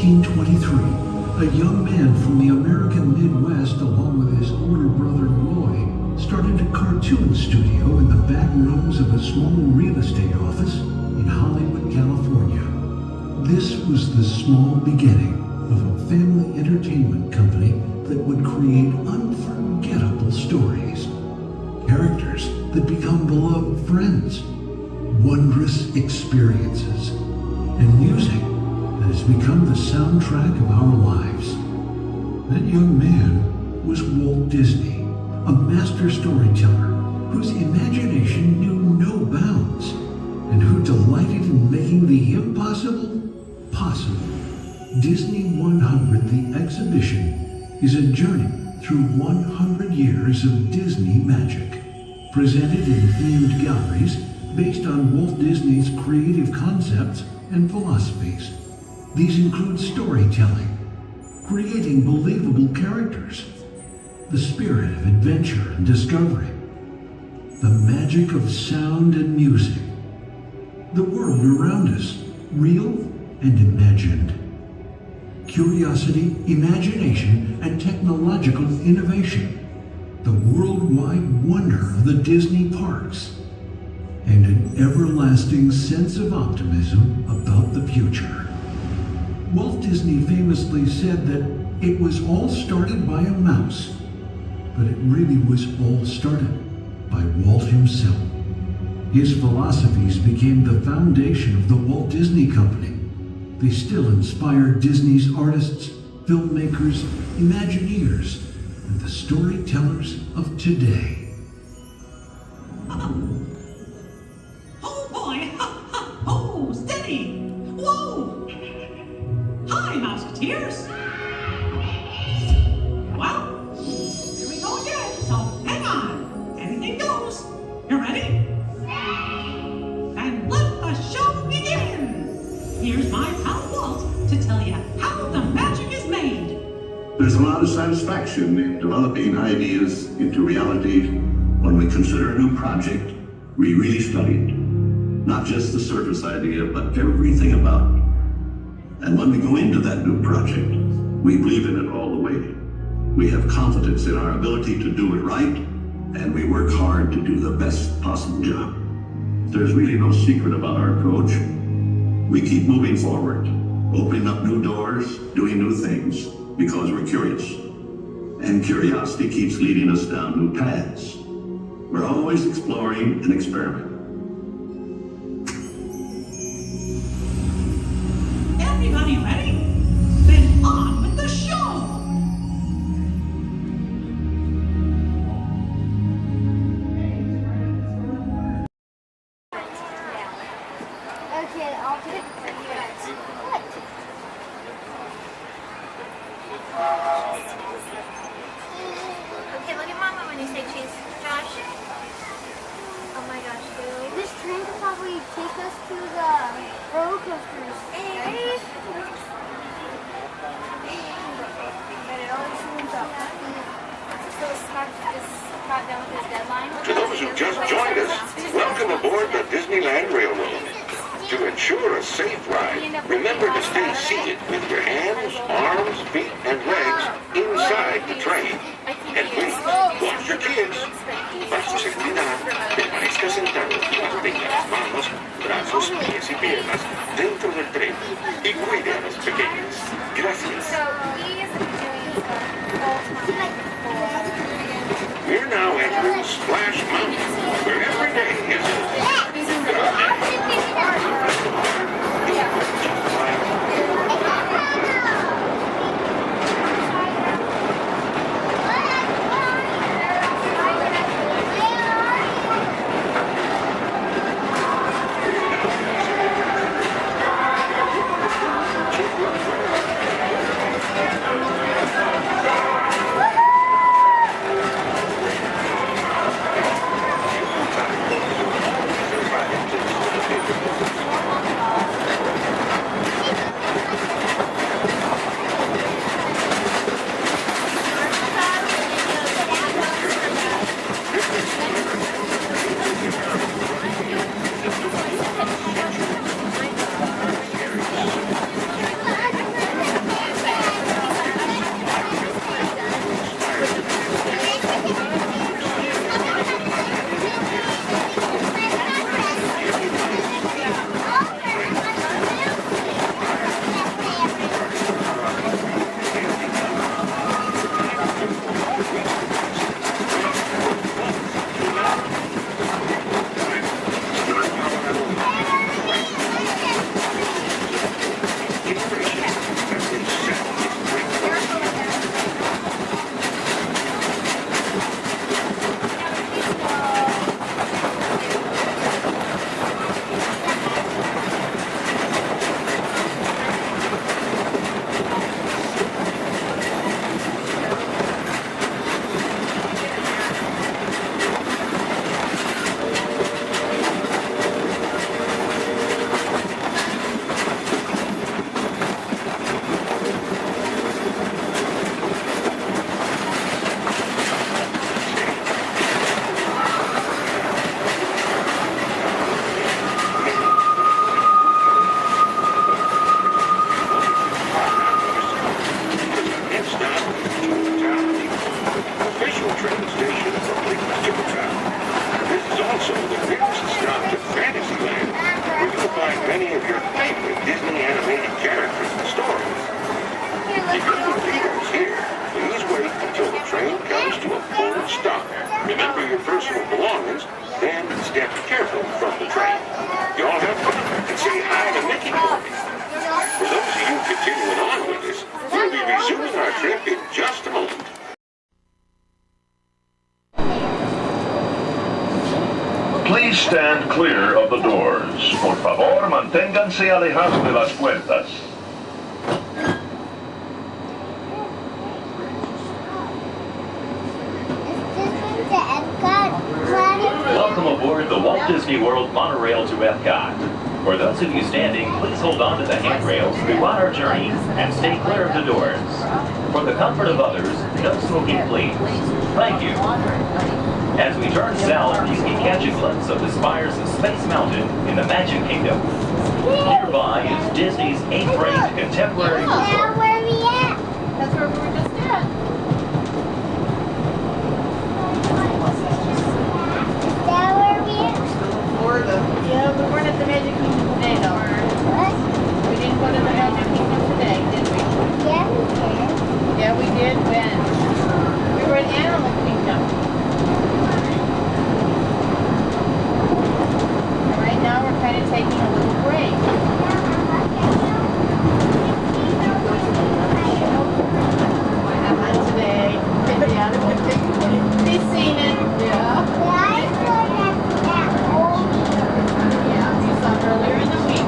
1923, a young man from the American Midwest, along with his older brother Roy, started a cartoon studio in the back rooms of a small real estate office in Hollywood, California. This was the small beginning of a family entertainment company that would create unforgettable stories, characters that become beloved friends, wondrous experiences, and music that has become the soundtrack of our lives. That young man was Walt Disney, a master storyteller whose imagination knew no bounds and who delighted in making the impossible possible. Disney 100, the exhibition, is a journey through 100 years of Disney magic, presented in themed galleries based on Walt Disney's creative concepts and philosophies. These include storytelling, creating believable characters, the spirit of adventure and discovery, the magic of sound and music, the world around us, real and imagined, curiosity, imagination, and technological innovation, the worldwide wonder of the Disney parks, and an everlasting sense of optimism about the future. Walt Disney famously said that it was all started by a mouse, but it really was all started by Walt himself. His philosophies became the foundation of the Walt Disney Company. They still inspire Disney's artists, filmmakers, Imagineers, and the storytellers of today. Oh boy! Oh, steady! Whoa! Hi, Mouseketeers! Well, here we go again, so hang on. Anything goes. You ready? Then let the show begin! Here's my pal Walt to tell you how the magic is made. There's a lot of satisfaction in developing ideas into reality when we consider a new project we really studied. Not just the surface idea, but everything about it. And when we go into that new project, we believe in it all the way. We have confidence in our ability to do it right, and we work hard to do the best possible job. There's really no secret about our approach. We keep moving forward, opening up new doors, doing new things, because we're curious. And curiosity keeps leading us down new paths. We're always exploring and experimenting. Everybody ready? Then on with the show! Okay, I'll do it. What? Okay, look at Mama when you say cheese. Josh. Oh my gosh, dude. This train could probably take us to the roller coasters. Ready? But it always zooms up. So Scott is caught down with his deadline. To those who just joined us, welcome aboard the Disneyland Railroad. To ensure a safe ride, remember to stay seated with your hands, arms, feet, and legs inside the train. And please, watch your kids. Para su seguridad, permanezca sentado y mantenga las manos, brazos, pies y piernas dentro del tren y cuide a los pequeños. Gracias. So he is doing full-time. We're now entering Splash Mountain, where every day is Please stand clear of the doors. Por favor, manténganse alejados de las puertas. Is this to Epcot, Gladys? Welcome aboard the Walt Disney World monorail to Epcot. For those of you standing, please hold on to the handrails throughout our journey and stay clear of the doors. For the comfort of others, no smoking, please. Thank you. As we turn south, you can catch a glimpse of the spires of Space Mountain in the Magic Kingdom. Nearby is Disney's 8th-ranked contemporary Now resort. where we at? That's where we were just at. Now where we at? Florida. Yeah, we weren't at the Magic Kingdom today, though. What? We didn't go to the Magic Kingdom today, did we? Yeah, we did. Yeah, we did. When? We were at Animal Kingdom. And right now we're kind of taking a little break. Not today. Yeah, we've seen it. Yeah. I saw that old Yeah, we saw it earlier in the week.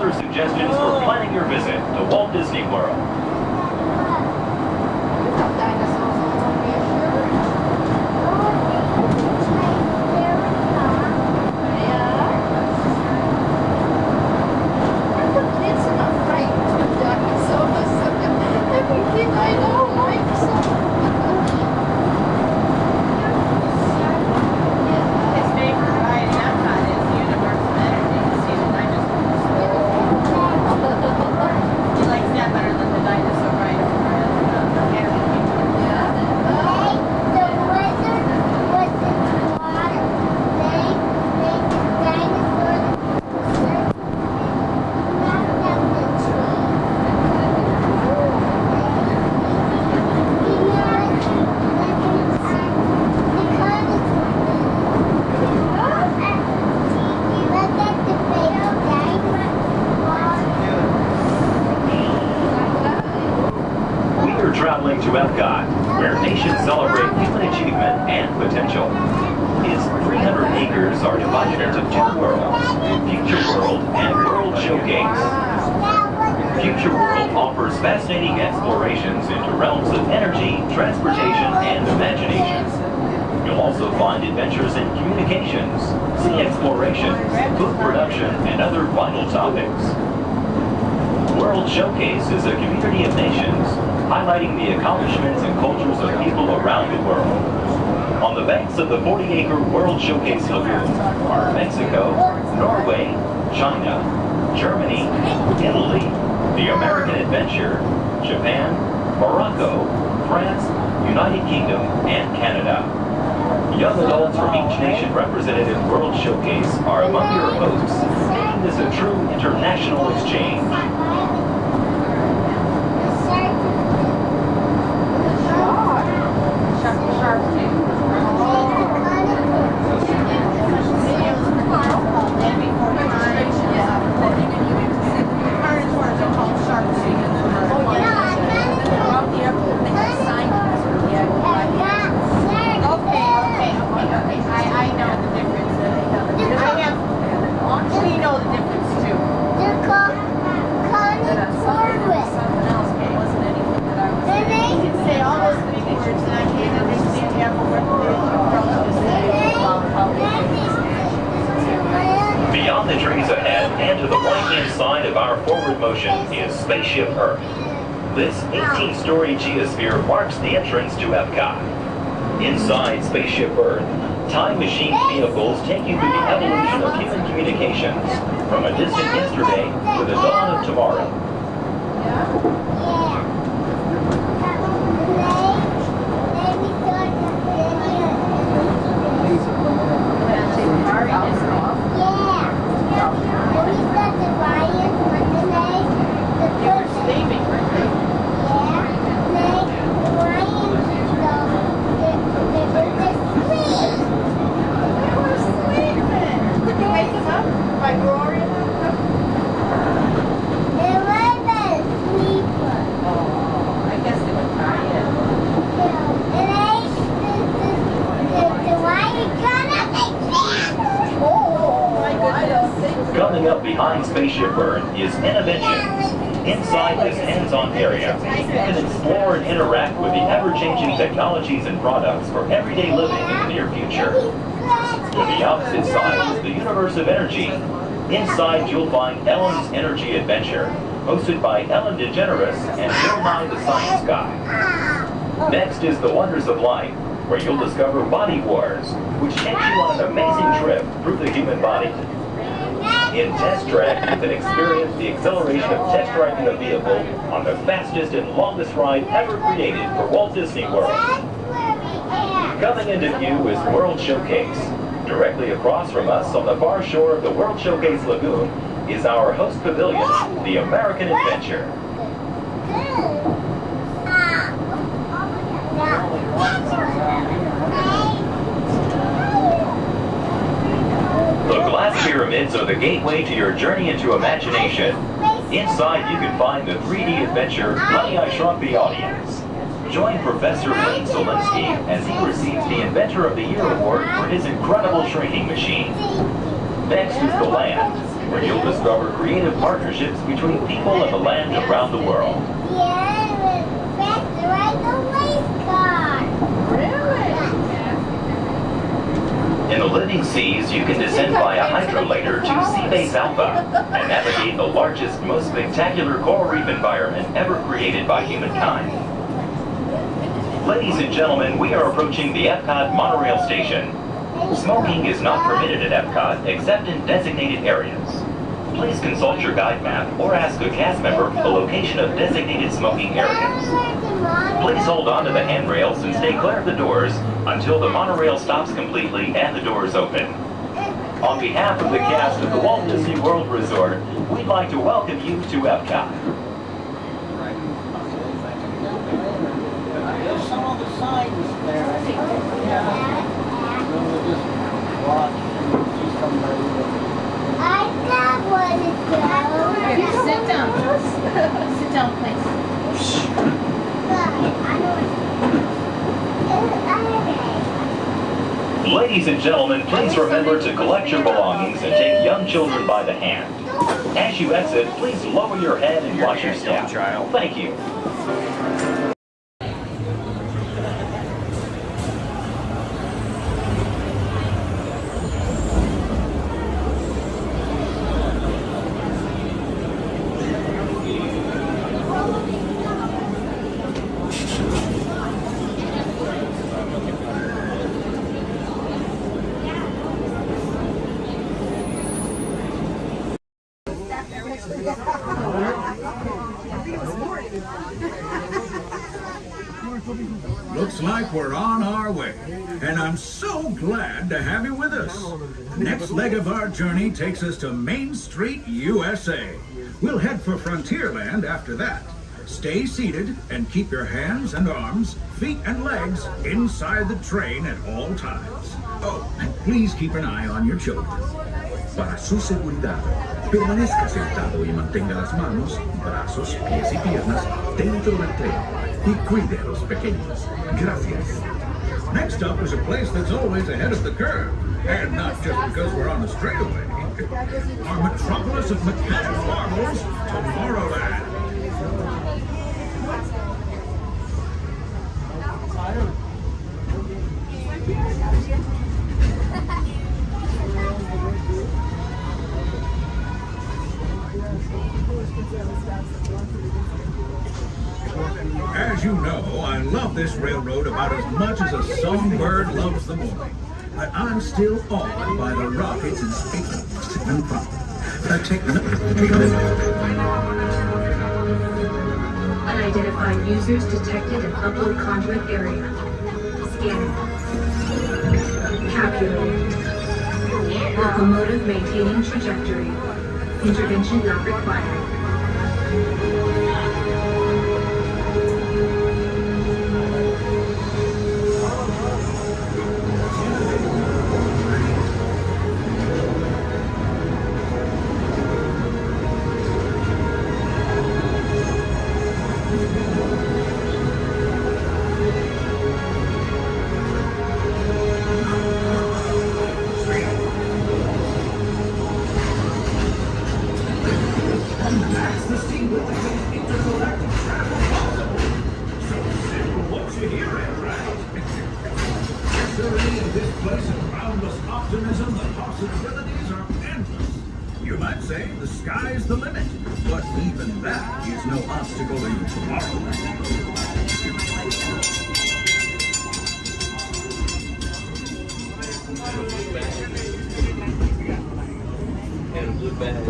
Suggestions for planning your visit to Walt Disney World. Traveling to Epcot, where nations celebrate human achievement and potential. Its 300 acres are divided into two worlds, Future World and World Showcase. Future World offers fascinating explorations into realms of energy, transportation, and imagination. You'll also find adventures in communications, sea exploration, food production, and other vital topics. World Showcase is a community of nations, highlighting the accomplishments and cultures of people around the world. On the banks of the 40-acre World Showcase Lagoon are Mexico, Norway, China, Germany, Italy, the American Adventure, Japan, Morocco, France, United Kingdom, and Canada. Young adults from each nation represented in World Showcase are among your hosts, making this a true international exchange. Shark side of our forward motion is Spaceship Earth. This 18-story geosphere marks the entrance to Epcot. Inside Spaceship Earth, time machine vehicles take you through the evolution of human communications, from a distant yesterday to the dawn of tomorrow. Coming up behind Spaceship Earth is Innovations. Inside this hands-on area, you can explore and interact with the ever-changing technologies and products for everyday living in the near future. To the opposite side is the universe of energy. Inside you'll find Ellen's Energy Adventure, hosted by Ellen DeGeneres and Bill Nye the Science Guy. Next is The Wonders of Life, where you'll discover Body Wars, which takes you on an amazing trip through the human body. In Test Track, you can experience the acceleration of test driving a vehicle on the fastest and longest ride ever created for Walt Disney World. Coming into view is World Showcase. Directly across from us on the far shore of the World Showcase Lagoon is our host pavilion, the American Adventure. The glass pyramids are the gateway to your journey into imagination. Inside you can find the 3D adventure, Honey, I Shrunk the Audience. Join Professor Wayne Solinsky as he receives the Inventor of the Year award for his incredible shrinking machine. Next is The Land, where you'll discover creative partnerships between people and the land around the world. In the living seas, you can descend via hydrolator to Seabase Alpha and navigate the largest, most spectacular coral reef environment ever created by humankind. Ladies and gentlemen, we are approaching the Epcot monorail station. Smoking is not permitted at Epcot except in designated areas. Please consult your guide map or ask a cast member for the location of designated smoking areas. Please hold on to the handrails and stay clear of the doors until the monorail stops completely and the doors open. On behalf of the cast of the Walt Disney World Resort, we'd like to welcome you to Epcot. There's some of the signs there. We'll just watch and see somebody. I got one to go. Sit down. Sit down, please. Ladies and gentlemen, please remember to collect your belongings and take young children by the hand. As you exit, please lower your head and watch your step. Thank you. Looks like we're on our way, and I'm so glad to have you with us. The next leg of our journey takes us to Main Street, USA. We'll head for Frontierland after that. Stay seated and keep your hands and arms, feet and legs inside the train at all times. Oh, and please keep an eye on your children. Para su seguridad, permanezca sentado y mantenga las manos, brazos, pies y piernas dentro del tren y cuide a los pequeños. Gracias. Next up is a place that's always ahead of the curve, and not just because we're on the straightaway. Our metropolis of mechanical marvels, Tomorrowland. this railroad about as much as a songbird loves the morning. But I'm still awed by the rockets and space and pop. Take a Unidentified users detected in upload conduit area. Scanning. Calculating. Locomotive maintaining trajectory. Intervention not required. That's the scene with the great intergalactic travel possible. So simple once you hear it, right? Serenity in this place and boundless optimism, the possibilities are endless. You might say the sky's the limit, but even that is no obstacle in Tomorrowland. And a blue bag.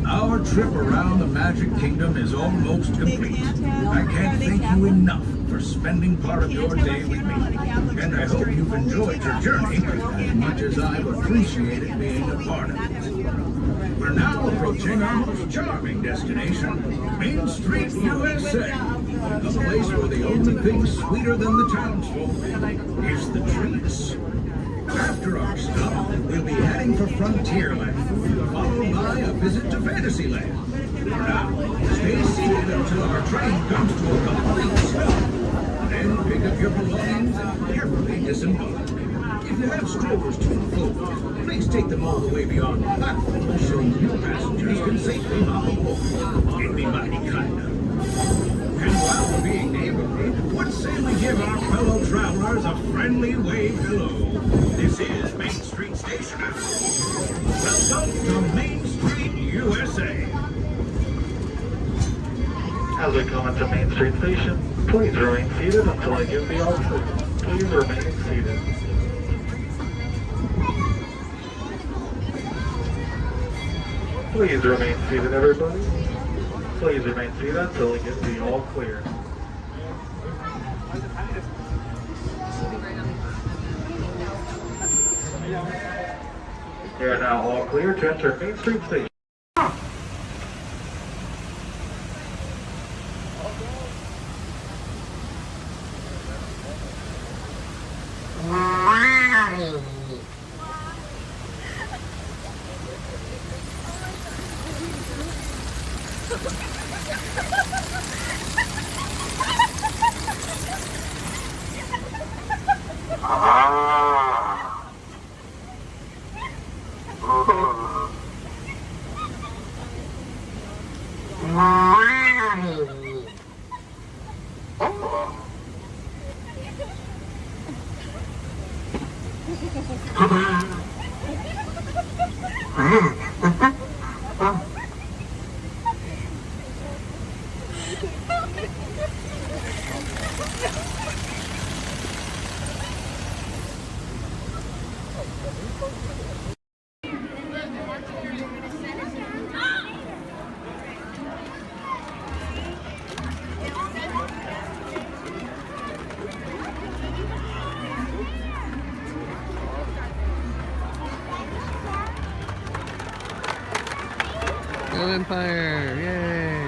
Our trip around the Magic Kingdom is almost complete. I can't thank you enough for spending part of your day with me. And I hope you've enjoyed your journey as much as I've appreciated being a part of it. We're now approaching our most charming destination, Main Street, USA. A place where the only thing sweeter than the townsfolk is the treats. After our stop, we'll be heading for Frontierland, followed by a visit to Fantasyland. For now, stay seated until our train comes to a complete stop. Then pick up your belongings and carefully disembark. If you have strollers to unfold, please take them all the way beyond the platform so new passengers can safely hop aboard. It'd be mighty kind of. And while we're being neighborly, what say we give our fellow travelers a friendly wave hello? This is Main Street Station. Welcome to Main Street, USA. As we come into Main Street Station, please remain seated until I give the all clear. Please remain seated. Please remain seated, everybody. Please remain seated until I give the all clear. We are now all clear to enter Main Street Station. on fire. Yay.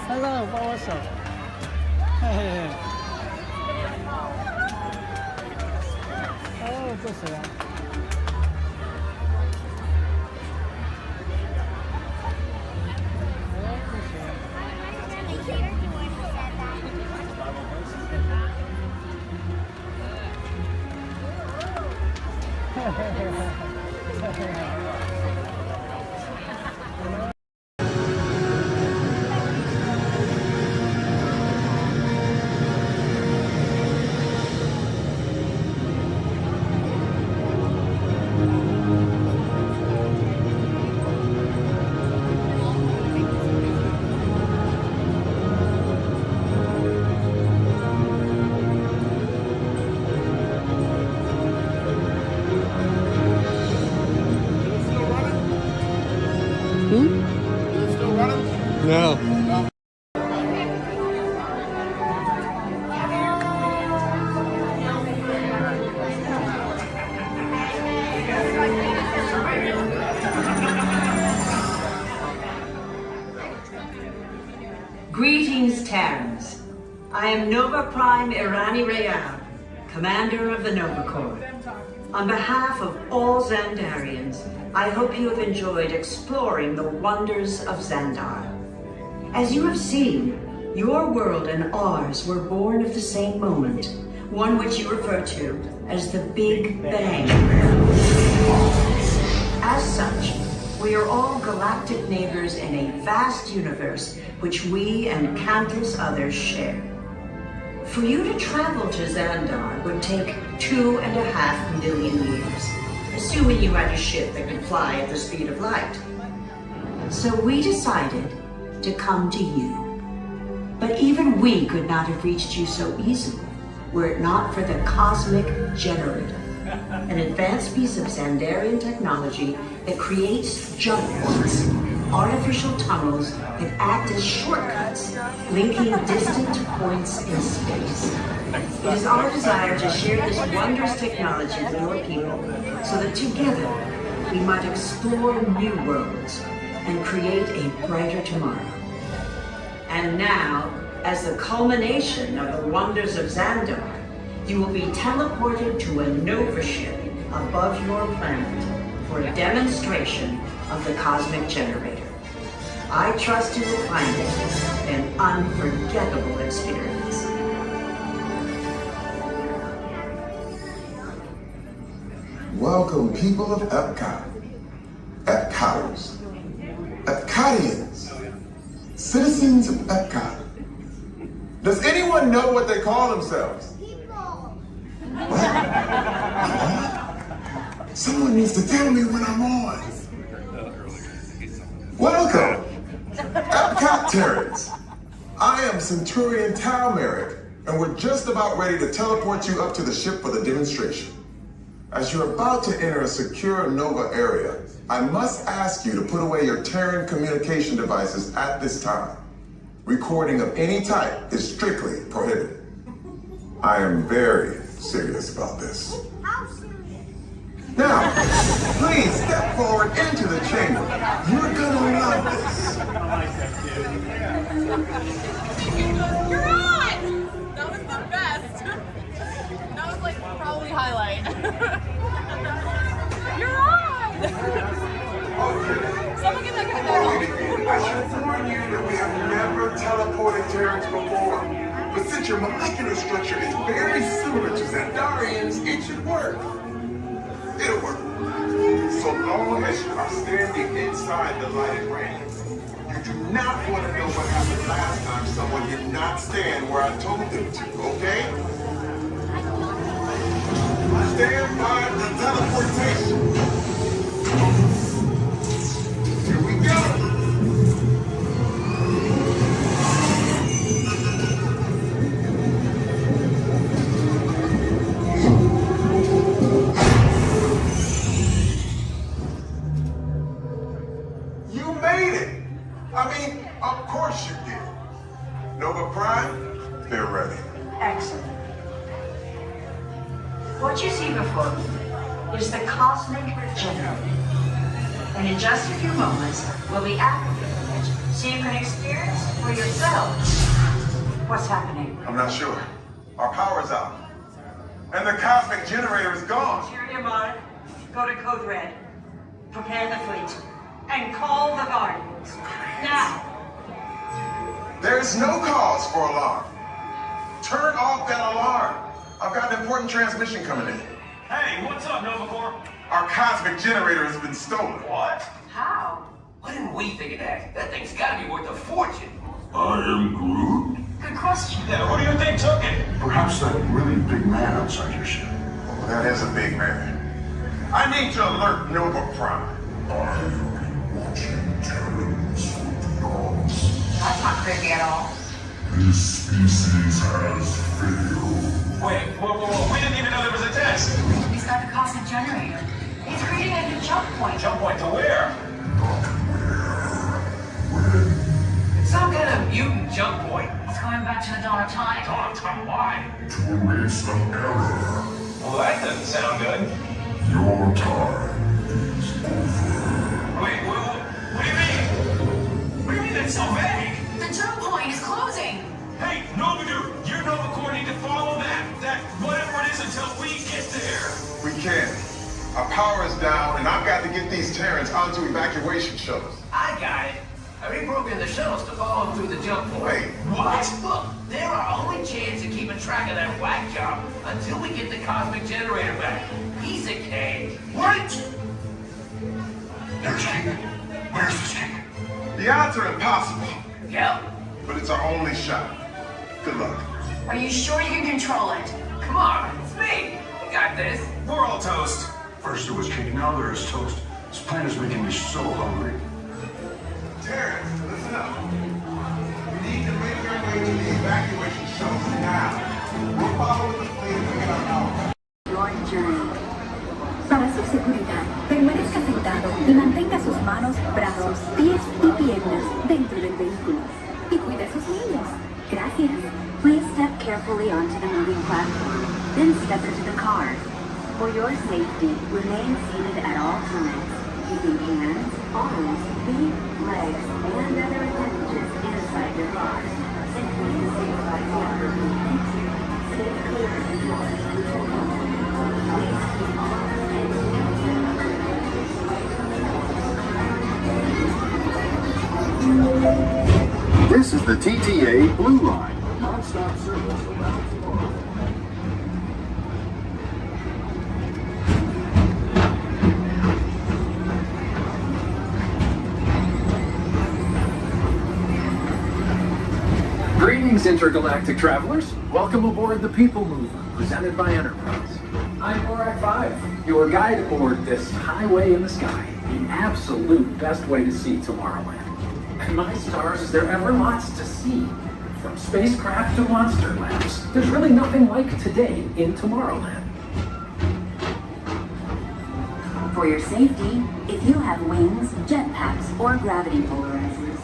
Hello, what's up? Hey. Oh, just that. No. Greetings, Terrans. I am Nova Prime Irani Rayal, Commander of the Nova Corps. On behalf of all Xandarians, I hope you have enjoyed exploring the wonders of Xandar. As you have seen, your world and ours were born of the same moment, one which you refer to as the Big Bang. As such, we are all galactic neighbors in a vast universe which we and countless others share. For you to travel to Xandar would take 2.5 million years, assuming you had a ship that could fly at the speed of light. So we decided to come to you. But even we could not have reached you so easily were it not for the Cosmic Generator, an advanced piece of Xandarian technology that creates jumpers, artificial tunnels that act as shortcuts, linking distant points in space. It is our desire to share this wondrous technology with your people so that together we might explore new worlds and create a brighter tomorrow. And now, as the culmination of the wonders of Xandar, you will be teleported to a Nova ship above your planet for a demonstration of the Cosmic Generator. I trust you will find it an unforgettable experience. Welcome, people of Epcot, Epcoters, Epcotians, citizens of Epcot. Does anyone know what they call themselves? What? Someone needs to tell me when I'm on. Welcome, Epcot Terrans. I am Centurion Tal Merrick, and we're just about ready to teleport you up to the ship for the demonstration. As you're about to enter a secure Nova area, I must ask you to put away your Terran communication devices at this time. Recording of any type is strictly prohibited. I am very serious about this. Now, please step forward into the chamber. You're gonna love this. You're on! That was the best. That was like probably highlight. You're on! Someone get that guy back on. I should warn you that we have never teleported Terrans before. But since your molecular structure is very similar to Xandarians, it should work. It'll work. So long as you are standing inside the lighted ring. You do not want to know what happened last time someone did not stand where I told them to, okay? Stand by the teleportation. Here we go. made it. I mean, of course you did. Nova Prime, they're ready. Excellent. What you see before you is the cosmic generator. And in just a few moments, we'll be activating it so you can experience for yourselves what's happening. I'm not sure. Our power's out. And the cosmic generator is gone. Interior Mod, go to Code Red. Prepare the fleet. And call the Guardians. Now. There's no cause for alarm. Turn off that alarm. I've got an important transmission coming in. Hey, what's up, Nova Corps? Our cosmic generator has been stolen. What? How? Why didn't we think of that? That thing's gotta be worth a fortune. I am Groot. Good question. Yeah, who do you think took it? Perhaps that really big man outside your ship. Oh, that is a big man. I need to alert Nova Prime. I will be watching Terrans for dogs. That's not creepy at all. This species has failed. Wait, whoa. We didn't even know there was a test. He's got the cosmic generator. He's creating a new jump point. Jump point to where? Not where. When. Some kind of mutant jump point. He's going back to the dawn of time. Dawn of time, why? To erase an error. Well, that doesn't sound good. Your time is over. Wait, what do you mean? What do you mean that's so vague? The jump point is closing. Hey, Nova Dude, you Nova Corps need to follow that whatever it is until we get there. We can't. Our power is down, and I've got to get these Terrans onto evacuation shuttles. I got it. I reprogrammed the shuttles to follow them through the jump point. Wait, what? Look, they're our only chance of keeping track of that whack job until we get the cosmic generator back. Piece of cake. What? There's King. Where's this King? the odds are impossible. Yep. But it's our only shot. Good luck. Are you sure you can control it? Come on, it's me. We got this. We're all toast. First there was King, now there is toast. This plan is making me so hungry. Terrence, listen up. We need to make our way to the evacuation shuttles now. We'll follow the plane to get our power. Your journey. Para su seguridad, permanezca sentado y mantenga sus manos, brazos, pies y piernas dentro del vehículo. Y cuide a sus niños. Gracias. Please step carefully onto the moving platform. Then step into the car. For your safety, remain seated at all times, keeping hands, arms, feet, legs, and other appendages inside your car. Simply safeguard the upper Thank you. Stay clear of the doors. Please keep all This is the TTA Blue Line, non-stop service around the world. Greetings, intergalactic travelers. Welcome aboard the People Mover, presented by Enterprise. I'm Borak 5, your guide aboard this highway in the sky, the absolute best way to see Tomorrowland. And my stars, is there ever lots to see? From spacecraft to monster labs, there's really nothing like today in Tomorrowland. For your safety, if you have wings, jetpacks, or gravity polarizers,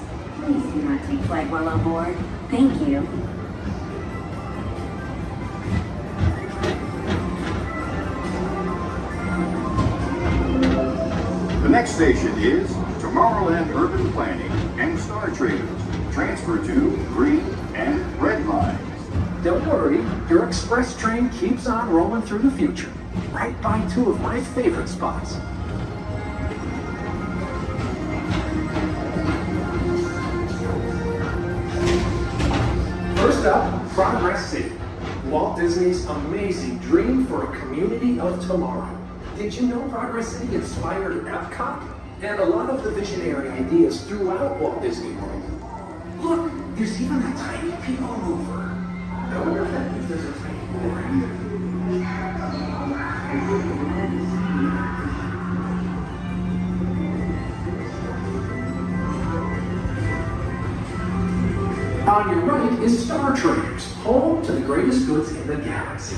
please do not take flight while on board. Thank you. The next station is Tomorrowland Urban Planning and Star Traders. Transfer to green and red lines. Don't worry, your express train keeps on rolling through the future, right by two of my favorite spots. First up, Progress City, Walt Disney's amazing dream for a community of tomorrow. Did you know Progress City inspired Epcot? And a lot of the visionary ideas throughout Walt Disney World. Look, there's even a tiny people mover. I wonder if that means there's a tiny mover On your right is Star Traders, home to the greatest goods in the galaxy.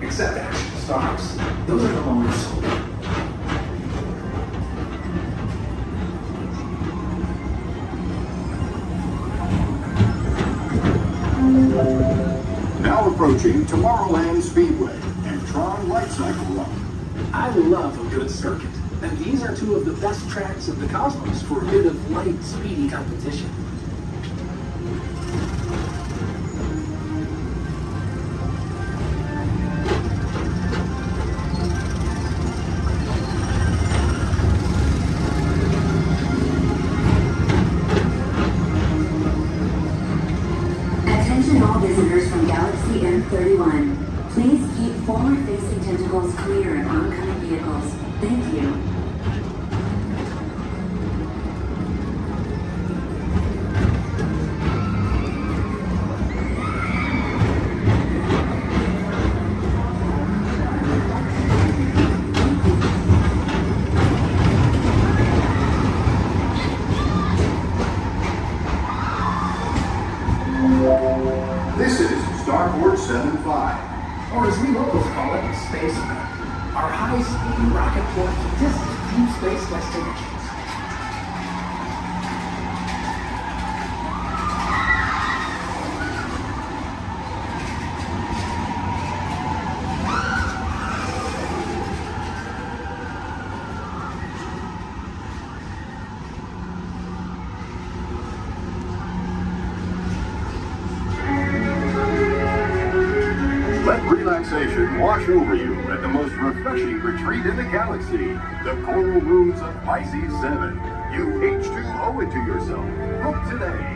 Except action stars. Those are the moments. Approaching Tomorrowland Speedway and Tron Light Cycle Run. I love a good circuit, and these are two of the best tracks in the cosmos for a bit of light, speedy competition. Attention all visitors from Galaxy M31. Please keep forward-facing tentacles clear of oncoming vehicles. Thank you. This is Starport 75. Or as we locals call it, Spaceport. Our high-speed rocket port to distant deep space destinations. Let relaxation wash over you at the most refreshing retreat in the galaxy, the coral rooms of Pisces 7. You H2 owe it to yourself. Book today.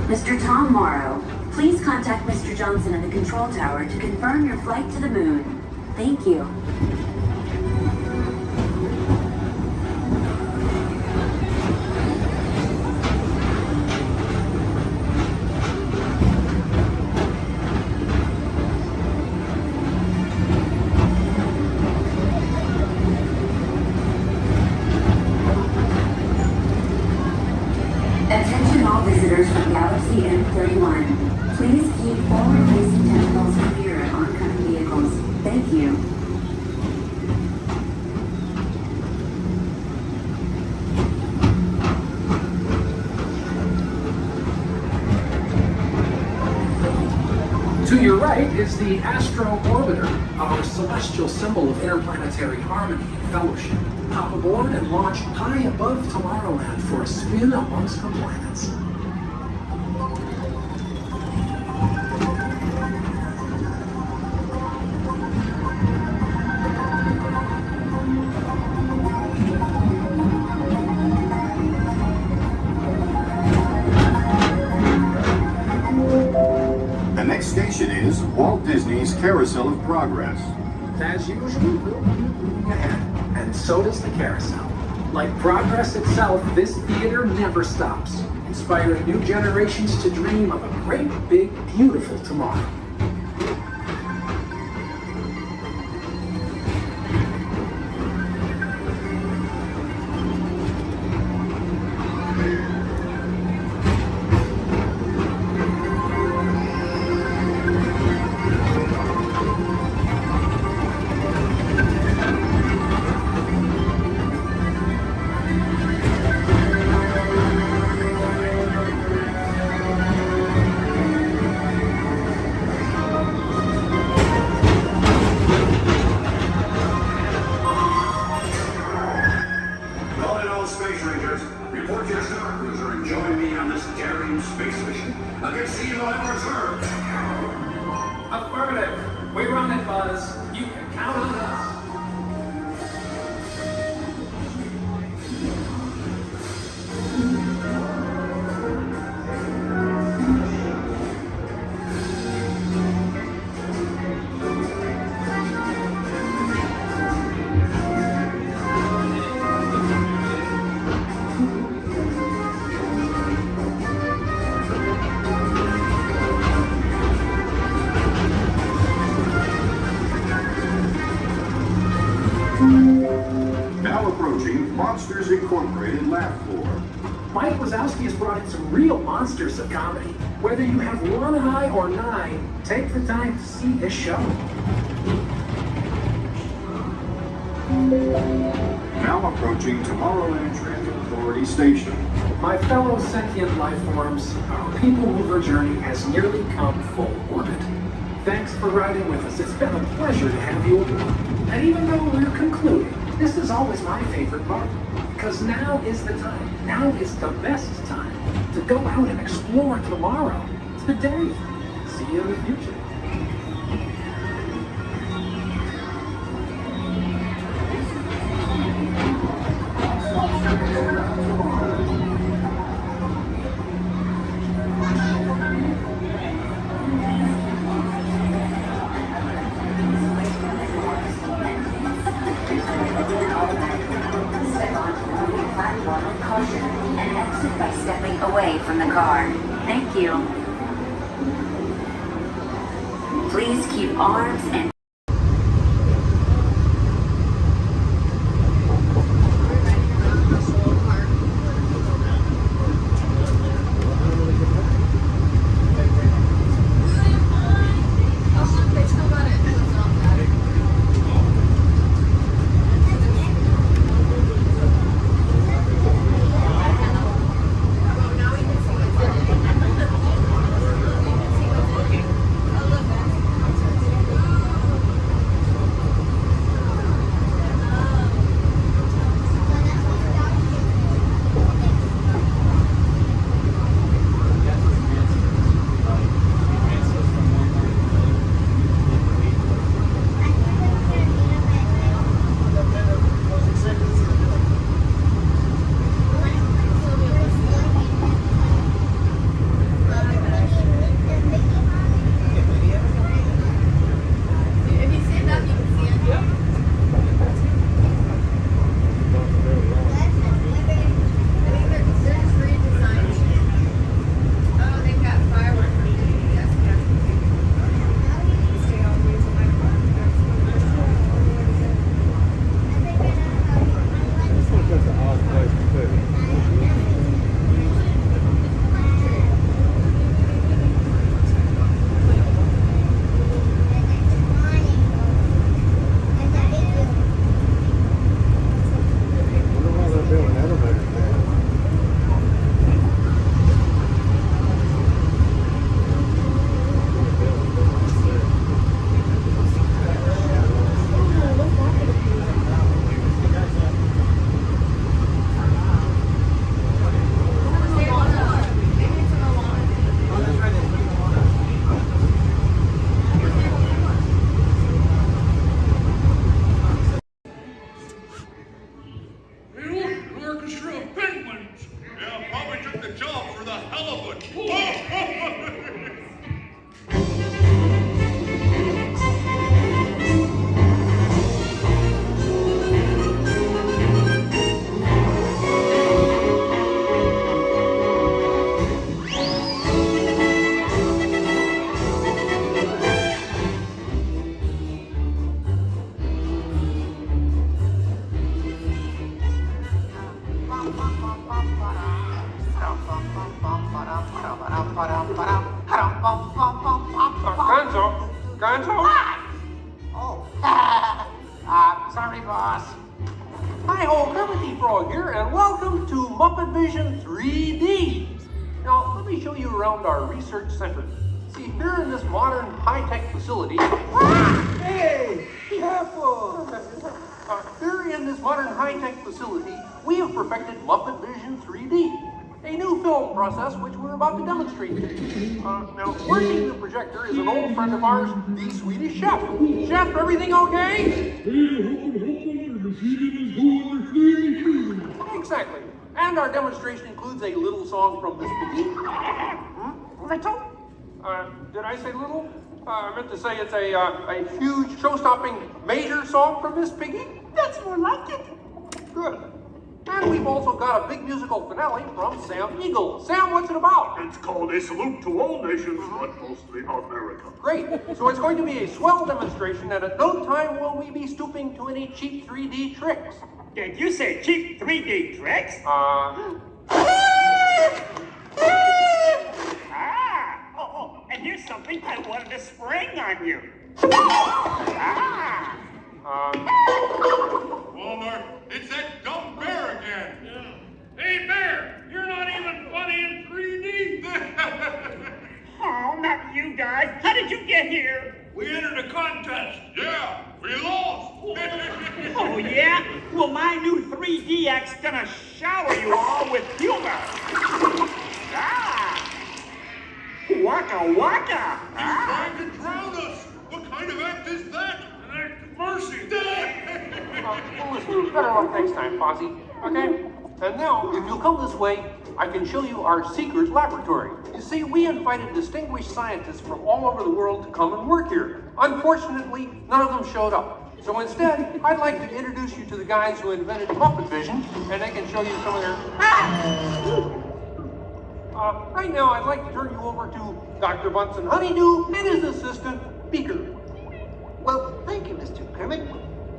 Mr. Tom Morrow, please contact Mr. Johnson in the control tower to confirm your flight to the moon. Thank you. Attention all visitors from Galaxy M31. Please keep forward-facing tentacles clear of oncoming vehicles. Thank you. To your right is the Astro Orbiter, our celestial symbol of interplanetary harmony and fellowship. Hop aboard and launch high above Tomorrowland for a spin amongst the planets. The next station is Walt Disney's Carousel of Progress. As usual, we'll keep moving ahead. And so does the carousel. Like progress itself, this theater never stops, inspiring new generations to dream of a great, big, beautiful tomorrow. Asimo have reserved. Affirmative. We run it, Buzz. You can count on us. Now approaching Monsters Incorporated lab floor. Mike Wazowski has brought in some real monsters of comedy. Whether you have one eye or 9, take the time to see this show. Now approaching Tomorrowland Transit Authority Station. My fellow sentient life forms, our people mover journey has nearly come full orbit. Thanks for riding with us. It's been a pleasure to have you aboard. And even though we're concluding, this is always my favorite part. Because now is the time. Now is the best time to go out and explore tomorrow. Today. See you in the future. And exit by stepping away from the car. Thank you. Please keep arms and Gonzo? Oh. Sorry, boss. Hi-ho, Kermit Frog here, and welcome to Muppet Vision 3D. Now, let me show you around our research center. See, here in this modern high-tech facility... Hey! Careful! Here in this modern high-tech facility, we have perfected Muppet Vision 3D. a new film process which we're about to demonstrate. Now, working the projector is an old friend of ours, the Swedish chef. Chef, everything okay? Exactly. And our demonstration includes a little song from Miss Piggy. Little? Did I say little? I meant to say it's a huge, show-stopping, major song from Miss Piggy. That's more like it. Good. And we've also got a big musical finale from Sam Eagle. Sam, what's it about? It's called A Salute to All Nations, but mostly America. Great. So it's going to be a swell demonstration, and at no time will we be stooping to any cheap 3D tricks. Did you say cheap 3D tricks? And here's something I wanted to spring on you. Walmart, it's that dumb bear again. Yeah. Hey, Bear, you're not even funny in 3D. Oh, not you guys. How did you get here? We entered a contest. Yeah, we lost. Oh, yeah? Well, my new 3DX gonna shower you all with humor. Waka waka. He's trying to drown us. What kind of act is that? An act of mercy. Listen, better luck next time, Fozzie. Okay? And now, if you'll come this way, I can show you our secret laboratory. You see, we invited distinguished scientists from all over the world to come and work here. Unfortunately, none of them showed up. So instead, I'd like to introduce you to the guys who invented Muppet Vision, and they can show you some of their... right now, I'd like to turn you over to Dr. Bunsen Honeydew and his assistant, Beaker. Well, thank you, Mr. Kermit.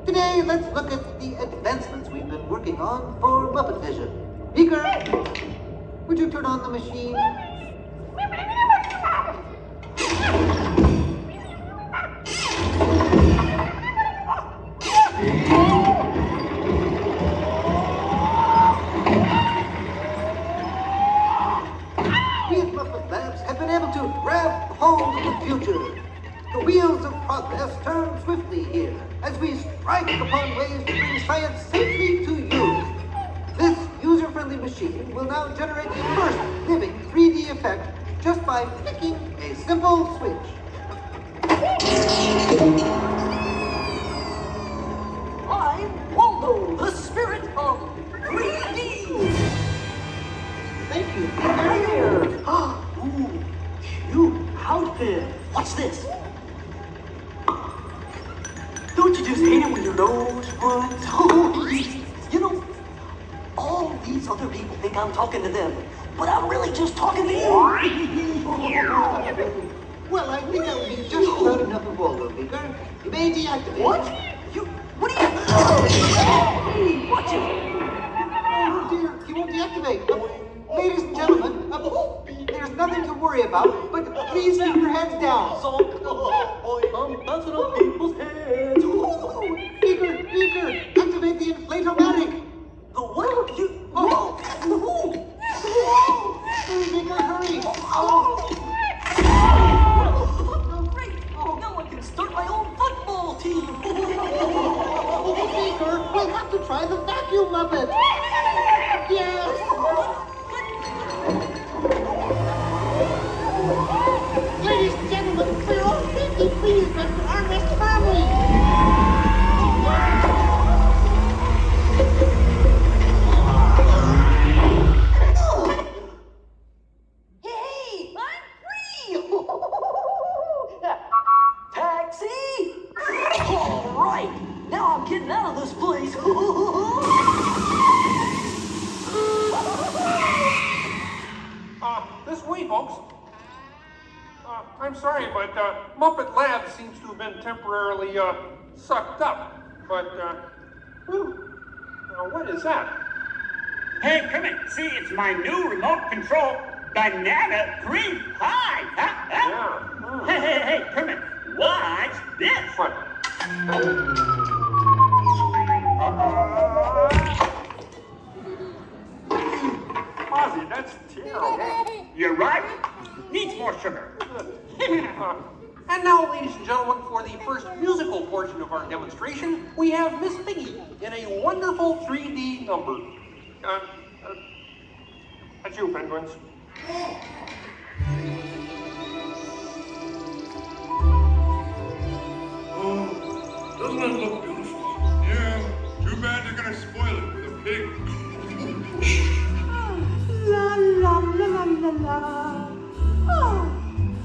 Today, let's look at the advancements we've been working on for Muppet Vision. Beaker, would you turn on the machine? We at Muppet Labs have been able to grab hold of the future. The wheels of progress turn swiftly here as we strike upon ways to bring science safely to you. This user-friendly machine will now generate the first living 3D effect just by flicking a simple switch. I'm Waldo, the spirit of 3D. Thank you, Peter. Ooh, cute outfit. What's this? Don't you just hate it when your nose runs? You know, all these other people think I'm talking to them, but I'm really just talking to you. Well, I think that would be just about enough of Waldo, Beaker. You may deactivate. What? What are you... Hey, watch it! Oh dear, he won't deactivate. Ladies and gentlemen, there's nothing to worry about, but please keep your heads down. I'm bouncing on people's heads. Beaker, activate the inflatomatic. The what? Beaker, hurry. Great. Now I can start my own football team. Beaker, we'll have to try the vacuum Muppet. Yes. Ladies and gentlemen, for your own safety, please rest our armrest firmly. Hey, I'm free! Taxi! All right, now I'm getting out of this place. This way, folks. I'm sorry, but Muppet Labs seems to have been temporarily sucked up. But, now what is that? Hey, Kermit, see, it's my new remote control banana green pie. Yeah. Hey, Kermit, watch this. What? Ozzy, that's terrible. You're right. Needs more sugar. And now, ladies and gentlemen, for the first musical portion of our demonstration, we have Miss Piggy in a wonderful 3D number. That's you, penguins. Oh, doesn't it look beautiful? Yeah, too bad they're gonna spoil it with a pig. La la la la la la. Oh,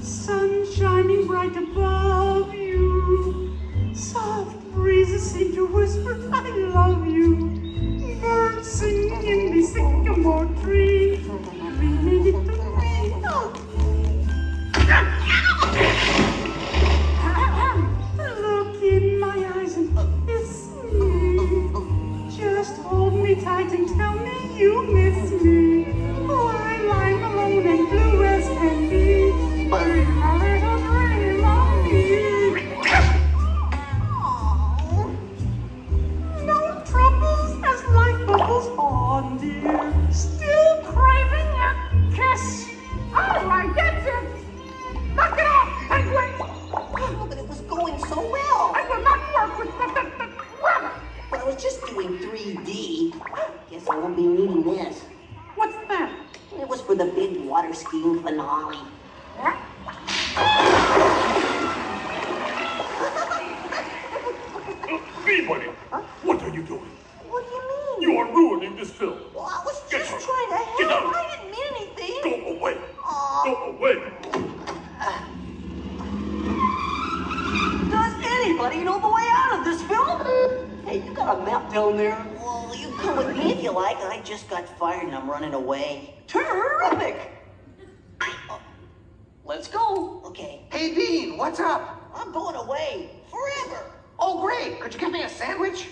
sun shining bright above you. Soft breezes seem to whisper, I love you. Birds singing in the sycamore tree. Look in my eyes and kiss me. Just hold me tight and tell me you miss me. While I'm alone and blue as can be. Dream a little dream of me. No troubles as life bubbles on, dear. Still craving a kiss. All right, that's it. Knock it off, penguin. Oh, but it was going so well. I will not work with the rabbit. But I was just doing 3D. Guess I won't be needing this. What's that? It was for the big water skiing finale. What? Hey, buddy, what are you doing? What do you mean? You are ruining this film. Well, I was Get just out. trying to Get help. out. I didn't mean anything. Go away. Aw. Go away. Does anybody know the way out of this film? Hey, you got a map down there? Well, you come with me if you like. I just got fired and I'm running away. Terrific! Let's go. Okay. Hey, Bean, what's up? I'm going away. Forever. Oh, great. Could you get me a sandwich?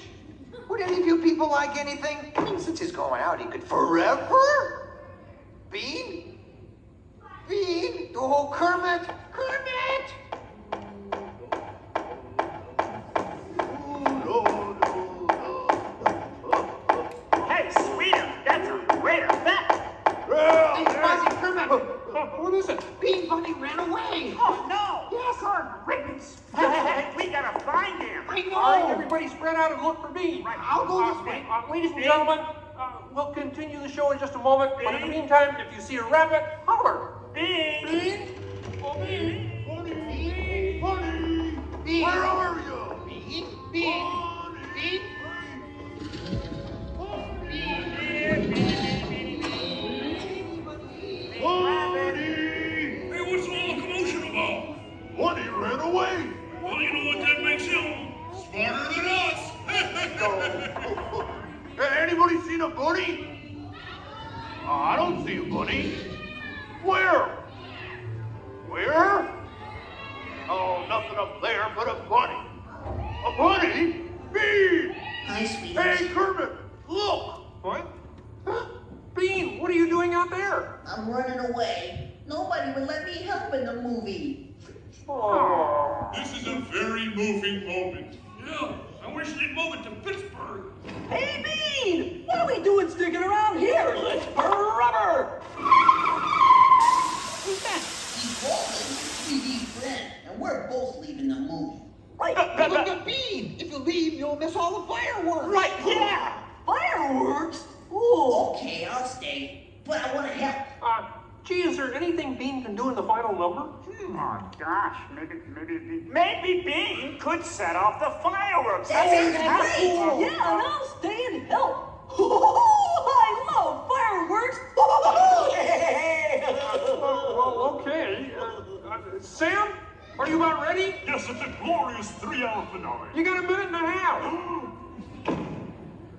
Would any of you people like anything? I mean, since he's going out, he could forever? Bean? Bean? Oh, Kermit! Kermit! Hey, sweetheart, that's a great effect. Hey, Fuzzy, Kermit! What is it? Bean Bunny ran away! Oh, no. Yes, Our ribbons. Hey, we gotta find him. I know! All right, everybody spread out and look for Bean. Right. I'll go this way. Ladies and gentlemen, we'll continue the show in just a moment. But in the meantime, if you see a rabbit, holler. Bean. Bean? Oh, Bean. Bunny. Bunny. Bean! Where are you? Bean? Bean? Bean? Hey, what's all the commotion about? Bunny ran away. Well, you know what that makes him? Smarter than us. Hey, anybody seen a bunny? I don't see a bunny. Where? Where? Oh, nothing up there but a bunny. A bunny? Bean! Hi, sweetheart. Hey, Kermit, look! What? Bean, what are you doing out there? I'm running away. Nobody would let me help in the movie. Oh. This is a very moving moment. Yeah, I wish they'd move it to Pittsburgh. Hey, Bean! What are we doing sticking around here? Let's burn rubber! Who's that? He's Walt, his 3D friend, and we're both leaving the movie. Right. Look at Bean! If you leave, you'll miss all the fireworks! Right, yeah! Fireworks? Ooh, okay, I'll stay. But I want to help. Gee, is there anything Bean can do in the final number? Oh, gosh, maybe Bean could set off the fireworks. That's great! Yeah, and I'll stay and help. I love fireworks! Well, okay. Sam, are you about ready? Yes, it's a glorious 3-hour finale. You got a minute and a half.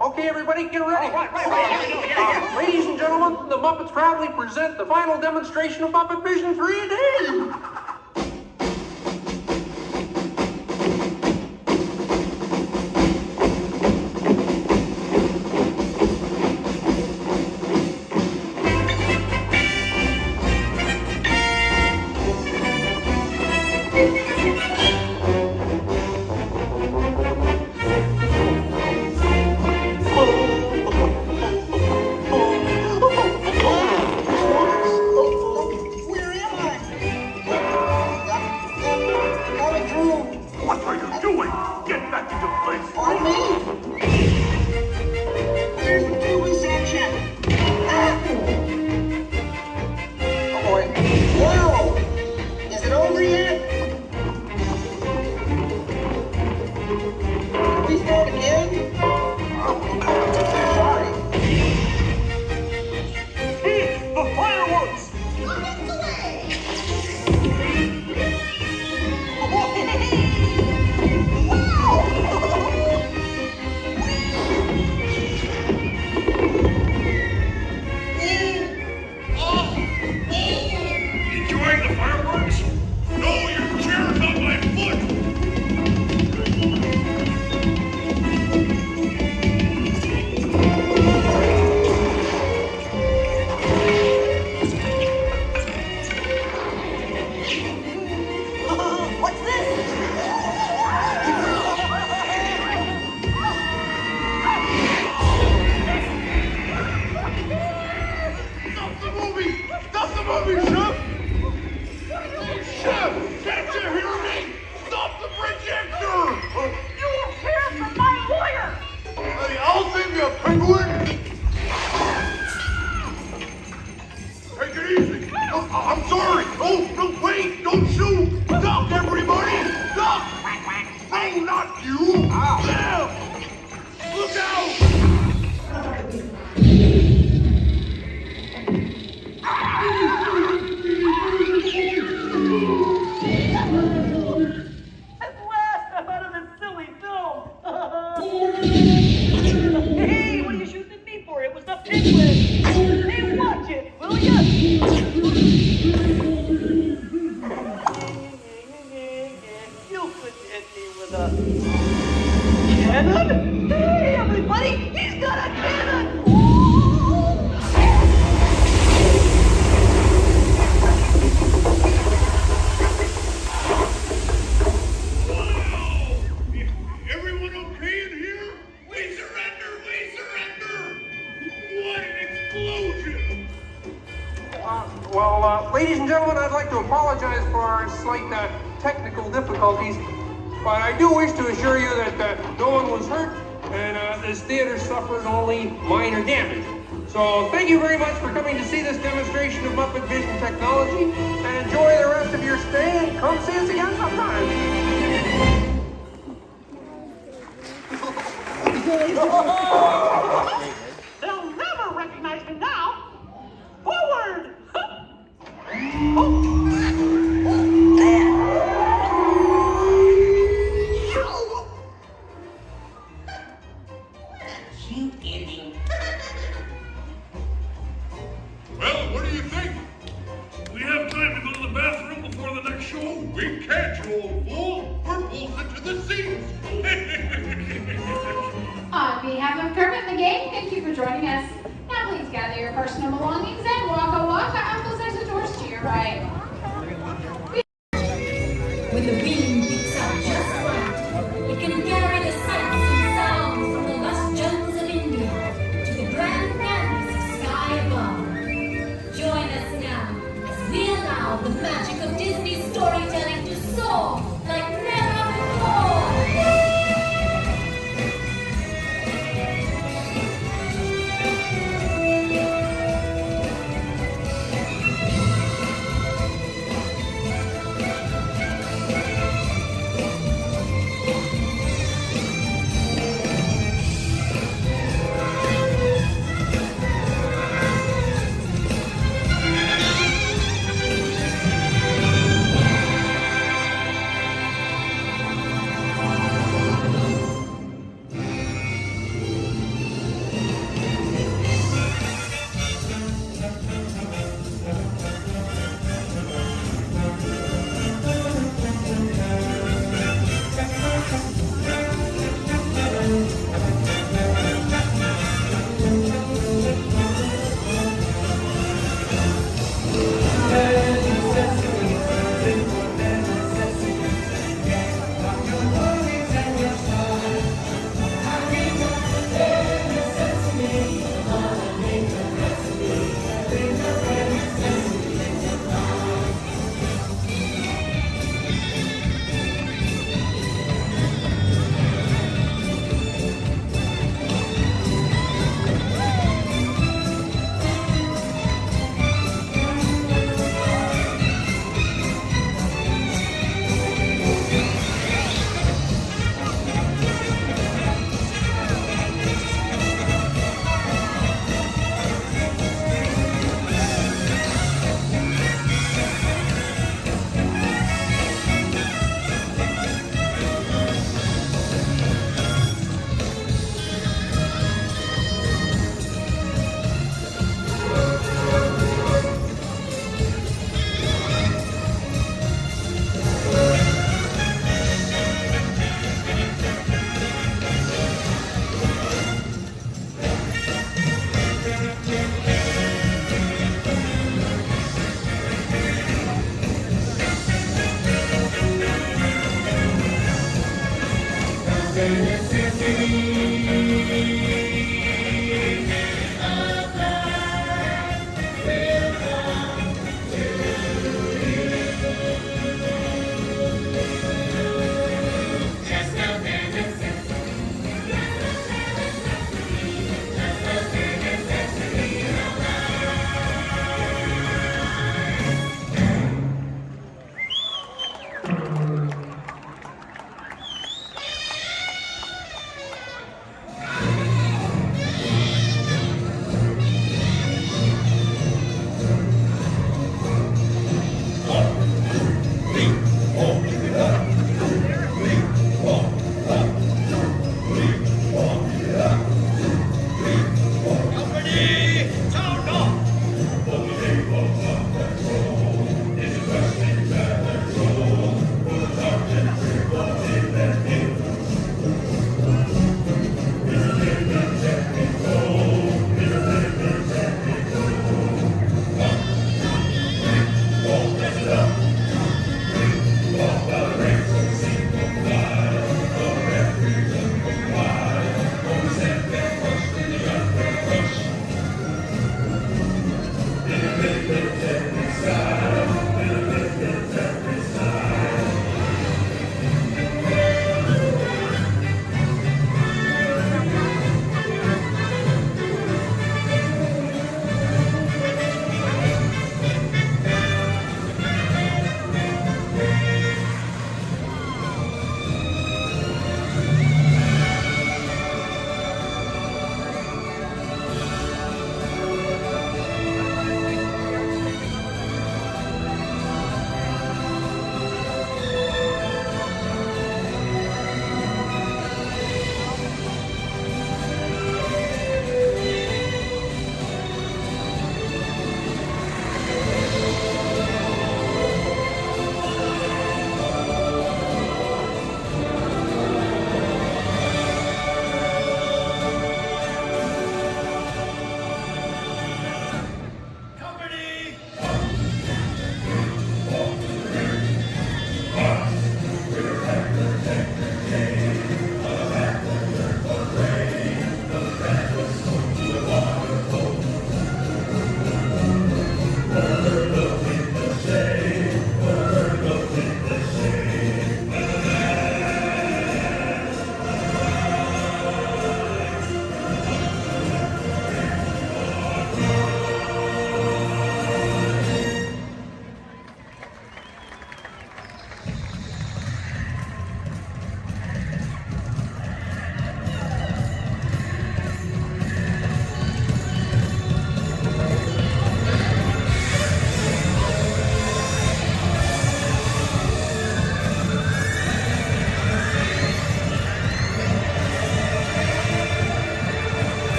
Okay, everybody, get ready. Right. Ladies and gentlemen, the Muppets proudly present the final demonstration of Muppet Vision 3D. Where am I? Hey, what are you shooting at me for? It was the penguin. Hey, watch it, will ya? You could hit me with a cannon? Hey, everybody, he's got a cannon! Everyone okay in here? We surrender! We surrender! What an explosion! Ladies and gentlemen, I'd like to apologize for our slight technical difficulties, but I do wish to assure you that no one was hurt and this theater suffered only minor damage. So thank you very much for coming to see this demonstration of Muppet Vision technology, and enjoy the rest of your stay, and come see us again sometime. They'll never recognize me now. Forward! Cute ending. Well, what do you think? We have time to go to the bathroom before the next show? We can't, you old fool. We're bolted to the seats. On behalf of Kermit the Game, thank you for joining us. Now please gather your personal belongings and waka waka out those exit doors to your right. When the wind picks up just right, it can carry the sights and sounds from the lush jungles of India to the grand canvas of sky above. Join us now as we allow the magic of Disney storytelling to soar like never before.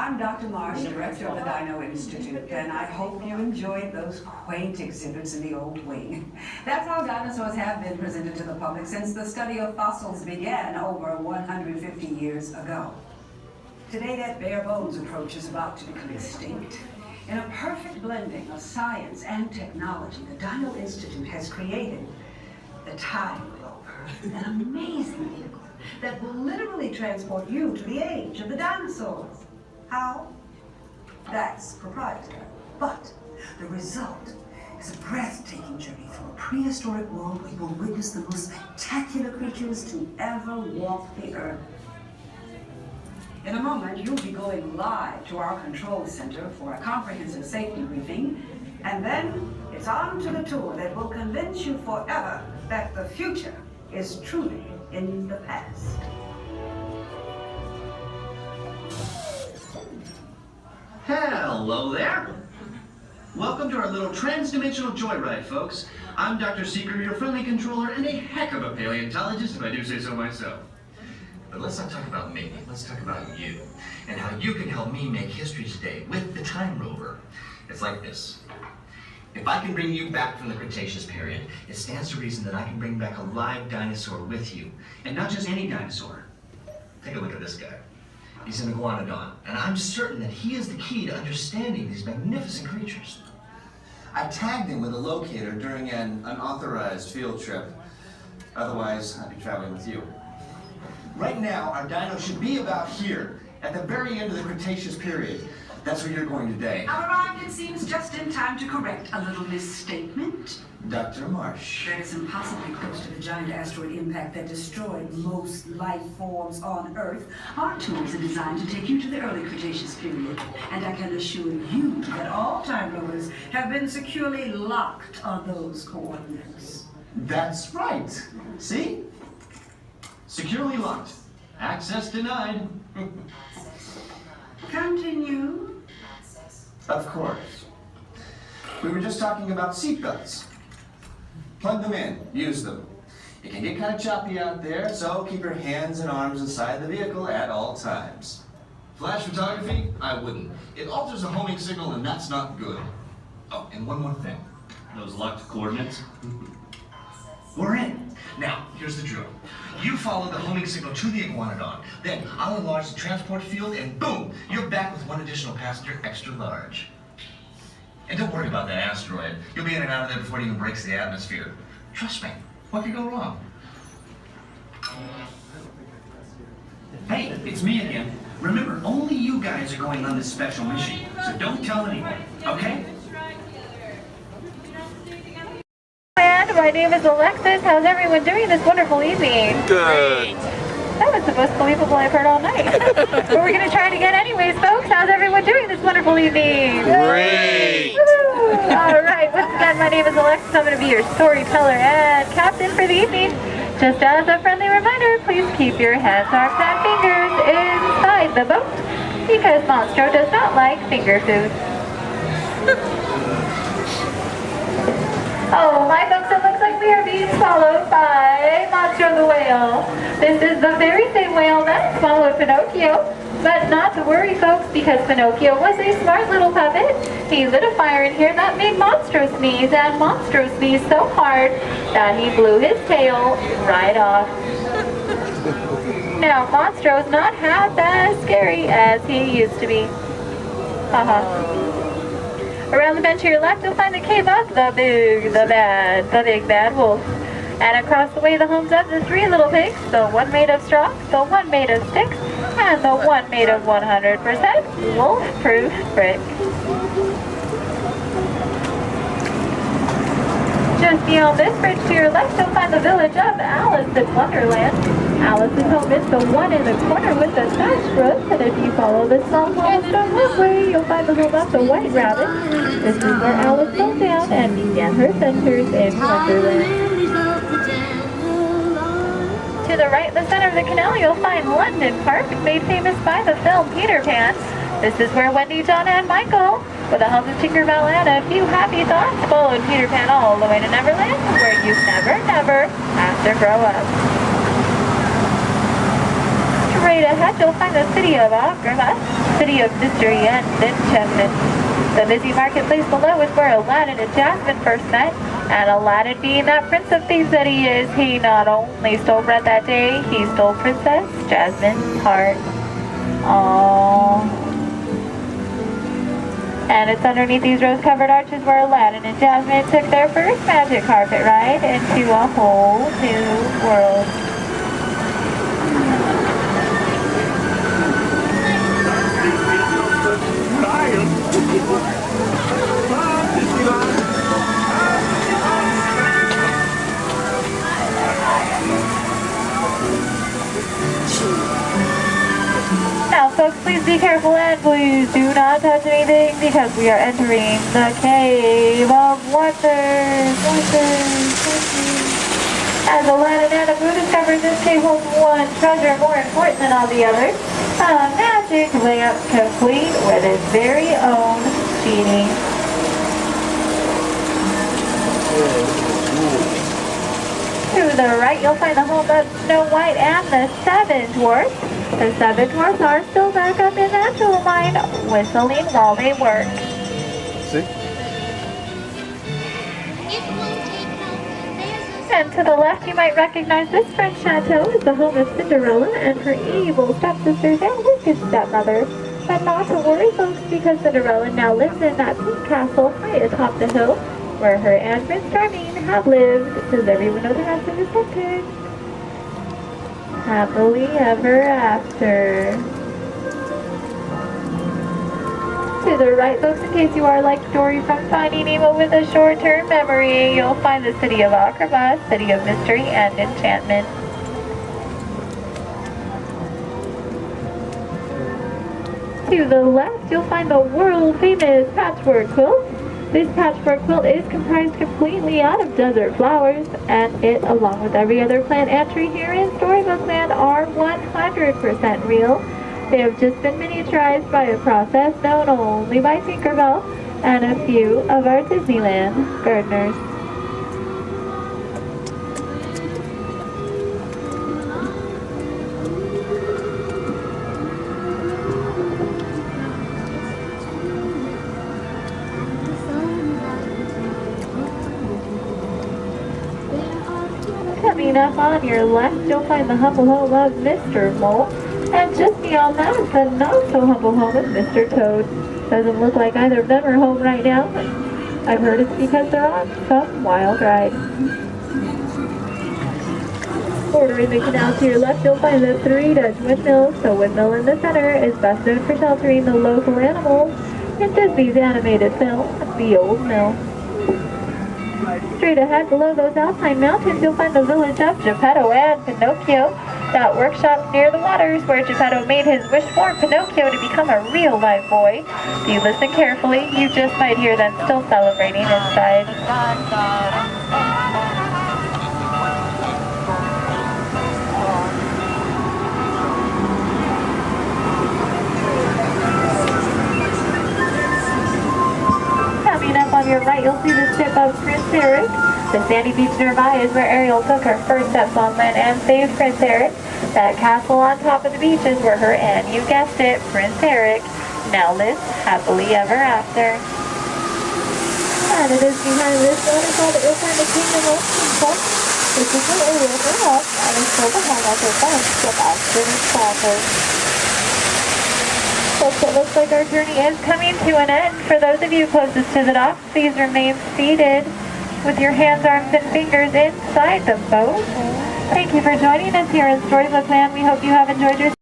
I'm Dr. Marsh, director of the Dino Institute, and I hope you enjoyed those quaint exhibits in the old wing. That's how dinosaurs have been presented to the public since the study of fossils began over 150 years ago. Today, that bare bones approach is about to become extinct. In a perfect blending of science and technology, the Dino Institute has created the Time Rover, an amazing vehicle that will literally transport you to the age of the dinosaurs. How? That's proprietary. But the result is a breathtaking journey through a prehistoric world where you will witness the most spectacular creatures to ever walk the earth. In a moment, you'll be going live to our control center for a comprehensive safety briefing, and then it's on to the tour that will convince you forever that the future is truly in the past. Hello there. Welcome to our little trans-dimensional joyride, folks. I'm Dr. Seeker, your friendly controller, and a heck of a paleontologist, if I do say so myself. But let's not talk about me. Let's talk about you, and how you can help me make history today with the Time Rover. It's like this. If I can bring you back from the Cretaceous period, it stands to reason that I can bring back a live dinosaur with you. And not just any dinosaur. Take a look at this guy. He's an iguanodon, and I'm certain that he is the key to understanding these magnificent creatures. I tagged him with a locator during an unauthorized field trip. Otherwise, I'd be traveling with you. Right now, our dino should be about here, at the very end of the Cretaceous period. That's where you're going today. I've arrived, it seems, just in time to correct a little misstatement. Dr. Marsh. That is impossibly close to the giant asteroid impact that destroyed most life forms on Earth. Our tools are designed to take you to the early Cretaceous period. And I can assure you that all Time Rovers have been securely locked on those coordinates. That's right. See? Securely locked. Access denied. Continue. Of course. We were just talking about seatbelts. Plug them in, use them. It can get kind of choppy out there, so keep your hands and arms inside the vehicle at all times. Flash photography? I wouldn't. It alters the homing signal, and that's not good. Oh, and one more thing. Those locked coordinates? We're in. Now, here's the drill. You follow the homing signal to the iguanodon. Then I'll enlarge the transport field, and boom, you're back with one additional passenger extra large. And don't worry about that asteroid. You'll be in and out of there before it even breaks the atmosphere. Trust me, what could go wrong? Hey, it's me again. Remember, only you guys are going on this special mission, so don't tell anyone, okay? My name is Alexis. How's everyone doing this wonderful evening? Good. That was the most believable I've heard all night. But we're going to try it again anyways, folks. How's everyone doing this wonderful evening? Great. Woo! All right. Once again, my name is Alexis. I'm going to be your storyteller and captain for the evening. Just as a friendly reminder, please keep your hands, arms, and fingers inside the boat because Monstro does not like finger food. Oh, my folks, it looks like we are being swallowed by Monstro the whale. This is the very same whale that swallowed Pinocchio. But not to worry, folks, because Pinocchio was a smart little puppet. He lit a fire in here that made Monstro sneeze, and Monstro sneezed so hard that he blew his tail right off. Now, Monstro's not half as scary as he used to be. Haha. Around the bench to your left, you'll find the cave of the big bad wolf. And across the way, the homes of the three little pigs, the one made of straw, the one made of sticks, and the one made of 100% wolf-proof brick. Just beyond this bridge to your left, you'll find the village of Alice in Wonderland. Alice's home is the one in the corner with the thatched roof, and if you follow this long cobblestone walkway, you'll find the home of the White Rabbit. This is where Alice fell down and began her adventures in Wonderland. To the right, the center of the canal, you'll find London Park, made famous by the film Peter Pan. This is where Wendy, Donna, and Michael, with a hunk of Tinkerbell and a few happy thoughts, followed Peter Pan all the way to Neverland, where you never have to grow up. Straight ahead, you'll find the city of Agrabah. city of mystery and enchantment. The busy marketplace below is where Aladdin and Jasmine first met, and Aladdin, being that prince of thieves that he is, he not only stole bread that day, he stole Princess Jasmine's heart. Aww. And it's underneath these rose-covered arches where Aladdin and Jasmine took their first magic carpet ride into a whole new world. Now folks, please be careful and please do not touch anything because we are entering the Cave of Wonders. As Aladdin and Abu discovered, this cave holds one treasure more important than all the others. A magic lamp complete with its very own genie. To the right, you'll find the home of Snow White and the Seven Dwarfs. The Seven Dwarfs are still back up in that jewel mine, whistling while they work. See? And to the left, you might recognize this French chateau is the home of Cinderella and her evil stepsisters and wicked stepmother. But not to worry, folks, because Cinderella now lives in that pink castle high atop the hill, where her and Prince Charming have lived. Does everyone know the rest of the sentence? Happily ever after. To the right, folks, in case you are like Dory from Finding Nemo with a short-term memory, you'll find the city of Agrabah, city of mystery and enchantment. To the left, you'll find the world-famous patchwork quilt. This patchwork quilt is comprised completely out of desert flowers, and it, along with every other plant and tree here in Storybook Land, are 100% real. They have just been miniaturized by a process known only by Tinkerbell and a few of our Disneyland gardeners. Coming up on your left, you'll find the humble home of Mr. Mole. And just beyond that, the not-so-humble home of Mr. Toad. Doesn't look like either of them are home right now. I've heard it's because they're on some wild ride. Bordering the canal to your left, you'll find the 3 Dutch windmills. The windmill in the center is best known for sheltering the local animals in Disney's animated film, The Old Mill. Straight ahead, below those Alpine mountains, you'll find the village of Geppetto and Pinocchio. That workshop near the waters where Geppetto made his wish for Pinocchio to become a real live boy. If you listen carefully, you just might hear them still celebrating inside. Coming up on your right, you'll see the ship of Prince Eric. The sandy beach nearby is where Ariel took her first steps on land and saved Prince Eric. That castle on top of the beach is where her and, you guessed it, Prince Eric, now lives happily ever after. And it is behind this waterfall that you'll find the Kingdom of Club. This is where Ariel grew up and is still the home of her bunch of Ashton and Sanders. Folks, it looks like our journey is coming to an end. For those of you closest to the dock, please remain seated with your hands, arms, and fingers inside the boat. Thank you for joining us here in Storybook Land. We hope you have enjoyed your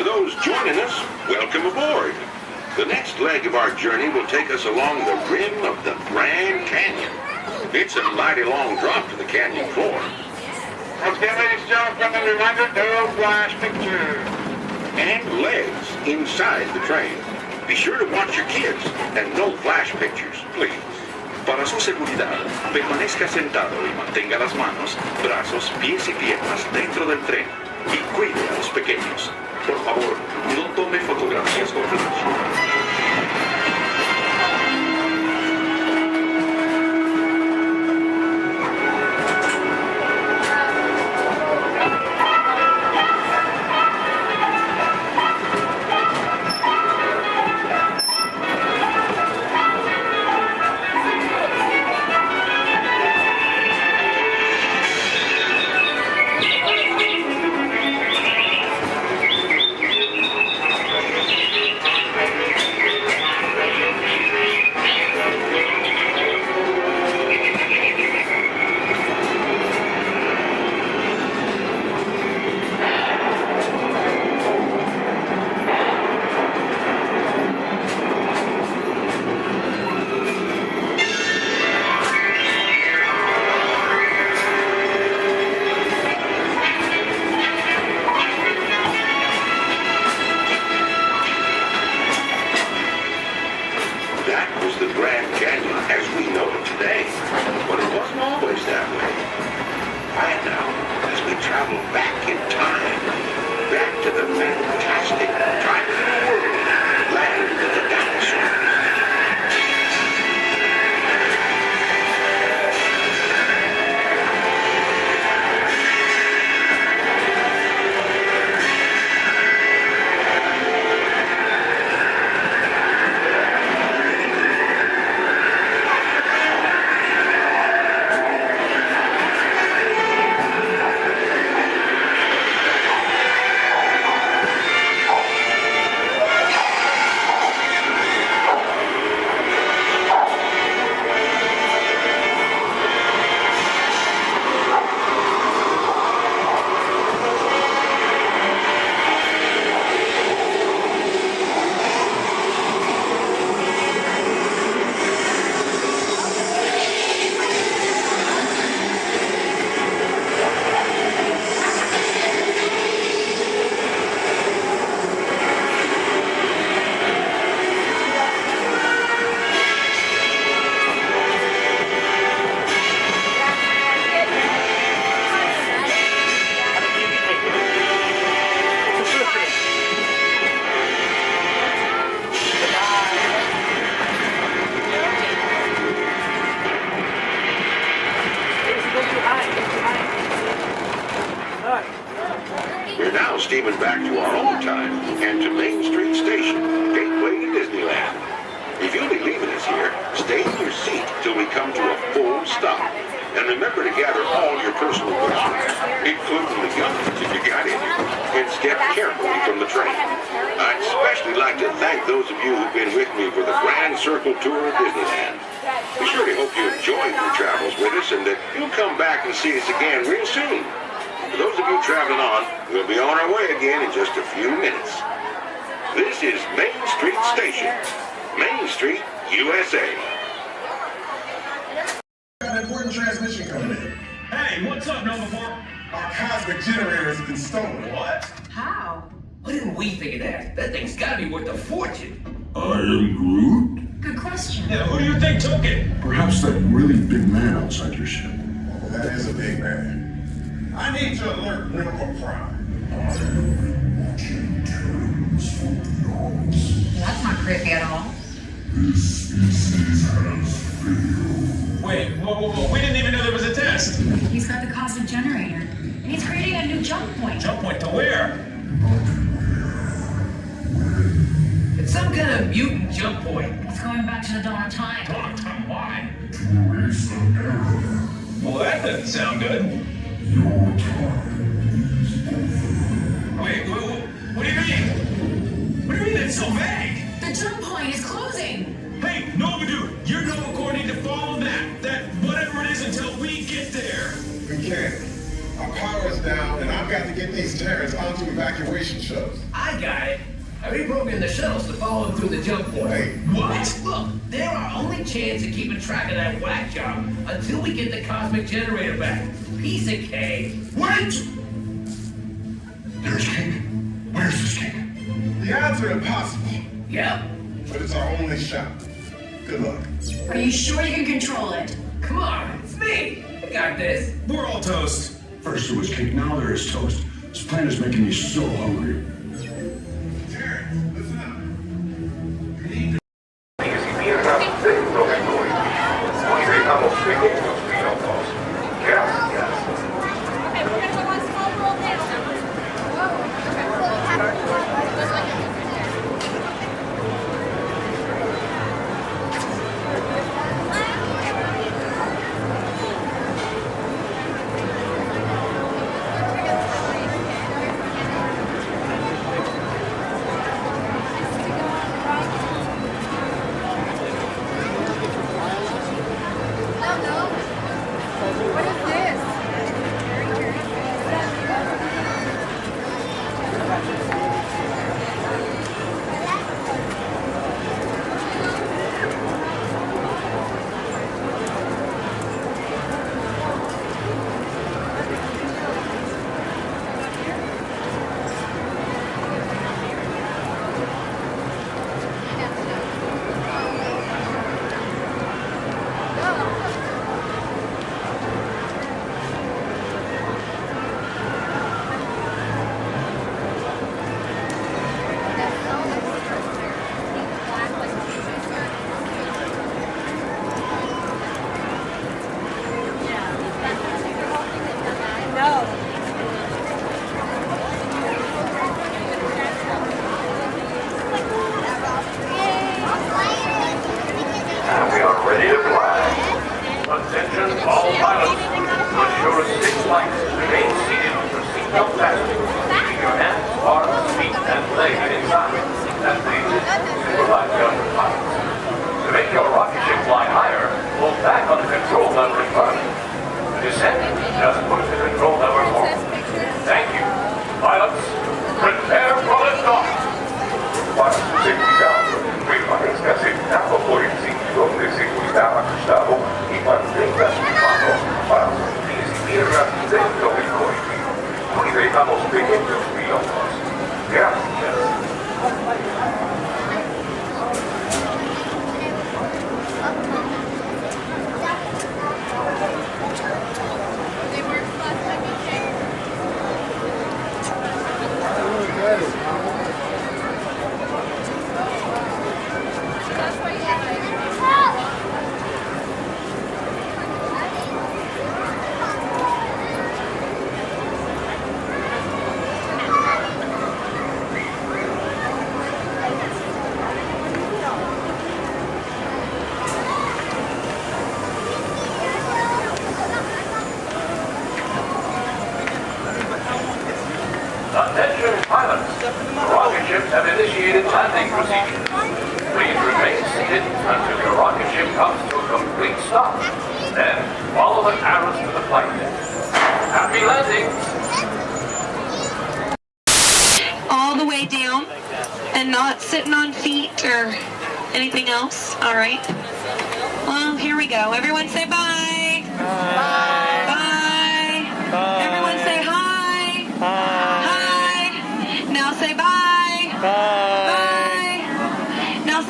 To those joining us, welcome aboard. The next leg of our journey will take us along the rim of the Grand Canyon. It's a mighty long drop to the canyon floor. Okay, ladies and gentlemen, friendly reminder, no flash pictures. And legs inside the train. Be sure to watch your kids and no flash pictures, please. Para su seguridad, permanezca sentado y mantenga las manos, brazos, pies y piernas dentro del tren. Y cuide a los pequeños. Por favor, no tome fotografías con flash. We're now steaming back to our own time and to Main Street Station, gateway to Disneyland. If you'll be leaving us here, stay in your seat till we come to a full stop. And remember to gather all your personal belongings, including the guns if you got any, and step carefully from the train. I'd especially like to thank those of you who've been with me for the Grand Circle Tour of Disneyland. We surely hope you enjoyed your travels with us and that you'll come back and see us again real soon. For those of you traveling on, we'll be on our way again in just a few minutes. This is Main Street Station, Main Street, USA. Got an important transmission coming in. Hey, what's up, Nova 4? Our cosmic generator has been stolen. What? How? Why didn't we think of that? That thing's gotta be worth a fortune. I am Groot? Good question. Yeah, who do you think took it? Perhaps that really big man outside your ship. That is a big man. I need to alert Miracle Prime. That's not creepy at all. This species has failed. Wait, whoa. We didn't even know there was a test. He's got the cosmic generator, and he's creating a new jump point. Jump point to where? It's some kind of mutant jump point. It's going back to the dawn of time. Dawn of time, why? To erase the error. Well, that doesn't sound good. Your time is over. Wait, what do you mean? What do you mean that's so vague? The jump point is closing. Hey, no, dude, you're no according to follow that whatever it is until we get there. We can't. Our power is down, and I've got to get these Terrans onto evacuation shuttles. I got it. I reprogrammed the shuttles to follow them through the jump point. Hey, what? Look, they're our only chance of keeping track of that whack job until we get the cosmic generator back. Piece of cake. Wait! There's King. Where's this King? the odds are impossible. Yep. But it's our only shot. Good luck. Are you sure you can control it? Come on, it's me. I got this. We're all toast. First there was cake, now there is toast. This plan is making me so hungry.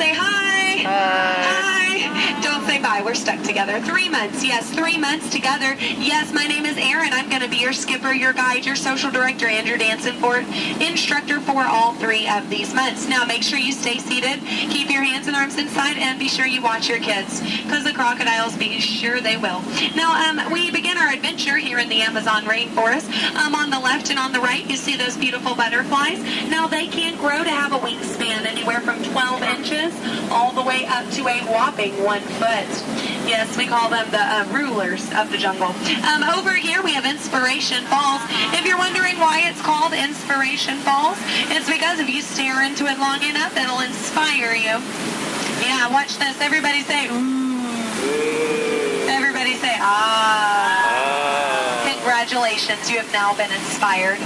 Say hi. Hi. Don't say bye. We're stuck together. 3 months. Yes, 3 months together. Yes, my name is Erin. I'm going to be your skipper, your guide, your social director, and your dance instructor for all 3 of these months. Now, make sure you stay seated. Keep your hands and arms inside, and be sure you watch your kids, because the crocodiles, be sure they will. Now, we begin our adventure here in the Amazon rainforest. On the left and on the right, you see those beautiful butterflies. Now, they can grow to have a wingspan anywhere from 12 inches all the way up to a whopping 1 foot. Yes, we call them the rulers of the jungle. Over here, we have Inspiration Falls. If you're wondering why it's called Inspiration Falls, it's because if you stare into it long enough, it'll inspire you. Yeah, watch this. Everybody say, ooh. Everybody say, ah. Congratulations, you have now been inspired.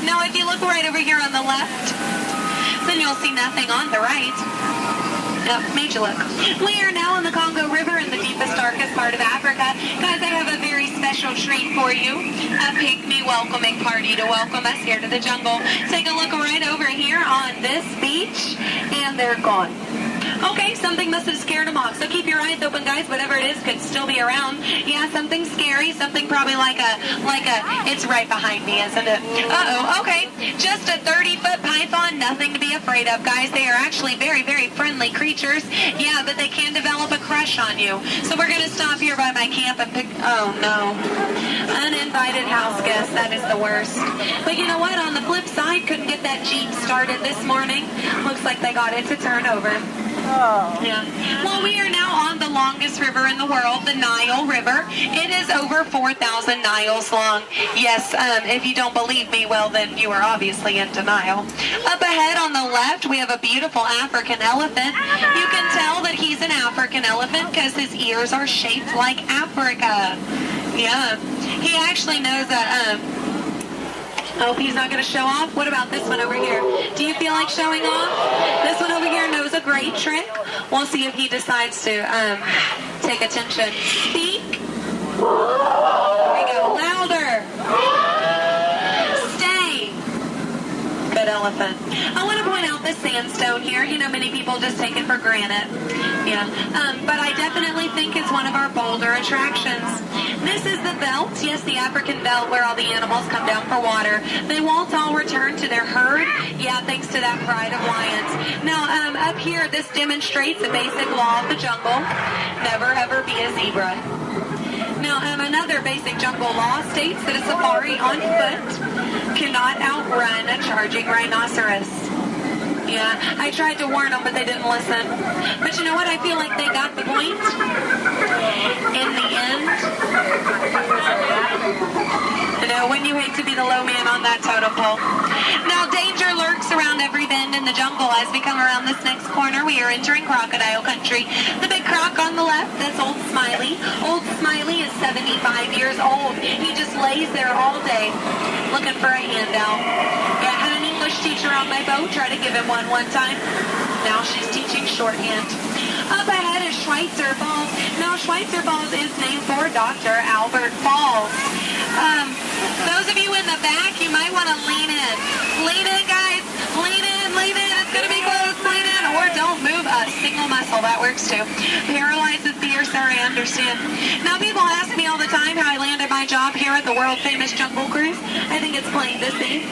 Now, if you look right over here on the left, then you'll see nothing on the right. Yep, made you look. We are now in the Congo River in the deepest, darkest part of Africa. Guys, I have a very special treat for you. A pygmy welcoming party to welcome us here to the jungle. Take a look right over here on this beach, and they're gone. Okay, something must have scared them off. So keep your eyes open, guys. Whatever it is could still be around. Yeah, something scary. Something probably like a, it's right behind me, isn't it? Uh-oh, okay. Just a 30-foot python. Nothing to be afraid of, guys. They are actually very, very friendly creatures. Yeah, but they can develop a crush on you. So we're going to stop here by my camp and pick, oh no. Uninvited house guests. That is the worst. But you know what? On the flip side, couldn't get that Jeep started this morning. Looks like they got it to turn over. Oh. Yeah. Well, we are now on the longest river in the world, the Nile River. It is over 4,000 Niles long. Yes, if you don't believe me, well, then you are obviously in denial. Up ahead on the left, we have a beautiful African elephant. You can tell that he's an African elephant because his ears are shaped like Africa. Yeah. He actually knows that, oh, he's not going to show off? What about this one over here? Do you feel like showing off? This one over here knows a great trick. We'll see if he decides to take attention. Speak. There we go. Louder. Stay. Good elephant. I want to point out this sandstone here. You know, many people just take it for granted. Yeah. But I definitely think it's one of our bolder attractions. This is the belt, yes, the African belt where all the animals come down for water. They won't all return to their herd, yeah, thanks to that pride of lions. Now, up here, this demonstrates a basic law of the jungle. Never, ever be a zebra. Now, another basic jungle law states that a safari on foot cannot outrun a charging rhinoceros. Yeah, I tried to warn them, but they didn't listen. But you know what? I feel like they got the point. In the end. You know, wouldn't you hate to be the low man on that totem pole? Now, danger lurks around every bend in the jungle. As we come around this next corner, we are entering crocodile country. The big croc on the left, that's Old Smiley. Old Smiley is 75 years old. He just lays there all day looking for a handout. Yeah, I had an English teacher on my boat, try to give him one time. Now she's teaching shorthand. Up ahead is Schweitzer Falls. Now Schweitzer Falls is named for Dr. Albert Falls. Those of you in the back, you might want to lean in. Lean in, guys. Lean in, lean in. It's going to be close. Lean in. Or don't move a single muscle. That works too. Paralyzes fear, sir, I understand. Now people ask me all the time how I landed my job here at the world famous Jungle Cruise. I think it's plain to see.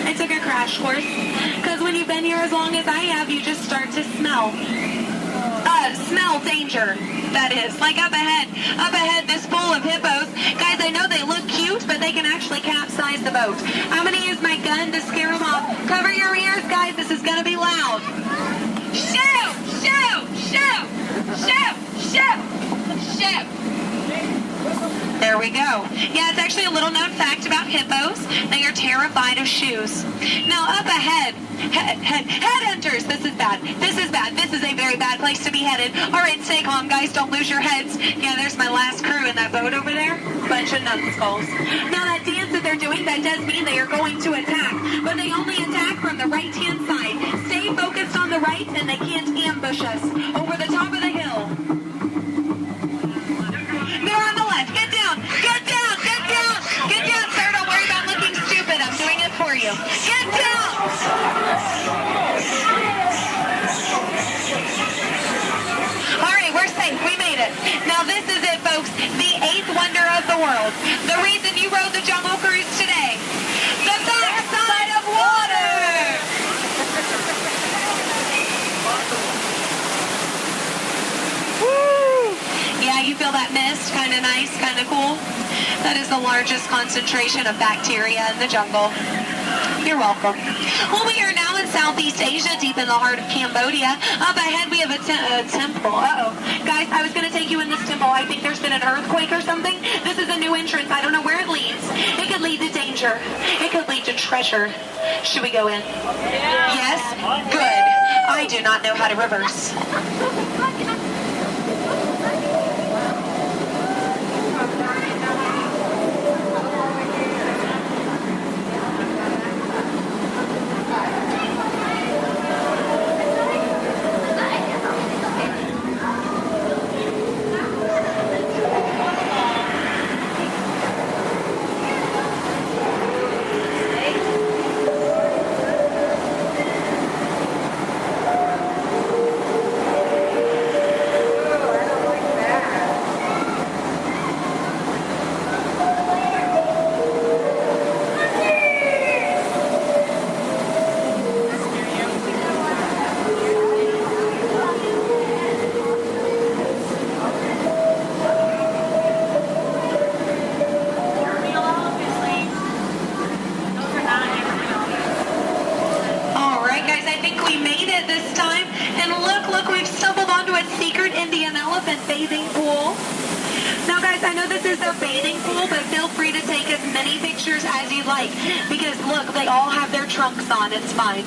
I took a crash course, because when you've been here as long as I have, you just start to smell danger, that is. Like up ahead, this pool of hippos. Guys, I know they look cute, but they can actually capsize the boat. I'm going to use my gun to scare them off. Cover your ears, guys, this is going to be loud. Shoot! Shoot! Shoot! Shoot! Shoot! Shoot! There we go. Yeah, it's actually a little known fact about hippos. They are terrified of shoes. Now up ahead, headhunters. This is bad. This is bad. This is a very bad place to be headed. All right, stay calm, guys. Don't lose your heads. Yeah, there's my last crew in that boat over there. Bunch of numbskulls. Now that dance that they're doing, that does mean they are going to attack. But they only attack from the right-hand side. Stay focused on the right, and they can't ambush us. Over the top of the hill. They're on the left. Get down. Get down. Get down. Get down, sir. Don't worry about looking stupid. I'm doing it for you. Get down. world. The reason you rode the Jungle Cruise today. The backside of water! Woo! Yeah, you feel that mist? Kind of nice, kind of cool. That is the largest concentration of bacteria in the jungle. You're welcome. Well, we are now in Southeast Asia, deep in the heart of Cambodia. Up ahead, we have a temple. Uh-oh. Guys, I was going to take you in this temple. I think there's been an earthquake or something. This is a new entrance. I don't know where it leads. It could lead to danger. It could lead to treasure. Should we go in? Yes? Good. I do not know how to reverse. Bathing pool. Now guys, I know this is their bathing pool, but feel free to take as many pictures as you like, because look, they all have their trunks on. It's fine.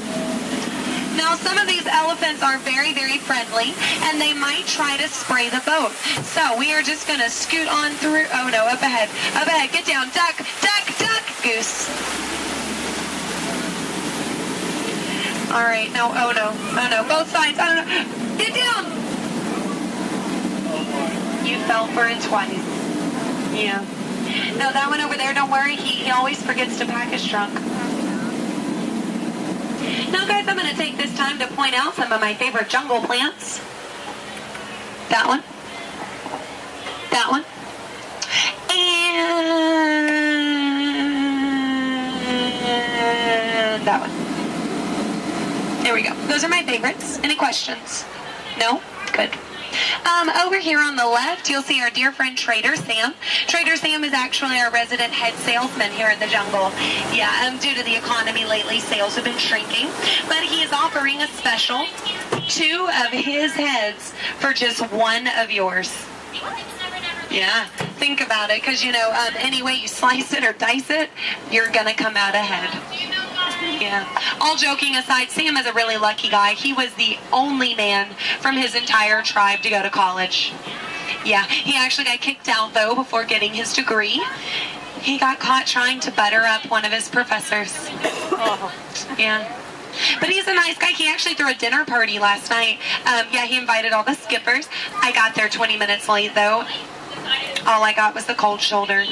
Now some of these elephants are very, very friendly, and they might try to spray the boat. So we are just going to scoot on through. Oh no, up ahead, get down, duck, duck, duck, goose. All right, no, oh no, both sides, oh no, get down. You fell for it twice. Yeah. No, that one over there, don't worry. He always forgets to pack his trunk. Now, guys, I'm going to take this time to point out some of my favorite jungle plants. That one. That one. And that one. There we go. Those are my favorites. Any questions? No? Good. Over here on the left, you'll see our dear friend Trader Sam. Trader Sam is actually our resident head salesman here in the jungle. Yeah, due to the economy lately, sales have been shrinking. But he is offering a special 2 of his heads for just 1 of yours. Yeah, think about it, because, you know, any way you slice it or dice it, you're going to come out ahead. Yeah. All joking aside, Sam is a really lucky guy. He was the only man from his entire tribe to go to college. Yeah, he actually got kicked out, though, before getting his degree. He got caught trying to butter up one of his professors. Yeah. But he's a nice guy. He actually threw a dinner party last night. Yeah, he invited all the skippers. I got there 20 minutes late, though. All I got was the cold shoulder.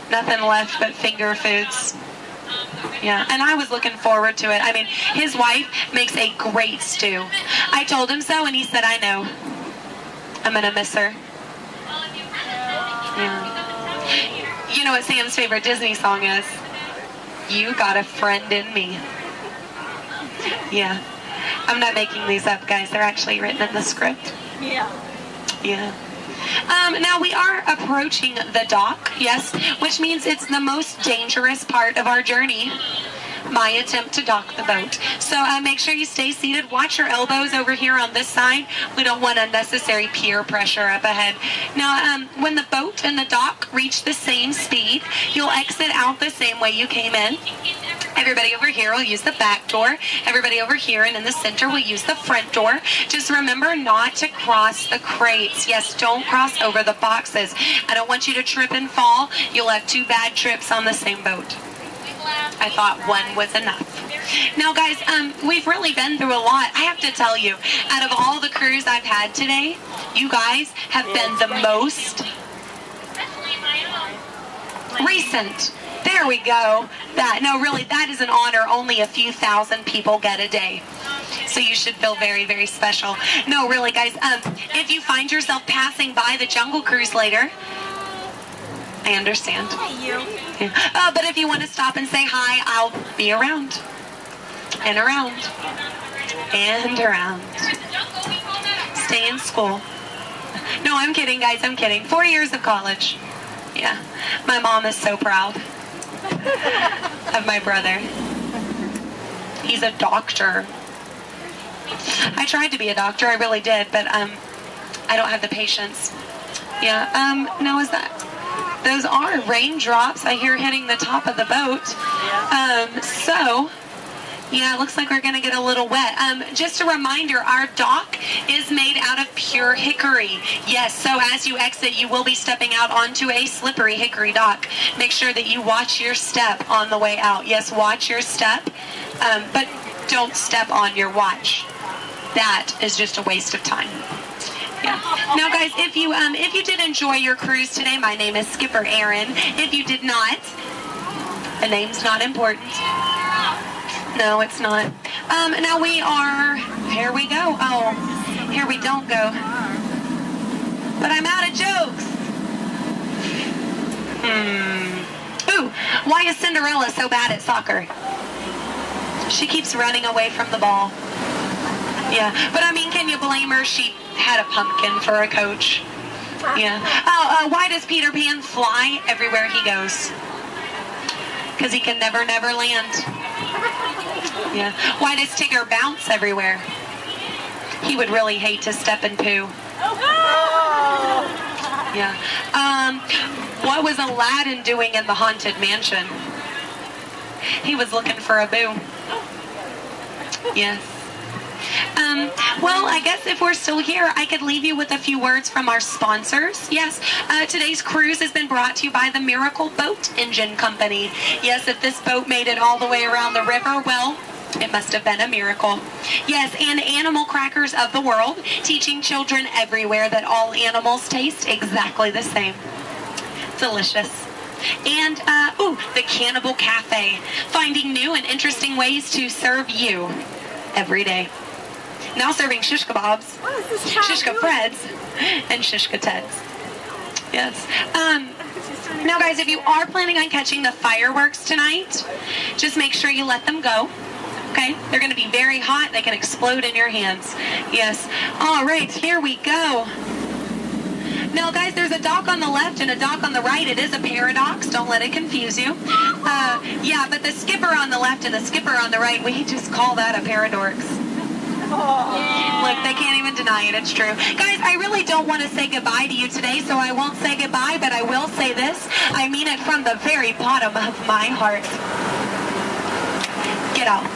Nothing left but finger foods. Yeah, and I was looking forward to it. I mean, his wife makes a great stew. I told him so, and he said, I know. I'm going to miss her. Yeah. You know what Sam's favorite Disney song is? You Got a Friend in Me. Yeah. I'm not making these up, guys. They're actually written in the script. Yeah. Yeah. Now we are approaching the dock, yes, which means it's the most dangerous part of our journey. My attempt to dock the boat. So make sure you stay seated. Watch your elbows over here on this side. We don't want unnecessary peer pressure up ahead. Now, when the boat and the dock reach the same speed, you'll exit out the same way you came in. Everybody over here will use the back door. Everybody over here and in the center will use the front door. Just remember not to cross the crates. Yes, don't cross over the boxes. I don't want you to trip and fall. You'll have 2 bad trips on the same boat. I thought 1 was enough. Now, guys, we've really been through a lot. I have to tell you, out of all the crews I've had today, you guys have been the most recent. There we go. No, really, that is an honor only a few thousand people get a day. So you should feel very, very special. No, really, guys, if you find yourself passing by the Jungle Cruise later, I understand. Yeah. But if you want to stop and say hi, I'll be around. And around. And around. Stay in school. No, I'm kidding, guys. I'm kidding. 4 years of college. Yeah. My mom is so proud of my brother. He's a doctor. I tried to be a doctor. I really did. But I don't have the patience. Yeah. No, is that... Those are raindrops I hear hitting the top of the boat. So, yeah, it looks like we're going to get a little wet. Just a reminder, our dock is made out of pure hickory. Yes, so as you exit, you will be stepping out onto a slippery hickory dock. Make sure that you watch your step on the way out. Yes, watch your step, but don't step on your watch. That is just a waste of time. Yeah. Now, guys, if you did enjoy your cruise today, my name is Skipper Aaron. If you did not, the name's not important. No, it's not. Now we are, here we go. Oh, here we don't go. But I'm out of jokes. Ooh, why is Cinderella so bad at soccer? She keeps running away from the ball. Yeah, but I mean, can you blame her? She had a pumpkin for a coach. Yeah. Oh, why does Peter Pan fly everywhere he goes? Because he can never land. Yeah. Why does Tigger bounce everywhere? He would really hate to step in poo. Yeah. What was Aladdin doing in the Haunted Mansion? He was looking for a boo. Yes. Well, I guess if we're still here, I could leave you with a few words from our sponsors. Yes, today's cruise has been brought to you by the Miracle Boat Engine Company. Yes, if this boat made it all the way around the river, well, it must have been a miracle. Yes, and Animal Crackers of the World, teaching children everywhere that all animals taste exactly the same. Delicious. And, the Cannibal Cafe, finding new and interesting ways to serve you every day. Now serving shish kebabs, shish freds, and shish teds. Yes. Now, guys, if you are planning on catching the fireworks tonight, just make sure you let them go. Okay? They're going to be very hot. They can explode in your hands. Yes. All right, here we go. Now, guys, there's a dock on the left and a dock on the right. It is a paradox. Don't let it confuse you. Yeah, but the skipper on the left and the skipper on the right, we just call that a paradox. Look, they can't even deny it. It's true. Guys, I really don't want to say goodbye to you today, so I won't say goodbye, but I will say this. I mean it from the very bottom of my heart. Get out.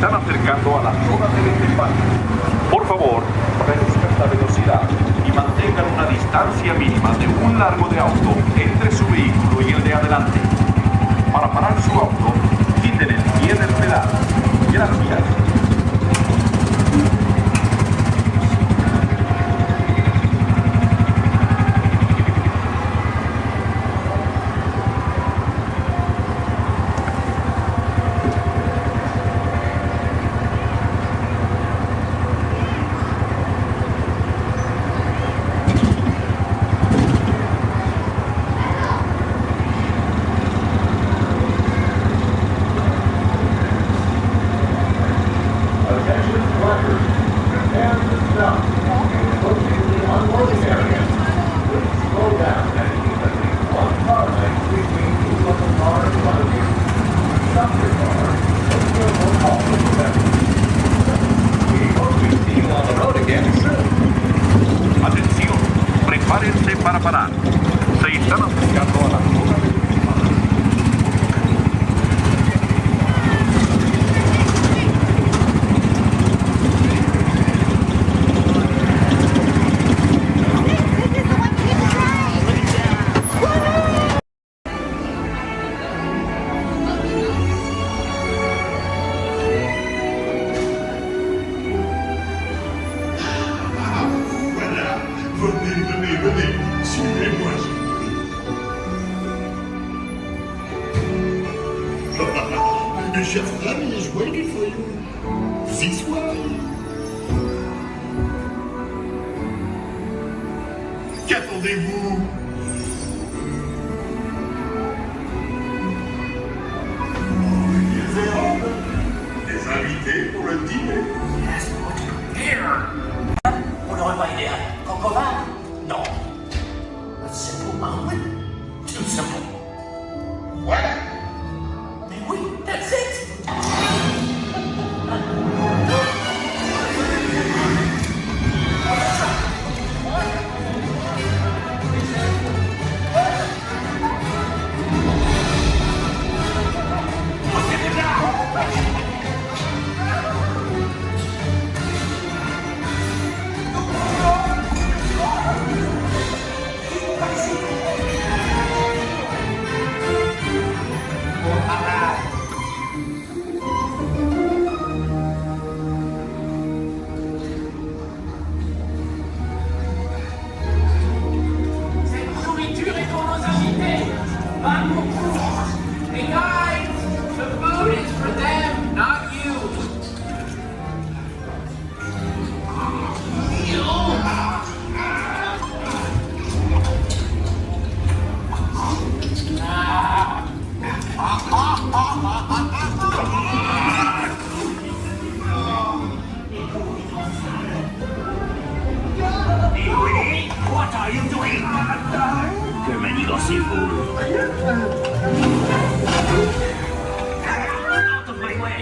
están acercando a la zona de desempate. Por favor, reduzcan la velocidad y mantengan una distancia mínima de un largo de auto entre su vehículo y el de adelante. Para parar su auto, quiten el pie del pedal. Gracias. Atención, prepárense para parar. Se están acercando a la zona de Venez, suivez-moi, je vous prie. Mes chers amis, is waiting for you. This way. Qu'attendez-vous? Des invités pour le dîner. Yes, what here? Vous n'aurez pas idée, Concova? No. A simple omelet? Too simple. What? Mais oui, that's it! Hey guys, the food is for them, not you. What are you doing? Que manigacez-vous? Out of my way!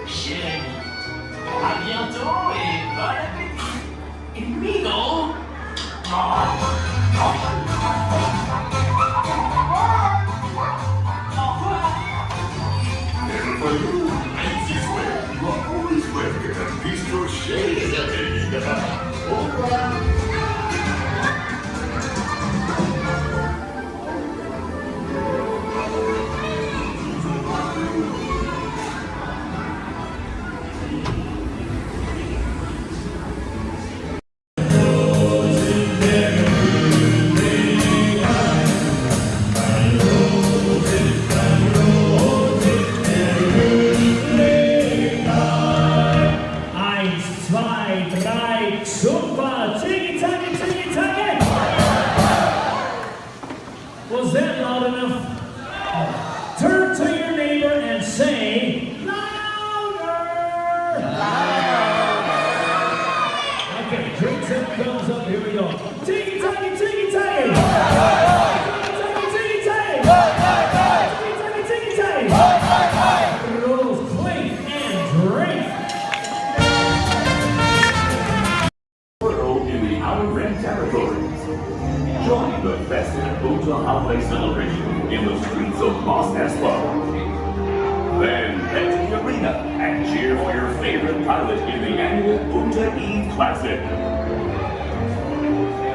Chérie. À bientôt et bon appétit. Et puis non. Never for you, Nancy Square. You are always welcome at Bistro Shade. Au revoir. Was that loud enough? Turn to your neighbor and say, louder! Okay, drinks and thumbs up, here we go. Tiggy, taggy, tiggy, taggy! Tiggy, taggy, tiggy, tiggy, taggy! Rolls clean and drink! World in the Outer Rim territories. Join the festive Buddha holiday celebration in the streets of Mos Espa. Then head to the arena and cheer for your favorite pilot in the annual Buddha Eve Classic.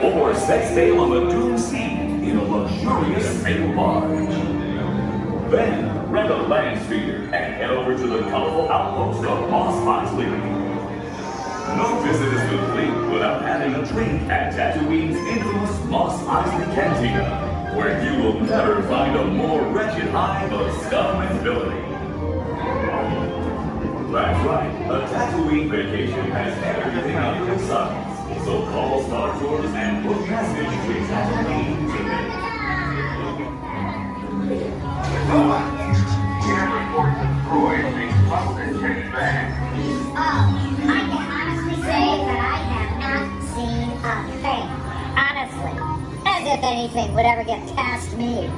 Or set sail on the Doom Sea in a luxurious sail barge. Then rent a land speeder and head over to the colorful outpost of Mos Eisley. No visit is complete without having a drink at Tatooine's infamous Mos Eisley Cantina, where you will never find a more wretched hive of scum and villainy. That's right, a Tatooine vacation has everything under the sun, so call Star Tours and book message to Tatooine today. Here reports destroyed the Muppet back. I can honestly say that I have not seen a thing. Honestly. As if anything would ever get past me.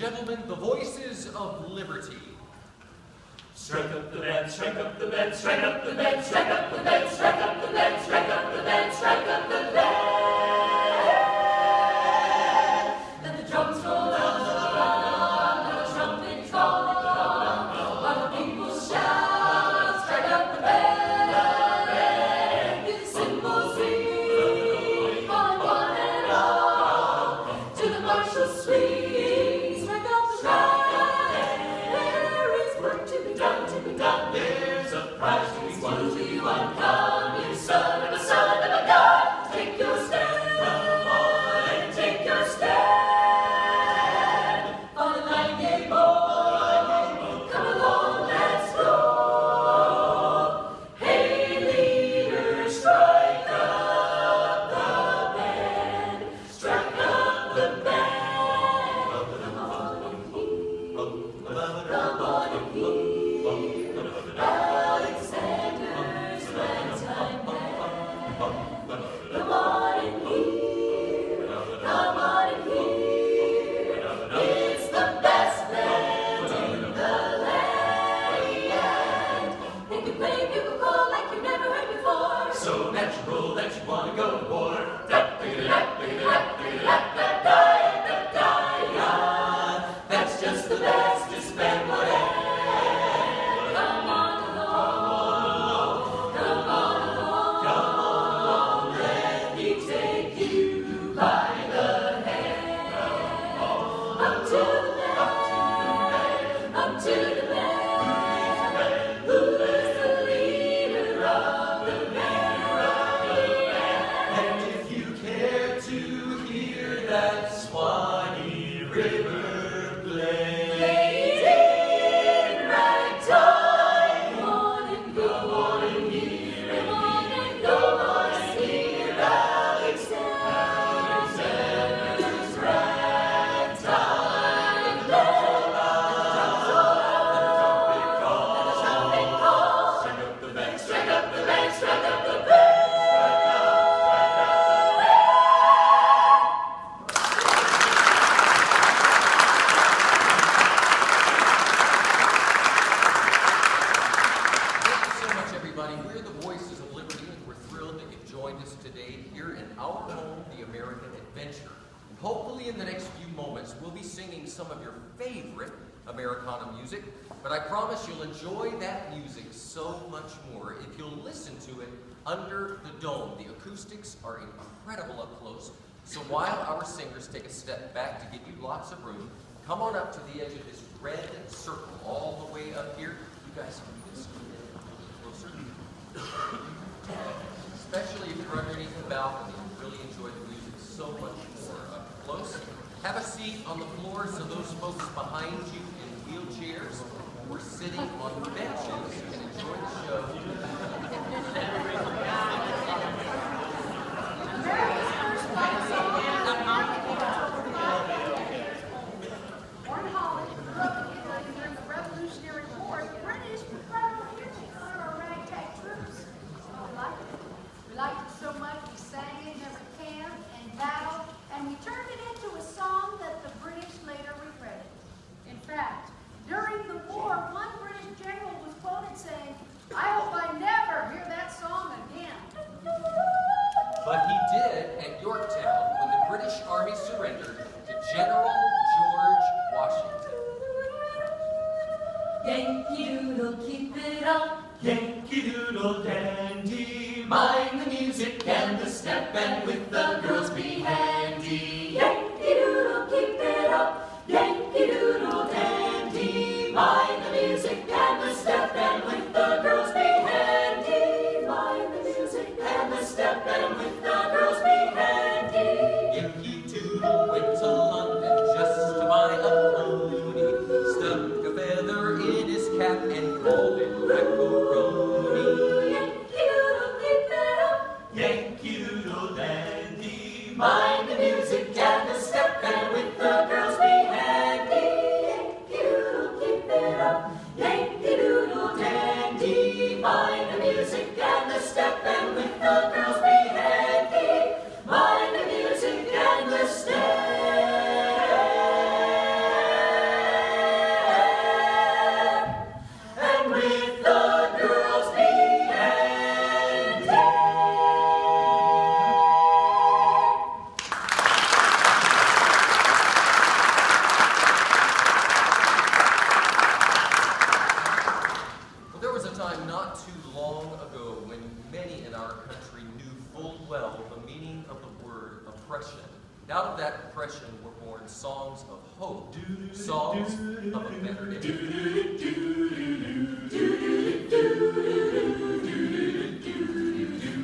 gentlemen, the voices of liberty. Strike up the band, strike up the band, strike up the band, strike up the band, strike up the band, strike up the band, strike up the band. Let the drums roll on, let the trumpets call, while the people shout, strike up the band. Hear the cymbals ring, calling one and all to the martial swing. Strike up the band. There's a prize to be won. Come, you son of a god. Take your stand, come on and take your stand. On the night boy, come along, let's go. Hey, leader, strike up the band. Strike up the band. Come on and hear. Come on and hear. Alexander's ragtime band. Come on and hear, come on and hear. It's the best band in the land. They can play bugle call like you've never heard before. So natural that you want to go to war. That's just the bestest band whatever. Americana music, but I promise you'll enjoy that music so much more if you'll listen to it under the dome. The acoustics are incredible up close, so while our singers take a step back to give you lots of room, come on up to the edge of this red circle all the way up here. You guys can do this a little closer. Especially if you're underneath the balcony, you'll really enjoy the music so much more up close. Have a seat on the floor so those folks behind you in wheelchairs or sitting on benches can enjoy the show. Warren Holly grew up during the Revolutionary War. The British preferred music on our ragtag troops. We liked it so much we sang it in every camp and battle, and we turned it into a song that the British later regretted. In fact, during the war, one British general was quoted saying, "I hope I never hear that song again." But he did at Yorktown when the British Army surrendered to General George Washington. Yankee Doodle, keep it up. Yankee Doodle dandy. Mind the music and the step, and with the girls be handy. Yankee Doodle, keep it up. Yankee Doodle dandy. Mind the music and the step, and with the girls be handy. Mind the music and the step, and with the girls be handy. Yankee Doodle went to London just to buy a pony. Stuck a feather in his cap and called it macaroni. Yankee Doodle, keep it up. Yankee Doodle dandy. Mind our country knew full well the meaning of the word oppression. And out of that oppression were born songs of hope, songs of a better day.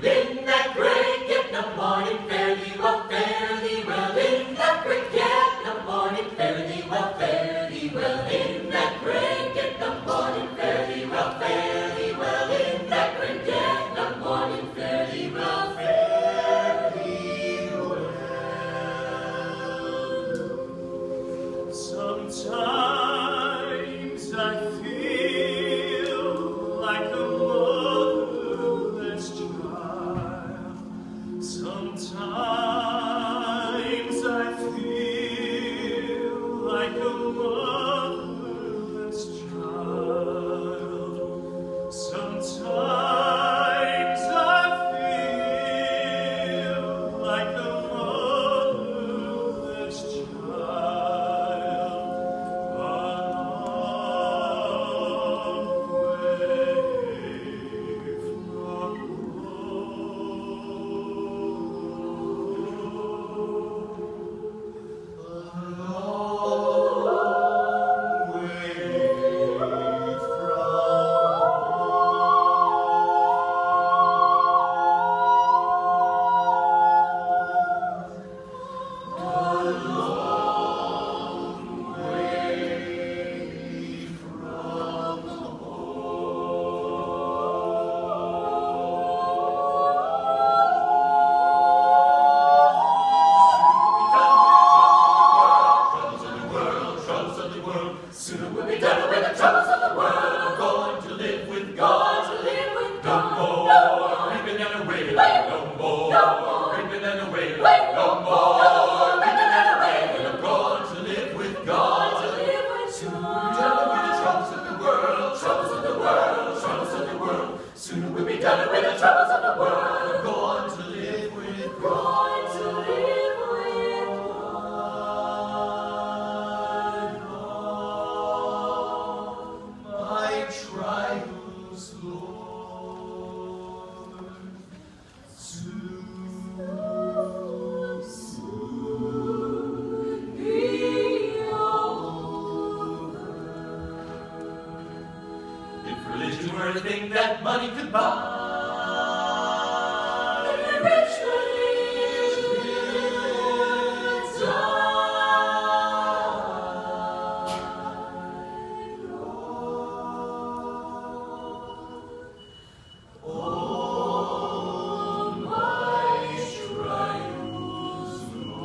In that great get no morning, fare thee well, fare thee well. In that great get no morning, fare thee well, fare thee well. In that great get no morning, fare thee well, fare thee well. In that great get no morning, fare thee well, fare thee well. Sometimes I feel like a motherless child. Sometimes I feel like a motherless child. Sometimes I feel like a motherless child. Soon we'll be done with the troubles of the world. Going to live with God. No more reaping and away. No more reaping and away. No more reaping and away. I'm going to live with God. Soon we'll be done with the troubles of the world. Troubles of the world. Troubles of the world. Soon we'll be done with the troubles of the world. I'm going to live with God. Everything that money could buy. The rich will all my trials, Lord,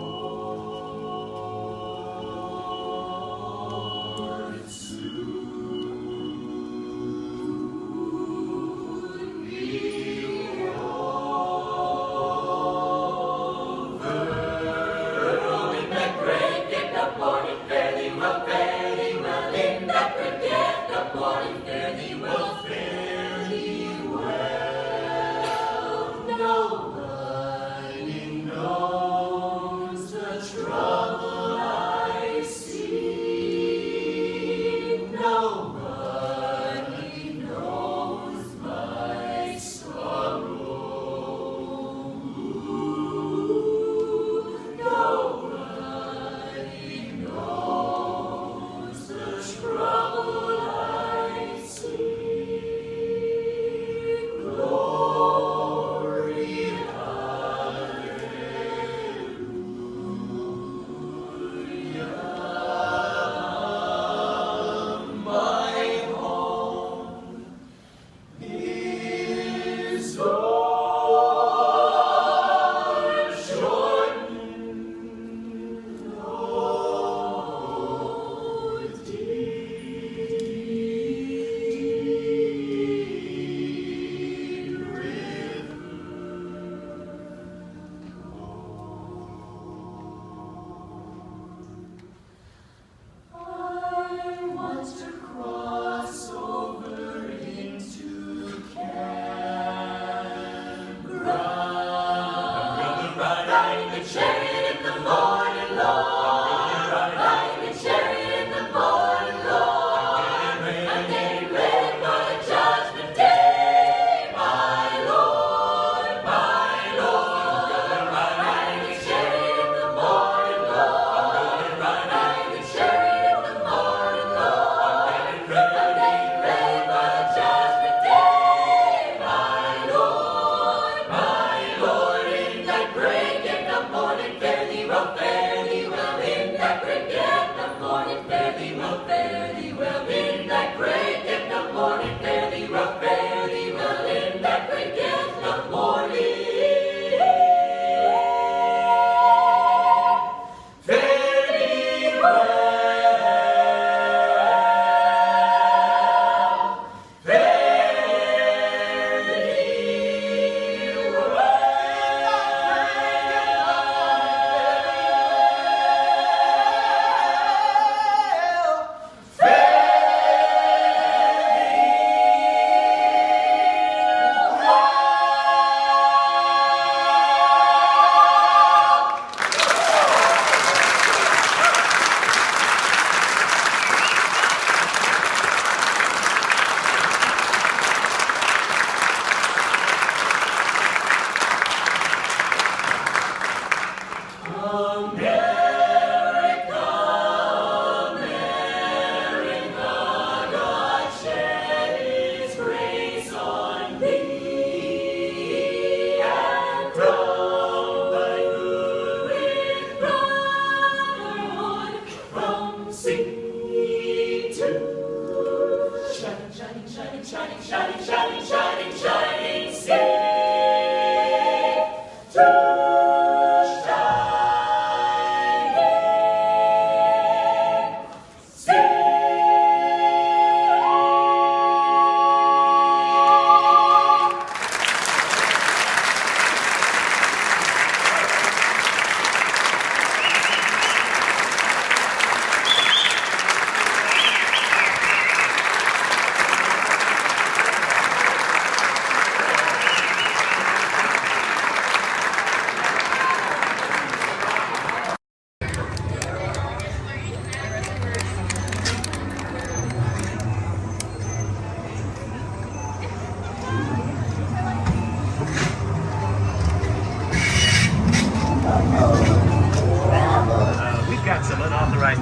soon be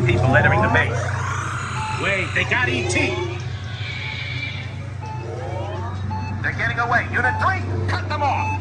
people entering the base. Wait, they got E.T. They're getting away. Unit 3, cut them off.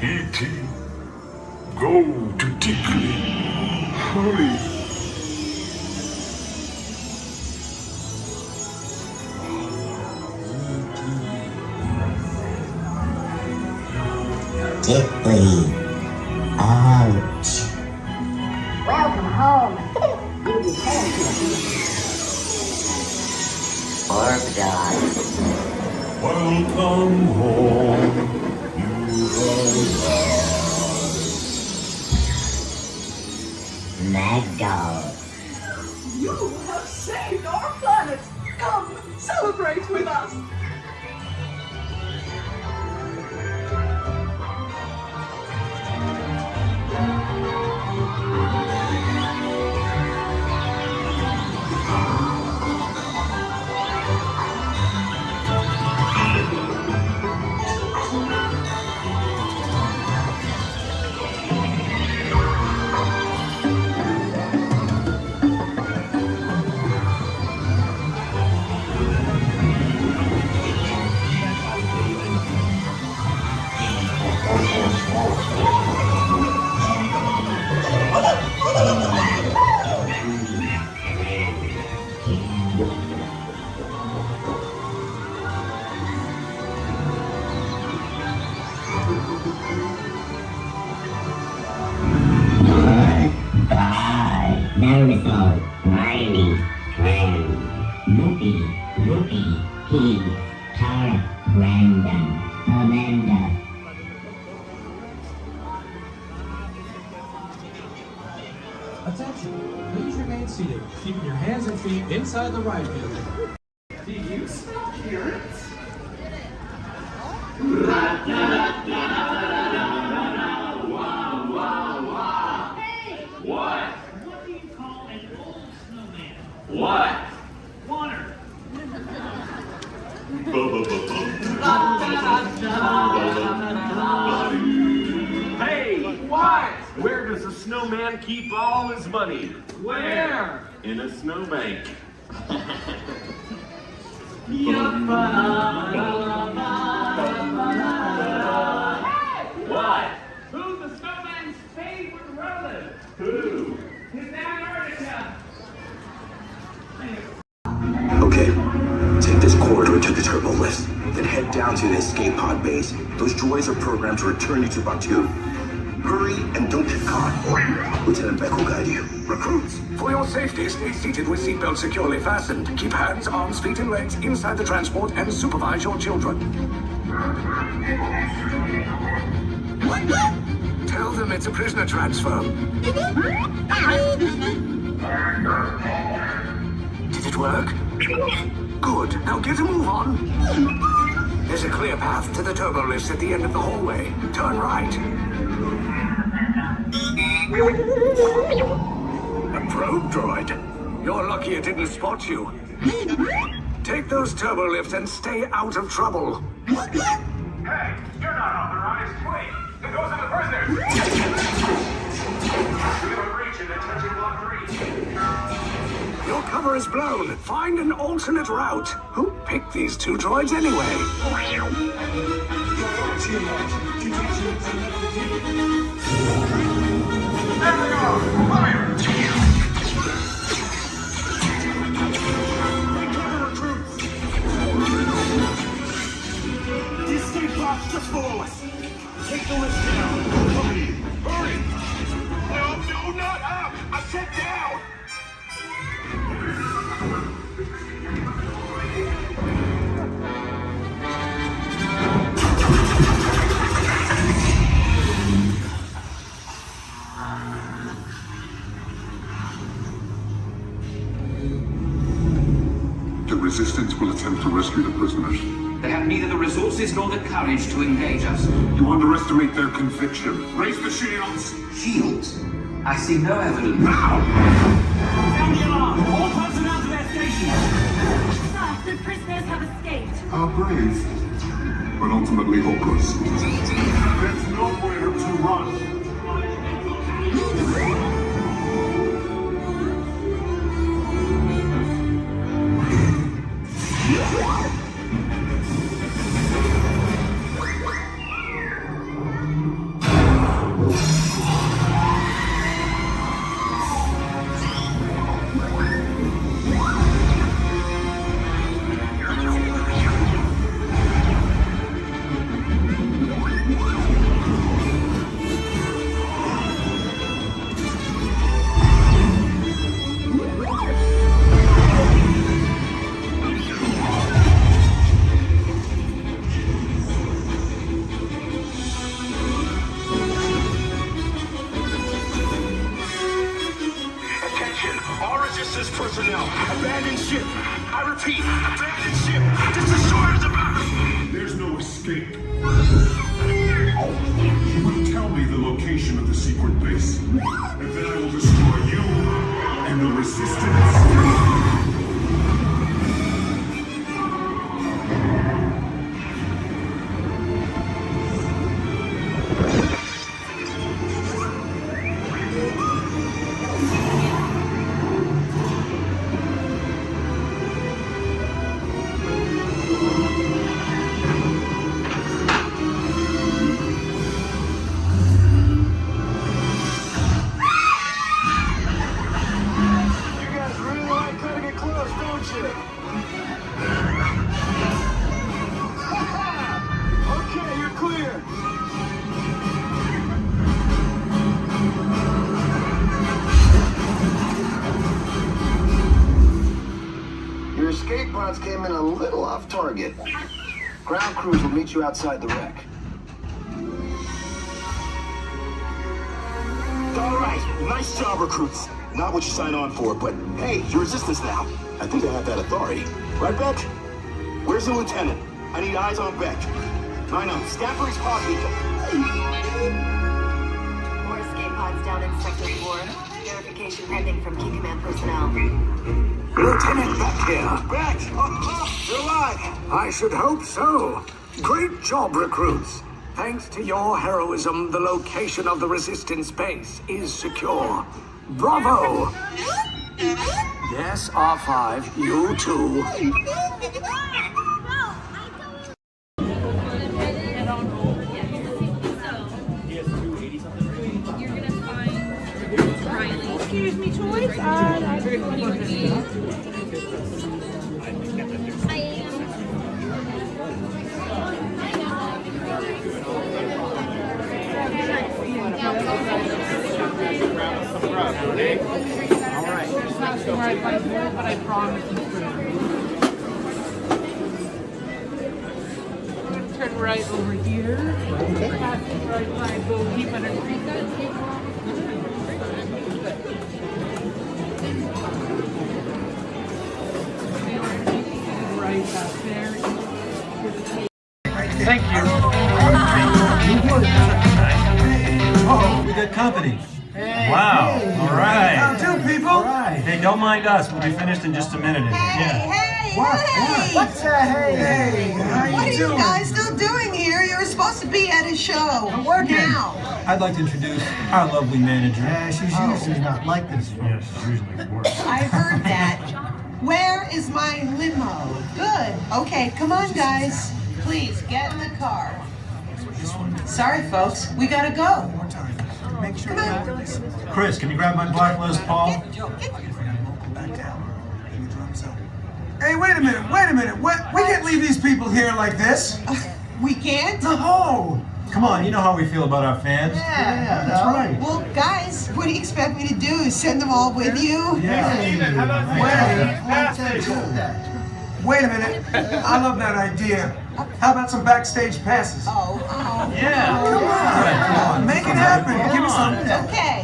E.T. Go to Tickly. Hurry. Tickly. Ouch. Welcome home. You return to the Orb dog. Welcome home. Mad dog. You have saved our planet! Come, celebrate with us! Dinosaur, Riley, Clan, Loopy, Pete, Tara, Brandon, Amanda. Attention, please remain seated, keeping your hands and feet inside the ride vehicle. Do you smell carrots? What? What do you call an old snowman? What? Water. Hey, what? Where does a snowman keep all his money? Where? In a snowbank. What? Who's the snowman's favorite relative? Who? His Antarctica. Okay, take this corridor to the turbo lift, then head down to the escape pod base. Those droids are programmed to return you to Batuu. Hurry and don't get caught. Lieutenant Beck will guide you. Recruits, for your safety, stay seated with seatbelts securely fastened. Keep hands, arms, feet, and legs inside the transport and supervise your children. Tell them it's a prisoner transfer. Did it work? Good. Now get a move on. There's a clear path to the turbo lifts at the end of the hallway. Turn right. A probe droid. You're lucky it didn't spot you. Take those turbo lifts and stay out of trouble. Hey, you're not authorized. Wait, it goes into prisoners. We have a breach in detention block 3. Your cover is blown. Find an alternate route. Who picked these two droids anyway? There they are! Fire! Just follow us. Take the lift down. Hurry! Hurry! No, not up! I said down! The Resistance will attempt to rescue the prisoners. They have neither the resources nor the courage to engage us. You underestimate their conviction. Raise the shields! Shields? I see no evidence. Now! Sound the alarm! All personnel to their stations! Sir, the prisoners have escaped. How brave, but ultimately hopeless. There's nowhere to run. Personnel, abandon ship. I repeat, abandon ship. Just as short as about. There's no escape. You will tell me the location of the secret base, and then I will destroy you and the Resistance. Came in a little off target. Ground crews will meet you outside the wreck. All right, nice job, recruits. Not what you signed on for, but hey, you're Resistance now. I think I have that authority. Right, Beck? Where's the lieutenant? I need eyes on Beck. I know, Scaffold's pod beacon. More escape pods down in Sector 4. Verification pending from Key Command personnel. Lieutenant Beck here. Beck! You're alive! I should hope so. Great job, recruits. Thanks to your heroism, the location of the Resistance base is secure. Bravo! Yes, R5, you too. Excuse me, toys? Alright, it's not sure I find more, but I promise it's true. Turn right over here. Pass it right by, go deep underneath that. Wow. All right. How do, people? All right. Hey, don't mind us. We'll be finished in just a minute. What's hey? How What are you you doing? guys still doing here? You're supposed to be at a show. I'm working. Now. I'd like to introduce our lovely manager. Yeah, she's usually not like this. Yes, she's usually worse. I heard that. Where is my limo? Good. Okay, come on, guys. Please, get in the car. Sorry, folks. We gotta go. Make sure Come on. Chris, can you grab my black Les Paul? Hey, wait a minute. We can't leave these people here like this. We can't? No. Come on, you know how we feel about our fans. Yeah, that's right. Well, guys, what do you expect me to do? Send them all with you? Wait a minute. I love that idea. How about some backstage passes? Yeah. Come on. Make it happen. Give me some. Okay,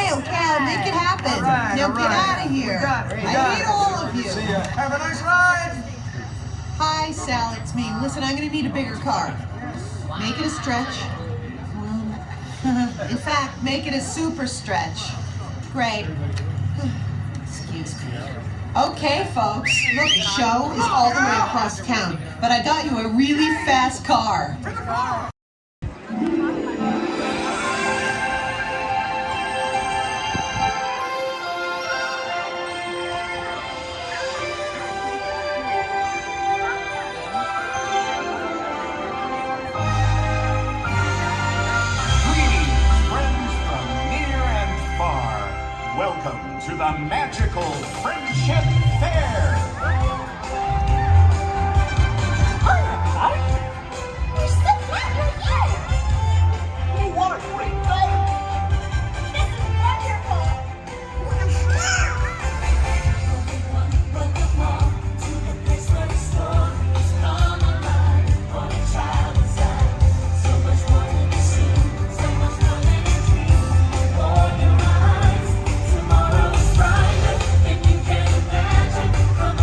I'll make it happen. Now get out of here. I hate all of you. See ya. Have a nice ride. Hi, Sal, it's me. Listen, I'm gonna need a bigger car. Make it a stretch. In fact, make it a super stretch. Great. Excuse me. Okay, folks. Look, the show is all the way across town, but I got you a really fast car. Welcome to the magical Friendship Fair! Hi, everybody! We're so glad you're here! What a great day! This is wonderful! Welcome to the place where the stories come alive for the child inside. So much more than you see, so much more than you dream. For your eyes. Tomorrow's brighter than you can imagine. From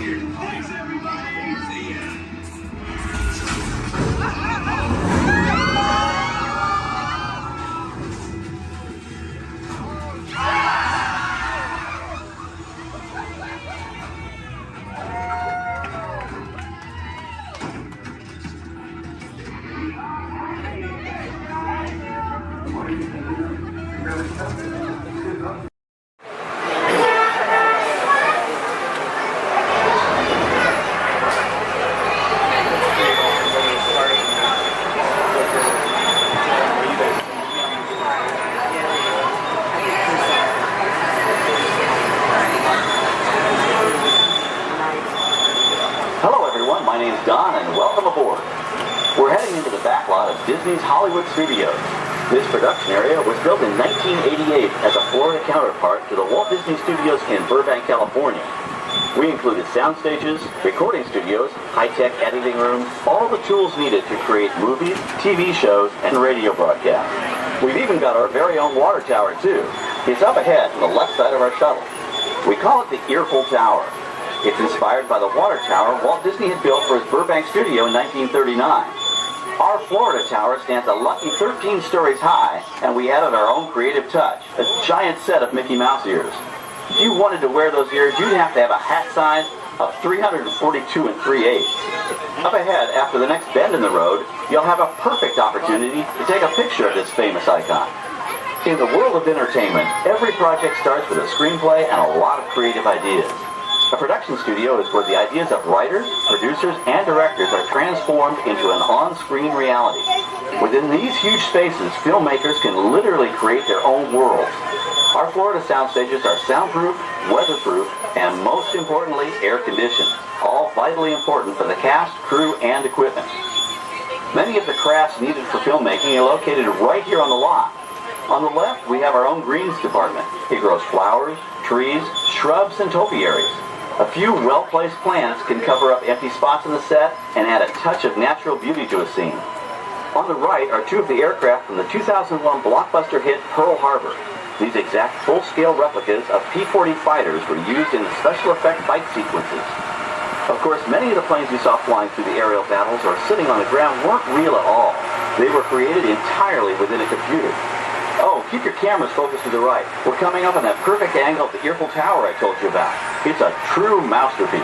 Thanks, everybody. See ya. Hello everyone, my name's Don and welcome aboard. We're heading into the backlot of Disney's Hollywood Studios. This production area was built in 1988 as a Florida counterpart to the Walt Disney Studios in Burbank, California. We included sound stages, recording studios, high-tech editing rooms, all the tools needed to create movies, TV shows, and radio broadcasts. We've even got our very own water tower too. It's up ahead on the left side of our shuttle. We call it the Earful Tower. It's inspired by the water tower Walt Disney had built for his Burbank studio in 1939. Our Florida tower stands a lucky 13 stories high, and we added our own creative touch, a giant set of Mickey Mouse ears. If you wanted to wear those ears, you'd have to have a hat size of 342 3/8. Up ahead, after the next bend in the road, you'll have a perfect opportunity to take a picture of this famous icon. In the world of entertainment, every project starts with a screenplay and a lot of creative ideas. A production studio is where the ideas of writers, producers, and directors are transformed into an on-screen reality. Within these huge spaces, filmmakers can literally create their own worlds. Our Florida sound stages are soundproof, weatherproof, and most importantly, air-conditioned, all vitally important for the cast, crew, and equipment. Many of the crafts needed for filmmaking are located right here on the lot. On the left, we have our own greens department. It grows flowers, trees, shrubs, and topiaries. A few well-placed plants can cover up empty spots in the set and add a touch of natural beauty to a scene. On the right are two of the aircraft from the 2001 blockbuster hit Pearl Harbor. These exact full-scale replicas of P-40 fighters were used in the special effect fight sequences. Of course, many of the planes you saw flying through the aerial battles or sitting on the ground weren't real at all. They were created entirely within a computer. Oh, keep your cameras focused to the right. We're coming up on that perfect angle of the Earful Tower I told you about. It's a true masterpiece.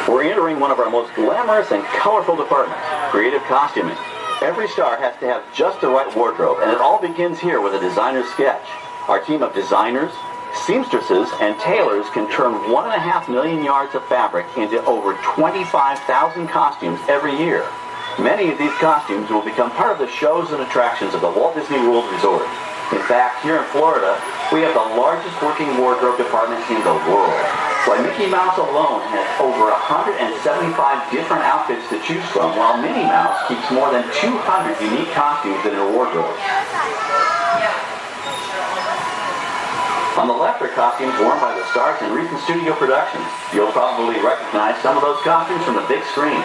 We're entering one of our most glamorous and colorful departments, creative costuming. Every star has to have just the right wardrobe, and it all begins here with a designer's sketch. Our team of designers, seamstresses, and tailors can turn 1.5 million yards of fabric into over 25,000 costumes every year. Many of these costumes will become part of the shows and attractions of the Walt Disney World Resort. In fact, here in Florida, we have the largest working wardrobe department in the world. Why, Mickey Mouse alone has over 175 different outfits to choose from, while Minnie Mouse keeps more than 200 unique costumes in her wardrobe. On the left are costumes worn by the stars in recent studio productions. You'll probably recognize some of those costumes from the big screen.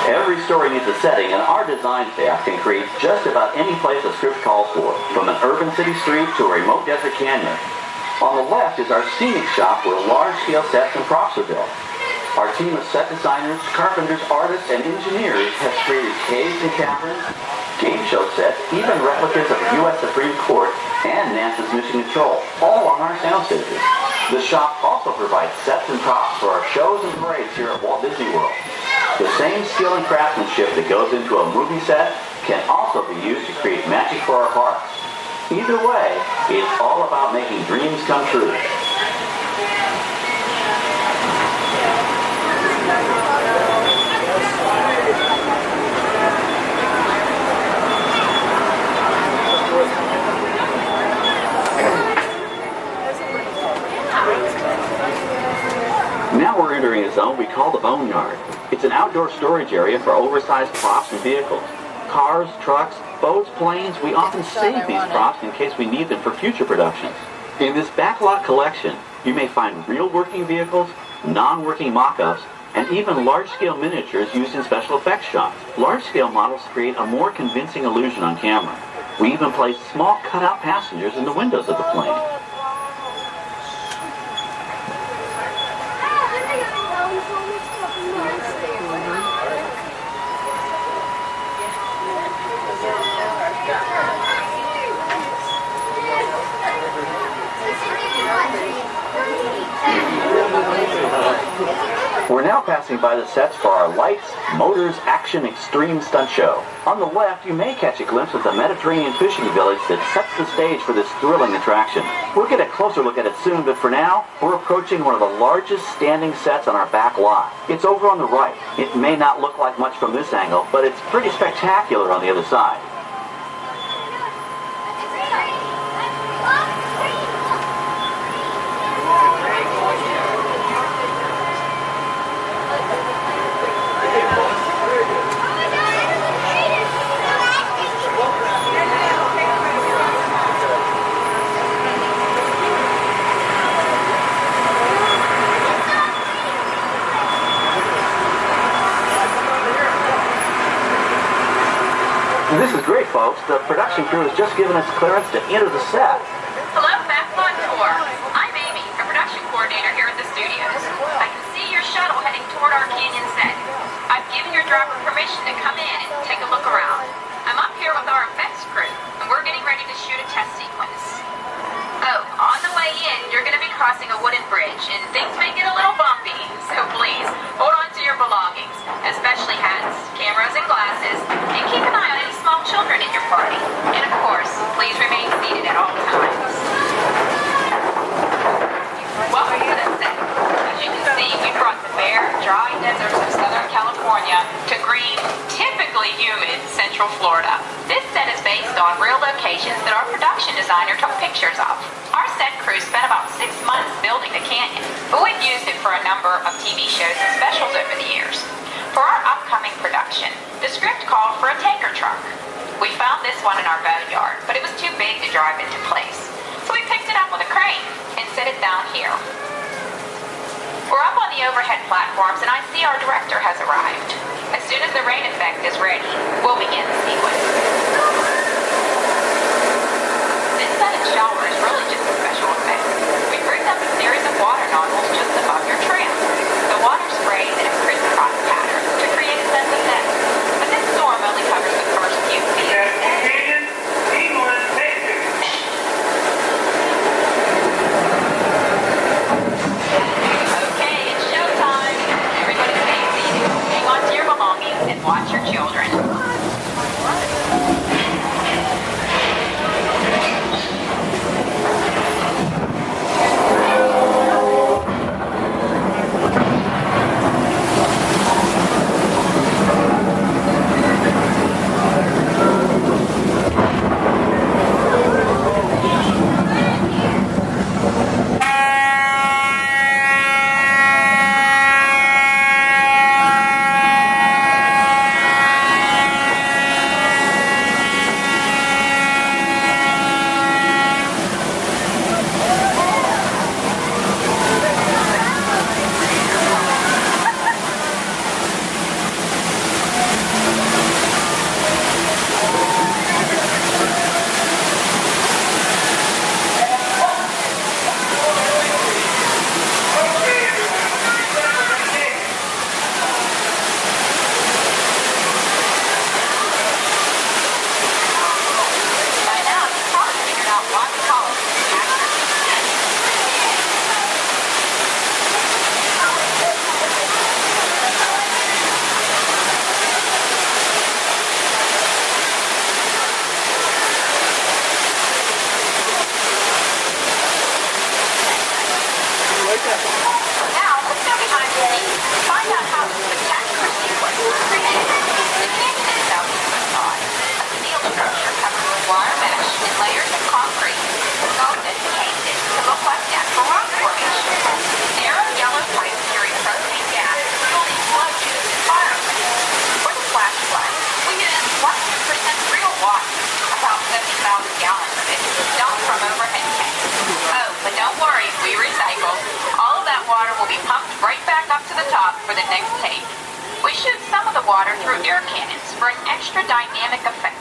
Every story needs a setting, and our design staff can create just about any place a script calls for, from an urban city street to a remote desert canyon. On the left is our scenic shop where large-scale sets and props are built. Our team of set designers, carpenters, artists, and engineers has created caves and caverns, game show sets, even replicas of the U.S. Supreme Court and NASA's Mission Control, all on our sound stages. The shop also provides sets and props for our shows and parades here at Walt Disney World. The same skill and craftsmanship that goes into a movie set can also be used to create magic for our parks. Either way, it's all about making dreams come true. Now we're entering a zone we call the Boneyard. It's an outdoor storage area for oversized props and vehicles. Cars, trucks, boats, planes, we often save these props in case we need them for future productions. In this backlot collection, you may find real working vehicles, non-working mock-ups, and even large-scale miniatures used in special effects shots. Large-scale models create a more convincing illusion on camera. We even placed small cutout passengers in the windows of the plane. We're now passing by the sets for our Lights, Motors, Action, Extreme stunt show. On the left, you may catch a glimpse of the Mediterranean fishing village that sets the stage for this thrilling attraction. We'll get a closer look at it soon, but for now, we're approaching one of the largest standing sets on our back lot. It's over on the right. It may not look like much from this angle, but it's pretty spectacular on the other side. This is great, folks. The production crew has just given us clearance to enter the set. Hello, Backlot Tour. I'm Amy, a production coordinator here at the studios. I can see your shuttle heading toward our canyon set. I've given your driver permission to come in and take a look around. I'm up here with our effects crew, and we're getting ready to shoot a test sequence. Oh, on the way in, you're going to be crossing a wooden bridge, and things may get a little bumpy, so please, hold on to your belongings, especially hats, cameras, and glasses, and keep an eye on any small children in your party. And of course, please remain seated at all times. Welcome to the set. As you can see, we brought the bare, dry deserts of Southern California to green, typically humid Central Florida. This set is based on real locations that our production designer took pictures of. Our set crew spent about 6 months building the canyon, but we've used it for a number of TV shows and specials over the years. For our upcoming production, the script called for a tanker truck. We found this one in our boneyard, but it was too big to drive into place. So we picked it up with a crane and set it down here. We're up on the overhead platforms, and I see our director has arrived. As soon as the rain effect is ready, we'll begin the sequence. This set and shower is really just a special effect. We rigged up a series of water nozzles just above your tram. The water sprays in a crisscross pattern to create a sense of depth. But this storm only covers the first few feet. Okay, it's showtime. Everybody stay seated. Hang on to your belongings and watch your children. But don't worry, we recycle. All of that water will be pumped right back up up to the top for the next take. We shoot some of the water through air cannons for an extra dynamic effect.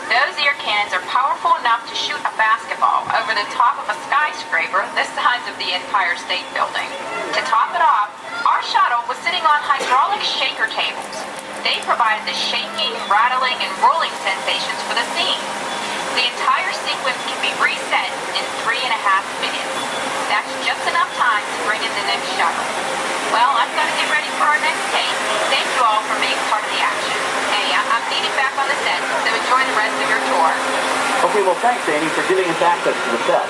Those air cannons are powerful enough to shoot a basketball over the top of a skyscraper the size of the Empire State Building. To top it off, our shuttle was sitting on hydraulic shaker tables. They provided the shaking, rattling, and rolling sensations for the scene. The entire sequence can be reset in 3.5 minutes. That's just enough time to bring in the next shuttle. Well, I've got to get ready for our next take. Thank you all for being part of the action. Hey, I'm needed back on the set, so enjoy the rest of your tour. Okay, well, thanks, Amy, for giving us access to the set.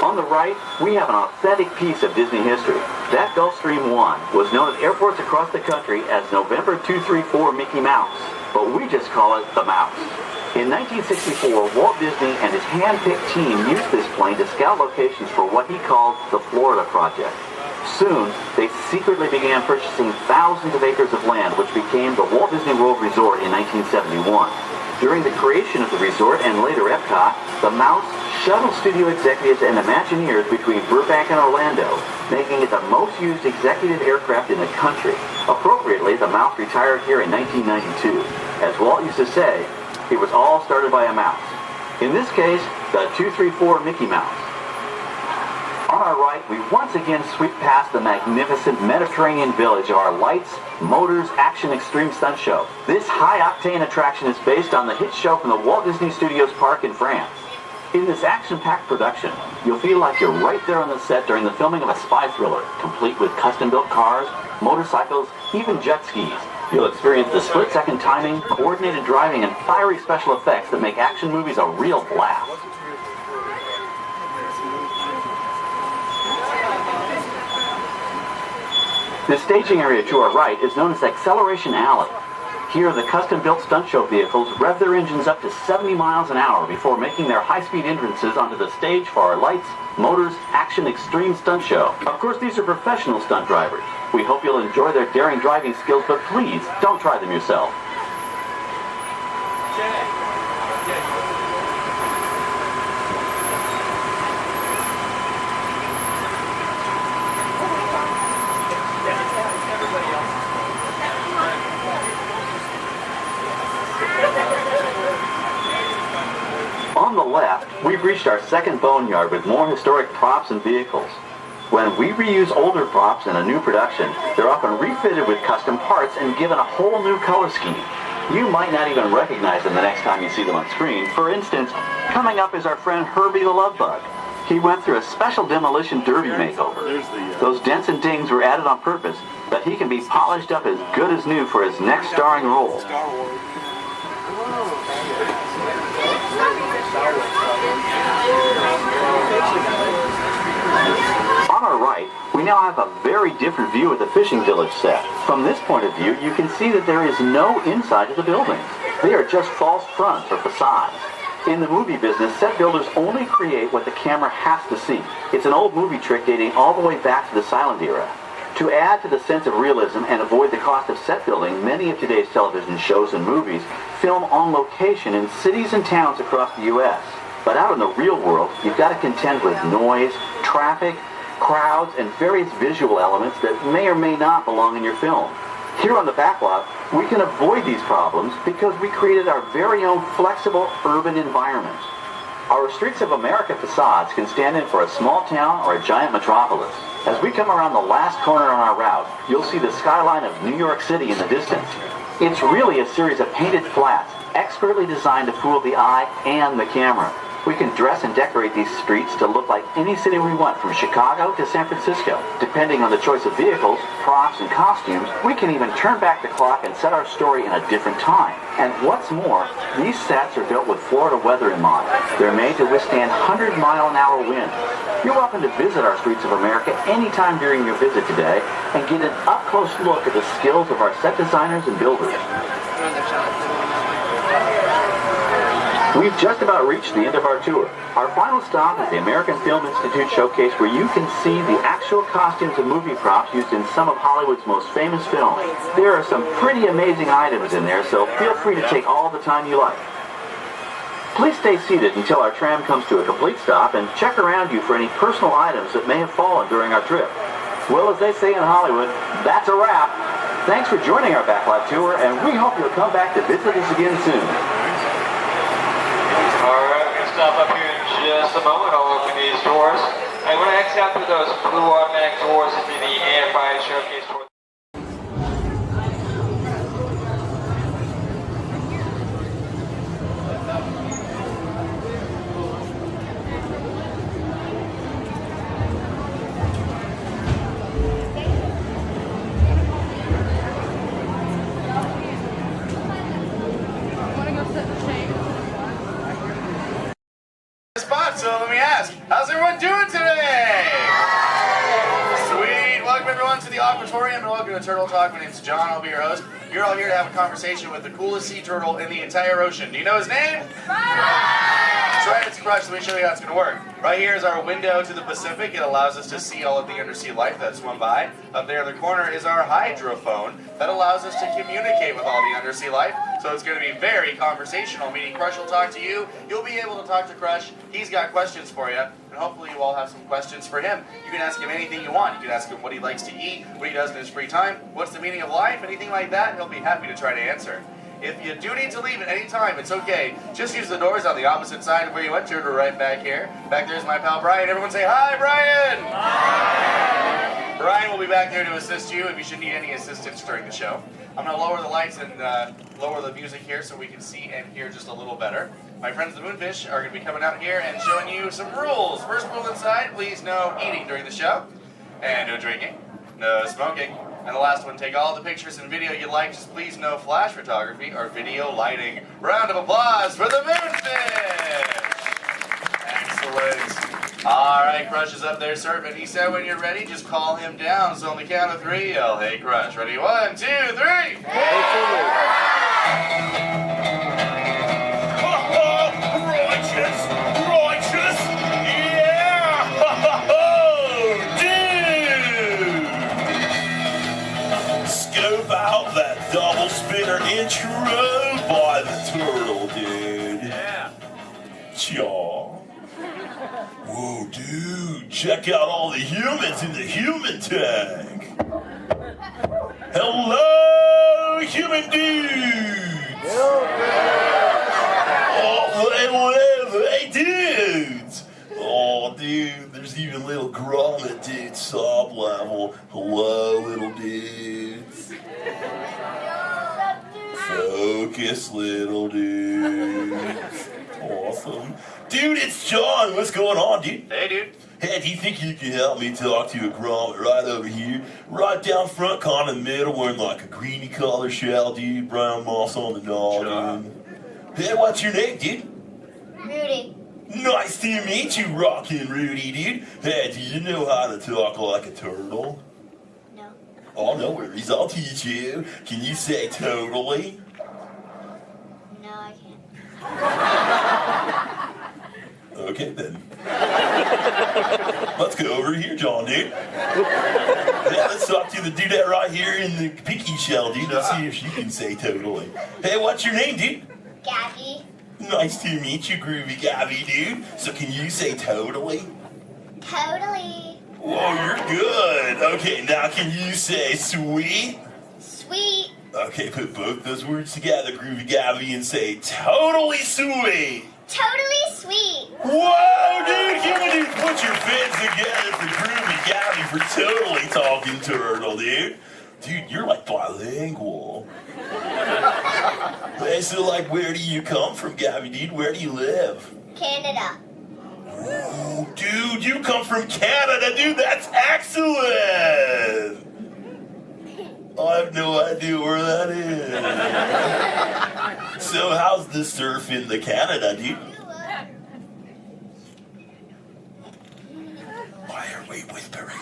On the right, we have an authentic piece of Disney history. That Gulfstream 1 was known at airports across the country as November 234 Mickey Mouse, but we just call it the Mouse. In 1964, Walt Disney and his hand-picked team used this plane to scout locations for what he called the Florida Project. Soon, they secretly began purchasing thousands of acres of land, which became the Walt Disney World Resort in 1971. During the creation of the resort and later Epcot, the Mouse shuttled studio executives and Imagineers between Burbank and Orlando, making it the most used executive aircraft in the country. Appropriately, the Mouse retired here in 1992. As Walt used to say, it was all started by a mouse. In this case, the 234 Mickey Mouse. On our right, we once again sweep past the magnificent Mediterranean village of our lights, motors, action extreme stunt show. This high-octane attraction is based on the hit show from the Walt Disney Studios Park in France. In this action-packed production, you'll feel like you're right there on the set during the filming of a spy thriller, complete with custom-built cars, motorcycles, even jet skis. You'll experience the split-second timing, coordinated driving, and fiery special effects that make action movies a real blast. The staging area to our right is known as Acceleration Alley. Here, the custom-built stunt show vehicles rev their engines up to 70 miles an hour before making their high-speed entrances onto the stage for our lights, motors, action extreme stunt show. Of course, these are professional stunt drivers. We hope you'll enjoy their daring driving skills, but please, don't try them yourself. On the left, we've reached our second boneyard with more historic props and vehicles. When we reuse older props in a new production, they're often refitted with custom parts and given a whole new color scheme. You might not even recognize them the next time you see them on screen. For instance, coming up is our friend Herbie the Love Bug. He went through a special demolition derby makeover. Those dents and dings were added on purpose, but he can be polished up as good as new for his next starring role. On our right, we now have a very different view of the fishing village set. From this point of view, you can see that there is no inside of the buildings. They are just false fronts or facades. In the movie business, set builders only create what the camera has to see. It's an old movie trick dating all the way back to the silent era. To add to the sense of realism and avoid the cost of set building, many of today's television shows and movies film on location in cities and towns across the U.S. But out in the real world, you've got to contend with noise, traffic, crowds, and various visual elements that may or may not belong in your film. Here on the backlot, we can avoid these problems because we created our very own flexible urban environment. Our Streets of America facades can stand in for a small town or a giant metropolis. As we come around the last corner on our route, you'll see the skyline of New York City in the distance. It's really a series of painted flats, expertly designed to fool the eye and the camera. We can dress and decorate these streets to look like any city we want, from Chicago to San Francisco. Depending on the choice of vehicles, props, and costumes, we can even turn back the clock and set our story in a different time. And what's more, these sets are built with Florida weather in mind. They're made to withstand 100-mile-an-hour winds. You're welcome to visit our Streets of America anytime during your visit today and get an up-close look at the skills of our set designers and builders. We've just about reached the end of our tour. Our final stop is the American Film Institute Showcase, where you can see the actual costumes and movie props used in some of Hollywood's most famous films. There are some pretty amazing items in there, so feel free to take all the time you like. Please stay seated until our tram comes to a complete stop and check around you for any personal items that may have fallen during our trip. Well, as they say in Hollywood, that's a wrap. Thanks for joining our Backlot tour, and we hope you'll come back to visit us again soon. Alright, we're going to stop up here in just a moment. I'll open these doors. And when I exit out through those blue automatic doors into the AFI showcase for spot, so let me ask, how's everyone doing today? Sweet! Welcome everyone to the Aquatorium and welcome to Turtle Talk. My name's John, I'll be your host. You're all here to have a conversation with the coolest sea turtle in the entire ocean. Do you know his name? That's right, it's Crush. Let me show you how it's going to work. Right here is our window to the Pacific. It allows us to see all of the undersea life that swum by. Up there in the corner is our hydrophone that allows us to communicate with all the undersea life. So it's going to be very conversational, meaning Crush will talk to you. You'll be able to talk to Crush. He's got questions for you, and hopefully you all have some questions for him. You can ask him anything you want. You can ask him what he likes to eat, what he does in his free time, what's the meaning of life, anything like that. He'll be happy to try to answer. If you do need to leave at any time, it's okay. Just use the doors on the opposite side of where you entered, or right back here. Back there's my pal Brian. Everyone say hi, Brian! Hi! Brian will be back there to assist you if you should need any assistance during the show. I'm going to lower the lights and lower the music here so we can see and hear just a little better. My friends the Moonfish are going to be coming out here and showing you some rules. First rule inside, please no eating during the show. And no drinking. No smoking. And the last one, take all the pictures and video you like, just please no flash photography or video lighting. Round of applause for the Moonfish! Excellent. All right, Crush is up there surfing. He said when you're ready, just call him down. So on the count of 3, yell, hey Crush. Ready? 1, 2, 3! Righteous! Righteous! Yeah! Dude! Scope out that double spinner intro by the turtle, dude. Yeah. Chaw. Whoa, dude, check out all the humans in the human tank. Hello, human dudes. Oh, whatever, hey, dudes. Oh, dude, there's even little grommet dudes, sob level. Hello, little dudes. Focus, little dudes. Awesome. Dude, it's John. What's going on, dude? Hey, dude. Hey, do you think you can help me talk to a grommet right over here? Right down front, kind of middle, wearing like a greeny color shell, dude. Brown moss on the noggin. Hey, what's your name, dude? Rudy. Nice to meet you, Rockin' Rudy, dude. Hey, do you know how to talk like a turtle? No. Oh, no worries. I'll teach you. Can you say totally? No, I can't. Okay, then. Let's go over here, John, dude. Yeah, let's talk to the dudette right here in the pinky shell, dude. Let's see if she can say totally. Hey, what's your name, dude? Gabby. Nice to meet you, Groovy Gabby, dude. So can you say totally? Totally. Whoa, you're good. Okay, now can you say sweet? Sweet. Okay, put both those words together, Groovy Gabby, and say totally sweet. Totally sweet. Whoa, dude, human dude, put your fins together for Groovy Gabby for totally talking turtle, dude. Dude, you're like bilingual. Hey, so like, where do you come from, Gabby, dude? Where do you live? Canada. Ooh, dude, you come from Canada, dude. That's excellent. I have no idea where that is. So how's the surf in the Canada, dude? Why are we whispering?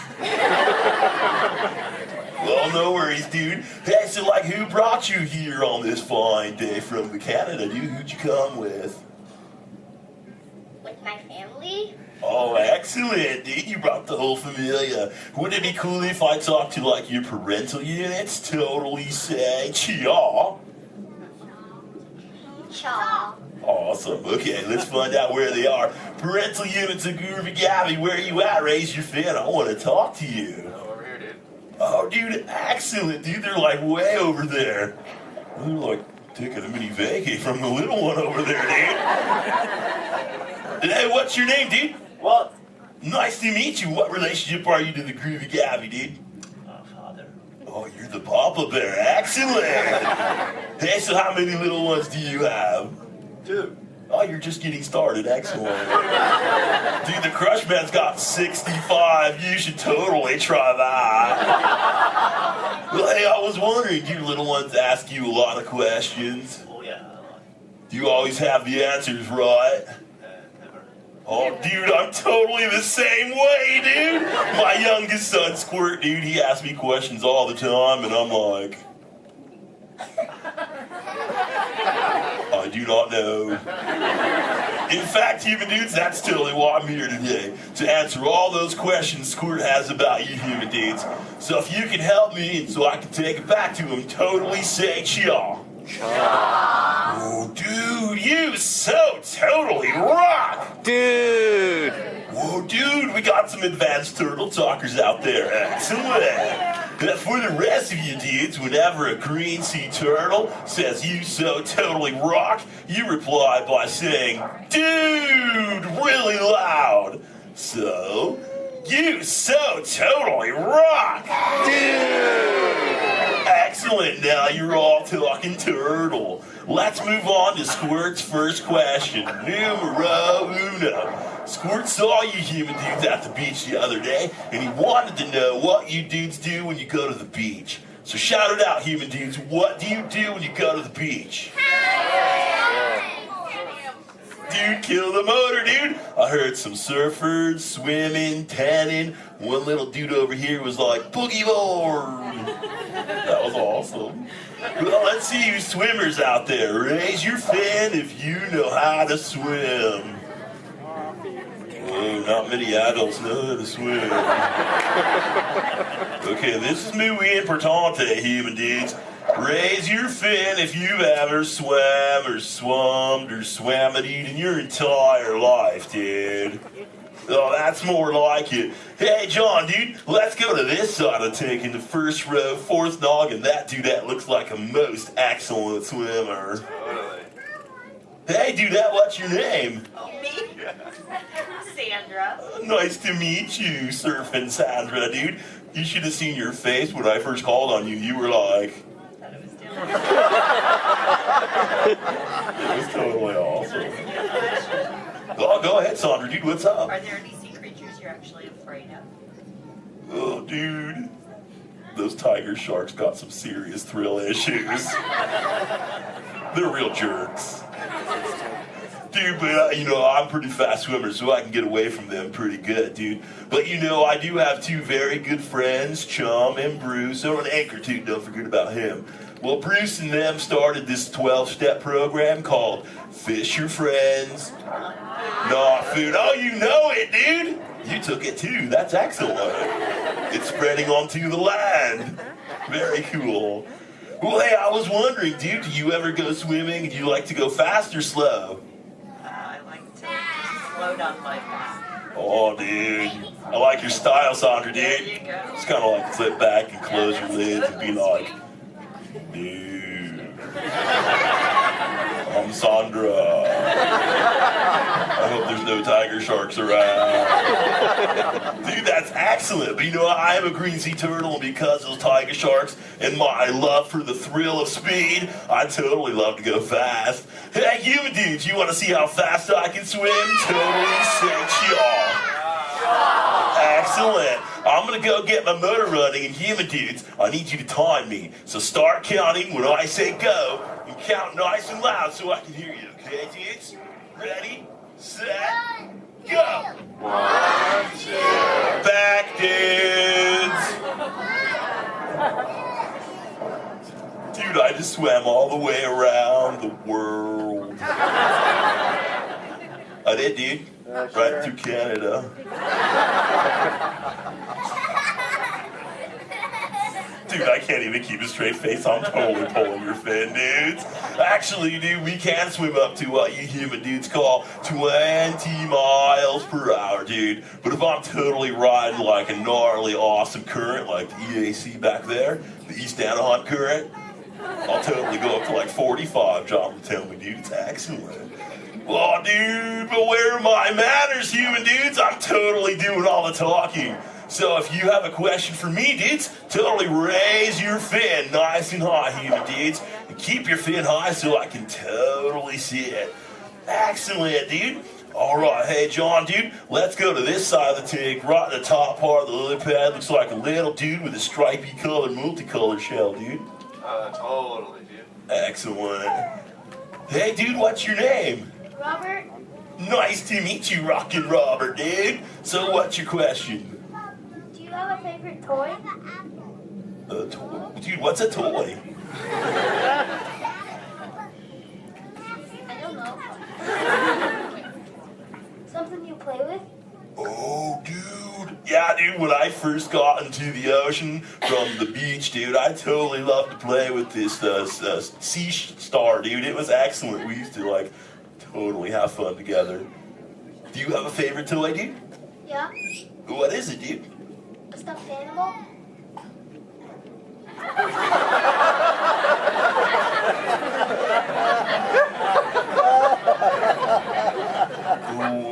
Well, no worries, dude. Hey, so like, who brought you here on this fine day from the Canada, dude? Who'd you come with? with my family. Oh, excellent, dude. You brought the whole familia. Wouldn't it be cool if I talked to, like, your parental units? Totally say, Chia. Chaw. Awesome. Okay, let's find out where they are. Parental units of Groovy Gabby, where are you at? Raise your fan. I want to talk to you. Over here, dude. Oh, dude, excellent, dude. They're like way over there. They're like taking a mini vacay from the little one over there, dude. Hey, what's your name, dude? Walt. Nice to meet you. What relationship are you to the Groovy Gabby, dude? Father. Oh, you're the Papa Bear. Excellent. Hey, so how many little ones do you have? 2. Oh, you're just getting started. Excellent. Dude, the Crush Man's got 65. You should totally try that. Well, hey, I was wondering, do your little ones ask you a lot of questions? Oh, yeah. Do you always have the answers right? Never. Oh, dude, I'm totally the same way, dude. My youngest son, Squirt, dude, he asks me questions all the time, and I'm like, I do not know. In fact, human dudes, that's totally why I'm here today, to answer all those questions Squirt has about you human dudes. So if you can help me, and so I can take it back to him, totally say Chia. Oh, dude, you so totally rock! Dude! Whoa, dude, we got some advanced turtle talkers out there. Excellent. But for the rest of you dudes, whenever a green sea turtle says you so totally rock, you reply by saying, dude, really loud. So, you so totally rock. Dude! Excellent, now you're all talking turtle. Let's move on to Squirt's first question. Numero uno. Squirt saw you human dudes at the beach the other day, and he wanted to know what you dudes do when you go to the beach. So shout it out, human dudes. What do you do when you go to the beach? Dude, kill the motor, dude. I heard some surfers, swimming, tanning. One little dude over here was like, boogie board. That was awesome. Well, let's see you swimmers out there. Raise your fin if you know how to swim. Oh, not many adults know how to swim. Okay, this is muy importante, human dudes. Raise your fin if you've ever swam or swummed or swam-a-deed in your entire life, dude. Oh, that's more like it. Hey, John, dude, let's go to this side of the tank in the first row, fourth noggin. That dude, that looks like a most excellent swimmer. Totally. Hey, dudette, what's your name? Me? Sandra. Nice to meet you, Surfing Sandra, dude. You should have seen your face when I first called on you. You were like... It was totally awesome. Oh, go ahead, Sandra, dude, what's up? Are there any sea creatures you're actually afraid of? Oh, dude. Those tiger sharks got some serious thrill issues. They're real jerks. Dude, but I'm a pretty fast swimmer, so I can get away from them pretty good, dude. But I do have 2 very good friends, Chum and Bruce. Oh, and Anchor, too, don't forget about him. Well, Bruce and them started this 12-step program called Fish Your Friends, Not Food. Oh, you know it, dude. You took it, too. That's excellent. It's spreading onto the land. Very cool. Well, hey, I was wondering, dude, do you ever go swimming? Do you like to go fast or slow? I like to slow down my pace. Oh, dude. I like your style, Sandra, dude. There you go. It's kind of like flip back and close your lids and be like, dude. I'm Sandra. I hope there's no tiger sharks around. Dude, that's excellent. But I am a green sea turtle, and because of those tiger sharks and my love for the thrill of speed, I totally love to go fast. Hey, human dudes, you want to see how fast I can swim? Totally say y'all. Excellent. I'm going to go get my motor running, and human dudes, I need you to time me. So start counting when I say go, and count nice and loud so I can hear you, okay, dudes? Ready, set, go. 1, 2. Back, dudes. Dude, I just swam all the way around the world. I it, dude? Right through Canada. Dude, I can't even keep a straight face. I'm totally pulling your fin, dudes. Actually, dude, we can swim up to what you human dudes call 20 miles per hour, dude. But if I'm totally riding like a gnarly, awesome current, like the EAC back there, the East Anaheim current, I'll totally go up to like 45, John will tell me, dude. It's excellent. Oh, dude, but where are my manners, human dudes? I'm totally doing all the talking. So if you have a question for me, dudes, totally raise your fin nice and high, human dudes. And keep your fin high so I can totally see it. Excellent, dude. All right, hey, John, dude, let's go to this side of the tank. Right in the top part of the lily pad looks like a little dude with a stripy colored, multicolored shell, dude. Totally, dude. Excellent. Hey, dude, what's your name? Robert? Nice to meet you, Rockin' Robert, dude. So what's your question? Do you have a favorite toy? A toy? Dude, what's a toy? I don't know. Something you play with? Oh, dude. Yeah, dude, when I first got into the ocean from the beach, dude, I totally loved to play with this sea star, dude. It was excellent. We used to, like, totally have fun together. Do you have a favorite toy, dude? Yeah. What is it, dude? A stuffed animal?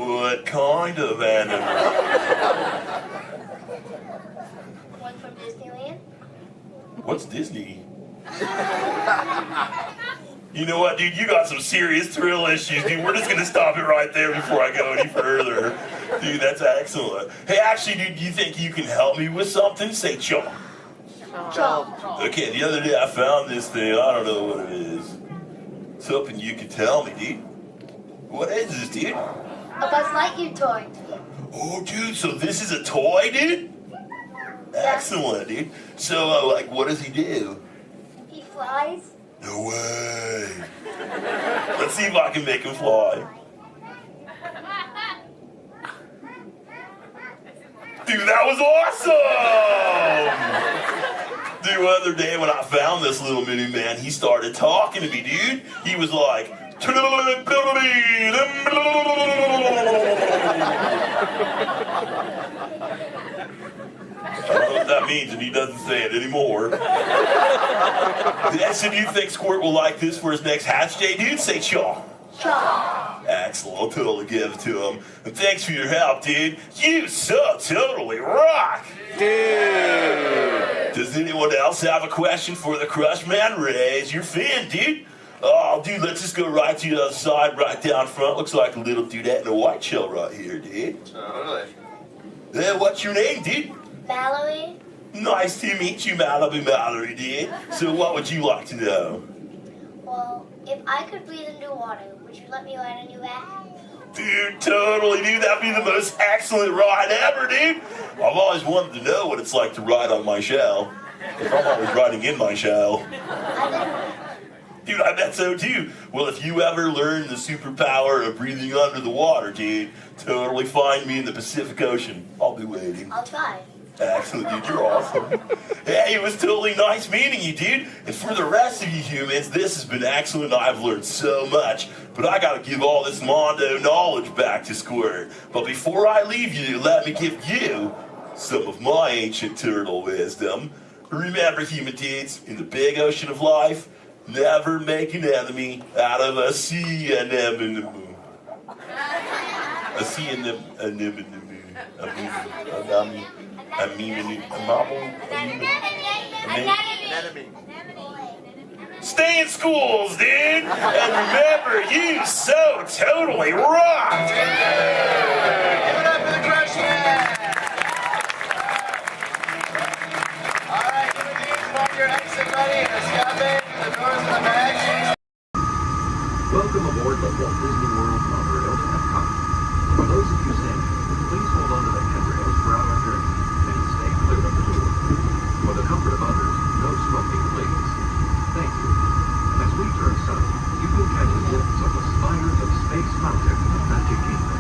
What kind of animal? One from Disneyland? What's Disney? You know what, dude? You got some serious thrill issues, dude. We're just gonna stop it right there before I go any further. Dude, that's excellent. Hey, actually, dude, do you think you can help me with something? Say chomp. Chomp. Okay, the other day I found this thing. I don't know what it is. It's hoping you can tell me, dude. What is this, dude? A Buzz Lightyear toy. Oh, dude, so this is a toy, dude? Excellent, dude. So, like, what does he do? He flies. No way. Let's see if I can make him fly. Dude, that was awesome! Dude, the other day when I found this little mini man, he started talking to me, dude. He was like, I don't know what that means, and he doesn't say it anymore. So do you think Squirt will like this for his next hatch day, dude? Say chaw. Chaw. Excellent, I'll totally give it to him. And thanks for your help, dude. You so totally rock. Dude. Does anyone else have a question for the Crush Man? Raise your fin, dude. Oh, dude, let's just go right to the other side, right down front. Looks like a little dudette in a white shell right here, dude. Totally. Hey, what's your name, dude? Mallory? Nice to meet you, Malibu Mallory, dude. So what would you like to know? Well, if I could breathe into water, would you let me ride on your back? Dude, totally, dude. That'd be the most excellent ride ever, dude. I've always wanted to know what it's like to ride on my shell. Because I'm always riding in my shell. Dude, I bet so too. Well, if you ever learn the superpower of breathing under the water, dude, totally find me in the Pacific Ocean. I'll be waiting. I'll try. Excellent, dude. You're awesome. Hey, it was totally nice meeting you, dude. And for the rest of you humans, this has been excellent. I've learned so much. But I gotta give all this Mondo knowledge back to Squirt. But before I leave you, let me give you some of my ancient turtle wisdom. Remember, human dudes, in the big ocean of life, never make an enemy out of a sea anemone. A sea anemone. Stay in schools, dude! And remember, you so totally rock! Give it up for the Crush Man! Alright, human beings, mark your exit ready. Escape, the doors in the back. Welcome aboard the Walt Disney World monorail to Epcot. For those of you saying, please hold on to the handrails throughout our journey and stay clear of the door. For the comfort of others, no smoking, please. Thank you. As we turn south, you can catch a glimpse of the spires of Space Mountain in the Magic Kingdom.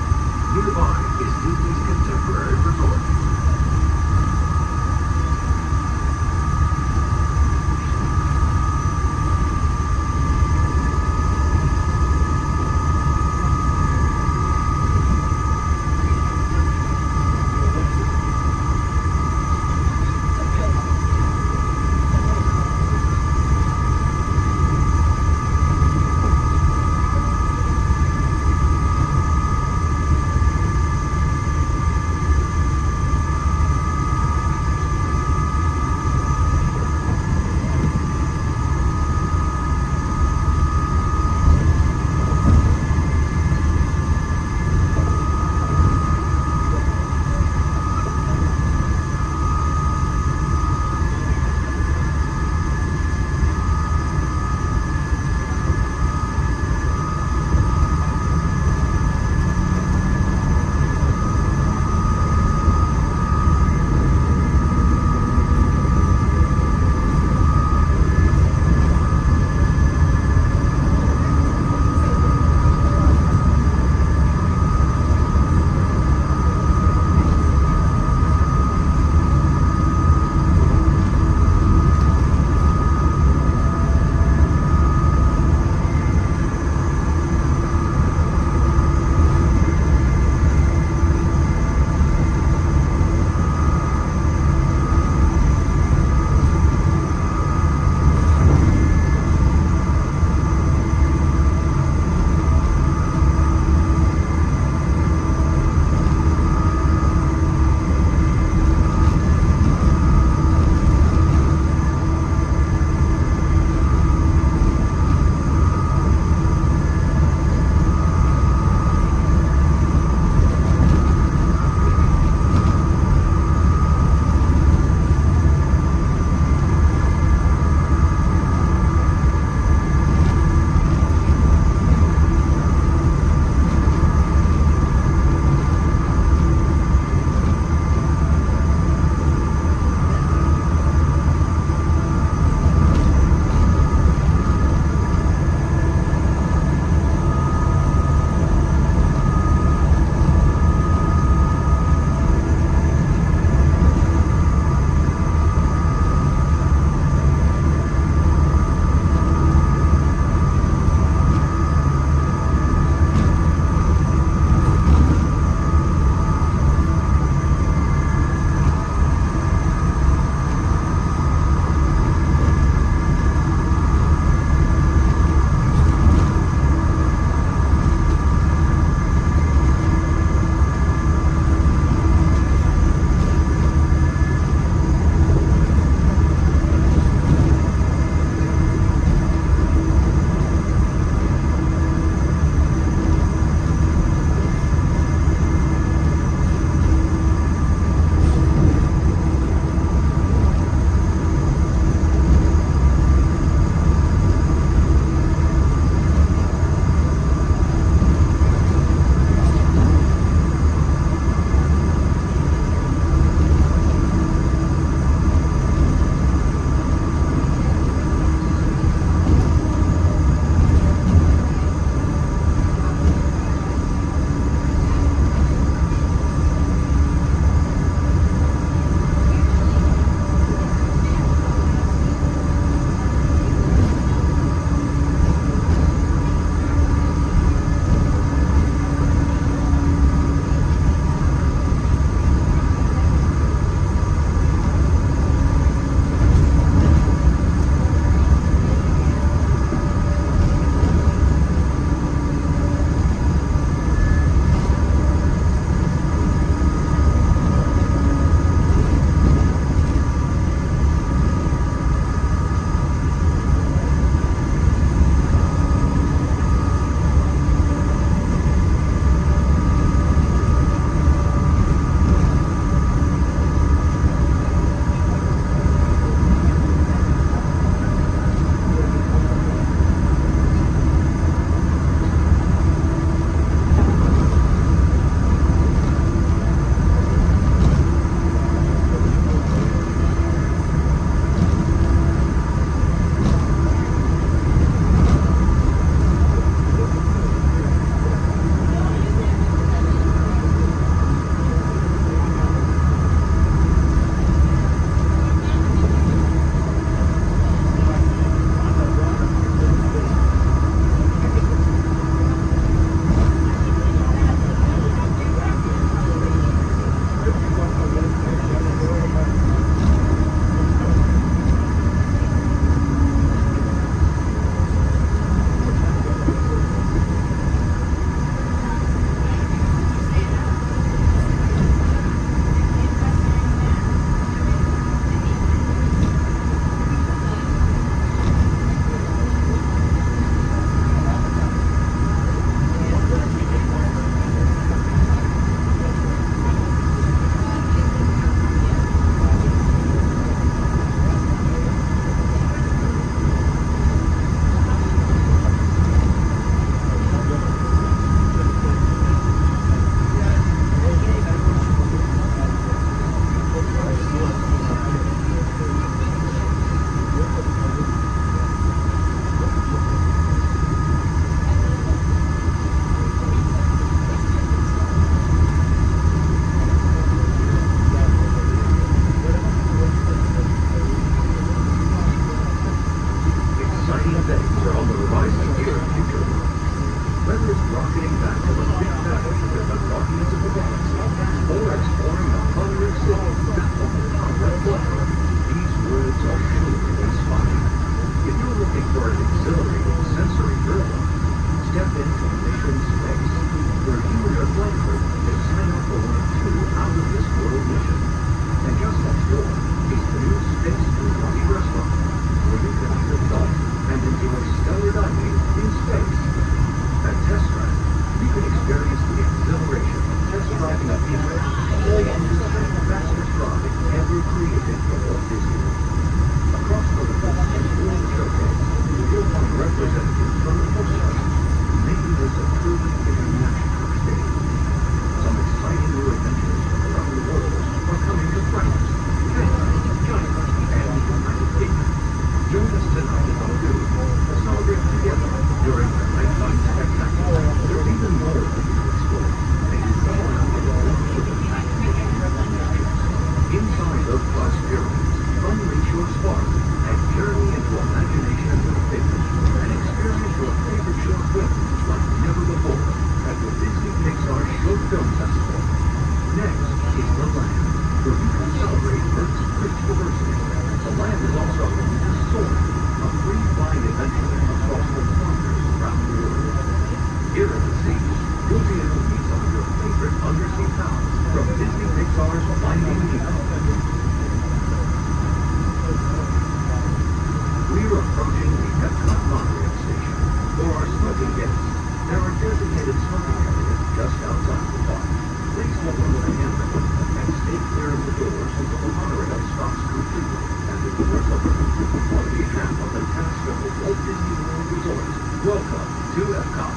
Welcome to Epcot.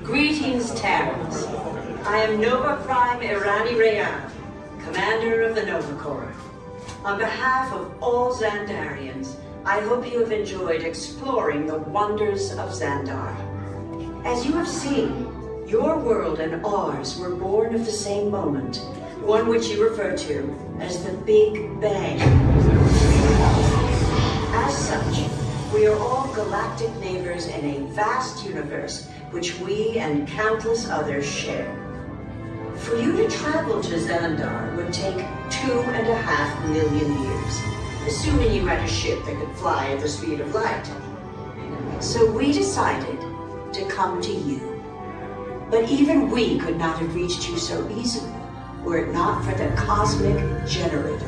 Greetings, Terrans. I am Nova Prime Irani Rayan, Commander of the Nova Corps. On behalf of all Xandarians, I hope you have enjoyed exploring the wonders of Xandar. As you have seen, your world and ours were born of the same moment, one which you refer to as the Big Bang. As such, we are all galactic neighbors in a vast universe which we and countless others share. For you to travel to Xandar would take 2.5 million years, assuming you had a ship that could fly at the speed of light. So we decided to come to you. But even we could not have reached you so easily were it not for the Cosmic Generator,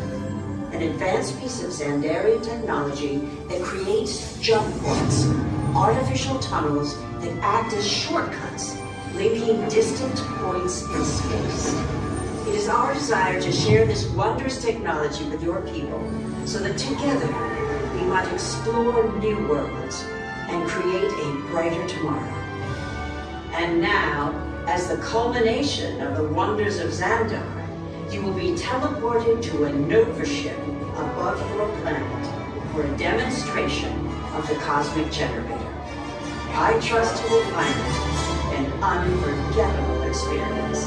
an advanced piece of Xandarian technology that creates jump points, artificial tunnels that act as shortcuts, linking distant points in space. It is our desire to share this wondrous technology with your people so that together we might explore new worlds and create a brighter tomorrow. And now, as the culmination of the wonders of Xandar, you will be teleported to a Nova ship above your planet for a demonstration of the Cosmic Generator. I trust you will find it an unforgettable experience.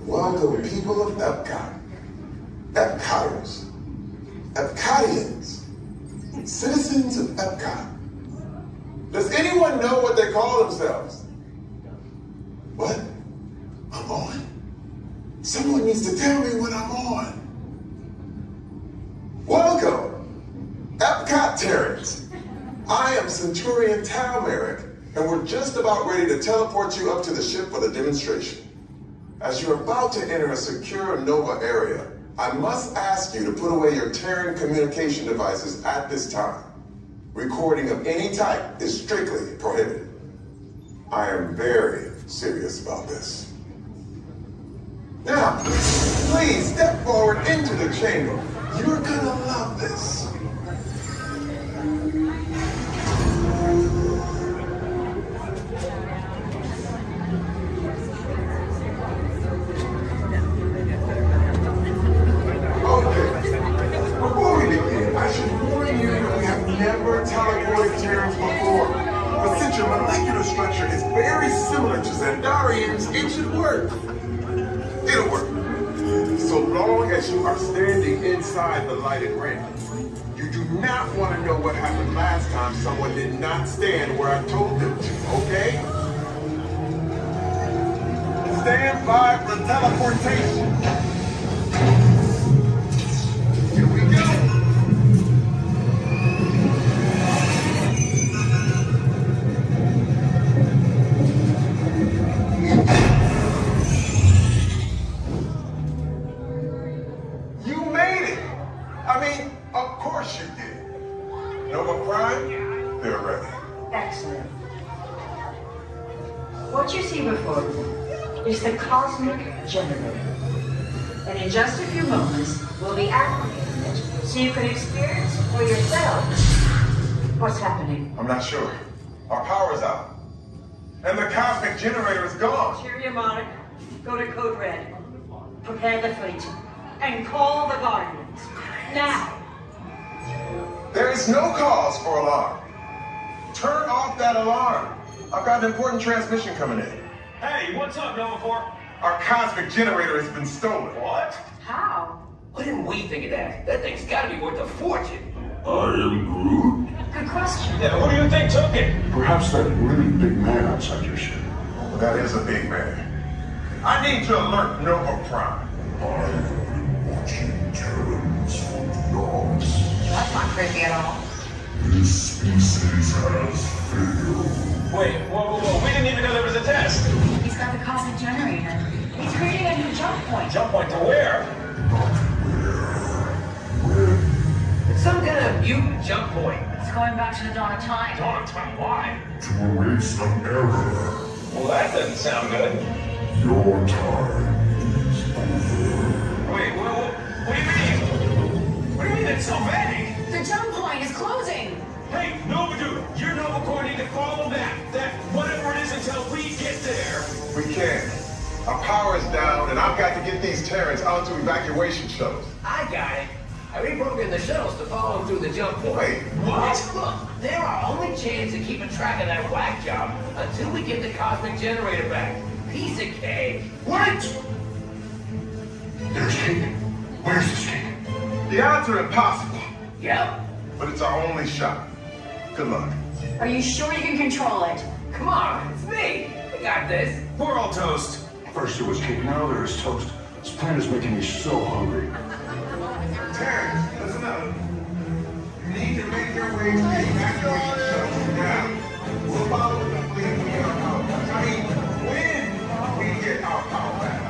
Welcome, people of Epcot, Epcoters, Epcotians, citizens of Epcot. Does anyone know what they call themselves? What? I'm on? Someone needs to tell me when I'm on. Welcome, Epcot Terrans. I am Centurion Tal Merrick, and we're just about ready to teleport you up to the ship for the demonstration. As you're about to enter a secure Nova area, I must ask you to put away your Terran communication devices at this time. Recording of any type is strictly prohibited. I am very serious about this. Now, please step forward into the chamber. You're gonna love this. Never teleported Terrans before, but since your molecular structure is very similar to Xandarians, it should work. It'll work. So long as you are standing inside the lighted ring. You do not want to know what happened last time someone did not stand where I told them to, okay? Stand by for teleportation. Here we go. What you see before you is the cosmic generator. And in just a few moments, we'll be activating it so you can experience for yourselves what's happening. I'm not sure. Our power's out. And the cosmic generator is gone. Cheerio, Monarch. Go to Code Red. Prepare the fleet. And call the Guardians. Now. There is no cause for alarm. Turn off that alarm. I've got an important transmission coming in. Hey, what's up, Nova Corps? Our cosmic generator has been stolen. What? How? Why didn't we think of that? That thing's gotta be worth a fortune. I am Groot. Good question. Yeah, who do you think took it? Perhaps that really big man outside your ship. Well, that is a big man. I need to alert Nova Prime. I've been watching Terrans for dogs. That's not creepy at all. This species has failed. Wait, whoa, we didn't even know there was a test. He's got the cosmic generator. He's creating a new jump point. Jump point to where? It's some kind of mutant jump point. It's going back to the dawn of time. Dawn of time, why? To erase an error. Well, that doesn't sound good. Your time is over. Wait, what do you mean? What do you mean it's so vague? The jump point is closing. Hey, Nova Dude, you're Nova Corps need to follow that whatever it is until we get there. We can't. Our power is down, and I've got to get these Terrans onto evacuation shuttles. I got it. I reprogrammed the shuttles to follow them through the jump point. Wait, what? Look, they're our only chance of keeping track of that whack job until we get the cosmic generator back. Piece of cake. What? There's cake. Where's this cake? The odds are impossible. Yep. But it's our only shot. Good luck. Are you sure you can control it? Come on, it's me. We got this. We're all toast. First there was cake, now there is toast. This plan is making me so hungry. Terrence, listen up. You need to make your way to the evacuation shuttle now. We'll follow the fleet when we get our power back. I mean, when we get our power back.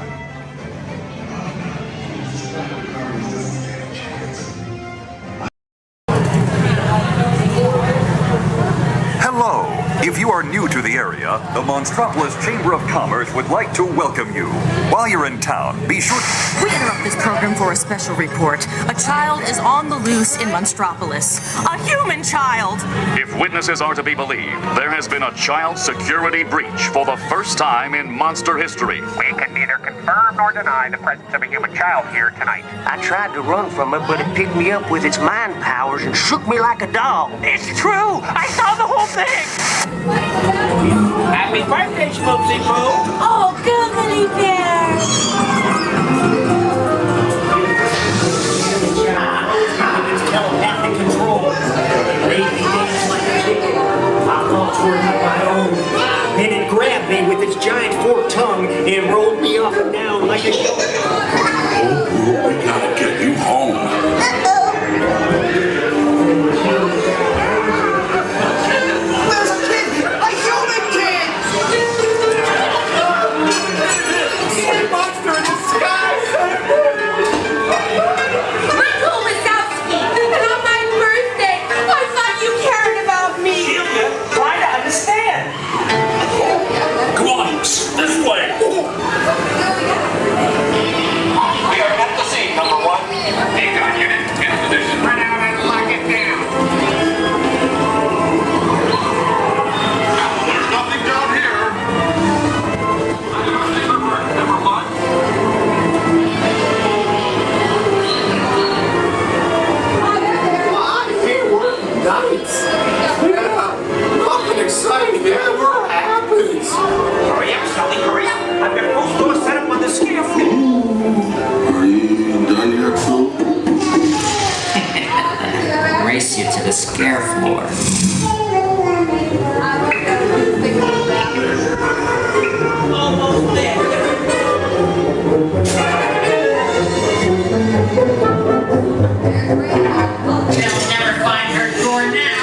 Just a chance. Hello. If you are new to the area, the Monstropolis Chamber of Commerce would like to welcome you. While you're in town, be sure... We interrupt this program for a special report. A child is on the loose in Monstropolis. A human child! If witnesses are to be believed, there has been a child security breach for the first time in monster history. We can neither confirm nor deny the presence of a human child here tonight. I tried to run from it, but it picked me up with its mind powers and shook me like a dog. It's true! I saw the whole thing! Happy birthday, Schmoopsy Poo! Oh, googly bear! Telepathic control. Lazy things like a chicken. I contoured my own. Then it grabbed me with its giant forked tongue and rolled me up and down like a show. Oh, we gotta get you home. There's a kid! A human kid! A monster in the sky! Michael Wazowski! And on my birthday, I thought you cared about me! Julia, try to understand. Come on, this way. We are at the scene, number 1. Econ unit in position. Run out and lock it down. There's nothing down here. Number 1. My hair nights. Yeah, nothing exciting ever happens. Hurry up, Sully, hurry up. I've got both doors set up on the scare floor. Are you done yet, Phil? Race you to the scare floor. Almost there. They'll never find her door now.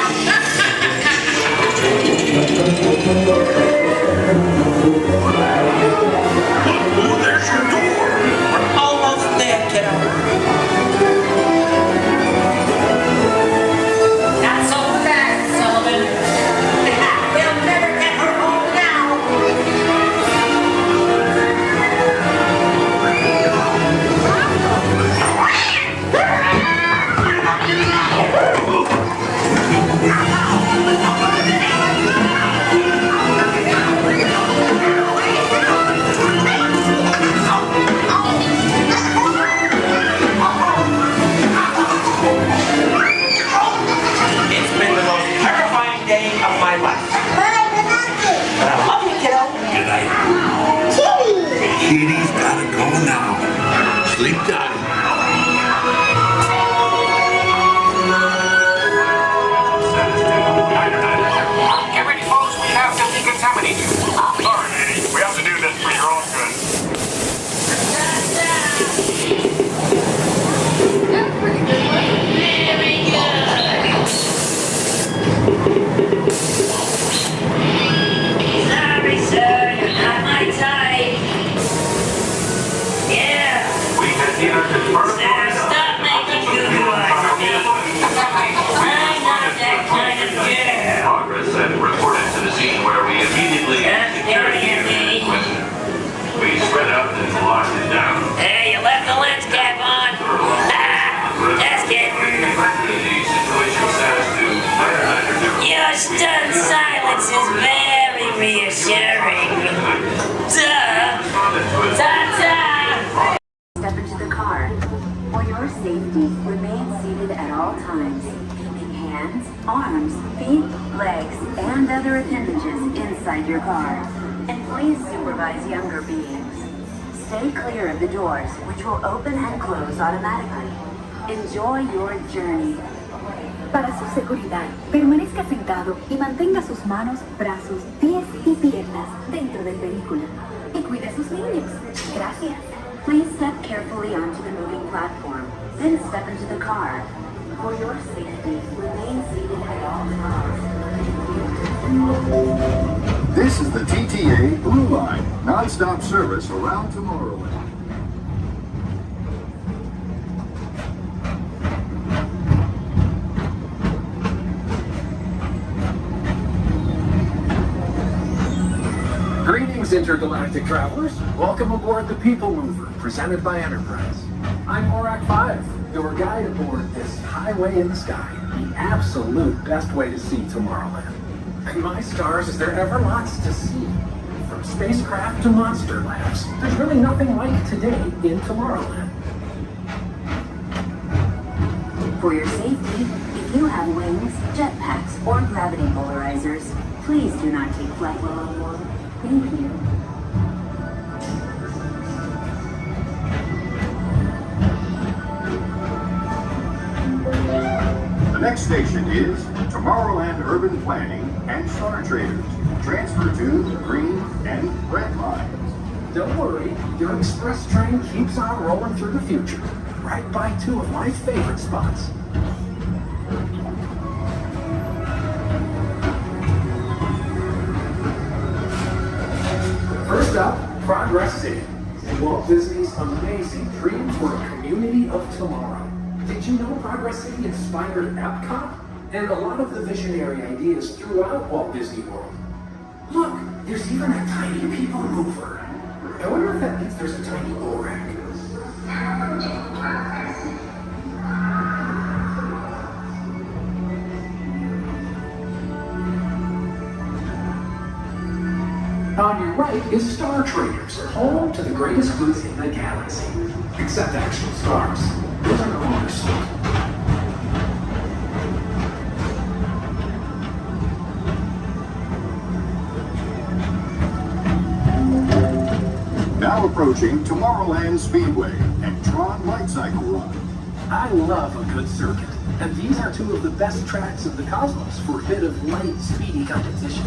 Oh, there's your door. We're almost there, kiddo. Not so fast, Nicely done. Get ready, folks. We have to decontaminate you. Sorry, we have to do this for your own good. Sorry, sir, you're not my type. Yeah. We can either confirm Stop making good for me. I'm not that kind of girl. progress and reported to the scene where we immediately Staring at me. we spread out and locked it down. Hey, you left the lens cap on. Just kidding. The situation says to Your stunned silence is very reassuring. Duh. Ta-ta. Step into the car. For your safety, remain seated at all times, keeping hands, arms, feet, legs, and other appendages inside your car. And please supervise younger beings. Stay clear of the doors, which will open and close automatically. Enjoy your journey. Para su seguridad, permanezca sentado y mantenga sus manos, brazos, pies y piernas dentro del vehículo. Y cuide a sus niños. Gracias. Please step carefully onto the moving platform, then step into the car. For your safety, remain seated at all times. This is the TTA Blue Line, non-stop service around Tomorrowland. Greetings, intergalactic travelers. Welcome aboard the People Mover, presented by Enterprise. I'm Morak 5, your guide aboard this highway in the sky, the absolute best way to see Tomorrowland. And my stars, is there ever lots to see? From spacecraft to monster labs, there's really nothing like today in Tomorrowland. For your safety, if you have wings, jetpacks, or gravity polarizers, please do not take flight while on board. Thank you. The next station is Tomorrowland Urban Planning and Star Traders. Transfer to the green and red lines. Don't worry, your express train keeps on rolling through the future, right by two of my favorite spots. First up, Progress City, Walt Disney's amazing dream for a community of tomorrow. Did you know Progress City inspired Epcot and a lot of the visionary ideas throughout Walt Disney World? Look, there's even a tiny people mover. I wonder if that means there's a tiny Borak. On your right is Star Traders, home to the greatest goods in the galaxy. Except actual stars. Those are cars. Now approaching Tomorrowland Speedway and Tron Light Cycle Run. I love a good circuit, and these are two of the best tracks of the cosmos for a bit of light, speedy competition.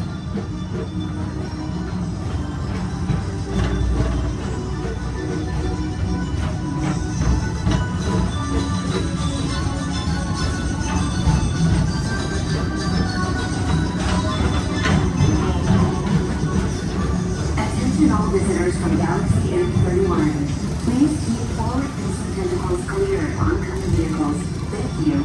Attention all visitors from Galaxy M31. Please keep forward-facing tentacles clear of oncoming vehicles. Thank you.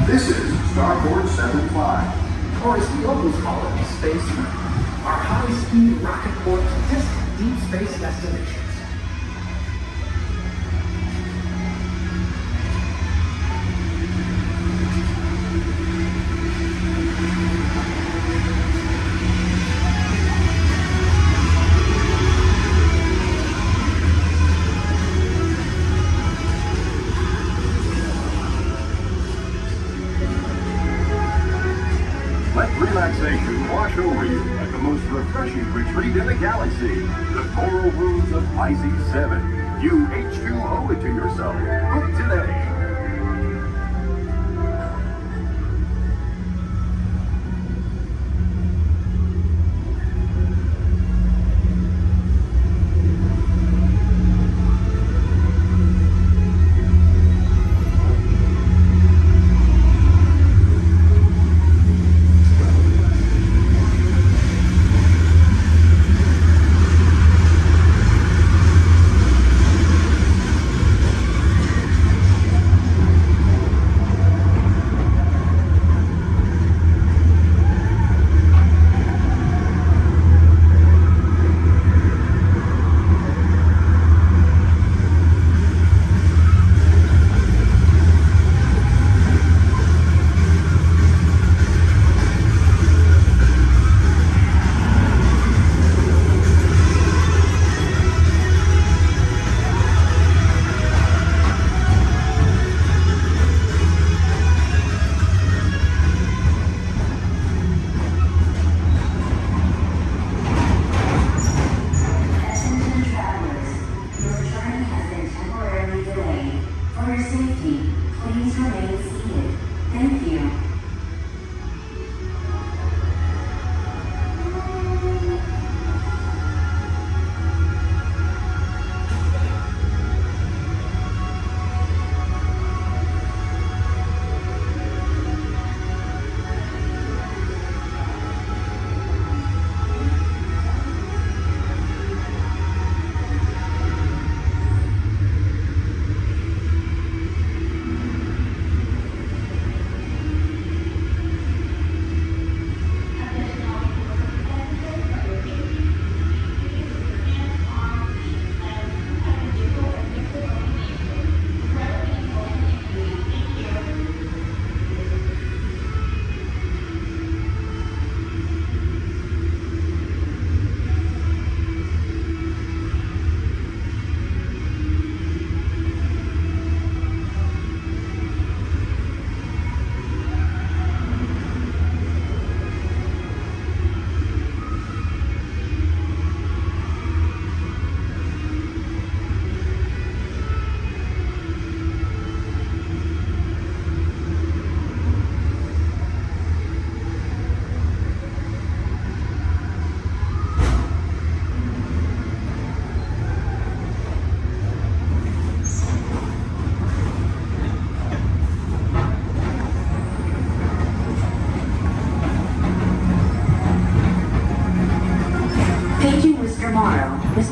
This is Starboard 75. Or as we always call it, Space Mountain. Our high-speed rocket port to distant deep space destinations. showreel at the most refreshing retreat in the galaxy, the Coral Rooms of Pisces 7. You H2O it to yourself. Book today.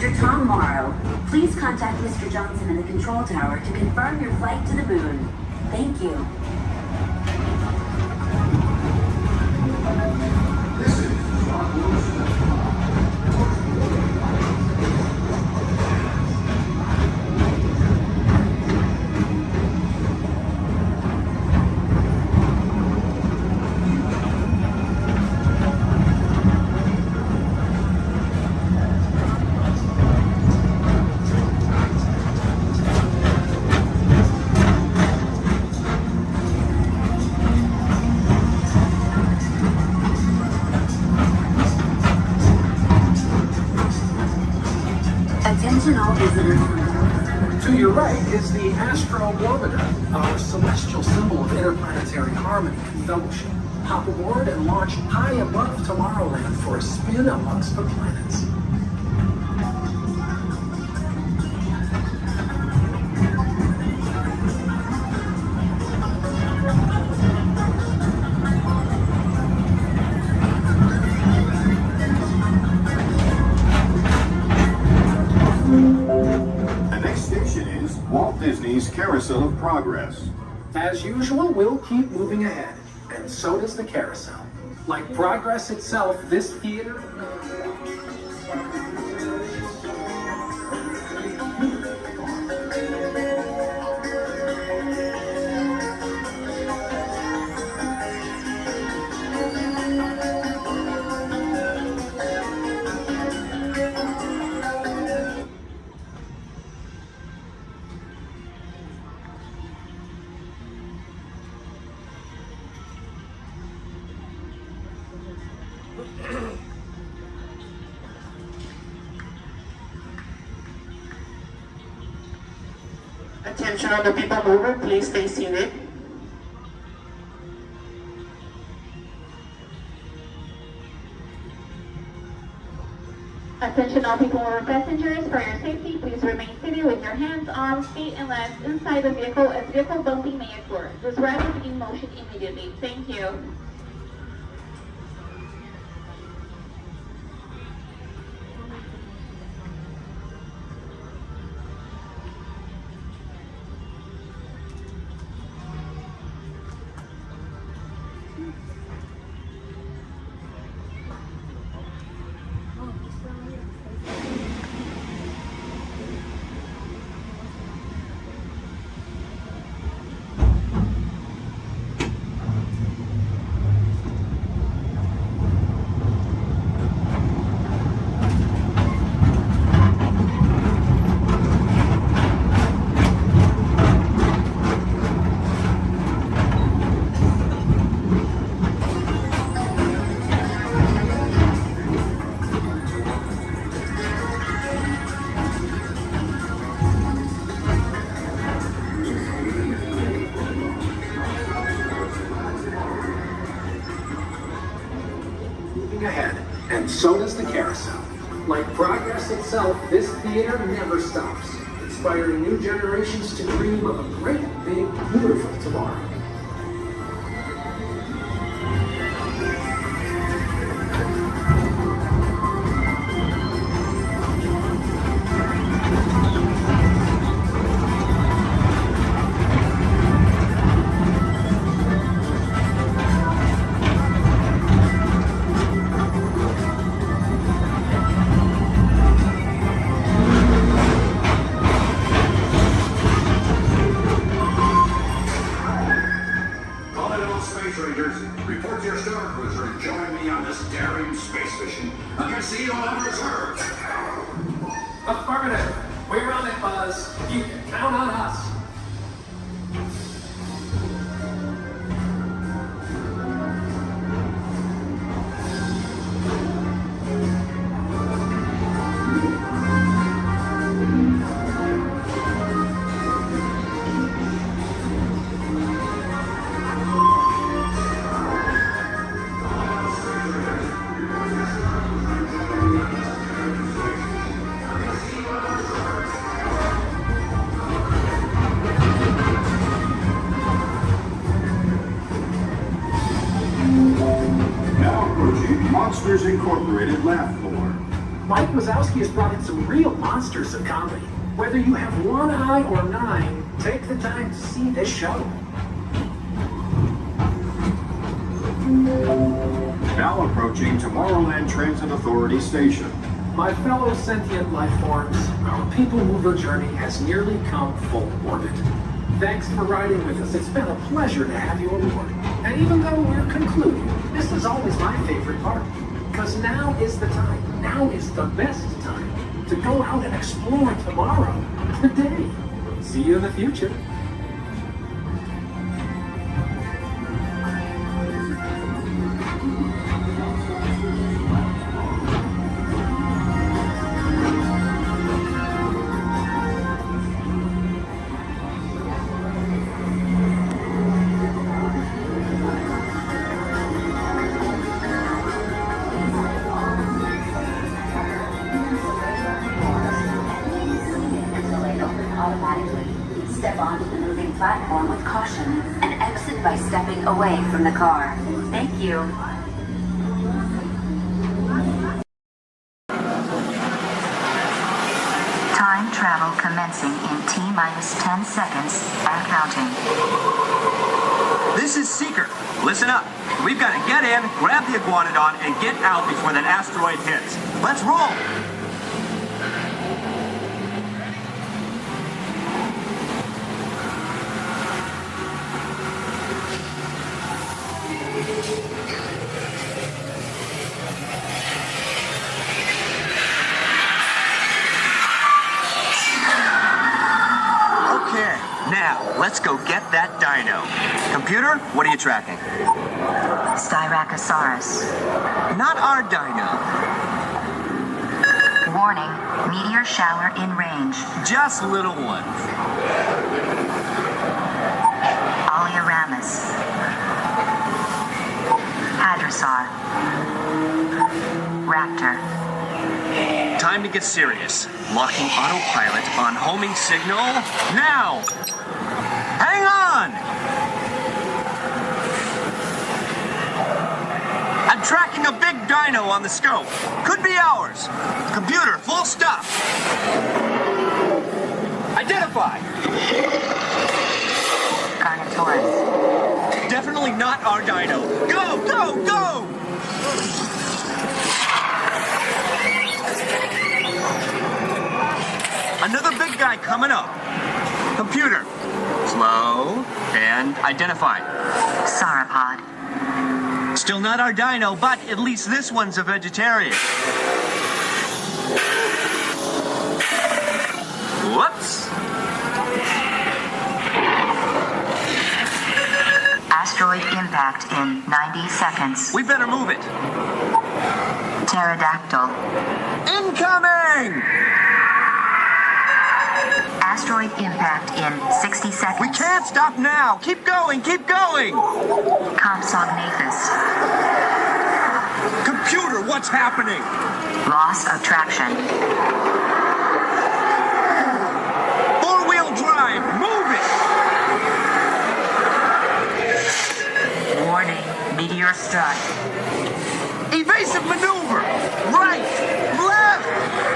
Mr. Tom Morrow, please contact Mr. Johnson in the control tower to confirm your flight to the moon. Thank you. Attention all visitors. To your right is the Astromometer, our celestial symbol of interplanetary harmony and fellowship. Hop aboard and launch high above Tomorrowland for a spin amongst the planets. Walt Disney's Carousel of Progress. As usual, we'll keep moving ahead, and so does the carousel. Like progress itself, this theater... Attention on the people mover, please stay seated. Attention all people mover passengers, for your safety, please remain seated with your hands, arms, feet, and legs inside the vehicle as vehicle bumping may occur. This ride will begin motion immediately. Thank you. Ahead, and so does the carousel. Like progress itself, this theater never stops, inspiring new generations to dream of a great, big, beautiful tomorrow. Report to your Star Cruiser and join me on this daring space mission against the evil Reserve. Affirmative. We're on it, Buzz. You can count on us. Monsters Incorporated laugh floor. Mike Wazowski has brought in some real monsters of comedy. Whether you have one eye or 9, take the time to see this show. Now approaching Tomorrowland Transit Authority Station. My fellow sentient life forms, our people mover journey has nearly come full orbit. Thanks for riding with us. It's been a pleasure to have you aboard. And even though we're concluding, this is always my favorite part. Because now is the time, now is the best time to go out and explore tomorrow, today. See you in the future. Platform with caution and exit by stepping away from the car. Thank you. Time travel commencing in T-minus 10 seconds and counting. This is Seeker. Listen up. We've got to get in, grab the iguanodon, and get out before that asteroid hits. Let's roll! Now, let's go get that dino. Computer, what are you tracking? Styracosaurus. Not our dino. Warning, meteor shower in range. Just little ones. Oleoramus. Hadrosaur. Raptor. Time to get serious. Locking autopilot on homing signal now. Hang on! I'm tracking a big dino on the scope. Could be ours. Computer, full stop. Identify. Carnotaurus. Definitely not our dino. Go, go, go! Another big guy coming up. Computer, slow and identify. Sauropod. Still not our dino, but at least this one's a vegetarian. Whoops. Asteroid impact in 90 seconds. We better move it. Pterodactyl. Incoming! Asteroid impact in 60 seconds. We can't stop now. Keep going, keep going. Compsognathus. Computer, what's happening? Loss of traction. Four-wheel drive, move it. Warning, meteor strike. Evasive maneuver. Right, left,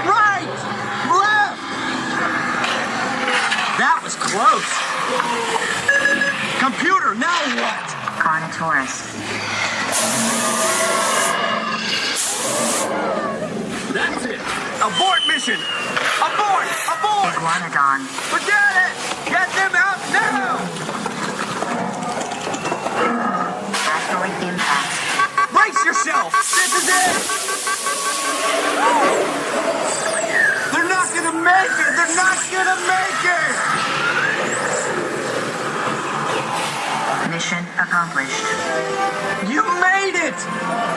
right, left. That was close. Computer, now what? Carnotaurus. That's it. Abort mission. Abort, abort. Iguanodon. Forget it. Get them out now. Asteroid impact. Brace yourself. This is it. They're not gonna make it. They're not gonna make it. Mission accomplished. You made it!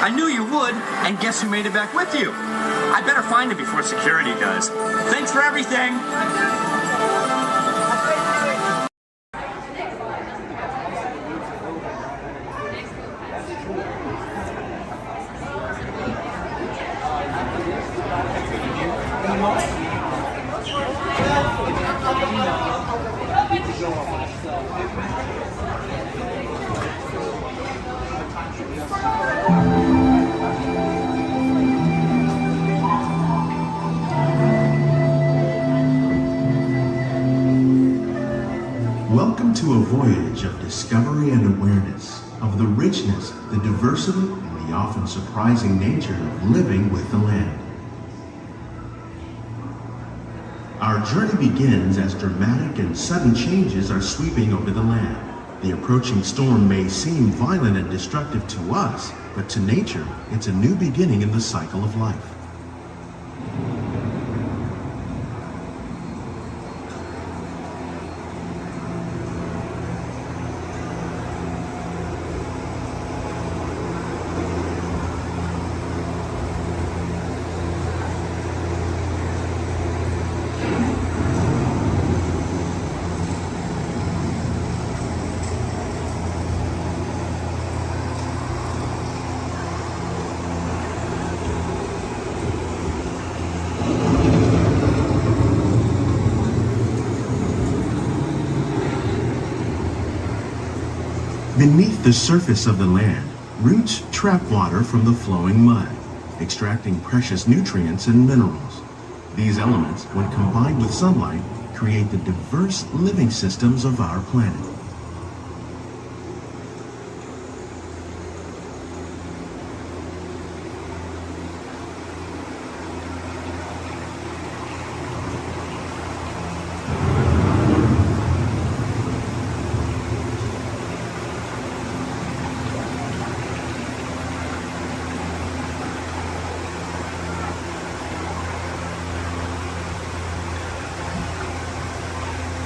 I knew you would, and guess who made it back with you? I better find it before security does. Thanks for everything! Welcome to a voyage of discovery and awareness of the richness, the diversity, and the often surprising nature of living with the land. Our journey begins as dramatic and sudden changes are sweeping over the land. The approaching storm may seem violent and destructive to us, but to nature, it's a new beginning in the cycle of life. Beneath the surface of the land, roots trap water from the flowing mud, extracting precious nutrients and minerals. These elements, when combined with sunlight, create the diverse living systems of our planet.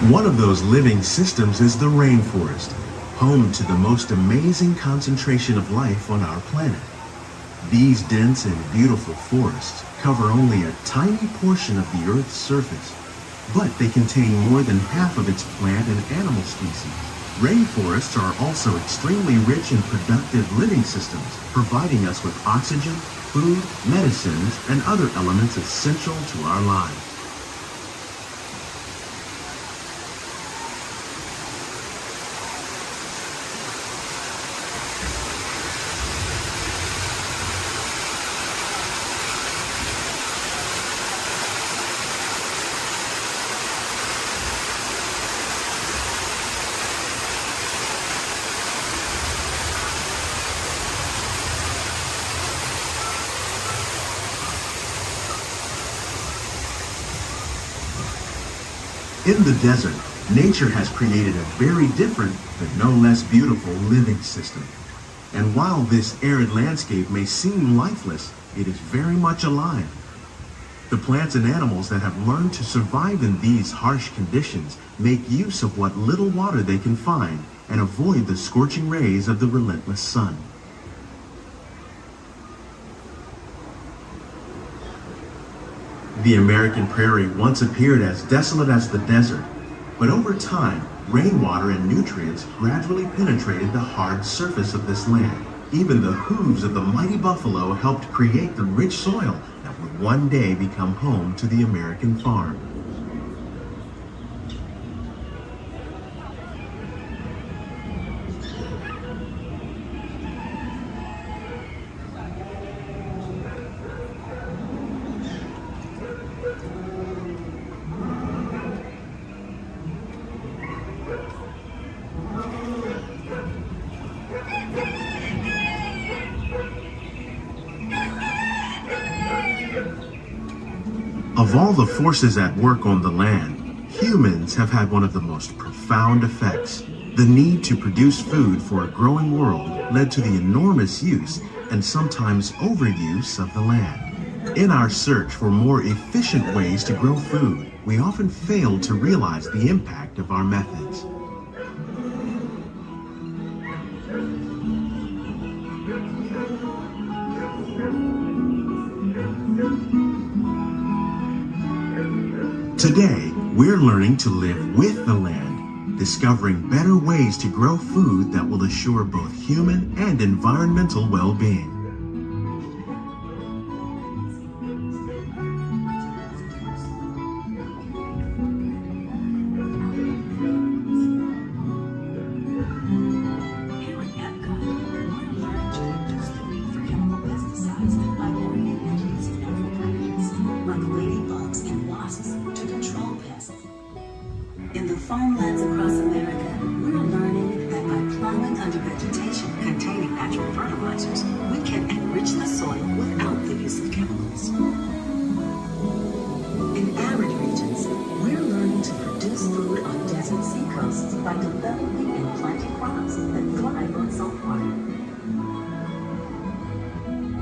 One of those living systems is the rainforest, home to the most amazing concentration of life on our planet. These dense and beautiful forests cover only a tiny portion of the Earth's surface, but they contain more than half of its plant and animal species. Rainforests are also extremely rich and productive living systems, providing us with oxygen, food, medicines, and other elements essential to our lives. In the desert, nature has created a very different, but no less beautiful living system. And while this arid landscape may seem lifeless, it is very much alive. The plants and animals that have learned to survive in these harsh conditions make use of what little water they can find and avoid the scorching rays of the relentless sun. The American prairie once appeared as desolate as the desert, but over time, rainwater and nutrients gradually penetrated the hard surface of this land. Even the hooves of the mighty buffalo helped create the rich soil that would one day become home to the American farm. Of all the forces at work on the land, humans have had one of the most profound effects. The need to produce food for a growing world led to the enormous use and sometimes overuse of the land. In our search for more efficient ways to grow food, we often fail to realize the impact of our methods. Today, we're learning to live with the land, discovering better ways to grow food that will assure both human and environmental well-being. Here at Epcot, we're learning to reduce the need for chemical pesticides by learning and using natural remedies, like ladybugs and wasps, to control pests. In the farmlands across America, we're learning that by plowing under vegetation containing natural fertilizers, we can enrich the soil without the use of chemicals. In arid regions, we're learning to produce food on desert seacoasts by developing and planting crops that thrive on salt water.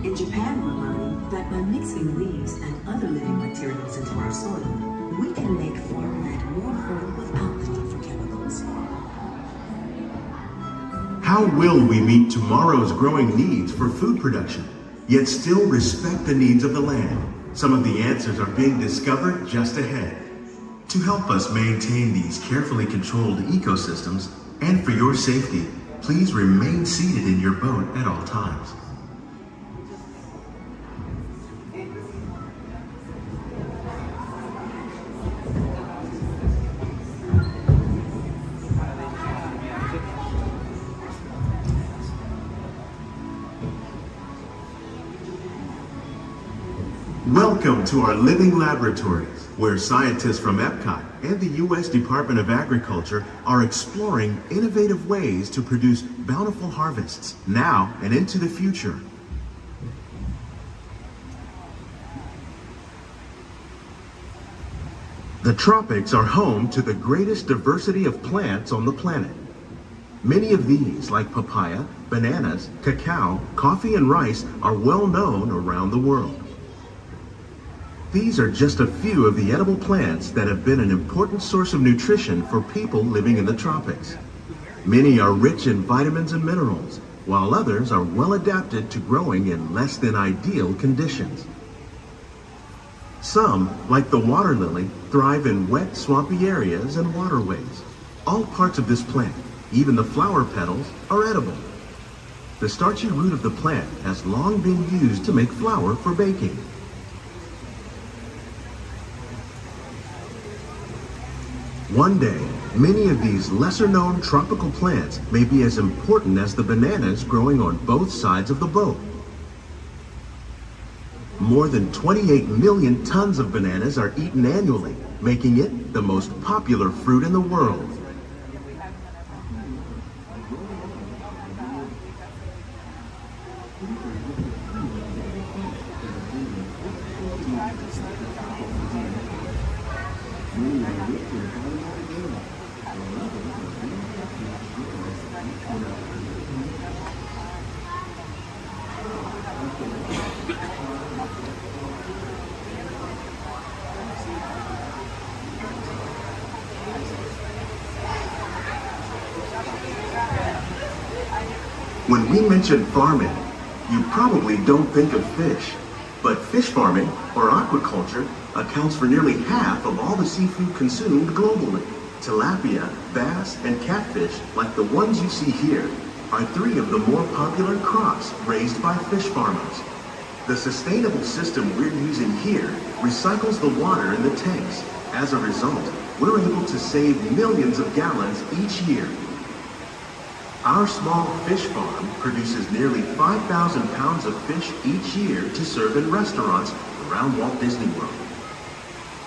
In Japan, we're learning that by mixing leaves and other living materials into our soil, we can make farmland more fertile without the need for chemicals. How will we meet tomorrow's growing needs for food production, yet still respect the needs of the land? Some of the answers are being discovered just ahead. To help us maintain these carefully controlled ecosystems, and for your safety, please remain seated in your boat at all times. Welcome to our living laboratories, where scientists from Epcot and the U.S. Department of Agriculture are exploring innovative ways to produce bountiful harvests now and into the future. The tropics are home to the greatest diversity of plants on the planet. Many of these, like papaya, bananas, cacao, coffee, and rice, are well known around the world. These are just a few of the edible plants that have been an important source of nutrition for people living in the tropics. Many are rich in vitamins and minerals, while others are well adapted to growing in less than ideal conditions. Some, like the water lily, thrive in wet, swampy areas and waterways. All parts of this plant, even the flower petals, are edible. The starchy root of the plant has long been used to make flour for baking. One day, many of these lesser-known tropical plants may be as important as the bananas growing on both sides of the boat. More than 28 million tons of bananas are eaten annually, making it the most popular fruit in the world. When we mention farming, you probably don't think of fish. But fish farming, or aquaculture, accounts for nearly half of all the seafood consumed globally. Tilapia, bass, and catfish, like the ones you see here, are three of the more popular crops raised by fish farmers. The sustainable system we're using here recycles the water in the tanks. As a result, we're able to save millions of gallons each year. Our small fish farm produces nearly 5,000 pounds of fish each year to serve in restaurants around Walt Disney World.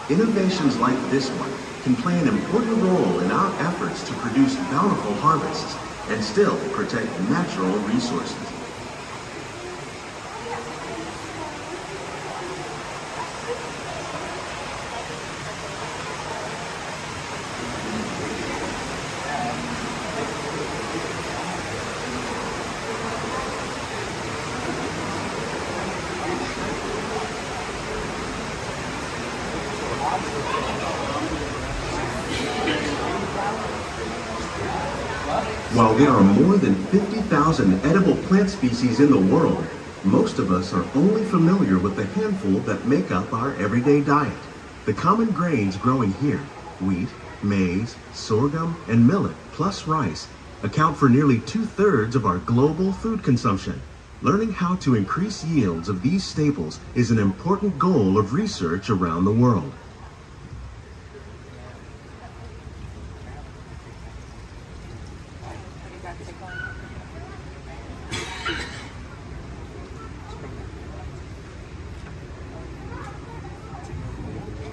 Innovations like this one can play an important role in our efforts to produce bountiful harvests and still protect natural resources. While there are more than 50,000 edible plant species in the world, most of us are only familiar with the handful that make up our everyday diet. The common grains growing here, wheat, maize, sorghum, and millet, plus rice, account for nearly 2/3 of our global food consumption. Learning how to increase yields of these staples is an important goal of research around the world.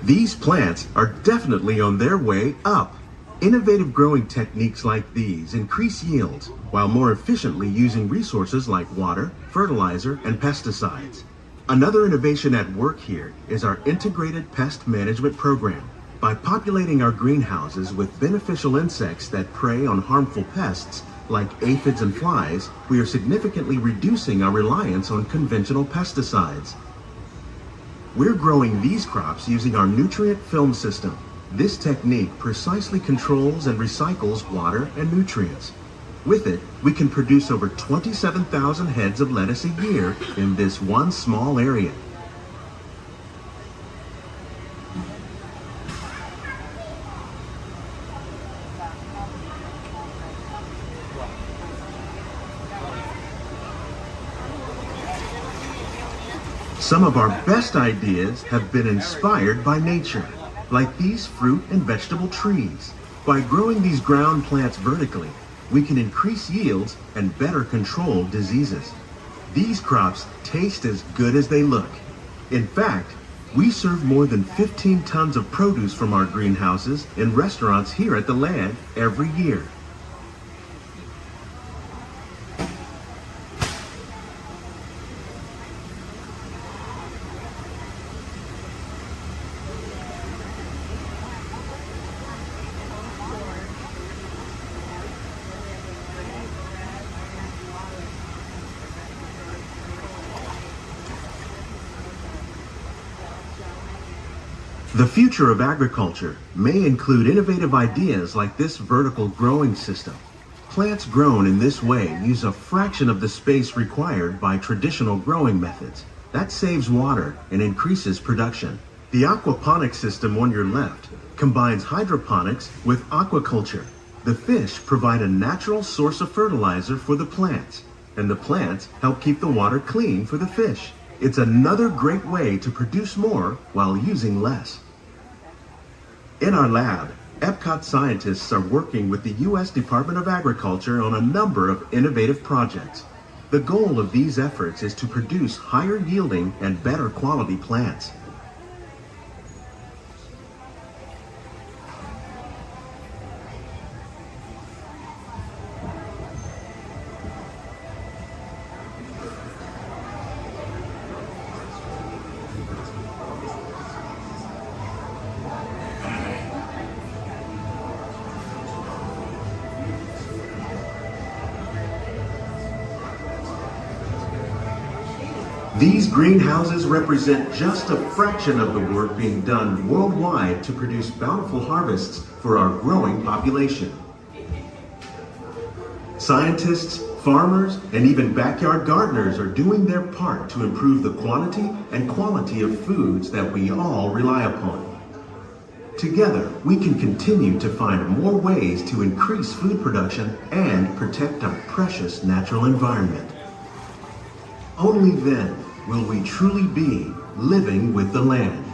These plants are definitely on their way up. Innovative growing techniques like these increase yields while more efficiently using resources like water, fertilizer, and pesticides. Another innovation at work here is our integrated pest management program. By populating our greenhouses with beneficial insects that prey on harmful pests like aphids and flies, we are significantly reducing our reliance on conventional pesticides. We're growing these crops using our nutrient film system. This technique precisely controls and recycles water and nutrients. With it, we can produce over 27,000 heads of lettuce a year in this one small area. Some of our best ideas have been inspired by nature, like these fruit and vegetable trees. By growing these ground plants vertically, we can increase yields and better control diseases. These crops taste as good as they look. In fact, we serve more than 15 tons of produce from our greenhouses in restaurants here at the land every year. The future of agriculture may include innovative ideas like this vertical growing system. Plants grown in this way use a fraction of the space required by traditional growing methods. That saves water and increases production. The aquaponics system on your left combines hydroponics with aquaculture. The fish provide a natural source of fertilizer for the plants, and the plants help keep the water clean for the fish. It's another great way to produce more while using less. In our lab, Epcot scientists are working with the U.S. Department of Agriculture on a number of innovative projects. The goal of these efforts is to produce higher yielding and better quality plants. These greenhouses represent just a fraction of the work being done worldwide to produce bountiful harvests for our growing population. Scientists, farmers, and even backyard gardeners are doing their part to improve the quantity and quality of foods that we all rely upon. Together, we can continue to find more ways to increase food production and protect our precious natural environment. Only then will we truly be living with the land.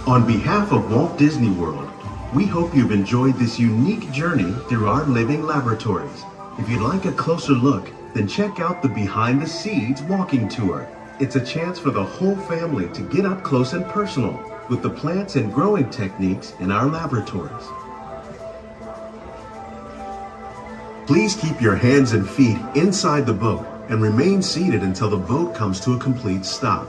On behalf of Walt Disney World, we hope you've enjoyed this unique journey through our living laboratories. If you'd like a closer look, then check out the Behind the Seeds walking tour. It's a chance for the whole family to get up close and personal with the plants and growing techniques in our laboratories. Please keep your hands and feet inside the boat and remain seated until the boat comes to a complete stop.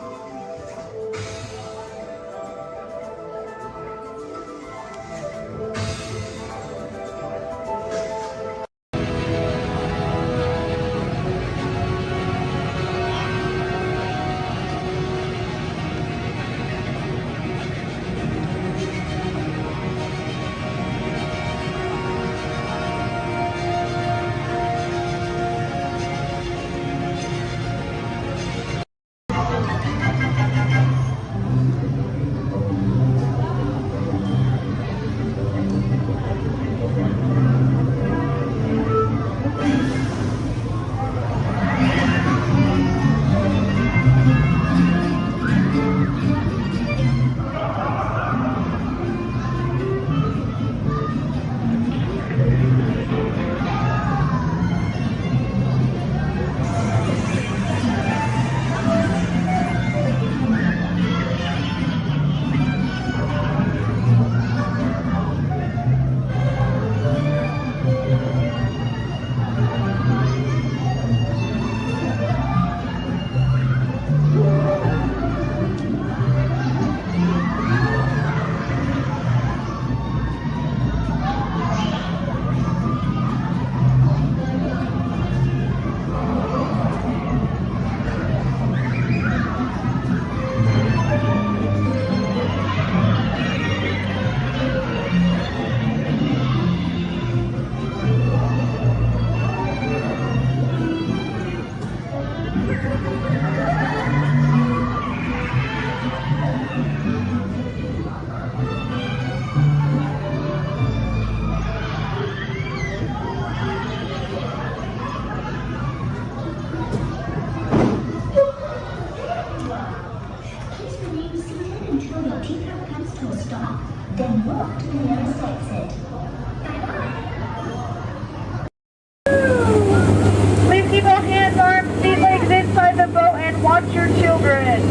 Please keep all hands, arms, feet, legs inside the boat and watch your children,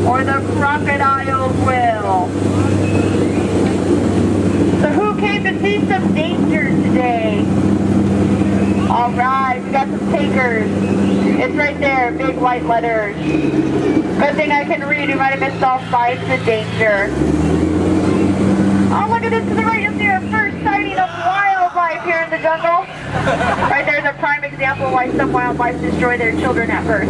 or the crocodiles will. So who came to see some danger today? All right, we got some takers. It's right there, big white letters. Good thing I can read. You might have missed all signs of danger. Oh, look at this to the right. You'll see our first sighting of wildlife here in the jungle. Right there's a prime example of why some wildlife destroy their children at birth.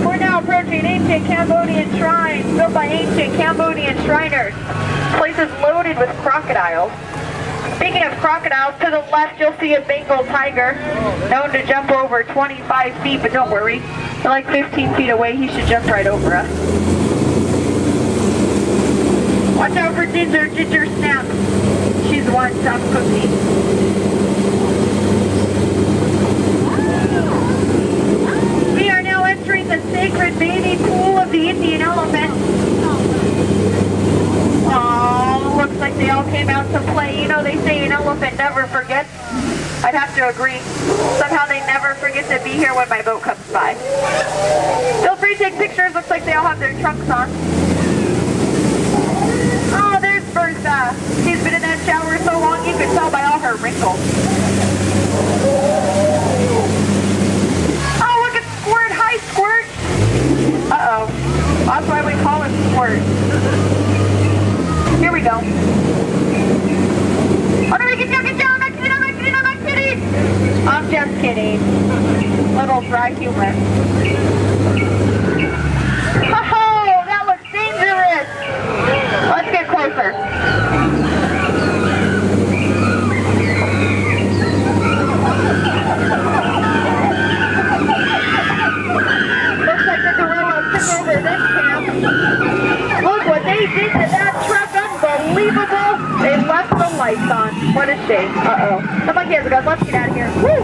We're now approaching ancient Cambodian shrines built by ancient Cambodian Shriners. This place is loaded with crocodiles. Speaking of crocodiles, to the left you'll see a Bengal tiger, known to jump over 25 feet, but don't worry, they're like 15 feet away, he should jump right over us. Watch out for Ginger, Ginger Snap. She's the one stop cookie. We are now entering the sacred bathing pool of the Indian elephant. Oh, looks like they all came out to play. You know, they say an elephant never forgets. I'd have to agree. Somehow they never forget to be here when my boat comes by. Feel free to take pictures. Looks like they all have their trunks on. Oh, there's Bertha. She's been in that shower so long you can tell by all her wrinkles. Oh, look at Squirt. Hi, Squirt. Uh-oh. That's why we call him Squirt. Here we go. Oh, no, get down, get down. I'm not kidding, I'm not kidding, I'm not kidding. I'm just kidding. Little dry humor. Oh, that looks dangerous. Let's get closer. Looks like the gorillas took over this camp. Look what they did to that truck. Unbelievable. They left the lights on. What a shame. Uh-oh. The monkey has a gun. Let's get out of here. Woo!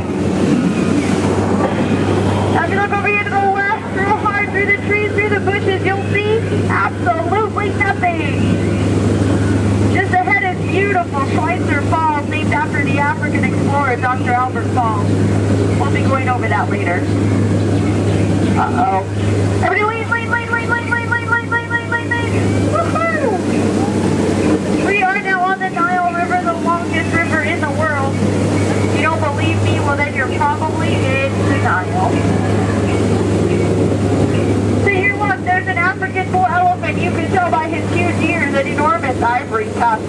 Now if you look over here to the left, real hard through the trees, through the bushes, you'll see absolutely nothing. Just ahead is beautiful Schweitzer Falls, named after the African explorer, Dr. Albert Falls. We'll be going over that later. Uh-oh. Everybody lean, lean, lean, lean, lean, lean, lean, lean, lean, lean, lean, lean. Woohoo! We are now on the Nile River, the longest river in the world. If you don't believe me, well then you're probably in denial. To your left, there's an African bull elephant. You can tell by his huge ears and enormous ivory tusks.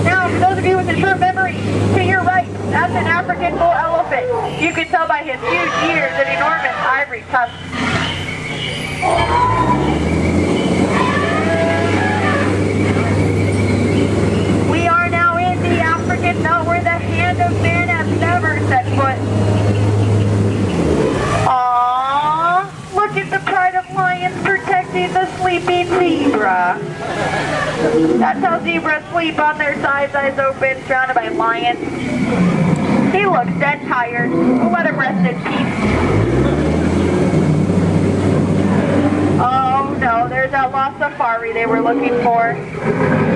Now, for those of you with a short memory, to your right, that's an African bull elephant. You can tell by his huge ears and enormous ivory tusks. We are now in the African belt where the hand of man has never set foot. Aww, look at the pride of lions protecting the sleeping zebra. That's how zebras sleep, on their sides, eyes open, surrounded by lions. He looks dead tired. We'll let him rest in peace. Oh no, there's that lost safari they were looking for.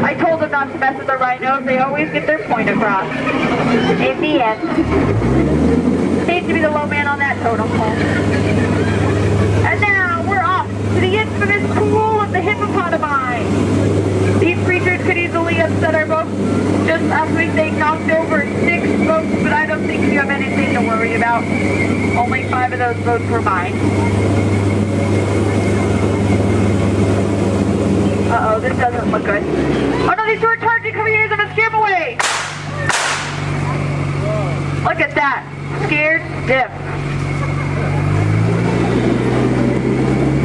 I told them not to mess with the rhinos. They always get their point across. In the end. Hate to be the low man on that totem pole. And now we're off to the infamous pool of the hippopotami. These creatures could easily upset our boat. Just last week they knocked over 6 boats, but I don't think you have anything to worry about. Only 5 of those boats were mine. Uh-oh, this doesn't look good. Oh no, these two are charging! Come here, I'm gonna scare them away! Look at that. Scared stiff.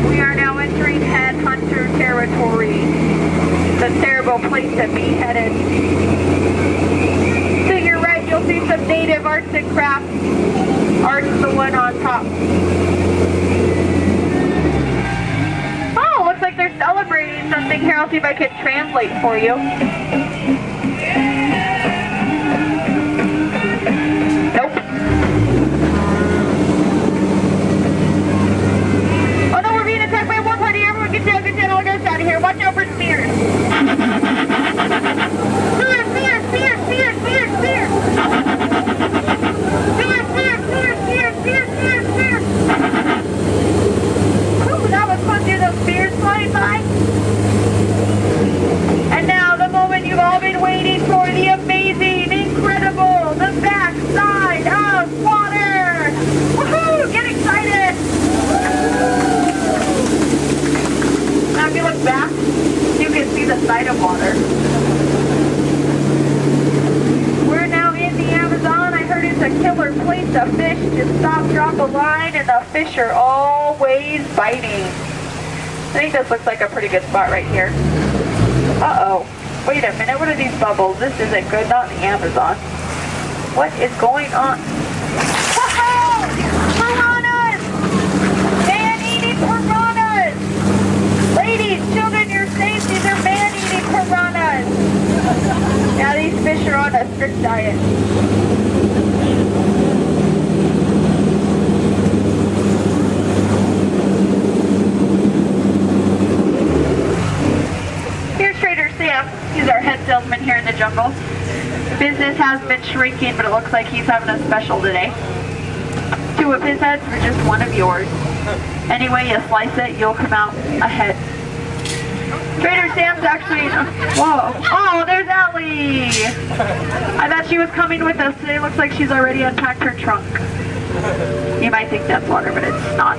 We are now entering headhunter territory. It's a terrible place to be headed. To your right, you'll see some native arts and crafts. Art's the one on top. Oh, looks like they're celebrating something here. I'll see if I can translate for you. Nope. Oh no, we're being attacked by a war party. Everyone get down, all goes out of here. Watch out for spears. Spears, spears, spears, spears, spears, spears. Spears, spears, spears, spears, spears, spears, spears. Ooh, that was fun to hear those spears flying by. And now the moment you've all been waiting for, the amazing, incredible, the backside of water. Woohoo! Get excited! Now if you look back, you can see the side of water. We're now in the Amazon. I heard it's a killer place. The fish just stop, drop a line, and the fish are always biting. I think this looks like a pretty good spot right here. Uh-oh. Wait a minute, what are these bubbles? This isn't good, not in the Amazon. What is going on? Whoa! Piranhas! Man-eating piranhas! Ladies, children, your safety, they're man-eating piranhas! Now these fish are on a strict diet. Here's Trader Sam. He's our head salesman here in the jungle. Business has been shrinking, but it looks like he's having a special today. 2 of his heads for just 1 of yours. Anyway you slice it, you'll come out ahead. Trader Sam's actually... Whoa. Oh, there's Ellie! I thought she was coming with us today. Looks like she's already unpacked her trunk. You might think that's water, but it's not.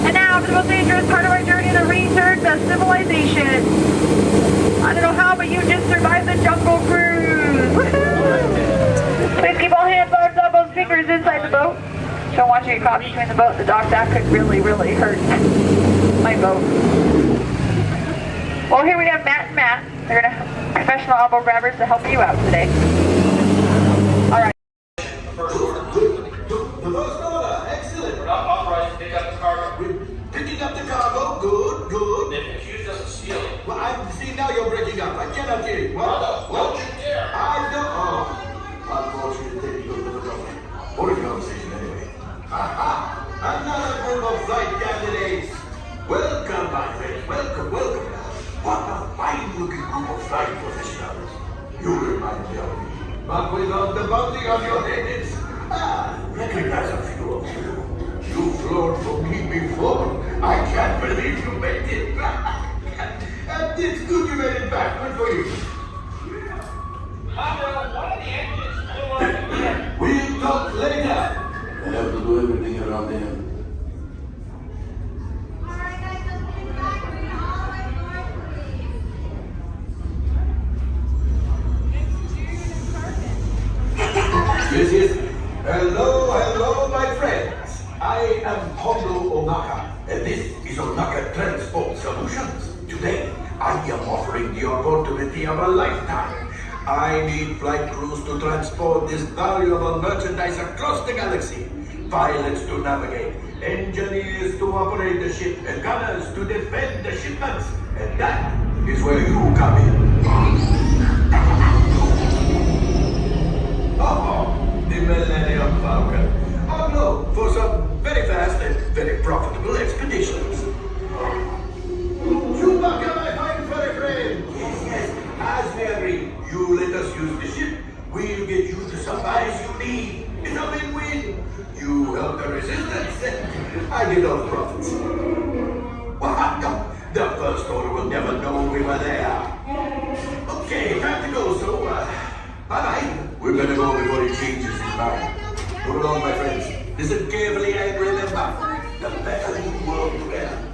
And now for the most dangerous part of our journey, the return to civilization. I don't know how, but you just survived the jungle cruise. Woohoo! Please keep all hands, arms, elbows, fingers inside the boat. Don't want you to get caught between the boat and the dock. That could really, really hurt my boat. Well, here we have Matt and Matt. They're going to have professional elbow grabbers to help you out today. All right. The first order. Excellent. We're not authorized to pick up the cargo. We're picking up the cargo. Good, good. They've accused us of stealing. Well, I see now you're breaking up. I cannot hear you. What? Don't you dare. I don't. Oh. Unfortunately, you don't know the government. What a conversation anyway. Aha! Another group of flight candidates. Welcome, my friends. Welcome, welcome. What a fine-looking group of flight professionals. You remind me of me. But without the bounty on your heads. Recognize a few of you. You've flown for me before. I can't believe you made it back. And it's good you made it back. Good for you. Mother, one of the engines blew up again. We'll talk later. I have to do everything around them. Yes. Hello, my friends. I am Hondo Onaka, and this is Onaka Transport Solutions. Today, I am offering the opportunity of a lifetime. I need flight crews to transport this valuable merchandise across the galaxy. Pilots to navigate, engineers to operate the ship, and gunners to defend the shipments. And that is where you come in. The Millennium Falcon. Oh no, for some very fast and very profitable expeditions. Chewbacca, my fine furry friend. Yes. As we agreed, you let us use the ship. We'll get you the supplies you need. It's a win-win. You help the resistance, and I get all the profits. What? No, the First Order will never know we were there. Okay, time to go, so, bye-bye. We better go before he changes his mind. Move along, my friends. Listen carefully and remember, the better you work together.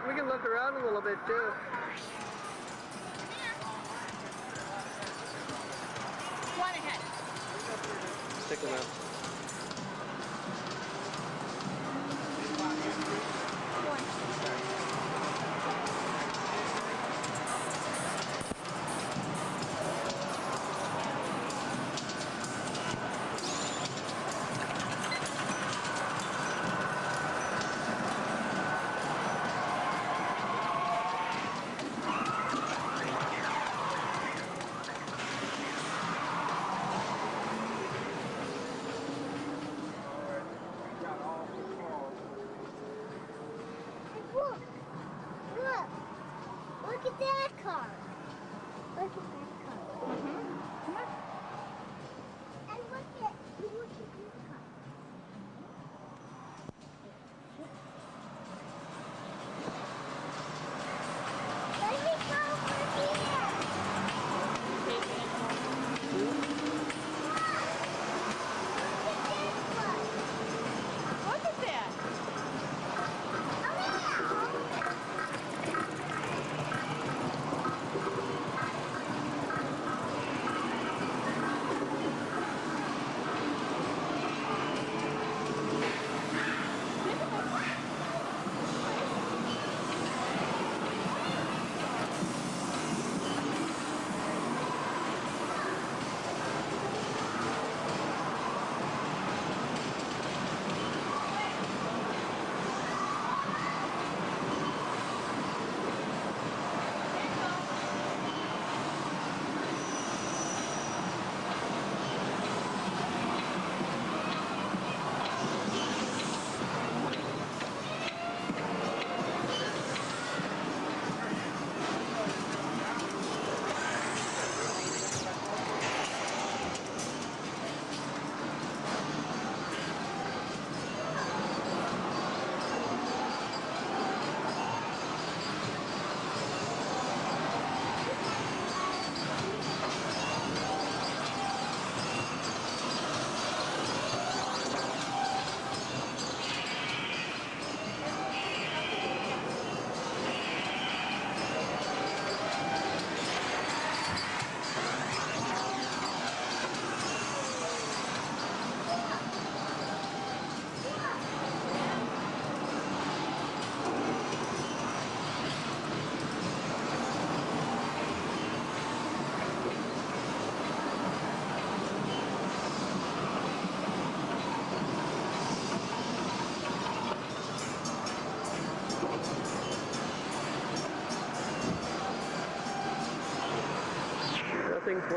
We can look around a little bit too. One ahead. Stick them out.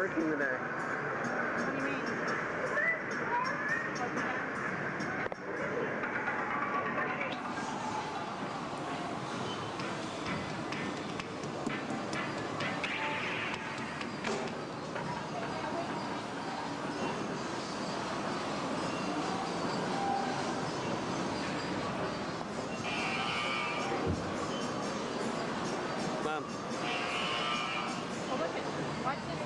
working today. What do you mean? Mom. Oh, look at, watch this.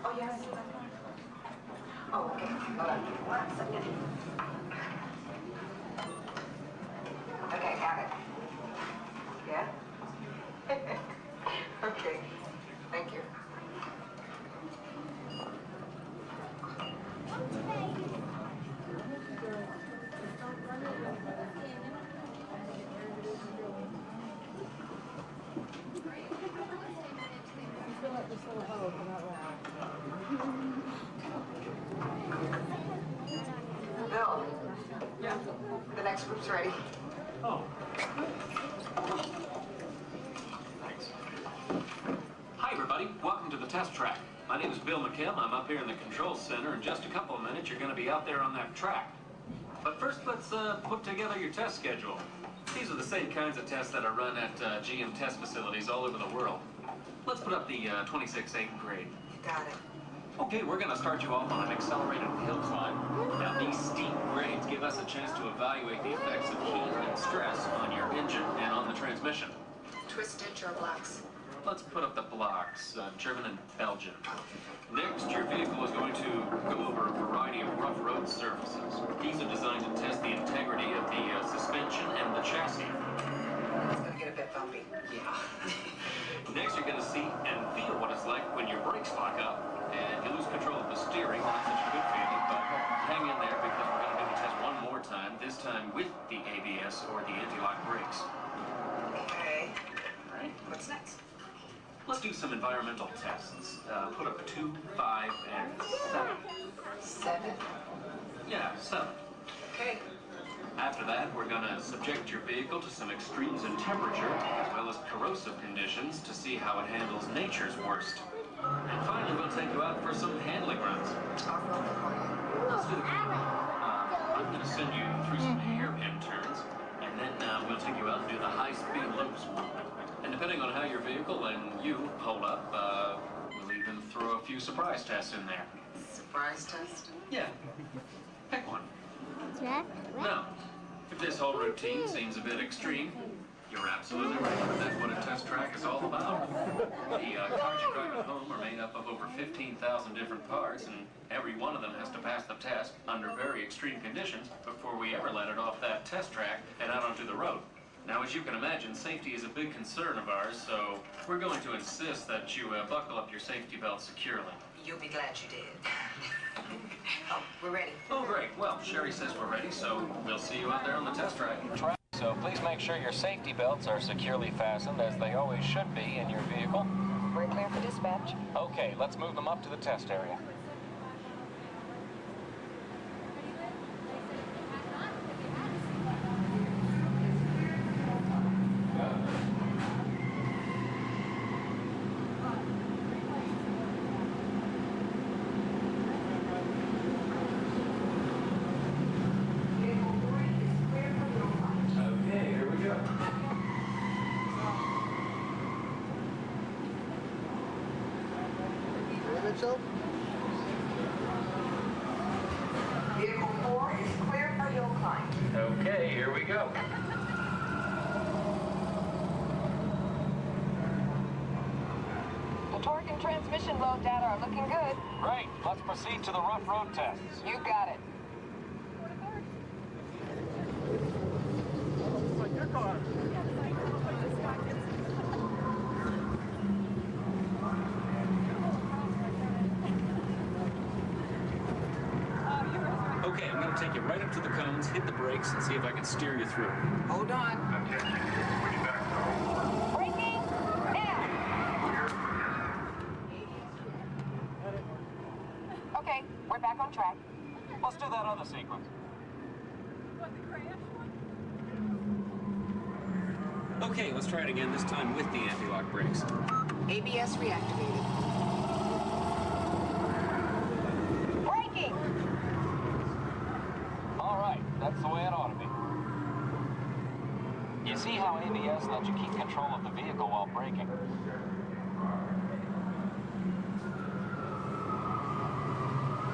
Oh, yes. Oh, okay. Hold on. 1 second. Okay, got it. Yeah? Okay. Thank you. Bill. Yeah. The next group's ready. Oh. Thanks. Hi, everybody. Welcome to the test track. My name is Bill McKim. I'm up here in the control center. In just a couple of minutes, you're going to be out there on that track. But first, let's put together your test schedule. These are the same kinds of tests that are run at GM test facilities all over the world. Let's put up the 26-8 grade. You got it. Okay, we're going to start you off on an accelerated hill climb. Now, these steep grades give us a chance to evaluate the effects of heat and stress on your engine and on the transmission. Twisted or blocks? Let's put up the blocks, German and Belgian. Next, your vehicle is going to go over a variety of rough road surfaces. These are designed to test the integrity of the suspension and the chassis. It's going to get a bit bumpy. Yeah. Next, you're going to see and feel what it's like when your brakes lock up and you lose control of the steering. Not such a good feeling, but hang in there because we're going to do the test one more time, this time with the ABS or the anti-lock brakes. Okay. All right. What's next? Let's do some environmental tests. Put up 2, 5, and 7. 7? Yeah, 7. Okay. After that, we're going to subject your vehicle to some extremes in temperature, as well as corrosive conditions, to see how it handles nature's worst. And finally, we'll take you out for some handling runs. Let's do the I'm going to send you through some hairpin turns, and then we'll take you out and do the high-speed loops. And depending on how your vehicle and you hold up, we'll even throw a few surprise tests in there. Surprise test? Yeah. Pick one. Jack? No. If this whole routine seems a bit extreme, you're absolutely right. That's what a test track is all about. The cars you drive at home are made up of over 15,000 different parts, and every one of them has to pass the test under very extreme conditions before we ever let it off that test track and out onto the road. Now, as you can imagine, safety is a big concern of ours, so we're going to insist that you buckle up your safety belt securely. You'll be glad you did. Oh, we're ready. Oh, great. Well, Sherry says we're ready, so we'll see you out there on the test track. So please make sure your safety belts are securely fastened, as they always should be in your vehicle. We're clear for dispatch. Okay, let's move them up to the test area. Okay, here we go. Mitchell? Vehicle 4 is clear for hill climb. Okay, here we go. The torque and transmission load data are looking good. Great, let's proceed to the rough road tests. You got it. It's like your car. Okay, I'm going to take you right up to the cones, hit the brakes, and see if I can steer you through. Hold on. Braking now. Okay, we're back on track. Let's do that other sequence. Okay, let's try it again, this time with the anti-lock brakes. ABS reactivated. Braking! All right, that's the way it ought to be. You see how ABS lets you keep control of the vehicle while braking?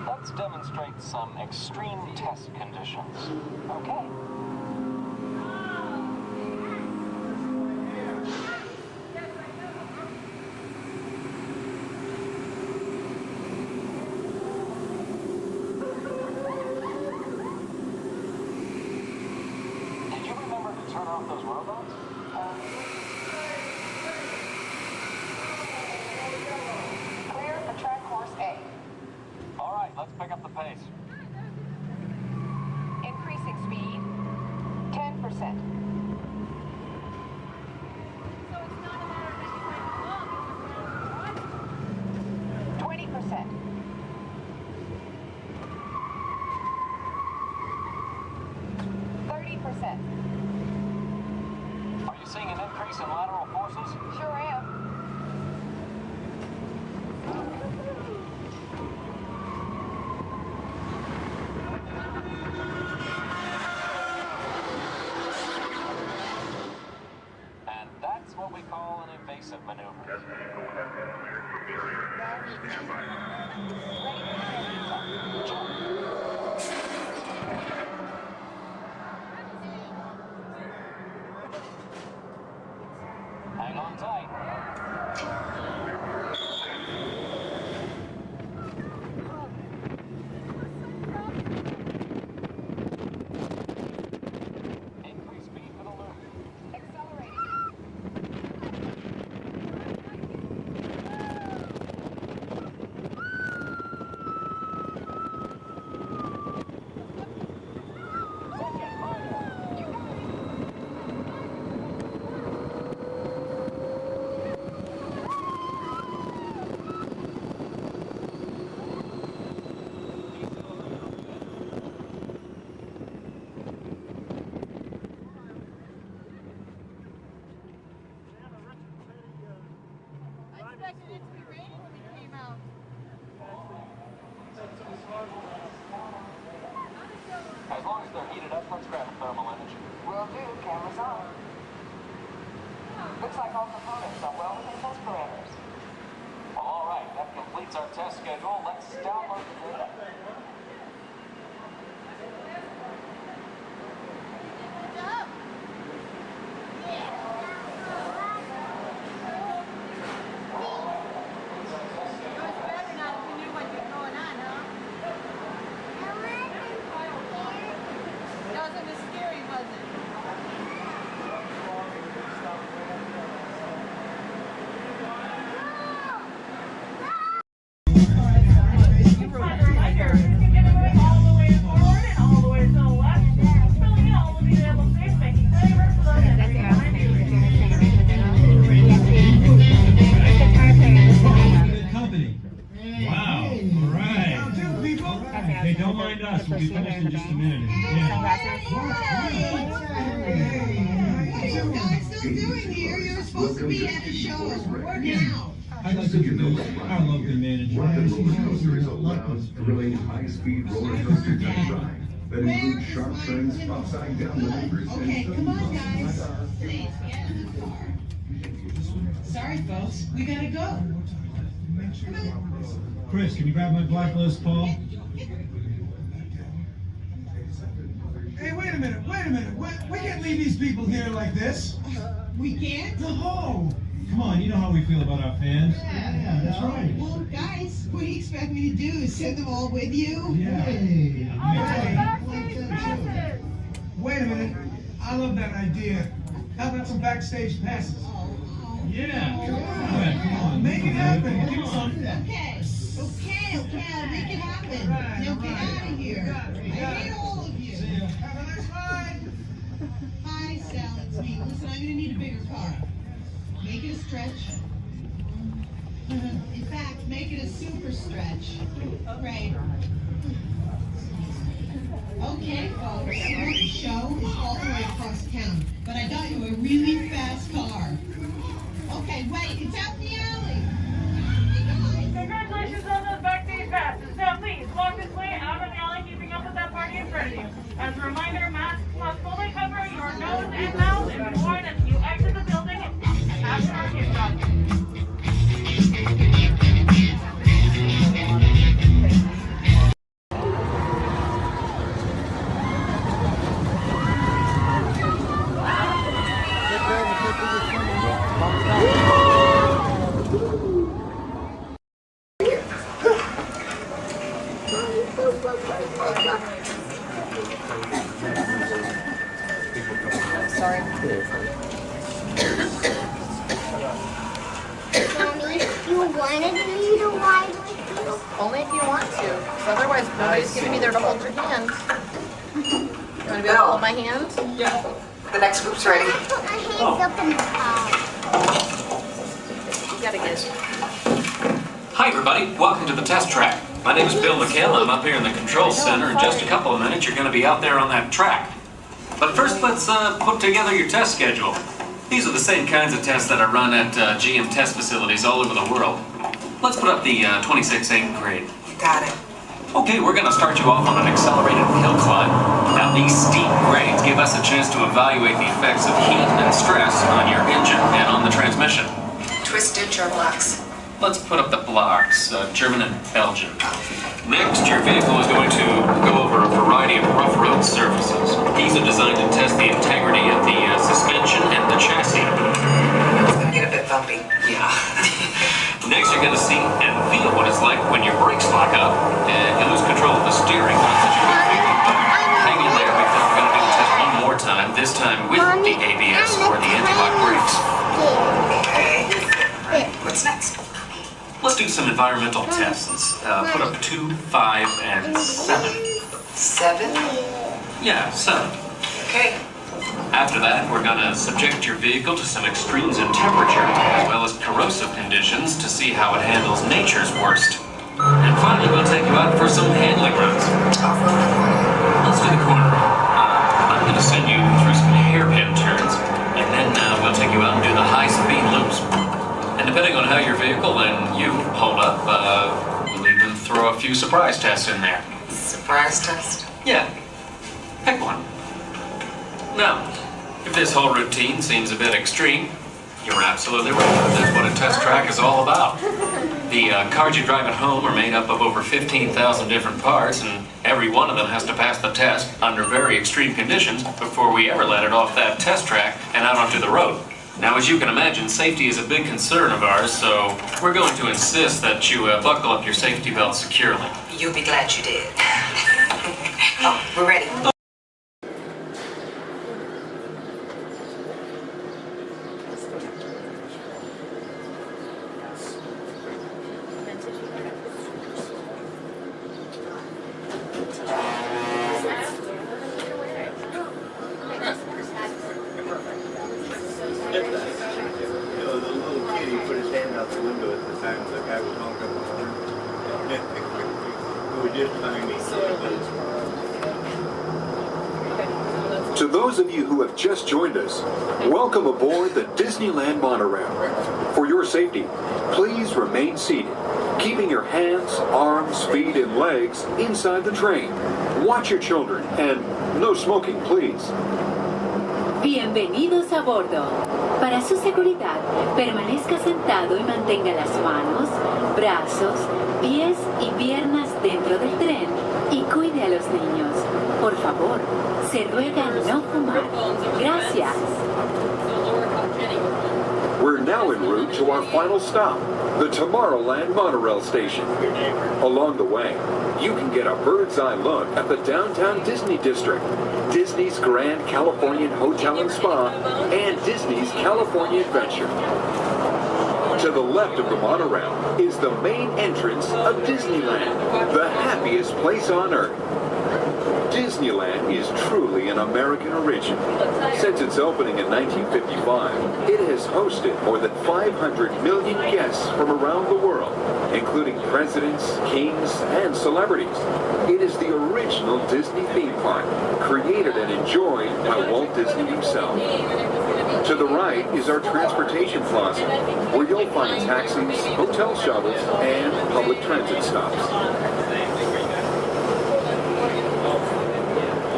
Let's demonstrate some extreme test conditions. Okay. Did you remember to turn off those robots? Clear for track course A. All right, let's pick up the pace. Increasing speed 10%. So it's not a matter of just playing along, 20%. 30%. Are you seeing an increase in lateral forces? Sure am. And that's what we call an evasive maneuver. Hang on tight. Increase speed for the loop. Accelerating. I expected it to be raining when we came out. As long as they're heated up, let's grab a thermal image. Will do. Cameras on. Looks like all components are well within test parameters. Well, all right, that completes our test schedule. Let's download the data. Good job. It was better not if you knew what was going on, huh? That wasn't as scary, was it? Company. Wow. All right. Hey, don't mind us. We'll be finished in just a minute. What are you guys still doing here? You're supposed to be at the show. Work out. I'd like to introduce our local manager. Rocket Roller Coasters allows thrilling high-speed roller coaster test ride that includes sharp turns, upside down maneuvers, Okay, and come on, guys. Please, get in the car. Sorry, folks. We gotta go. Chris, can you grab my blacklist, Paul? Hey, wait a minute. We can't leave these people here like this. We can't? No! Come on, you know how we feel about our fans. Yeah, that's right. Well, guys, what do you expect me to do? Is send them all with you? Yeah. Wait a minute. I love that idea. How about some backstage passes? Yeah. Come on. Make it happen. Give us some. Okay. Okay, I'll make it happen. Now get out of here. I hate all of you. Have a nice ride. Hi, Sal, it's me. Listen, I'm gonna need a bigger car. Make it a stretch. In fact, make it a super stretch. Right. Okay, folks, the show is all the way across town, but I got you a really fast car. Okay, wait, it's out in the alley. Congratulations on those backstage passes. Now please, walk this way out of the alley, keeping up with that party in front of you. As a reminder, masks must fully cover your nose and mouth and be worn as you exit the building after our kickoff. Sorry. Mommy, you wanted me to ride with you? Only if you want to. 'Cause otherwise, nobody's going to be there to hold your hand. You want to be able to hold my hand? Yeah. The next group's ready. I put my hands up in the car. You got to get. Hi everybody, welcome to the test track. My name is Bill McHale. I'm up here in the control center. In just a couple of minutes, you're going to be out there on that track. But first, let's put together your test schedule. These are the same kinds of tests that are run at GM test facilities all over the world. Let's put up the 26-8 grade. You got it. Okay, we're going to start you off on an accelerated hill climb. Now, these steep grades give us a chance to evaluate the effects of heat and stress on your engine and on the transmission. Twisted germ blocks. Let's put up the blocks, German and Belgian. Next, your vehicle is going to go over a variety of rough road surfaces. These are designed to test the integrity of the suspension and the chassis. It's going to get a bit bumpy. Yeah. Next, you're going to see and feel what it's like when your brakes lock up and you lose control of the steering. Hang in there because we're going to do the test one more time, this time with the ABS or the anti-lock brakes. Okay. Right. What's next? Let's do some environmental tests. Put up 2, 5, and 7. 7? Yeah, 7. Okay. After that, we're going to subject your vehicle to some extremes in temperature, as well as corrosive conditions to see how it handles nature's worst. And finally, we'll take you out for some handling runs. Off-road or corner? Let's do the corner. I'm going to send you through some hairpin turns, and then we'll take you out and do the high-speed loops. And depending on how your vehicle and you hold up, we'll even throw a few surprise tests in there. Surprise test? Yeah. Pick one. Now, if this whole routine seems a bit extreme, you're absolutely right. That's what a test track is all about. The cars you drive at home are made up of over 15,000 different parts, and every one of them has to pass the test under very extreme conditions before we ever let it off that test track and out onto the road. Now, as you can imagine, safety is a big concern of ours, so we're going to insist that you buckle up your safety belt securely. You'll be glad you did. Oh, we're ready. To those of you who have just joined us, welcome aboard the Disneyland monorail. For your safety, please remain seated, keeping your hands, arms, feet, and legs inside the train. Watch your children, and no smoking, please. Bienvenidos a bordo. Para su seguridad, permanezca sentado y mantenga las manos, brazos, pies y piernas dentro del tren y cuide a los niños. Por favor, se ruega no fumar. Gracias. We're now en route to our final stop, the Tomorrowland monorail station. Along the way, you can get a bird's eye look at the downtown Disney district, Disney's Grand Californian Hotel and Spa, and Disney's California Adventure. To the left of the monorail is the main entrance of Disneyland, the happiest place on Earth. Disneyland is truly an American origin. Since its opening in 1955, it has hosted more than 500 million guests from around the world, including presidents, kings, and celebrities. It is the original Disney theme park, created and enjoyed by Walt Disney himself. To the right is our transportation plaza, where you'll find taxis, hotel shuttles, and public transit stops.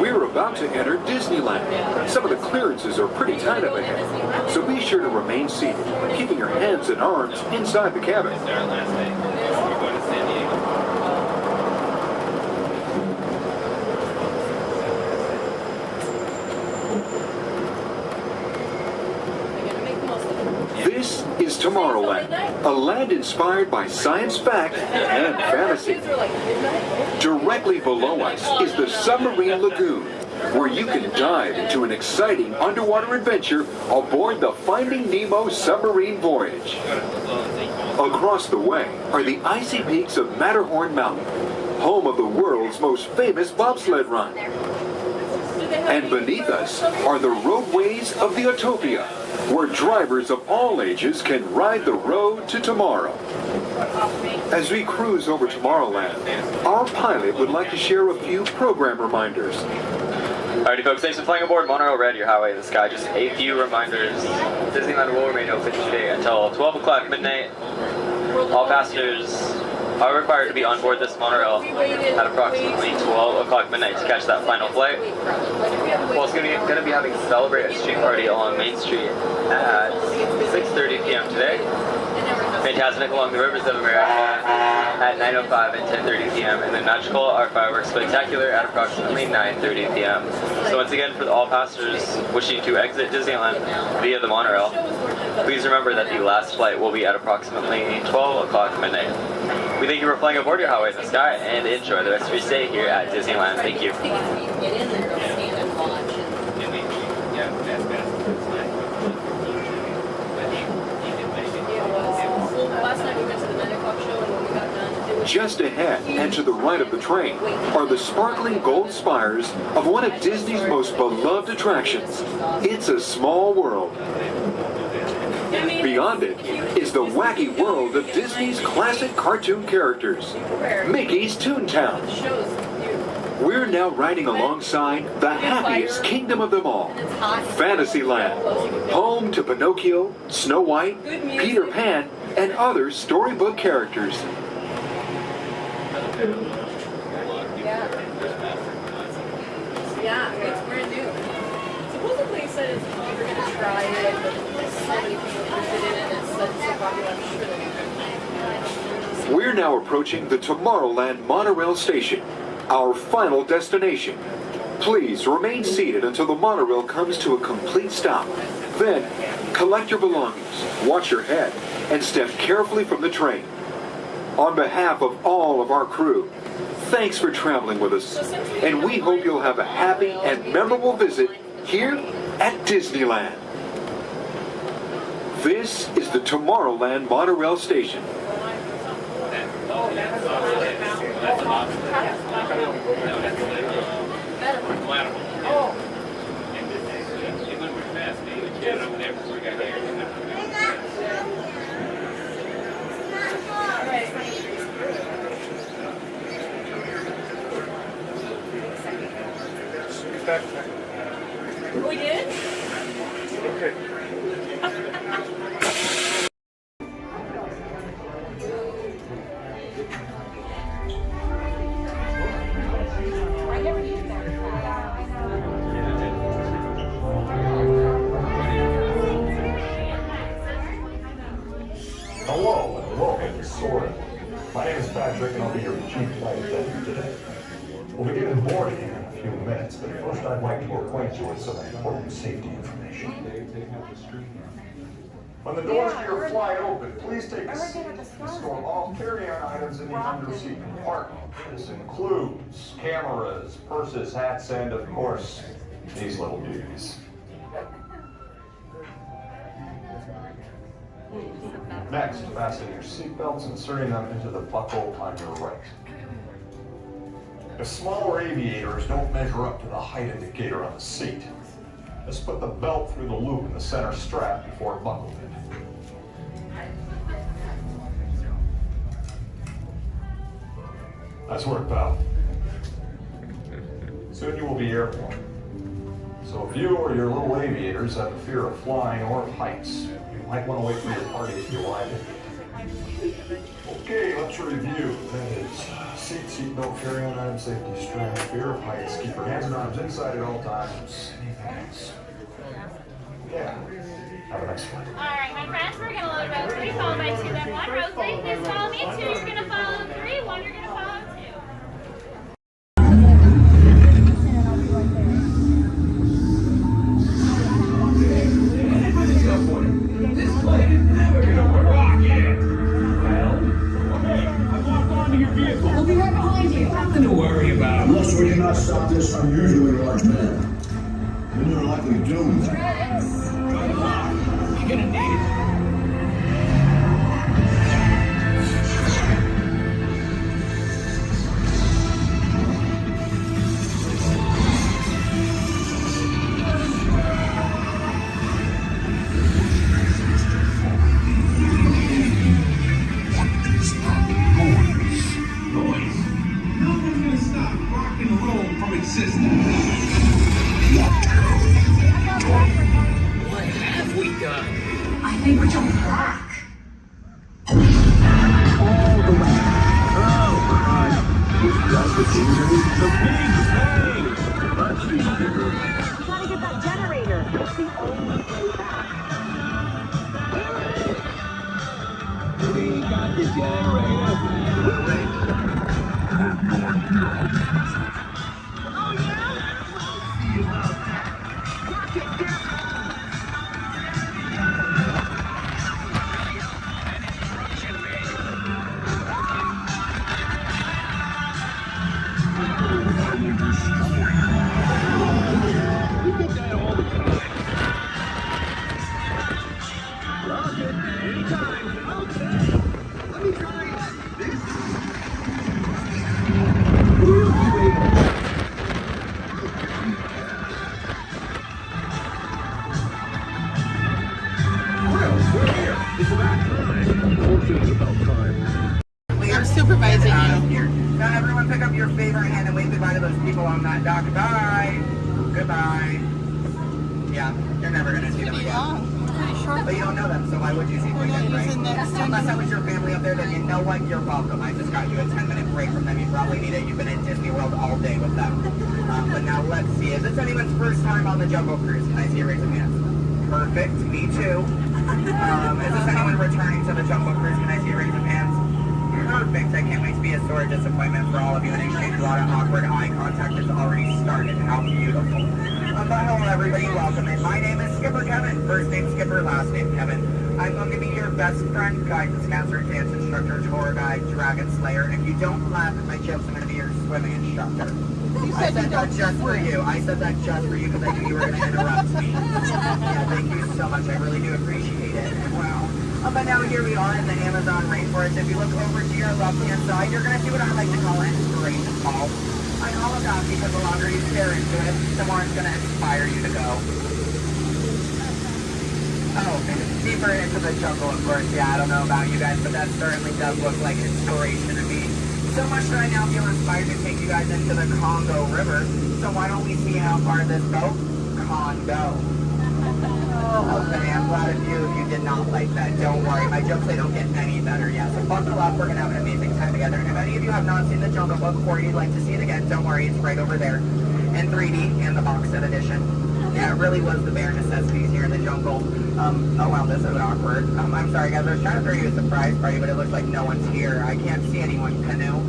We're about to enter Disneyland. Some of the clearances are pretty tight up ahead, so be sure to remain seated, keeping your hands and arms inside the cabin. This is Tomorrowland, a land inspired by science fact and fantasy. Directly below us is the Submarine Lagoon, where you can dive into an exciting underwater adventure aboard the Finding Nemo submarine voyage. Across the way are the icy peaks of Matterhorn Mountain, home of the world's most famous bobsled run. And beneath us are the roadways of the Utopia, where drivers of all ages can ride the road to tomorrow. As we cruise over Tomorrowland, our pilot would like to share a few program reminders. Alrighty folks, thanks for flying aboard Monorail Red, your highway in the sky. Just a few reminders. Disneyland will remain open today until 12 o'clock midnight. All passengers are required to be on board this monorail at approximately 12 o'clock midnight to catch that final flight. We're also going to be having a Celebrate a Street Party along Main Street at 6:30 p.m. today. Fantastic along the Rivers of America at 9:05 and 10:30 p.m. and then Magical Art Fireworks Spectacular at approximately 9:30 p.m. So once again, for all passengers wishing to exit Disneyland via the monorail, please remember that the last flight will be at approximately 12 o'clock midnight. We thank you for flying aboard your highway in the sky and enjoy the rest of your stay here at Disneyland. Thank you. Just ahead and to the right of the train are the sparkling gold spires of one of Disney's most beloved attractions. It's a Small World. Beyond it is the wacky world of Disney's classic cartoon characters, Mickey's Toontown. We're now riding alongside the happiest kingdom of them all, Fantasyland, home to Pinocchio, Snow White, Peter Pan, and other storybook characters. Yeah, it's brand new. Supposedly it said it's we're gonna try it, but so many people interested in it, it's such so popular, I'm sure. We're now approaching the Tomorrowland monorail station, our final destination. Please remain seated until the monorail comes to a complete stop. Then, collect your belongings, watch your head, and step carefully from the train. On behalf of all of our crew, thanks for traveling with us, and we hope you'll have a happy and memorable visit here at Disneyland. This is the Tomorrowland monorail station. We did? Okay. Hello, sort of. My name is Patrick, and I'll be your chief flight attendant today. We'll be getting boarding in a few minutes, but first I'd like to acquaint you with some important safety information. When the doors to your flight open, please take a seat and store all carry-on items in the under-seat compartment. This includes cameras, purses, hats, and, of course, these little dudes. Next, fasten your seatbelts, inserting them into the buckle on your right. If smaller aviators don't measure up to the height indicator on the seat, just put the belt through the loop in the center strap before buckling it. Nice work, pal. Soon you will be airborne. So if you or your little aviators have a fear of flying or of heights, you might want to wait for your party to arrive. Okay, let's review. That is seat belt, carry-on item, safety strap, fear of heights, keep your hands and arms inside at all times. Anything else? Yeah. Have a nice flight. Alright, my friends, we're gonna load row 3, followed by 2, then 1. Row 3, please follow me. 2, you're gonna follow 3. 1, you're gonna follow 2. This plane is never gonna rocket! Well, I walked onto your vehicle. We'll be right behind you. Nothing to worry about. Unless we cannot stop this unusually large man, then you're likely doomed. Good luck. You're gonna need it. What have we done? I think we're jumping back. All the way. Oh, Christ. That's the scenery. The big bang. That's the bigger. Gotta get that generator. It's the only way back. We got the generator. Oh, yeah? See about that. Rocket down. I'm supervising you. Now everyone pick up your favorite hand and wave goodbye to those people on that dock. Goodbye. Goodbye. Yeah, you're never going to see them again. Pretty short. But you don't know them, so why would you see them again, right? Unless that was your family up there, then you know what? You're welcome. I just got you a 10-minute break from them. You probably need it. You've been in Disney World all day with them. But now let's see. Is this anyone's first time on the Jungle Cruise? Can I see you raise your hands? Perfect. Me too. Is this anyone returning to the Jungle Cruise? Can I see you raise your hands? Perfect. I can't wait to be a sore disappointment for all of you and exchange a lot of awkward eye contact has already started. How beautiful. But hello everybody, welcome in. My name is Skipper Kevin. First name Skipper, last name Kevin. I'm going to be your best friend, guidance counselor, dance instructor, tour guide, dragon slayer. And if you don't laugh at my jokes, I'm going to be your swimming instructor. I said that just for you. I said that just for you because I knew you were going to interrupt me. Yeah, thank you so much. I really do appreciate it. Wow. But now here we are in the Amazon rainforest. If you look over to your left-hand side, you're going to see what I like to call an inspiration ball. I call it that because the longer you stare into it, the more it's going to inspire you to go. Oh, deeper into the jungle, of course. Yeah, I don't know about you guys, but that certainly does look like inspiration to me. So much that I now feel inspired to take you guys into the Congo River. So why don't we see how far this boat can go? Okay, I'm glad of you if you did not like that. Don't worry, my jokes, they don't get any better yet. So buckle up, we're going to have an amazing time together. And if any of you have not seen the Jungle Book or you'd like to see it again, don't worry, it's right over there in 3D and the box set edition. Yeah, it really was the bare necessities here in the jungle. Oh wow, this is awkward. I'm sorry guys, I was trying to throw you a surprise party, but it looks like no one's here. I can't see anyone. Canoe?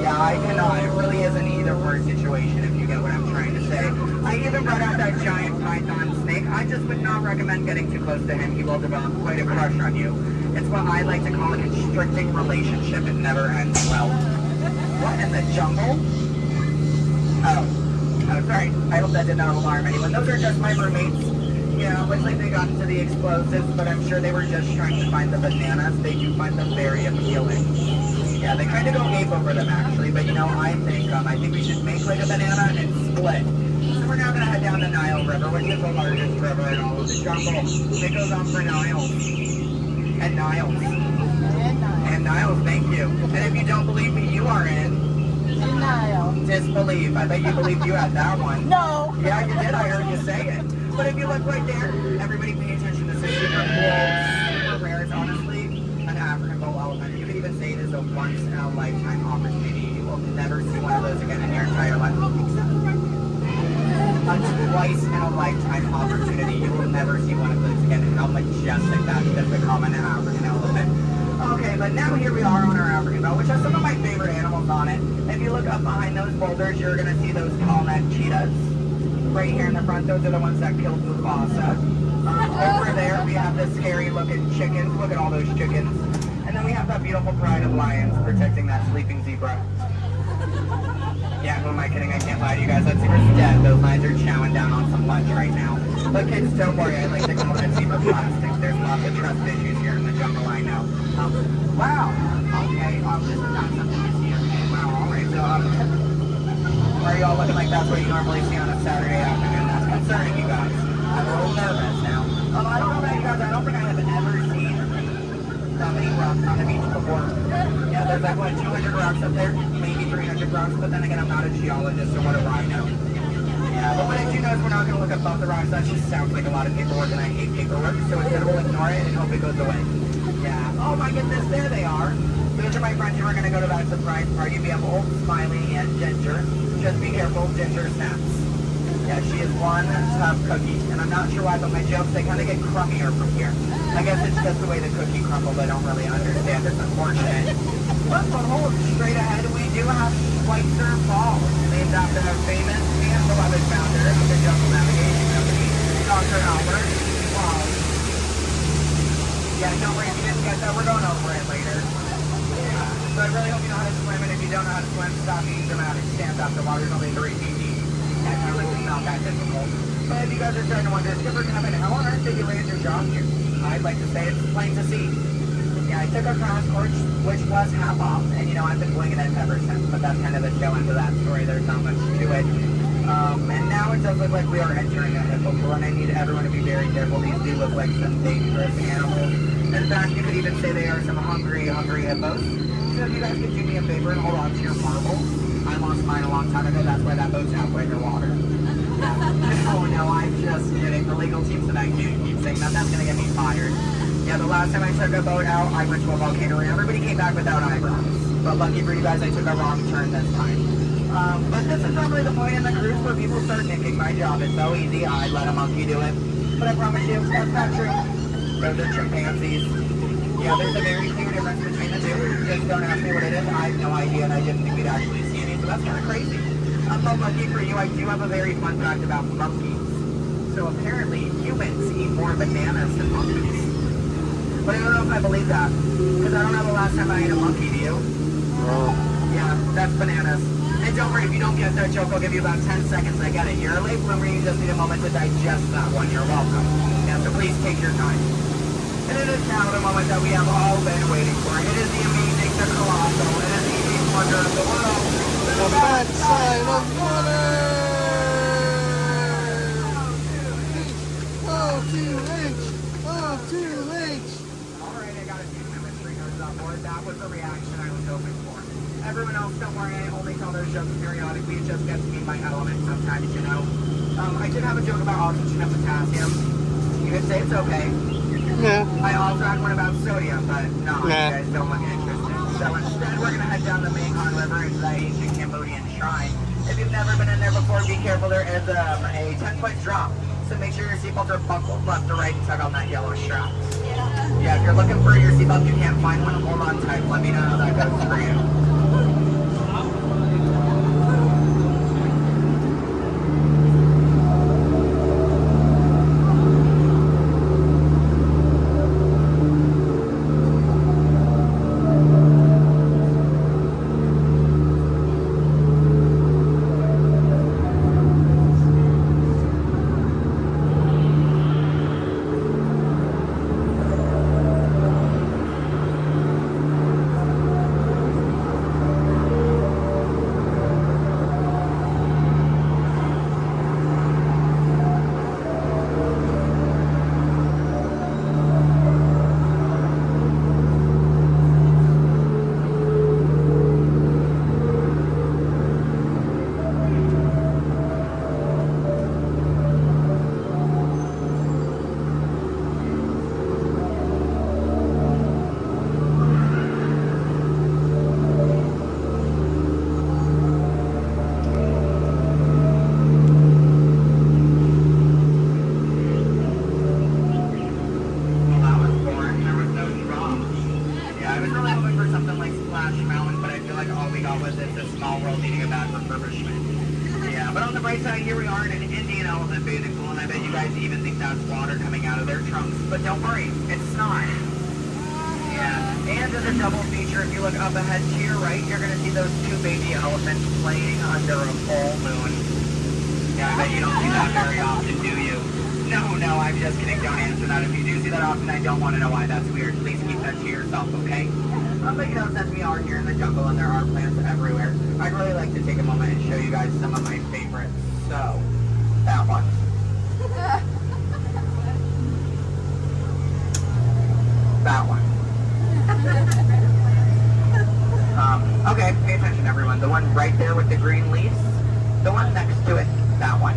Yeah, I cannot. It really is an either-or situation, if you get what I'm trying to say. I even brought out that giant python snake. I just would not recommend getting too close to him. He will develop quite a crush on you. It's what I like to call a constricting relationship. It never ends well. What in the jungle? Oh, sorry. I hope that did not alarm anyone. Those are just my roommates. Yeah, looks like they got into the explosives, but I'm sure they were just trying to find the bananas. They do find them very appealing. Yeah, they kind of go ape over them actually, but you know, I think we should make like a banana and split. So we're now gonna head down the Nile River, which is the largest river in all of the jungle. It goes on for Niles. And Niles. And Niles, thank you. And if you don't believe me, you are in Denial. disbelief. I bet you believed you had that one. No. Yeah, you did. I heard you say it. But if you look right there, everybody pay attention. This is super cool, super rare. It's honestly an African bull elephant. You could even say it is a once-in-a-lifetime opportunity. You will never see one of those again in your entire life. A twice-in-a-lifetime opportunity. You will never see one of those again. How majestic that is, the common African elephant. Okay, but now here we are on our African bell, which has some of my favorite animals on it. If you look up behind those boulders, you're going to see those tall-necked cheetahs. Right here in the front, those are the ones that killed Mufasa. Over there, we have the scary-looking chickens. Look at all those chickens. And then we have that beautiful pride of lions protecting that sleeping zebra. Yeah, who am I kidding? I can't lie to you guys. That zebra's dead. Those lions are chowing down on some lunch right now. But kids, don't worry. I like to call that zebra plastics. There's lots of trust issues here in the jungle, I know. Wow. Okay, this is not something you see every day. Wow, all right. So, why are you all looking like that's what you normally see on a Saturday afternoon? That's concerning, you guys. I'm a little nervous now. I don't know about you guys. I don't think I have ever seen that many rocks on the beach before. Yeah, there's like, what, 200 rocks up there? Maybe 300 rocks. But then again, I'm not a geologist, so what do I know? Yeah, but what I do know is we're not going to look above the rocks. That just sounds like a lot of paperwork, and I hate paperwork. So instead, we'll ignore it and hope it goes away. Yeah. Oh my goodness, there they are. Those are my friends who are going to go to that surprise party. We have Old, Smiley, and Ginger. Just be careful, Ginger snaps. Yeah, she is one tough cookie. And I'm not sure why, but my jokes, they kind of get crummier from here. I guess it's just the way the cookie crumbles. I don't really understand. It's unfortunate. But hold straight ahead, we do have Schweitzer Falls, named after our famous and beloved founder of the Jungle Navigation Company, Dr. Albert. Wow. Yeah, don't worry if you didn't get that. We're going over it later. So I really hope you know how to swim, and if you don't know how to swim, stop being dramatic. Stand up, the water's only 3 feet deep. That kind of is not that difficult. But if you guys are starting to wonder, Skipper Kevin, how on earth did you land your job here? I'd like to say it's plain to see. Yeah, I took a crash course, which was half off, and you know, I've been winging it ever since, but that's kind of the show end of that story. There's not much to it. And now it does look like we are entering a hippo pool, and I need everyone to be very careful. These do look like some dangerous animals. In fact, you could even say they are some hungry hippos. So if you guys could do me a favor and hold on to your marble. I lost mine a long time ago. That's why that boat's halfway underwater. Oh no, I'm just kidding. The legal team tonight keep saying that. That's going to get me fired. Yeah, the last time I took a boat out, I went to a volcano and everybody came back without eyebrows. But lucky for you guys, I took a wrong turn this time. But this is probably the point in the cruise where people start nicking my job. It's so easy, I'd let a monkey do it. But I promise you, that's not true. Those are chimpanzees. Yeah, there's a very clear difference between the two. Just don't ask me what it is. I have no idea, and I didn't think we'd actually see any, so that's kind of crazy. But lucky for you, I do have a very fun fact about monkeys. So apparently, humans eat more bananas than monkeys. But I don't know if I believe that, because I don't know the last time I ate a monkey, do you? Yeah, that's bananas. And don't worry, if you don't get that joke, I'll give you about 10 seconds. I get it. You're a late bloomer, you just need a moment to digest that one. You're welcome. Yeah, so please take your time. And it is now the moment that we have all been waiting for. It is the amazing, the colossal, it is the eighth wonder of the world. The backside of water! Oh, 2H! Oh, 2H! Alright, I got a few chemistry nerds on board. That was the reaction I was hoping for. Everyone else, don't worry, I only tell those jokes periodically. It just gets me my element sometimes, you know. I did have a joke about oxygen and potassium. You could say it's okay. Yeah. I also had one about sodium, but no, you guys don't look interested. So instead, we're going to head down the Mekong River into the ancient Cambodian shrine. If you've never been in there before, be careful. There is a 10-foot drop. So make sure your seatbelts are buckled left to right and tug on that yellow strap. Yeah, if you're looking for your seatbelt, you can't find one, hold on tight. Let me know how that goes for you. right side here we are in an Indian elephant bathing pool, and I bet you guys even think that's water coming out of their trunks. But don't worry, it's not. Yeah, and as a double feature, if you look up ahead to your right, you're going to see those two baby elephants playing under a full moon. Yeah, I bet you don't see that very often, do you? No, I'm just kidding. Don't answer that. If you do see that often, I don't want to know why that's weird. Please keep that to yourself, okay? But you know, since we are here in the jungle and there are plants everywhere, I'd really like to take a moment and show you guys some of my favorites. So, that one. That one. Okay, pay attention everyone. The one right there with the green leaves. The one next to it. That one.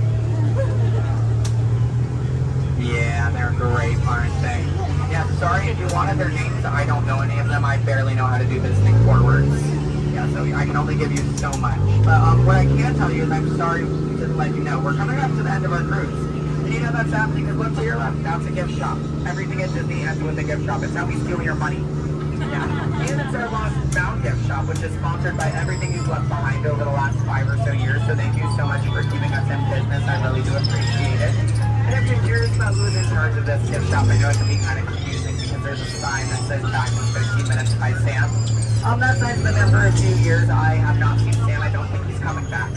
Yeah, they're great, aren't they? Yeah, sorry if you wanted their names. I don't know any of them. I barely know how to do this thing forwards. Yeah, so I can only give you so much. But what I can tell you is I'm sorry to let you know. We're coming up to the end of our cruise. And you know that's happening because look to your left. That's a gift shop. Everything at Disney ends with a gift shop. It's how we steal your money. Yeah. And it's our Lost Bound gift shop, which is sponsored by everything you've left behind over the last 5 or so years. So thank you so much for keeping us in business. I really do appreciate it. And if you're curious about who's in charge of this gift shop, I know it can be kind of confusing because there's a sign that says back in 15 minutes by Sam. That sign's been there for a few years. I have not seen Sam. I don't think he's coming back.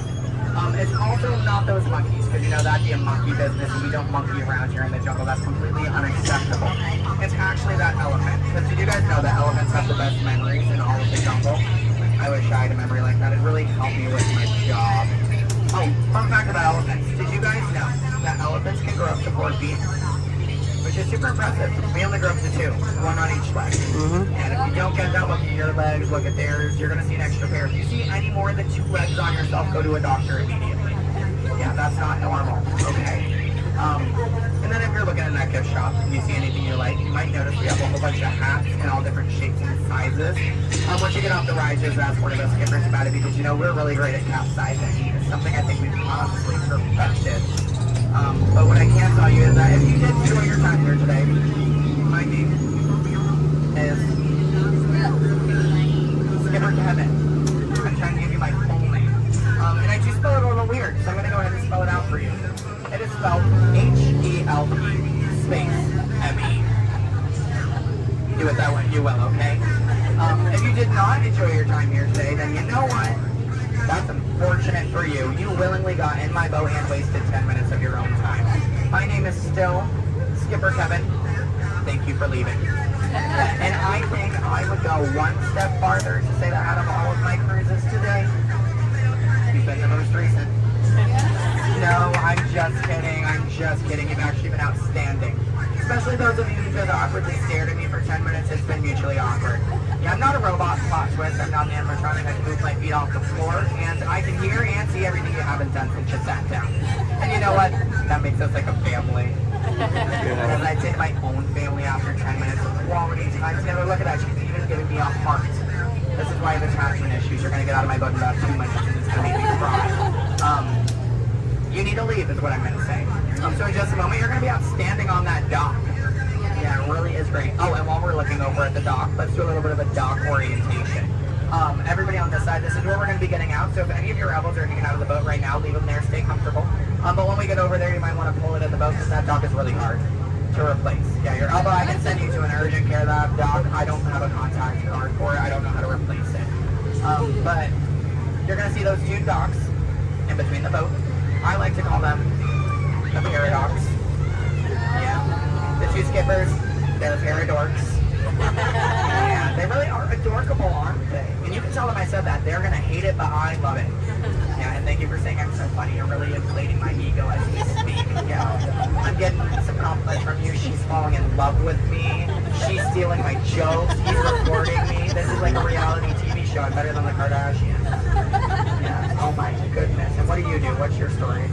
It's also not those monkeys, because you know that'd be a monkey business, and we don't monkey around here in the jungle. That's completely unacceptable. It's actually that elephant. Because did you guys know that elephants have the best memories in all of the jungle? I wish I had a memory like that. It really helped me with my job. Oh, fun fact about elephants. Did you guys know that elephants can grow up to 4 feet? Which is super impressive. We only grow up to 2, one on each leg. And if you don't get that, look at your legs, look at theirs, you're gonna see an extra pair. If you see any more than 2 legs on yourself, go to a doctor immediately. Yeah, that's not normal, okay? And then if you're looking in that gift shop and you see anything you like, you might notice we have a whole bunch of hats in all different shapes and sizes. Once you get off the ride, just ask one of those skippers about it because you know we're really great at capsizing. It's something I think we've honestly perfected. But what I can tell you is that if you did enjoy your time here today, my name is Skipper Kevin. I'm trying to give you my full name. And I do spell it a little weird, so I'm going to go ahead and spell it out for you. It is spelled H-E-L-P space M-E. Do it that way, you will, okay? If you did not enjoy your time here today, then you know what? That's unfortunate for you. You willingly got in my boat and wasted 10 minutes of your own time. My name is still Skipper Kevin. Thank you for leaving. And I think I would go one step farther to say that out of all of my cruises today, you've been the most recent. No, I'm just kidding. I'm just kidding. You've actually been outstanding. Especially those of you who just awkwardly stared at me for 10 minutes. It's been mutually awkward. Yeah, I'm not a robot plot twist. I'm not an animatronic. I can move my feet off the floor, and I can hear and see everything you haven't done since you sat down. And you know what? That makes us like a family. And I'd say my own family after 10 minutes of quality time together. Look at that. She's even giving me a heart. This is why I have attachment issues. You're going to get out of my boat in about 2 minutes, and it's going to make me cry. You need to leave is what I'm going to say. So in just a moment, you're going to be outstanding on that dock. Yeah, it really is great. Oh, and while we're looking over at the dock, let's do a little bit of a dock orientation. Everybody on this side, this is where we're going to be getting out. So if any of your rebels are hanging out of the boat right now, leave them there, stay comfortable. But when we get over there, you might want to pull it in the boat because that dock is really hard to replace. Yeah, your elbow, I can send you to an urgent care lab dock. I don't have a contact card for it. I don't know how to replace it. But you're going to see those 2 docks in between the boat. I like to call them the paradox. Yeah. The 2 skippers, they're the paradorks. Yeah, they really are adorable, aren't they? And you can tell them I said that. They're going to hate it, but I love it. Yeah, and thank you for saying I'm so funny. You're really inflating my ego as we speak. Yeah. I'm getting some compliments from you. She's falling in love with me. She's stealing my jokes. He's recording me. This is like a reality TV show. I'm better than the Kardashians. Yeah. Oh my goodness. And what do you do? What's your story?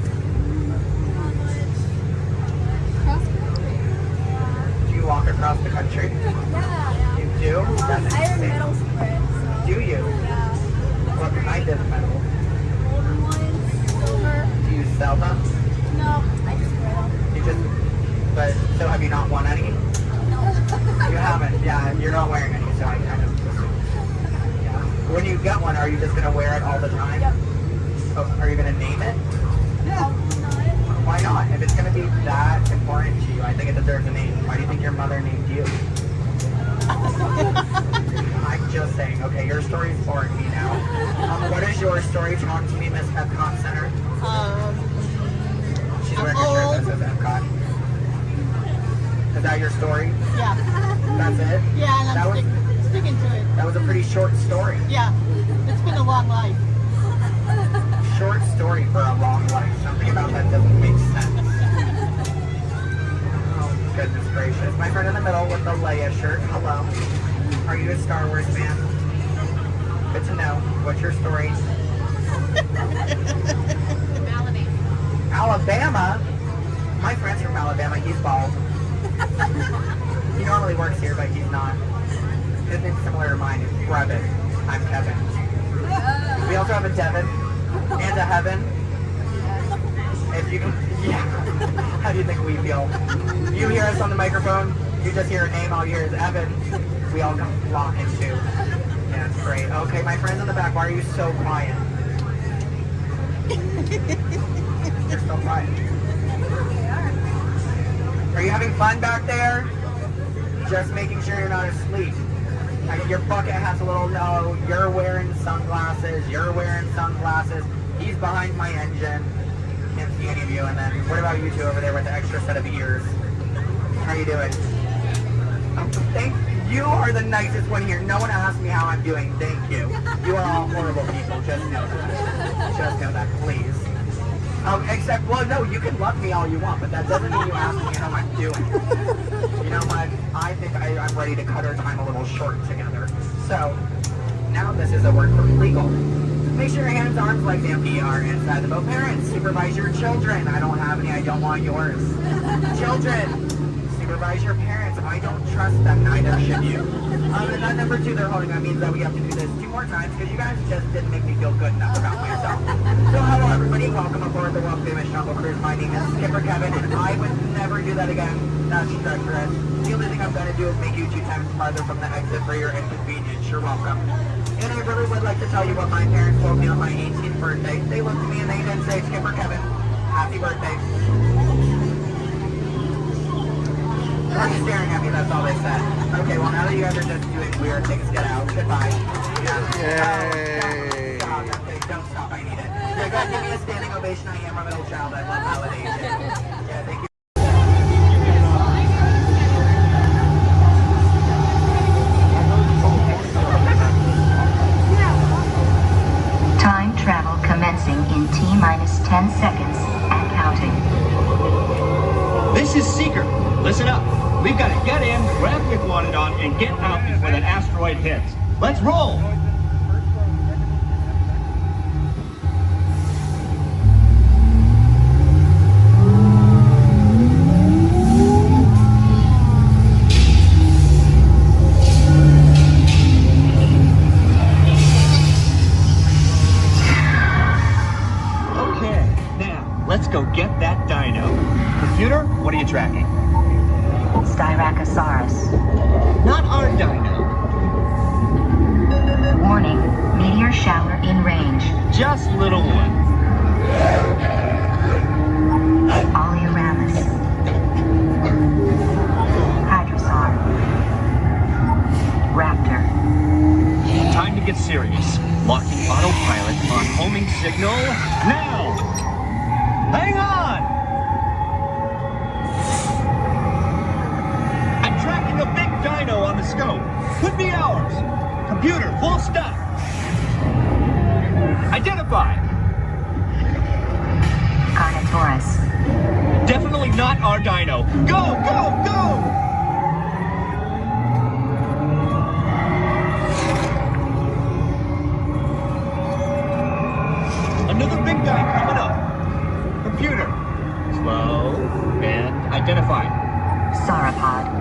Do you walk across the country? Yeah. You do? That's I have medals for it. So. Do you? Yeah. What kind of medal? Golden ones, silver. Do you sell them? No, I just wear them. You just, but, so have you not won any? No. You haven't? Yeah, you're not wearing any, so I kind of assumed. Yeah. When you get one, are you just going to wear it all the time? Yep. Oh, are you going to name it? Your story's boring me now. What is your story? Talk to me, Miss Epcot Center. She's wearing a shirt that says Epcot. Is that your story? Yeah. That's it? Yeah, and I'm sticking to it. That was a pretty short story. Yeah. It's been a long life. Short story for a long life. Something about that doesn't make sense. Oh, goodness gracious. My friend in the middle with the Leia shirt. Hello. Are you a Star Wars fan? Good to know. What's your story? Alabama? My friend's from Alabama. He's bald. He normally works here, but he's not. His name's similar to mine. It's Brevin. I'm Kevin. We also have a Devin and a Heaven. If you can, yeah. How do you think we feel? You hear us on the microphone, you just hear a name, all you hear is Evan. We all come flocking too. Yeah, it's great. Okay, my friends in the back, why are you so quiet? You're so quiet. Are you having fun back there? Just making sure you're not asleep. Your bucket has a little no. You're wearing sunglasses. You're wearing sunglasses. He's behind my engine. Can't see any of you. And then what about you two over there with the extra set of ears? How you doing? Thank you. Are the nicest one here. No one asked me how I'm doing. Thank you. You are all horrible people. Just know that. Just know that, please. Except, well, no, you can love me all you want, but that doesn't mean you ask me how I'm doing. You know what? I think I'm ready to cut our time a little short together. So, now this is a word for legal. Make sure your hands, arms, legs, and feet are inside the boat. Parents, supervise your children. I don't have any, I don't want yours. Children, supervise your parents. I don't trust them, neither should you. And that number 2 they're holding, that means that we have to do this 2 more times because you guys just didn't make me feel good enough about myself. So hello everybody, welcome aboard the world famous Jungle Cruise. My name is Skipper Kevin and I would never do that again. That's treacherous. The only thing I'm going to do is make you 2 times farther from the exit for your inconvenience. You're welcome. And I really would like to tell you what my parents told me on my 18th birthday. They looked at me and they didn't say, Skipper Kevin, happy birthday. Why are you staring at me? That's all they said. Okay, well now that you guys are just doing weird things, get out. Goodbye. Yay. Stop. Okay, don't stop. I need it. Yeah, guys, give me a standing ovation. I am a middle child. I love validation. Yeah, thank you. Time travel commencing in T-minus 10 seconds and counting. This is Seeker. Listen up. We've got to get in, grab what we wanted on, and get out before that asteroid hits. Let's roll! Okay, now, let's go get that dino. Computer, what are you tracking? Styracosaurus. Not our dino. Warning, meteor shower in range. Just little one. Oleoramus. Hadrosaur. Raptor. Time to get serious. Locking autopilot on homing signal now! Hang on! A big dino on the scope. Could be ours. Computer, full stop. Identify. Carnotaurus. Definitely not our dino. Go, go, go! Another big guy coming up. Computer, slow and identify. Sauropod.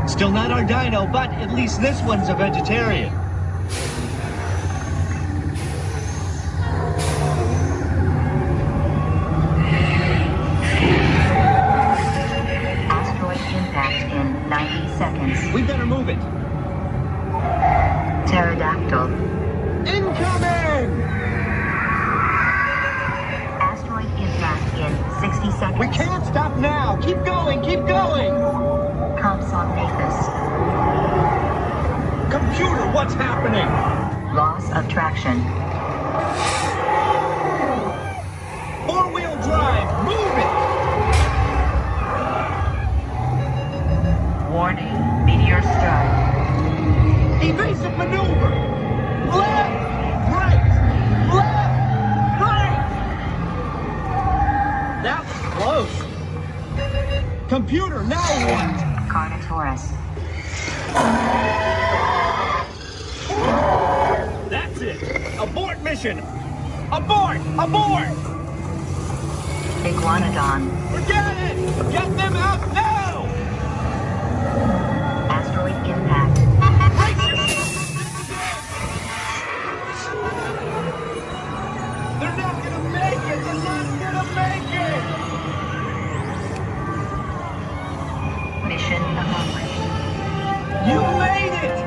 Still not our dino, but at least this one's a vegetarian. Asteroid impact in 90 seconds. We better move it. Pterodactyl. Incoming! Asteroid impact in 60 seconds. We can't stop now. Keep going, keep going. Compsognathus. Computer, what What's happening? Loss of traction. Four-wheel drive, move it! Warning, meteor strike. Evasive maneuver! Left! Right! Left! Right! That was close. Computer, now what? Carnotaurus. That's it! Abort mission! Abort! Abort! Iguanodon. Forget it! Get them out now! Asteroid impact. They're not gonna make it! They're not gonna make it! Mission accomplished. You made it!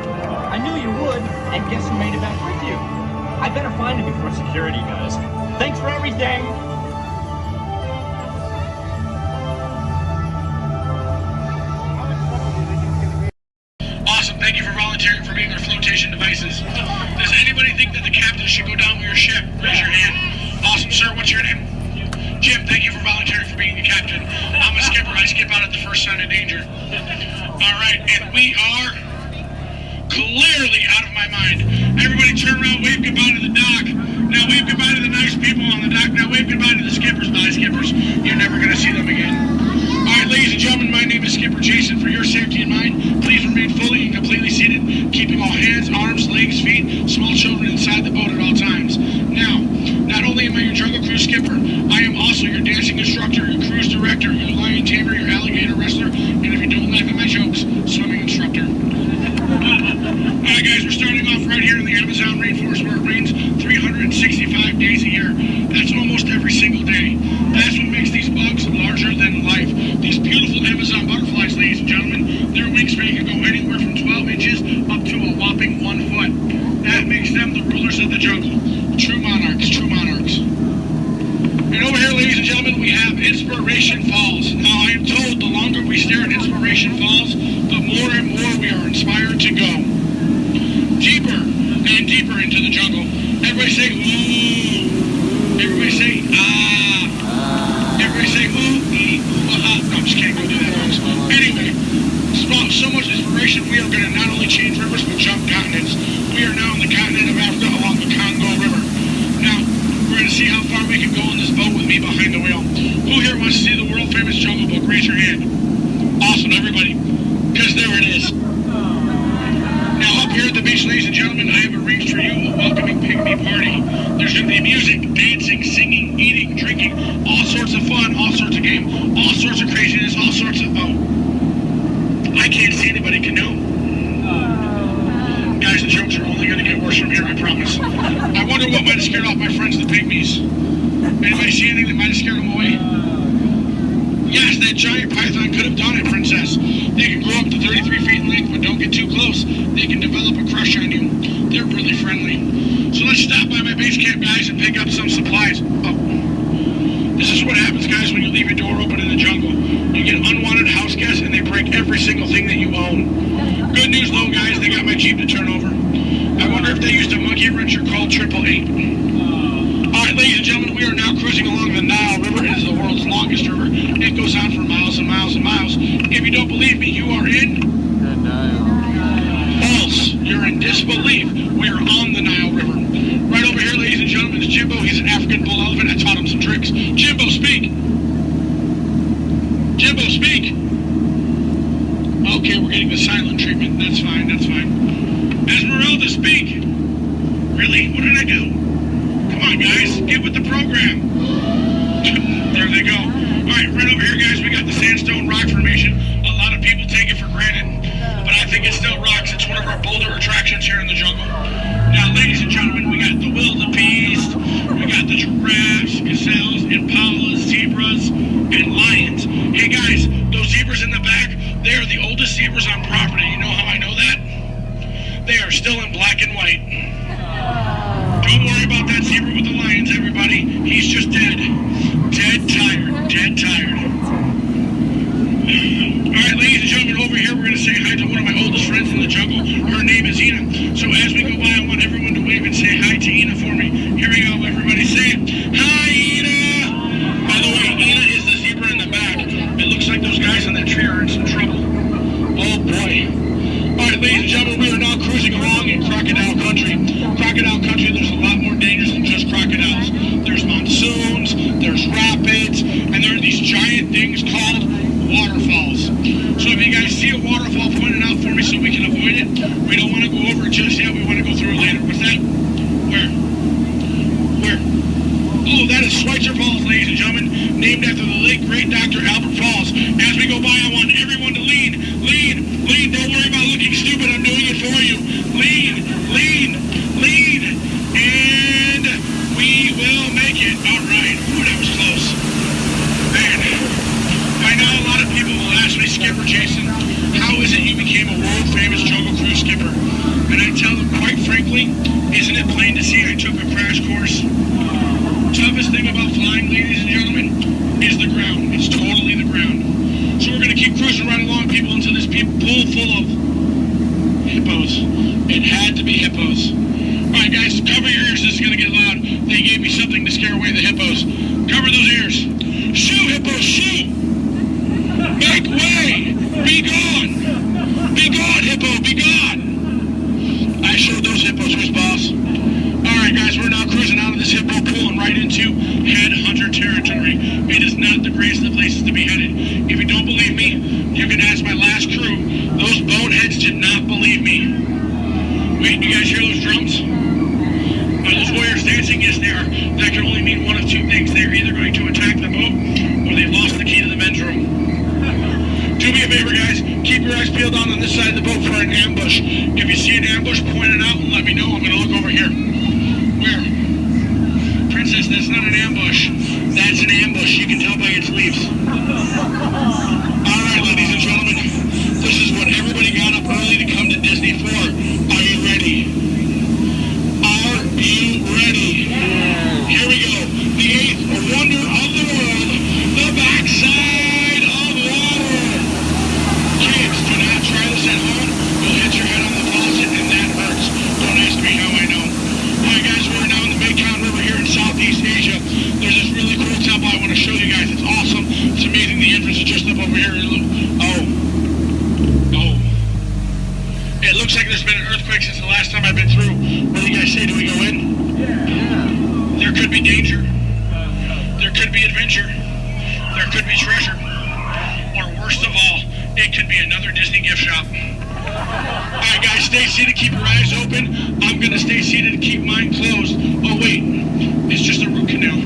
I knew you would, and guess who made it back with you? I better find him before security does. Thanks for everything! Awesome, thank you for volunteering for being our flotation devices. Does anybody think that the captain should go down with your ship? Raise your hand. Awesome, sir, what's your name? Jim, thank you for volunteering for being the captain. I'm a skipper, I skip out at the first sign of danger. Alright, and we are clearly out of my mind. Everybody turn around, wave goodbye to the dock. Now wave goodbye to the nice people on the dock. Now wave goodbye to the skippers. Bye, skippers. You're never going to see them again. Alright, ladies and gentlemen, my name is Skipper Jason. For your safety and mine, please remain fully and completely seated, keeping all hands, arms, legs, feet, small children inside the boat at all times. Now, not only am I your jungle cruise skipper, I am also your dancing instructor, your cruise director, your lion tamer, your alligator wrestler, and if you don't laugh at my jokes, swimming instructor. Alright guys, we're starting off right here in the Amazon rainforest where it rains 365 days a year. That's almost every single day. That's what makes these bugs larger than life. These beautiful Amazon butterflies, ladies and gentlemen, their wingspan can go anywhere from 12 inches up to a whopping 1 foot. That makes them the rulers of the jungle. True monarchs, true monarchs. And over here, ladies and gentlemen, we have Inspiration Falls. Now, I am told the longer we stare at Inspiration Falls, the more and more we are inspired to go. Deeper and deeper into the jungle. Everybody say, ooh. Everybody say, ah. Everybody say, ooh, ee, ah. No, I'm just kidding. Don't do that, folks. Anyway, so much inspiration, we are going to not only change rivers, but jump continents. We are now on the continent of Africa along the Congo River. Now, we're going to see how far we can go on this boat with me behind the wheel. Who here wants to see the world-famous Jungle Book? Raise your hand. Awesome, everybody. Because there it is. Now, up here at the beach, ladies and gentlemen, I have arranged for you a welcoming pygmy party. There's going to be music, dancing, singing, eating, drinking, all sorts of fun, all sorts of game, all sorts of craziness, all sorts of... Oh. I can't see anybody canoe. Guys, the jokes are only going to get worse from here, I promise. I wonder what might have scared off my friends, the pygmies. Anybody see anything that might have scared them away? Yes, that giant python could have done it, princess. They can grow up to 33 feet in length, but don't get too close. They can develop a crush on you. They're really friendly. So let's stop by my base camp, guys, and pick up some supplies. Oh. This is what happens, guys, when you leave your door open in the jungle. You get unwanted house guests, and they break every single thing that you own. Good news, though, guys, they got my Jeep to turn over. I wonder if they used a monkey wrencher called 888. All right, ladies and gentlemen, we are now cruising along the Nile River. It is the world's longest river. It goes on for miles and miles and miles. If you don't believe me, you are in... the Nile. False. You're in disbelief. We are on the Nile River. Right over here, ladies and gentlemen, is Jimbo. He's an African bull elephant. I taught him some tricks. Jimbo, speak. Jimbo, speak. Okay, we're getting the silent treatment. That's fine, that's fine. Esmeralda, speak. Really? What did I do? Come on, guys. Get with the program. There they go. All right, right over here, guys, we got the sandstone rock formation. A lot of people take it for granted, but I think it still rocks. It's one of our bolder attractions here in the jungle. Now, ladies and gentlemen, we got the wildebeest, we got the giraffes, gazelles, impalas, zebras, and lions. Hey, guys, those zebras in the back, they are the oldest zebras on property. You know how I know that? They are still in black and white. Don't worry about that zebra with the lions, everybody. He's just dead. Dead tired. Dead tired. All right, ladies and gentlemen, over here we're going to say hi to one of my oldest friends in the jungle. Her name is Ina. So as we go by, I want everyone to wave and say hi to Ina for me. Here we go, everybody say it. Hi, Ina! By the way, Ina is the zebra in the back. It looks like those guys on that tree are in some trouble. Oh boy. Alright, ladies and gentlemen, we are now cruising along in Crocodile Country. Crocodile Country, there's a lot more dangers than just crocodiles. There's monsoons, there's rapids, and there are these giant things called waterfalls. So if you guys see a waterfall, point it out for me so we can avoid it. We don't want to go over it just yet, we want to go through it later. What's that? Where? Oh, that is Schweitzer Falls, ladies and gentlemen, named after the late great Dr. Albert Falls. As we go by, I want everyone to lean. Don't worry about looking stupid, I'm doing it for you. Lean, and we will make it. All right, that was close. Man, I know a lot of people will ask me, Skipper Jason, how is it you became a world-famous Jungle Cruise skipper? And I tell them, quite frankly, isn't it plain to see I took a crash course? Toughest thing about flying, ladies and gentlemen, is the ground. It's totally the ground. So we're going to keep cruising right along, people, into this pool full of hippos. It had to be hippos. All right, guys, cover your ears. This is going to get loud. They gave me something to scare away the hippos. Cover those ears. Shoo, hippos, shoo! Make way! Be gone! Be gone, hippo, be gone! I showed those hippos who's boss. Alright guys, we're now cruising out of this hippo pool and right into headhunter territory. It is not the greatest of places to be headed. If you don't believe me, you can ask my last crew. Those boneheads did not believe me. Wait, you guys hear those drums? Are those warriors dancing? Yes, they are. That can only mean one of two things. They're either going to attack the boat or they've lost the key to the men's room. Do me a favor, guys. Keep your eyes peeled on this side of the boat for an ambush. If you see an ambush, point it out and let me know. I'm going to look over here. Where? Princess, that's not an ambush. That's an ambush. You can tell by its leaves. Alright, ladies and gentlemen. This is what everybody got up early to come to Disney for. Are you ready? Are you ready? Here we go. The eighth wonder of the world. The backside of water. Kids, do not try this at home. You'll hit your head on the faucet and that hurts. Don't ask me how I know. Alright guys, we're now in the Mekong River here in Southeast Asia. There's this really cool temple I want to show you guys. It's awesome. It's amazing. The entrance is just up over here. Oh. It looks like there's been an earthquake since the last time I've been through. What do you guys say? Do we go in? Yeah. There could be danger. There could be adventure. There could be treasure. Or worst of all, it could be another Disney gift shop. Alright guys, stay seated, keep your eyes open. I'm gonna stay seated and keep mine closed. Oh wait, it's just a root canal.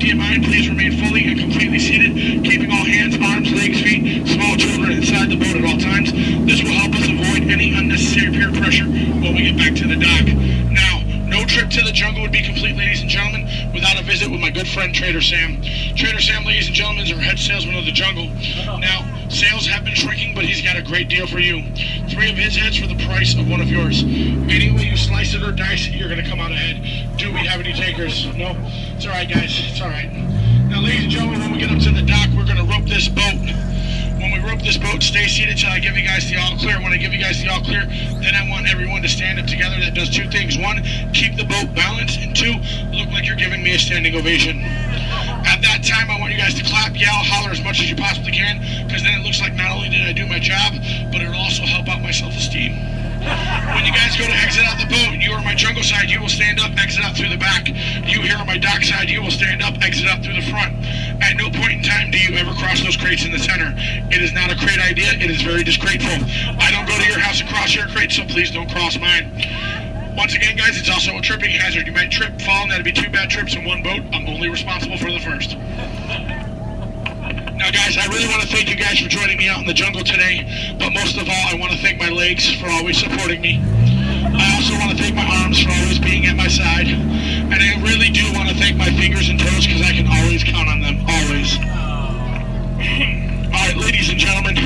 safety in mind, please remain fully and completely seated, keeping all hands, arms, legs, feet, small children inside the boat at all times. This will help us avoid any unnecessary peer pressure when we get back to the dock. Now, no trip to the jungle would be complete, ladies and gentlemen, without a visit with my good friend Trader Sam. Trader Sam, ladies and gentlemen, is our head salesman of the jungle. Now, sales have been shrinking, but he's got a great deal for you. 3 of his heads for the price of 1 of yours. Any way you slice it or dice it, you're going to come out ahead. Do we have any takers? No? It's all right, guys. It's all right. Now, ladies and gentlemen, when we get up to the dock, we're going to rope this boat. When we rope this boat, stay seated till I give you guys the all clear. When I give you guys the all clear, then I want everyone to stand up together. That does 2 things. 1, keep the boat balanced, and 2, look like you're giving me a standing ovation. At that time, I want you guys to clap, yell, holler as much as you possibly can, because then it looks like not only did I do my job, but it'll also help out my self-esteem. When you guys go to exit out the boat, you are on my jungle side, you will stand up, exit out through the back. You here on my dock side, you will stand up, exit out through the front. At no point in time do you ever cross those crates in the center. It is not a crate idea, it is very disgraceful. I don't go to your house and cross your crate, so please don't cross mine. Once again, guys, it's also a tripping hazard. You might trip, fall, and that'd be 2 bad trips in one boat. I'm only responsible for the first. Now, guys, I really want to thank you guys for joining me out in the jungle today, but most of all, I want to thank my legs for always supporting me. I also want to thank my arms for always being at my side, and I really do want to thank my fingers and toes because I can always count on them, always. All right, ladies and gentlemen,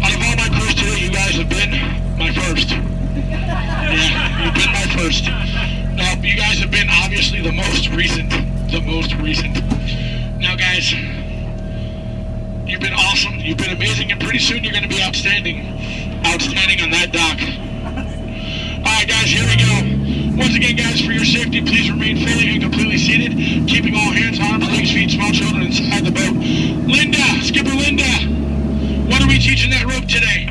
out of all my crews today, you guys have been my first. Yeah, you've been my first. Now, you guys have been obviously the most recent. Now, guys, you've been awesome, you've been amazing, and pretty soon you're going to be outstanding on that dock. Alright, guys, here we go. Once again, guys, for your safety, please remain fully and completely seated, keeping all hands, arms, legs, feet, small children inside the boat. Linda, Skipper Linda, what are we teaching that rope today?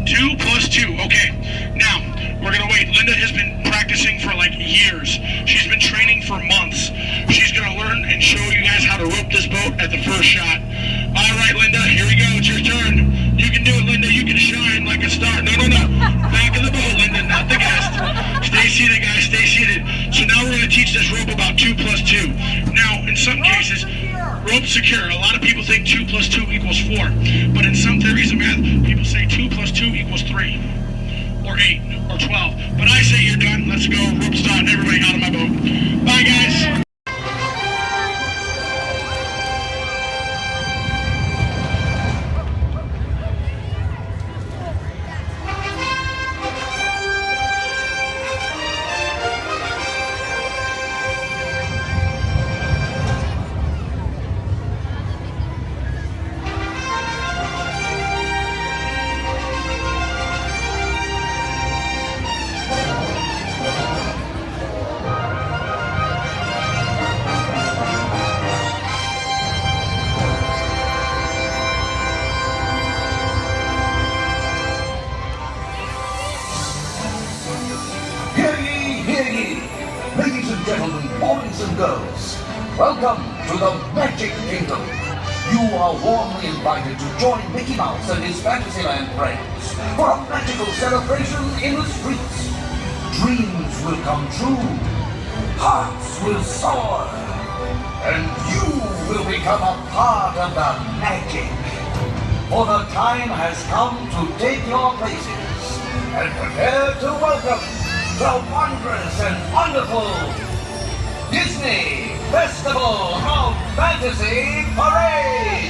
2 plus 2, okay. Now, we're going to wait. Linda has been practicing for like years. She's been training for months. She's going to learn and show you guys how to rope this boat at the first shot. All right, Linda, here we go. It's your turn. You can do it, Linda. You can shine like a star. No. Back of the boat, Linda, not the guest. Stay seated, guys. Stay seated. So now we're going to teach this rope about 2 plus 2. Now, in some cases, rope secure. A lot of people think 2 plus 2 equals 4. But in some theories of math, people say 2 plus 2 equals 3. Or 8. Or 12. But I say you're done. Let's go. Rope start. Everybody out of my boat. Bye, guys. Welcome to the Magic Kingdom. You are warmly invited to join Mickey Mouse and his Fantasyland friends for a magical celebration in the streets. Dreams will come true, hearts will soar, and you will become a part of the magic. For the time has come to take your places and prepare to welcome the wondrous and wonderful Disney Festival of Fantasy Parade!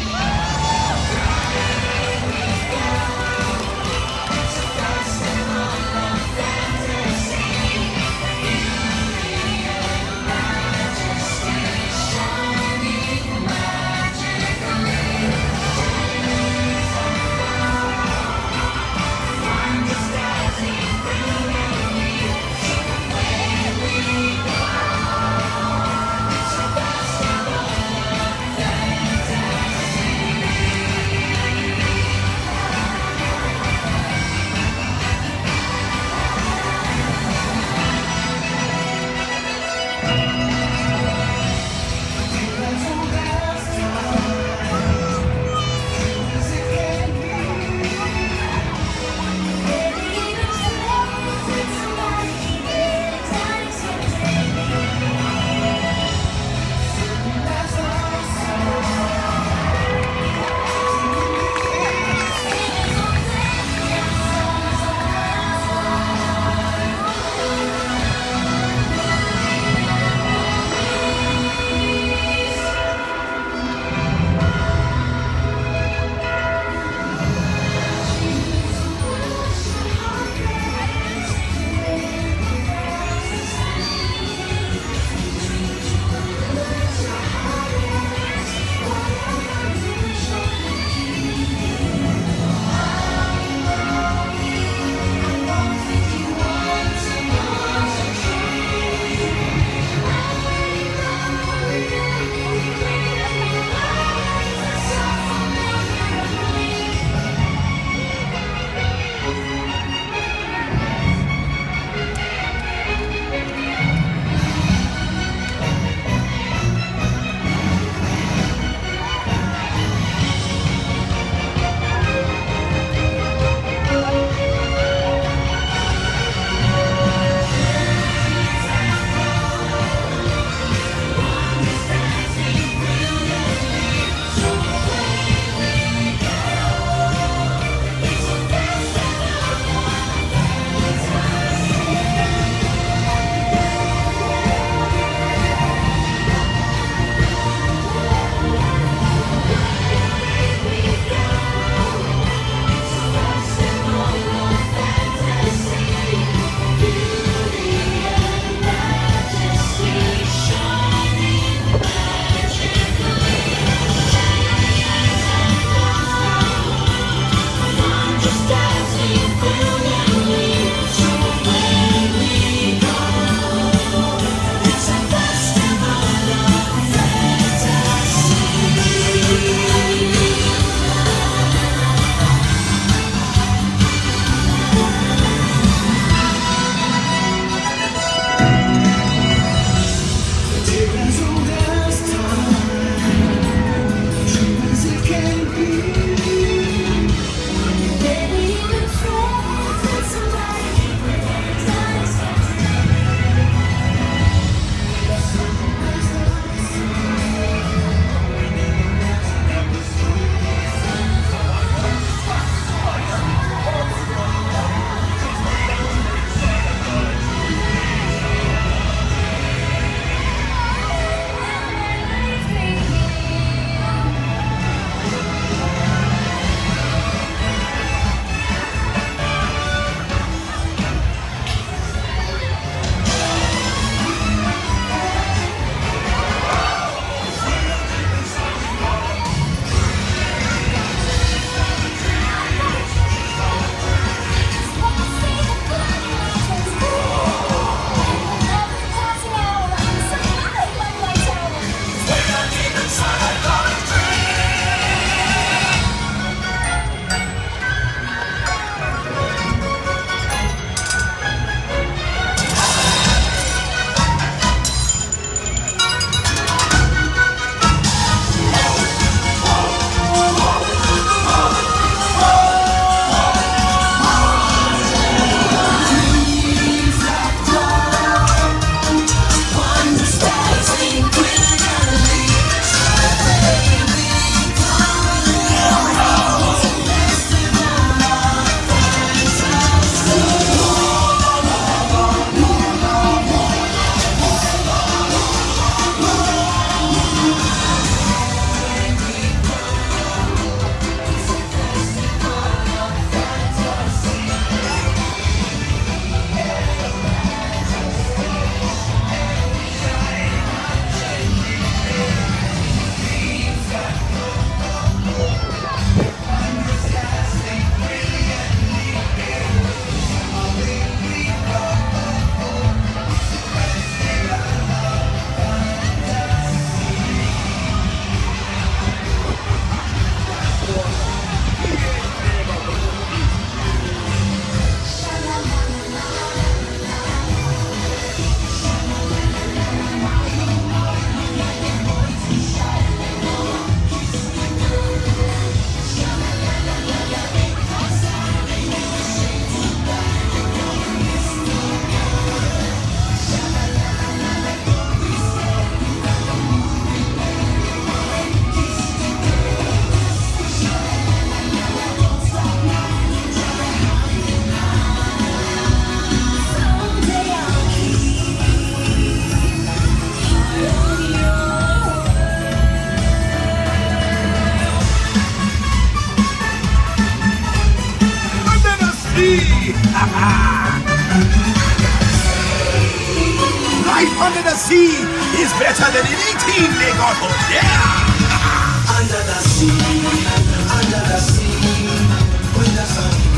the sea is better than anything they got up there. Under the sea, with the sun.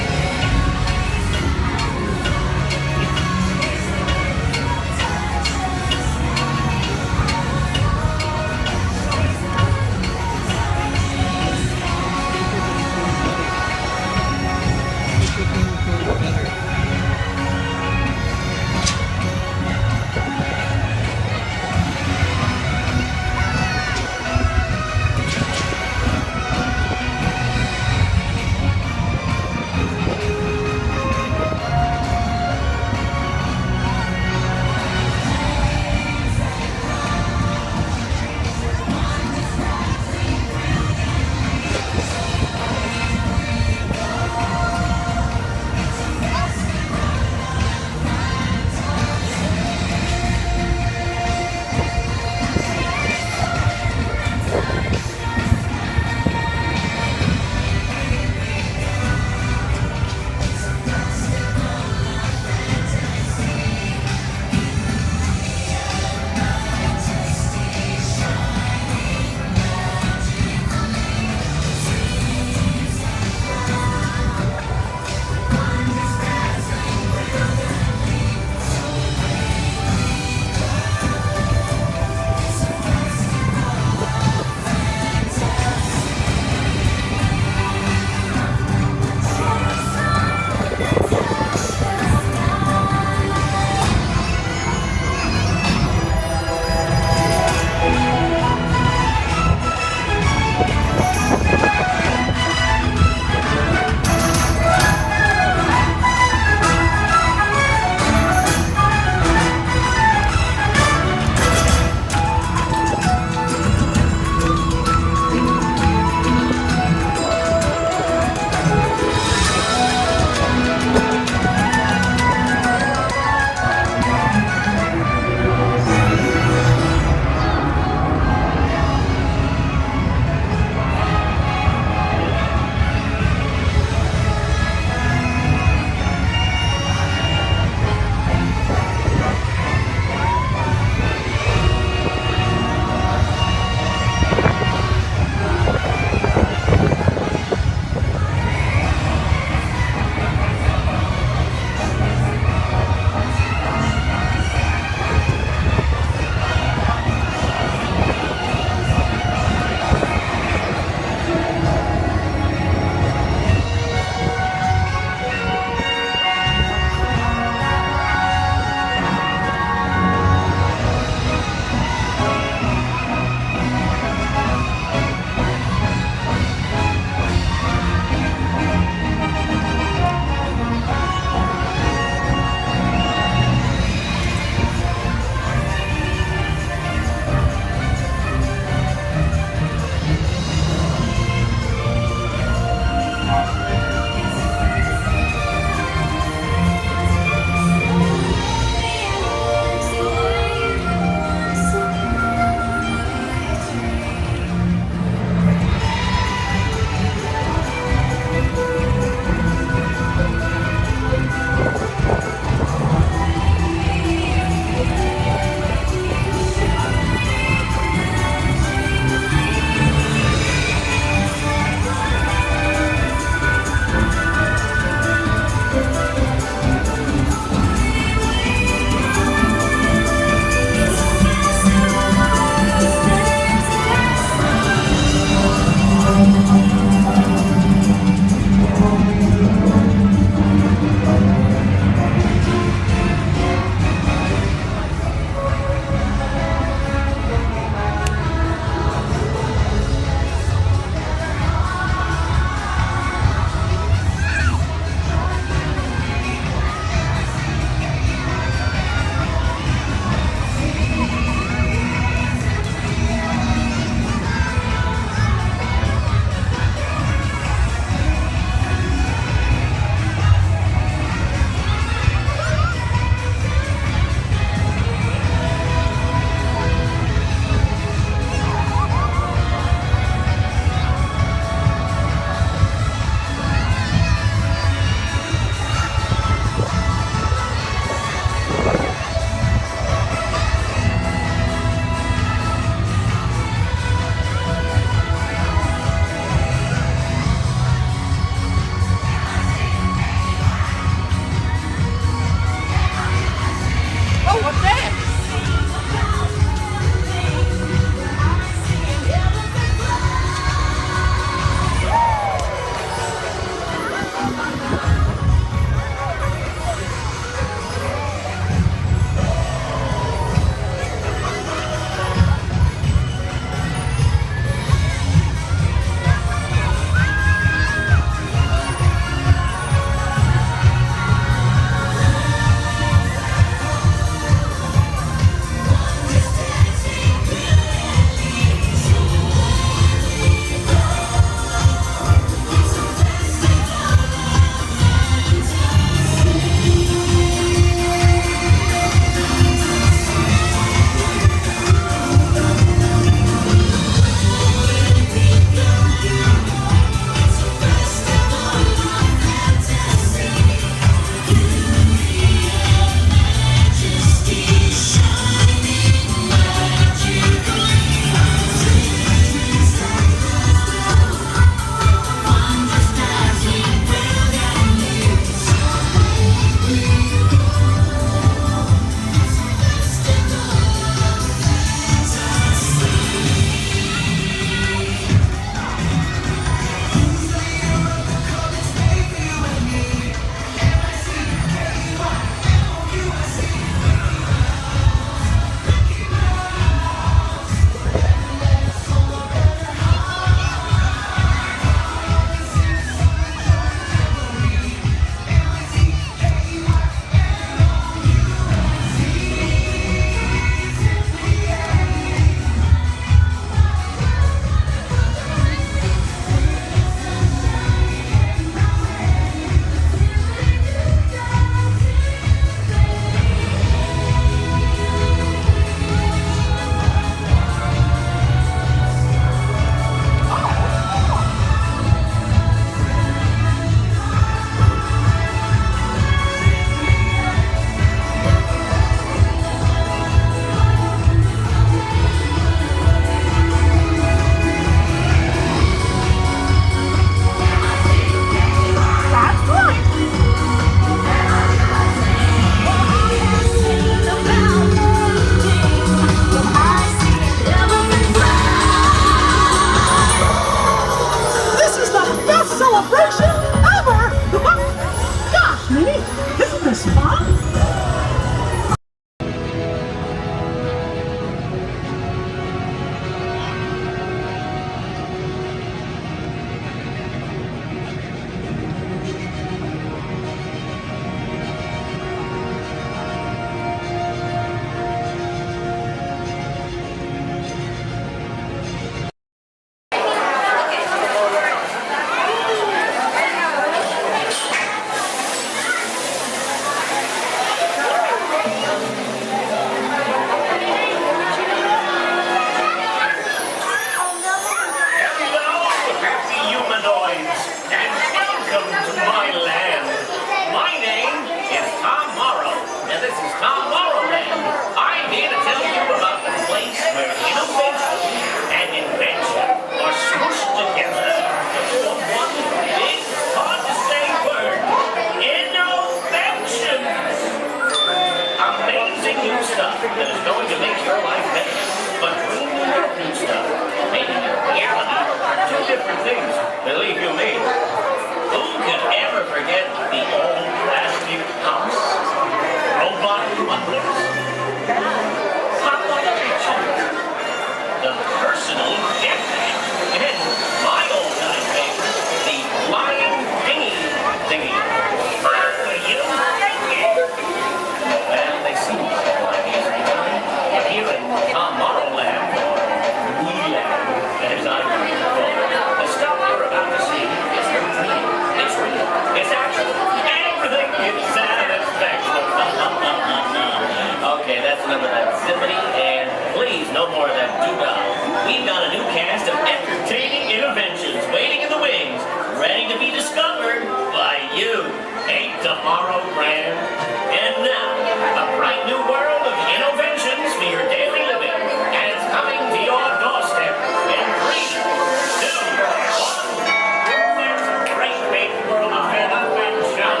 Tiffany, and please, no more of that doo-dah. We've got a new cast of entertaining interventions waiting in the wings, ready to be discovered by you. Ain't tomorrow grand? And now, a bright new world of innovations for your daily living, and it's coming to your doorstep in 3, 2, 1. There's a great big world of innovations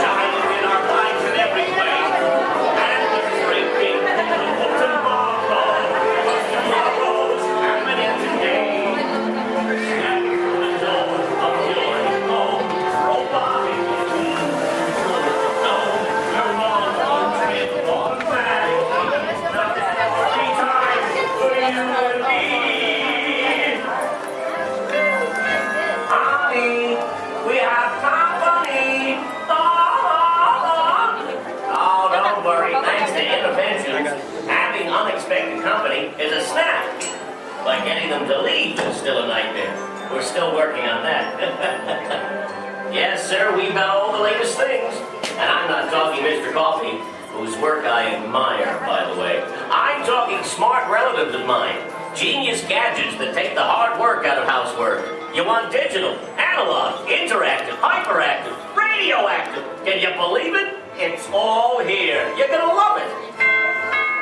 shining in our lives in every way, and the great big beautiful tomorrow, tomorrow's happening today. Step through the door of your home, robotics. Honey, we have company. Oh, don't worry. Thanks to interventions, having unexpected company is a snap. But getting them to leave is still a nightmare. We're still working on that. Yes, sir, we've got all the latest things. And I'm not talking Mr. Coffee, whose work I admire, by the way. I'm talking smart relatives of mine. Genius gadgets that take the hard work out of housework. You want digital, analog, interactive, hyperactive, radioactive. Can you believe it? It's all here. You're gonna love it.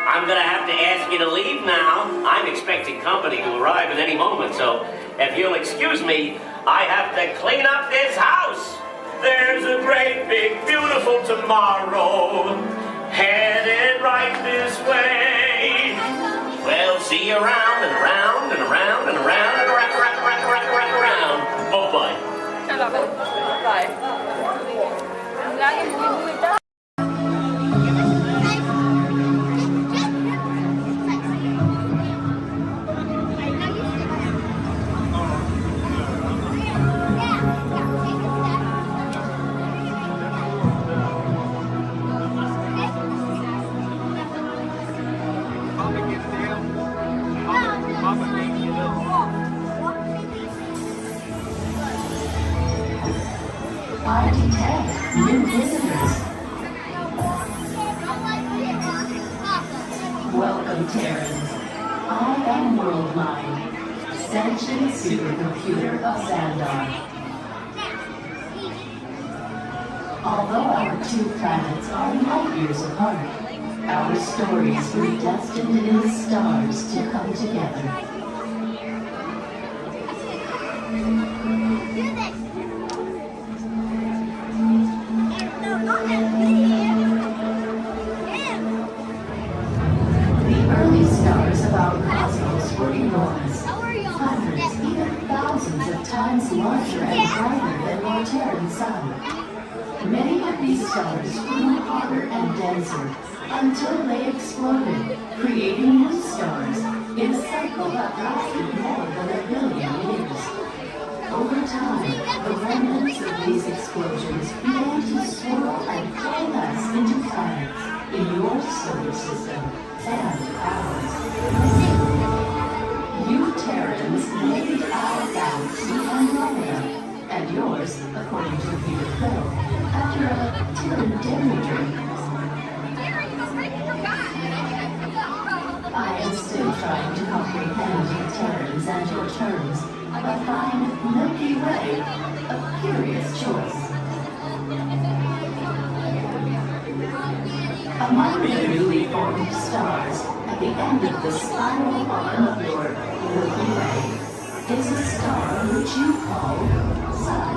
I'm gonna have to ask you to leave now. I'm expecting company to arrive at any moment, so if you'll excuse me, I have to clean up this house. There's a great, big, beautiful tomorrow headed right this way. Well, see you around and around and around and around and around. Bye-bye. Bye. I detect new visitors. Welcome, Terrans. I am Worldmind, sentient supercomputer of Xandar. Although our two planets are light years apart, our stories were destined in the stars to come together. The early stars of our cosmos were enormous, hundreds, even thousands of times larger and brighter than our Terran sun. Many of these stars grew hotter and denser until they exploded, creating new stars in a cycle that lasted more than 1 billion years. Over time, the remnants of these explosions began to swirl and coalesce into planets in your solar system and ours. You Terrans named our galaxy Andromeda, and yours, according to Peter Quill, after a Terran dairy drink. I am still trying to comprehend you Terrans and your terms, but find Milky Way a curious choice. Among the newly formed stars, at the end of the spiral arm of your Milky Way, is a star which you call Sun.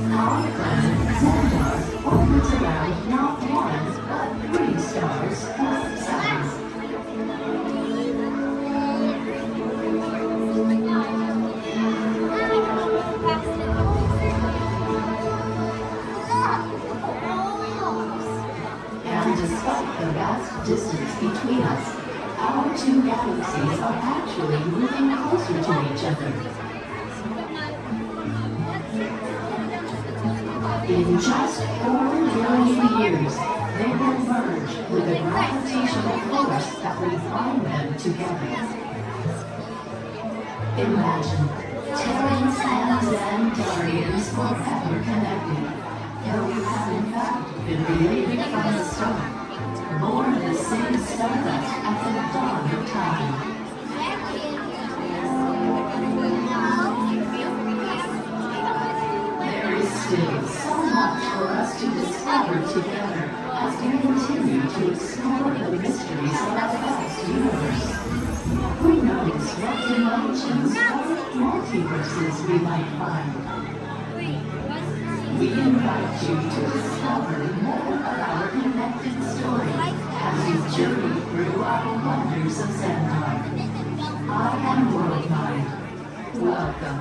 Our planet Xandar orbits around not one, but 3 stars plus suns. And despite the vast distance between us, our 2 galaxies are actually moving closer to each other. In just 4 billion years, they will merge with a gravitational force that will bind them together. Imagine Terrans and gods and guardians forever connected. Though you have in fact been related from the start, born of the same stardust at the dawn of time. There is still so much for us to discover together as we continue to explore the mysteries of our vast universe. Who knows what dimensions or multiverses we might find? We invite you to discover more of our connected story as you journey through our wonders of Xandar. I am Worldmind. Welcome.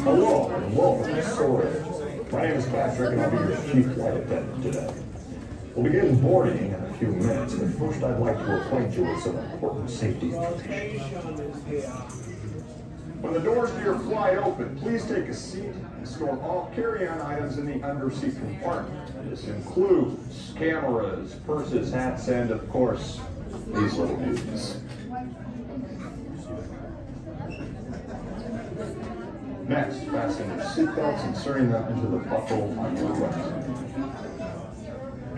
Hello, and welcome to Storybook. My name is Patrick, and I'll be your chief flight attendant today. We'll begin boarding in a few minutes, but first I'd like to acquaint you with some important safety information. When the doors to your flight open, please take a seat and store all carry-on items in the underseat compartment. This includes cameras, purses, hats, and, of course, these little beauties. Next, fasten your seatbelts, inserting them into the buckle on your left.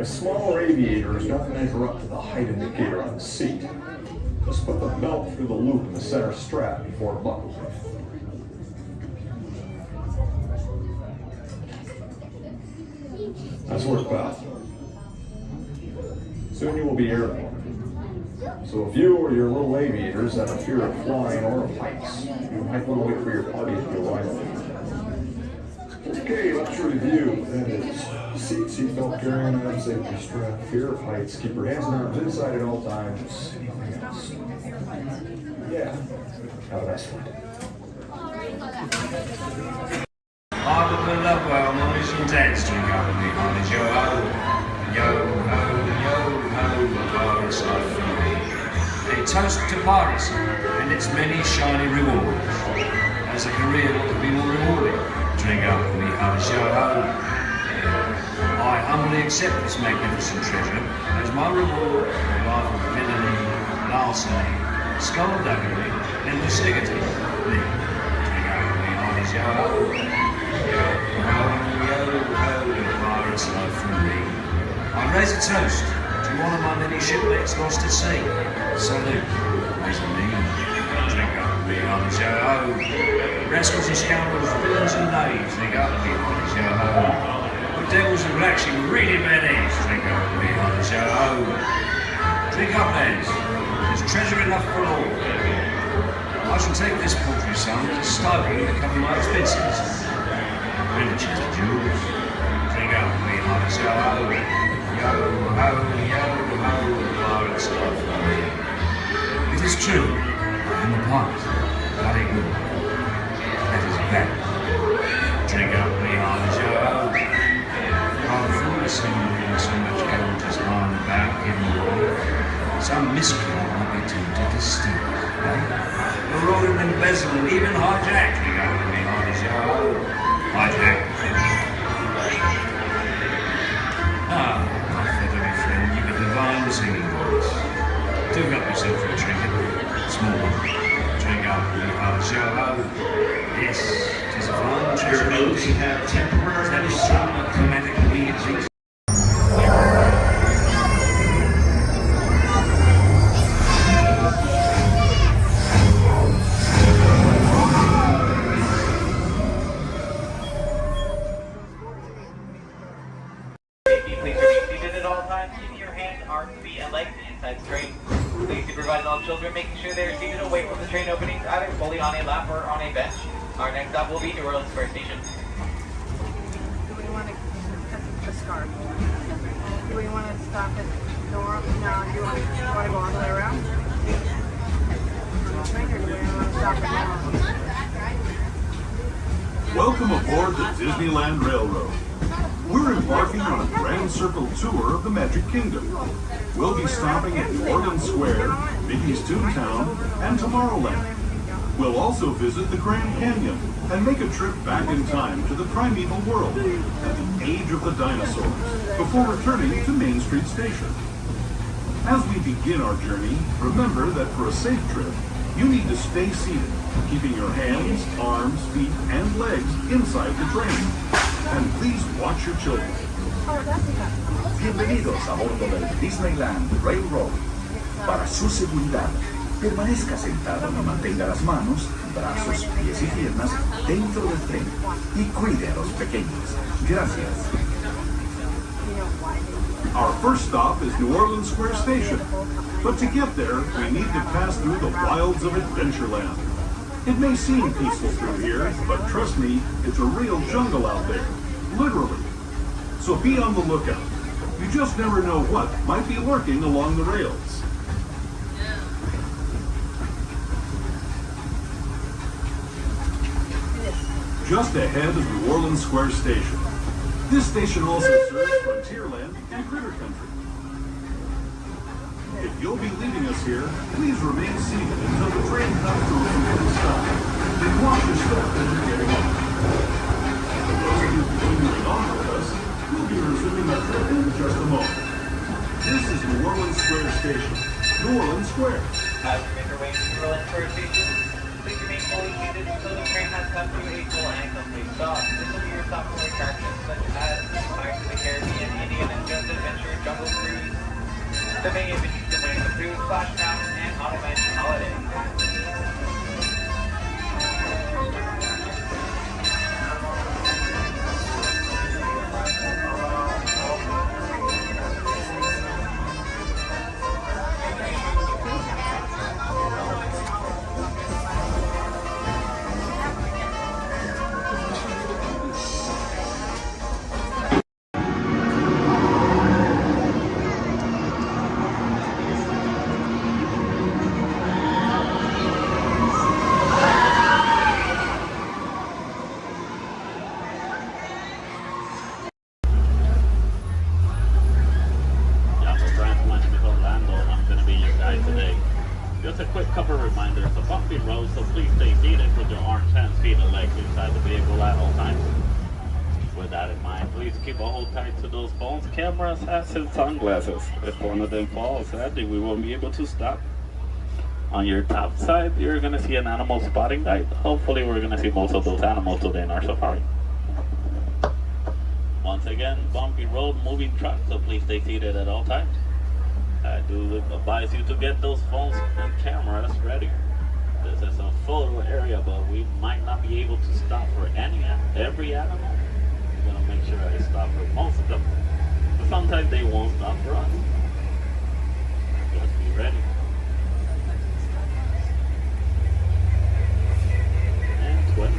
If smaller aviators don't measure up to the height indicator on the seat, just put the belt through the loop in the center strap before buckling. Nice work, pal. Soon you will be airborne. So if you or your little aviators have a fear of flying or of heights, you might want to wait for your party to arrive. Okay, let's review. That is seatbelt, carrying on, safety strap, fear of heights, keep your hands and arms inside at all times. Anything else? Yeah. Have a nice flight. I would love well, noise and dance to go with me, honey. Yo ho, yo ho, the virus life for me. A toast to piracy and its many shiny rewards. As a career, what could be more rewarding? Drink up with me, honey. Yo ho. I humbly accept this magnificent treasure as my reward for a life of villainy, larceny, skullduggery, and lucidity. Drink up with me, honey. Yo ho. Pirates life from me. I raise a toast to one of my many shipmates lost at sea. Salute, raise a me. Drink up with me, honest yo ho. Rascals and scoundrels, villains and knaves, drink up with me, honest yo ho. The devils and will actually really manage to drink up with me on the show. Drink up, lads. There's treasure enough for all. I shall take this paltry sum as a stipend to cover my expenses. Really, Chester Jules. Drink up with me on the show. Yo, ho, pirates love me. It is true, I am a pirate, bloody good. That is bad. Drink up with me on the show. I'm foolish in so much gold just lying about in the world. Some miscreant might be tempted to steal it, eh? We're all embezzling, even hijack. Drink up with me on the show. Hijack. Ah, my feathery friend, you've a divine singing voice. Do help yourself for a trinket. Small one. Drink up with me on the show. Yes, it is a fine treasure. Those who have temporary chromatic music. Please remain seated at all times, keeping your hands, arms, feet, and legs inside the train. Please supervise all children, making sure they are seated away from the train openings, either fully on a lap or on a bench. Our next stop will be New Orleans Square Station. Do we want to the scarf? Do we want to stop at Nora? No, do you want to go all the way around? Or do we want to stop at Nora? Welcome aboard the Disneyland Railroad. We're embarking on a grand circle tour of the Magic Kingdom. We'll be stopping at New Orleans Square, Mickey's Toontown, and Tomorrowland. We'll also visit the Grand Canyon and make a trip back in time to the primeval world at the age of the dinosaurs before returning to Main Street Station. As we begin our journey, remember that for a safe trip, you need to stay seated, keeping your hands, arms, feet, and legs inside the train. And please watch your children. Bienvenidos a bordo del Disneyland Railroad. Para su seguridad, permanezca sentado y mantenga las manos, brazos, pies y piernas dentro del tren y cuide a los pequeños. Gracias. Our first stop is New Orleans Square Station. But to get there, we need to pass through the wilds of Adventureland. It may seem peaceful through here, but trust me, it's a real jungle out there. Literally. So be on the lookout. You just never know what might be lurking along the rails. Just ahead is New Orleans Square Station. This station also serves Frontierland and Critter Country. If you'll be leaving us here, please remain seated until the train comes to a complete stop. Then watch your step as you're getting on. For those of you continuing on with us, we'll be resuming our trip in just a moment. This is New Orleans Square Station. New Orleans Square. As you make your way to New Orleans Square Station, please remain fully seated until the train has come to a full and complete stop. This will be your stop for attractions such as Pirates of the Caribbean, Indiana Jones Adventure, Jungle Cruise, the many adventures of Winnie the Pooh, Splash Mountain, and Haunted Mansion Holiday. Just a quick couple of reminders. The bumpy road, so please stay seated with your arms, hands, feet, and legs inside the vehicle at all times. With that in mind, please keep a hold tight to those phones, cameras, hats, and sunglasses. If one of them falls, sadly, we won't be able to stop. On your top side, you're going to see an animal spotting guide. Hopefully, we're going to see most of those animals today in our safari. Once again, bumpy road, moving truck, so please stay seated at all times. I do advise you to get those phones and cameras ready. This is a photo area, but we might not be able to stop for every animal. We're gonna make sure I stop for most of them. But sometimes they won't stop for us. Just be ready. And 20.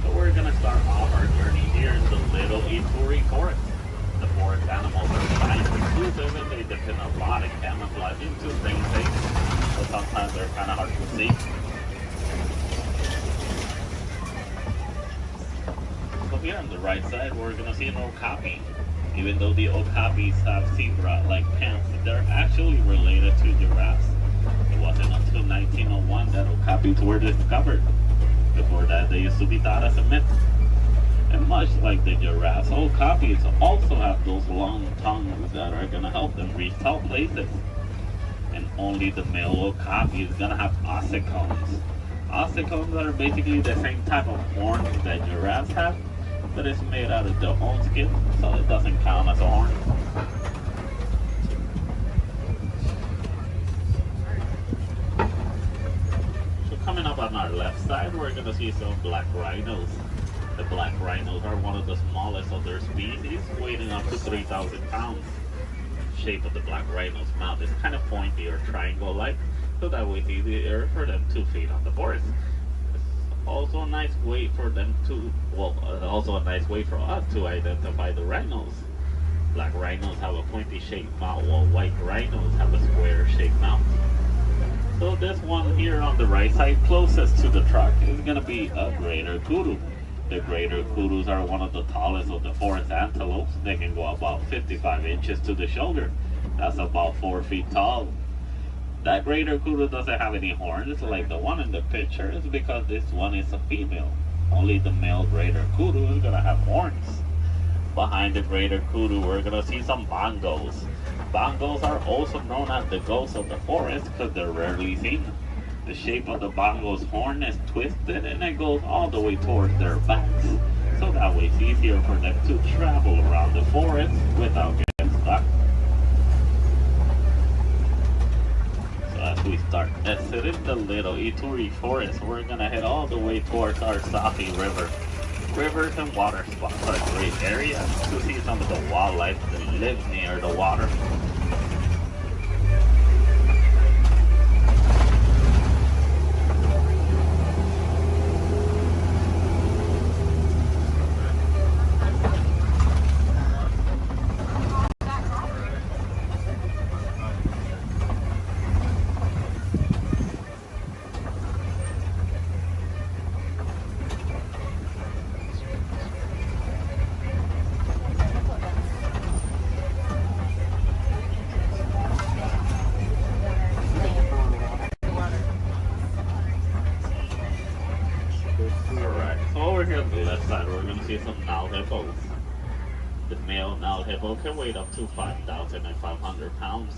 So we're gonna start off our journey here in the Little Ituri Forest. The forest animals are science exclusive and they depend a lot of camouflaging to stay safe. So sometimes they're kind of hard to see. So here on the right side, we're gonna see an okapi. Even though the okapis have zebra-like pants, they're actually related to giraffes. It wasn't until 1901 that okapis were discovered. Before that, they used to be thought as a myth. And much like the giraffes, okapis also have those long tongues that are gonna help them reach tall places. And only the male okapi is gonna have ossicones. Ossicones are basically the same type of horns that giraffes have, but it's made out of their own skin, so it doesn't count as a horn. So coming up on our left side, we're gonna see some black rhinos. The black rhinos are one of the smallest of their species, weighing up to 3,000 pounds. The shape of the black rhino's mouth is kind of pointy or triangle-like, so that way it's easier for them to feed on the forest. It's also a nice way for them to, also a nice way for us to identify the rhinos. Black rhinos have a pointy-shaped mouth, while white rhinos have a square-shaped mouth. So this one here on the right side, closest to the truck, is going to be a greater kudu. The greater kudus are one of the tallest of the forest antelopes. They can go about 55 inches to the shoulder. That's about 4 feet tall. That greater kudu doesn't have any horns like the one in the picture. It's because this one is a female. Only the male greater kudu is gonna have horns. Behind the greater kudu, we're gonna see some bongos. Bongos are also known as the ghosts of the forest because they're rarely seen. The shape of the bongo's horn is twisted and it goes all the way towards their backs. So that way it's easier for them to travel around the forest without getting stuck. So as we start exiting the Little Ituri Forest, we're gonna head all the way towards our Safi River. Rivers and water spots are great areas to see some of the wildlife that lives near the water. The male Nile hippo can weigh up to 5,500 pounds.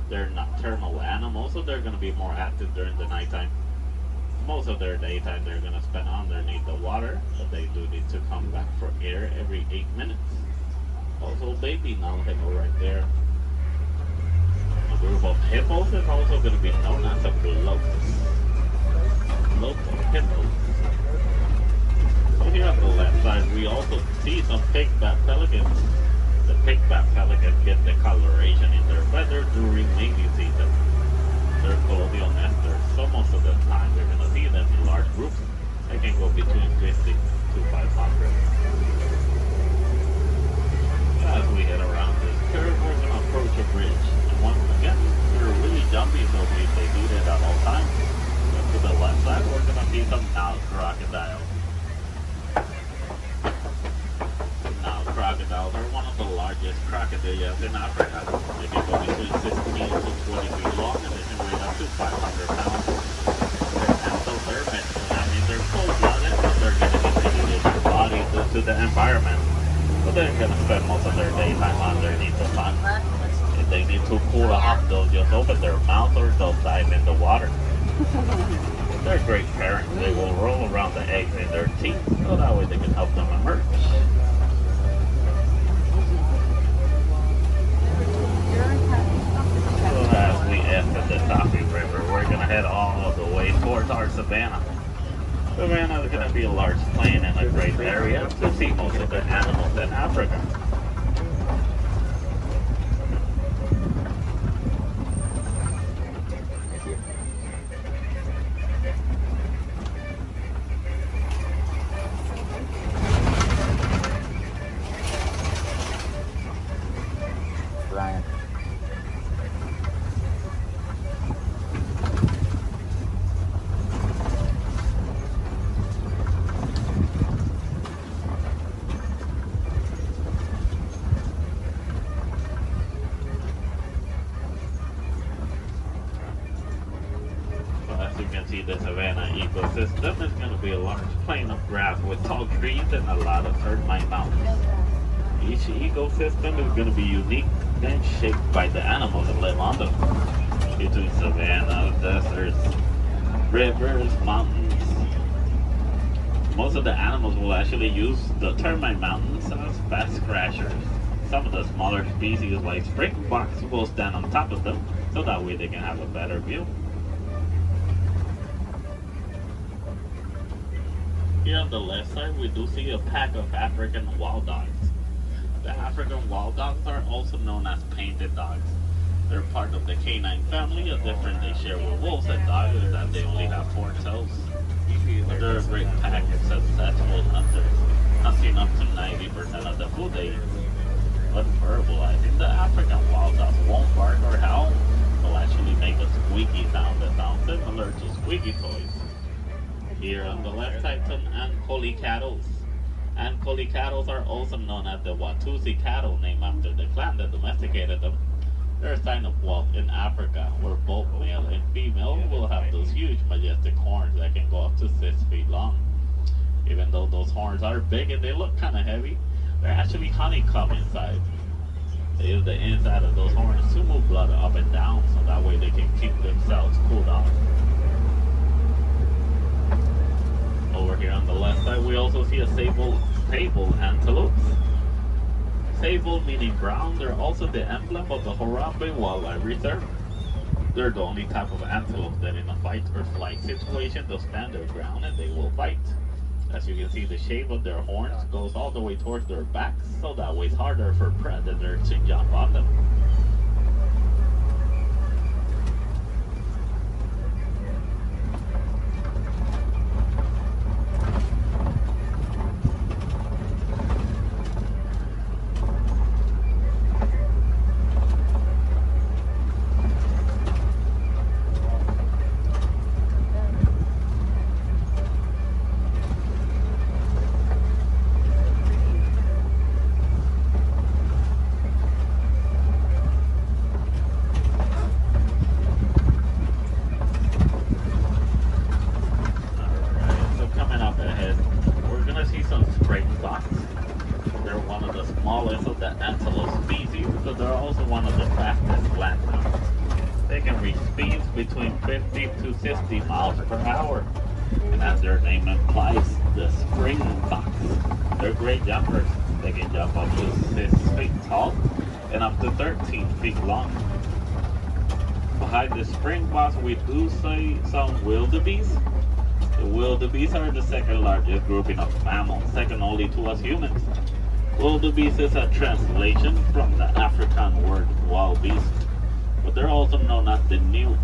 They're nocturnal animals, so they're going to be more active during the nighttime. Most of their daytime they're going to spend underneath the water, but they do need to come back for air every 8 minutes. Also, baby Nile hippo right there. A group of hippos is also going to be known as a float. Float of hippos. So here on the left side, we also see some pigback pelicans. The pigback pelicans get the coloration in their feathers during mating season. They're colonial nesters, so most of the time we're going to see them in large groups. They can go between 50 to 500. As we head around this curve, we're going to approach a bridge. And once again, we're really jumpy, so we stay heated at all times. And to the left side, we're going to see some Nile crocodiles. Crocodiles are one of the largest crocodiles in Africa. They can go between 16 to 20 feet long and they can weigh up to 500 pounds. They're endothermic, so that means they're cold-blooded, but they're going to introduce their body to the environment. So they're going to spend most of their daytime underneath the sun. If they need to cool off, they'll just open their mouth or they'll dive in the water. They're great parents. They will roll around the eggs in their teeth, so that way they can help them emerge. As we enter the Safi River, we're going to head all the way towards our savannah. Savannah is going to be a large plain and a great area to see most of the animals in Africa. Brian. As you can see, the savanna ecosystem is going to be a large plain of grass with tall trees and a lot of termite mountains. Each ecosystem is going to be unique and shaped by the animals that live on them. Between savanna, deserts, rivers, mountains. Most of the animals will actually use the termite mountains as fast crashers. Some of the smaller species like springboks will stand on top of them so that way they can have a better view. Here on the left side, we do see a pack of African wild dogs. The African wild dogs are also known as painted dogs. They're part of the canine family. A difference they share with wolves and dogs is that they only have 4 toes. But they're a great pack of successful hunters, hunting up to 90% of the food they eat. But verbalizing, the African wild dogs won't bark or howl. They'll actually make a squeaky sound that sounds similar to squeaky toys. Here on the left side, some Ankoli cattle. Ankoli cattle are also known as the Watusi cattle, named after the clan that domesticated them. They're a sign of wealth in Africa, where both male and female will have those huge, majestic horns that can go up to 6 feet long. Even though those horns are big and they look kind of heavy, they're actually honeycomb inside. They use the inside of those horns to move blood up and down, so that way they can keep themselves cooled off. Over here on the left side, we also see a sable antelope. Sable meaning brown, they're also the emblem of the Harambe Wildlife Reserve. They're the only type of antelope that in a fight or flight situation they'll stand their ground and they will fight. As you can see, the shape of their horns goes all the way towards their backs, so that way it's harder for predators to jump on them. Between 50 to 60 miles per hour. And as their name implies, the springboks. They're great jumpers. They can jump up to 6 feet tall and up to 13 feet long. Behind the springboks, we do see some wildebeest. The wildebeest are the second largest grouping of mammals, second only to us humans. Wildebeest is a translation from the African word wild beast, but they're also known as the newt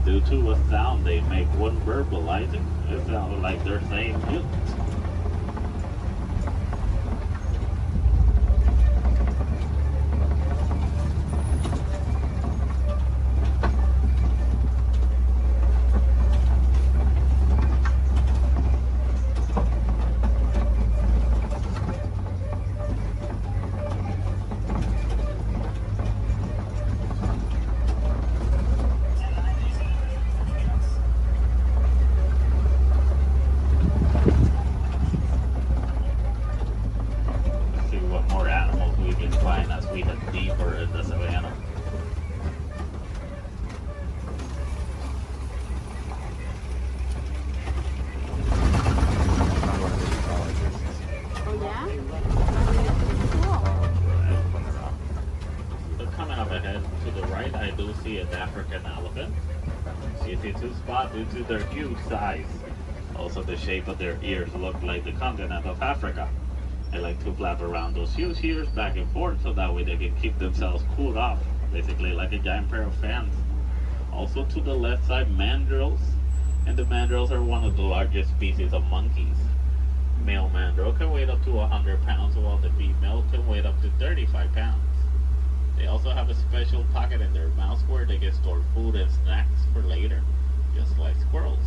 due to a sound they make when verbalizing. It sounds like they're saying newt. Also, the shape of their ears look like the continent of Africa. They like to flap around those huge ears back and forth so that way they can keep themselves cooled off, basically like a giant pair of fans. Also to the left side, mandrills, and the mandrills are one of the largest species of monkeys. Male mandrill can weigh up to 100 pounds, while the female can weigh up to 35 pounds. They also have a special pocket in their mouths where they can store food and snacks for later, just like squirrels.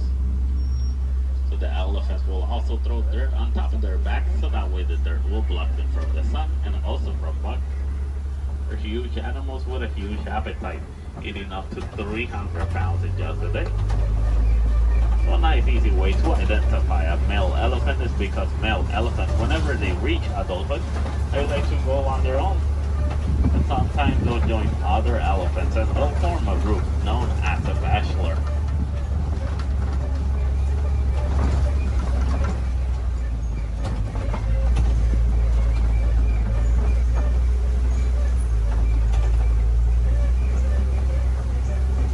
So the elephants will also throw dirt on top of their backs so that way the dirt will block them from the sun and also from bugs. They're huge animals with a huge appetite, eating up to 300 pounds in just a day. So a nice easy way to identify a male elephant is because male elephants, whenever they reach adulthood, they like to go on their own. And sometimes they'll join other elephants and they'll form a group known as a bachelor.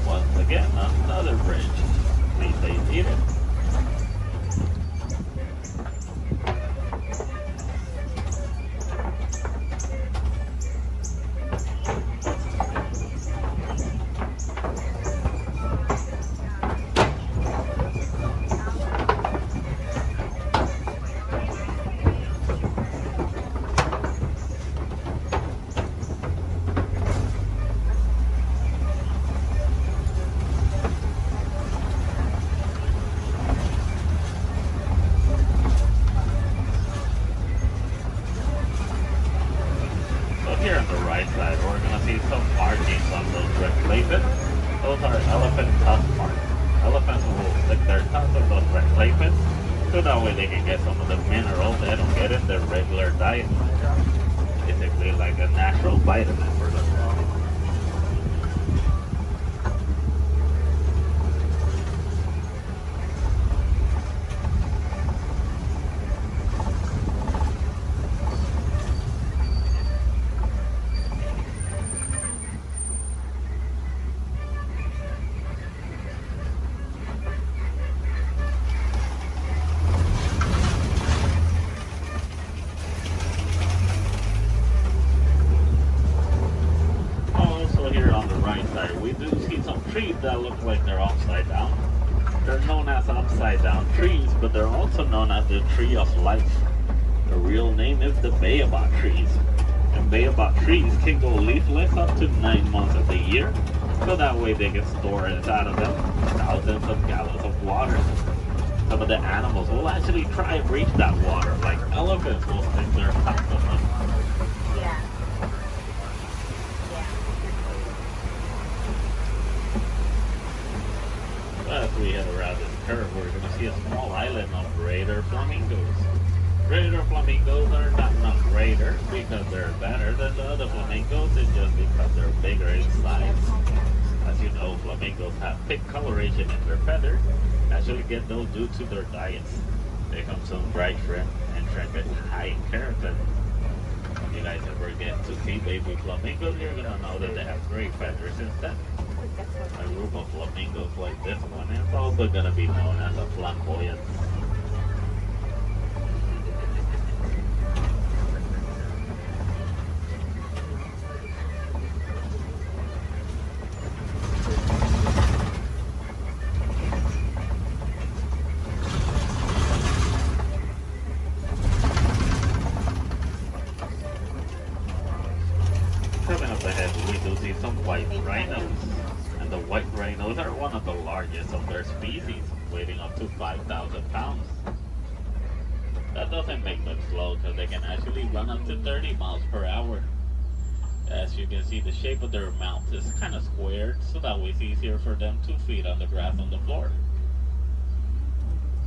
Once again, another bridge. Please stay seated. That look like they're upside down. They're known as upside down trees, but they're also known as the tree of life. The real name is the baobab trees. And baobab trees can go leafless up to 9 months of the year, so that way they can store inside of them thousands of gallons of water. Some of the animals will actually try and reach that water, like elephants will stick their tongues in them. As we head around this curve, we're going to see a small island of raider flamingos. Raider flamingos are not raider because they're better than the other flamingos, it's just because they're bigger in size. As you know, flamingos have thick coloration in their feathers, actually get those due to their diets. They come some bright shrimp, and shrimp is high in keratin. If you guys ever get to see baby flamingos, you're going to know that they have great feathers instead. A group of flamingos like this one is also going to be known as a flamboyant. Coming up ahead, we do see some white rhinos. And the white rhinos are one of the largest of their species, weighing up to 5,000 pounds. That doesn't make them slow because they can actually run up to 30 miles per hour. As you can see, the shape of their mouth is kind of squared, so that way it's easier for them to feed on the grass on the floor.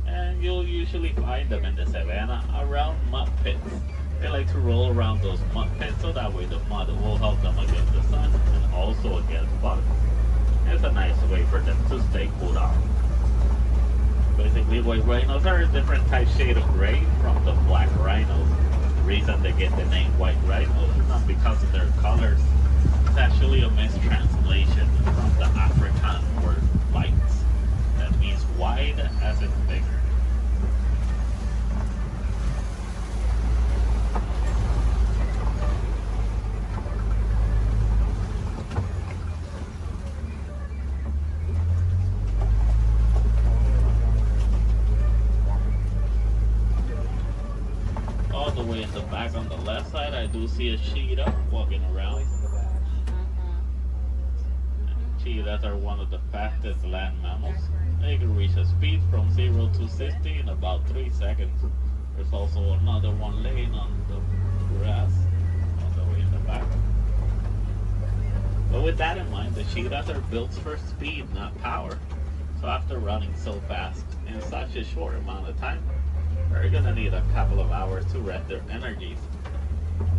And you'll usually find them in the savannah around mud pits. They like to roll around those mud pits so that way the mud will help them against the sun and also against bugs. It's a nice way for them to stay cooled off. Basically, white rhinos are a different type shade of gray from the black rhinos. The reason they get the name white rhinos is not because of their colors. It's actually a mistranslation from the African word white. That means wide as in bigger. all the way in the back on the left side, I do see a cheetah walking around. Cheetahs are one of the fastest land mammals. They can reach a speed from 0 to 60 in about 3 seconds. There's also another one laying on the grass all the way in the back. But with that in mind, the cheetahs are built for speed, not power. So after running so fast in such a short amount of time, they're gonna need a couple of hours to rest their energies.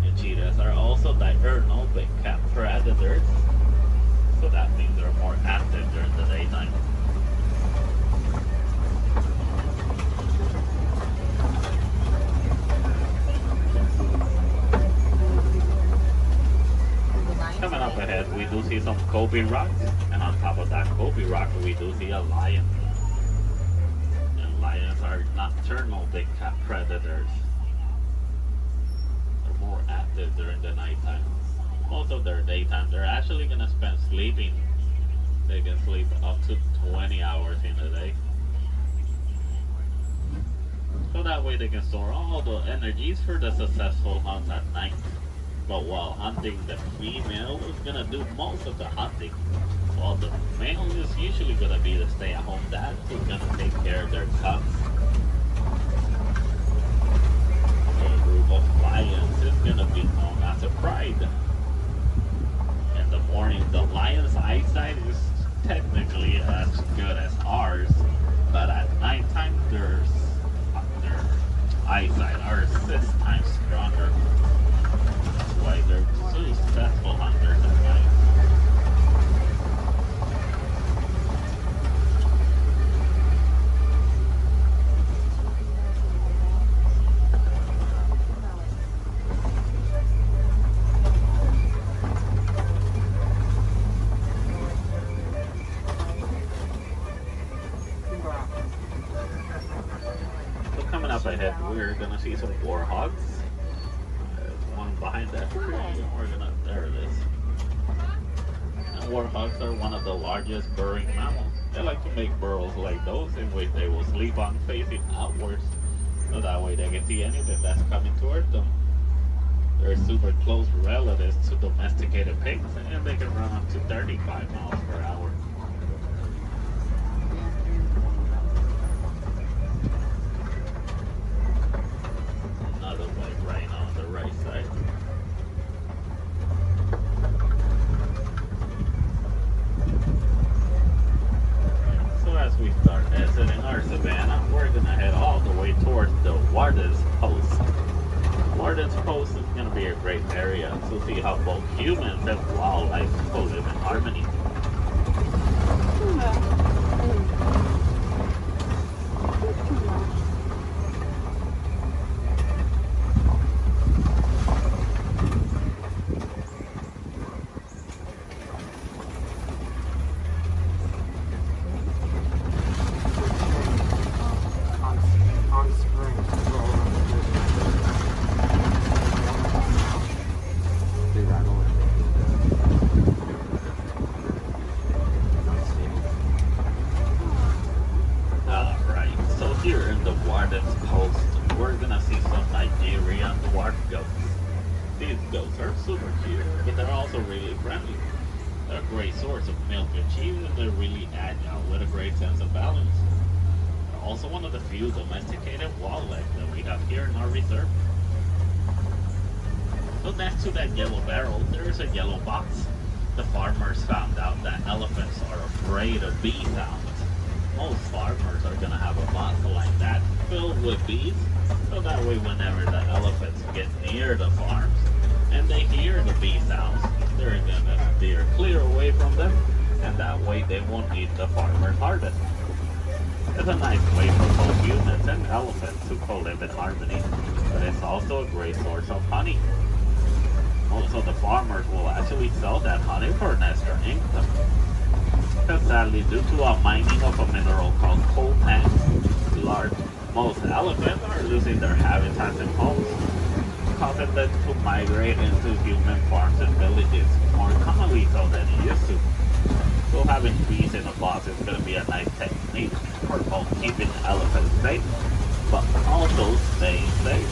And cheetahs are also diurnal big cat predators, so that means they're more active during the daytime. Coming up ahead, we do see some Kobe rocks, and on top of that Kobe rock, we do see a lion. And lions are nocturnal big cat predators. They're more active during the nighttime. Most of their daytime, they're actually gonna spend sleeping. They can sleep up to 20 hours in a day. So that way they can store all the energies for the successful hunt at night. But while hunting, the female is gonna do most of the hunting, while the male is usually gonna be the stay-at-home dad who's gonna take care of their cubs. A group of lions is gonna be known as a pride. In the morning, the lion's eyesight is technically as good as ours, but at nighttime, their eyesight are 6 times stronger. That's why they're successful hunters at night. So coming up ahead, we're gonna see some warhogs. One behind that tree, and we're gonna, there it is. And warhogs are one of the largest burrowing mammals. They like to make burrows like those in which they will sleep on facing outwards, so that way they can see anything that's coming toward them. They're super close relatives to domesticated pigs, and they can run up to 35 miles per hour. Another white rhino on the right side. So as we start exiting our savannah, we're gonna head all the way towards the Warden's Post. Warden's Post is gonna be a great area to see how both humans and wildlife live in harmony. Next to that yellow barrel, there is a yellow box. The farmers found out that elephants are afraid of bee sounds. Most farmers are gonna have a box like that filled with bees, so that way whenever the elephants get near the farms and they hear the bee sounds, they're gonna steer clear away from them, and that way they won't eat the farmer's harvest. It's a nice way for both humans and elephants to co-live in harmony, but it's also a great source of honey. Also, the farmers will actually sell that honey for an extra income. Because sadly, due to a mining of a mineral called coltan, most elephants are losing their habitats and homes, causing them to migrate into human farms and villages more commonly so than it used to. So having bees in a box is going to be a nice technique for both keeping elephants safe, but also staying safe.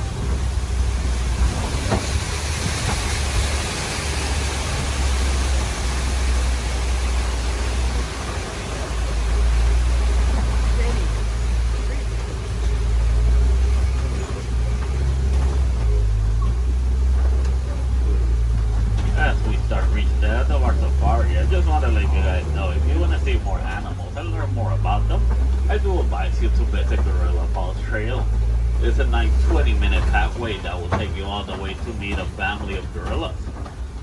you to visit Gorilla Falls Trail. It's a nice 20-minute pathway that will take you all the way to meet a family of gorillas,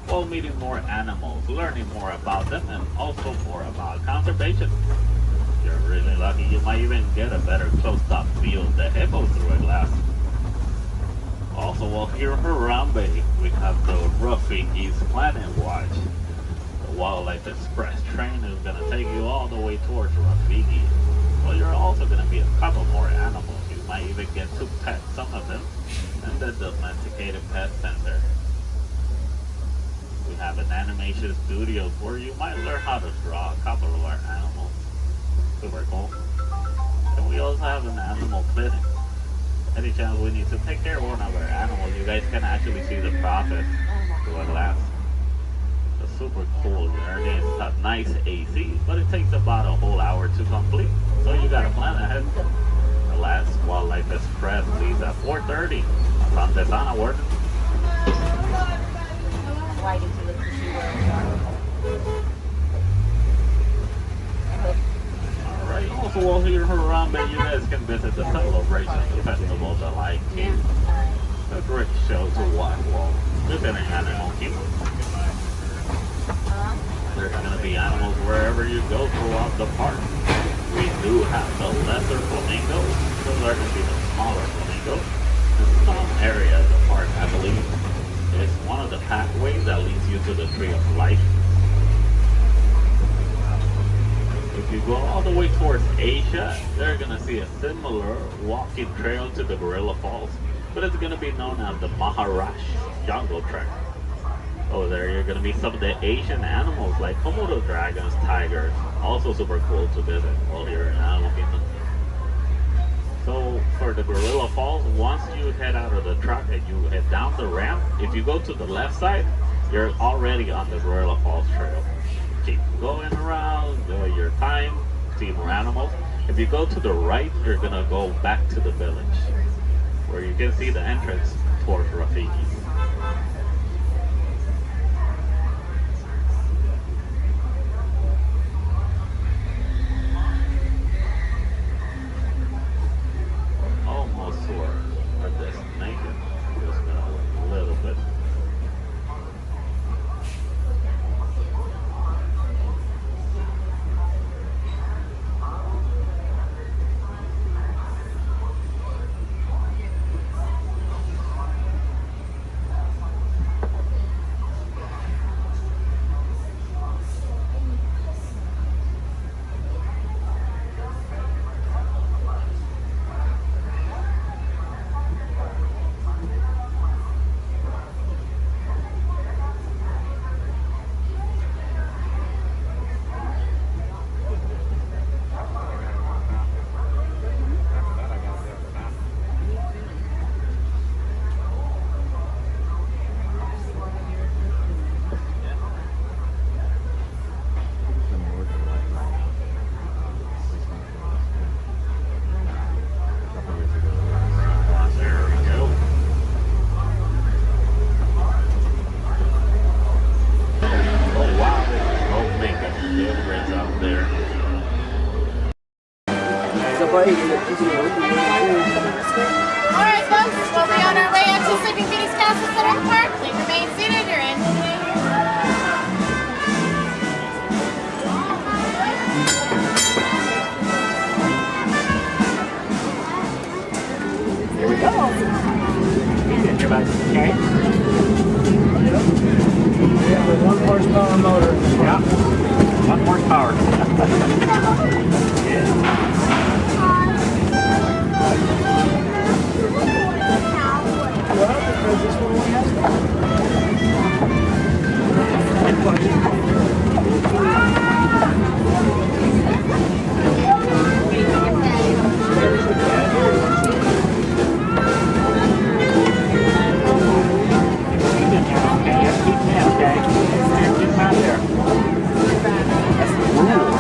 while meeting more animals, learning more about them, and also more about conservation. If you're really lucky, you might even get a better close-up view of the hippo through a glass. Also, while here in Harambe, we have the Rafiki's Planet Watch. The Wildlife Express train is going to take you all the way towards Rafiki. Well, you're also going to meet a couple more animals. You might even get to pet some of them in the domesticated pet center. We have an animation studio where you might learn how to draw a couple of our animals. Super cool. And we also have an animal clinic. Any chance we need to take care of one of our animals, you guys can actually see the process through a glass. It's super cool. It's a nice AC, but it takes about a whole hour to complete. So you gotta plan ahead. The last Wildlife Express leaves at 4:30. From Desana Ward. Alright, also while here in Harambe, you guys can visit the Celebration Festival, the Lion King. A great show to watch while visiting Animal Kingdom. There's going to be animals wherever you go throughout the park. We do have the lesser flamingos. Those are going to be the smaller flamingos. In some area of the park, I believe, is one of the pathways that leads you to the Tree of Life. If you go all the way towards Asia, they're going to see a similar walking trail to the Gorilla Falls, but it's going to be known as the Maharashtra Jungle Trek. Oh, there you're going to meet some of the Asian animals like Komodo dragons, tigers. Also super cool to visit while you're in Animal Kingdom. So for the Gorilla Falls, once you head out of the truck and you head down the ramp, if you go to the left side, you're already on the Gorilla Falls Trail. Keep going around, enjoy your time, see more animals. If you go to the right, you're going to go back to the village, where you can see the entrance towards Rafiki. Almost to our destination. Just gonna wait a little bit. Alright folks, we'll be on our way up to Sleeping Beauty's Castle Center Park. Please remain seated, you're in. Here we go. Get your back, okay? Yeah, with 1 horsepower motor. Yeah. 1 horsepower. Yeah. Well, because this one only has That's the rules.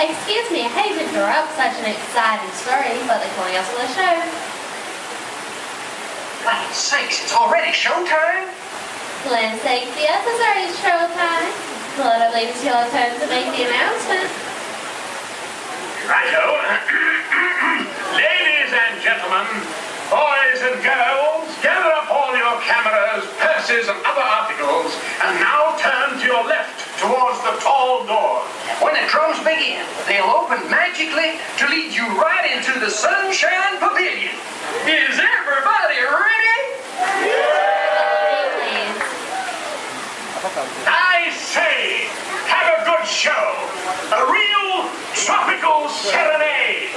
Excuse me, I hate to interrupt such an exciting story, but they're calling us for the show. Land's sakes, it's already showtime? Land's sakes, yes, it's already showtime. Come on up, ladies. Y'all have time to make the announcement. Righto. Ladies and gentlemen, boys and girls, gather up all your cameras, purses, and other articles, and now turn to your left towards the tall door. When the drums begin, they'll open magically to lead you right into the Sunshine Pavilion. Is everybody ready? I say, have a good show. A real tropical serenade.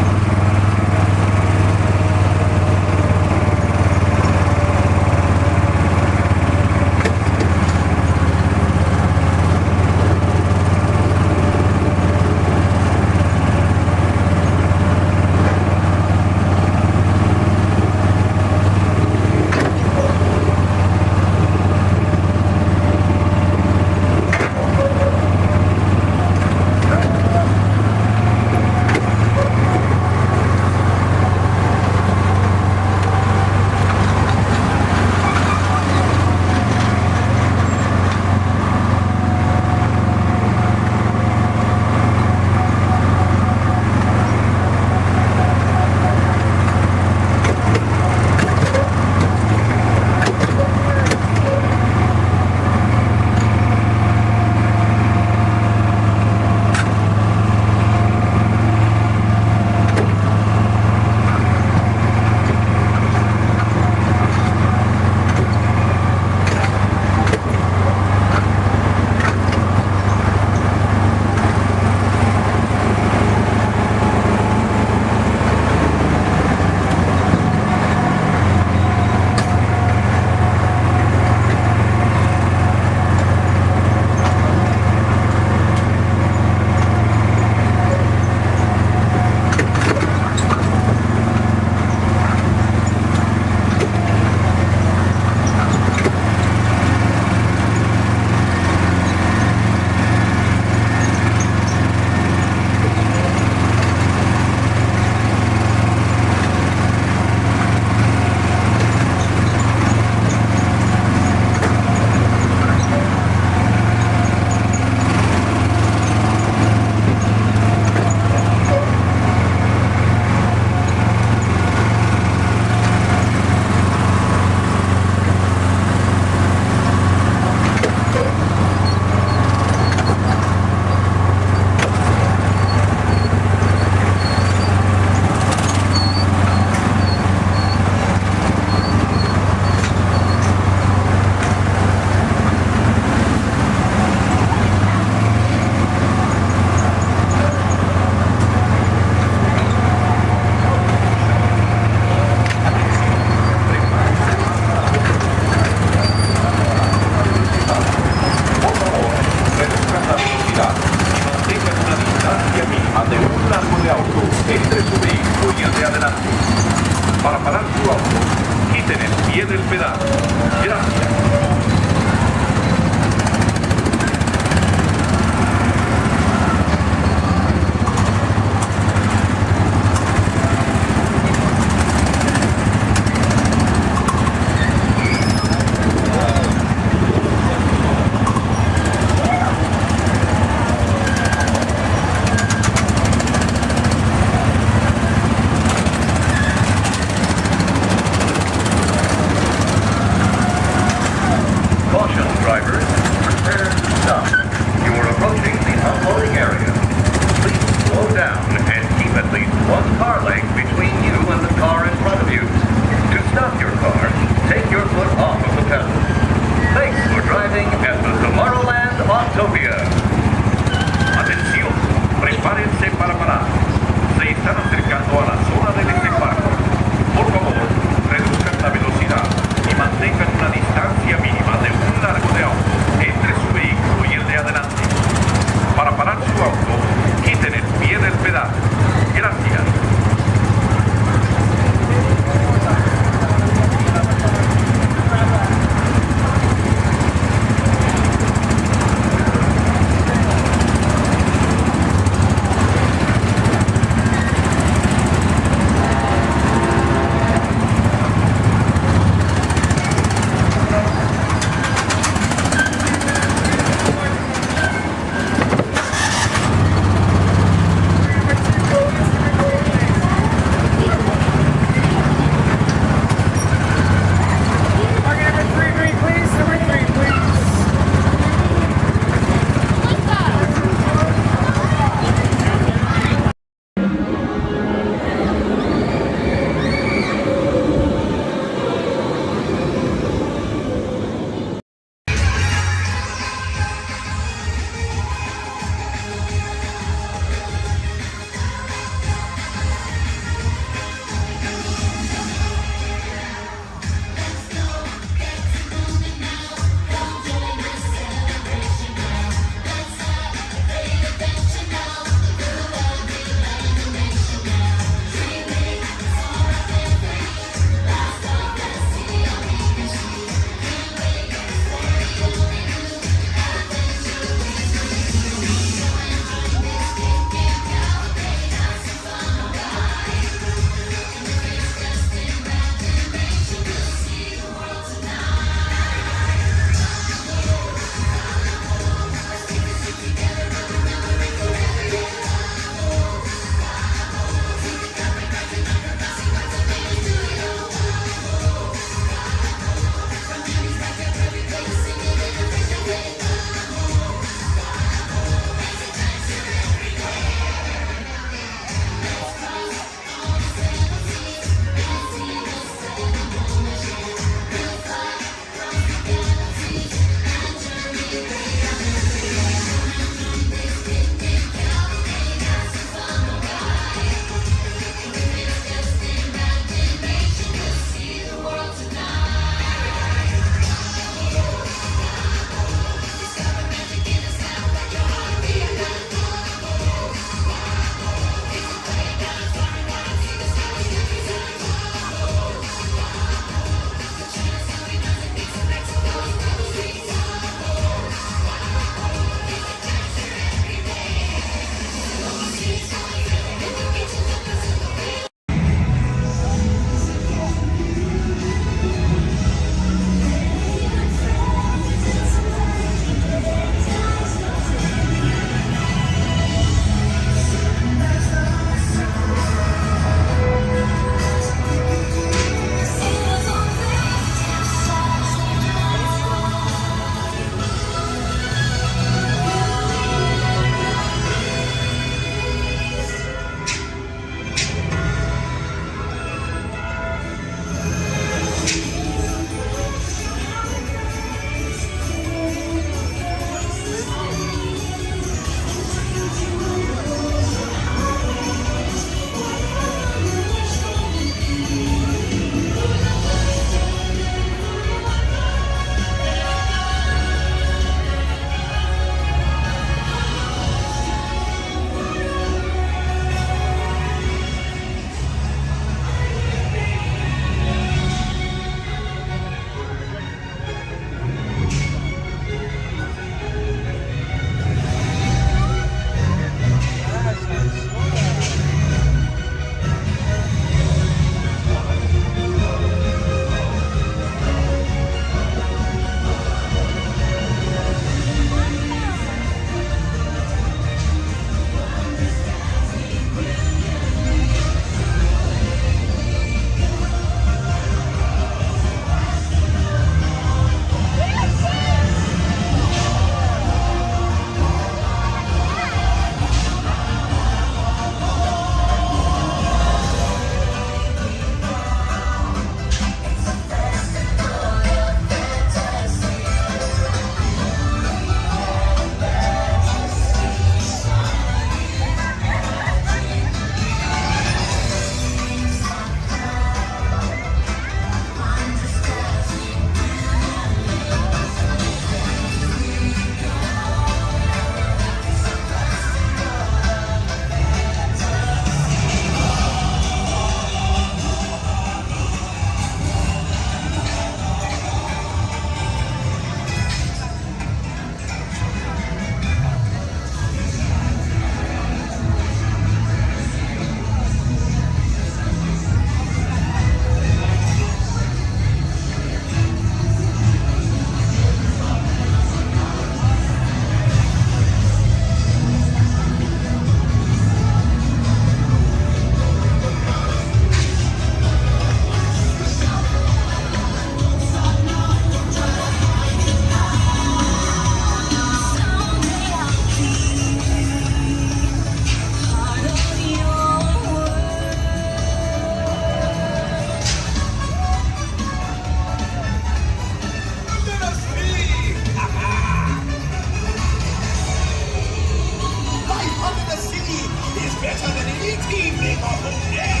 Oh, yeah!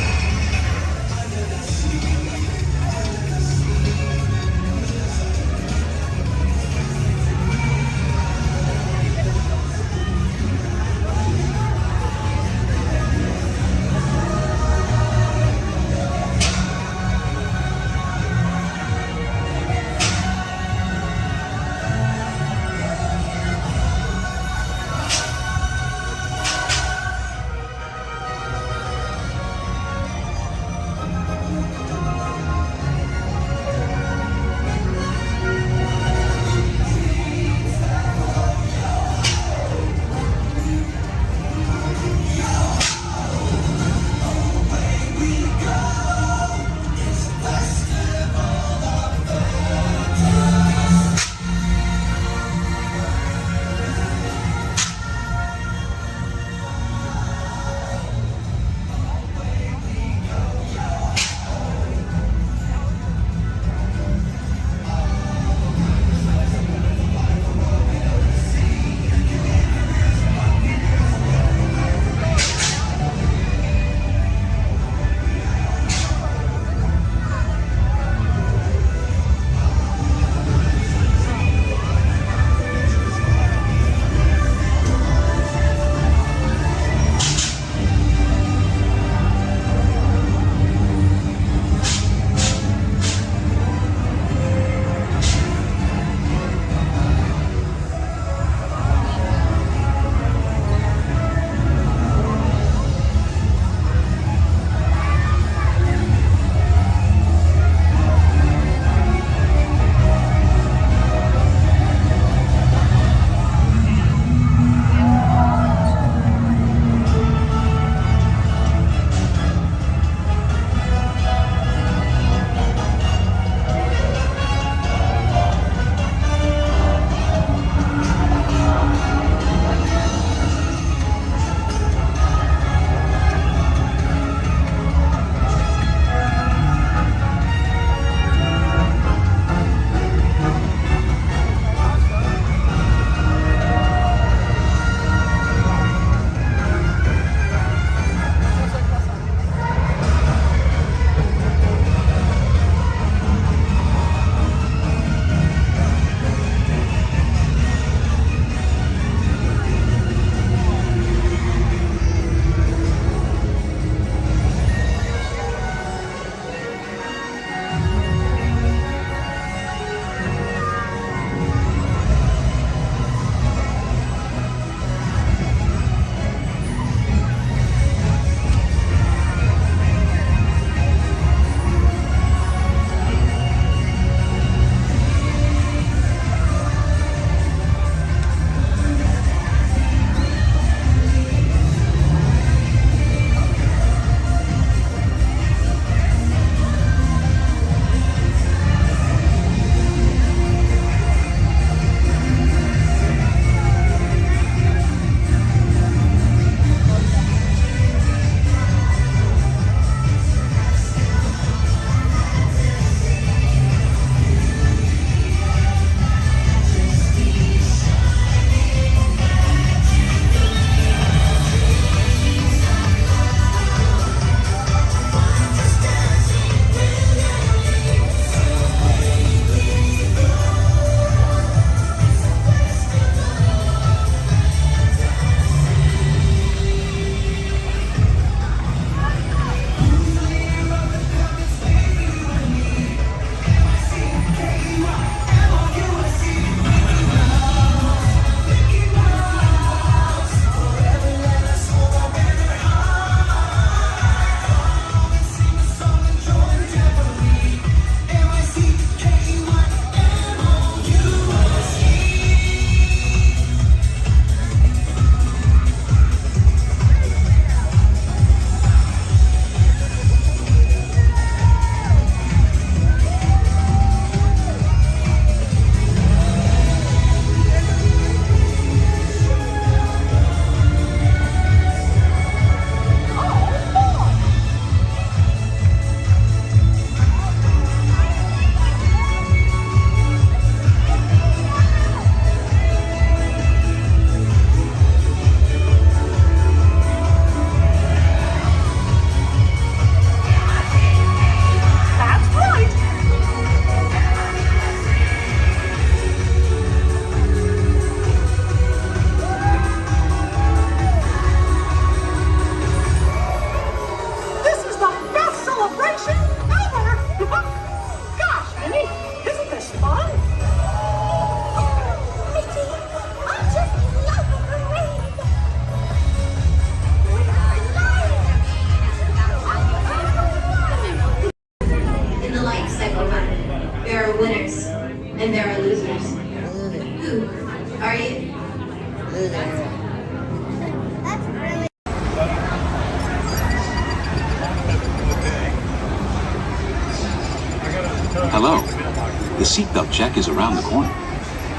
seatbelt check is around the corner.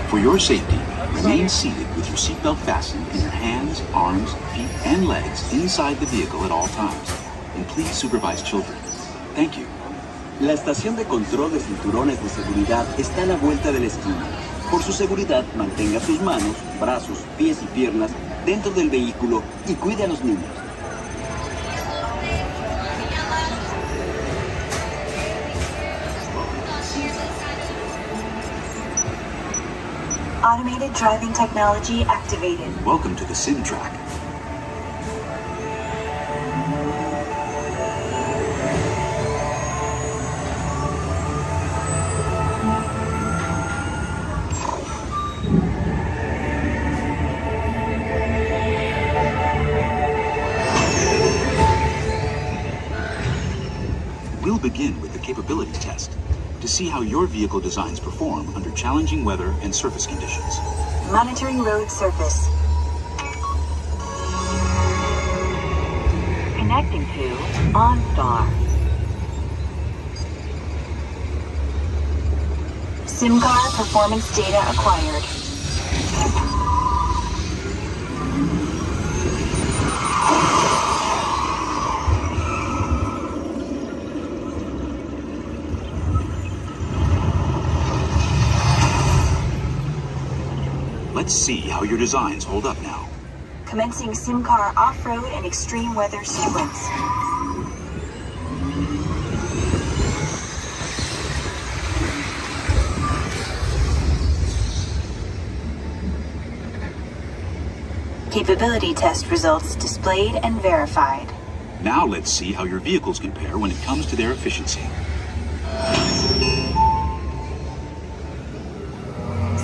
For your safety, remain seated with your seatbelt fastened in your hands, arms, feet, and legs inside the vehicle at all times. And please supervise children. Thank you. La estación de control de cinturones de seguridad está a la vuelta de la esquina. Por su seguridad, mantenga sus manos, brazos, pies y piernas dentro del vehículo y cuide a los niños. Automated driving technology activated. Welcome to the sim track. We'll begin with the capability test to see how your vehicle designs perform under challenging weather and surface conditions. Monitoring road surface. Connecting to OnStar. SIM car performance data acquired. Let's see how your designs hold up now. Commencing SIM car off-road and extreme weather sequence. Capability test results displayed and verified. Now let's see how your vehicles compare when it comes to their efficiency.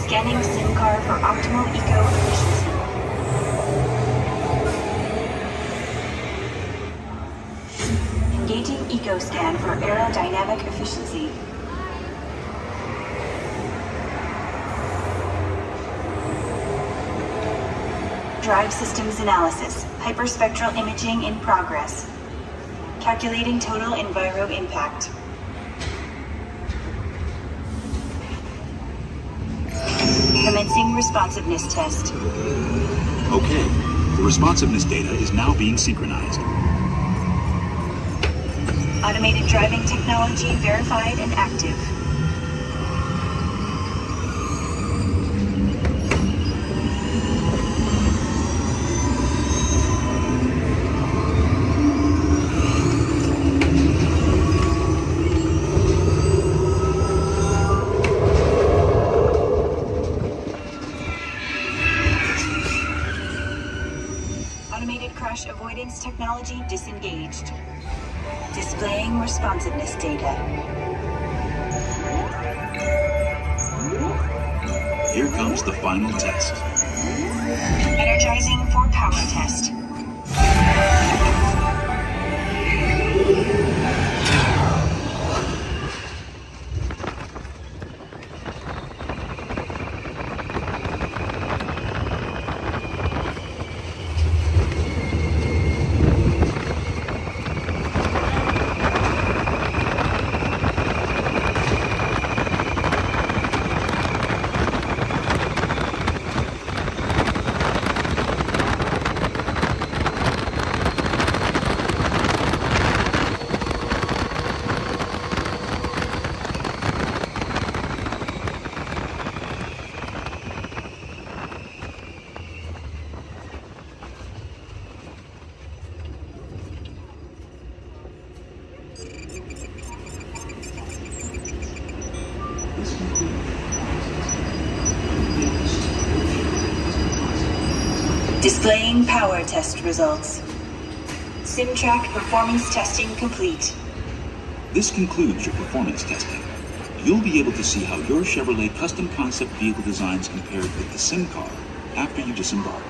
Scanning SIM car for optimal eco-efficiency. Engaging eco-scan for aerodynamic efficiency. Drive systems analysis. Hyperspectral imaging in progress. Calculating total enviro impact. Commencing responsiveness test. Okay, the responsiveness data is now being synchronized. Automated driving technology verified and active. Avoidance technology disengaged. Displaying responsiveness data. Here comes the final test. Energizing for power test. Displaying power test results. SimTrack performance testing complete. This concludes your performance testing. You'll be able to see how your Chevrolet custom concept vehicle designs compared with the sim car after you disembark.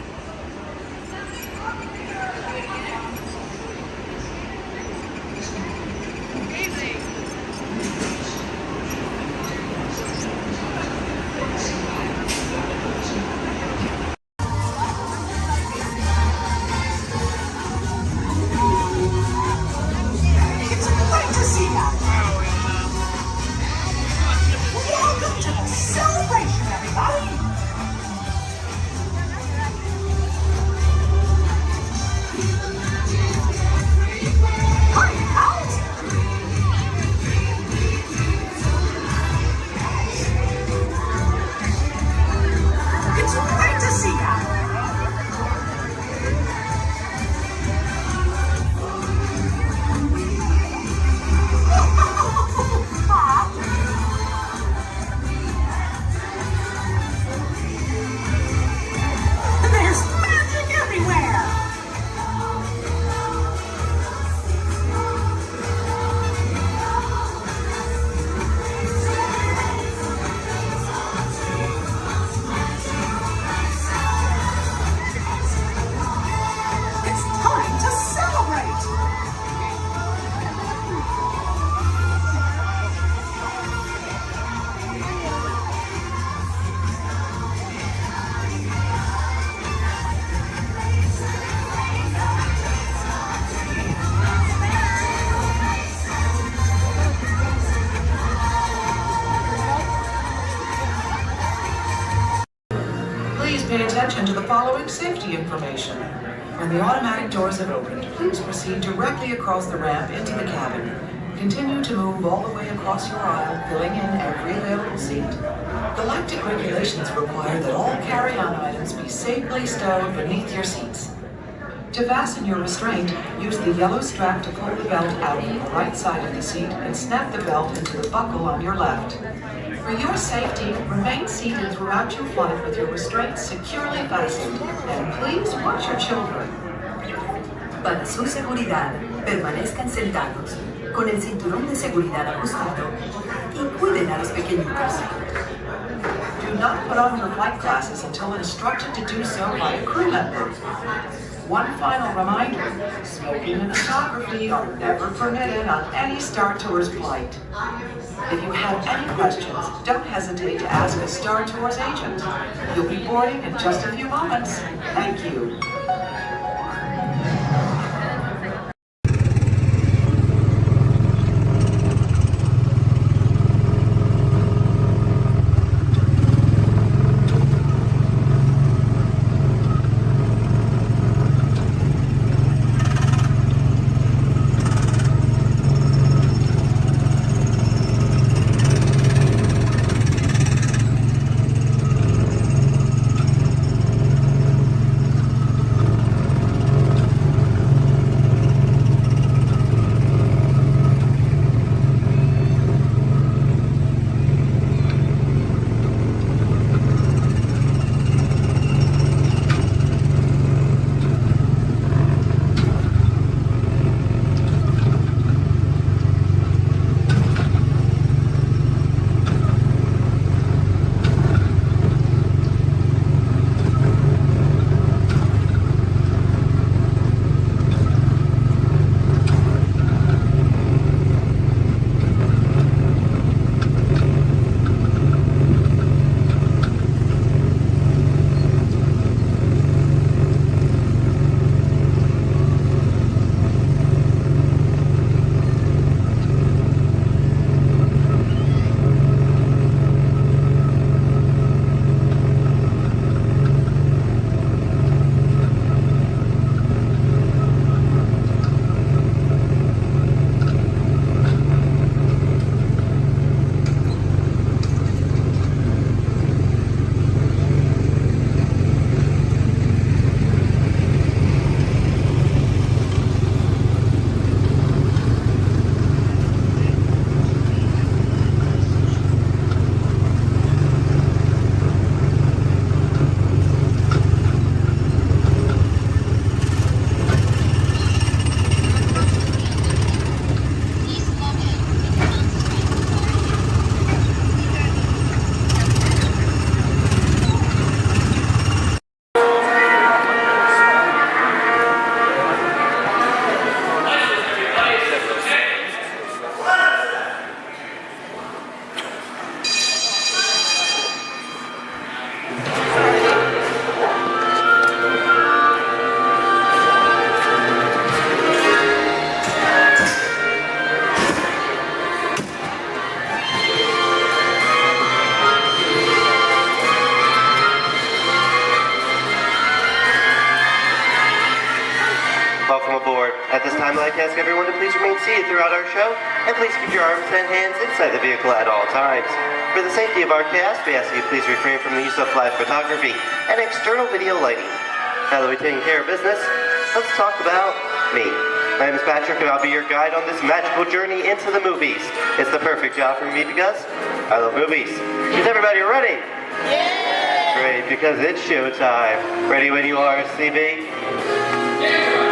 It's great to see you. Welcome safety information. When the automatic doors have opened, please proceed directly across the ramp into the cabin. Continue to move all the way across your aisle, filling in every available seat. Galactic regulations require that all carry-on items be safely stowed beneath your seats. To fasten your restraint, use the yellow strap to pull the belt out from the right side of the seat and snap the belt into the buckle on your left. For your safety, remain seated throughout your flight with your restraints securely fastened, and please watch your children. Para su seguridad, permanezcan sentados, con el cinturón de seguridad ajustado, y cuiden a los pequeñitos. Do not put on your flight glasses until instructed to do so by a crew member. One final reminder, smoking and photography are never permitted on any Star Tours flight. If you have any questions, don't hesitate to ask a Star Tours agent. You'll be boarding in just a few moments. Thank you. At this time, I'd like to ask everyone to please remain seated throughout our show, and please keep your arms and hands inside the vehicle at all times. For the safety of our cast, we ask that you please refrain from the use of live photography and external video lighting. Now that we've taken care of business, let's talk about me. My name is Patrick, and I'll be your guide on this magical journey into the movies. It's the perfect job for me because I love movies. Is everybody ready? Yeah! Great, because it's showtime. Ready when you are, CB? Yeah!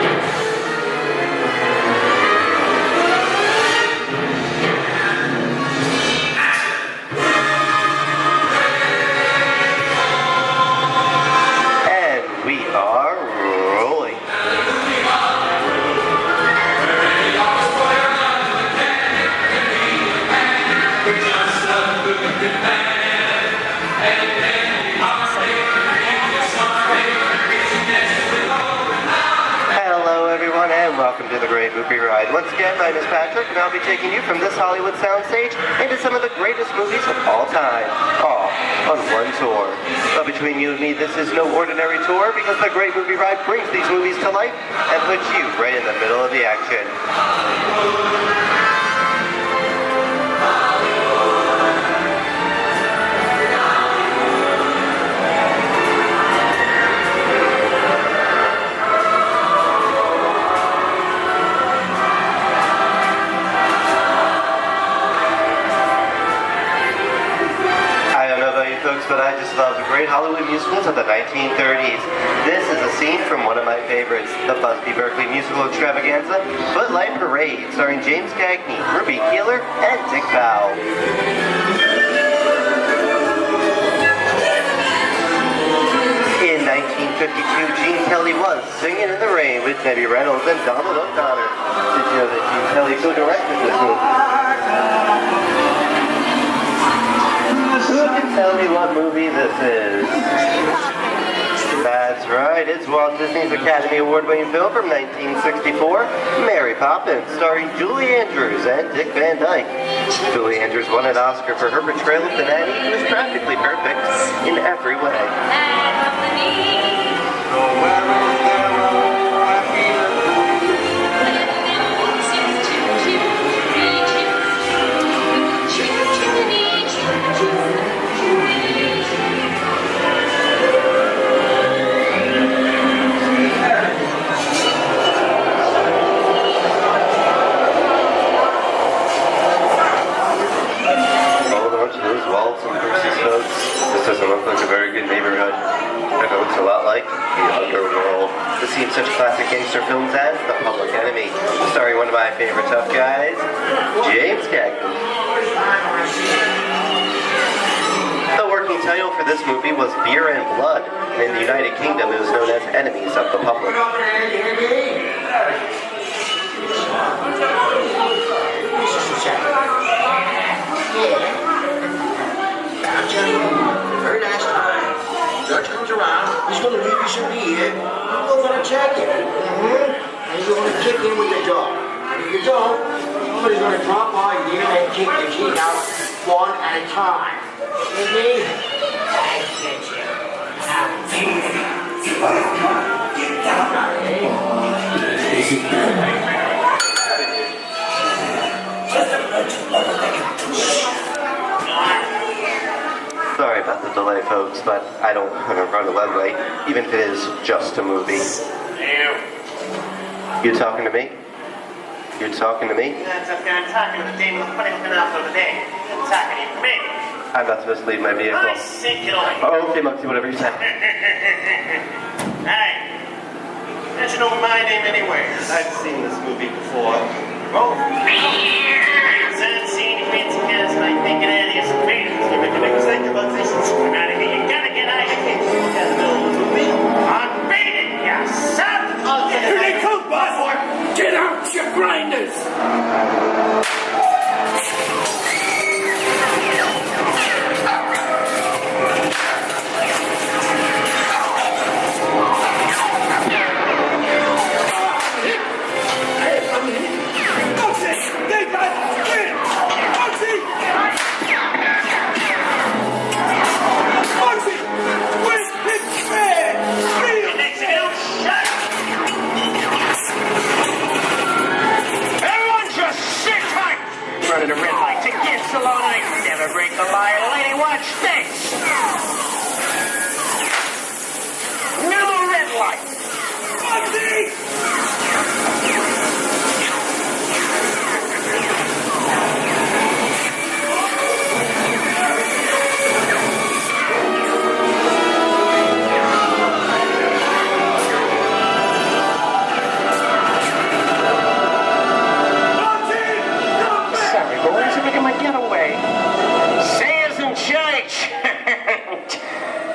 and welcome to the Great Movie Ride. Once again, my name is Patrick, and I'll be taking you from this Hollywood soundstage into some of the greatest movies of all time, all on one tour. But between you and me, this is no ordinary tour, because the Great Movie Ride brings these movies to life and puts you right in the middle of the action. Folks, but I just love the great Hollywood musicals of the 1930s. This is a scene from one of my favorites, the Busby Berkeley musical extravaganza, Footlight Parade, starring James Cagney, Ruby Keeler, and Dick Bow. In 1952, Gene Kelly was Singing in the Rain with Debbie Reynolds and Donald O'Connor. Did you know that Gene Kelly co-directed this movie? Who can tell me what movie this is? That's right, it's Walt Disney's Academy Award-winning film from 1964, Mary Poppins, starring Julie Andrews and Dick Van Dyke. Julie Andrews won an Oscar for her portrayal of the nanny, who was practically perfect in every way. This doesn't look like a very good neighborhood. It looks a lot like the underworld. This seems such classic gangster films as The Public Enemy, starring one of my favorite tough guys, James Cagney. The working title for this movie was Beer and Blood, and in the United Kingdom it was known as Enemies of the Public. Very nice time. Judge comes around, he's going to leave you some beer. You're going to check it. And you're going to kick in with the dog. And if you don't, somebody's going to drop by you and kick the key out one at a time. With me? I get you. Sorry about the delay, folks, but I don't want to run a red light, even if it is just a movie. You talking to me? You talking to me? That's okay, I'm talking to the demon with putting enough of the day. I'm talking to me. I'm not supposed to leave my vehicle. I say get away. Oh, okay, Muxie, whatever you say. Hey, how'd you know my name anyways? I've seen this movie before. Oh. Sad scene, fancy cats might think it is. You make a big mistake about this. I'm out of here. You gotta get out of here. Look at the middle of the movie. I'm beating you, son! Here they come, boss! Get out, you grinders! Running a red light to kids alone. I never break the liar. Lady, watch this. No red light.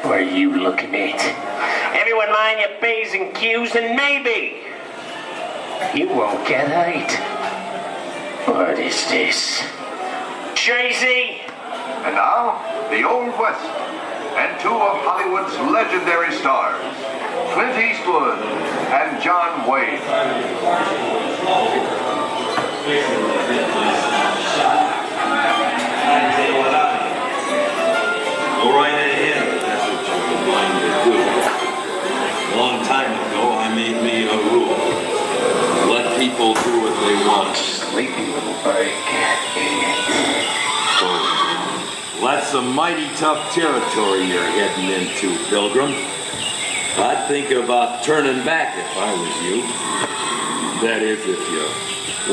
What are you looking at? Everyone mind your P's and Q's, and maybe you won't get eight. What is this? Tracy? And now, the Old West, and two of Hollywood's legendary stars, Clint Eastwood and John Wayne. Go right ahead. That's what you're blind to do. A long time ago, I made me a rule. Let people do what they want. Sleepy little bird. That's some mighty tough territory you're heading into, Pilgrim. I'd think about turning back if I was you. That is, if you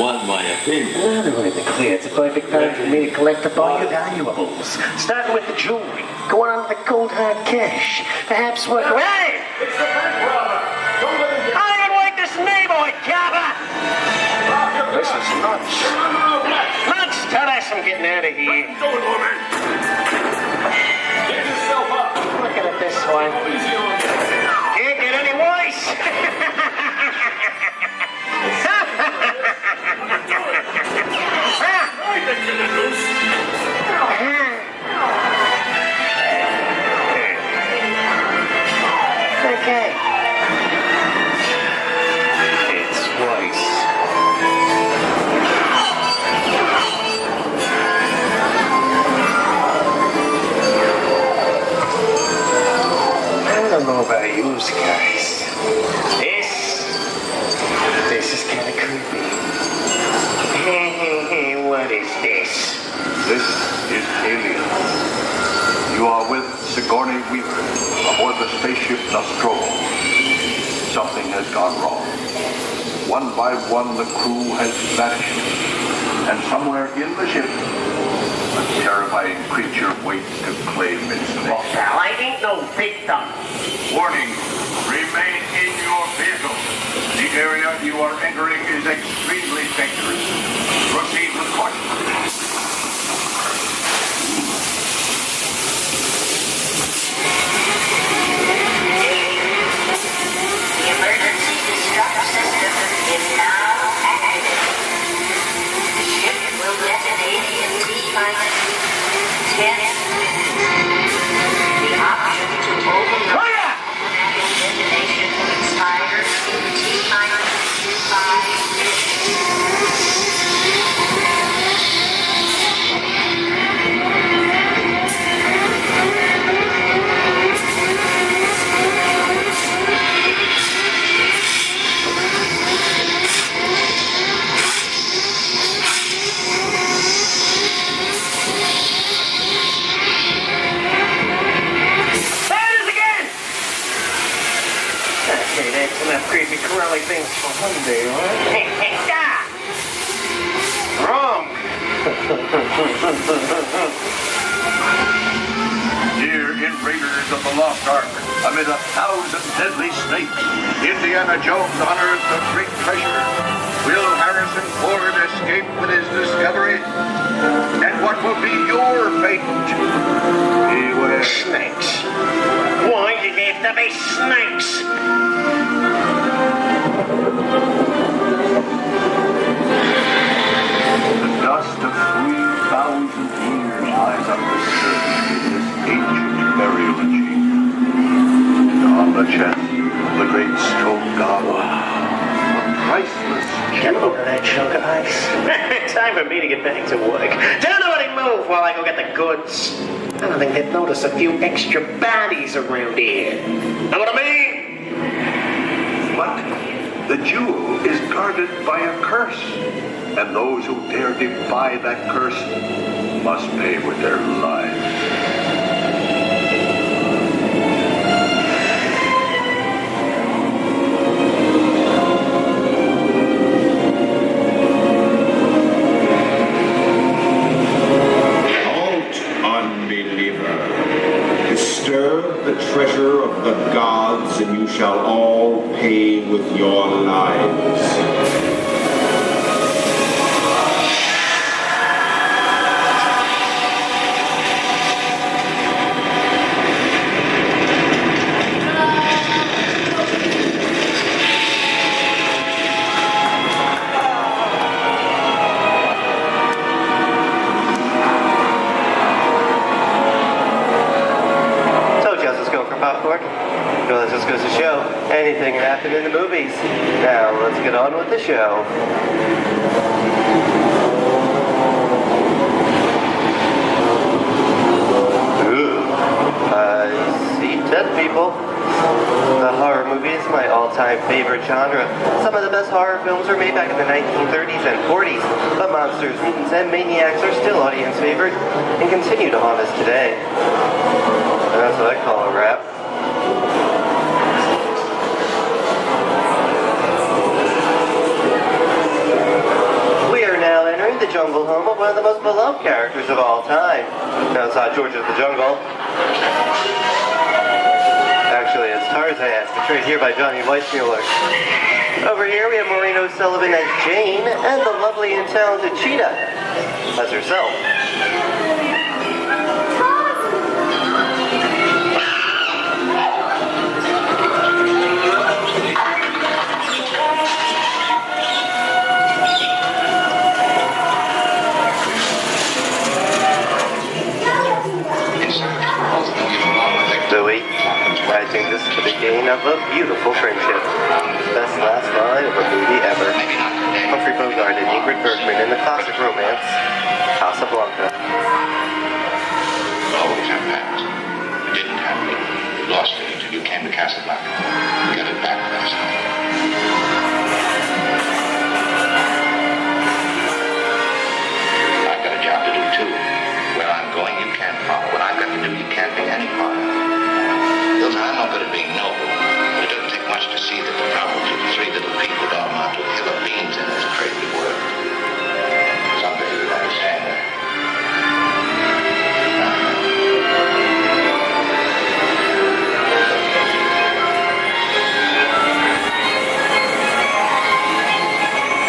want my opinion. Well, to make it clear, it's a perfect time for me to collect up all your valuables. Starting with the jewelry, going on to the cold hard cash. Perhaps work... Hey! It's the bank robber! Don't let him get... I don't like this neighborhood, Kappa! This is nuts. Nuts! Tell us I'm getting out of here. Don't go, man! Get yourself up! Looking at this one. Can't get any worse! Okay. It's worse. I don't know about you guys. This is kind of creepy. What is this? This is Alien. You are with Sigourney Weaver aboard the spaceship Nostromo. Something has gone wrong. One by one, the crew has vanished. And somewhere in the ship, a terrifying creature waits to claim its name. Well, I ain't no victim. Warning, remain in your vehicle. The area you are entering is extremely dangerous. Proceed with caution. The emergency destruct system is now active. The ship will detonate in T-minus 10. The option to override detonation expires in T-minus 5. Okay, that's enough creepy crawly things for one day, right? Hey, wrong. Here in Raiders of the Lost Ark, amid 1,000 deadly snakes, Indiana Jones unearthed a great treasure. Will Harrison Ford escape with his discovery? And what will be your fate? Beware. Snakes. Why did there have to be snakes? The dust of 3,000 years lies undisturbed in this ancient burial chamber. And on the chest of the great stone god, a priceless Get a load of that chunk of ice. Time for me to get back to work. Tell nobody move while I go get the goods. I don't think they'd notice a few extra bodies around here. Know what I mean? But the jewel is guarded by a curse, and those who dare defy that curse must pay with their lives. Disturb the treasure of the gods, and you shall all pay with your lives. Anything can happen in the movies. Now, let's get on with the show. I see dead people. The horror movie is my all-time favorite genre. Some of the best horror films were made back in the 1930s and 40s, but monsters, mutants, and maniacs are still audience favorite and continue to haunt us today. And that's what I call a wrap. We are now entering the jungle home of one of the most beloved characters of all time. Now it's not George of the Jungle. Actually, it's Tarzan, portrayed here by Johnny Weissmuller. Over here we have Maureen O'Sullivan as Jane, and the lovely and talented Cheetah as herself. Zoe, I think this is the beginning of a beautiful friendship. Best last line of a movie ever. Humphrey Bogart and Ingrid Bergman in the classic romance, Casablanca. Always have passed. You didn't have me. You lost me until you came to Casablanca. You got it back last night. I've got a job to do too. Where I'm going, you can't follow. What I've got to do, you can't be any part of. Hilton, I'm not good at being noble, but it doesn't take much to see that the problems of the three little people don't amount to a hill of beans in this crazy world. Someday you'll understand that.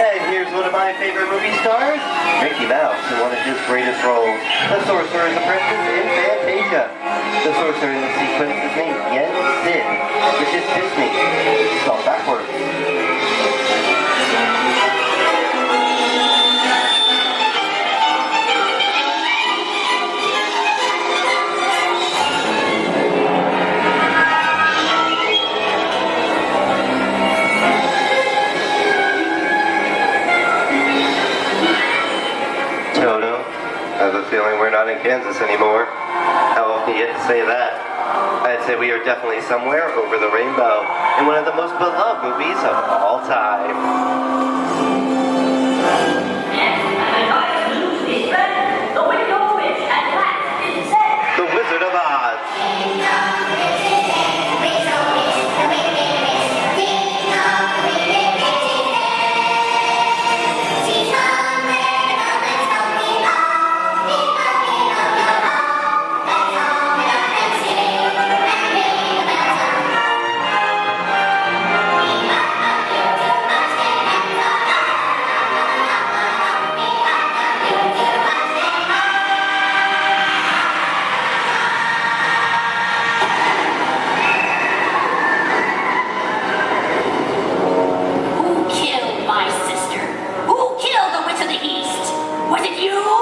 And here's one of my favorite movie stars, Mickey Mouse, in one of his greatest roles, the Sorcerer's Apprentice in Fantasia. The sorcerer in the sequence is named Yen Sid, which is Disney, spelled backwards. Toto, I have a feeling we're not in Kansas anymore. How often do you get to say that? I'd say we are definitely somewhere over the rainbow in one of the most beloved movies of all time. The Wizard of Oz.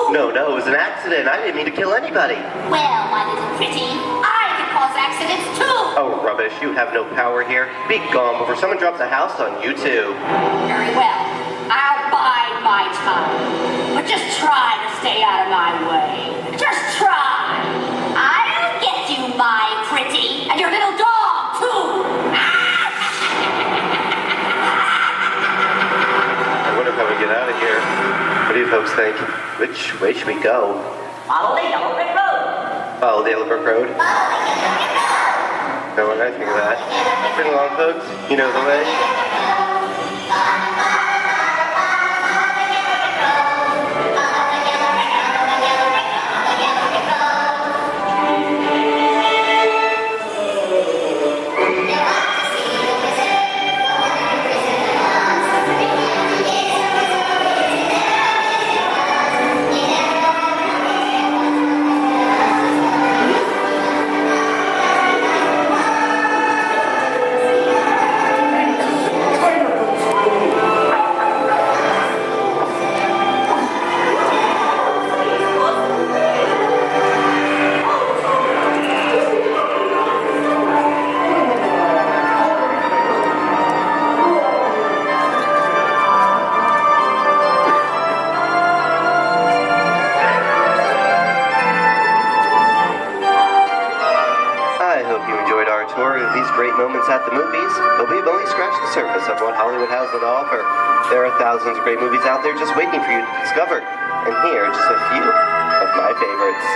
No, it was an accident. I didn't mean to kill anybody. Well, my little pretty, I can cause accidents too. Oh, rubbish. You have no power here. Be gone before someone drops a house on you, too. Very well. I'll bide my time. But just try to stay out of my way. Just try. I'll get you, my pretty. And your little dog, too. I wonder how we get out of here. What do you folks think? Which way should we go? Follow the yellow brick road. Follow the yellow brick road? No, when I think of that. Bring along, folks. You know the way. at the movies, but we've only scratched the surface of what Hollywood has to offer. There are thousands of great movies out there just waiting for you to discover. And here are just a few of my favorites.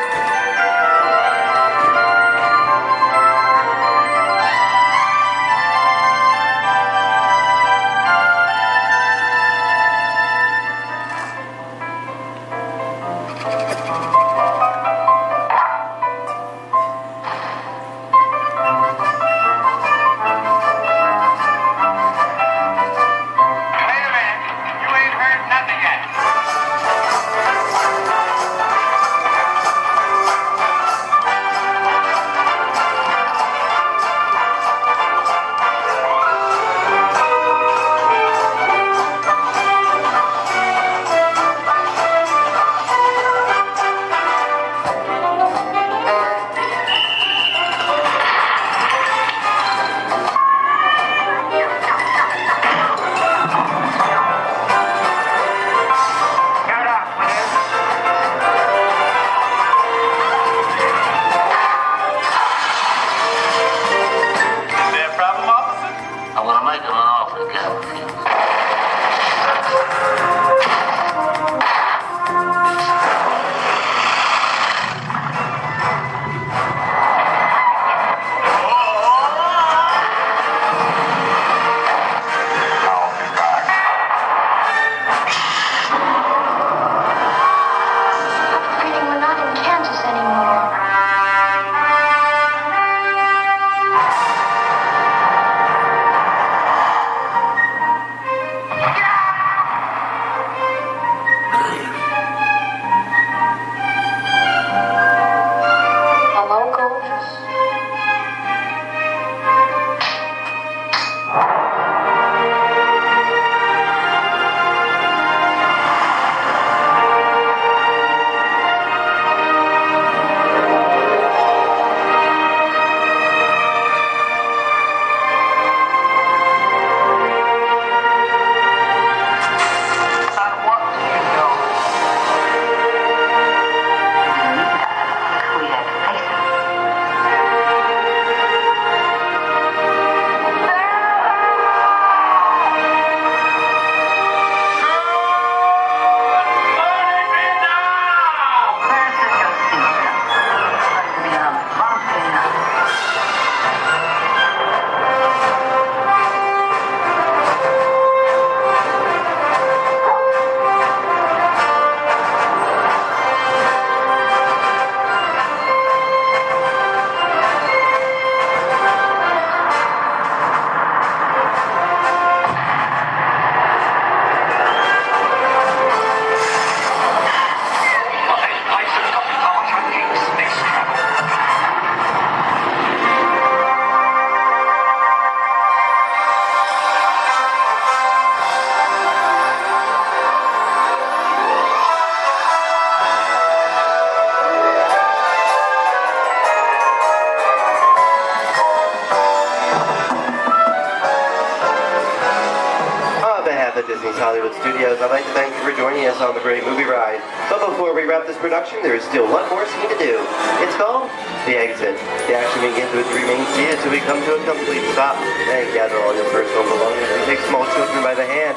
Disney's Hollywood Studios, I'd like to thank you for joining us on the great movie ride. But before we wrap this production, there is still one more scene to do. It's called The Exit. The action begins with three main scenes until we come to a complete stop. Then gather all your personal belongings and take small children by the hand.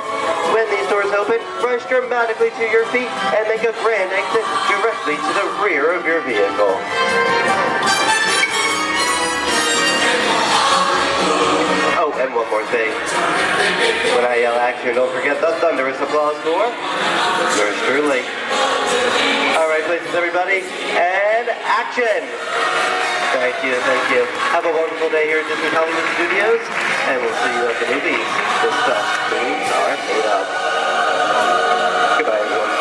When these doors open, rush dramatically to your feet and make a grand exit directly to the rear of your vehicle. Oh, and one more thing. When I yell action, don't forget the thunderous applause for yours truly. All right, places, everybody, and action! Thank you, thank you. Have a wonderful day here at Disney Hollywood Studios, and we'll see you at the movies. This stuff, movies are made up. Goodbye, everyone.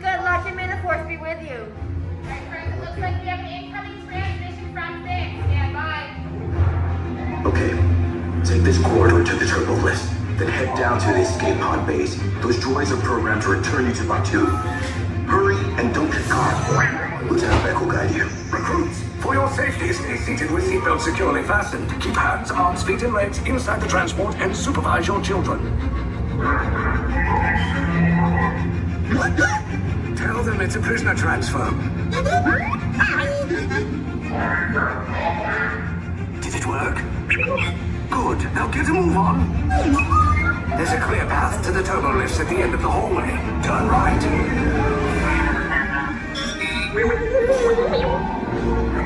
Good luck and may the force be with you. Alright, friends, it looks like we have an incoming transmission from 6. Stand by. Okay, take this corridor to the turbo lift, then head down to the escape pod base. Those droids are programmed to return you to Batuu. Hurry and don't get caught. Lieutenant Beck will guide you. Recruits, For your safety, stay seated with seatbelts securely fastened. Keep hands, arms, feet, and legs inside the transport and supervise your children. Tell them it's a prisoner transfer. Did it work? Good. Now get a move on. There's a clear path to the turbo lifts at the end of the hallway. Turn right.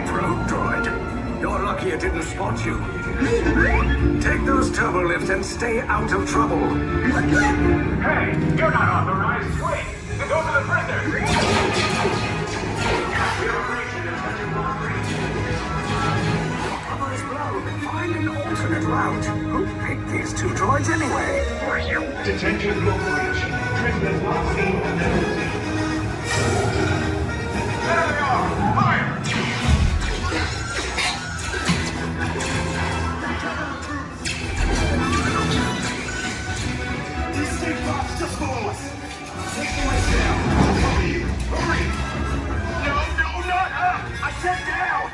Probe droid. You're lucky it didn't spot you. Take those turbo lifts and stay out of trouble. Hey, you're not authorized. Wait, those are the prisoners. Cover is blown. Find an alternate route. Who picked these two droids anyway? Detention global reach. Prisoners not seen and never seen. There they are! Fire! These safe bots just follow us. Take the way down. Hurry! No, not up! I said down!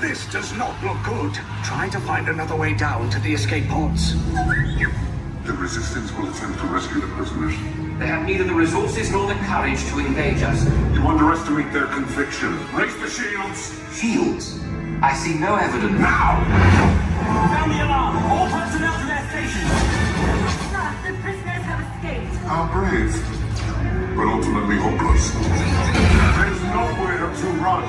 This does not look good. Try to find another way down to the escape pods. The Resistance will attempt to rescue the prisoners. They have neither the resources nor the courage to engage us. You underestimate their conviction. Raise the shields! Shields? I see no evidence. Now! Sound the alarm! All personnel to their stations! Sir, the prisoners have escaped. How brave, but ultimately hopeless. There's nowhere to run.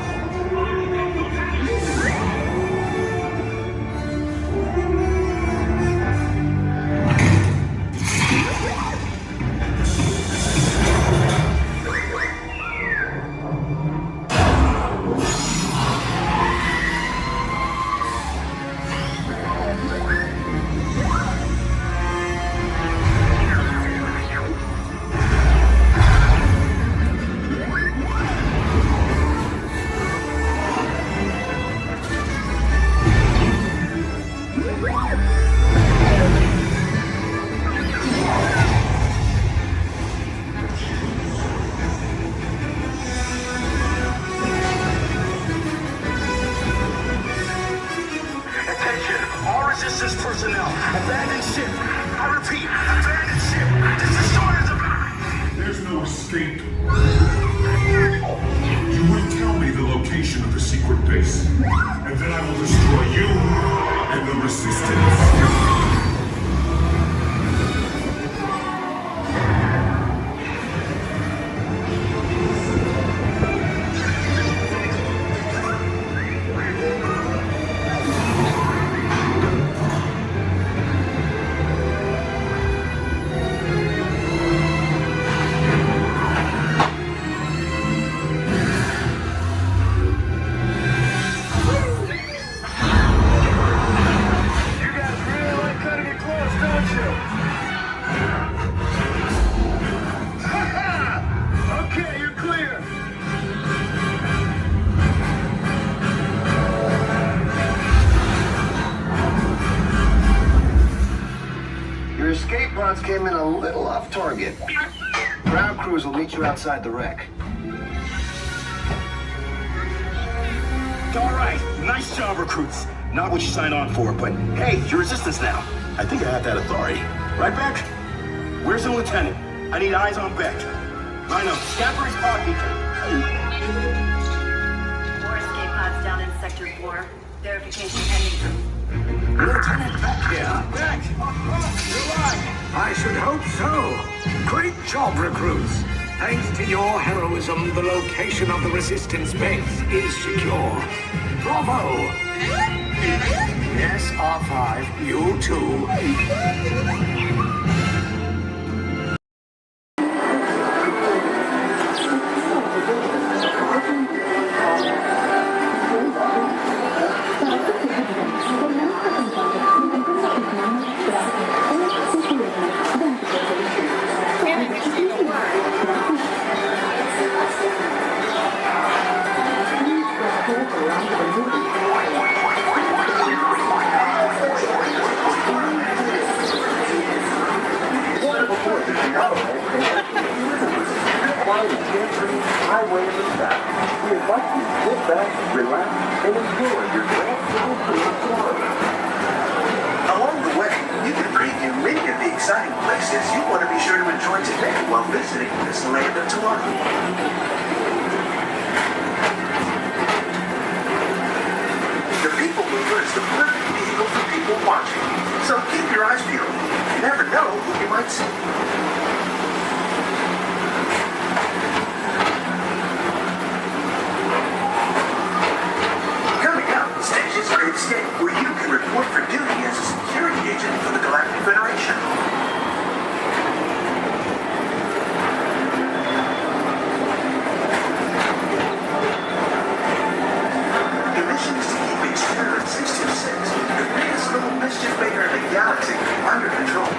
Came in a little off target. Ground crews will meet you outside the wreck. All right, nice job, recruits. Not what you signed on for, but hey, you're Resistance now. I think I have that authority. Right, Beck? Where's the lieutenant? I need eyes on Beck. Rhino, scamper his pod beacon. 4 escape pods down in Sector 4. Verification pending. Lieutenant Beck here. Beck! You're alive! I should hope so. Great job, recruits. Thanks to your heroism, the location of the Resistance base is secure. Bravo! Yes, R5, you too. family and the staff, we invite you to sit back, relax, and enjoy your grand little tour of Florida. Along the way, you can preview many of the exciting places you want to be sure to enjoy today while visiting this land of tomorrow. The People Mover is the perfect vehicle for people watching, so keep your eyes peeled. You never know who you might see. Coming up, Station's Great Escape, where you can report for duty as a security agent for the Galactic Federation. The mission is to keep Experiment 626, the biggest little mischief maker in the galaxy, under control.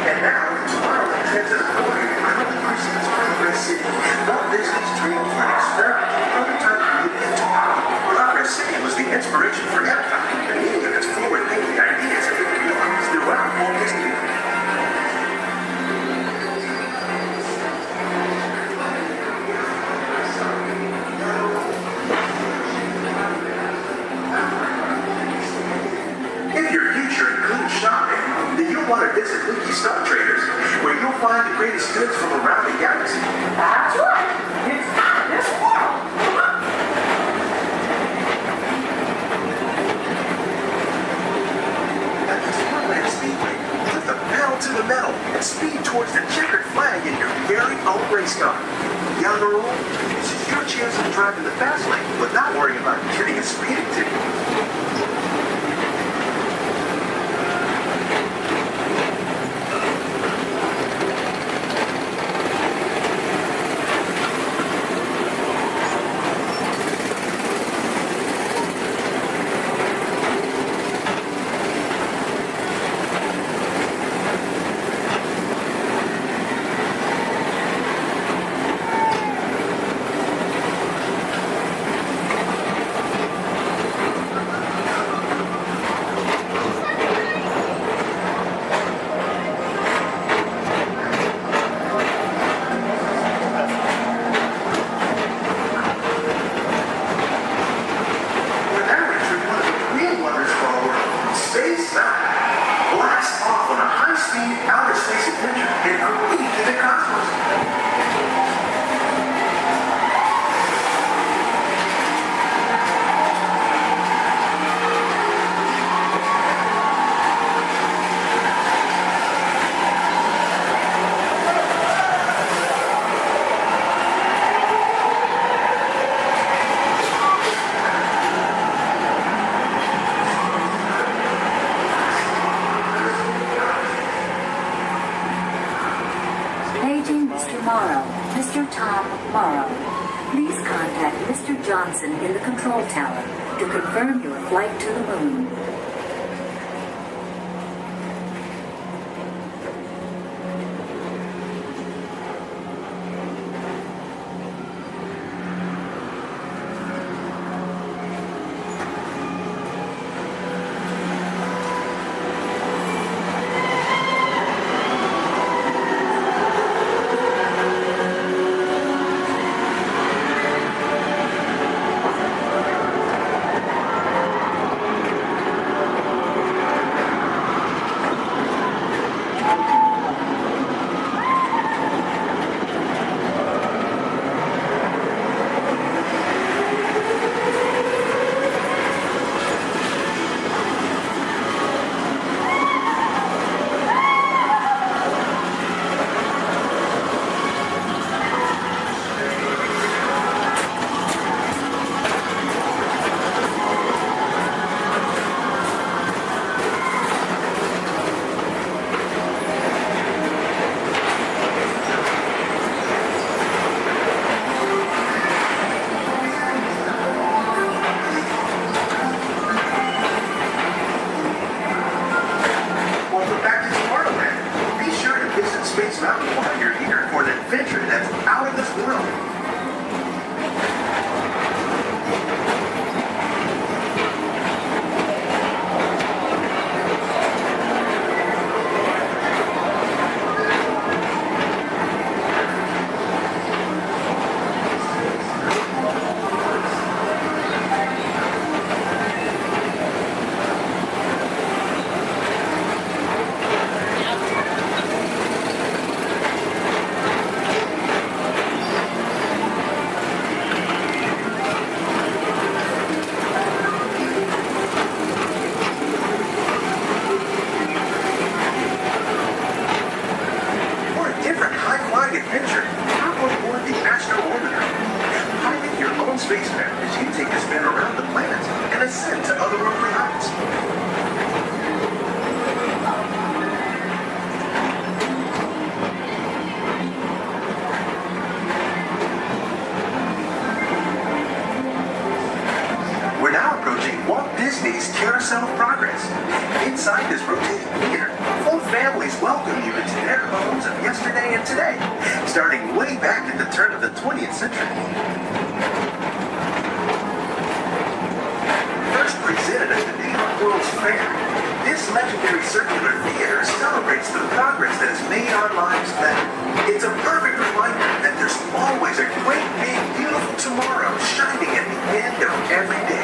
And now, Tomorrowland Transit Authority currently presents Progress City, Walt Disney's dream for an experimental prototype unit in tomorrow. Progress City was the inspiration for Epcot, and many of its forward-thinking ideas have been realized throughout Walt Disney. If your future includes shopping, then you'll want to visit Leaky Star Traders, where you'll find the greatest goods from around the galaxy. That's right. It's out of this world. At the Tomorrowland Speedway, put the pedal to the metal and speed towards the checkered flag in your very own race car. Young or old, this is your chance to drive in the fast lane, but not worrying about getting a speeding ticket. Johnson in the control tower to confirm your flight to the moon. world. We're now approaching Walt Disney's Carousel of Progress. Inside this rotating theater, full families welcome you into their homes of yesterday and today, starting way back at the turn of the 20th century. First presented at the New York World's Fair, this legendary circular theater celebrates the progress that has made our lives better. It's a perfect reminder that there's always a great, big, beautiful tomorrow shining at the end of every day.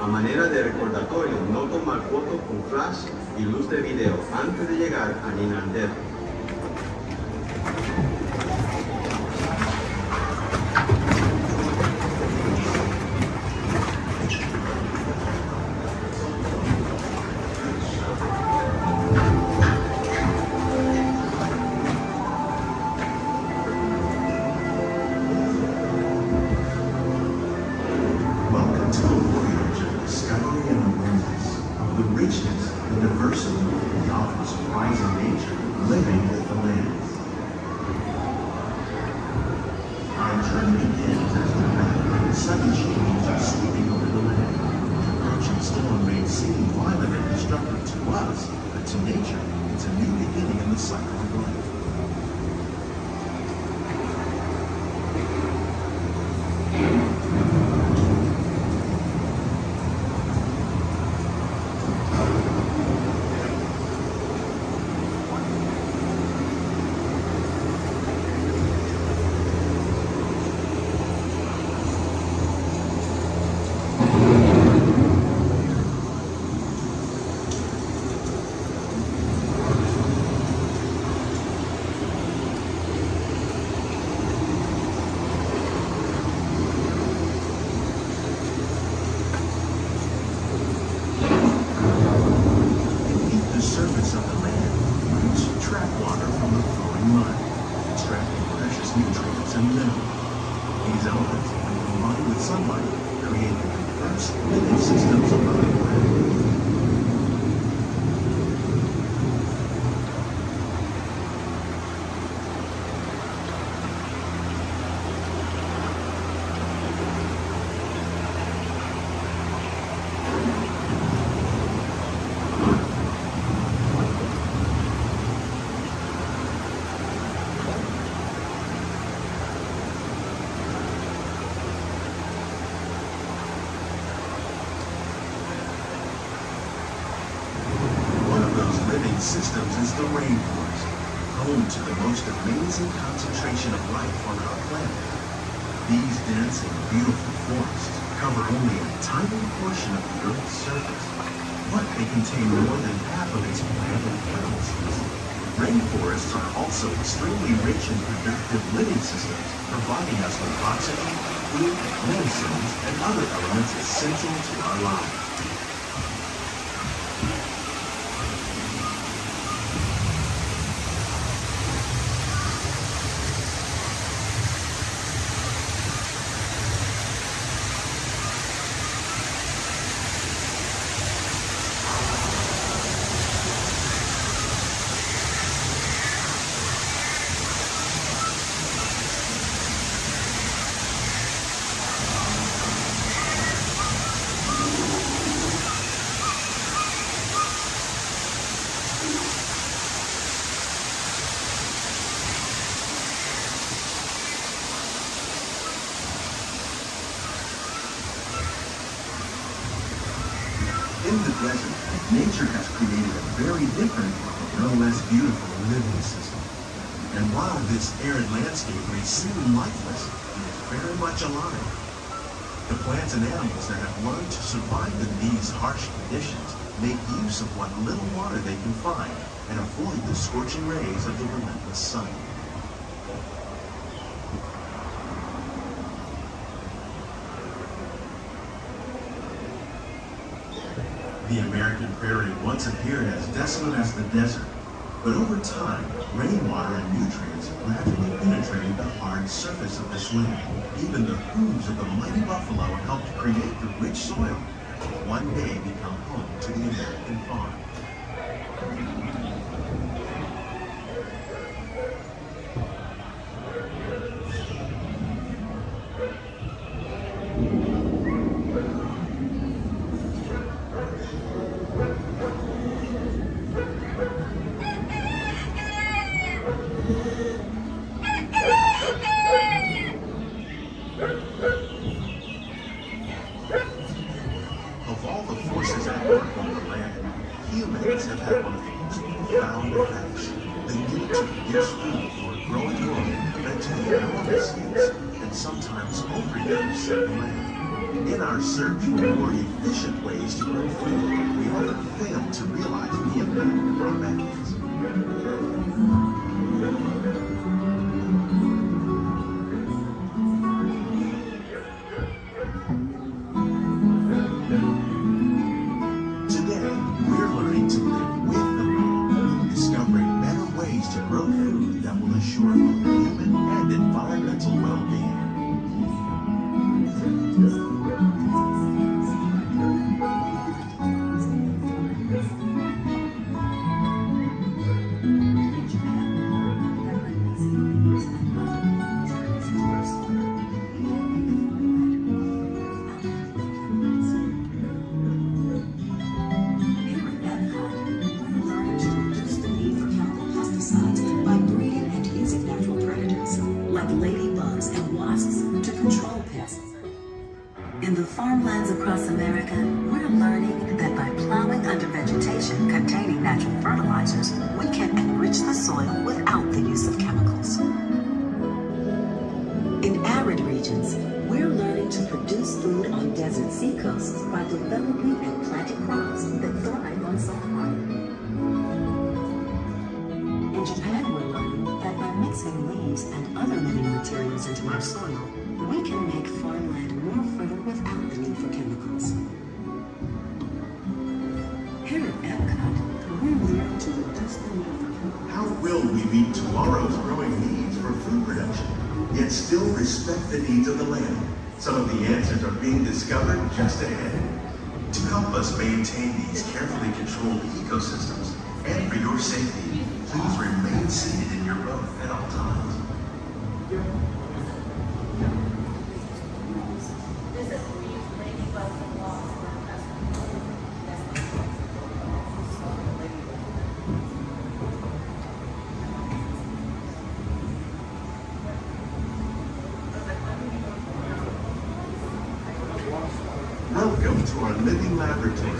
A manera de recordatorio, no tomar fotos con flash y luz de video antes de llegar a Disneyland. and mineral. These elements, when combined with sunlight, create the diverse living systems of our planet. Systems is the rainforest, home to the most amazing concentration of life on our planet. These dense and beautiful forests cover only a tiny portion of the Earth's surface, but they contain more than half of its plant and animal species. Rainforests are also extremely rich in productive living systems, providing us with oxygen, food, medicines, and other elements essential to our lives. In the desert, nature has created a very different, no less beautiful living system. And while this arid landscape may seem lifeless, it is very much alive. The plants and animals that have learned to survive in these harsh conditions make use of what little water they can find and avoid the scorching rays of the relentless sun. The American prairie once appeared as desolate as the desert, but over time, rainwater and nutrients gradually penetrated the hard surface of this land. Even the hooves of the mighty buffalo helped create the rich soil that will one day become home to the American farm. Of all the forces at work on the land, humans have had one of the most profound effects. The need to produce food for a growing world led to the enormous use and sometimes overuse of the land. In our search for more efficient ways to grow food, we often fail to realize the impact of our methods. In the farmlands across America, we're learning that by plowing under vegetation containing natural fertilizers, we can enrich the soil without the use of chemicals. In arid regions, we're learning to produce food on desert seacoasts by developing and planting crops that thrive on salt water. In Japan, we're learning that by mixing leaves and other living materials into our soil, we can make farmland more fertile without the need for chemicals. Here at Epcot, we're learning to reduce the need for chemicals. How will we meet tomorrow's growing needs for food? food production, yet still respect the needs of the land? Some of the answers are being discovered just ahead. To help us maintain these carefully controlled ecosystems, and for your safety, please remain seated in your boat at all times. Welcome to our living laboratory,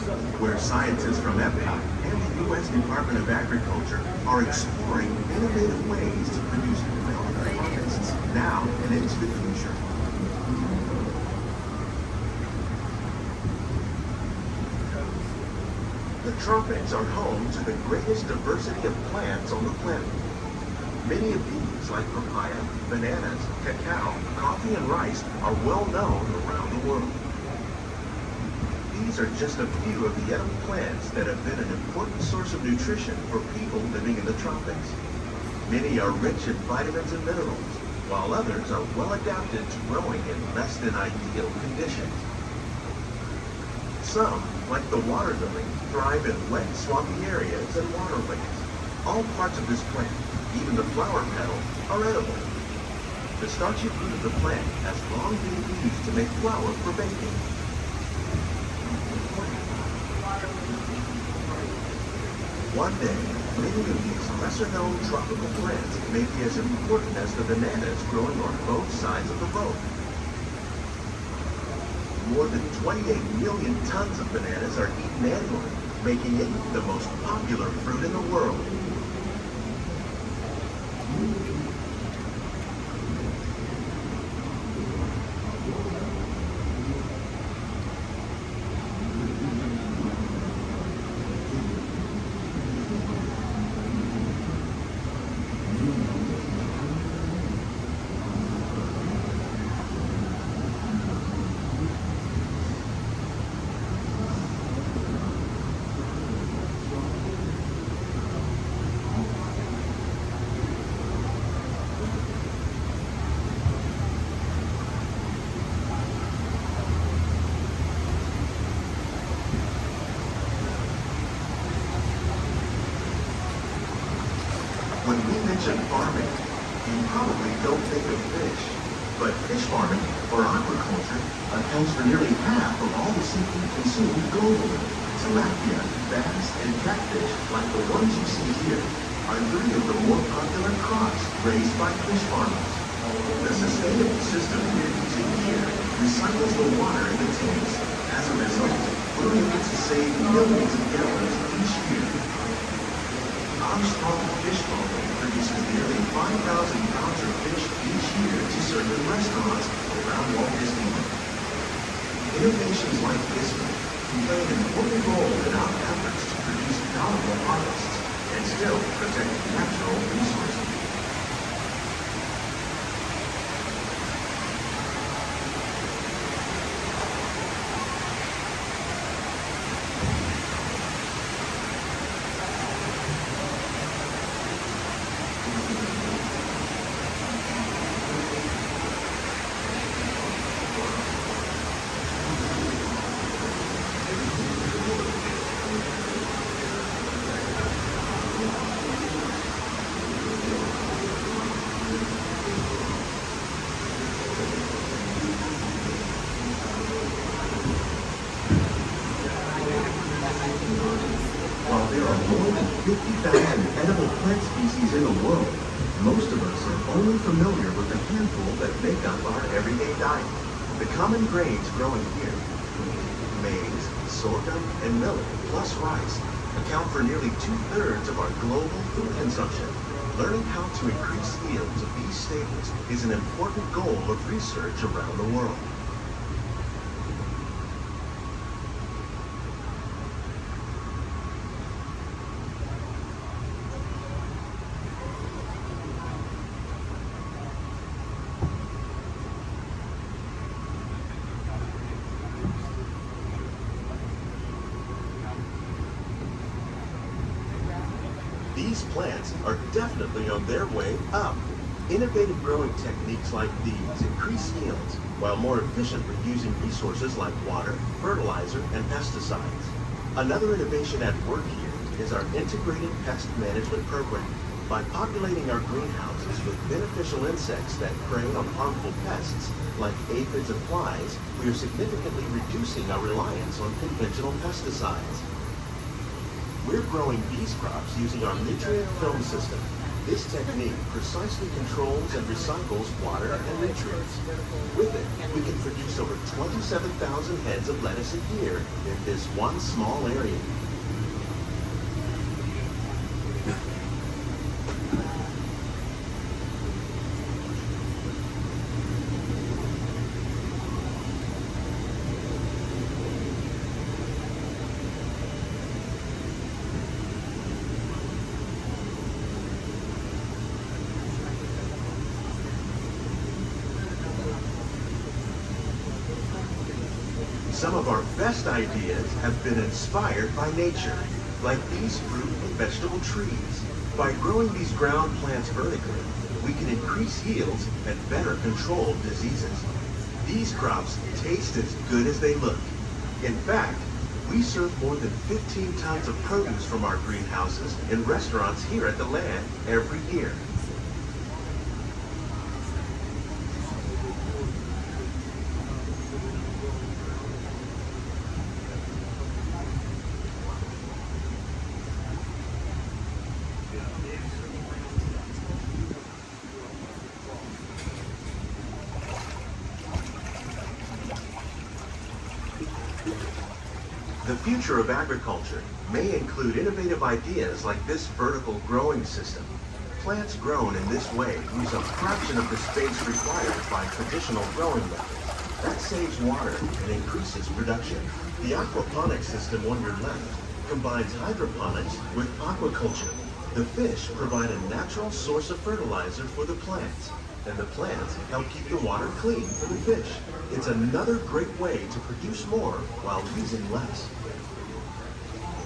where scientists from Epcot and the U.S. Department of Agriculture are exploring innovative ways to produce development harvests now and into the future. The tropics are home to the greatest diversity of plants on the planet. Many of these, like papaya, bananas, cacao, coffee, and rice, are well known around the world. These are just a few of the edible plants that have been an important source of nutrition for people living in the tropics. Many are rich in vitamins and minerals, while others are well adapted to growing in less than ideal conditions. Some, like the water lily, thrive in wet, swampy areas and waterways. All parts of this plant, even the flower petals, are edible. The starchy root of the plant has long been used to make flour for baking. One day, many of these lesser-known tropical plants may be as important as the bananas growing on both sides of the boat. More than 28 million tons of bananas are eaten annually, making it the most popular fruit in the world. When we mention farming, you probably don't think of fish. But fish farming, or aquaculture, accounts for nearly half of all the seafood consumed globally. Tilapia, bass, and catfish, like the ones you see here, are three of the more popular crops raised by fish farmers. The sustainable system we're using here recycles the water in the tanks. As a result, we're able to save millions of gallons each year. Our small fish farm produces nearly 5,000 pounds of fish each year to serve in restaurants around Walt Disneyland. Innovations like this one can play an important role in our efforts to produce bountiful harvests and still protect natural resources. While there are more than 50,000 edible plant species in the world, most of us are only familiar with the handful that make up our everyday diet. The common grains growing here, maize, sorghum, and millet, plus rice, account for nearly 2/3 of our global food consumption. Learning how to increase yields of these staples is an important goal of research around the world. These plants are definitely on their way up. Innovative growing techniques like these increase yields while more efficiently using resources like water, fertilizer, and pesticides. Another innovation at work here is our integrated pest management program. By populating our greenhouses with beneficial insects that prey on harmful pests like aphids and flies, we are significantly reducing our reliance on conventional pesticides. We're growing these crops using our nutrient film system. This technique precisely controls and recycles water and nutrients. With it, we can produce over 27,000 heads of lettuce a year in this one small area. Some of our best ideas have been inspired by nature, like these fruit and vegetable trees. By growing these ground plants vertically, we can increase yields and better control diseases. These crops taste as good as they look. In fact, we serve more than 15 tons of produce from our greenhouses in restaurants here at the Land every year. The future of agriculture may include innovative ideas like this vertical growing system. Plants grown in this way use a fraction of the space required by traditional growing methods. That saves water and increases production. The aquaponics system on your left combines hydroponics with aquaculture. The fish provide a natural source of fertilizer for the plants, and the plants help keep the water clean for the fish. It's another great way to produce more while using less.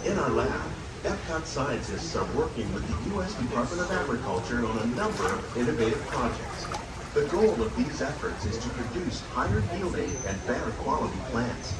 In our lab, Epcot scientists are working with the U.S. Department of Agriculture on a number of innovative projects. The goal of these efforts is to produce higher yielding and better quality plants.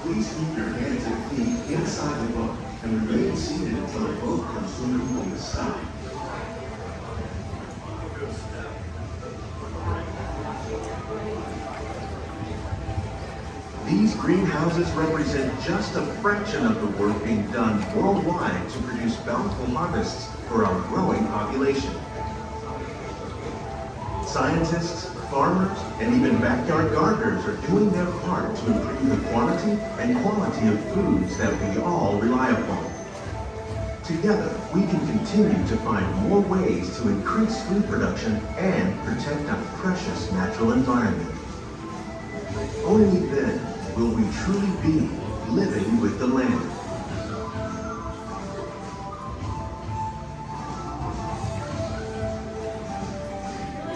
Please keep your hands and feet inside the boat and remain seated until the boat comes swimming on the side. These greenhouses represent just a fraction of the work being done worldwide to produce bountiful harvests for our growing population. Scientists, farmers, and even backyard gardeners are doing their part to improve the quantity and quality of foods that we all rely upon. Together, we can continue to find more ways to increase food production and protect our precious natural environment. Only then will we truly be living with the land.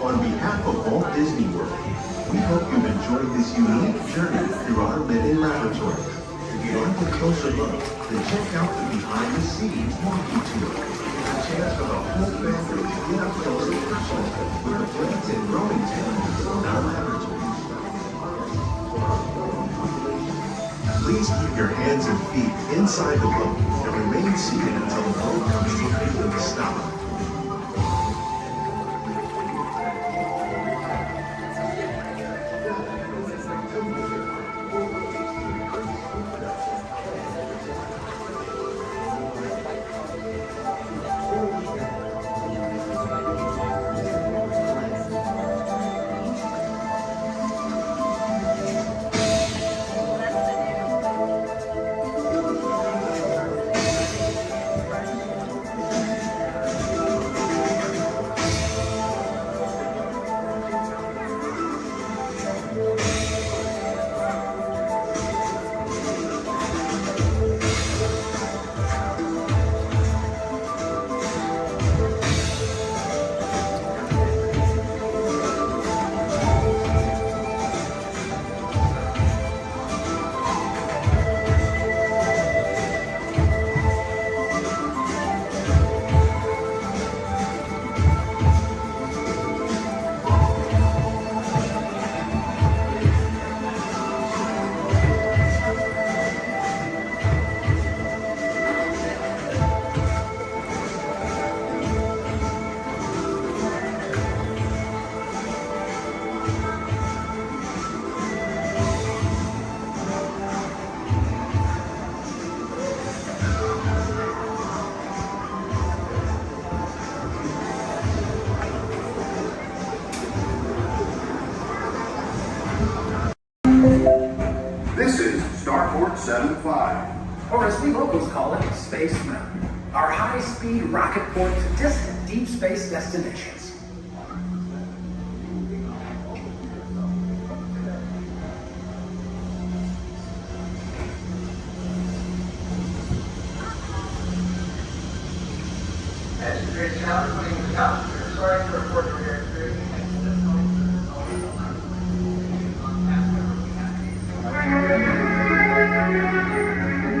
On behalf of Walt Disney World, we hope you've enjoyed this unique journey through our living laboratory. If you'd like a closer look, then check out the behind-the-scenes walking tour. A chance for the whole family to get up close and personal with the plants and growing techniques in our laboratory. Please keep your hands and feet inside the boat and remain seated until the boat comes to a complete stop. or as we locals call it, Space Mountain. Our high-speed rocket port to distant deep space destinations.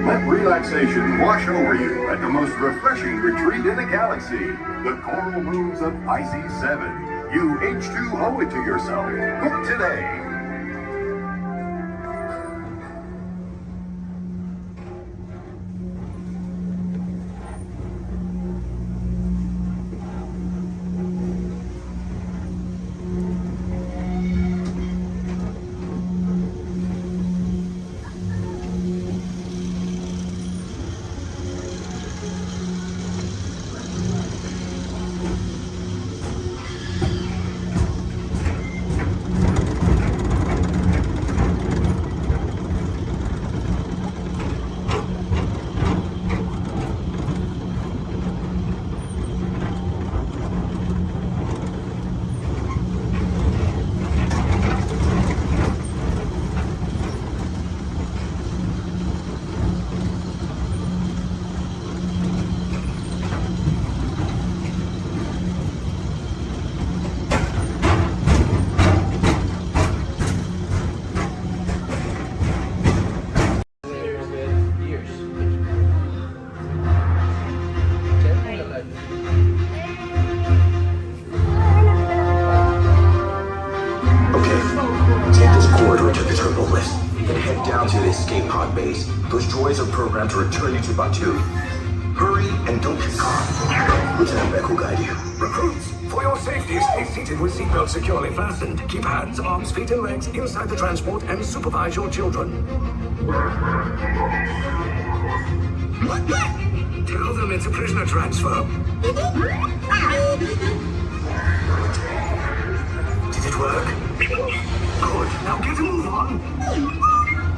Let relaxation wash over you at the most refreshing retreat in the galaxy, the coral rooms of Pisces 7. You H2O it to yourself. Book today. To return you to Batu. Hurry and don't get caught. Lieutenant Beck will guide you. Recruits, for your safety, stay seated with seatbelts securely fastened. Keep hands, arms, feet, and legs inside the transport and supervise your children. Tell them it's a prisoner transfer. Did it work? Good. Now get a move on.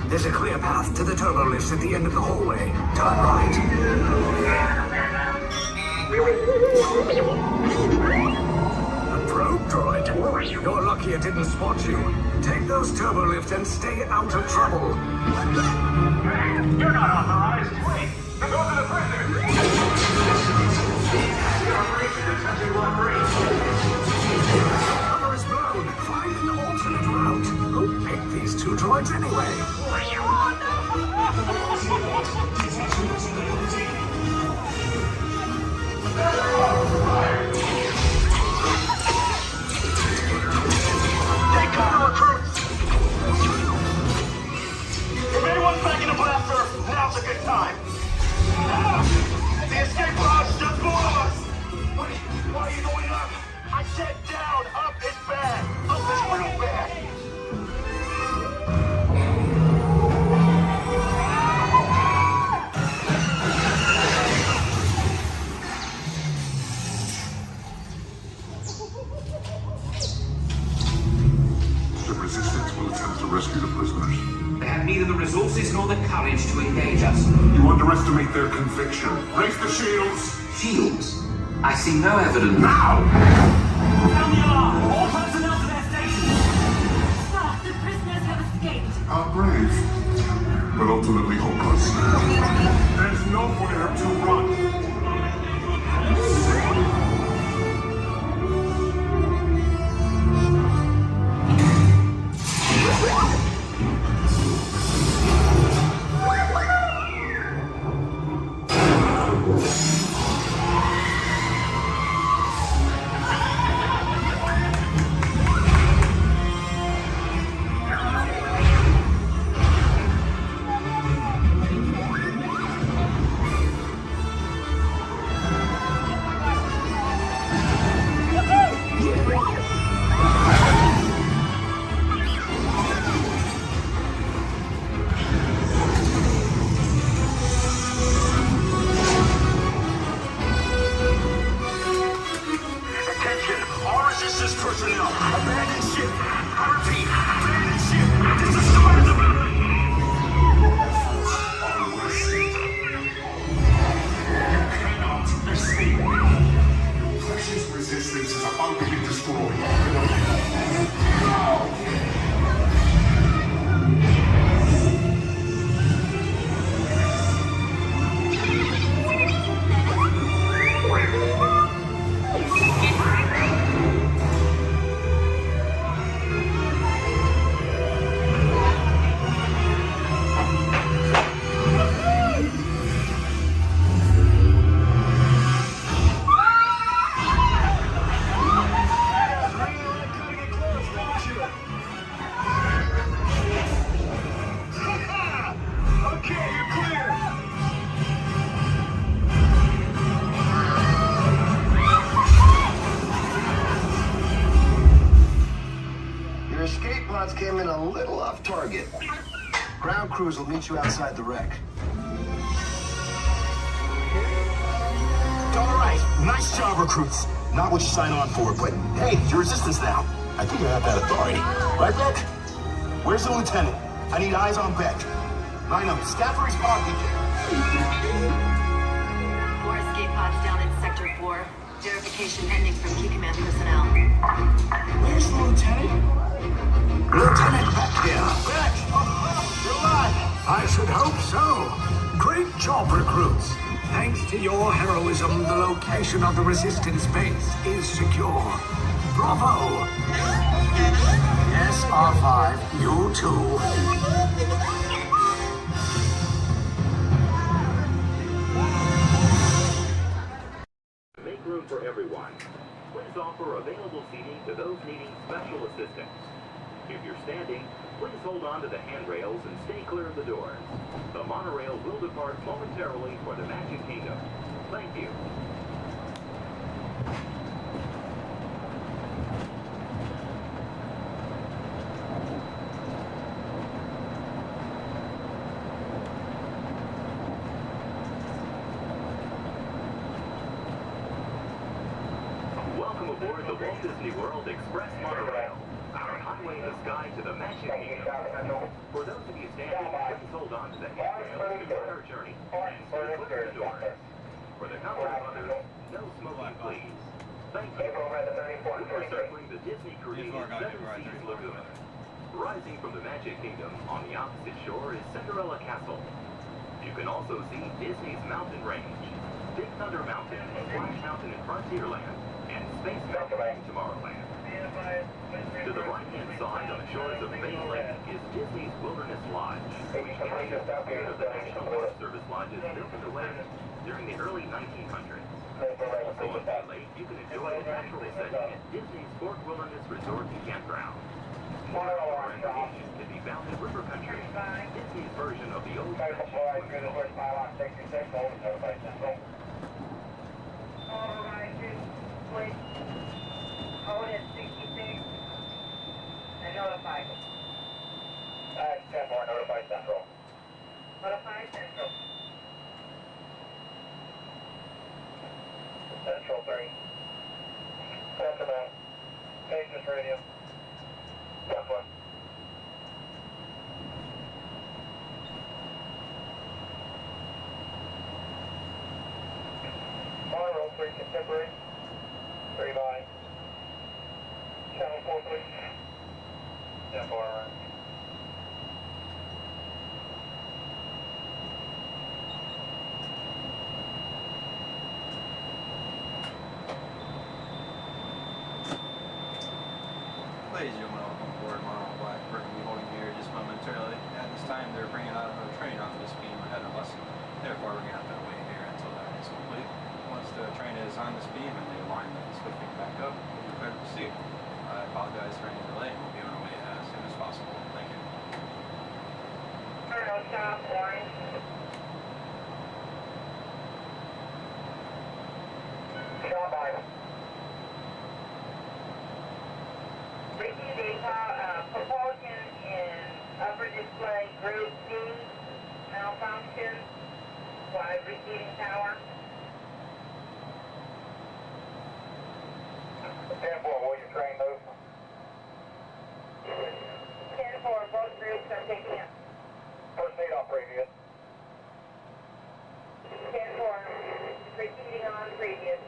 There's a clear path to the turbo lifts at the end of the hallway. Turn right. A probe droid. You're lucky it didn't spot you. Take those turbo lifts and stay out of trouble. You're not authorized. Wait, those are the prisoners. The operation is touching one breach. Cover is blown. Find an alternate route. Who picked these two droids anyway? Take cover, recruits! If anyone's back in a blaster, now's a good time. The escape pod's just below us! Why are you going up? I said down! Up is bad! Up is real bad! Rescue the prisoners. They have neither the resources nor the courage to engage us. You underestimate their conviction. Raise the shields! Shields? I see no evidence. Now! Sound the alarm! All personnel to their stations! Sir, the prisoners have escaped. How brave, but ultimately hopeless. There's nowhere to run. resistance is about to be destroyed. Your escape pods came in a little off target. Ground crews will meet you outside the wreck. All right, nice job, recruits. Not what you signed on for, but hey, you're resistance now. I think you have that authority. Right, Beck? Where's the lieutenant? I need eyes on Beck. Line up, staff for responding. More escape pods down in Sector 4. Verification pending from key command personnel. Where's the lieutenant? Lieutenant Beck here. Beck! You're alive! I should hope so. Great job, recruits. Thanks to your heroism, the location of the resistance base is secure. Bravo! Yes, R5, you too. Make room for everyone. Please offer available seating to those needing special assistance. If you're standing, please hold on to the handrails and stay clear of the doors. The monorail will depart momentarily for the Magic Kingdom. Thank you. Welcome aboard the Walt Disney World Express Monorail. Our highway in the sky to the Magic Kingdom. For those of you standing, please hold on to the handrails to start our journey and stay clear of the doors. For the comfort of others, no smoking, please. Thank you. We are circling the Disney-created Seven Seas Lagoon. Rising from the Magic Kingdom on the opposite shore is Cinderella Castle. You can also see Disney's Mountain Range, Big Thunder Mountain, Splash Mountain in Frontierland, and Space Mountain in Tomorrowland. To the right-hand side on the shores of Bay Lake is Disney's Wilderness Lodge, which carries one of the National Forest Service lodges built in the West during the early 1900s. Also on Bay Lake, you can enjoy the natural setting at Disney's Fort Wilderness Resort and Campground. More outdoor recreation can be found in River Country, Disney's version of the old fashioned swimming pool. Code is 66 and notify. 10-4, notify Central. Notify Central. Central 3. Command. Pages radio. Left one. Monorail 3 contemporary. 3 by. Channel 4, please. 10-4, right. Ladies and gentlemen, welcome aboard Monorail Blackbird. We'll be holding here just momentarily. At this time, they're bringing out another train off this beam ahead of us. Therefore, we're going to have to wait here until that is complete. Once the train is on this beam and they line the swiftwing back up, we'll be prepared to proceed. I apologize for any delay, and we'll be on our way as soon as possible. Thank you. No stop, warning. Shot by. Repeat data, propulsion in upper display group D, malfunction, by receiving tower. 10-4, will your train move? 10-4, both groups are picking up. First aid off previous. 10-4, repeating on previous.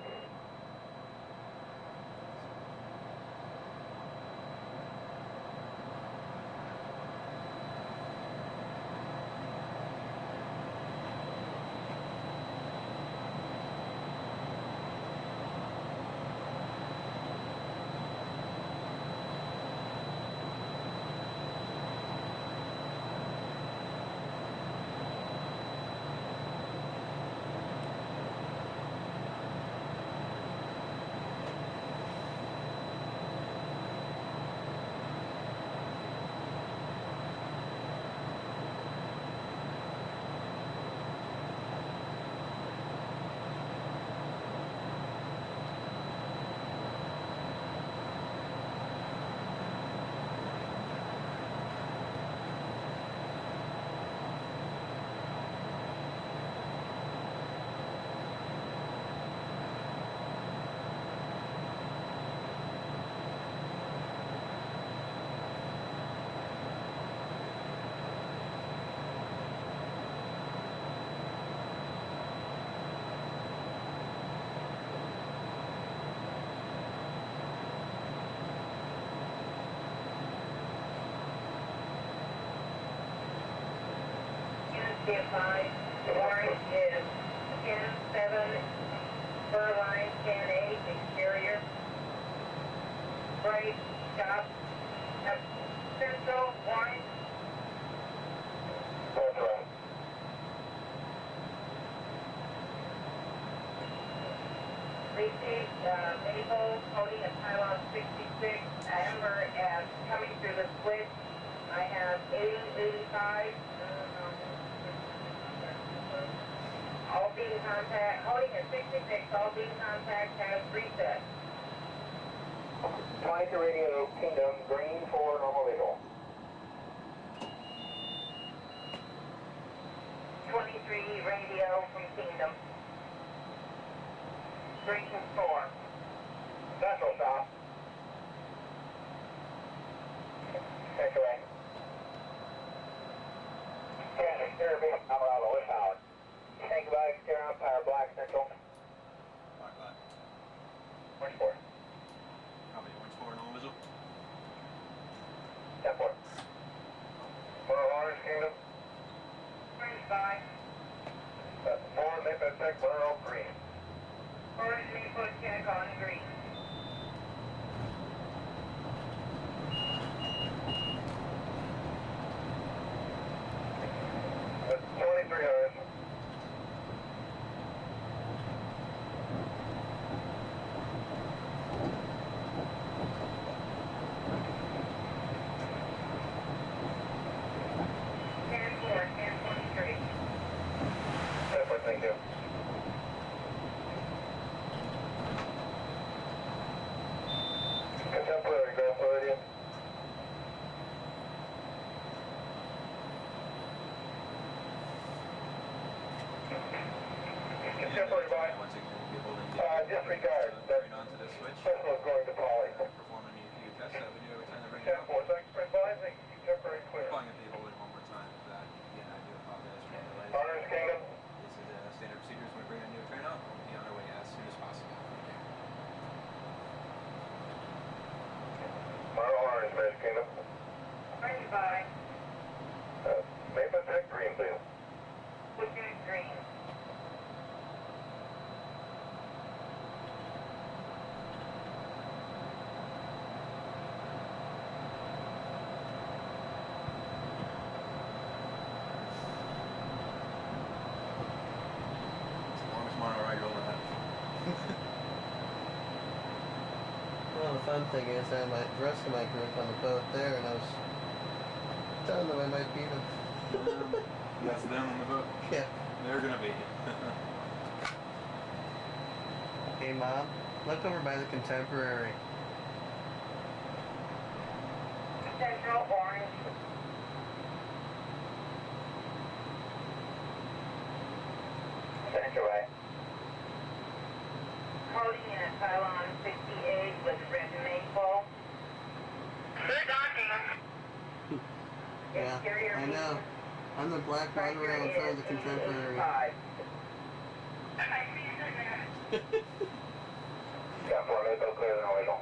Skip 5. Orange is 10-7. Furline 10-8. Exterior. Brake. Stop. Central. Orange. That's right. Received Maple holding a pylon 66. Amber as coming through the switch. I have 80-85. All beam contact, holding at 66. All beam contact has reset. 22 radio, Kingdom, green for normal visual. 23 radio from Kingdom. Green 4. Central stop. Take away. Yes, exterior beam, Colorado, with power. Thank you, bye, exterior on power, black, central. Black. Orange 4. Probably orange 4 normal visual. 10-4. For Orange Kingdom. Orange 5. 4, Maple 6, Monroe, green. Orange Maple check on green. That's 23 hours. Thank you. Contemporary, Grand Floridian. Contemporary by. Disregard. Bring onto the switch. Special is going to Polly. Perform any few tests that we do every time they bring it up. 10-4, thanks for advising. Contemporary clear. Calling up the holding one more time for that. Again, I do apologize for the delay. Orange Kingdom. This is standard procedures when we bring a new train up. We'll be on our way as soon as possible. Tomorrow Orange, Magic Kingdom. Orange 5. Maple 6, green, please. Which is green. Well, the fun thing is I had the rest of my group on the boat there, and I was telling them I might beat them. That's them on the boat? Yeah. They're gonna beat you. Hey, Mom, look over by the Contemporary. Central orange. Central way. Holding in a pylon 68 with red maple. Good docking. Yeah, I know. I'm the black monorail in front of the Contemporary. Yeah, 4, Maple clear, no wiggle.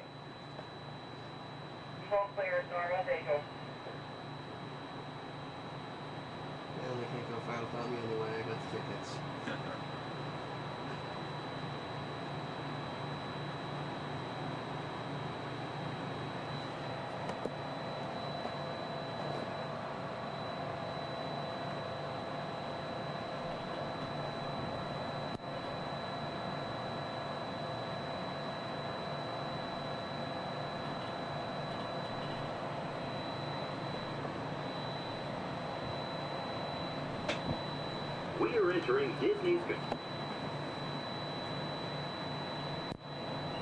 Full clear, normal visual. Yeah, they can't go far without me anyway. I got the tickets. We are entering Disney's.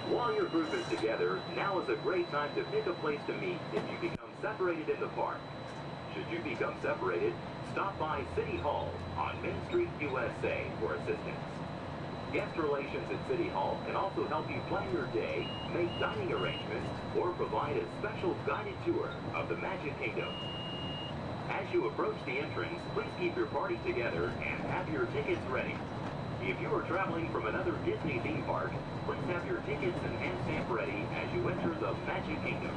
While your group is together, now is a great time to pick a place to meet if you become separated in the park. Should you become separated, stop by City Hall on Main Street, USA for assistance. Guest relations at City Hall can also help you plan your day, make dining arrangements, or provide a special guided tour of the Magic Kingdom. As you approach the entrance, please keep your party together and have your tickets ready. If you are traveling from another Disney theme park, please have your tickets and hand stamp ready as you enter the Magic Kingdom.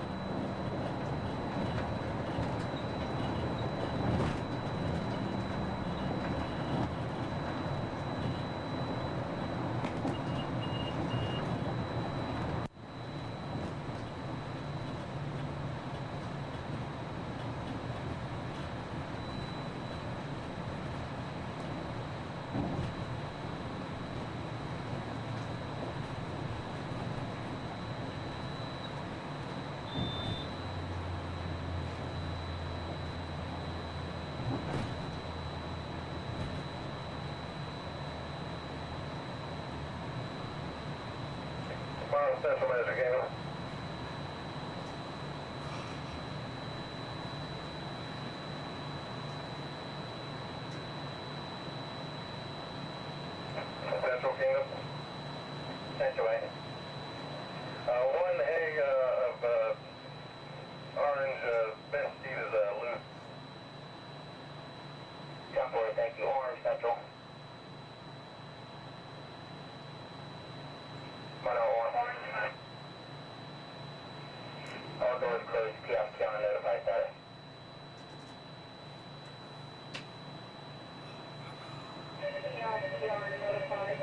Central Magic Kingdom. Central Kingdom. Sanctuary. One egg of orange Ben Steve is loose. Temporary, thank you. Orange Central. Orange. All doors closed. Kiosk on notify status. Notified.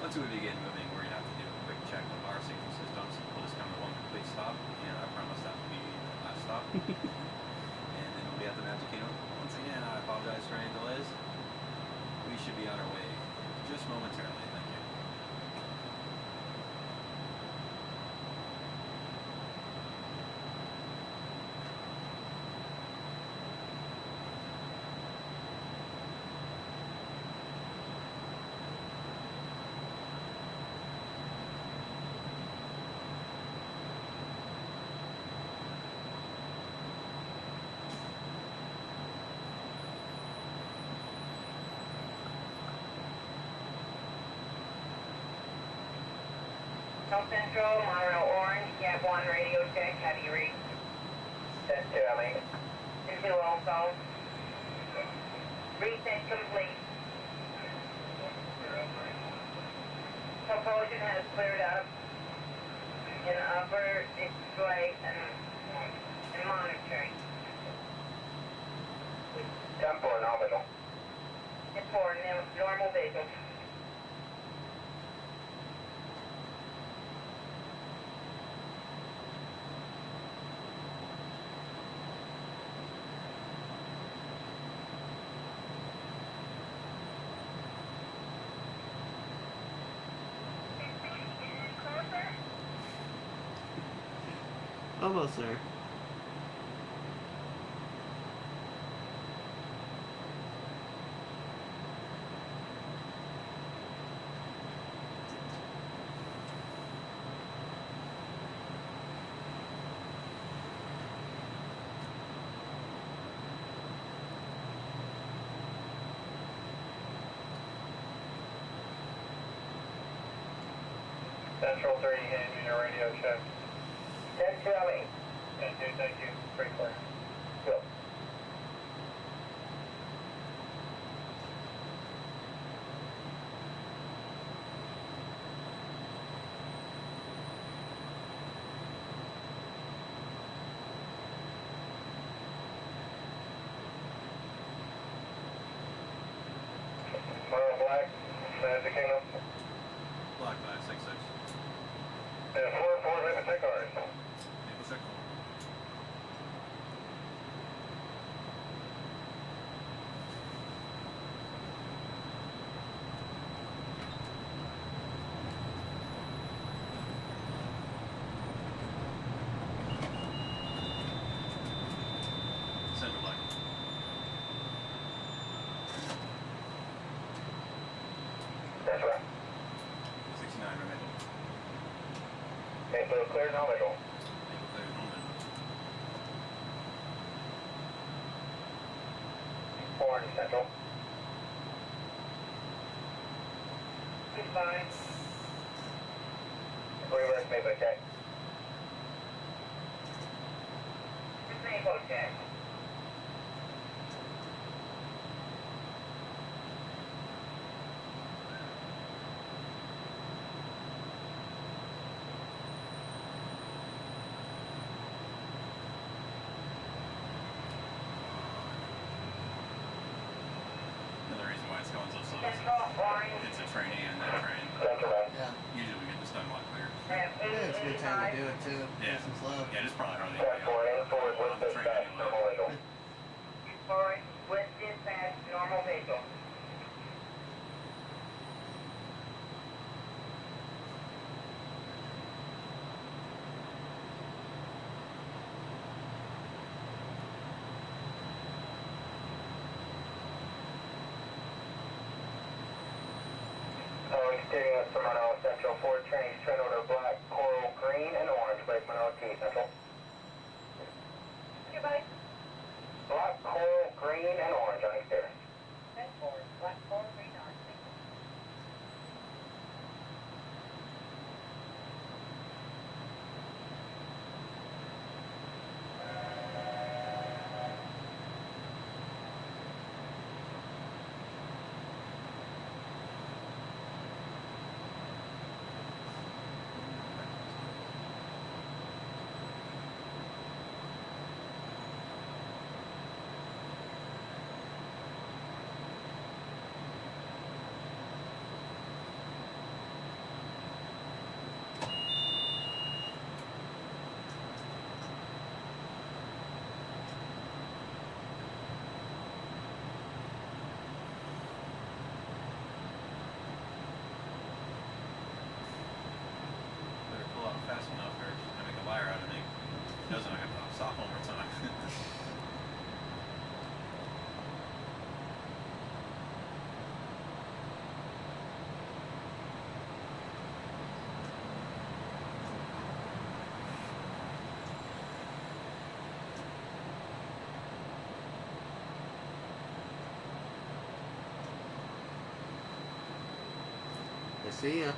Once we begin moving, we're going to have to do a quick check of our safety systems. We'll just come to one complete stop, and I promise that will be the last stop. And then we'll be at the Magic Kingdom. Once again, I apologize for any delays. We should be on our way just momentarily. Thank you. South Central, Monroe Orange, Gap 1 radio check, have you reached? That's two, I mean. And 2 also. Reset complete. Propulsion has cleared up in upper display and monitoring. Time for an orbital. It's for normal visual. Almost there. Central 3, engine your radio check. 10 Charlie. 10-2, thank you. Pretty clear. Go. Mile Black, Magic Kingdom. Black 566. And 4-4, Maple Tech cars. Maple Tech. Okay, so clear no visual. Orange Central. Goodbye. Reverse Maple check. Maple check. Another reason why it's going so slow is it's a trainee and that train. Yeah. Usually we get this done a lot quicker. Yeah, it's a good time to do it too. Yeah. Nice and slow. Yeah, it's probably hardly on the train anyway. Forward with dispatch, normal vehicle. Exterior of Toronto Central, 4 trains, train order black, coral, green, and orange, brake Monroe T Central. Goodbye. Black, coral, green, and orange on exterior. Then forward, black, forward, green, orange. Better pull out fast enough or I make a liar out of me. Doesn't I have to stop one more time. I see ya.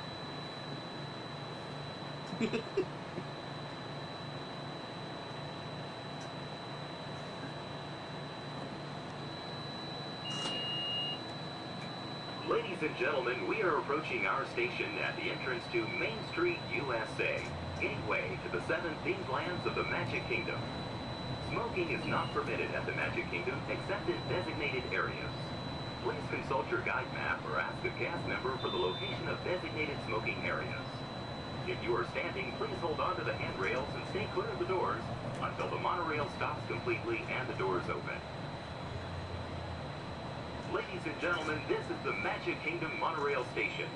Ladies and gentlemen, we are approaching our station at the entrance to Main Street, USA, gateway to the 7 themed lands of the Magic Kingdom. Smoking is not permitted at the Magic Kingdom except in designated areas. Please consult your guide map or ask a cast member for the location of designated smoking areas. If you are standing, please hold on to the handrails and stay clear of the doors until the monorail stops completely and the doors open. Ladies and gentlemen, this is the Magic Kingdom Monorail Station.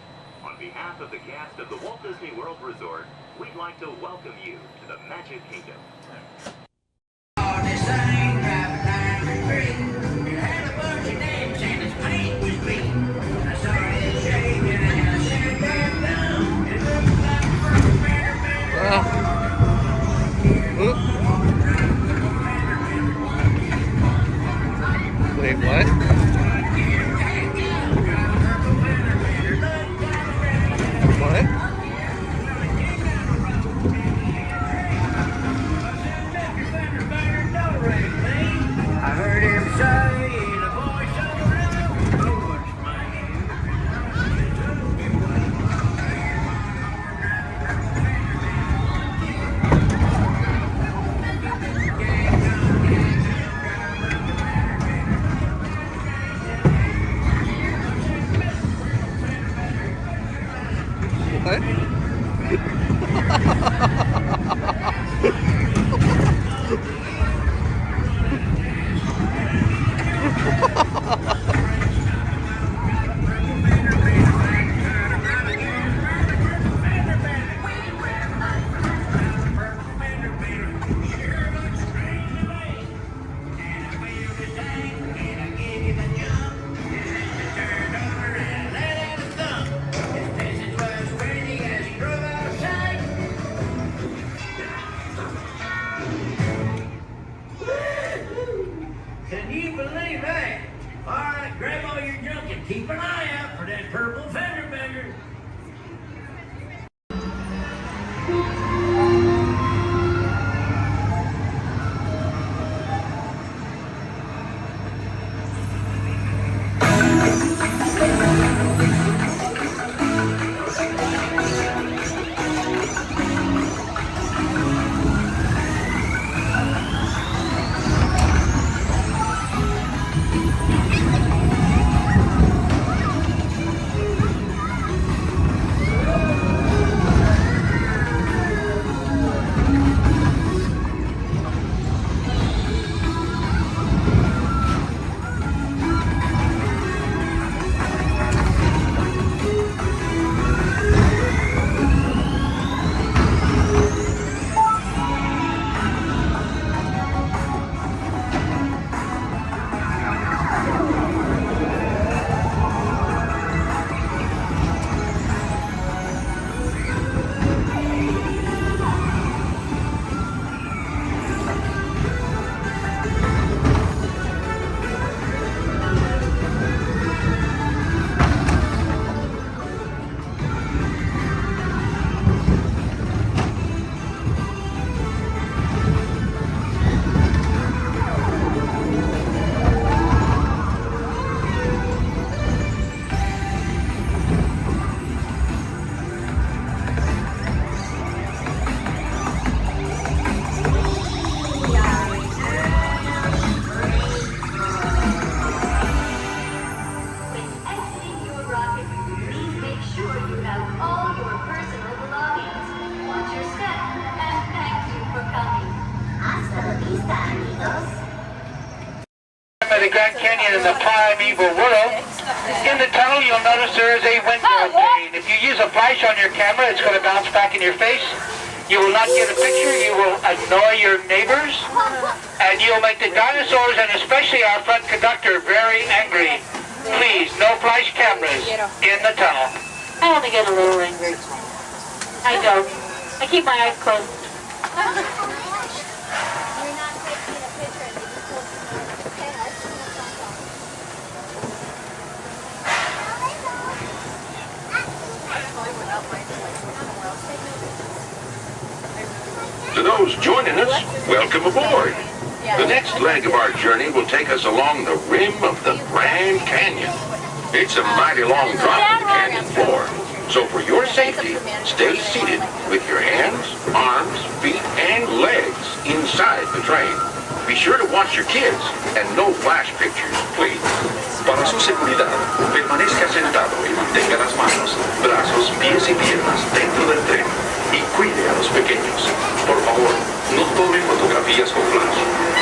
On behalf of the cast of the Walt Disney World Resort, we'd like to welcome you to the Magic Kingdom. Wait, what? What? of the Grand Canyon in the primeval world. In the tunnel, you'll notice there is a window pane. If you use a flash on your camera, it's going to bounce back in your face. You will not get a picture. You will annoy your neighbors. And you'll make the dinosaurs, and especially our front conductor, very angry. Please, no flash cameras in the tunnel. I only get a little angry. I don't. I keep my eyes closed. To those joining us, welcome aboard. The next leg of our journey will take us along the rim of the Grand Canyon. It's a mighty long drop to the canyon floor. So for your safety, stay seated with your hands, arms, feet, and legs inside the train. Be sure to watch your kids and no flash pictures, please. Para su seguridad, permanezca sentado y mantenga las manos, brazos, pies y piernas dentro del tren y cuide a los pequeños. Por favor, no tome fotografías con flash.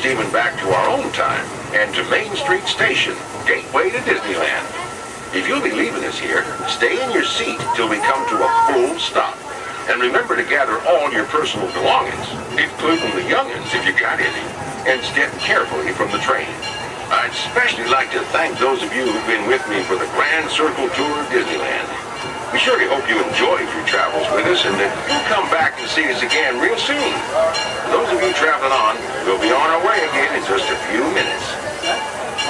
steaming back to our own time and to Main Street Station, gateway to Disneyland. If you'll be leaving us here, stay in your seat till we come to a full stop. And remember to gather all your personal belongings, including the young'uns if you got any, and step carefully from the train. I'd especially like to thank those of you who've been with me for the Grand Circle Tour of Disneyland. We surely hope you enjoyed your travels with us and that you'll come back and see us again real soon. For those of you traveling on, we'll be on our way again in just a few minutes.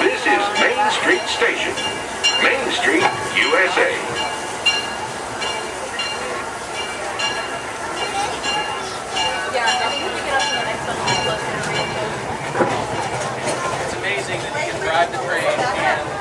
This is Main Street Station, Main Street, USA. It's amazing that you can drive the train and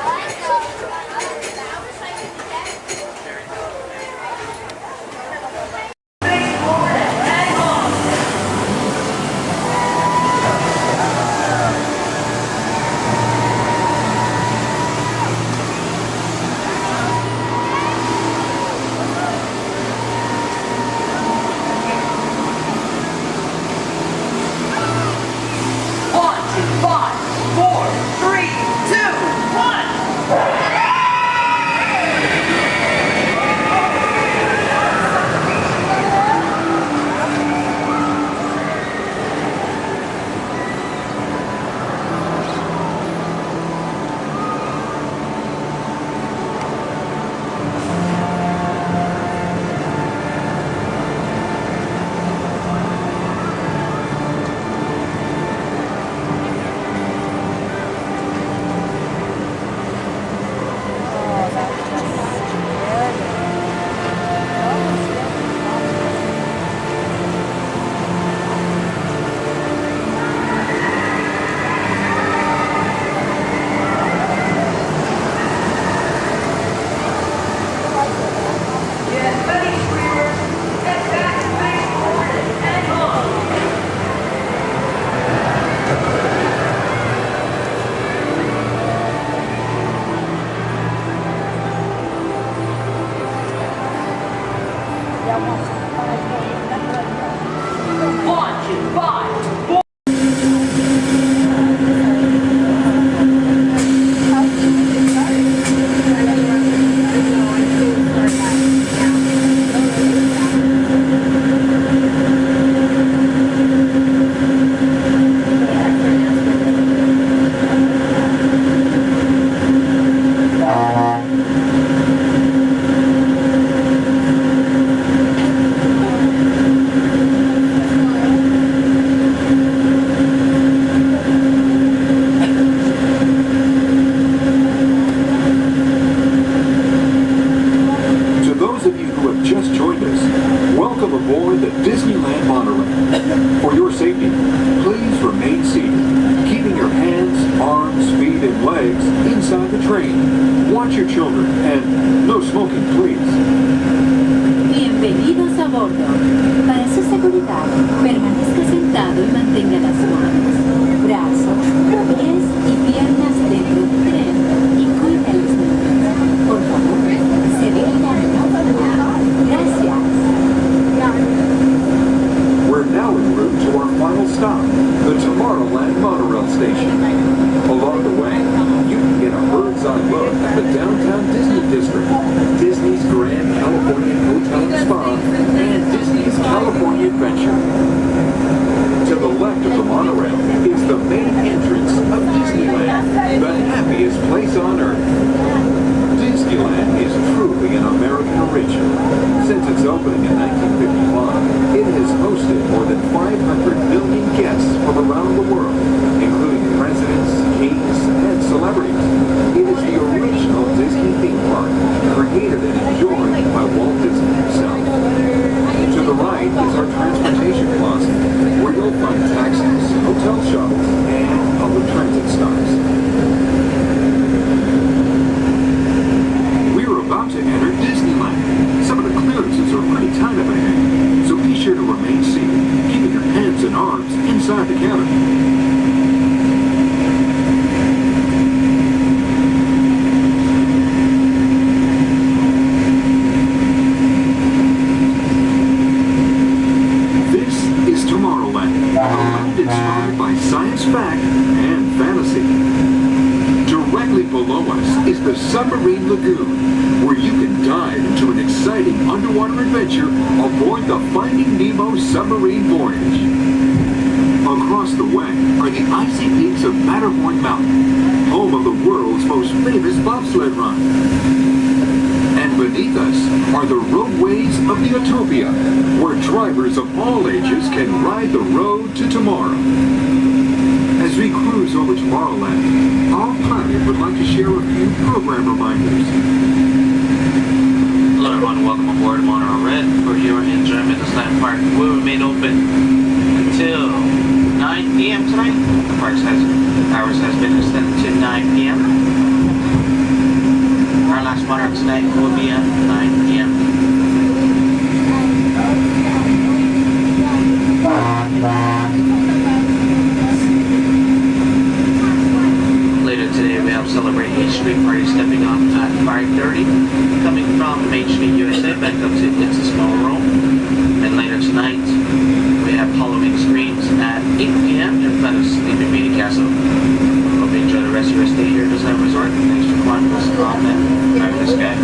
the train. Watch your children and no smoking, please. Bienvenidos a bordo. Para su seguridad, permanezca sentado y mantenga las manos, brazos, pies y piernas dentro del tren y cuide a los niños. Por favor, se dirija a la Gracias. We're now en route to our final stop, the Tomorrowland monorail station. Along the way, you can get a bird's-eye look at the downtown Disney district, Disney's Grand Californian Hotel and Spa, and Disney's California Adventure. To the left of the monorail is the main entrance of Disneyland, the happiest place on Earth. Disneyland is truly an American original. Since its opening in 1955, it has hosted more than 500 million guests from around the world, including presidents, kings, and celebrities. It is the original Disney theme park, created and enjoyed by Walt Disney himself. To the right is our transportation plaza, where you'll find taxis, hotel shuttles, and public transit stops. About to enter Disneyland. Some of the clearances are pretty tight up ahead, so be sure to remain seated, keeping your hands and arms inside the cabin. This is Tomorrowland, a land inspired by science fact and fantasy. Directly below us is the Submarine Lagoon, where you can dive into an exciting underwater adventure aboard the Finding Nemo submarine voyage. Across the way are the icy peaks of Matterhorn Mountain, home of the world's most famous bobsled run. And beneath us are the roadways of the Utopia, where drivers of all ages can ride the road to tomorrow. As we cruise over Tomorrowland, our pilot would like to share a few program reminders. Hello everyone, welcome aboard Monorail Red. For your enjoyment, this land park will remain open until 9 p.m. tonight. The park's hours has been extended to 9 p.m. Our last monorail tonight will be at 9 p.m. Later today we have Celebrate H Street Party stepping off at 5:30, coming from Main Street USA back up to It's a Small World. And later tonight we have Halloween screens at 8 p.m. in front of Sleeping Beauty Castle. Hope you enjoy the rest of your stay here at Disneyland Resort. Thanks for joining us on that fabulous guy.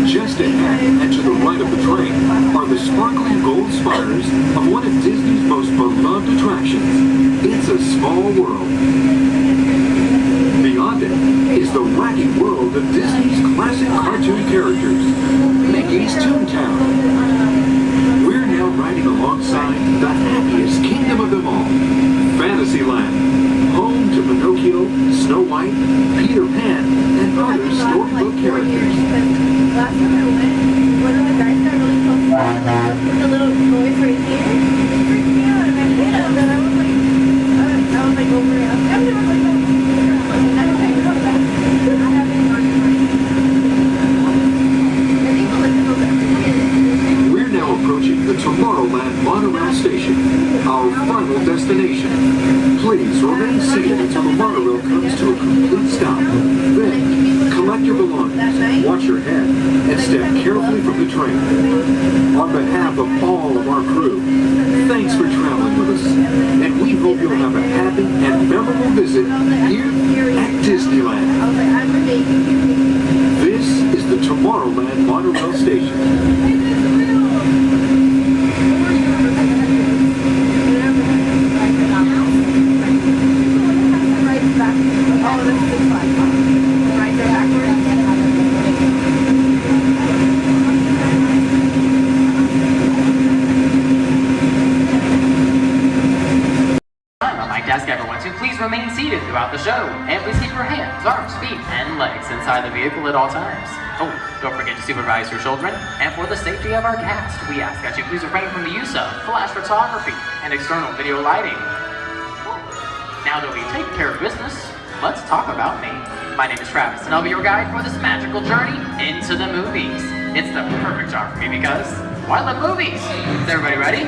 Just ahead and to the right of the train are the sparkling gold spires of one of Disney's most beloved attractions, It's a Small World. Beyond it is the wacky world of Disney's classic cartoon characters, Mickey's Toontown. We're now riding alongside the happiest kingdom of them all, Fantasyland, home to Pinocchio, Snow White, Peter Pan, and other storybook characters. Last time I went, one of the guys got really close with the little boys right here. It freaked me out and I hit him and I was like over it. I was like, no. I don't think come back. I haven't gone to I think we'll let them go. We're now approaching the Tomorrowland monorail station, our final destination. Please remain seated until the monorail comes to a complete stop. Then, collect your belongings, watch your head, and step carefully from the train. On behalf of all of our crew, thanks for traveling with us, and we hope you'll have a happy and memorable visit here at Disneyland. This is the Tomorrowland monorail station. I'd like to ask everyone to please remain seated throughout the show, and please keep your hands, arms, feet, inside the vehicle at all times. Oh, don't forget to supervise your children. And for the safety of our cast, we ask that you please refrain from the use of flash photography and external video lighting. Now that we've taken care of business, let's talk about me. My name is Travis, and I'll be your guide for this magical journey into the movies. It's the perfect job for me because, well, I love movies. Is everybody ready?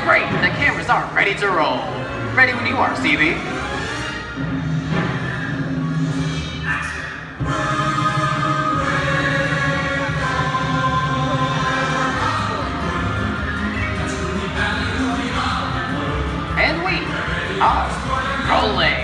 Great, the cameras are ready to roll. Ready when you are, CB. And we are rolling.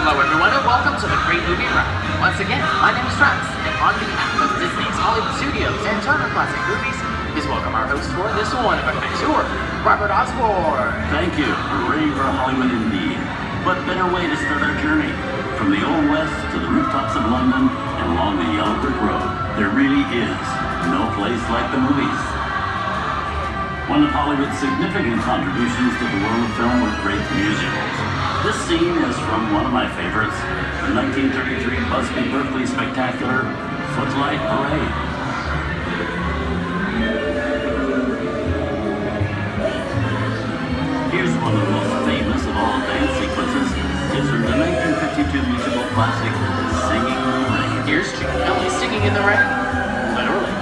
Hello everyone and welcome to the Great Movie Run. Once again, my name is Travis, and on behalf of Disney's Hollywood Studios and Turner Classic Movies, please welcome our host for this one-of-a-kind tour, Robert Osborne. Thank you. Hooray for Hollywood indeed. What better way to start our journey? From the Old West to the rooftops of London and along the yellow brick road, there really is no place like the movies. One of Hollywood's significant contributions to the world of film were great musicals. This scene is from one of my favorites, the 1933 Busby Berkeley spectacular, Footlight Parade. Here's one of the most famous of all dance sequences. It's from the 1952 musical classic, Singing in the Rain. Here's Chicken Kelly singing in the rain. Literally.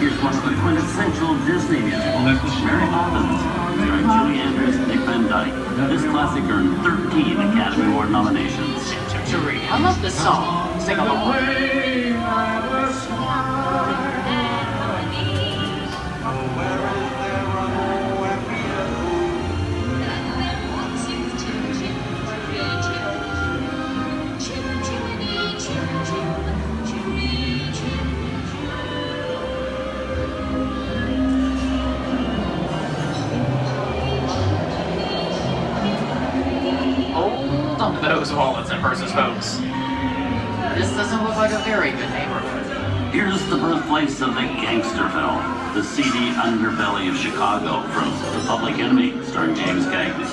Here's one of the quintessential Disney musicals, Mary Poppins, starring Julie Andrews and Dick Van Dyke. This classic earned 13 Academy Award nominations. I love this song. Sing along. Those wallets and purses, folks. This doesn't look like a very good neighborhood. Here's the birthplace of the gangster film, the seedy underbelly of Chicago from The Public Enemy, starring James Cagney.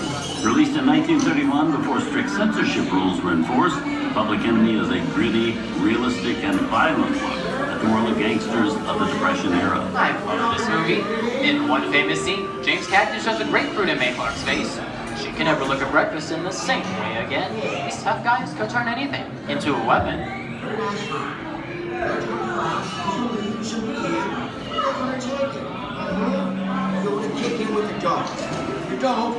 Released in 1931 before strict censorship rules were enforced, Public Enemy is a gritty, realistic, and violent look at the world of gangsters of the Depression era. I love this movie. In one famous scene, James Cagney shows a grapefruit in May Clark's face. She can never look at breakfast in the same way again. These tough guys could turn anything into a weapon. You're going to kick in with the dog. If you don't,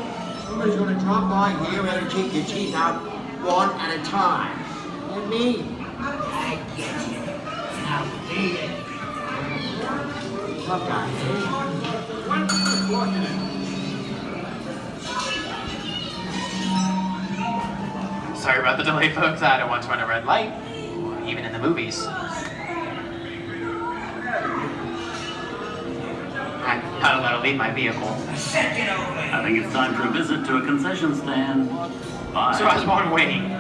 somebody's going to drop by here and take your teeth out one at a time. And me? I get you. Now beat it. Tough guy, Sorry about the delay, folks. I don't want to run a red light, even in the movies. I gotta let her leave my vehicle. I think it's time for a visit to a concession stand. Bye. So I was born waiting.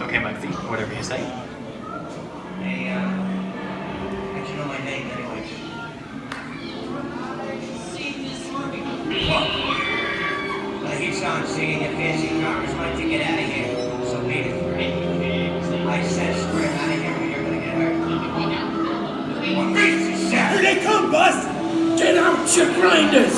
Okay, Lexi, whatever you say. Hey, how'd you know my name anyways? I hear someone singing your fancy cars like to get out of here. So beat it. I said square out of here or you're gonna get hurt. What makes you sad? Here they come, Buzz! Get out, your grinders!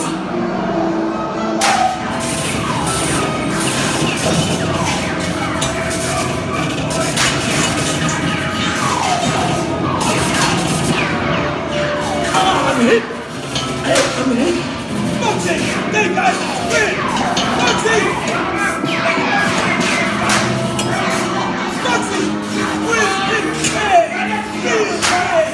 I'm hit! Hey, I'm hit! Bugsy! They got spin! Bugsy! Bugsy! Where's his head? His head!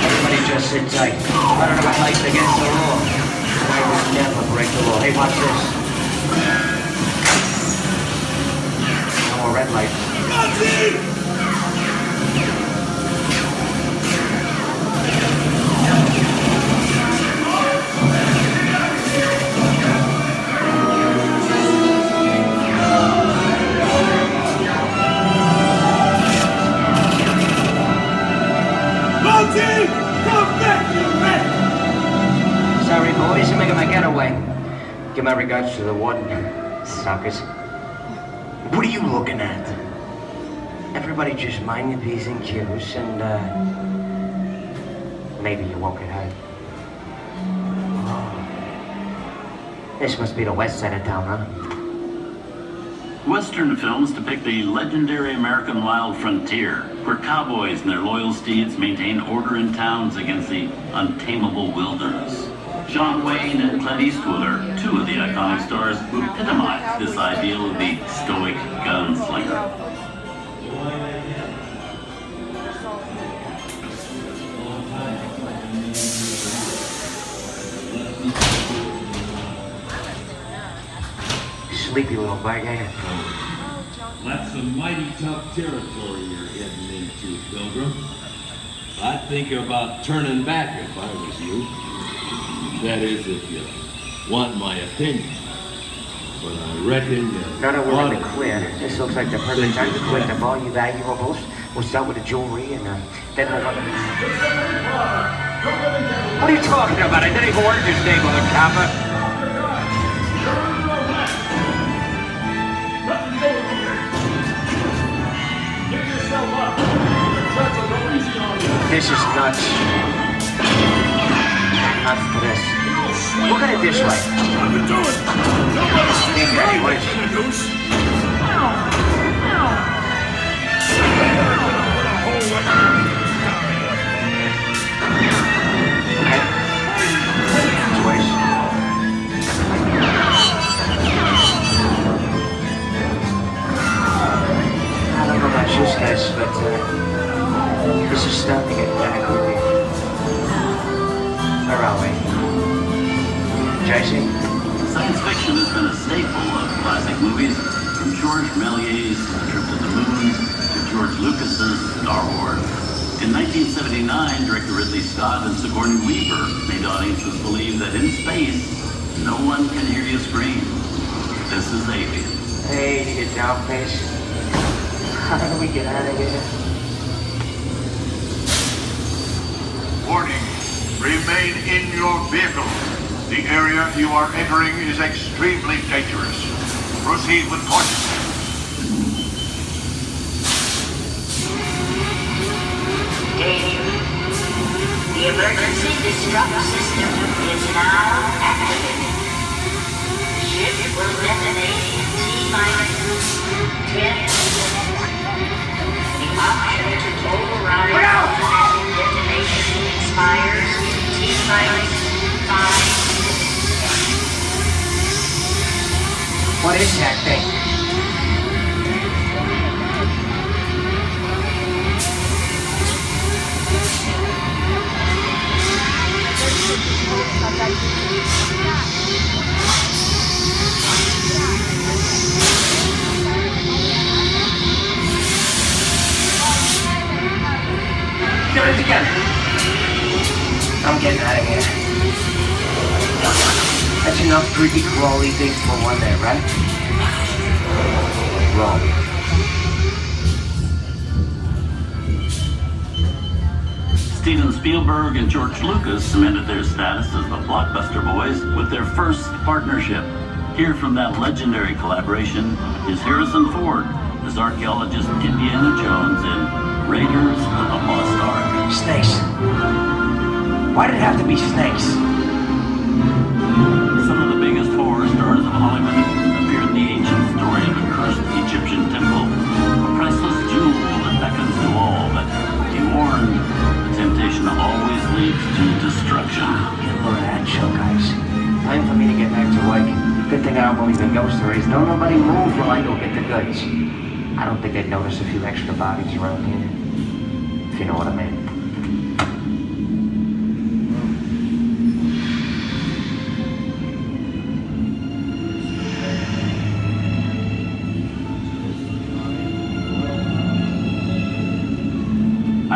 Everybody just sit tight. I don't know what lights against the law. I will never break the law. Hey, watch this. No more red light. Sorry, boys, I'm making my getaway. Give my regards to the warden, suckers. What are you looking at? Everybody just mind your P's and Q's and, maybe you won't get hurt. Oh. This must be the west side of town, huh? Western films depict the legendary American wild frontier, where cowboys and their loyal steeds maintain order in towns against the untamable wilderness. John Wayne and Clint Eastwood are two of the iconic stars who epitomize this ideal of the stoic gunslinger. Sleepy little bag, eh? That's some mighty tough territory you're heading into, Pilgrim. I'd think about turning back if I was you. That is, if you want my opinion. But I reckon Now that we're in the clear, this looks like the perfect time to collect all your valuables. We'll start with the jewelry and then we'll... What are you talking about? I didn't even order this day, Mother Kappa. This is nuts. Nuts for this. Look at it this way. Big Daddy, what is it? Okay. Twice. I don't know about you guys, but this is starting to get kind of creepy. Where are we? JC? Science fiction has been a staple of classic movies, from George Méliès's Trip to the Moon to George Lucas's Star Wars. In 1979, director Ridley Scott and Sigourney Weaver made audiences believe that in space, no one can hear you scream. This is Alien. Hey, you get down, face. How do we get out of here? Warning, remain in your vehicle. The area you are entering is extremely dangerous. Proceed with caution. Danger. The emergency disrupt system is now activated. The ship will detonate in T-minus 10 seconds. The option to override automatic detonation expires in T-minus 5 seconds. What is that thing? Get it together. I'm getting out of here. That's enough creepy crawly things for one day, right? Wrong. Steven Spielberg and George Lucas cemented their status as the blockbuster boys with their first partnership. Here from that legendary collaboration is Harrison Ford as archaeologist Indiana Jones in Raiders of the Lost Ark. Snakes. Why did it have to be snakes? Some of the biggest horror stars of Hollywood appear in the ancient story of a cursed Egyptian temple, a priceless jewel that beckons to all, but be warned, the temptation always leads to destruction. Get a load of that show, guys. Time for me to get back to work. Good thing I don't believe in ghost stories. Don't nobody move while I go get the goods. I don't think they'd notice a few extra bodies around here. If you know what I mean.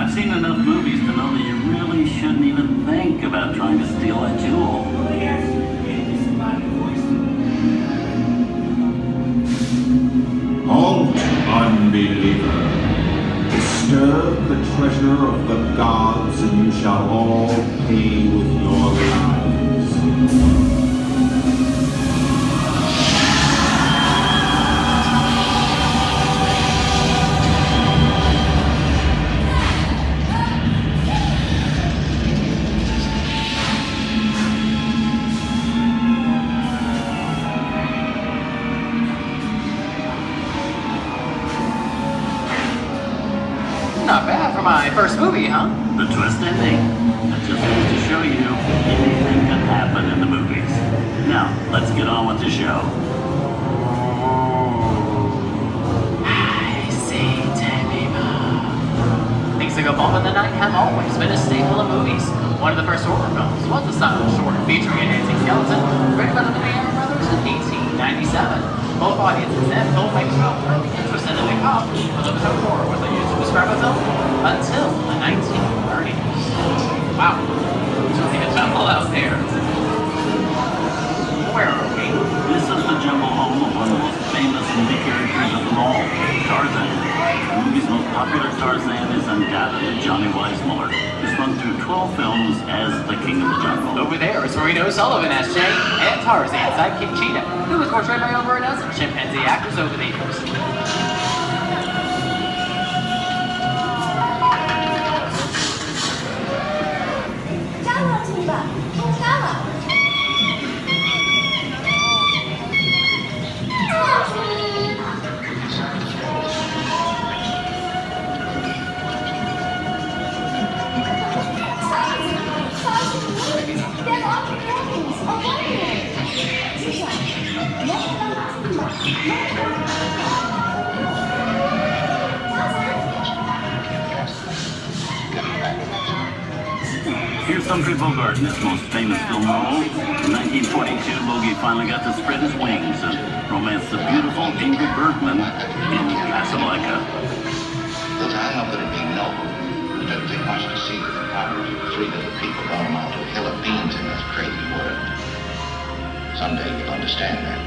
I've seen enough movies to know that you really shouldn't even think about trying to steal a jewel. Halt, unbeliever. Disturb the treasure of the gods, and you shall all pay with your lives. Not bad for my first movie, huh? The twist ending. That just goes to show you anything can happen in the movies. Now, let's get on with the show. I see dead people. Things that go bump in the night have always been a staple of movies. One of the first horror films was a silent short featuring a dancing skeleton, written by the Mayhem brothers in 1897. Both audiences and filmmakers were really interested in the cop, but the term horror was used to describe a film until the 1930s. Wow, there's really a jungle out there. Where are we? This is the jungle home of one of the most famous movie characters of them all, Tarzan. The movie's most popular Tarzan is undoubtedly Johnny Weissmuller, who's run through 12 films as the King of the Jungle. Over there is Reno Sullivan as Jay, and Tarzan sidekick Cheetah, who was portrayed by over a dozen chimpanzee actors over the years. Here's Humphrey Bogart in his most famous film role. In 1942, Logie finally got to spread his wings and romance the beautiful Ingrid Bergman in Casablanca. Look, I know that it'd be noble. It doesn't take much to see that the powers of 3 little people don't amount to a hill of beans in this crazy world. Someday you'll understand that.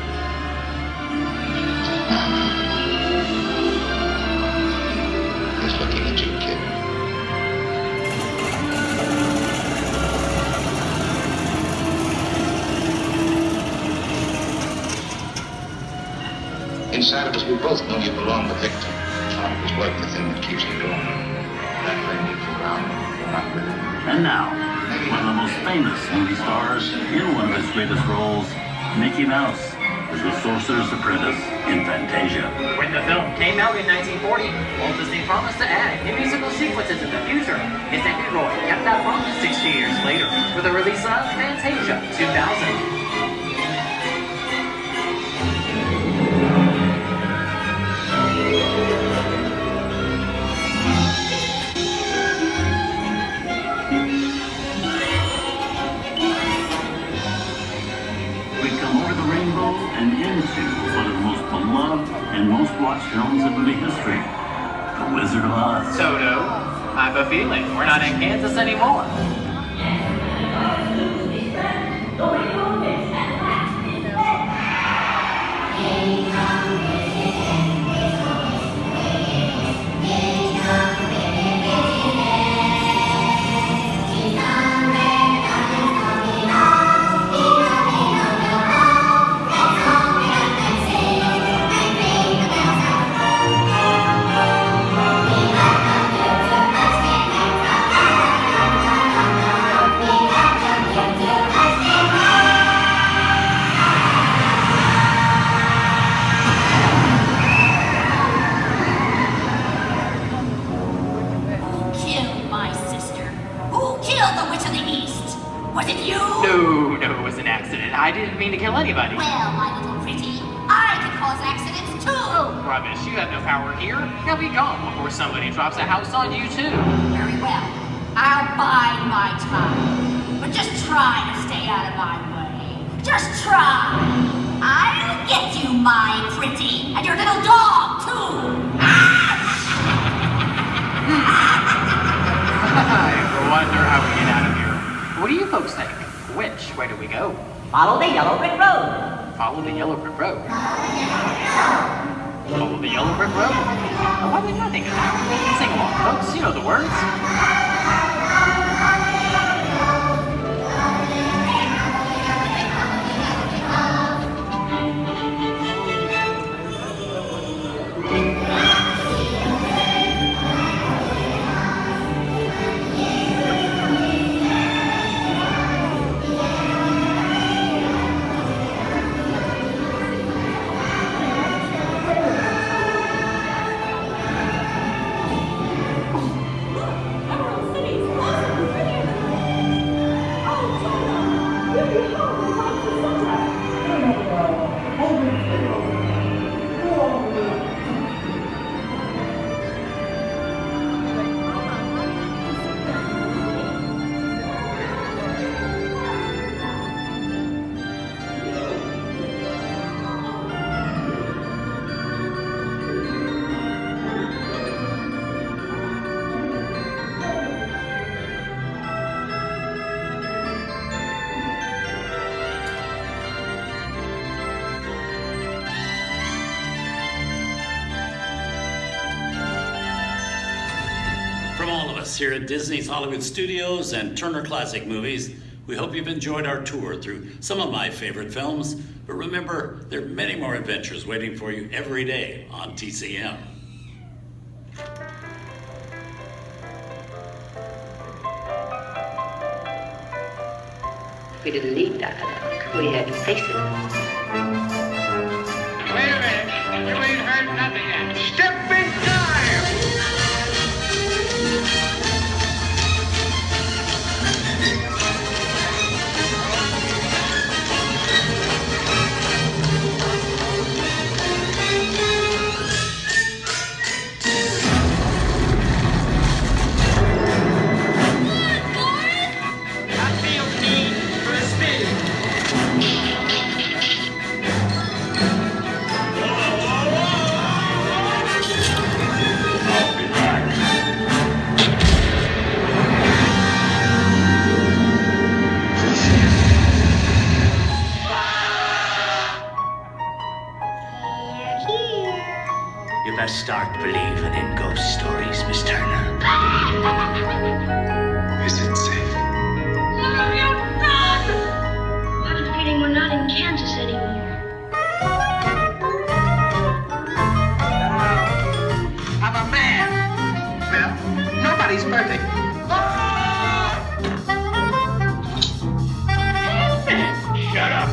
He's looking at you, kid. Inside of us, we both know you belong to Victor. It was like the thing that keeps you going. That thing moves around, you're not with it. And now, one of the most famous movie stars in one of his greatest roles, Mickey Mouse, as the Sorcerer's Apprentice in Fantasia. When the film came out in 1940, Walt Disney promised to add new musical sequences in the future. His Andy Roy kept that promise 60 years later with the release of Fantasia 2000. And into one of the most beloved and most watched films in movie history, The Wizard of Oz. Toto, I have a feeling we're not in Kansas anymore. I didn't mean to kill anybody. Well, my little pretty, I can cause accidents too. Oh, rubbish. You have no power here. You'll be gone before somebody drops a house on you, too. Very well. I'll bide my time. But just try to stay out of my way. Just try. I'll get you, my pretty. And your little dog, too. Now, What do you folks think? Which way do we go? Follow the yellow brick road. Follow the yellow brick road. Follow the yellow brick road. Oh, why didn't I think of that? Sing along, folks. You know the words. From all of us here at Disney's Hollywood Studios and Turner Classic Movies, we hope you've enjoyed our tour through some of my favorite films. But remember, there are many more adventures waiting for you every day on TCM. We didn't need dialogue. We had faces. Wait a minute. You ain't heard nothing yet. Step in time! Start believing in ghost stories, Miss Turner. Is it safe? No, you run! I have a feeling we're not in Kansas anymore. I'm a man. Well, nobody's perfect. Shut up.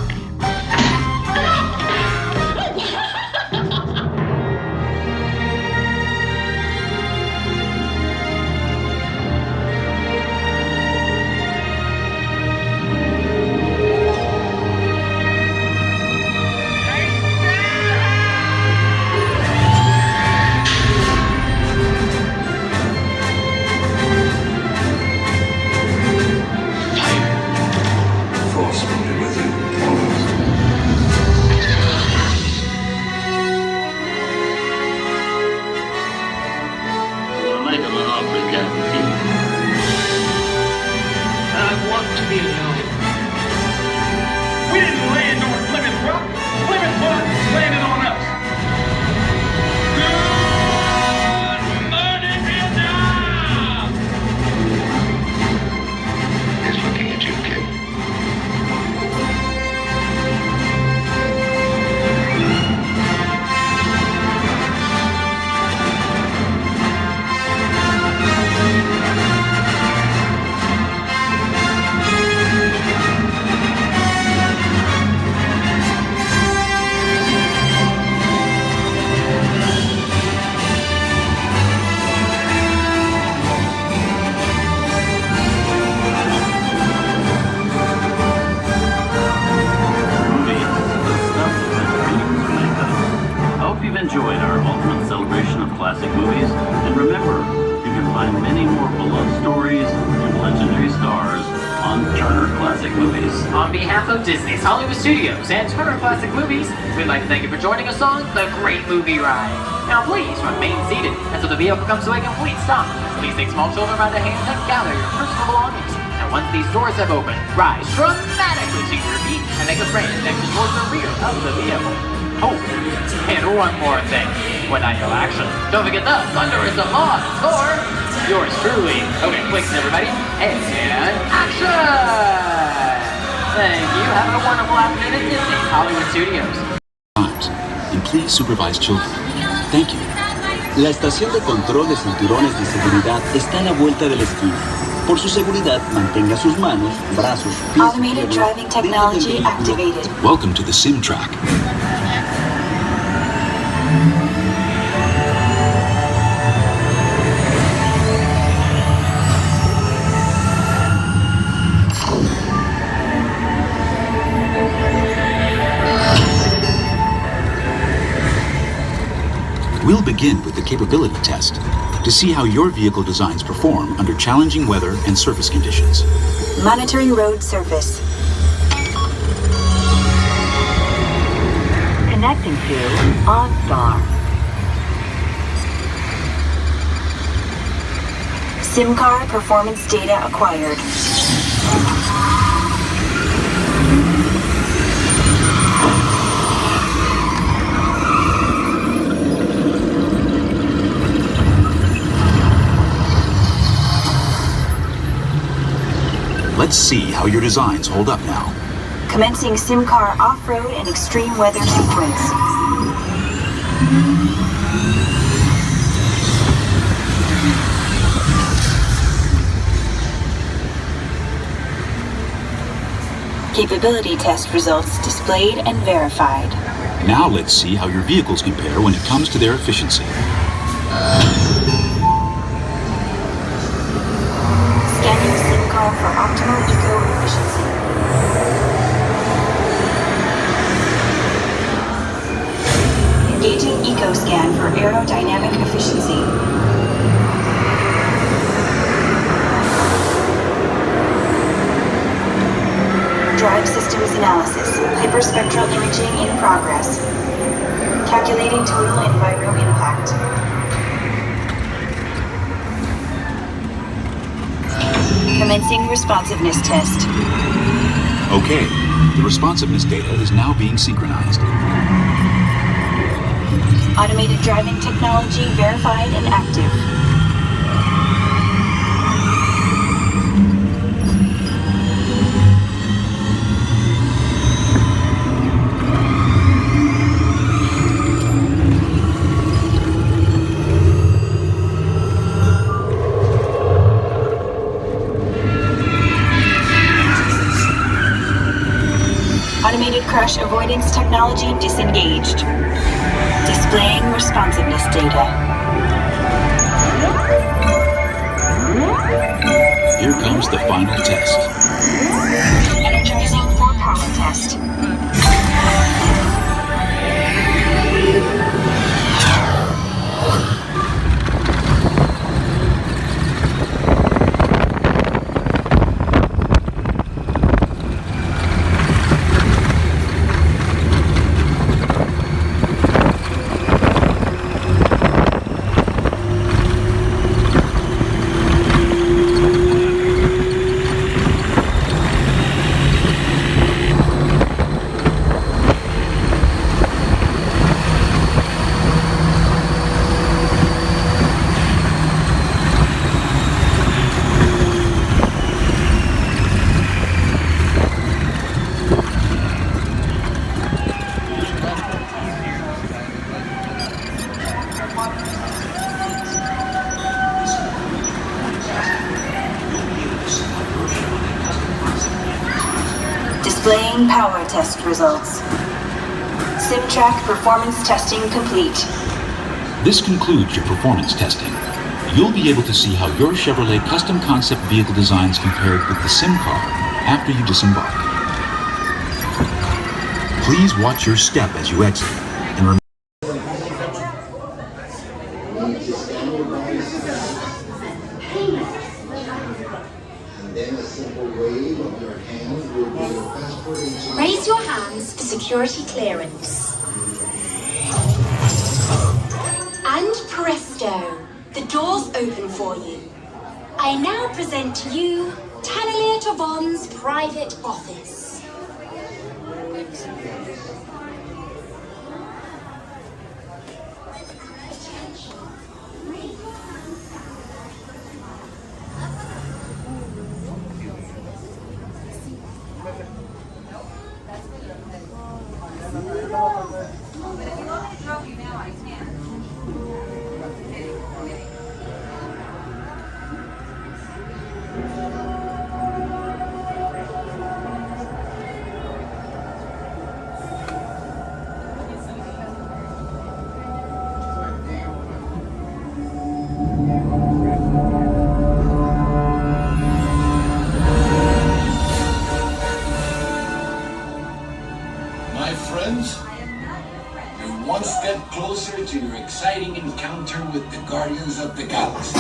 Enjoyed our ultimate celebration of classic movies, and remember, you can find many more beloved stories and legendary stars on Turner Classic Movies. On behalf of Disney's Hollywood Studios and Turner Classic Movies, we'd like to thank you for joining us on the Great Movie Ride. Now please remain seated until the vehicle comes to a complete stop. Please take small children by the hand and gather your personal belongings. And once these doors have opened, rise dramatically to your feet and make a transition towards the rear of the vehicle. Oh, and one more thing. When I go action, don't forget the thunderous applause for yours truly. Okay, clicks everybody, and action! Thank you. Have a wonderful afternoon at Disney Hollywood Studios. And please supervise children. Thank you. La estación de control de cinturones de seguridad está a la vuelta de la esquina. Por su seguridad, mantenga sus manos, brazos, pies. Automated driving technology activated. Welcome to the sim track. We'll begin with the capability test to see how your vehicle designs perform under challenging weather and surface conditions. Monitoring road surface. Connecting to OnStar. SIM car performance data acquired. Let's see how your designs hold up now. Commencing SIM car off-road and extreme weather sequence. Capability test results displayed and verified. Now let's see how your vehicles compare when it comes to their efficiency. Scanning SIM car for optimal eco-efficiency. Engaging eco-scan for aerodynamic efficiency. Drive systems analysis. Hyperspectral imaging in progress. Calculating total enviro impact. Commencing responsiveness test. Okay, the responsiveness data is now being synchronized. Automated driving technology verified and active. Automated crash avoidance technology disengaged. Displaying responsiveness data. Here comes the final test. Energizing for power test. Displaying power test results. SimTrack performance testing complete. This concludes your performance testing. You'll be able to see how your Chevrolet custom concept vehicle designs compared with the sim car after you disembark. Please watch your step as you exit and remember. Raise your hands for security clearance. And presto, the doors open for you. I now present to you Tannelia Tavon's private office. To your exciting encounter with the Guardians of the Galaxy.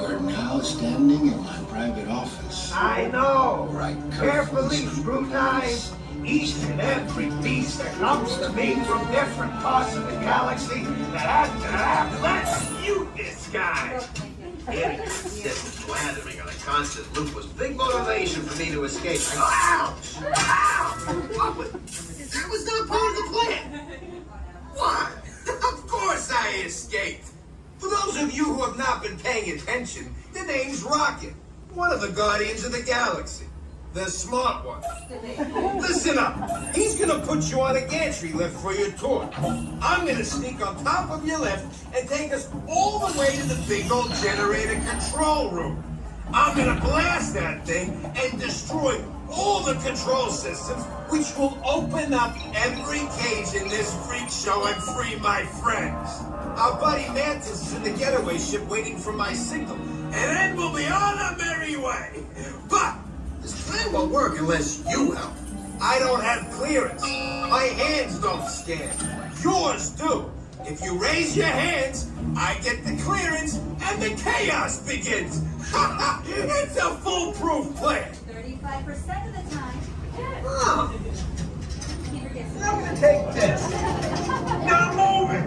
You're now standing in my private office. I know. Where I Carefully scrutinize each and every piece that comes to me from different parts of the galaxy that let's shoot this guy. Getting slandering on a constant loop was big motivation for me to escape. Ouch! Ow! That was not part of the plan. What? Of course I escaped. For those of you who have not been paying attention, the name's Rocket, one of the Guardians of the Galaxy. The smart one. Listen up. He's gonna put you on a gantry lift for your tour. I'm gonna sneak on top of your lift and take us all the way to the big old generator control room. I'm gonna blast that thing and destroy all the control systems, which will open up every cage in this freak show and free my friends. Our buddy Mantis is in the getaway ship waiting for my signal, and then we'll be on our merry way. But this plan won't work unless you help. I don't have clearance. My hands don't scan. Yours do. If you raise your hands, I get the clearance and the chaos begins. It's a foolproof plan. 35% of the time. Oh. I'm gonna take this. Now move it.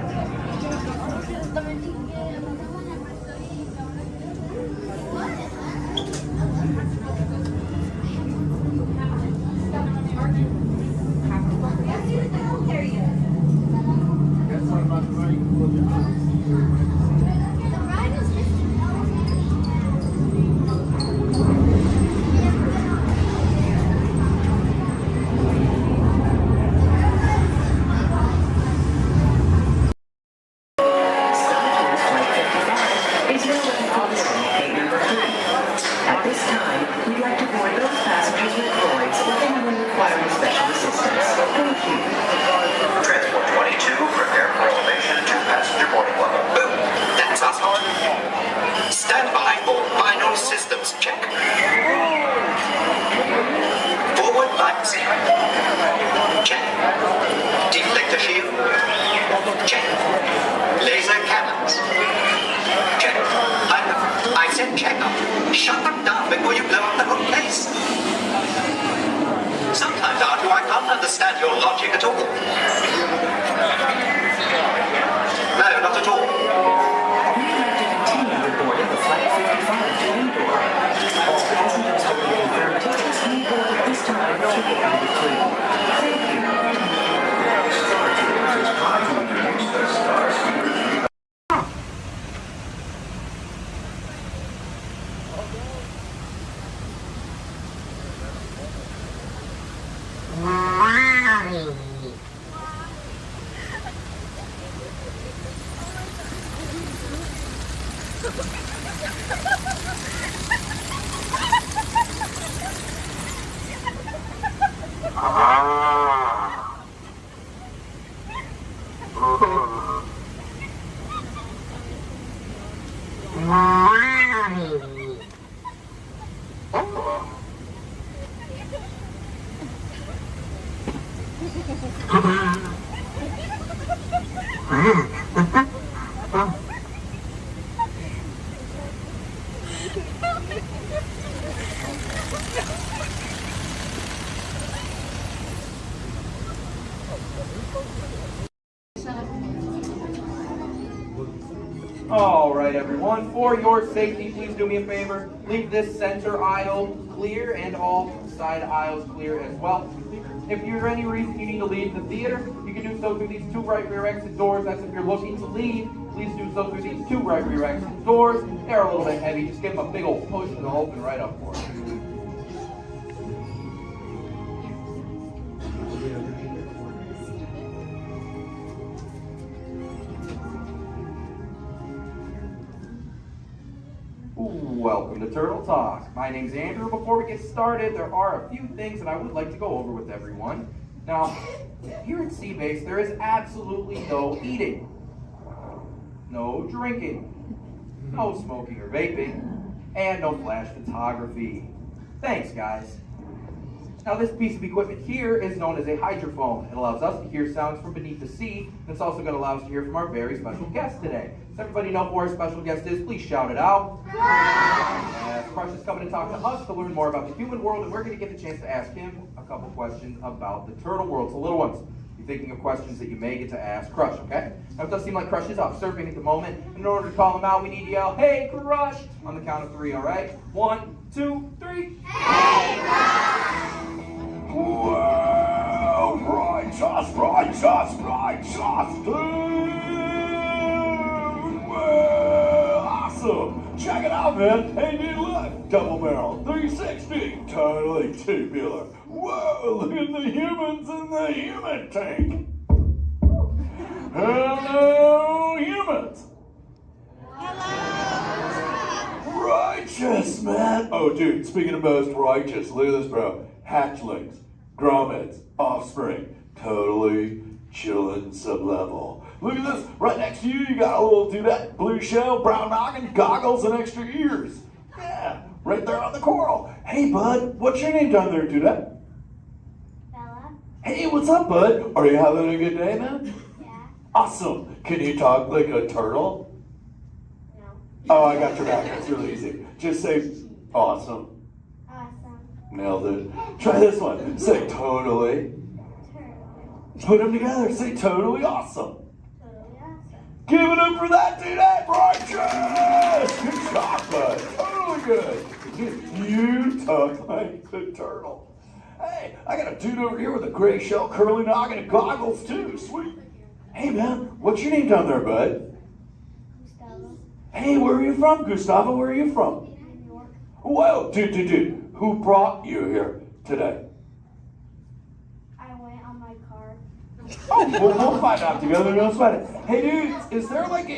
All right, everyone, for your safety, please do me a favor. Leave this center aisle clear and all side aisles clear as well. If for any reason you need to leave the theater, you can do so through these two right rear exit doors. That's if you're looking to leave. Please do so through these two right rear exit doors. They're a little bit heavy. Just give them a big old push and they'll open right up for you. Welcome to Turtle Talk. My name's Andrew. Before we get started, there are a few things that I would like to go over with everyone. Now, here at Seabase, there is absolutely no eating, no drinking, no smoking or vaping, and no flash photography. Thanks, guys. Now, this piece of equipment here is known as a hydrophone. It allows us to hear sounds from beneath the sea, and it's also going to allow us to hear from our very special guest today. Does everybody know who our special guest is? Please shout it out. Crush is coming to talk to us to learn more about the human world, and we're going to get the chance to ask him a couple questions about the turtle world. So, little ones, you're thinking of questions that you may get to ask Crush, okay? Now, it does seem like Crush is out surfing at the moment. In order to call him out, we need to yell, "Hey, Crush!" on the count of 3, all right? 1, 2, 3. Hey, Crush! Well, righteous, dude! Well, awesome! Check it out, man! Hey, dude, look! Double barrel, 360, totally tubular. Whoa, look at the humans in the human tank! Hello, humans! Righteous, man! Oh, dude, speaking of most righteous, look at this, bro. Hatchlings, grommets, offspring, totally chillin' sub-level. Look at this, right next to you got a little dudette, blue shell, brown noggin, goggles, and extra ears. Yeah, right there on the coral. Hey, bud, what's your name down there, dudette? Bella. Hey, what's up, bud? Are you having a good day, man? Yeah. Awesome. Can you talk like a turtle? No. Oh, I got your back. It's really easy. Just say awesome. Nailed it. Try this one. Say totally. Put them together. Say totally awesome. Totally awesome. Give it up for that dude at Righteous! Good job, bud. Totally good. You talk like the turtle. Hey, I got a dude over here with a gray shell, curly noggin, and goggles too. Sweet. Hey, man, what's your name down there, bud? Gustavo. Hey, where are you from, Gustavo? Where are you from? New York. Whoa, dude. Who brought you here today? I went on my car. Oh, we'll find out together. Don't sweat it. Hey, dudes, is there like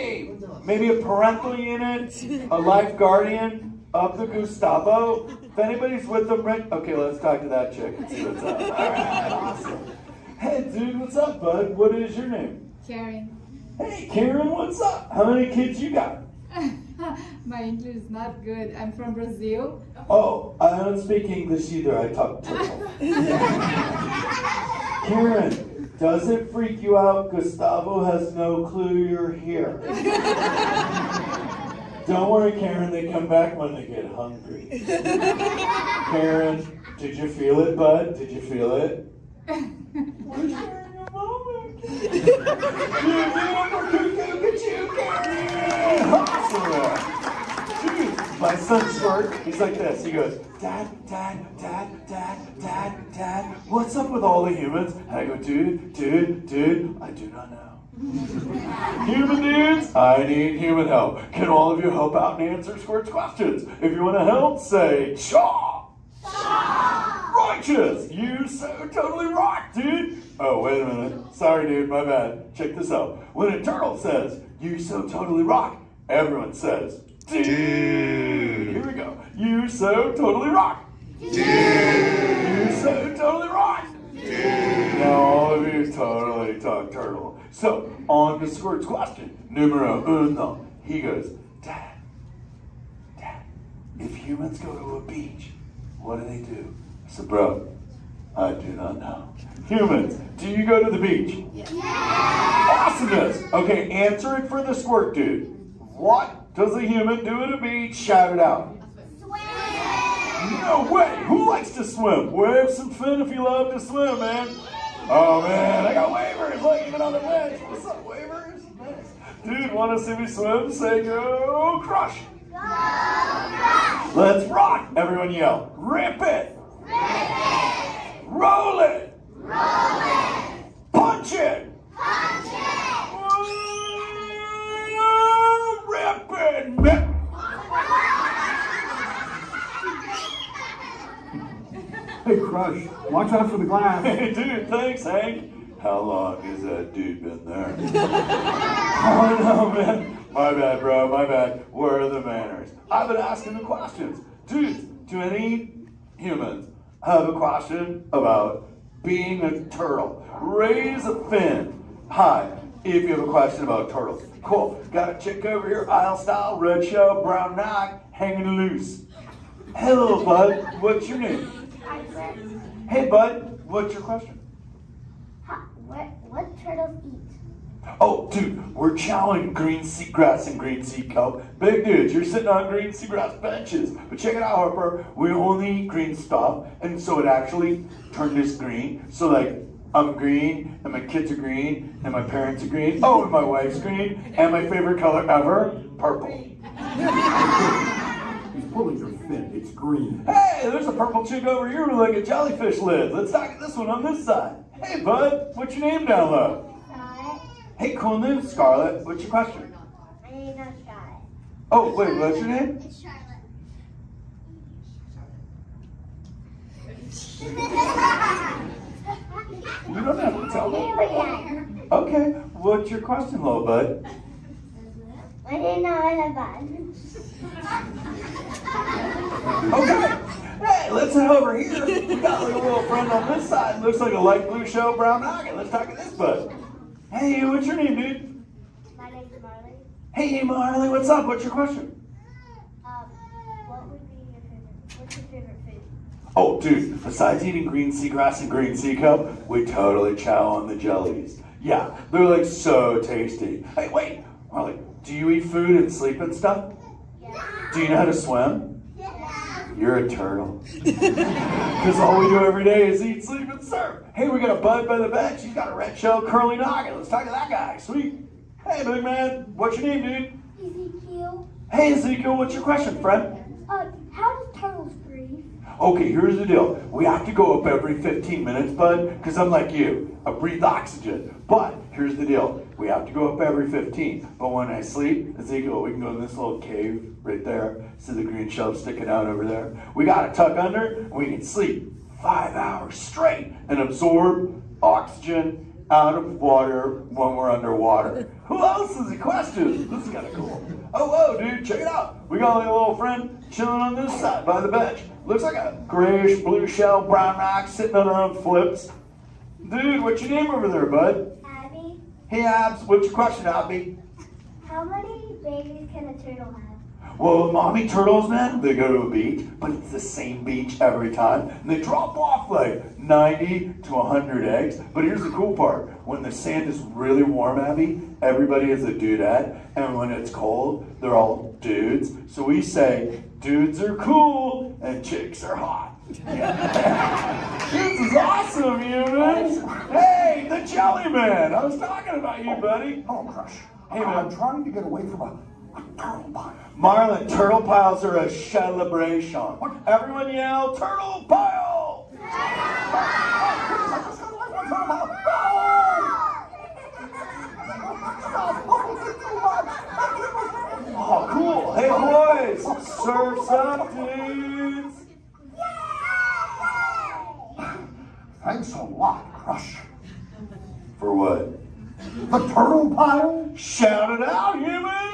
maybe a parental unit, a life guardian of the Gustavo? If anybody's with them, right? Okay, let's talk to that chick and see what's up. All right, awesome. Hey, dude, what's up, bud? What is your name? Karen. Hey, Karen, what's up? How many kids you got? My English is not good. I'm from Brazil. Oh, I don't speak English either. I talk turtle. Karen, does it freak you out Gustavo has no clue you're here? Don't worry, Karen. They come back when they get hungry. Karen, did you feel it, bud? Did you feel it? We're sharing a moment. Look at you, Karen. Awesome. Dude, my son's short. He's like this. He goes, Dad, what's up with all the humans? And I go, dude, I do not know. Human dudes, I need human help. Can all of you help out and answer Squirt's questions? If you want to help, say, Chaw! Righteous! You so totally rock, dude! Oh, wait a minute. Sorry, dude, my bad. Check this out. When a turtle says, you so totally rock, everyone says, dude! Here we go. You so totally rock! Dude! You so totally rock! Dude! Now all of you totally talk turtle. So, on to Squirt's question. Numero uno. He goes, Dad, if humans go to a beach, what do they do? I said, bro, I do not know. Humans, do you go to the beach? Yeah. Awesomeness. Okay, answer it for the Squirt dude. What does a human do at a beach? Shout it out. Swim. No way. Who likes to swim? Wave some fin if you love to swim, man. Oh man, I got wavers. Look, even on the bench. What's up, wavers? Nice. Dude, want to see me swim? Say go crush. Go crush. Let's rock. Everyone yell. Rip it. Rip it. Roll it. Roll it. Punch it. Punch it. Rip it. Rip. Hey, Crush, watch out for the glass. Hey, dude, thanks, Hank. How long has that dude been there? Oh, no, man. My bad, bro, my bad. Where are the manners? I've been asking the questions. Dudes, do any humans have a question about being a turtle? Raise a fin. Hi, if you have a question about turtles. Cool. Got a chick over here, aisle style, red shell, brown knock, hanging loose. Hello, bud. What's your name? Hey, bud. What's your question? What turtles eat? Oh, dude, we're chowing green seagrass and green sea kelp. Big dudes, you're sitting on green seagrass benches. But check it out, Harper. We only eat green stuff, and so it actually turned us green. So, like, I'm green, and my kids are green, and my parents are green. Oh, and my wife's green, and my favorite color ever, purple. He's pulling your fin. It's green. Hey, there's a purple chick over here with like a jellyfish lid. Let's talk at this one on this side. Hey, bud, what's your name down low? Scarlet. Hey, cool name, Scarlet. What's your question? My name's not Scarlet. Oh, wait, what's your name? It's Charlotte. You don't have to tell me. Okay, what's your question, little bud? My name's not bun. Okay. Hey, let's head over here. We got like a little friend on this side. Looks like a light blue shell, brown noggin. Let's talk to this bud. Hey, what's your name, dude? My name's Marley. Hey, Marley, what's up? What's your question? What would be your favorite? What's your favorite food? Oh, dude, besides eating green seagrass and green sea kelp, we totally chow on the jellies. Yeah, they're like so tasty. Hey, wait, Marley, do you eat food and sleep and stuff? Yeah. Do you know how to swim? Yeah. You're a turtle. Because all we do every day is eat, sleep, and surf. Hey, we got a bud by the bench. He's got a red shell curly noggin. Let's talk to that guy. Sweet. Hey, big man. What's your name, dude? Ezekiel. Hey, Ezekiel. What's your question, friend? How do turtles breathe? Okay, here's the deal. We have to go up every 15 minutes, bud, because I'm like you. I breathe oxygen. But here's the deal. We have to go up every 15. But when I sleep, Ezekiel, we can go in this little cave right there. See the green shell sticking out over there? We got to tuck under, and we can sleep 5 hours straight and absorb oxygen out of water when we're underwater. Who else has a question? This is kind of cool. Oh, whoa, dude, check it out. We got like a little friend chilling on this side by the bench. Looks like a grayish blue shell, brown rock sitting on her own flips. Dude, what's your name over there, bud? Abby. Hey, Abs, what's your question, Abby? How many babies can a turtle have? Well, mommy turtles, man, they go to a beach, but it's the same beach every time. And they drop off like 90 to 100 eggs. But here's the cool part. When the sand is really warm, Abby, everybody is a dudette. And when it's cold, they're all dudes. So we say, dudes are cool and chicks are hot. Yeah. This is awesome, humans. Hey, the Jelly Man. I was talking about you, buddy. Oh, Crush. Hey, man. I'm trying to get away from a turtle pile. Marlin, turtle piles are a celebration. Everyone yell, turtle pile! Oh, cool. Hey, boys. Surf's up, dudes. Thanks a lot, Crush. For what? The turtle pile? Shout it out, humans!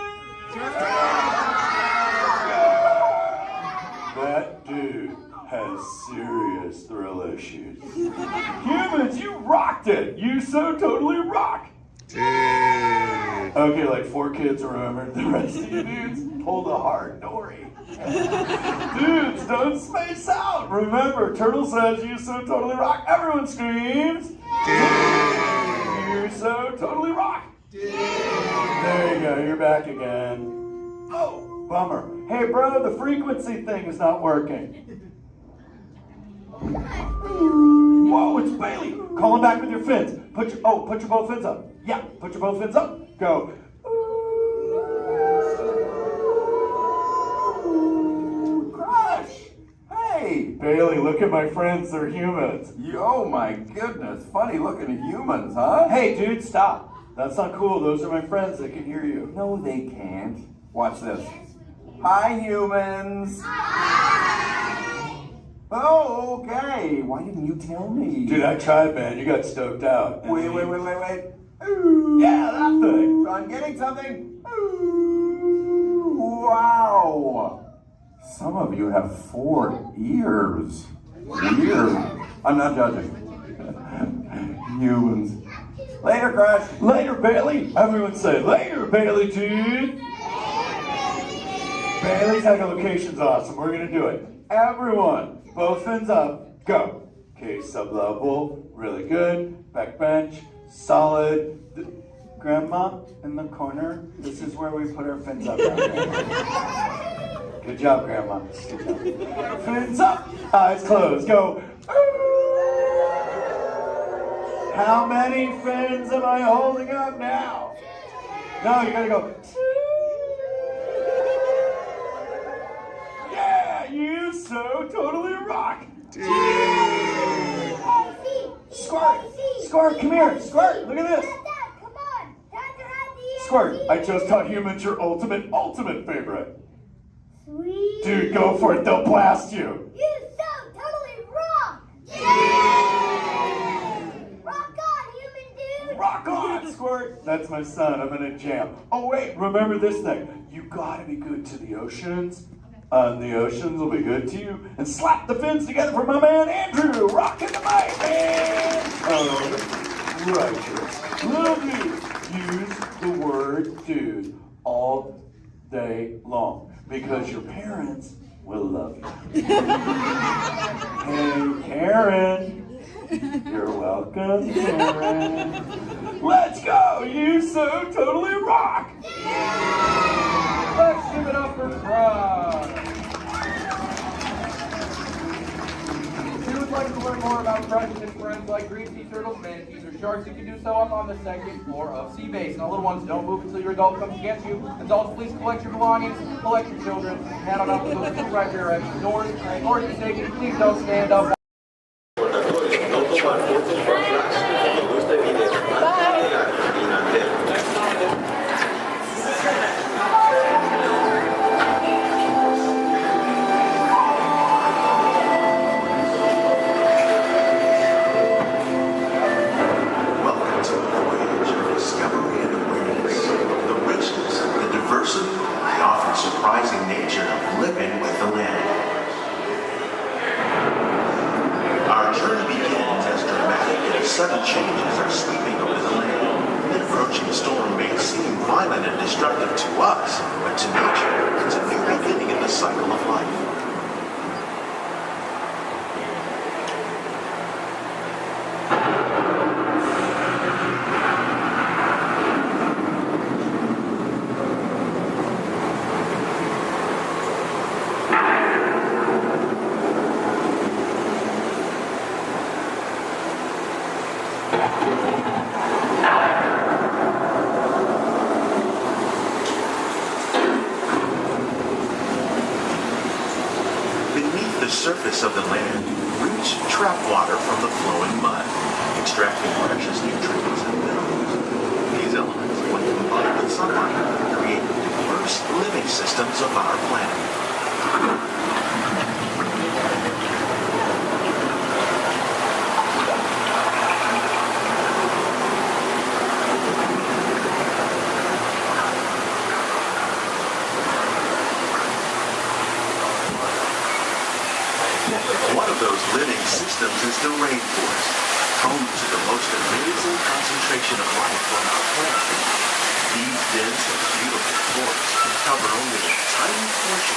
That dude has serious thrill issues. Humans, you rocked it! You so totally rock! Okay, like 4 kids remembered. The rest of you dudes pulled a hard dory. Dudes, don't space out! Remember, Turtle says you so totally rock. Everyone screams! You so totally rock! There you go, you're back again. Oh, bummer. Hey, bro, the frequency thing is not working. Whoa, it's Bailey. Call him back with your fins. Put your both fins up. Yeah, put your both fins up. Go. Bailey, look at my friends, they're humans. Oh my goodness, funny looking humans, huh? Hey, dude, stop. That's not cool. Those are my friends. They can hear you. No, they can't. Watch this. Hi, humans. Oh, okay. Why didn't you tell me? Dude, I tried, man. You got stoked out. Wait. Ooh. Yeah, that thing. I'm getting something. Ooh, wow. Some of you have 4 ears. Weird. I'm not judging. Humans. Later, Crush. Later, Bailey. Everyone say, later, Bailey, dude. Bailey's echolocation's awesome. We're going to do it. Everyone, both fins up. Go. Okay, sublevel. Really good. Back bench. Solid. Grandma in the corner. This is where we put our fins up. Good job, Grandma. Good job. Fins up. Eyes closed. Go. How many fins am I holding up now? No, you gotta go. Yeah, you so totally rock. Squirt, come here. Squirt, look at this. Squirt, I just taught humans your ultimate favorite. Sweet. Dude, go for it. They'll blast you. You so totally rock. Yeah. Rock on, human dude. Rock on, Squirt. That's my son. I'm in a jam. Oh, wait. Remember this thing. You gotta be good to the oceans. The oceans will be good to you. And slap the fins together for my man Andrew. Rocking the mic, man. Oh, righteous. Lovely. Use the word dude all day long because your parents will love you. Hey, Karen. You're welcome, Karen. Let's go. You so totally rock. Let's give it up for Crush. If you would like to learn more about Crush and his friends like green sea turtles, manatees, or sharks, you can do so up on the 2nd floor of Sea Base. Now, little ones, don't move until your adult comes to get you. Adults, please collect your belongings, collect your children, head on up to those 2 right directions. Doors to safety, please don't stand up. Surprising nature of living with the land. Our journey begins as dramatic and sudden changes are sweeping over the land. The approaching storm may seem violent and destructive to us, but to nature, it's a new beginning in the cycle of life. Surface of the land, roots trap water from the flowing mud, extracting precious nutrients and minerals. These elements, when combined with sunlight, create diverse living systems of our planet. Living systems is the rainforest, home to the most amazing concentration of life on our planet. These dense and beautiful forests cover only a tiny portion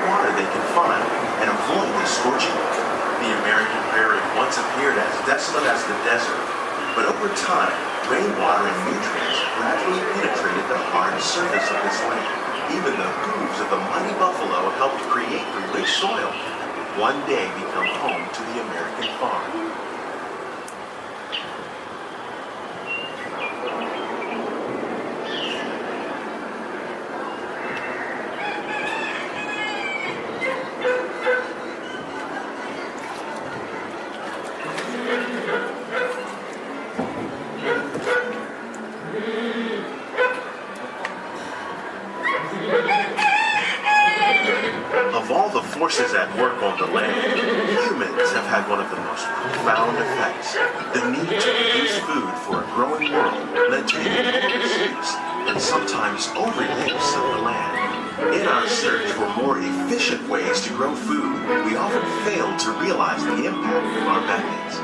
water they can find and avoid the scorching. The American prairie once appeared as desolate as the desert, but over time, rainwater and nutrients gradually penetrated the hard surface of this land. Even the hooves of the mighty buffalo helped create the rich soil that would one day become home to the American farm. Of all the forces at work on the land, humans have had one of the most profound effects. The need to produce food for a growing world led to enormous use and sometimes overuse of the land. In our search for more efficient ways to grow food, we often fail to realize the impact of our methods.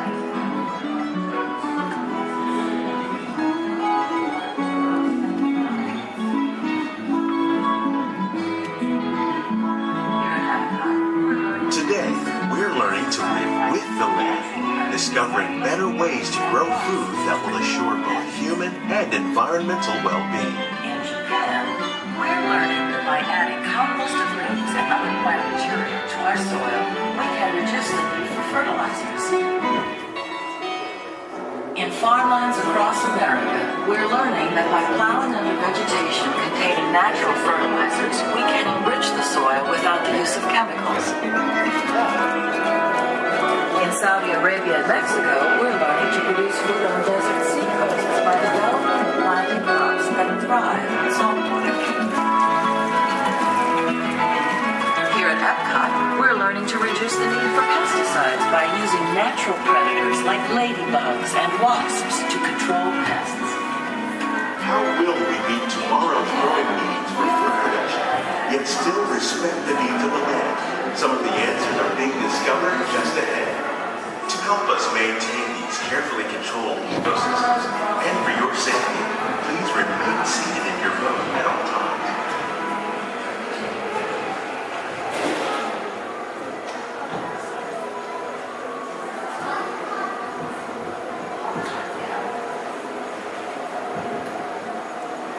Today, we're learning to live with the land, discovering better ways to grow food that will assure both human and environmental well-being. In Japan, we're learning that by adding compost of leaves and other plant material to our soil, we can reduce the need for fertilizers. In farmlands across America, we're learning that by plowing under vegetation containing natural fertilizers, we can enrich the soil without the use of chemicals. In Saudi Arabia and Mexico, we're learning to produce food on desert seacoasts by developing and planting crops that thrive on saltwater. Here at Epcot, we're learning to reduce the need for pesticides by using natural predators like ladybugs and wasps to control pests. How will we meet tomorrow's growing needs for food production, yet still respect the needs of the land? Some of the answers are being discovered just ahead. To help us maintain these carefully controlled ecosystems, and for your safety, please remain seated in your boat at all times.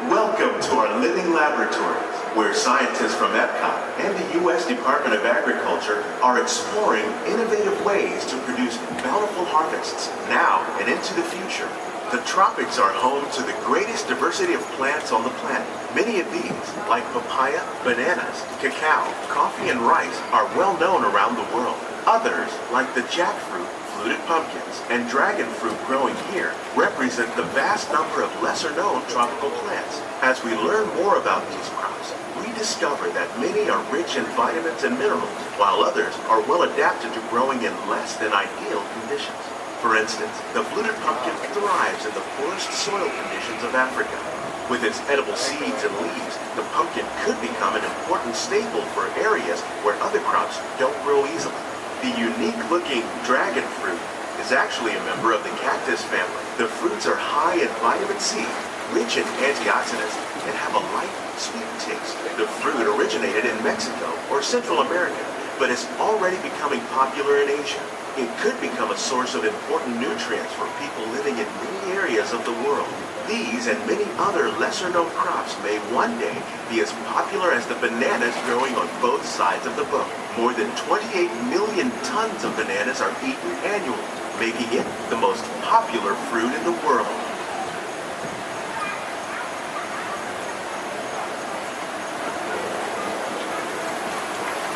Welcome to our living laboratories, where scientists from Epcot and the U.S. Department of Agriculture are exploring innovative ways to produce bountiful harvests now and into the future. The tropics are home to the greatest diversity of plants on the planet. Many of these, like papaya, bananas, cacao, coffee, and rice, are well known around the world. Others, like the jackfruit, fluted pumpkins, and dragon fruit growing here, represent the vast number of lesser-known tropical plants. As we learn more about these crops, we discover that many are rich in vitamins and minerals, while others are well adapted to growing in less than ideal conditions. For instance, the fluted pumpkin thrives in the poorest soil conditions of Africa. With its edible seeds and leaves, the pumpkin could become an important staple for areas where other crops don't grow easily. The unique-looking dragon fruit is actually a member of the cactus family. The fruits are high in vitamin C, rich in antioxidants, and have a light, sweet taste. The fruit originated in Mexico or Central America, but is already becoming popular in Asia. It could become a source of important nutrients for people living in many areas of the world. These and many other lesser-known crops may one day be as popular as the bananas growing on both sides of the book. More than 28 million tons of bananas are eaten annually, making it the most popular fruit in the world.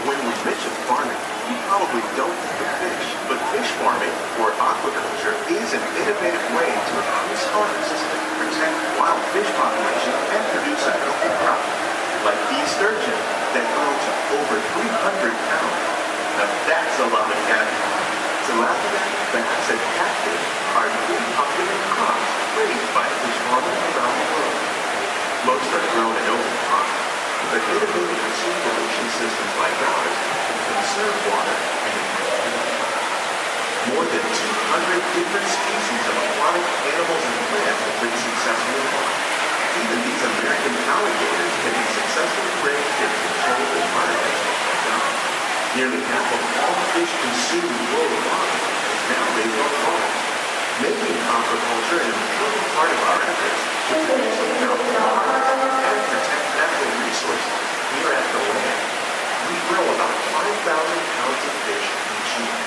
When we mention farming, you probably don't think of fish, but fish farming, or aquaculture, is an innovative way to increase harvests, protect wild fish populations, and produce a healthy crop, like these sturgeon that grow to over 300 pounds. Now that's a lot of catfish. Tilapia, bass, and catfish are three popular crops raised by fish farmers around the world. Most are grown in open ponds, but innovative recirculation systems like ours can conserve water and enhance. More than 200 different species of aquatic animals and plants have been successfully farmed. Even these American alligators can be successfully raised in Nearly half of all fish consumed worldwide is now raised on farms, making aquaculture an important part of our efforts to produce enough products and protect natural resources here at the land. We grow about 5,000 pounds of fish each year,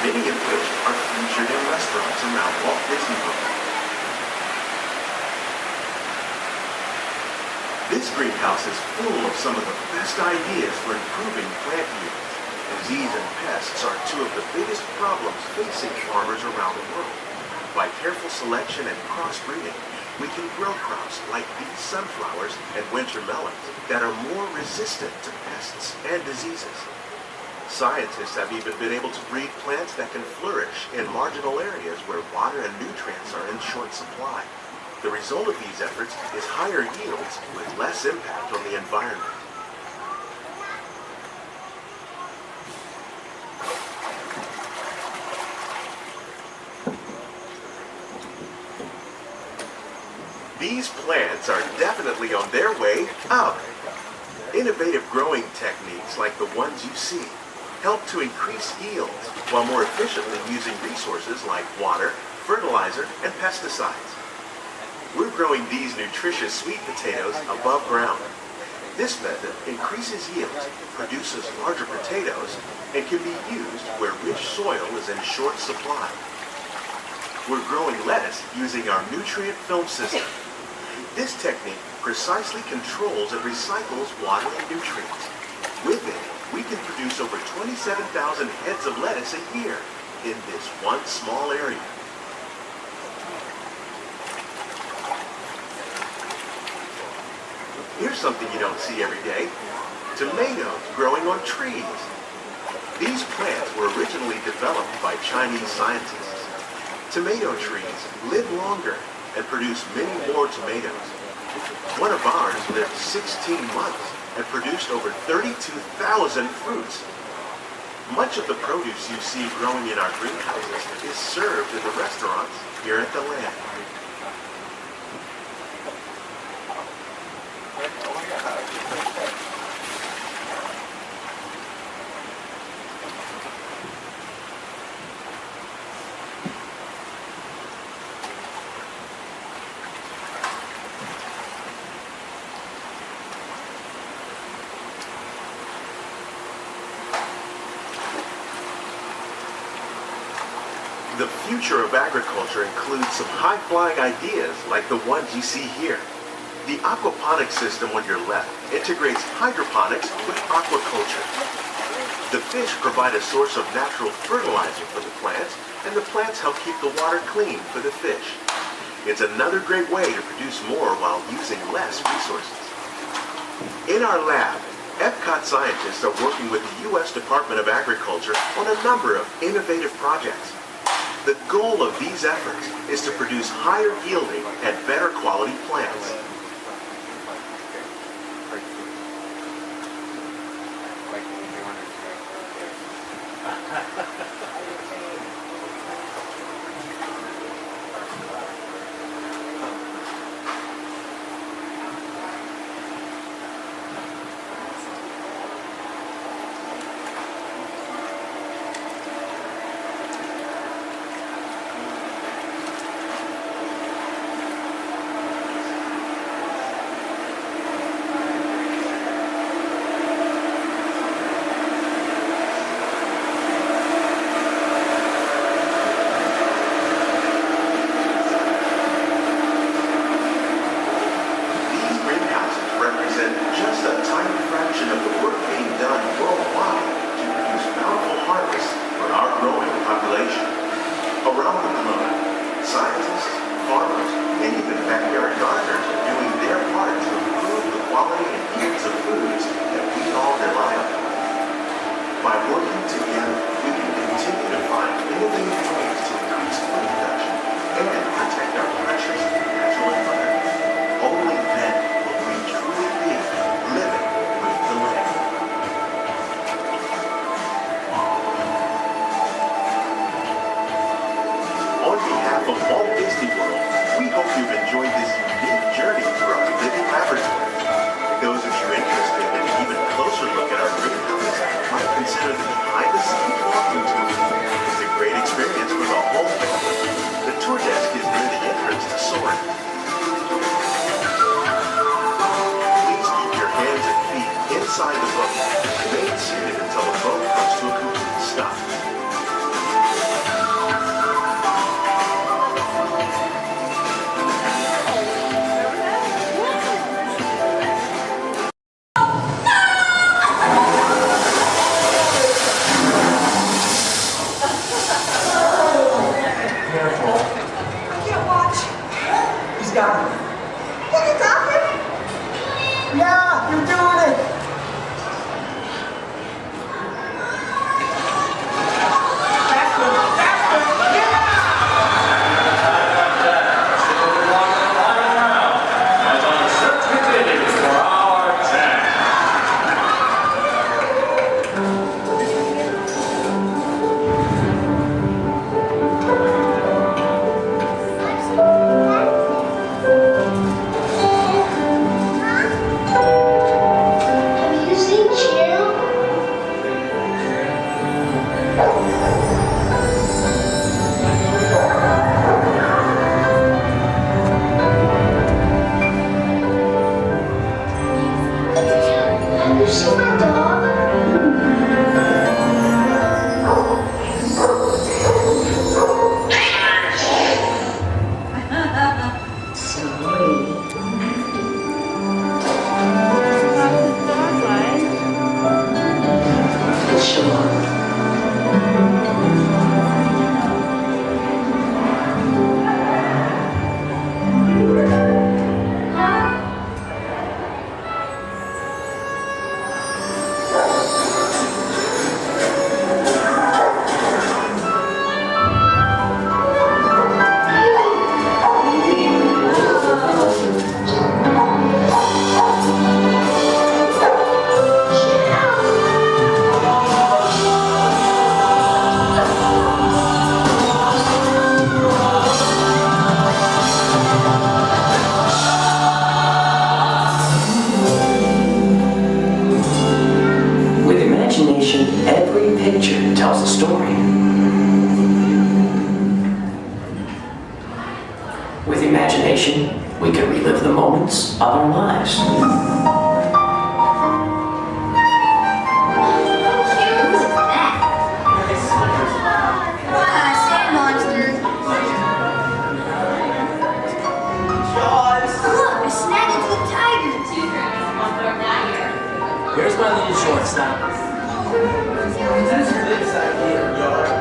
many of which are featured in restaurants around Walt Disney World. This greenhouse is full of some of the best ideas for improving plant yields. Disease and pests are two of the biggest problems facing farmers around the world. By careful selection and crossbreeding, we can grow crops like these sunflowers and winter melons that are more resistant to pests and diseases. Scientists have even been able to breed plants that can flourish in marginal areas where water and nutrients are in short supply. The result of these efforts is higher yields with less impact on the environment. These plants are definitely on their way up. Innovative growing techniques like the ones you see help to increase yields while more efficiently using resources like water, fertilizer, and pesticides. We're growing these nutritious sweet potatoes above ground. This method increases yields, produces larger potatoes, and can be used where rich soil is in short supply. We're growing lettuce using our nutrient film system. This technique precisely controls and recycles water and nutrients. With it, we can produce over 27,000 heads of lettuce a year in this one small area. Here's something you don't see every day. Tomatoes growing on trees. These plants were originally developed by Chinese scientists. Tomato trees live longer and produce many more tomatoes. One of ours lived 16 months and produced over 32,000 fruits. Much of the produce you see growing in our greenhouses is served in the restaurants here at the land. The future of agriculture includes some high-flying ideas like the ones you see here. The aquaponics system on your left integrates hydroponics with aquaculture. The fish provide a source of natural fertilizer for the plants, and the plants help keep the water clean for the fish. It's another great way to produce more while using less resources. In our lab, Epcot scientists are working with the U.S. Department of Agriculture on a number of innovative projects. The goal of these efforts is to produce higher yielding and better quality plants. From Walt Disney World, we hope you've enjoyed this unique journey through our living laboratory. Those of you interested in an even closer look at our greenhouses might consider the ride the boat. Remain seated until the boat comes to a complete stop. Yeah, you're doing it! we can relive the moments of our lives. Here's my little shortstop.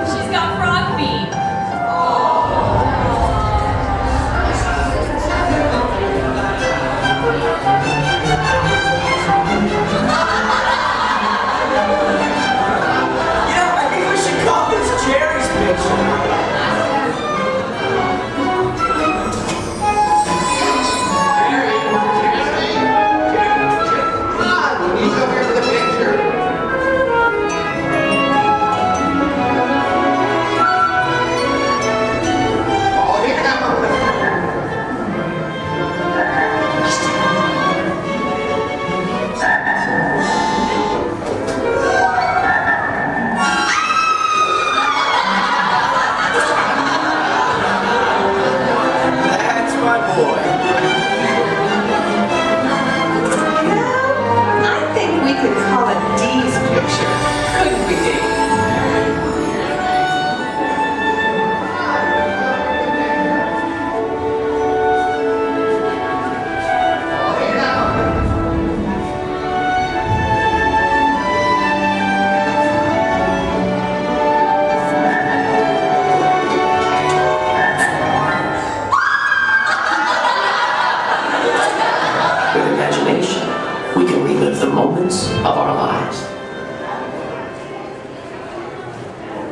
She's got frog feet. You know, I think we should call this Jerry's picture.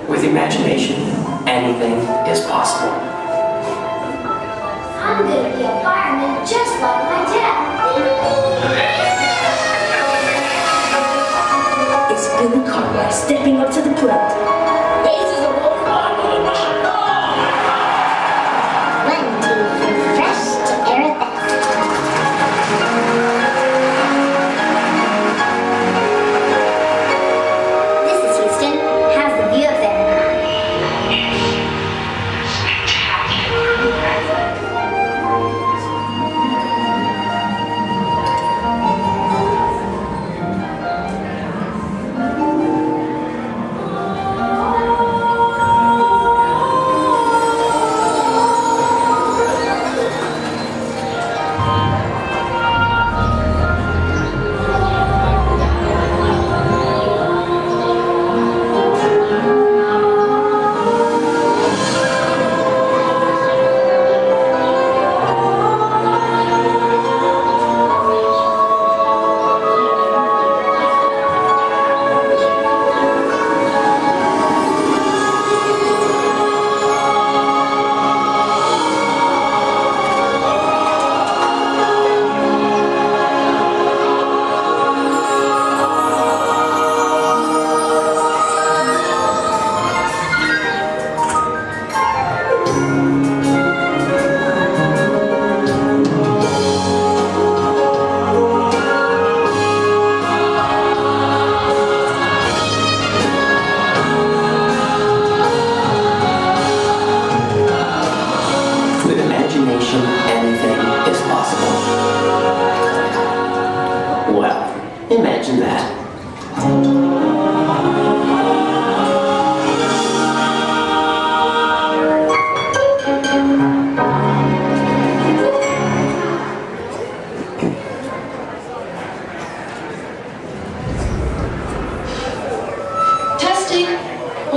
With imagination, anything is possible. I'm gonna be a fireman just like my dad. It's Billy Cartwright stepping up to the plate. Bases are rolling on to the mound. One team from fresh to aerothermal. This is Houston. How's the view up there?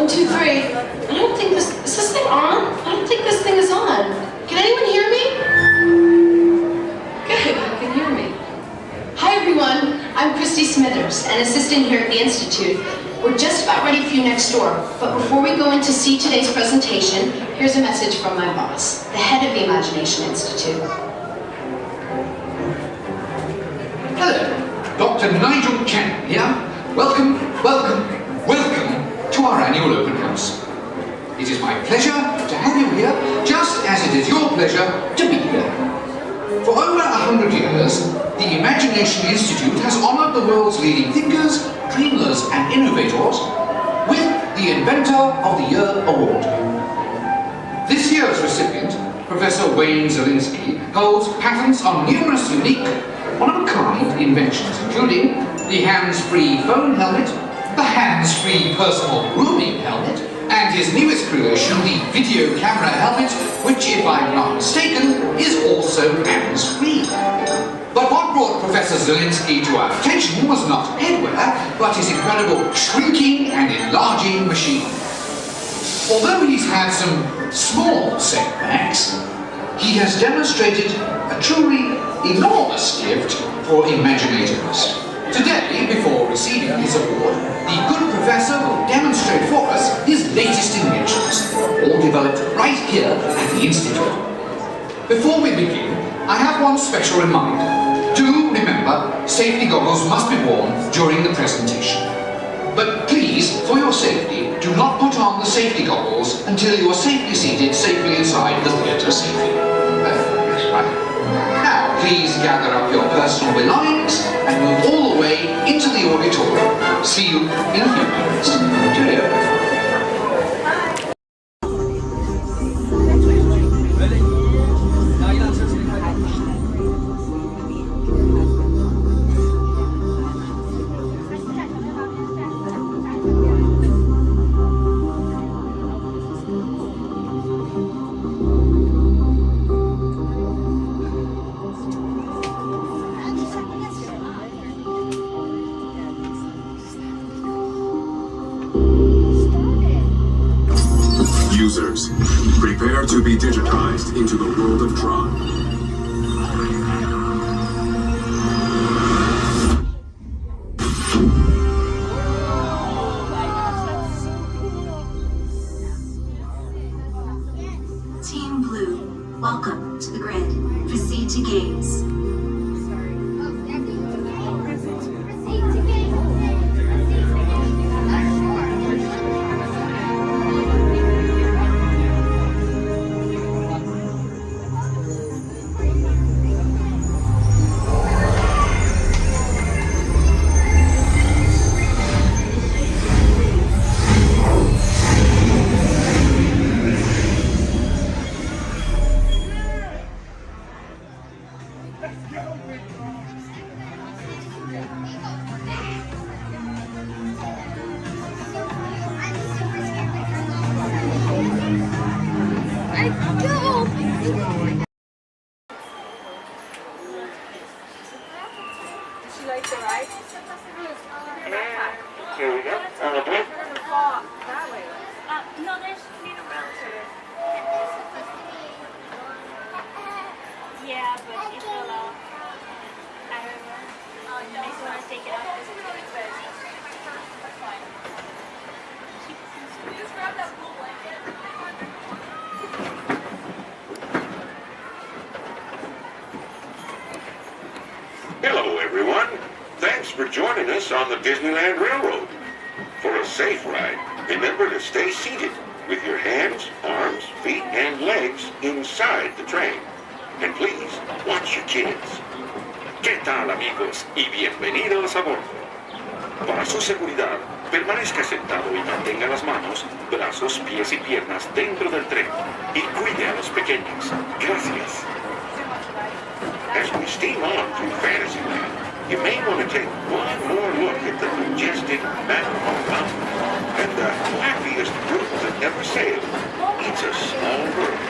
1, 2, 3. I don't think this, is this thing on? I don't think this thing is on. Can anyone hear me? Good, you can hear me. Hi everyone, I'm Christy Smithers, an assistant here at the Institute. We're just about ready for you next door, but before we go in to see today's presentation, here's a message from my boss, the head of the Imagination Institute. Hello, Dr. Nigel Cannon here. Welcome, welcome, welcome to our annual open house. It is my pleasure to have you here, just as it is your pleasure to be here. For over 100 years, the Imagination Institute has honored the world's leading thinkers, dreamers, and innovators with the Inventor of the Year Award. This year's recipient, Professor Wayne Zielinski, holds patents on numerous unique, one-of-a-kind inventions, including the hands-free phone helmet, the hands-free personal grooming helmet, and his newest creation, the video camera helmet, which, if I'm not mistaken, is also hands-free. But what brought Professor Zielinski to our attention was not headwear, but his incredible shrinking and enlarging machine. Although he's had some small setbacks, he has demonstrated a truly enormous gift for imaginators. Today, before receiving his award, the good professor will demonstrate for us his latest inventions, all developed right here at the Institute. Before we begin, I have one special reminder. Do remember, safety goggles must be worn during the presentation. But please, for your safety, do not put on the safety goggles until you are safely seated safely inside the theatre safely. Right. Now, please gather up your personal belongings and move all the way into the auditorium. See you in a few minutes. Cheerio. Users, prepare to be digitized into the world of Tron. Team Blue, welcome to the grid. Proceed to games. Here we go. No, there's need a router. Yeah, but it's a lot. I don't know. I just want to take it off this but that's fine. Just grab that blue blanket. Hello, everyone. Thanks for joining us on the Disneyland Railroad. For a safe ride, remember to stay seated with your hands, arms, feet, and legs inside the train. And please, watch your kids. ¿Qué tal, amigos? Y bienvenidos a bordo. Para su seguridad, permanezca sentado y mantenga las manos, brazos, pies y piernas dentro del tren. Y cuide a los pequeños. Gracias. As we steam on through Fantasyland, you may want to take one more look at the majestic Matterhorn Mountain and the happiest bird that ever sailed. It's a small bird.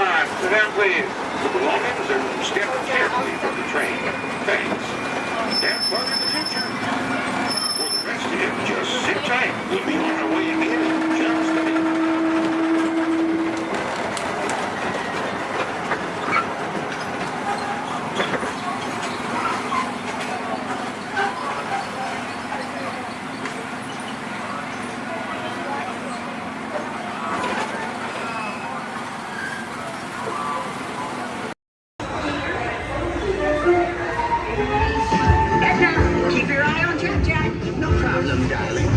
on, sit down, please. The belongings are stepped carefully from the train. Thanks. Have fun in the future. For the rest of you, just sit tight. We'll be on our way again in just a minute. Keep your eye on Jack. No problem, darling.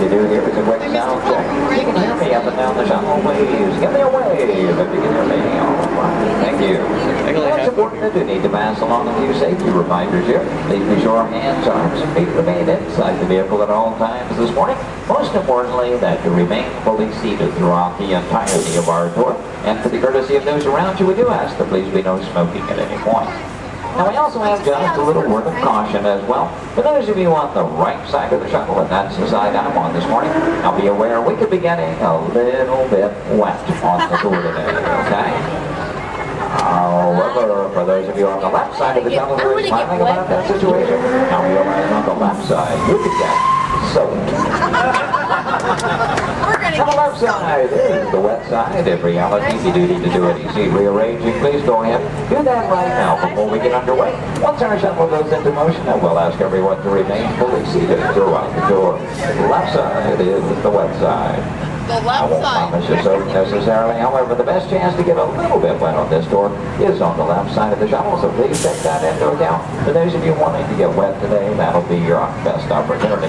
to do here is a quick sound check. You can hear me up and down the shuttle waves. Give me a wave if you can hear me. All right. Thank you. It's important that you need to pass along a few safety reminders here. Please be sure hands, arms, and feet remain inside the vehicle at all times this morning. Most importantly, that you remain fully seated throughout the entirety of our tour. And for the courtesy of those around you, we do ask that please be no smoking at any point. Now we also have just a little word of caution as well. For those of you on the right side of the shuttle, and that's the side I'm on this morning, now be aware we could be getting a little bit wet on the tour today, okay? However, for those of you on the left side of the shuttle who are smiling about that situation, now realize on the left side, you could get soaked. On the left side is the wet side. In reality, you do need to do any seat rearranging. Please go ahead. Do that right now before we get underway. Once our shuttle goes into motion, then we'll ask everyone to remain fully seated throughout the tour. The left side is the wet side. The left I won't promise you soak necessarily. However, the best chance to get a little bit wet on this tour is on the left side of the shuttle, so please take that into account. For those of you wanting to get wet today, that'll be your best opportunity.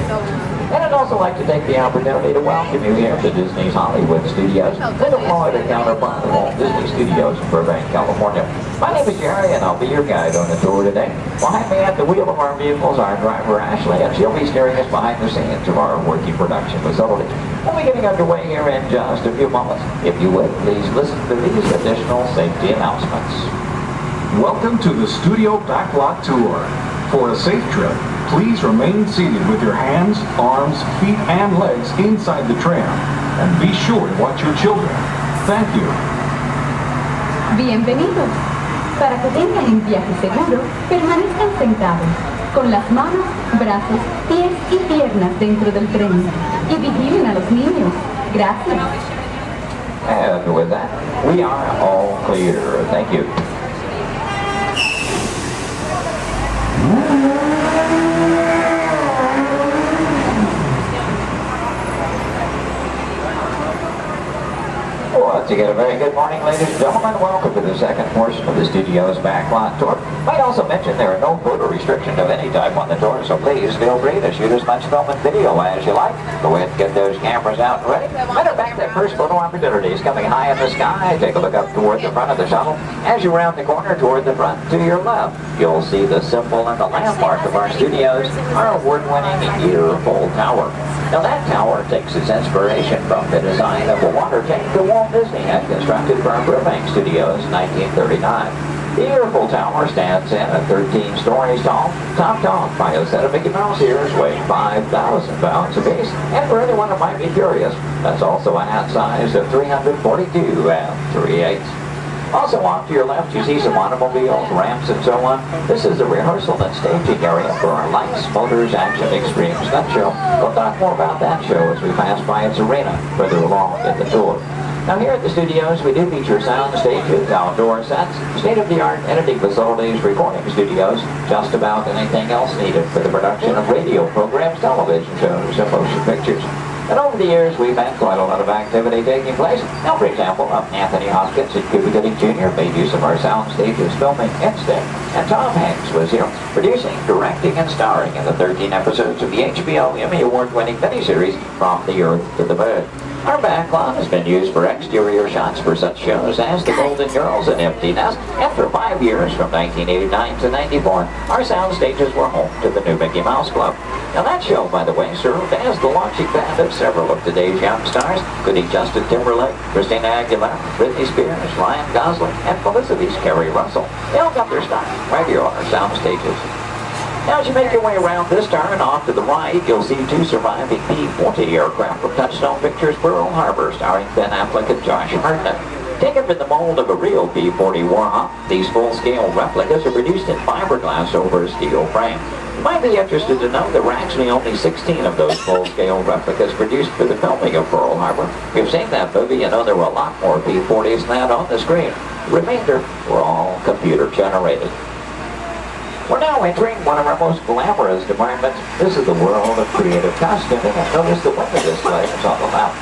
And I'd also like to take the opportunity to welcome you here to Disney's Hollywood Studios, the Florida counterpart of Walt Disney Studios in Burbank, California. My name is Jerry, and I'll be your guide on the tour today. Behind me at the wheel of our vehicles, our driver Ashley, and she'll be steering us behind the scenes of our working production facility. We'll be getting underway here in just a few moments. If you would, please listen to these additional safety announcements. Welcome to the Studio Backlot Tour. For a safe trip, please remain seated with your hands, arms, feet, and legs inside the tram. And be sure to watch your children. Thank you. Bienvenidos. Para que tengan un viaje seguro, permanezcan sentados, con las manos, brazos, pies y piernas dentro del tren. Y vigilen a los niños. Gracias. And with that, we are all clear. Thank you. Once again, a very good morning, ladies and gentlemen. Welcome to the second portion of the Studio's Backlot Tour. Might also mention there are no photo restrictions of any type on the tour, so please feel free to shoot as much film and video as you like. Go ahead and get those cameras out and ready. Matter of fact, that first photo opportunity is coming high in the sky. Take a look up toward the front of the shuttle. As you round the corner toward the front to your left, you'll see the symbol and the landmark of our studios, our award-winning year-old tower. Now that tower takes its inspiration from the design of a water tank that Walt Disney had constructed for our Burbank Studios in 1939. The Yearful Tower stands in at 13 stories tall, topped off by a set of Mickey Mouse ears weighing 5,000 pounds apiece. And for anyone who might be curious, that's also a hat size of 342 3/8. Also off to your left, you see some automobiles, ramps, and so on. This is the rehearsal and staging area for our Lights, Motors, Action Extreme stunt show. We'll talk more about that show as we pass by its arena further along in the tour. Now here at the studios, we do feature sound stages, outdoor sets, state-of-the-art editing facilities, recording studios, just about anything else needed for the production of radio programs, television shows, and motion pictures. And over the years, we've had quite a lot of activity taking place. Now, for example, Anthony Hopkins and Cuba Gooding Jr. made use of our sound stages filming Instinct. And Tom Hanks was here, producing, directing, and starring in the 13 episodes of the HBO Emmy Award-winning miniseries From the Earth to the Moon. Our backlot has been used for exterior shots for such shows as The Golden Girls and Empty Nest. After 5 years, from 1989 to 94, our sound stages were home to the new Mickey Mouse Club. Now that show, by the way, served as the launching pad of several of today's young stars, including Justin Timberlake, Christina Aguilera, Britney Spears, Ryan Gosling, and Felicity's Kerry Russell. They all got their start right here on our sound stages. Now, as you make your way around this turn, off to the right, you'll see 2 surviving P-40 aircraft from Touchstone Pictures Pearl Harbor, starring Ben Affleck and Josh Hartnett. Taken from the mold of a real P-40 Warhawk, these full-scale replicas are produced in fiberglass over a steel frame. You might be interested to know there were actually only 16 of those full-scale replicas produced for the filming of Pearl Harbor. You've seen that movie and know there were a lot more P-40s than that on the screen. The remainder were all computer-generated. We're now entering one of our most glamorous departments. This is the world of creative costuming, and notice the window display is on the left.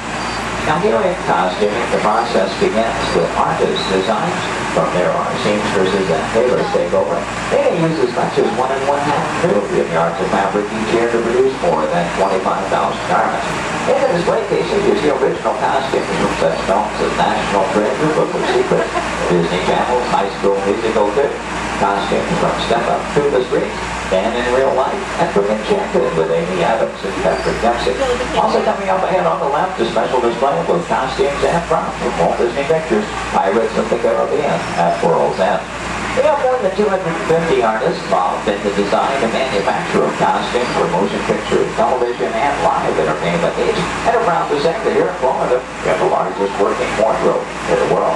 Now here in costuming, the process begins with artist designs. From there, our seamstresses and tailors take over. They may use as much as 1 1/2 million yards of fabric each year to produce more than 25,000 garments. In the display cases, you see original costumes from such films as National Treasure, Book of Secrets, Disney Channel's High School Musical 2, costumes from Step Up to the Streets, and in Real Life, and from Enchanted with Amy Adams and Patrick Dempsey. Also coming up ahead on the left, a special display of both costumes and props from Walt Disney Pictures, Pirates of the Caribbean at World's End. We have more than 250 artists involved in the design and manufacture of costumes for motion pictures, television, and live entertainment needs. And are proud to say that here in Florida, we have the largest working wardrobe in the world.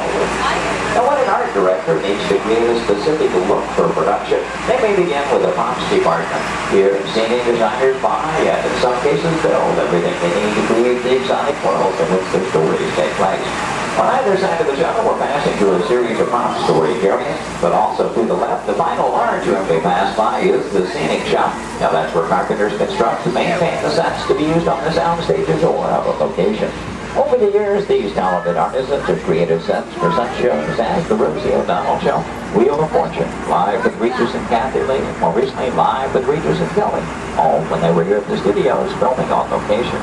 Now, when an art director needs to create a specific look for production, they may begin with a props department. Here, scenery designers buy and in some cases build everything they need to create the exotic world in which their stories take place. On either side of the shuttle, we're passing through a series of prop storage areas, but also to the left, the final large room we pass by is the scenic shop. Now that's where carpenters construct and maintain the sets to be used on the sound stages or other locations. Over the years, these talented artisans have created sets for such shows as the Rosie O'Donnell Show, Wheel of Fortune, Live with Regis and Kathy Lee, and more recently Live with Regis and Kelly, all when they were here at the studios filming on location.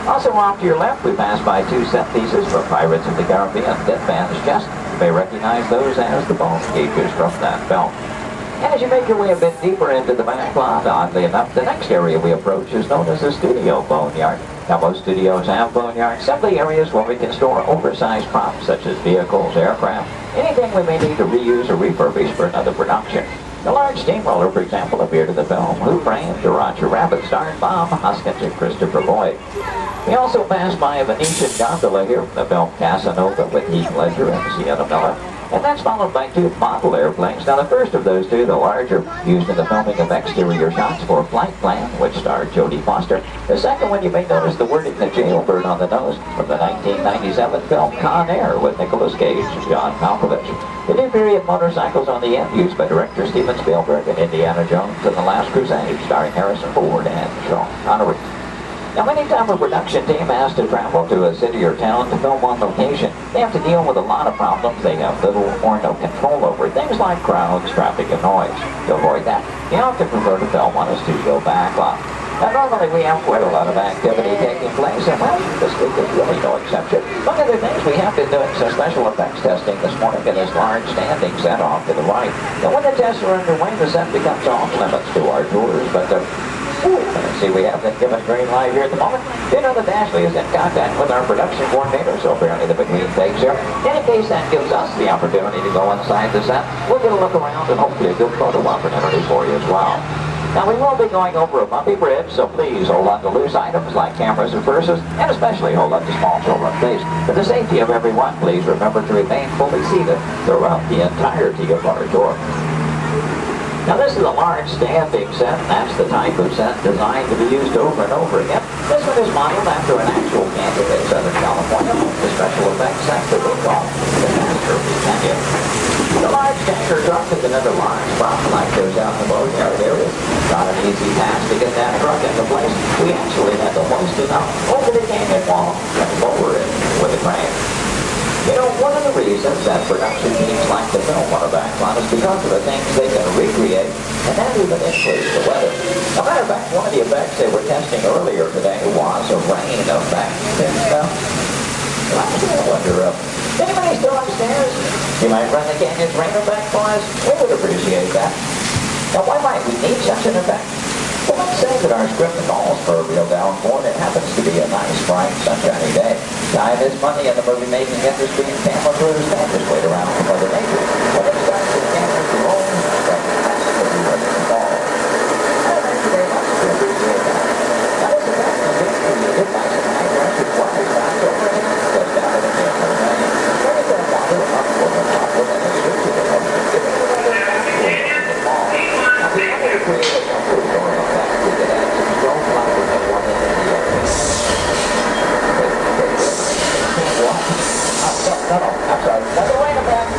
Also off to your left, we pass by two set pieces from Pirates of the Caribbean, Dead Man's Chest. You may recognize those as the bone cages from that film. As you make your way a bit deeper into the back lot, oddly enough, the next area we approach is known as the studio boneyard. Now, most studios have boneyards, simply areas where we can store oversized props such as vehicles, aircraft, anything we may need to reuse or refurbish for another production. The large steamroller, for example, appeared in the film Who Framed Roger Rabbit, starring Bob Hoskins and Christopher Lloyd. We also passed by a Venetian gondola here from the film Casanova with Heath Ledger and Sienna Miller. And that's followed by two model airplanes. Now the first of those two, the larger, used in the filming of exterior shots for Flight Plan, which starred Jodie Foster. The second one, you may notice the wording, the jailbird on the nose, from the 1997 film Con Air with Nicolas Cage and John Malkovich. The new period motorcycles on the end, used by director Steven Spielberg in Indiana Jones and The Last Crusade, starring Harrison Ford and Sean Connery. Now, anytime a production team has to travel to a city or town to film on location, they have to deal with a lot of problems they have little or no control over. Things like crowds, traffic, and noise. To avoid that, you often prefer to film on a studio backlot. Now, normally we have quite a lot of activity taking place, and well, this week is really no exception. One of the things we have been doing some special effects testing this morning in this large standing set off to the right. Now, when the tests are underway, the set becomes off limits to our tours, but see, we have been given green light here at the moment. You know that Ashley is in contact with our production coordinator, so apparently the between takes here. In any case, that gives us the opportunity to go inside the set. We'll get a look around and hopefully a good photo opportunity for you as well. Now, we will be going over a bumpy bridge, so please hold on to loose items like cameras and purses, and especially hold on to small children, please. For the safety of everyone, please remember to remain fully seated throughout the entirety of our tour. Now, this is a large standing set, and that's the type of set designed to be used over and over again. This one is modeled after an actual canyon in Southern California, the special effects set that we call the Master of the Canyon. The large tanker truck is another large prop like those out in the boatyard area. Not an easy task to get that truck into place. We actually had to hoist it up over the canyon wall and lower it with a crane. You know, one of the reasons that production teams like to film on a backlot is because of the things they can recreate and then even influence the weather. As a matter of fact, one of the effects they were testing earlier today was a rain effect. And I wonder, anybody still upstairs? You might run the canyon's rain effect for us? We would appreciate that. Now, why might we need such an effect? Well, let's say that our script calls for a real downpour and it happens to be a nice, bright, sunshiny day. Time is money in the movie-making industry, and camera crews can't just wait around for Mother Nature. When it starts to camera to roll, that has to be ready to fall. Thank you very much. We appreciate that. Now, this effect is being created by some high-pressure wires wrapped over it, just out of the camera lane. Bring it down water up over the top of it and switch it over, giving it a little downpour in the fall. Now, we wanted to create a jumper story on that. We could add some strobe lighting and one in the No, I'm sorry. Let the rain effect.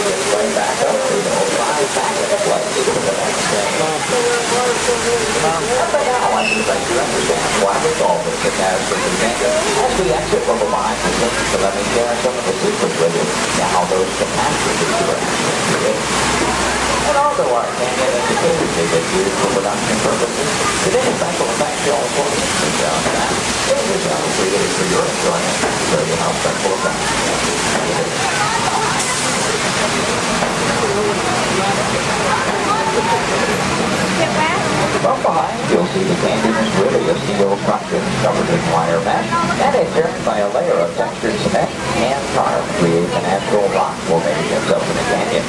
it right back up to those five back into place for the next thing. And by now, I suspect you understand why we call this the catastrophe canyon. As we exit from the line, we look to let me share some of the secrets with you and how those catastrophes were actually created. And although our canyon indicators may get used for production purposes, today's special effects show for the that. It was created for your enjoyment, so you know special effects. From behind, you'll see the canyon is really a steel structure covered in wire mesh, and adjoined by a layer of textured cement and tar creates a natural rock formations up in the canyon.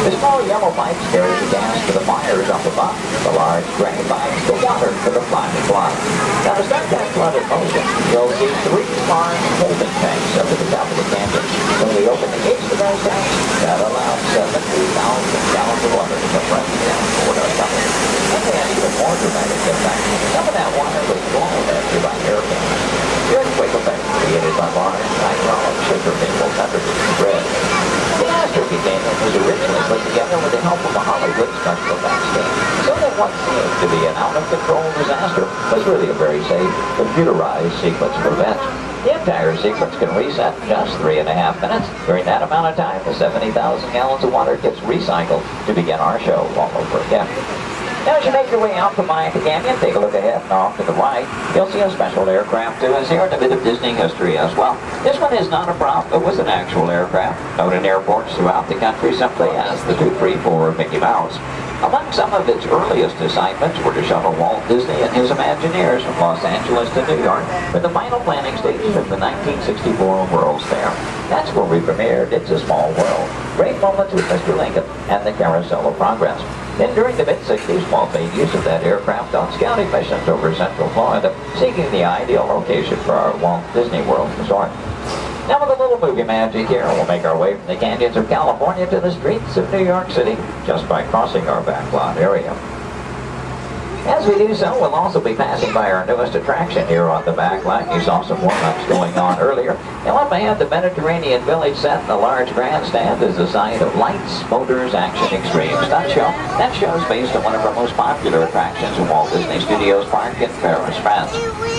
The small yellow pipes carry the gas to the fires up above. The large gray pipes the water to the flying block. Now to start that flood in motion, you'll see three large holding tanks up at the top of the canyon. When we open the gates to those tanks, that allows 70,000 gallons of water to come running down toward our tunnel. And they had even more dramatic impact. Some of that water was blown after by hurricanes. The earthquake effect created by large hydraulic sugar maples under the spread. The Astrophy Canyon was originally put together with the help of a Hollywood special effects team. So that what seemed to be an out-of-control disaster was really a very safe, computerized sequence of events. The entire sequence can reset in just 3.5 minutes. During that amount of time, the 70,000 gallons of water gets recycled to begin our show all over again. Now, as you make your way out from Maya Canyon, take a look ahead and off to the right. You'll see a special aircraft to us here and a bit of Disney history as well. This one is not a prop, it was an actual aircraft, known in airports throughout the country simply as the 234 Mickey Mouse. Among some of its earliest assignments were to shuttle Walt Disney and his Imagineers from Los Angeles to New York for the final planning stages of the 1964 World's Fair. That's where we premiered It's a Small World. Great moments with Mr. Lincoln and the Carousel of Progress. Then during the mid-60s, Walt made use of that aircraft on scouting missions over Central Florida, seeking the ideal location for our Walt Disney World resort. Now with a little movie magic here, we'll make our way from the canyons of California to the streets of New York City, just by crossing our backlot area. As we do so, we'll also be passing by our newest attraction here on the backlot. You saw some warm-ups going on earlier. Now up ahead, the Mediterranean Village set in the large grandstand is the site of Lights, Motors, Action Extreme Stunt Show. That show is based on one of our most popular attractions in Walt Disney Studios Park in Paris, France.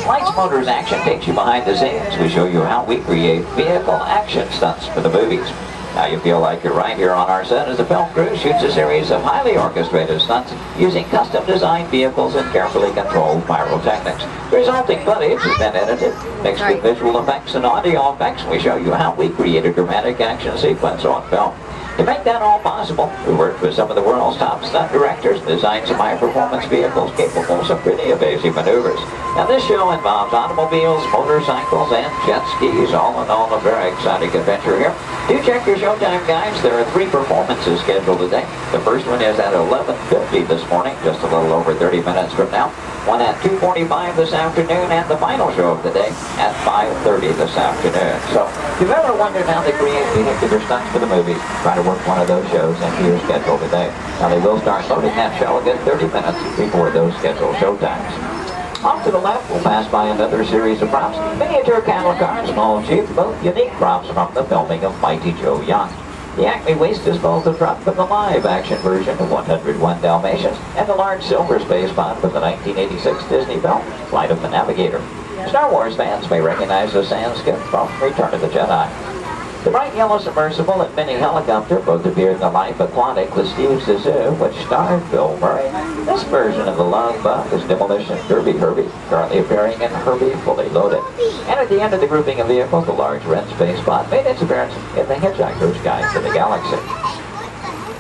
Lights, Motors, Action takes you behind the scenes. We show you how we create vehicle action stunts for the movies. Now you feel like you're right here on our set as the film crew shoots a series of highly orchestrated stunts using custom-designed vehicles and carefully controlled pyrotechnics. The resulting footage has been edited, mixed with visual effects and audio effects. We show you how we create a dramatic action sequence on film. To make that all possible, we worked with some of the world's top stunt directors and designed some high-performance vehicles capable of some pretty evasive maneuvers. Now this show involves automobiles, motorcycles, and jet skis, all in all a very exciting adventure here. Do check your showtime guides. There are 3 performances scheduled today. The first one is at 11:50 this morning, just a little over 30 minutes from now. One at 2:45 this afternoon, and the final show of the day at 5:30 this afternoon. So, if you've ever wondered how they create vehicular stunts for the movies, try to work one of those shows into your schedule today. Now, they will start loading that show again 30 minutes before those scheduled showtimes. Off to the left, we'll pass by another series of props. Miniature cattle cars, small jeep, both unique props from the filming of Mighty Joe Young. The Acme Waste Disposal truck from the live-action version of 101 Dalmatians, and the large silver space pod from the 1986 Disney film, Flight of the Navigator. Star Wars fans may recognize the sand skip from Return of the Jedi. The bright yellow submersible and mini helicopter both appeared in the Life Aquatic with Steve Zissou, which starred Bill Murray. This version of the Love Bug is Demolition Derby Herbie, currently appearing in Herbie Fully Loaded. And at the end of the grouping of vehicles, the large red space pod made its appearance in The Hitchhiker's Guide to the Galaxy.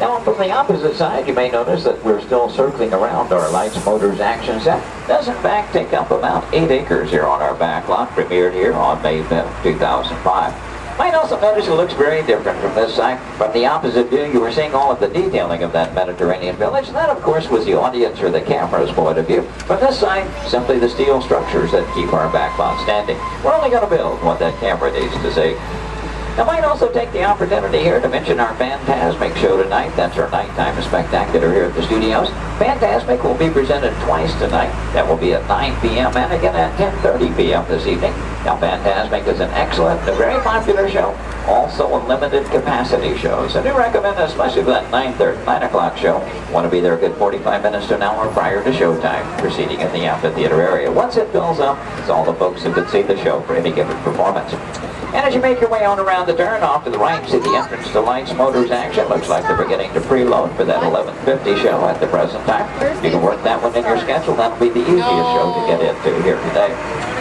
Now, from the opposite side, you may notice that we're still circling around our Lights, Motors, Action set. It does, in fact, take up about 8 acres here on our backlot, premiered here on May 5th, 2005. Might also notice it looks very different from this side. From the opposite view, you were seeing all of the detailing of that Mediterranean village. And that, of course, was the audience or the camera's point of view. From this side, simply the steel structures that keep our backlot standing. We're only going to build what that camera needs to see. I might also take the opportunity here to mention our Fantasmic show tonight. That's our nighttime spectacular here at the studios. Fantasmic will be presented twice tonight. That will be at 9 p.m. and again at 10:30 p.m. this evening. Now, Fantasmic is an excellent and a very popular show Also a limited capacity shows. I do recommend, especially for that 9 o'clock show, want to be there a good 45 minutes to an hour prior to showtime, proceeding in the amphitheater area. Once it fills up, it's all the folks who could see the show for any given performance. And as you make your way on around the turn, off to the right, see the entrance to Lights, Motors, Action. Looks like they're beginning to preload for that 11:50 show at the present time. You can work that one in your schedule. That'll be the easiest show to get into here today.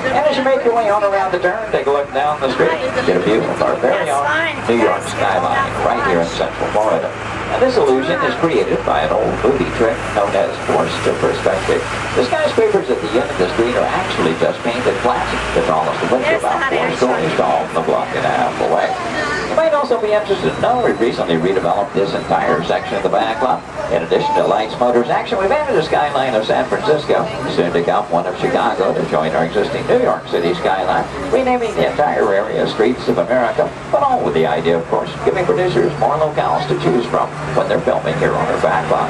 And as you make your way on around the turn, take a look down the street, get a view of our very own New York skyline right here in Central Florida. And this illusion is created by an old movie trick known as forced to perspective. The skyscrapers at the end of the street are actually just painted glass. The tallest of which are about 4 stories tall from a block and a half away. You might also be interested to know we've recently redeveloped this entire section of the back lot. In addition to Lights, Motors, Action, we've added a skyline of San Francisco, soon to come one of Chicago to join our existing New York City skyline, renaming the entire area Streets of America, but all with the idea, of course, giving producers more locales to choose from when they're filming here on our back lot.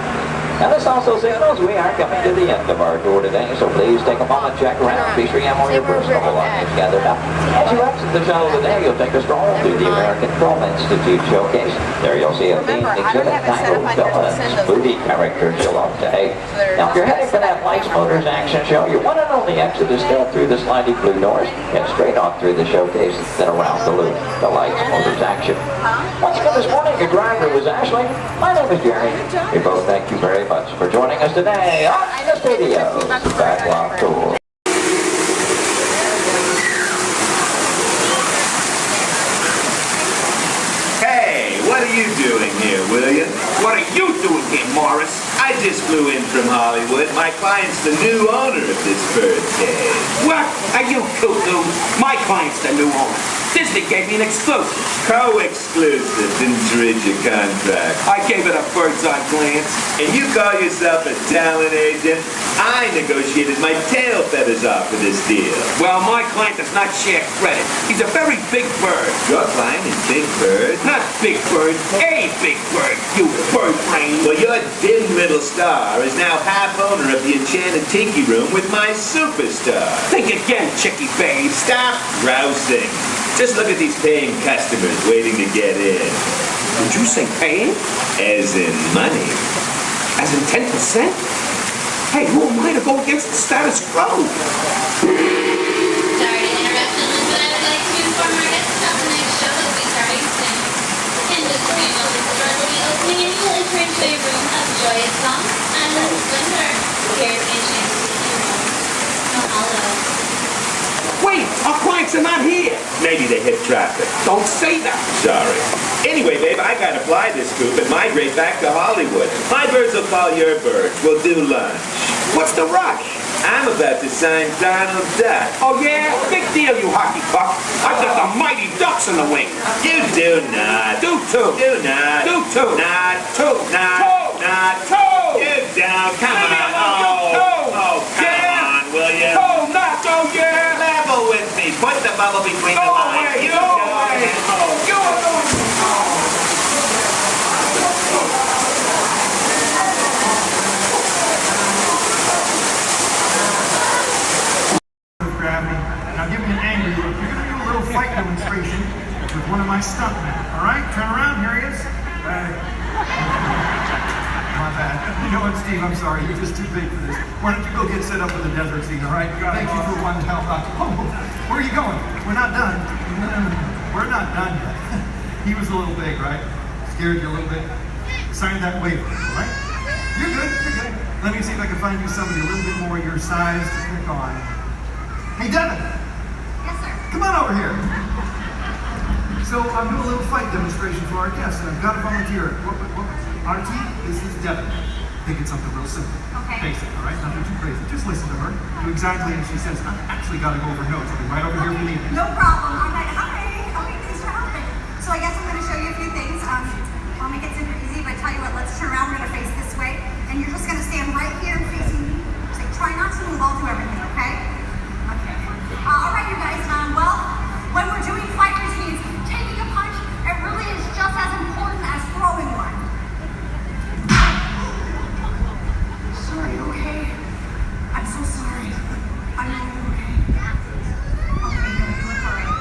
Now this also signals we are coming to the end of our tour today, so please take a moment, check around, be sure you have all your personal belongings gathered up. As you exit the shuttle today, you'll take a stroll through the American Film Institute showcase. There you'll see a themed exhibit titled Villains, movie characters you'll love to hate. Now if you're heading for that Lights, Motors, Action show, your one and only exit is still through the sliding blue doors and straight on through the showcase, then around the loop, the Lights, Motors, Action. Once again this morning, your driver was Ashley. My name is Jerry. We both thank you very much for joining us today on the Studios Backlot Tour. Hey, what are you doing here, William? What are you doing here, Morris? I just flew in from Hollywood. My client's the new owner of this birdcage. What? Are you cuckoo? My client's the new owner. Disney gave me an exclusive. Co-exclusive. Didn't read your contract. I gave it a bird's eye glance. And you call yourself a talent agent? I negotiated my tail feathers off for this deal. Well, my client does not share credit. He's a very big bird. Your client is Big Bird? Not Big Bird, a big bird, you bird brain. Well, your dim little star is now half owner of the Enchanted Tiki Room with my superstar. Think again, chickie babe. Stop grousing. Just look at these paying customers waiting to get in. Did you say paying? As in money. As in 10%? Hey, who am I to go against the status quo? Sorry to interrupt, but I would like to inform our guests about the next show that will be starting soon. In just a few moments, the door will be opening and you will enter into a room of joyous songs and splendor. Here in Enchanted Tiki Room. Mahalo. Wait, our clients are not here. Maybe they hit traffic. Don't say that. Sorry. Anyway, babe, I gotta fly this scoop and migrate back to Hollywood. My birds will follow your birds. We'll do lunch. What's the rush? I'm about to sign Donald Duck. Oh yeah? Big deal, you hockey puck. I've got the mighty ducks in the wing. You do not. Do too. Do not. Do too. Not. Two. Not. Two. Not. Two. You don't. Come Leave me on. alone. Oh, come on, will you? Two. Not. Oh yeah. Level with me. Put the bubble between the lines. You Go don't. away. Go away. Gravity. Now give me an angry look. You're gonna do a little fight demonstration with one of my stuntmen. All right, turn around. Here he is. My bad. You know what, Steve? I'm sorry. You're just too big for this. Why don't you go get set up with the desert scene? All right. Thank you for one help. Oh, where are you going? We're not done. We're not done yet. He was a little big, right? Scared you a little bit. Sign that waiver. All right. You're good. You're good. Let me see if I can find you somebody a little bit more your size to pick on. Hey, Devin. Yes, sir. Come on over here. So I'm doing a little fight demonstration for our guests, and I've got a volunteer. RT, this is Devin. Think it's something real simple. Okay. Basic, all right? Nothing too crazy. Just listen to her. Do exactly as she says. I've actually got to go over notes. I'll be right over here if you need me. No problem. I'm like, hi. Okay, thanks for helping. So I guess I'm going to show you a few things. I'll make it super easy, but I tell you what, let's turn around. We're going to face this way, and you're just going to stand right here facing me. So try not to move. I'll do everything, okay? Okay. All right, you guys. Well, when we're doing fight routines, taking a punch, it really is just as important as throwing one. Sorry, okay? I'm so sorry. I'm okay. Okay, you look all right.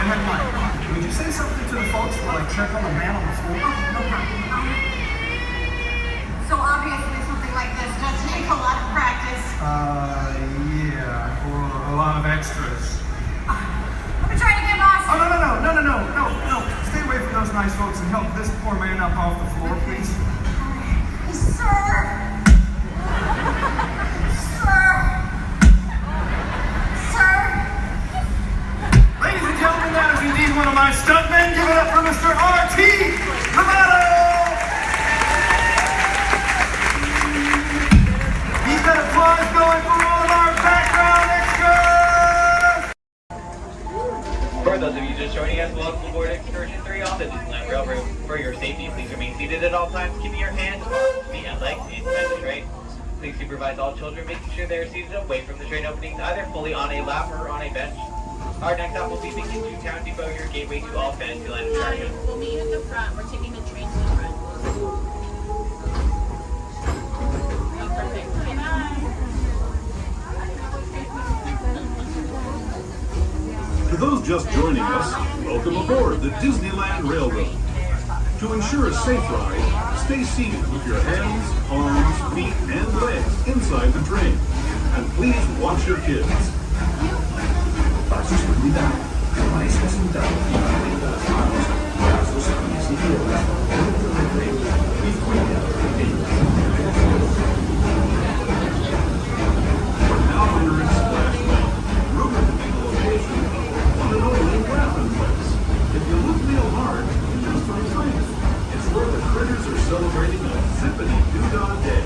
never mind. Would you say something to the folks while I check on the man on the floor? No problem. So obviously something like this does take a lot of practice. Yeah, or a lot of extras. Let me try to get boss. Oh, no. Stay away from those nice folks and help this poor man up off the floor, please. Sir. Ladies and gentlemen, that is indeed one of my stuntmen. Give it up for Mr. R.T. Romano! Keep that applause going for all of our background extras! For those of you just joining us, welcome aboard Excursion 3 on the Disneyland Railroad. For your safety, please remain seated at all times, keeping your hands, arms, feet, and legs inside the train. Please supervise all children, making sure they are seated away from the train openings, either fully on a lap or on a bench. Our next stop will be Beacon to Town Depot, your gateway to all Fantasyland attractions. We'll meet at the front. We're taking the train to the front. Perfect. To those just joining us, welcome aboard the Disneyland Railroad. To ensure a safe ride, stay seated with your hands, arms, feet, and legs inside the train. And please watch your kids. Para su seguridad, permanezca sentado y mantenga las manos, brazos, pies y piernas dentro del tren y fuera del We're now entering Splash Mountain, rumored to be the location of one and only Rabbit Place. If you look real hard, you just might find it. It's where the critters are celebrating a zippity-doo-dah day.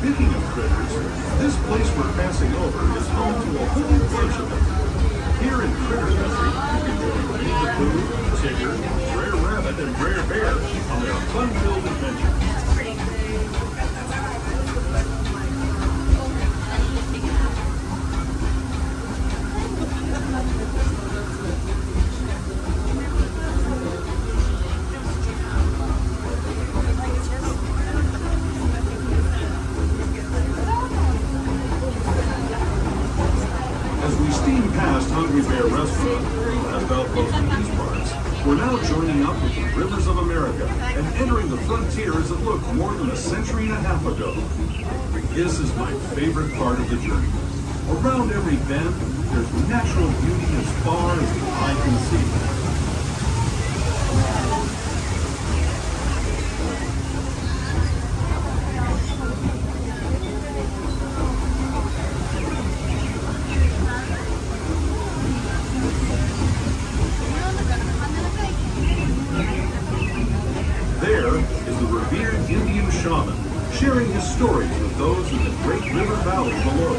Speaking of critters, this place we're passing over is home to a whole bunch of them. Here in Critter Country, you can join Winnie the Pooh, Tigger, Brer Rabbit, and Brer Bear on their fun-filled adventures. As we steam past Hungry Bear Restaurant, the last outpost in these parts, we're now joining up with the Rivers of America and entering the frontiers that looked more than a century and a half ago. This is my favorite part of the journey. Around every bend, there's natural beauty as far as the eye can see. There is the revered Indian shaman, sharing his stories with those in the great river valley below.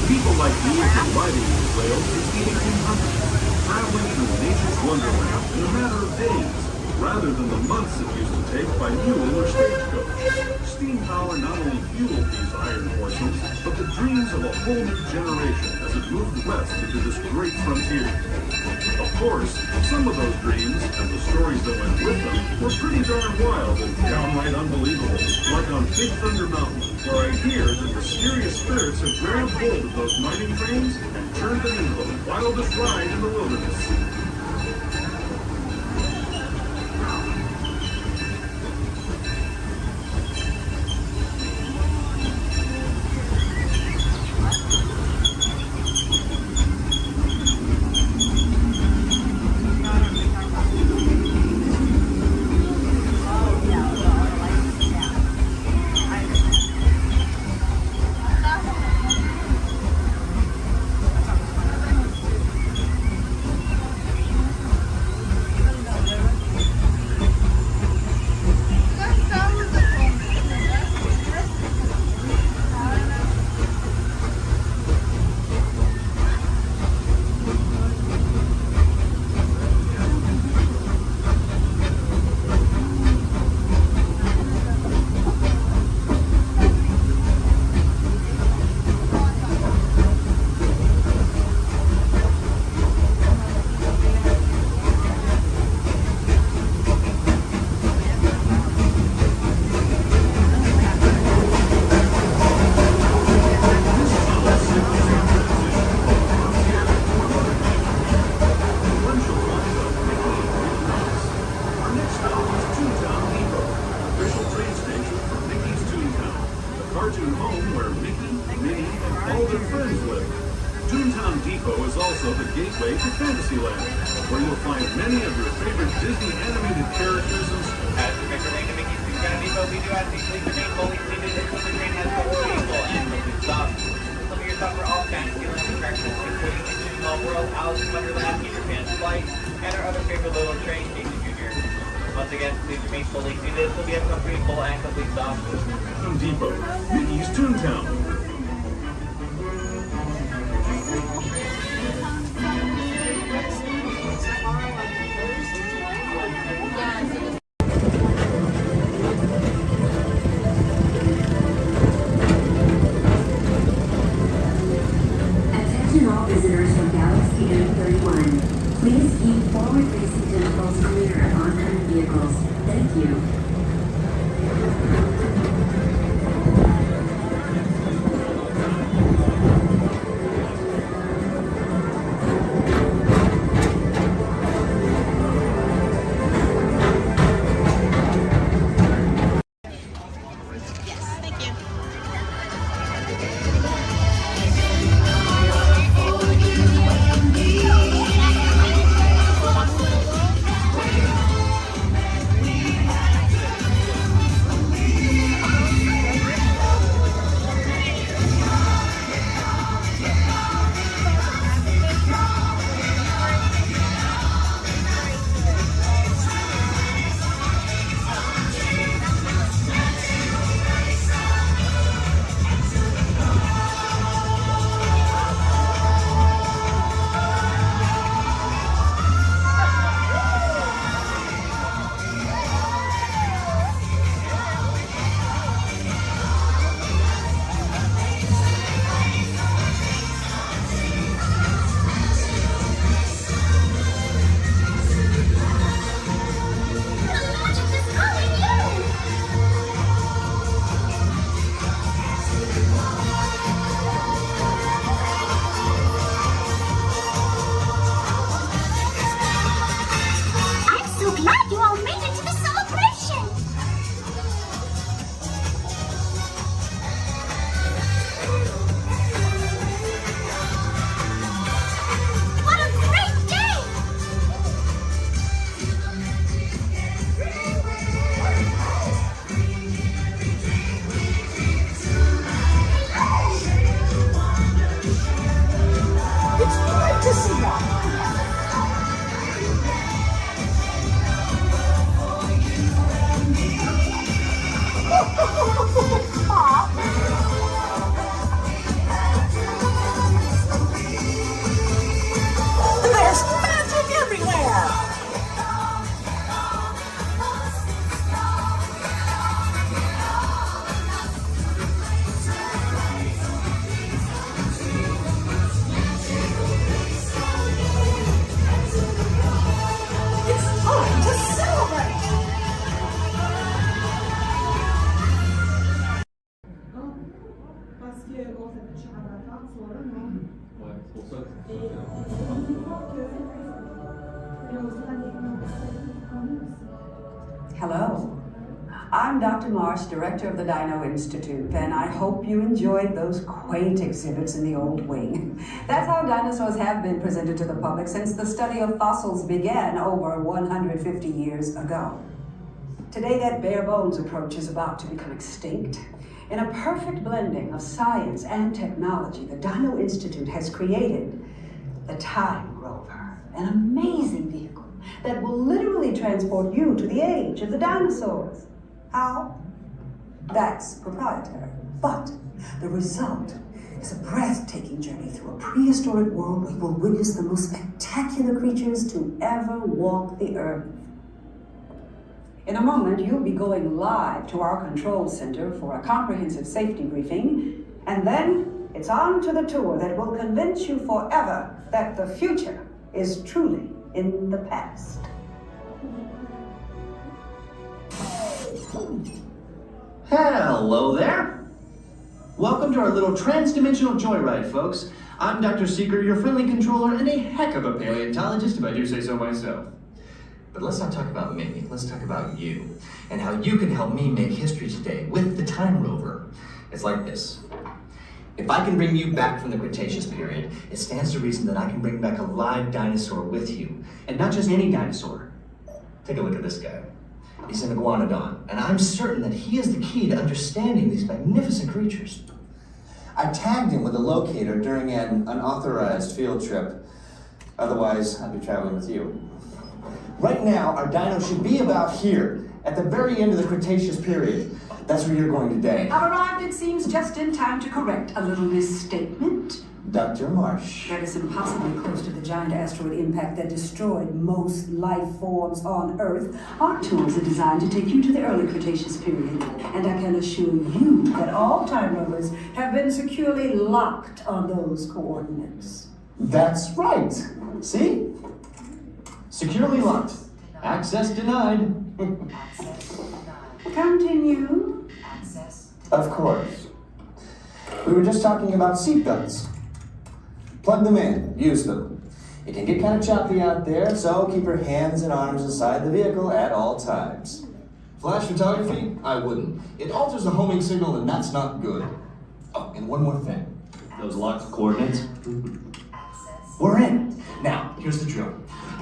People like me have been riding these rails since the 1800s, traveling through nature's wonderland in a matter of days, rather than the months it used to take by mule or stagecoach. Steam power not only fueled these iron horses, but the dreams of a whole new generation as it moved west into this great frontier. Of course, some of those dreams and the stories that went with them were pretty darn wild and downright unbelievable, like on Big Thunder Mountain, where I hear that mysterious spirits have grabbed hold of those mining trains and turned them into the wildest ride in the wilderness. imagined home where Mickey, Minnie, and all their friends live. Toontown Depot is also the gateway to Fantasyland, where you'll find many of your favorite Disney animated characters and As we make our way to Mickey's Toontown Depot, we do ask these please remain fully seated until the train has come to a full and complete stop. Some of your stops for all Fantasyland attractions, including Into Small World, Alice in Wonderland, Peter Pan's Flight, and our other favorite little train, Jason Jr. Once again, please remain fully seated until we have come to a full and complete stop. Toontown Depot, Mickey's Toontown. Attention all visitors from Galaxy M31. Please keep forward-facing tentacles clear of oncoming vehicles. Thank you. Hello. I'm Dr. Marsh, director of the Dino Institute, and I hope you enjoyed those quaint exhibits in the old wing. That's how dinosaurs have been presented to the public since the study of fossils began over 150 years ago. Today, that bare bones approach is about to become extinct. In a perfect blending of science and technology, the Dino Institute has created the Time Rover, an amazing vehicle that will literally transport you to the age of the dinosaurs. How? That's proprietary. But the result is a breathtaking journey through a prehistoric world where you will witness the most spectacular creatures to ever walk the earth. In a moment, you'll be going live to our control center for a comprehensive safety briefing, and then it's on to the tour that will convince you forever that the future is truly in the past. Hello there. Welcome to our little trans-dimensional joyride, folks. I'm Dr. Seeker, your friendly controller, and a heck of a paleontologist, if I do say so myself. But let's not talk about me, let's talk about you, and how you can help me make history today with the Time Rover. It's like this. If I can bring you back from the Cretaceous period, it stands to reason that I can bring back a live dinosaur with you. And not just any dinosaur. Take a look at this guy. He's an iguanodon, and I'm certain that he is the key to understanding these magnificent creatures. I tagged him with a locator during an unauthorized field trip. Otherwise, I'd be traveling with you. Right now, our dino should be about here, at the very end of the Cretaceous period. That's where you're going today. I've arrived, it seems, just in time to correct a little misstatement. Dr. Marsh. That is impossibly close to the giant asteroid impact that destroyed most life forms on Earth. Our tours are designed to take you to the early Cretaceous period, and I can assure you that all time rollers have been securely locked on those coordinates. That's right. See? Securely locked. Access denied. Continue. Of course. We were just talking about seatbelts. Plug them in, use them. It can get kind of choppy out there, so keep your hands and arms inside the vehicle at all times. Flash photography? I wouldn't. It alters the homing signal, and that's not good. Oh, and one more thing. Those locked coordinates? We're in. Now, here's the drill.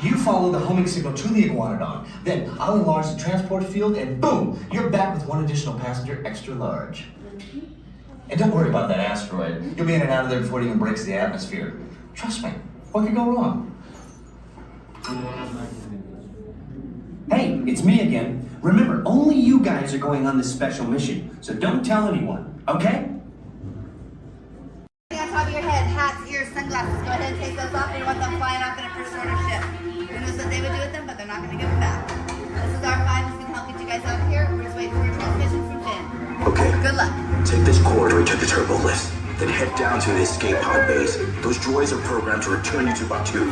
You follow the homing signal to the iguanodon, then I'll enlarge the transport field, and boom, you're back with one additional passenger extra large. And don't worry about that asteroid. You'll be in and out of there before it even breaks the atmosphere. Trust me, what could go wrong? Hey, it's me again. Remember, only you guys are going on this special mission, so don't tell anyone, okay? On top of your head, hats, ears, sunglasses. Go ahead and take those off. You want them flying off in a first order ship. Who knows what they would do with them, but they're not going to give them back. This is R5. It's going to help get you guys out of here. We're just waiting for a transmission from Finn. Okay. Good luck. Take this corridor to the turbo lift, then head down to the escape pod base. Those droids are programmed to return you to Batu.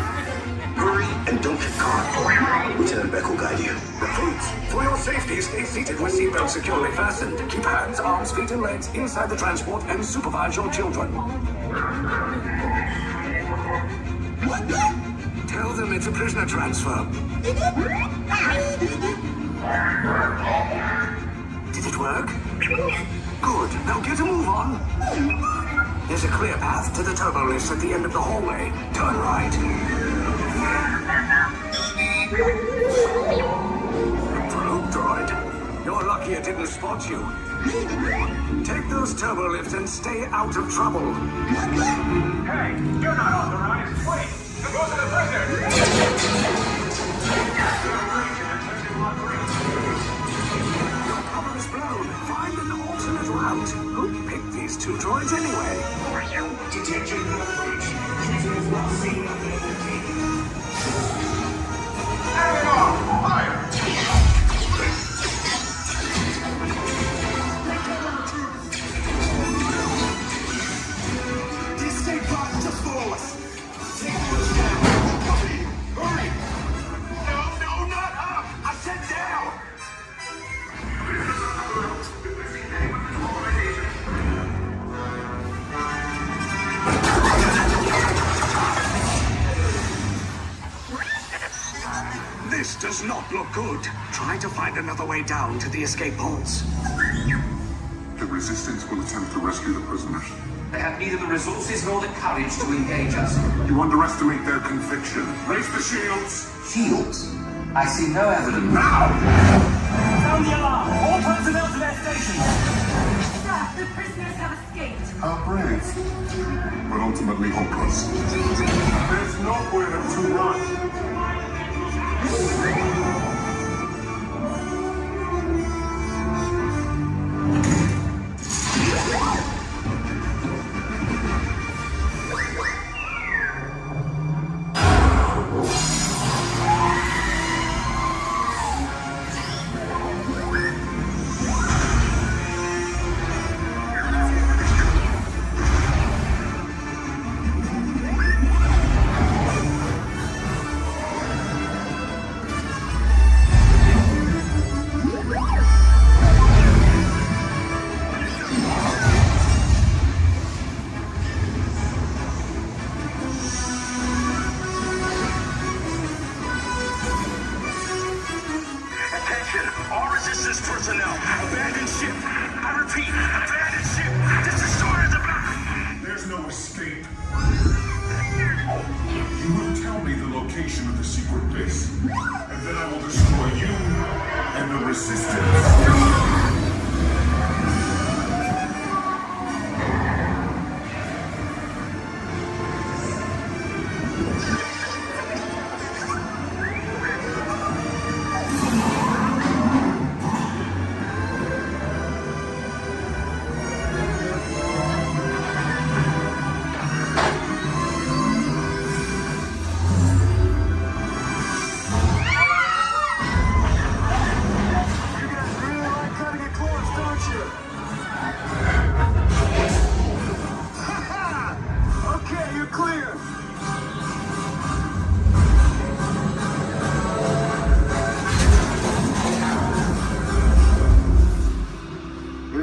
Hurry and don't get caught. Lieutenant Beck will guide you. Recruits, for your safety, stay seated with seatbelts securely fastened. Keep hands, arms, feet, and legs inside the transport and supervise your children. Tell them it's a prisoner transfer. Did it work? Good. Now get a move on. There's a clear path to the turbo lifts at the end of the hallway. Turn right. Probe droid. You're lucky it didn't spot you. Take those turbo lifts and stay out of trouble. Hey, you're not authorized. Wait, there goes the prisoner. Your cover is blown. Find an alternate route. Who picked these two droids anyway? Detection approach. Prisoners not seen at the Everyone, fire! The escape pod just below us. Take those down. Copy. Hurry! No, not up! I said down! This does not look good. Try to find another way down to the escape pods. The Resistance will attempt to rescue the prisoners. They have neither the resources nor the courage to engage us. You underestimate their conviction. Raise the shields! Shields? I see no evidence. Now! Sound the alarm! All personnel to their stations! Sir, the prisoners have escaped. How brave, but ultimately hopeless. There's nowhere to run.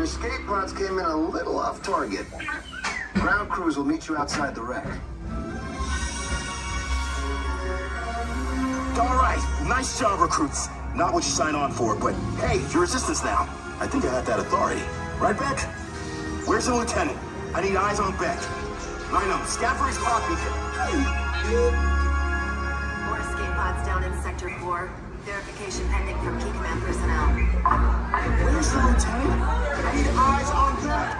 escape pods came in a little off target. Ground crews will meet you outside the wreck. All right, nice job, recruits. Not what you signed on for, but hey, you're resistance now. I think I have that authority. Right, Beck? Where's the lieutenant? I need eyes on Beck. Line up, scan for his pod beacon. More escape pods down in Sector 4. Verification pending from key command personnel. Where's the lieutenant? I need eyes on Beck.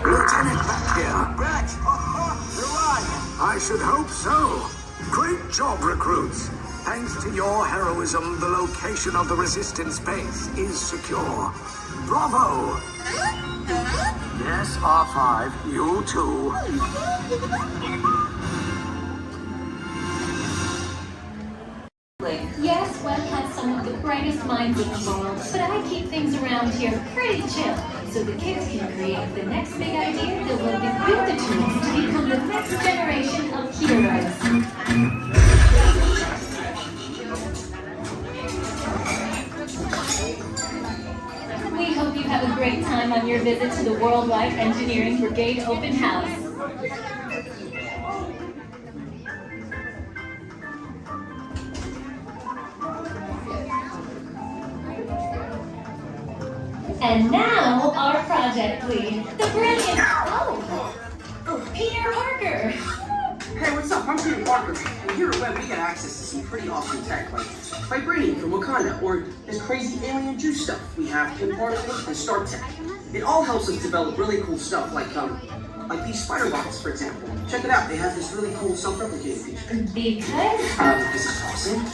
Lieutenant Beck here. Beck! You're alive! I should hope so. Great job, recruits. Thanks to your heroism, the location of the resistance base is secure. Bravo! Yes, R5, you too. Yes, Walt has some of the brightest minds in the world, but I keep things around here pretty chill, so the kids can create the next big idea that will give you the tools to become the next generation of heroes. We hope you have a great time on your visit to the Worldwide Engineering Brigade Open House. And now, our project lead, the brilliant... Oh, Peter Parker! Hey, what's up? I'm Peter Parker. And here at Web, we get access to some pretty awesome tech, like vibranium from Wakanda, or this crazy alien juice stuff. We have pin particles and Star Tech. It all helps us develop really cool stuff, like these spider bots, for example. Check it out. They have this really cool self-replicating feature. Because? This is awesome.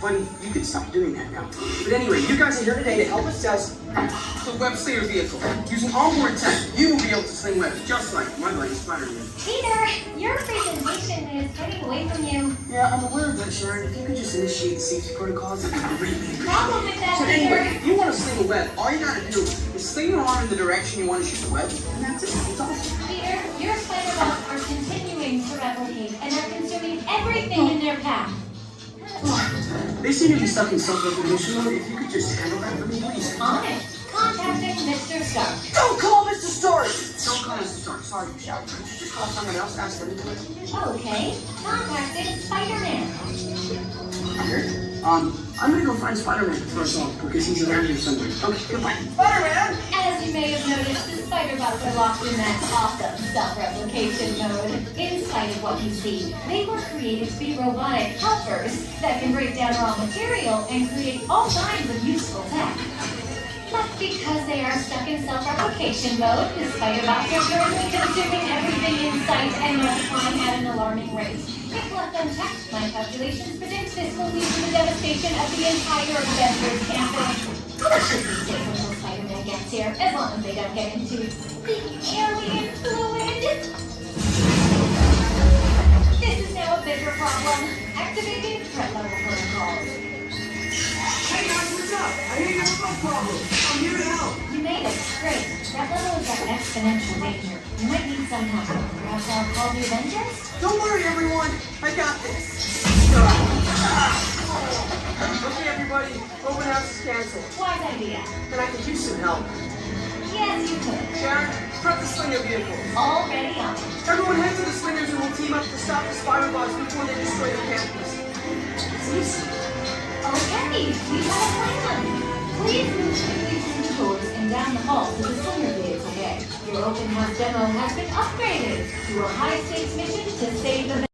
Buddy, you can stop doing that now. But anyway, you guys are here today to help us test the web slinger vehicle. Using onboard tech, you will be able to sling webs just like my buddy Spider-Man. Peter, your presentation is getting away from you. Yeah, I'm aware of that, Sharon. If you could just initiate the safety protocols, it would be great. Problem with that, So Peter. anyway, if you want to sling a web, all you gotta do is sling your arm in the direction you want to shoot the web, and that's it. It's awesome. Peter, your spider bots are continuing to replicate and are consuming everything in their path. They seem to be stuck in self-recognition mode. If you could just handle that for me, please. On it. Contacting Mr. Stark. Don't call Mr. Stark! Don't call Mr. Stark. Sorry, shout. Just call someone else. Ask them to do it. Okay. Contacting Spider-Man. Here. I'm gonna go find Spider-Man first off, because he's around here somewhere. Okay, goodbye. Spider-Man! As you may have noticed, the spider bots are locked in that awesome self-replication mode. In spite of what you see, they were created to be robotic helpers that can break down raw material and create all kinds of useful tech. But because they are stuck in self-replication mode, the spider bots are currently consuming everything in sight and multiplying at an alarming rate. If left unchecked, my calculations predict this will lead to the devastation of the entire Avengers campus. That should be safe until Spider-Man gets here, as long as they don't get into the alien fluid. This is now a bigger problem. Activating threat level protocols. Hey guys, what's up? I hear you have a problem. I'm here to help. You made it. Great. That level is at exponential danger. You might need some help. Perhaps I'll call the Avengers? Don't worry, everyone. I got this. Okay, everybody. Open house is canceled. Wise idea. And I could use some help. Yes, you could. Sharon, prep the slinger vehicle. Already on. Everyone head to the slingers and we'll team up to stop the spider bots before they destroy the campus. It's easy. Okay, we have a plan. Please move quickly through the doors and down the hall to the slinger vehicle bay. Your open house demo has been upgraded to a high-stakes mission to save the...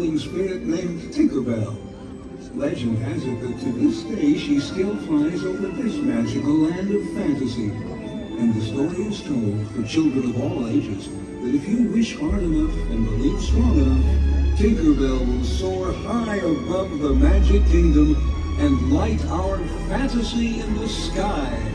twinkling spirit named Tinkerbell. Legend has it that to this day she still flies over this magical land of fantasy. And the story is told for children of all ages that if you wish hard enough and believe strong enough, Tinkerbell will soar high above the magic kingdom and light our fantasy in the sky.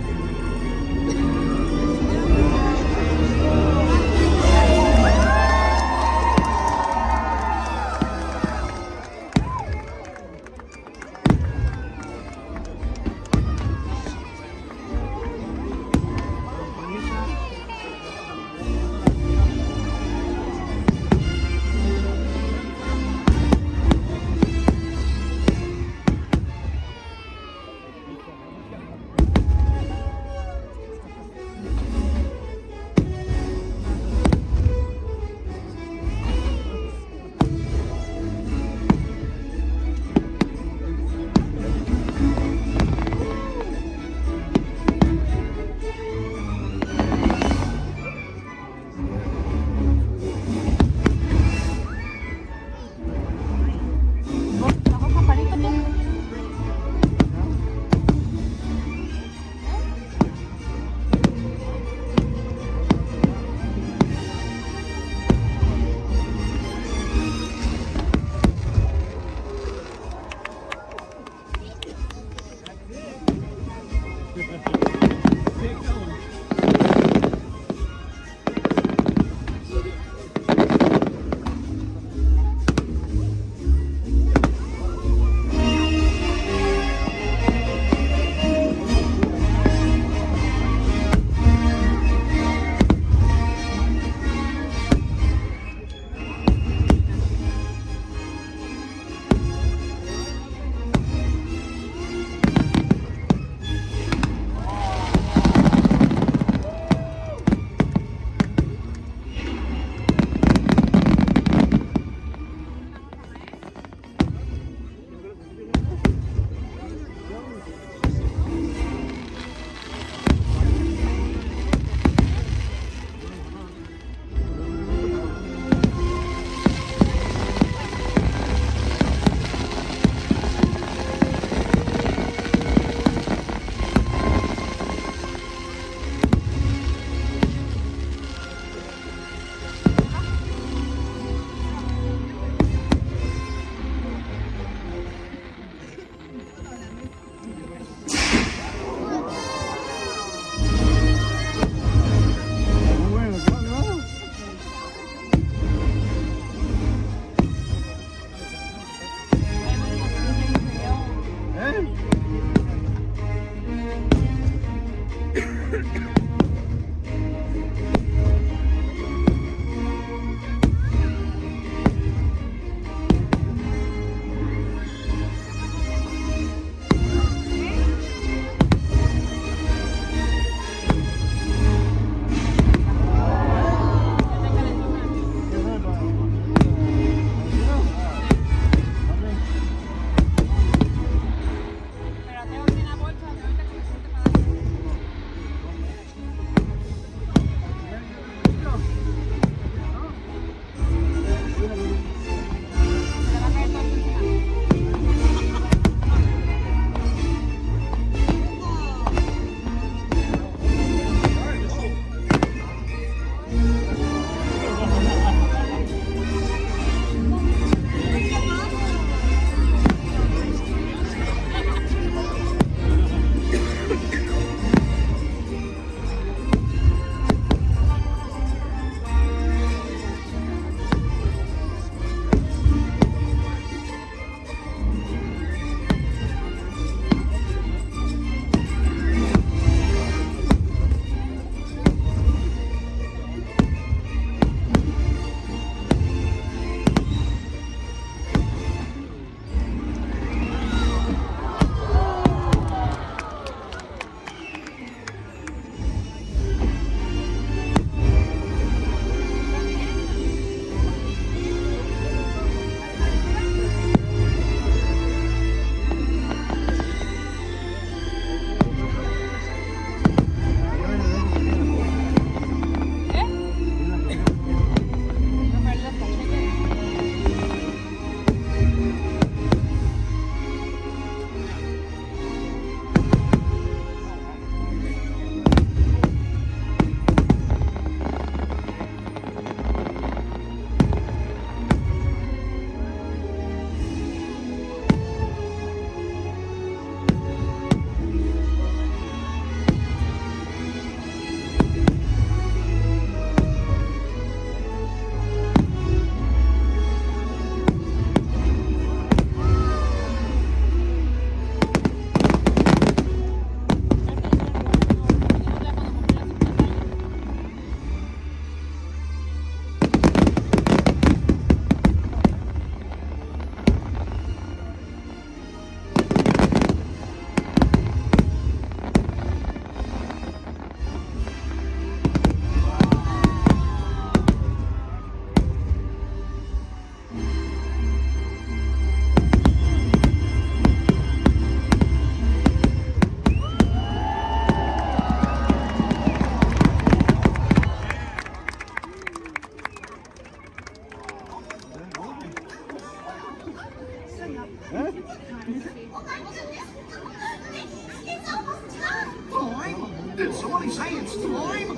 really say it's time?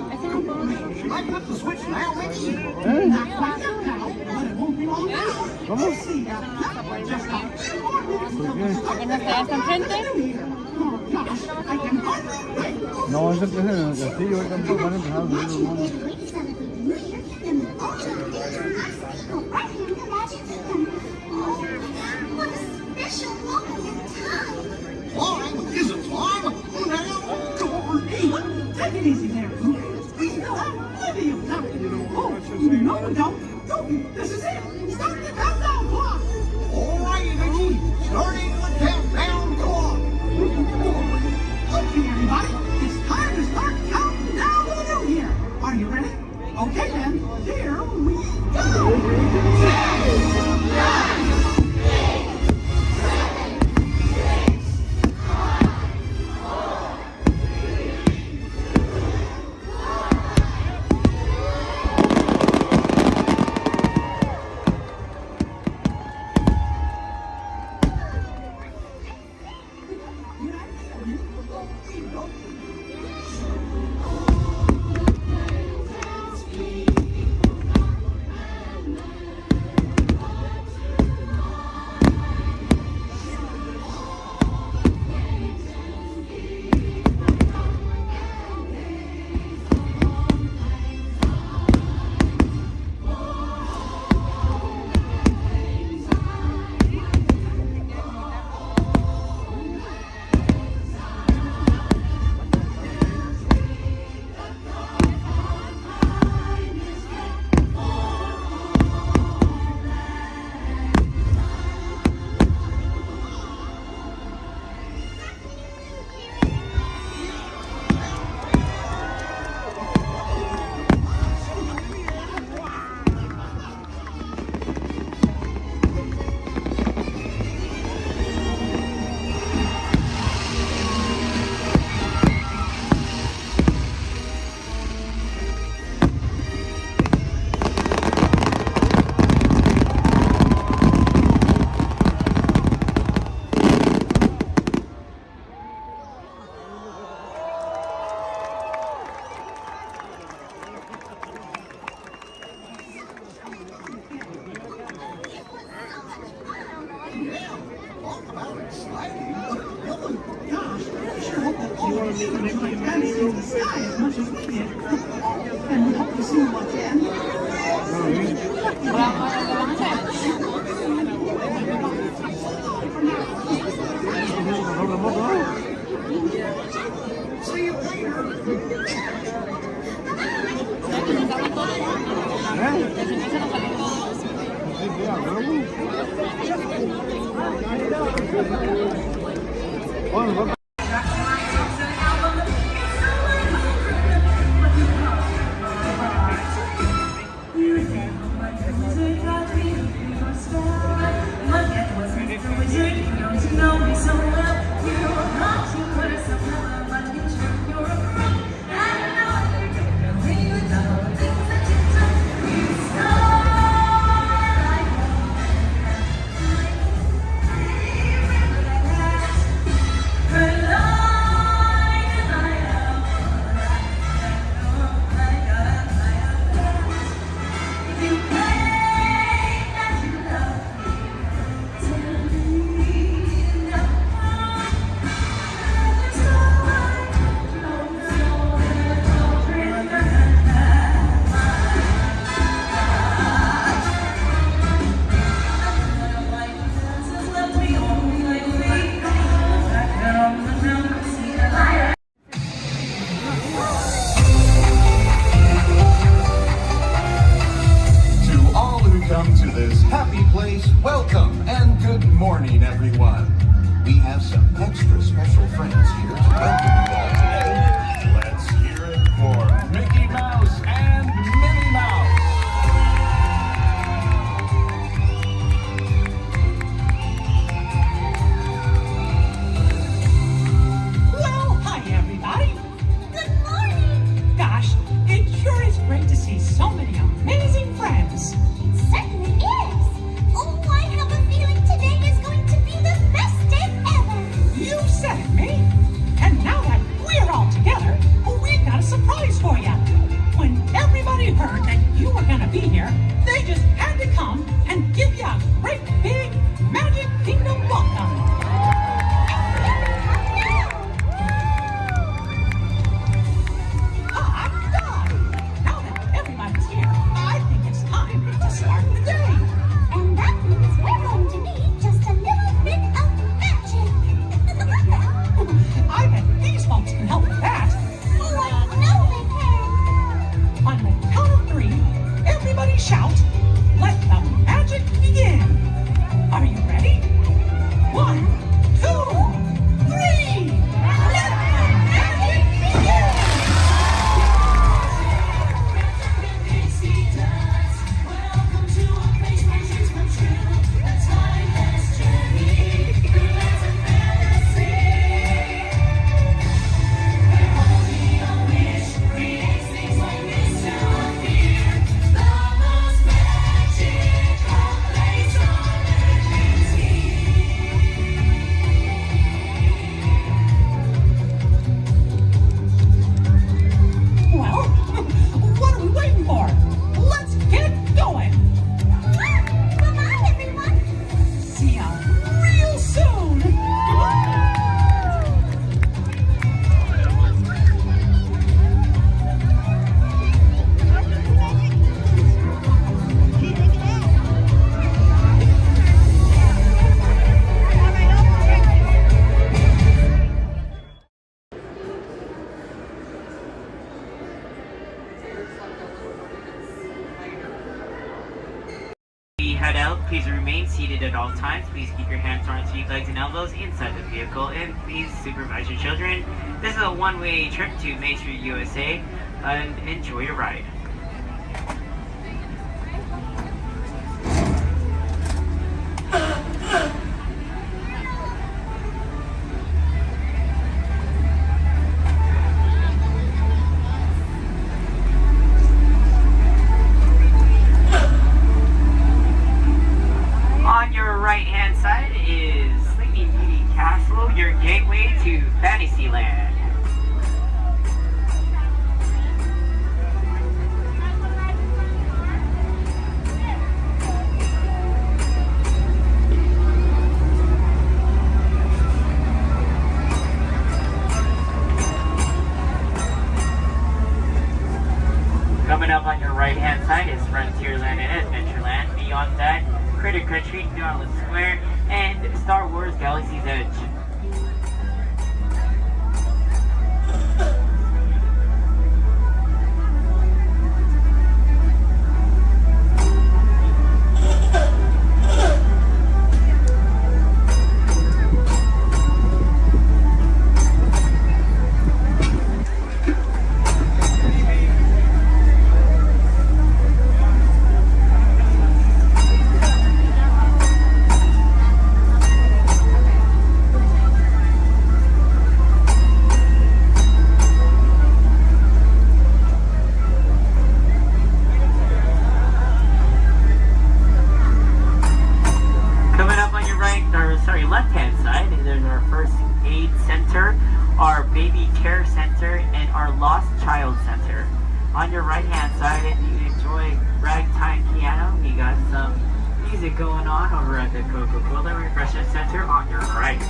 Should I flip the switch now, Mickey? Not quite now, but it won't be long now. ¿Cómo? ¿Hasta enfrente? No, eso empieza en el castillo, ahorita van a empezar a subir los monos. What a special moment in time. Time? Is it time? Now? Go over. Hey, take it easy there. We know plenty of time. Oh, no, don't. This is it. Start the countdown clock. All right, Mickey. Starting the countdown clock. Okay, everybody. It's time to start counting down to the new year. Are you ready? Okay, then. Here we go. 10, 9, Hey! head out, please remain seated at all times. Please keep your hands, arms, feet, legs, and elbows inside the vehicle, and please supervise your children. This is a one-way trip to Main Street, USA, and enjoy your ride. On your right-hand side is Sleeping Beauty Castle, your gateway to Fantasyland. Coming up on your right-hand side is Frontierland and Adventureland. Beyond that, Critter Country, Garland Square, and Star Wars Galaxy's Edge. Left-hand side, there's our first aid center, our baby care center, and our lost child center. On your right-hand side, if you enjoy ragtime piano, we got some music going on over at the Coca-Cola Refreshment Center on your right.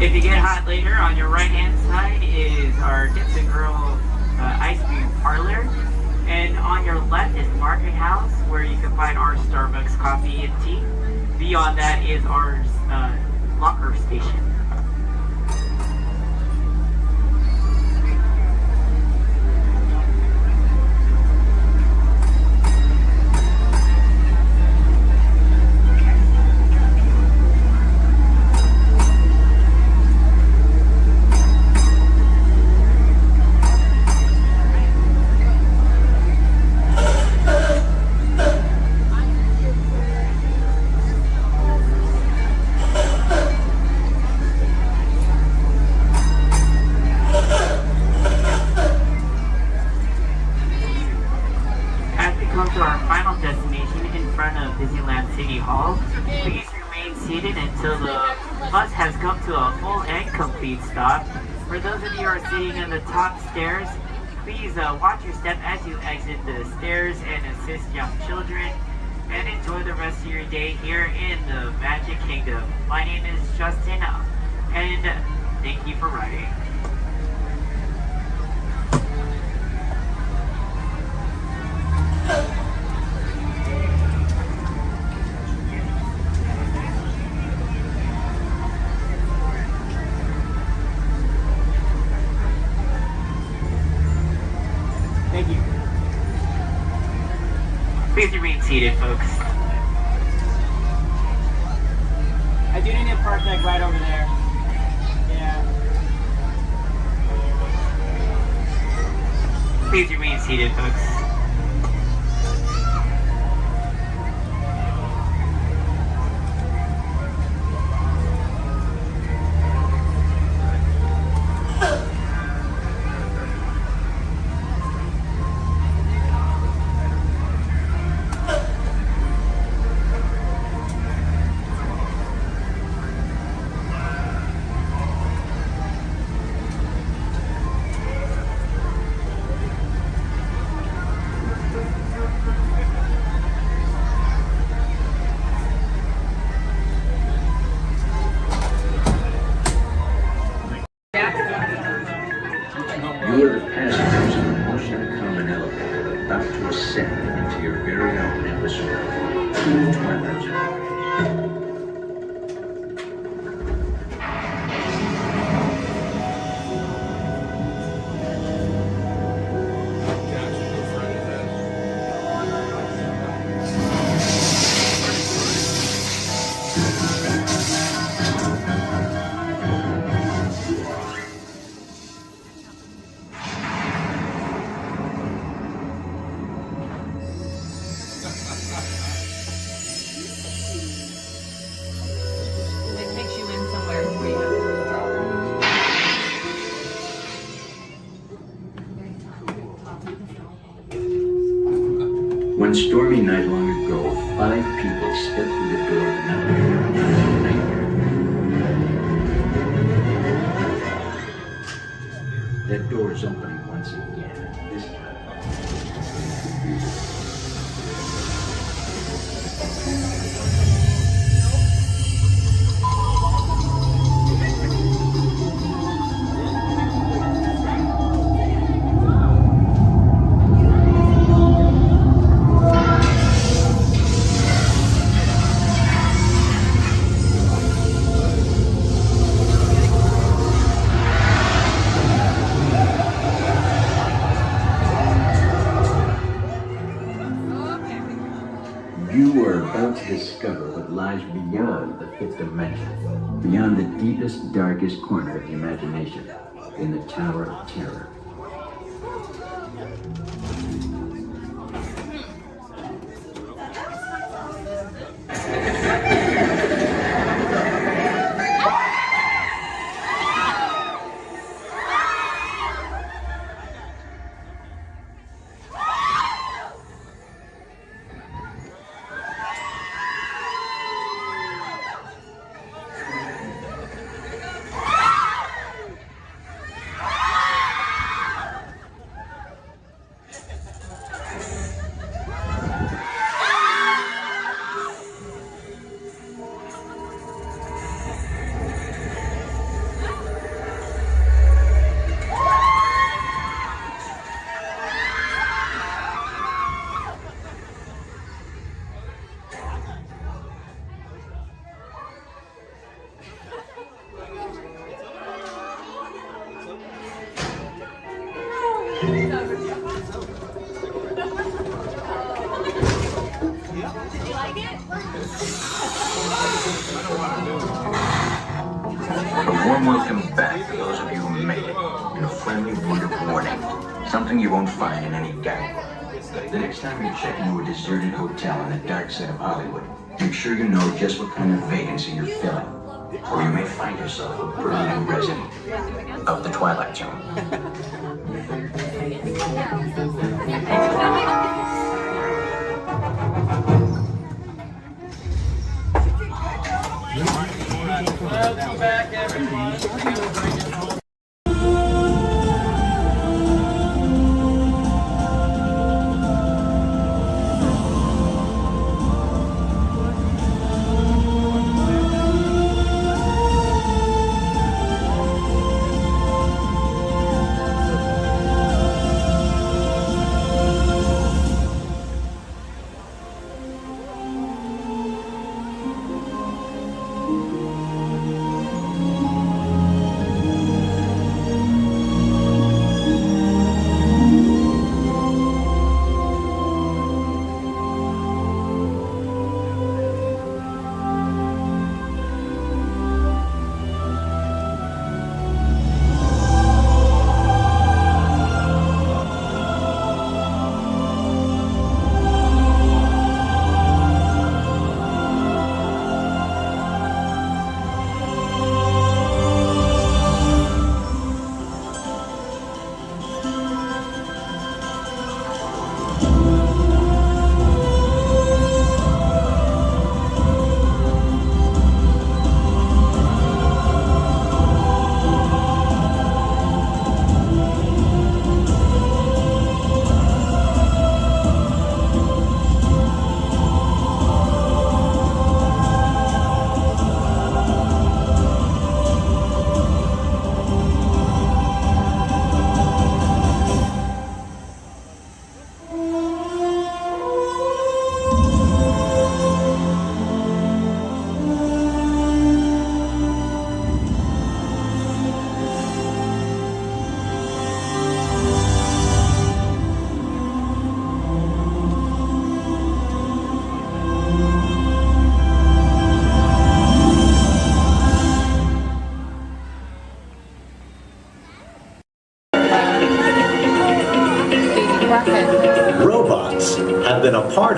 If you get hot later, on your right-hand side is our Dips and Grill ice cream parlor. And on your left is Market House, where you can find our Starbucks coffee and tea. Beyond that is our locker station. To our final destination in front of Disneyland City Hall. Please remain seated until the bus has come to a full and complete stop. For those of you who are sitting in the top stairs, please watch your step as you exit the stairs and assist young children, and enjoy the rest of your day here in the Magic Kingdom. My name is Justin, and thank you for riding. Thank you. Please remain seated, folks. I do need a park deck right over there. Yeah. Please remain seated, folks. cool twilight zone. It takes you in somewhere where you have to One stormy night long ago, 5 people stepped through the door of an elevator and had a nightmare. That door is opening once again, this time. You are about to discover what lies beyond the 5th dimension, beyond the deepest, darkest corner of the imagination, in the Tower of Terror. A warm welcome back to those of you who made it, and a friendly word of warning. Something you won't find in any guidebook. The next time you check into a deserted hotel on the dark side of Hollywood, make sure you know just what kind of vacancy you're filling, or you may find yourself a permanent resident of the Twilight Zone. Welcome back, everyone.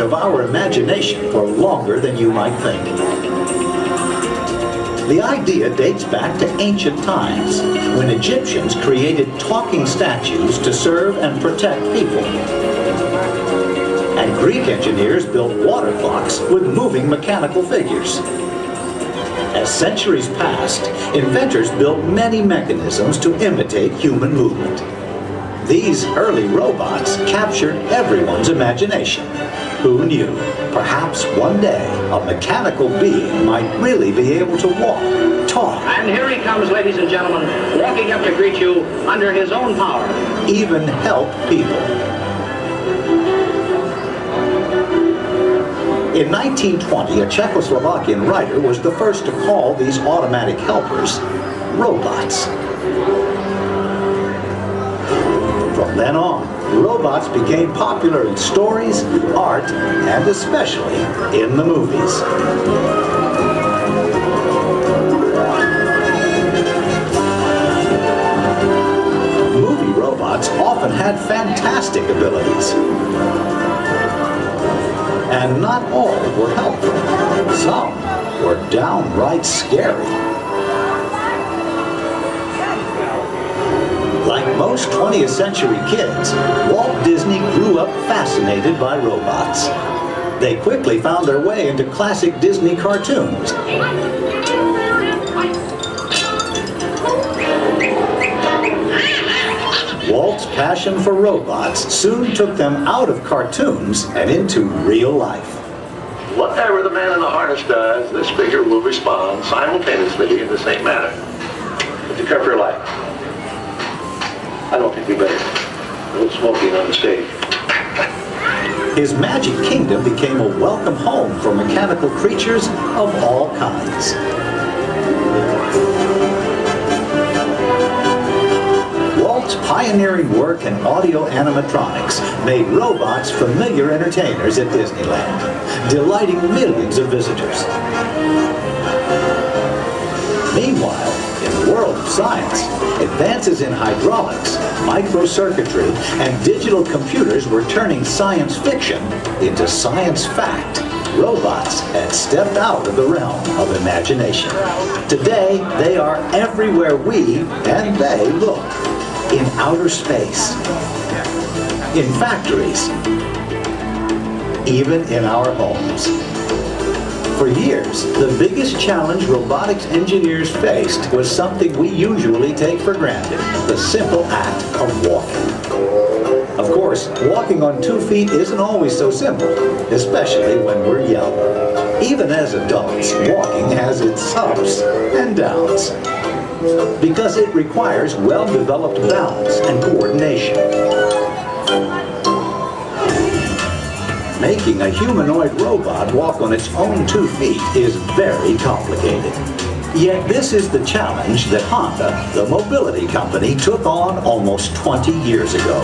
of our imagination for longer than you might think. The idea dates back to ancient times, when Egyptians created talking statues to serve and protect people. And Greek engineers built water clocks with moving mechanical figures. As centuries passed, inventors built many mechanisms to imitate human movement. These early robots captured everyone's imagination. Who knew? Perhaps one day a mechanical being might really be able to walk, talk. And here he comes, ladies and gentlemen, walking up to greet you under his own power. Even help people. In 1920, a Czechoslovakian writer was the first to call these automatic helpers robots. From then on, robots became popular in stories, art, and especially in the movies. Movie robots often had fantastic abilities. And not all were helpful. Some were downright scary. Like most 20th century kids, Walt Disney grew up fascinated by robots. They quickly found their way into classic Disney cartoons. Walt's passion for robots soon took them out of cartoons and into real life. Whatever the man in the harness does, this figure will respond simultaneously in the same manner. Would you cover your light? I don't think we better. No smoking on the stage. His magic kingdom became a welcome home for mechanical creatures of all kinds. Walt's pioneering work in audio animatronics made robots familiar entertainers at Disneyland, delighting millions of visitors. Meanwhile, in the world of science, advances in hydraulics, microcircuitry, and digital computers were turning science fiction into science fact. Robots had stepped out of the realm of imagination. Today, they are everywhere we and they look. In outer space, in factories, even in our homes. For years, the biggest challenge robotics engineers faced was something we usually take for granted, the simple act of walking. Of course, walking on 2 feet isn't always so simple, especially when we're young. Even as adults, walking has its ups and downs, because it requires well-developed balance and coordination. Making a humanoid robot walk on its own 2 feet is very complicated. Yet this is the challenge that Honda, the mobility company, took on almost 20 years ago.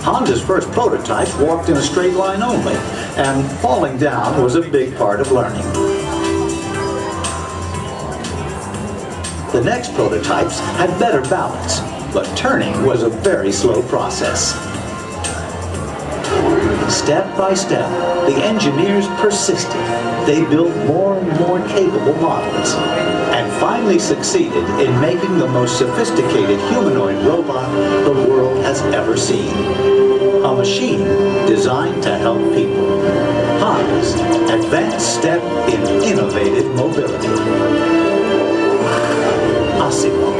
Honda's first prototypes walked in a straight line only, and falling down was a big part of learning. The next prototypes had better balance, but turning was a very slow process. Step by step, the engineers persisted. They built more and more capable models, and finally succeeded in making the most sophisticated humanoid robot the world has ever seen. A machine designed to help people. Honda's advanced step in innovative mobility. Asimo.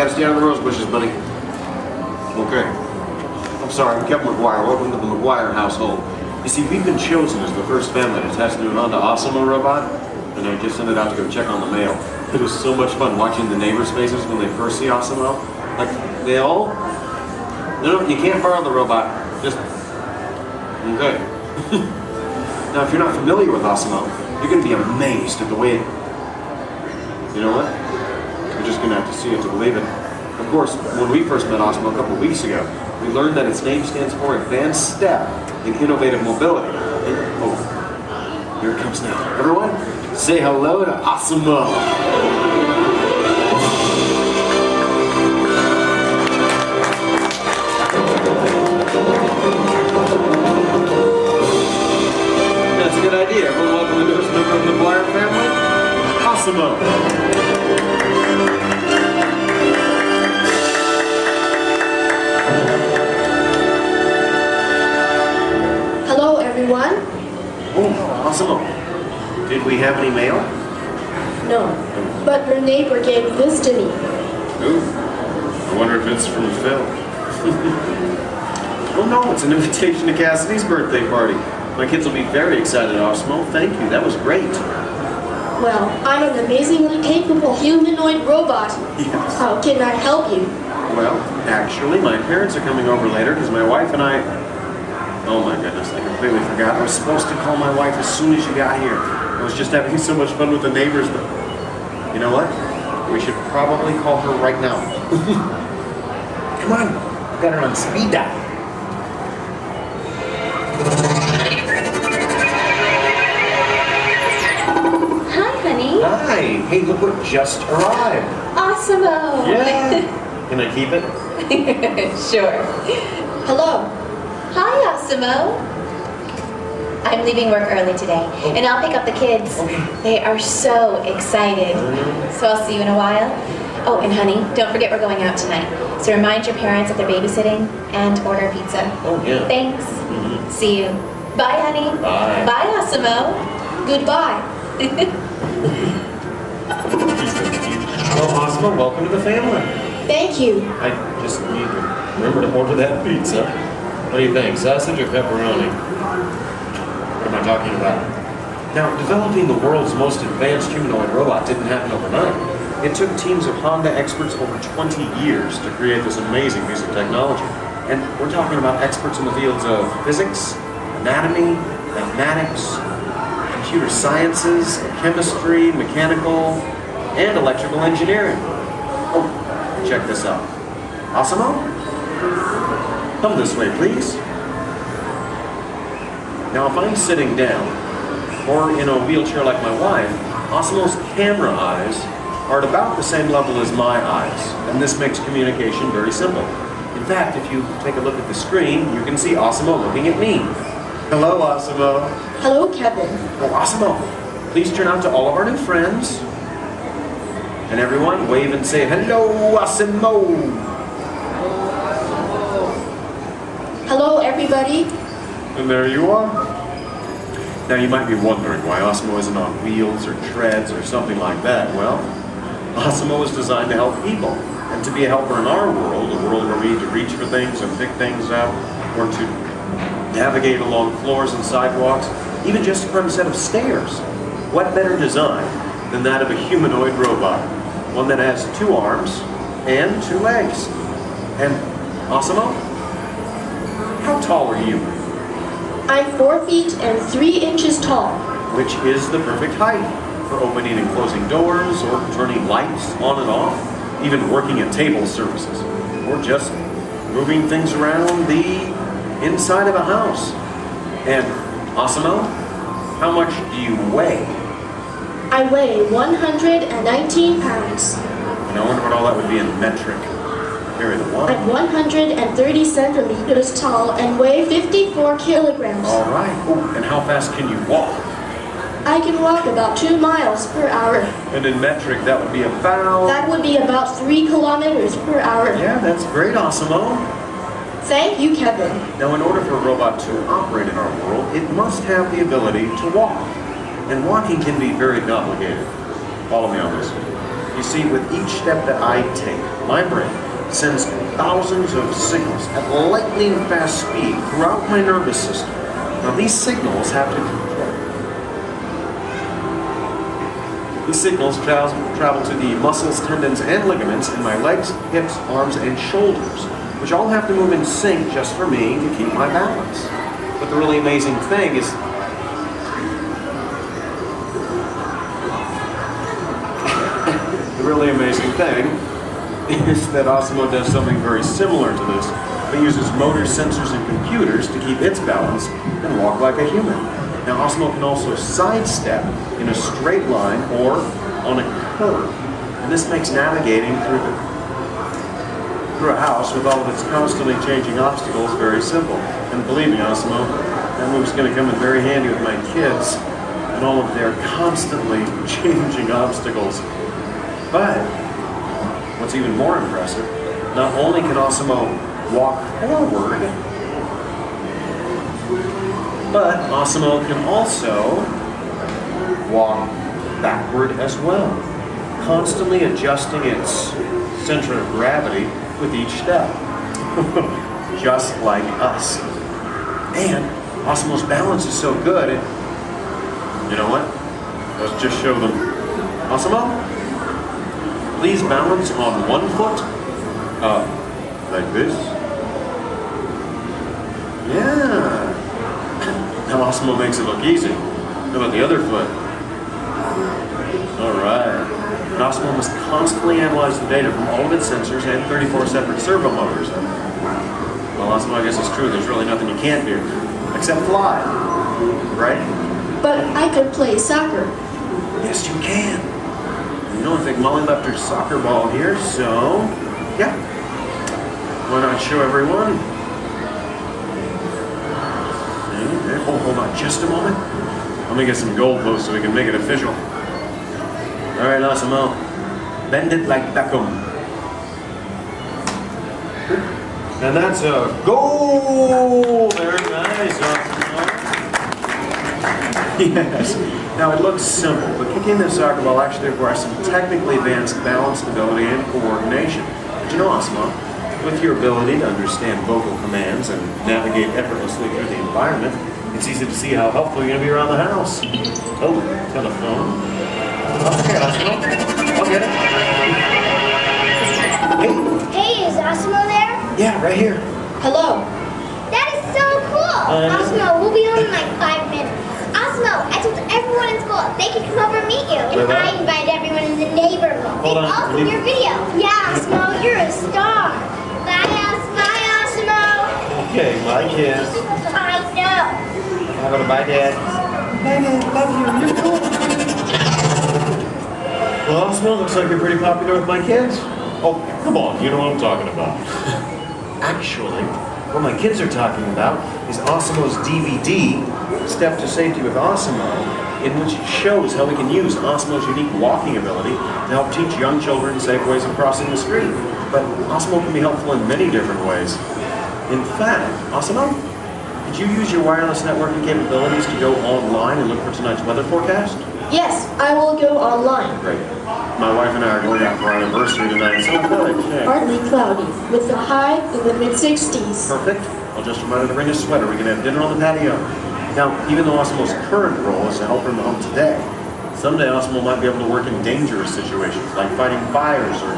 Stay out of the rose bushes, buddy. Okay. I'm sorry, I'm Kevin McGuire. Welcome to the McGuire household. You see, we've been chosen as the first family to test a new Honda Asimo robot, and I just sent it out to go check on the mail. It was so much fun watching the neighbors' faces when they first see Asimo. Like, they all... No, you can't borrow the robot. Just... Okay. Now, if you're not familiar with Asimo, you're going to be amazed at the way it You know what? You're just gonna have to see it to believe it. Of course, when we first met Asimo a couple of weeks ago, we learned that its name stands for Advanced Step in Innovative Mobility. Oh, here it comes now. Everyone, say hello to Asimo. That's a good idea. Everyone welcome the newest member of the Blyer family, Asimo. Hello, everyone. Oh, Asimo. Did we have any mail? No, but your neighbor gave this to me. Ooh. I wonder if it's from Phil. Oh no, it's an invitation to Cassidy's birthday party. My kids will be very excited, Asimo. Thank you, that was great. Well, I'm an amazingly capable humanoid robot. Yes. How can I help you? Well, actually, my parents are coming over later because my wife and I... Oh my goodness, I completely forgot. I was supposed to call my wife as soon as you got here. I was just having so much fun with the neighbors, but... You know what? We should probably call her right now. Come on, I've got her on speed dial. Hi, honey. Hi, hey, look what just arrived. Asimo. Yeah. Can I keep it? Sure. Hello. Hi, Asimo. I'm leaving work early today, and I'll pick up the kids. Okay. They are so excited. So I'll see you in a while. Oh, and honey, don't forget we're going out tonight. So remind your parents that they're babysitting and order pizza. Oh, yeah. Thanks. See you. Bye, honey. Bye. Bye, Asimo. Goodbye. Well, Asimo, welcome to the family. Thank you. I just need to remember to order that pizza. What do you think, sausage or pepperoni? What am I talking about? Now, developing the world's most advanced humanoid robot didn't happen overnight. It took teams of Honda experts over 20 years to create this amazing piece of technology. And we're talking about experts in the fields of physics, anatomy, mathematics, computer sciences, chemistry, mechanical, and electrical engineering. Oh, check this out. Asimo? Come this way, please. Now, if I'm sitting down, or in a wheelchair like my wife, Asimo's camera eyes are at about the same level as my eyes, and this makes communication very simple. In fact, if you take a look at the screen, you can see Asimo looking at me. Hello, Asimo. Hello, Kevin. Oh, Asimo, please turn out to all of our new friends. And everyone, wave and say, hello, Asimo. Hello, everybody. And there you are. Now you might be wondering why Asimo isn't on wheels or treads or something like that. Well, Asimo is designed to help people and to be a helper in our world, a world where we need to reach for things and pick things up, or to navigate along floors and sidewalks, even just to climb a set of stairs. What better design than that of a humanoid robot? One that has 2 arms and 2 legs. And Asimo, how tall are you? I'm 4 feet and 3 inches tall. Which is the perfect height for opening and closing doors, or turning lights on and off, even working at table services, or just moving things around the inside of a house. And Asimo, how much do you weigh? I weigh 119 pounds. And I wonder what all that would be in metric. Carry the one. I'm 130 centimeters tall and weigh 54 kilograms. All right. Oh, and how fast can you walk? I can walk about 2 miles per hour. And in metric, that would be about... That would be about 3 kilometers per hour. Yeah, that's great, Asimo. Thank you, Kevin. Now, in order for a robot to operate in our world, it must have the ability to walk. And walking can be very complicated. Follow me on this. You see, with each step that I take, my brain sends thousands of signals at lightning fast speed throughout my nervous system. Now, these signals travel to the muscles, tendons, and ligaments in my legs, hips, arms, and shoulders, which all have to move in sync just for me to keep my balance. But the really amazing thing is really amazing thing is that Asimo does something very similar to this. It uses motors, sensors, and computers to keep its balance and walk like a human. Now, Asimo can also sidestep in a straight line or on a curve. And this makes navigating through a house with all of its constantly changing obstacles very simple. And believe me, Asimo, that move's going to come in very handy with my kids and all of their constantly changing obstacles. But what's even more impressive, not only can Asimo walk forward, but Asimo can also walk backward as well, constantly adjusting its center of gravity with each step, just like us. And Asimo's balance is so good, you know what? Let's just show them. Asimo, please balance on one foot, like this. Yeah. Now Asimo makes it look easy. How about the other foot? All right. And Asimo must constantly analyze the data from all of its sensors and 34 separate servo motors. Well, Asimo, I guess it's true. There's really nothing you can't do, except fly, right? But I could play soccer. Yes, you can. You know, I think Molly left her soccer ball here, so yeah. Why not show everyone? Oh, hold on just a moment. Let me get some goalposts so we can make it official. All right, Asimo, bend it like Beckham. And that's a goal! Very nice, Asimo. Yes. Now, it looks simple, but kicking the soccer ball actually requires some technically advanced balance, stability, and coordination. But you know, Asimo, with your ability to understand vocal commands and navigate effortlessly through the environment, it's easy to see how helpful you're going to be around the house. Oh, telephone. Okay, Asimo. I'll get it. Hey. Hey, is Asimo there? Yeah, right here. Hello. That is so cool. Asimo, we'll be home in like 5 minutes. Asimo, I told everyone in school they can come over and meet you. And I invited everyone in the neighborhood. Hold on. Also your video. Yeah, Asimo, you're a star. Bye, Asimo. Okay, my kids. I know. How about a bye, Dad? Bye, Dad. Love you. You're cool. Well, Asimo, looks like you're pretty popular with my kids. Oh, come on. You know what I'm talking about. Actually, what my kids are talking about is Asimo's DVD, Step to Safety with Asimo, in which it shows how we can use Asimo's unique walking ability to help teach young children safe ways of crossing the street. But Asimo can be helpful in many different ways. In fact, Asimo, did you use your wireless networking capabilities to go online and look for tonight's weather forecast? Yes, I will go online. Great. My wife and I are going out for our anniversary tonight, so good. Yeah. Partly cloudy, with a high in the mid-60s. Perfect. I'll just remind her to bring a sweater. We can have dinner on the patio. Now, even though Asimo's current role is to help her in the home today, someday Asimo might be able to work in dangerous situations, like fighting fires or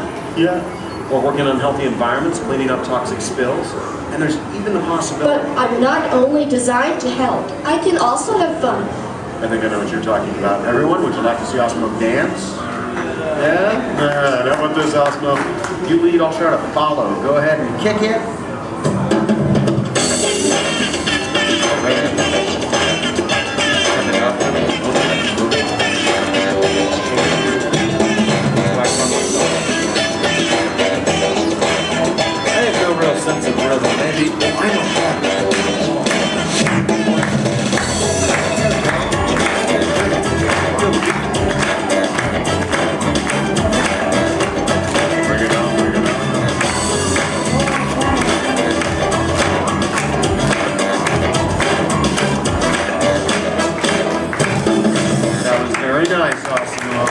working in unhealthy environments, cleaning up toxic spills. And there's even the possibility... But I'm not only designed to help, I can also have fun. I think I know what you're talking about. Everyone, would you like to see Asimo dance? Yeah? How about this, Asimo? You lead, I'll try to follow. Go ahead and kick it. I have no real sense of rhythm. Maybe I don't have it. Very nice, Asimo.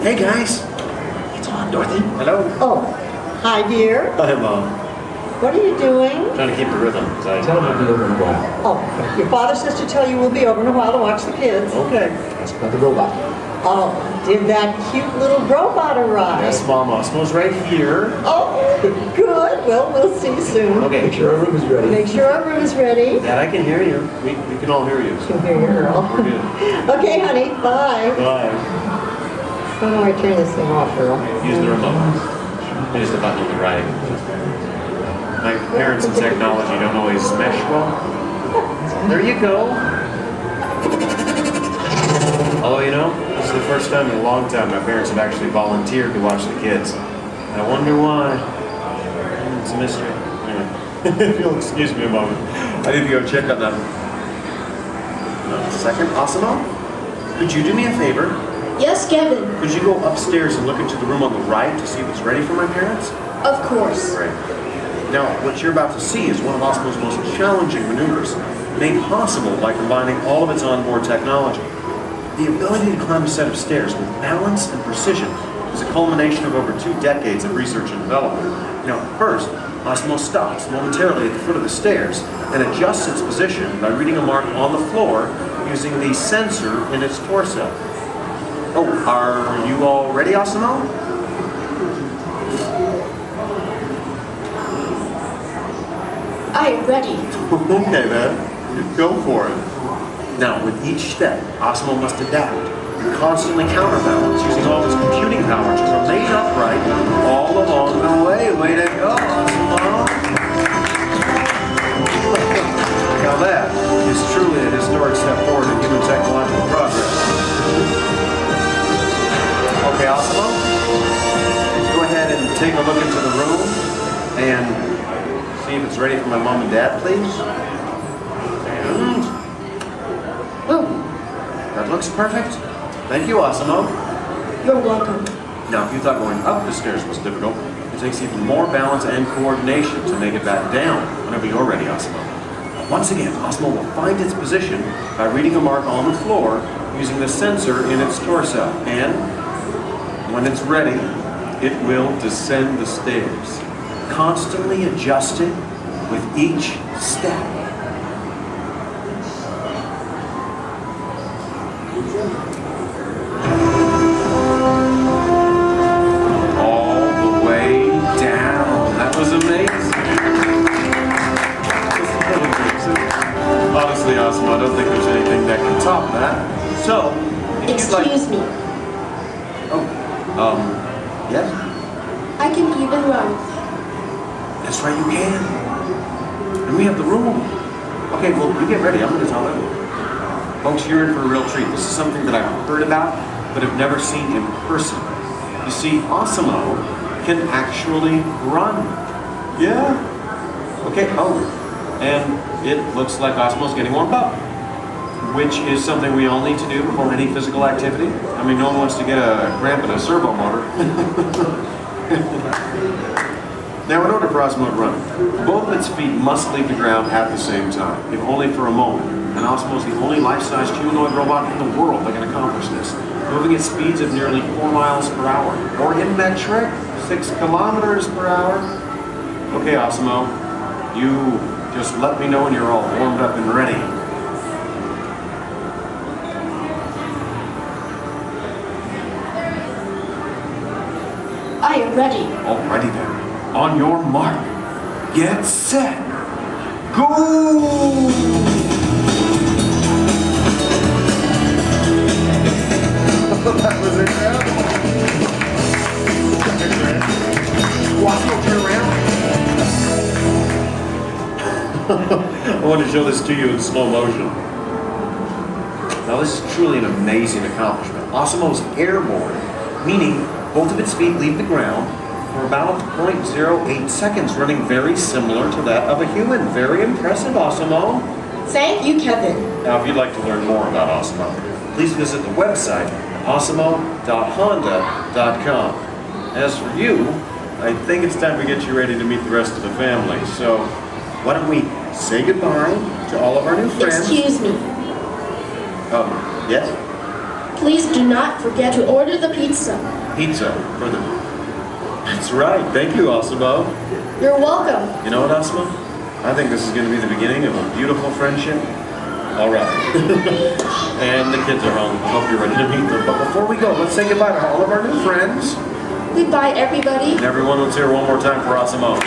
Hey guys. It's on, Dorothy. Hello. Oh, hi dear. Hi, Mom. What are you doing? Trying to keep the rhythm. Tell them to be over in a while. Oh, your father says to tell you we'll be over in a while to watch the kids. Okay. Ask about the robot. Oh, did that cute little robot arrive? Yes, Mom. Asimo's right here. Oh, good. Well, we'll see soon. Okay. Make sure our room is ready. Make sure our room is ready. Dad, I can hear you. We can all hear you. I can hear you, Earl. We're good. Okay, honey. Bye. Bye. How do I turn this thing off, Earl? Use the remote. Use the button on the right. My parents and technology don't always mesh well. There you go. Although, you know, this is the first time in a long time my parents have actually volunteered to watch the kids. I wonder why. It's a mystery. Anyway, if you'll excuse me a moment, I need to go check on them. A second, Asimo? Could you do me a favor? Yes, Kevin. Could you go upstairs and look into the room on the right to see if it's ready for my parents? Of course. Great. Now, what you're about to see is one of Asimo's most challenging maneuvers, made possible by combining all of its onboard technology. The ability to climb a set of stairs with balance and precision is a culmination of over 2 decades of research and development. Now, first, Asimo stops momentarily at the foot of the stairs and adjusts its position by reading a mark on the floor using the sensor in its torso. Oh, are you all ready, Asimo? I am ready. Okay, then. Go for it. Now, with each step, Asimo must adapt and constantly counterbalance using all its computing power to remain upright all along the way. Way to go, Asimo! Now that is truly a historic step forward in human technological progress. Okay, Asimo, go ahead and take a look into the room and see if it's ready for my mom and dad, please. And that looks perfect. Thank you, Asimo. You're welcome. Now, if you thought going up the stairs was difficult, it takes even more balance and coordination to make it back down whenever you're ready, Asimo. Once again, Asimo will find its position by reading a mark on the floor using the sensor in its torso. And when it's ready, it will descend the stairs, constantly adjusted with each step. All the way down. That was amazing. Honestly, Asimo, I don't think there's anything that can top that. So, Excuse me. Yes? I can even run. That's right, you can. And we have the room. Okay, well, you get ready. I'm going to tell them. Folks, you're in for a real treat. This is something that I've heard about, but have never seen in person. You see, Asimo can actually run. Yeah. Okay, and it looks like Asimo's getting warmed up, which is something we all need to do before any physical activity. I mean, no one wants to get a cramp in a servo motor. Now, in order for Asimo to run, both of its feet must leave the ground at the same time, if only for a moment. And Asimo is the only life-sized humanoid robot in the world that can accomplish this, moving at speeds of nearly 4 miles per hour, or in metric, 6 kilometers per hour. Okay, Asimo, you just let me know when you're all warmed up and ready. I am ready. Alrighty then. On your mark, get set, go! That was incredible. Asimo, turn around. I want to show this to you in slow motion. Now this is truly an amazing accomplishment. Asimo's airborne, meaning both of its feet leave the ground for about 0.08 seconds, running very similar to that of a human. Very impressive, Asimo. Thank you, Kevin. Now, if you'd like to learn more about Asimo, please visit the website, asimo.honda.com. As for you, I think it's time to get you ready to meet the rest of the family. So, why don't we say goodbye to all of our new friends? Excuse me. Yes? Please do not forget to order the pizza. Pizza for the... That's right. Thank you, Asimo. You're welcome. You know what, Asimo? I think this is going to be the beginning of a beautiful friendship. All right. And the kids are home. Hope you're ready to meet them. But before we go, let's say goodbye to all of our new friends. Goodbye, everybody. And everyone, let's hear one more time for Asimo.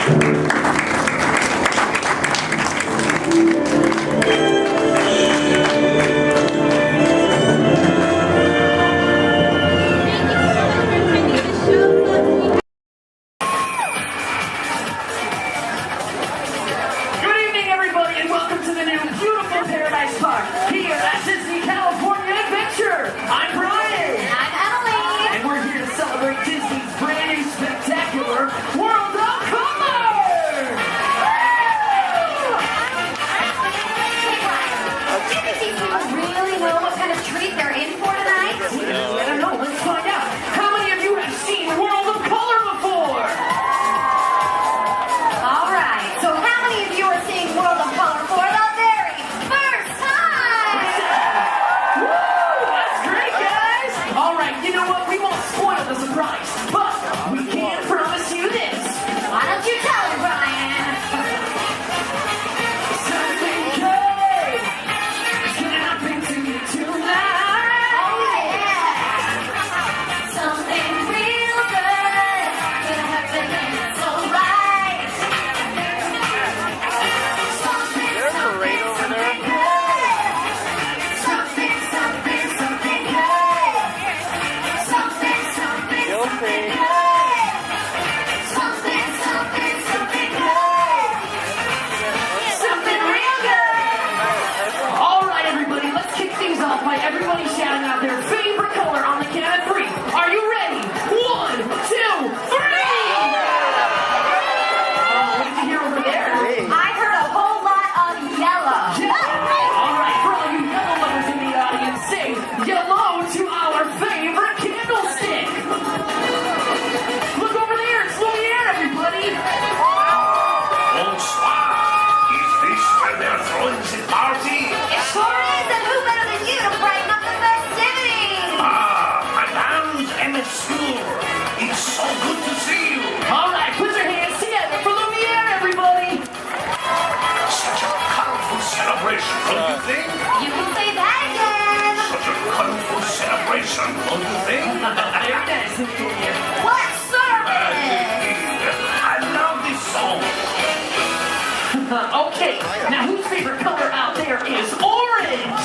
Okay, now whose favorite color out there is orange?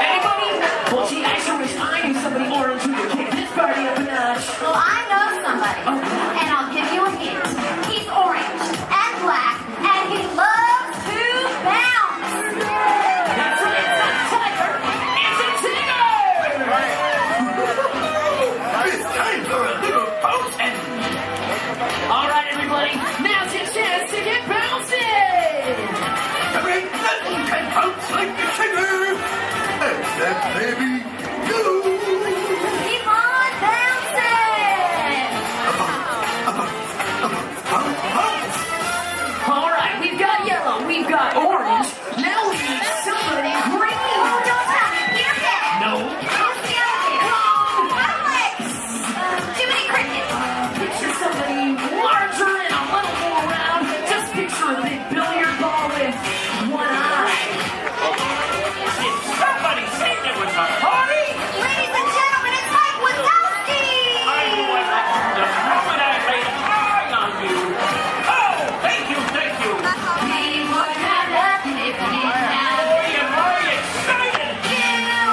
Anybody? Well, gee, I sure wish I knew somebody orange who could kick this party up a notch. Well, I know somebody, and I'll give you a hint. He's orange and black, and he loves to bounce. That's right, it's not a tiger, it's a tiger! It's time for a little bouncing. All right, everybody, now's your chance to get bouncing! There ain't nothing can bounce like the tiger, except maybe you. Keep on bouncing! All right, we've got yellow, we've got orange, now we need somebody green! Oh, don't tell me, Peter Pan! No. Who's the other kid? Alex! Too many crickets! Picture somebody larger and a little more round. Just picture a big billiard ball with one eye. Did somebody say there was a party? Ladies and gentlemen, it's Mike Wazowski! I knew I liked you the moment I laid an eye on you. Oh, thank you, thank you. We would have nothing if we didn't have Boy, am I excited. you!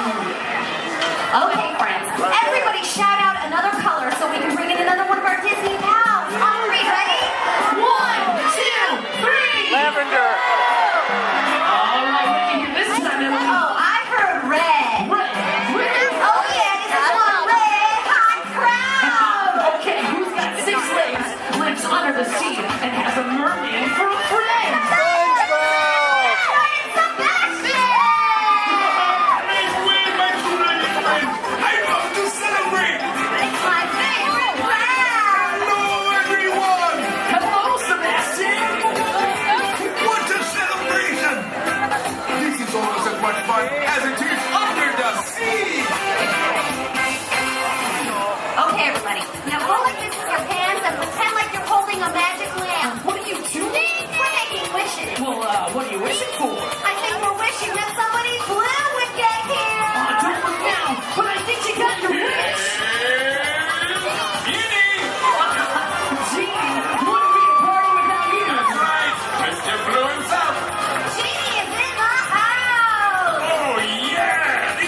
Okay, friends, everybody shout out another color so we can bring in another one of our Disney pals. On three, ready? 1, 2, 3! Lavender. All right, what do you hear this time, Emily? Oh, I heard red. Red. Oh yeah, this is one red hot crowd. Okay, who's got 6 legs, lives under the sea, and has a merman for a friend? I love to celebrate.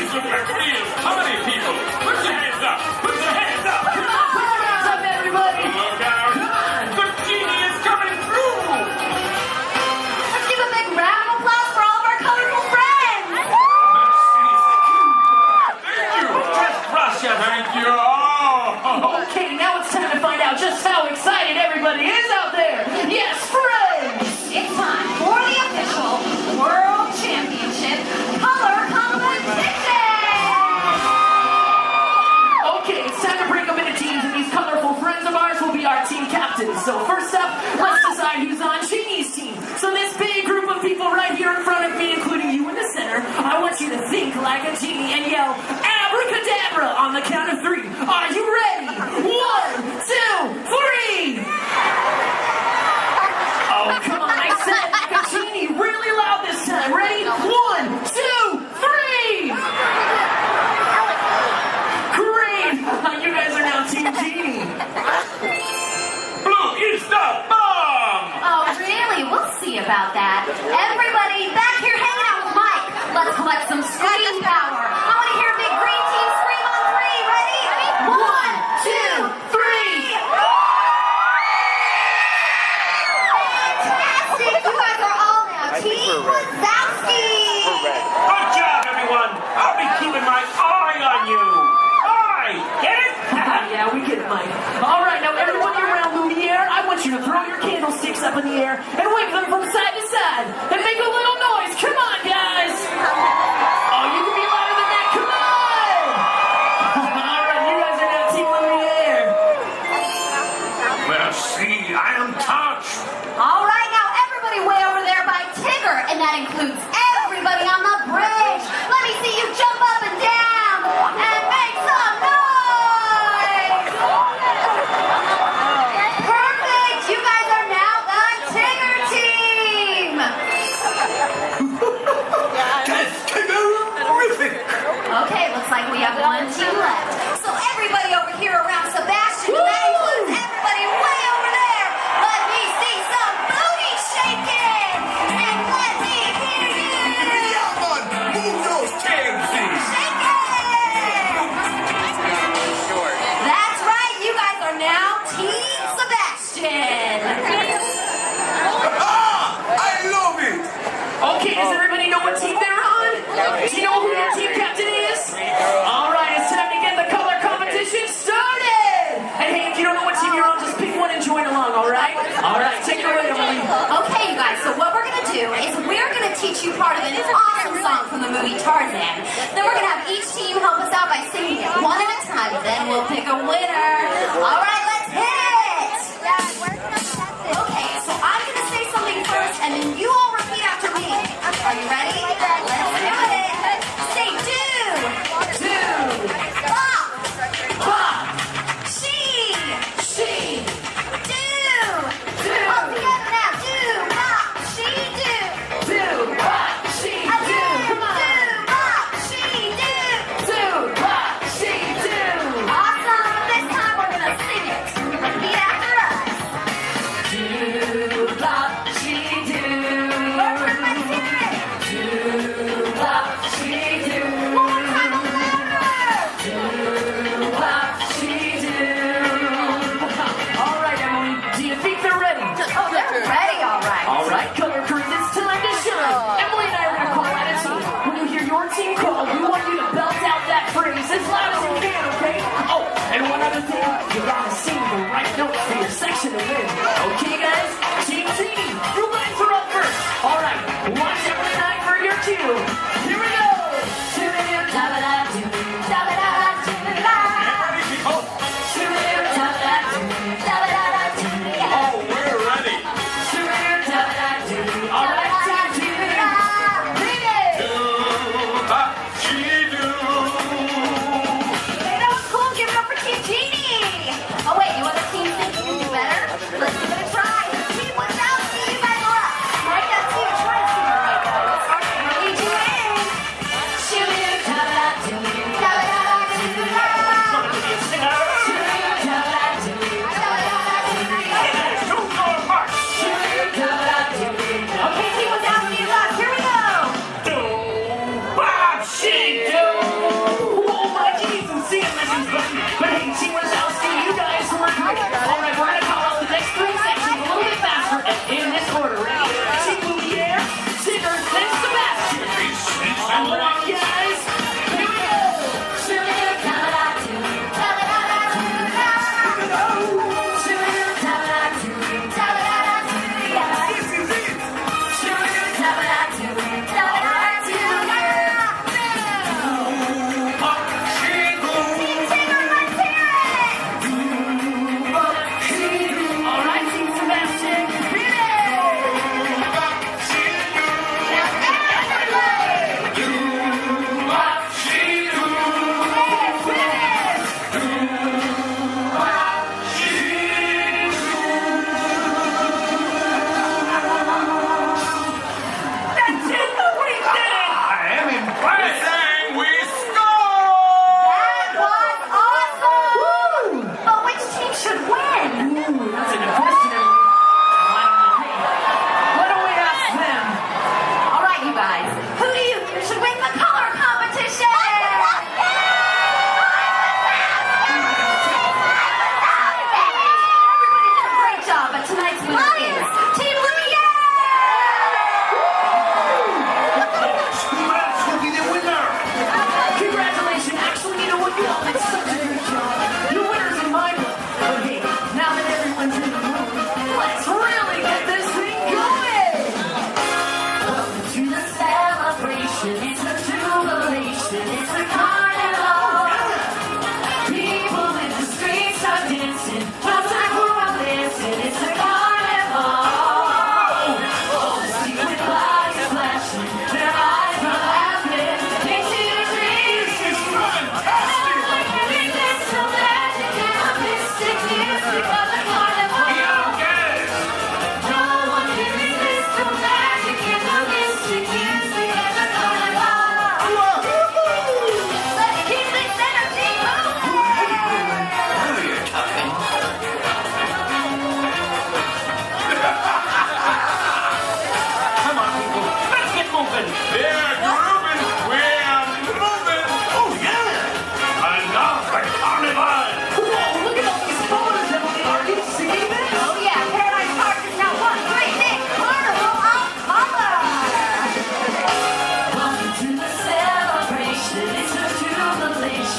These look like real party people. Put your hands up. Put your hands up. Put your hands up, everybody. Look out. The genie is coming through. Let's give a big round of applause for all of our colorful friends. Thank you. Just Russia, thank you. Oh. Okay, now it's time to find out just how excited everybody is out there. Yes, friends. It's time for the official World Championship Color Competition. Okay, it's time to break them into teams, and these colorful friends of ours will be our team captains. So first up, let's decide who's on Genie's team. So this big group of people right here in front of me, including you in the center, I want you to think like a genie and yell abracadabra on the count of 3. Are you ready? 1, 2, 3. Oh, come on, I said it like a genie, really loud this time. Ready? 1, 2, 3. Great! You guys are now Team Genie. Blue is the bomb. Oh, really? We'll see about that. Everybody back here hanging out with Mike. Let's collect some scream power. I want to hear a big green team scream on 3. Ready? 1, 2, 3. Fantastic! You guys are all now Team Wazowski. Good job, everyone. I'll be keeping my eye on you. Eye, get it? Yeah, we get it, Mike. All right, now everyone around Lumiere, I want you to throw your candlesticks up in the air and wave them from side to side and make a little noise. Come on, guys. Oh, you can be louder than that. Come on. All right, you guys are now Team Lumiere. Well, see, I am touched. All right, now everybody way over there by Tigger, and that includes everybody on the bridge. Let me see you jump up and down and make some noise. Perfect. You guys are now the Tigger team.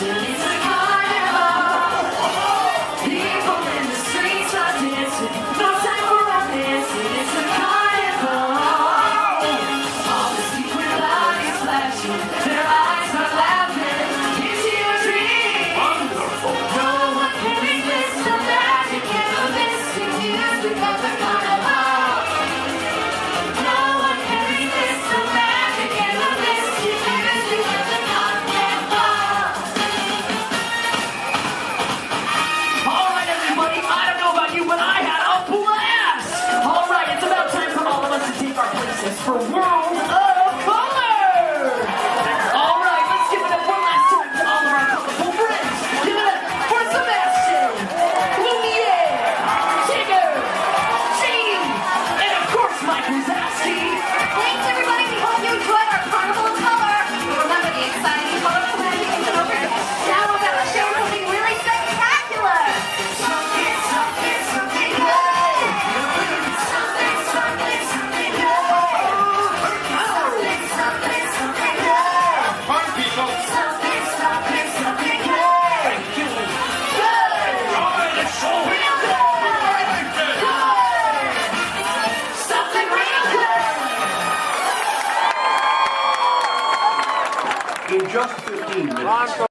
celebration. It's a carnival. People in the streets are dancing. No time for romancing. It's a carnival. All the secret bodies flashing. Their eyes are laughing. It's your dream. Wonderful. No one can resist the magic and the mystic music of the carnival. No one can resist the magic and the mystic music of the carnival. All right, everybody. I don't know about you, but I had a blast. All right, it's about time for all of us to take our places for World of Color. All right, let's give it up one last time to all of our colorful friends. Give it up for Sebastian, Lumiere, Chico, Gene, and of course Mike Wazowski. Thanks, everybody. We hope you enjoyed our Carnival of Color. Remember the exciting colorful magic is over. Now we're going to show something really spectacular. Something, something, something good. Something, something, something good. Something, something, something good. Party people. Something, something, something good. Good. Real good. Good. Something real good. In just 15 minutes.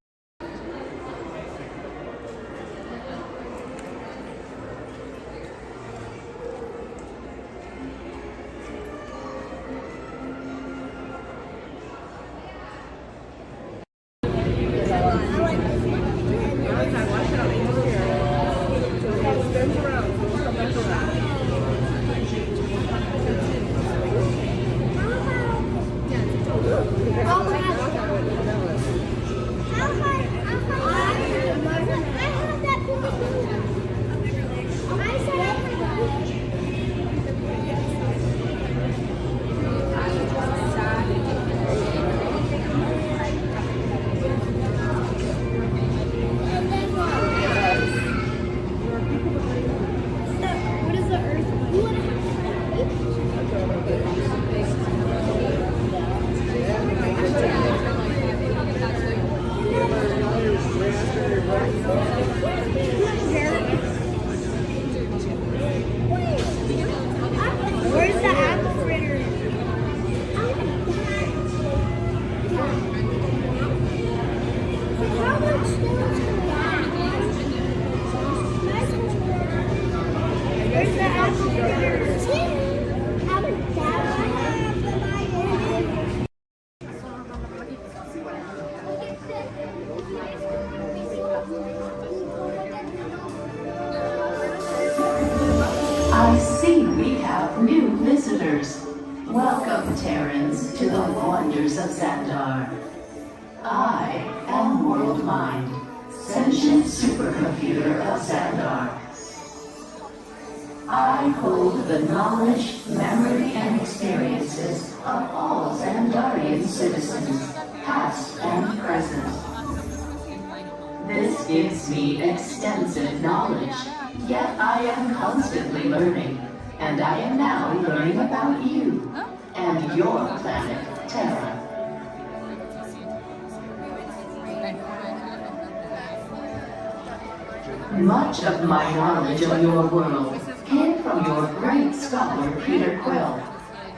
Where's the apple fritter? How much stones can we have? Where's the apple fritter? How much I see we have new visitors. Welcome, Terrans, to the wonders of Xandar. I am World Mind, sentient supercomputer of Xandar. I hold the knowledge, memory, and experiences of all Xandarian citizens, past and present. This gives me extensive knowledge, yet I am constantly learning, and I am now learning about you and your planet, Terra. Much of my knowledge of your world came from your great scholar, Peter Quill.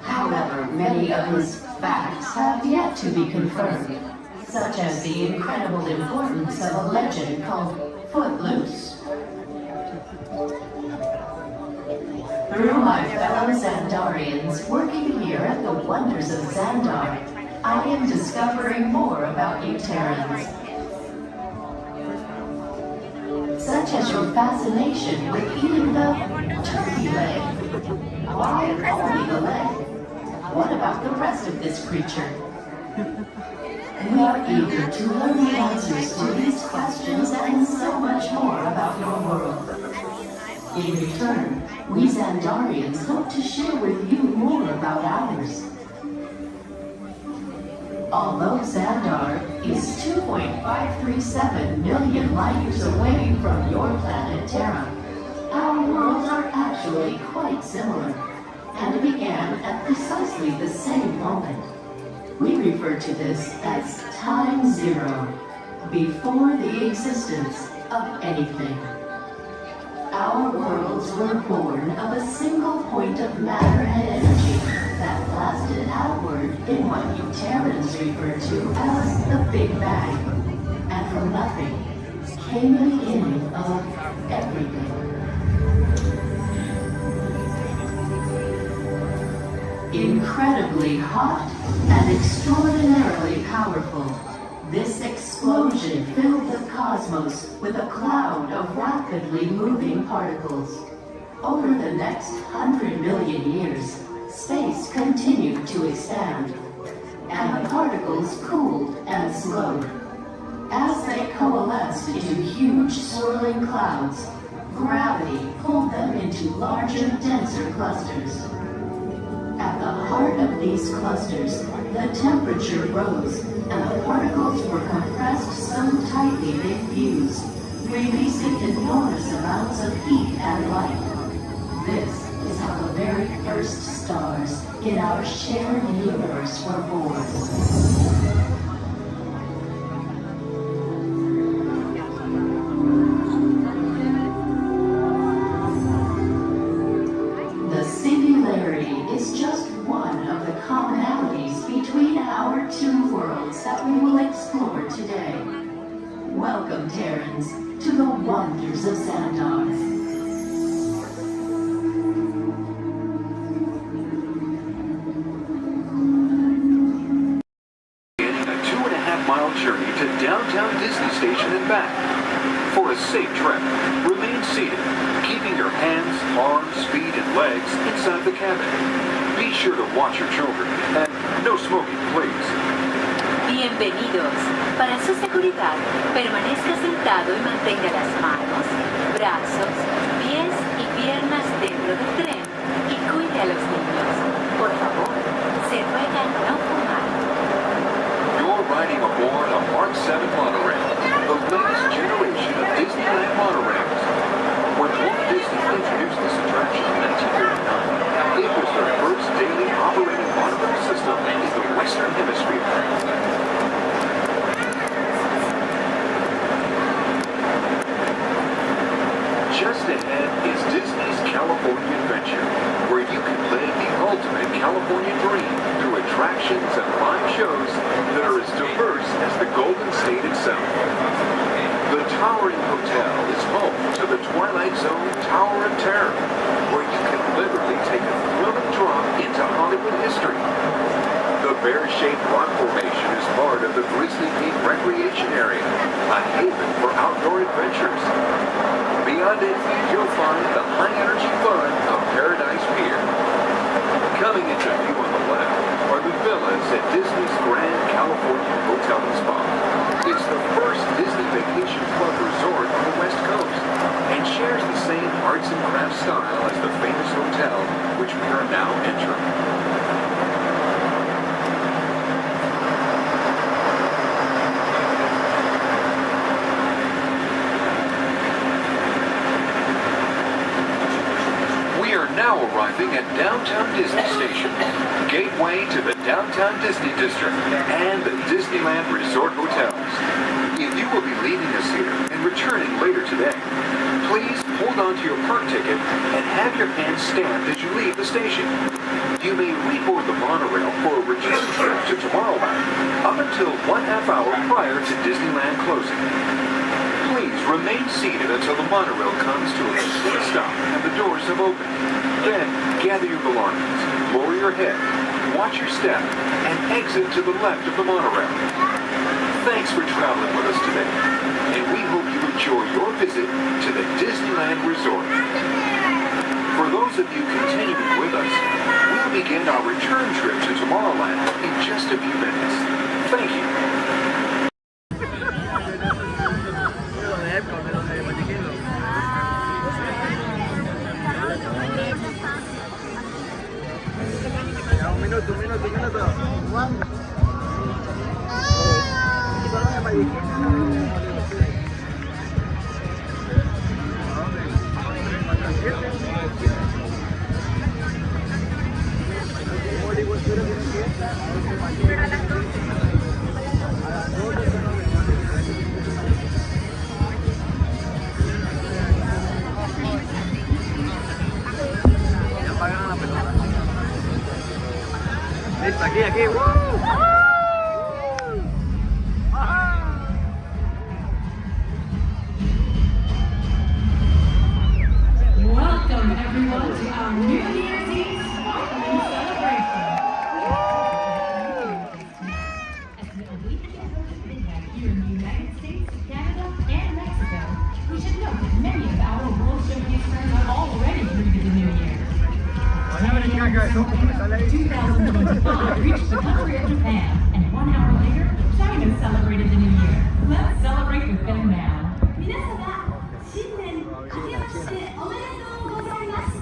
However, many of his facts have yet to be confirmed, such as the incredible importance of a legend called Footloose. Through my fellow Xandarians working here at the wonders of Xandar, I am discovering more about you Terrans. Such as your fascination with eating the turkey leg. Why only the leg? What about the rest of this creature? We are eager to learn the answers to these questions and so much more about your world. In return, we Xandarians hope to share with you more about ours. Although Xandar is 2.537 million light years away from your planet Terra, our worlds are actually quite similar and began at precisely the same moment. We refer to this as Time Zero. before the existence of anything. Our worlds were born of a single point of matter and energy that blasted outward in what you Terrans refer to as the Big Bang. And from nothing came the beginning of everything. Incredibly hot and extraordinarily powerful, this explosion filled the cosmos with a cloud of rapidly moving particles. Over the next 100 million years, space continued to expand, and the particles cooled and slowed. As they coalesced into huge swirling clouds, gravity pulled them into larger, denser clusters. At the heart of these clusters, the temperature rose, and the particles were compressed so tightly they fused, releasing enormous amounts of heat and light. This is how the very first stars in our shared universe were born. The singularity is just one of the commonalities between our two worlds that we will explore today. Welcome, Terrans, to the wonders of Xandar. Beginning a 2.5-mile journey to downtown Disney Station and back. For a safe trip, remain seated, keeping your hands, arms, feet, and legs inside the cabin. Be sure to watch your children, and no smoking, please. Bienvenidos. Para su seguridad, permanezca sentado y mantenga las manos, brazos, pies y piernas dentro del tren y cuide a los niños. Por favor, se ruega no fumar. You're riding aboard a Mark 7 monorail, the latest generation of Disneyland monorails. When Walt Disney introduced this attraction in 1939, it was the first daily operating monorail system in the Western Hemisphere. Just ahead is Disney's California Adventure, where you can live the ultimate California dream through attractions and live shows that are as diverse as the Golden State itself. The Towering Hotel is home to the Twilight Zone Tower of Terror, where you can literally take a thrilling drop into Hollywood history. The bear-shaped rock formation is part of the Grizzly Peak Recreation Area, a haven for outdoor adventures. Beyond it, you'll find the high-energy fun of Paradise Pier. Coming into view on the left are the villas at Disney's Grand California Hotel and Spa. It's the first Disney Vacation Club resort on the West Coast and shares the same arts and crafts style as the famous hotel which we are now entering. Now arriving at Downtown Disney Station, gateway to the Downtown Disney District and the Disneyland Resort Hotels. If you will be leaving us here and returning later today, please hold on to your park ticket and have your hand stamped as you leave the station. You may reboard the monorail for a return trip to Tomorrowland up until 1/2 hour prior to Disneyland closing. Please remain seated until the monorail comes to a complete stop and the doors have opened. Then, gather your belongings, lower your head, watch your step, and exit to the left of the monorail. Thanks for traveling with us today, and we hope you enjoy your visit to the Disneyland Resort. For those of you continuing with us, we'll begin our return trip to Tomorrowland in just a few minutes. Thank you. Un minuto. 2025 reached the country of Japan, and 1 hour later, China celebrated the new year. Let's celebrate with them now. 皆様、新年明けましておめでとうございます。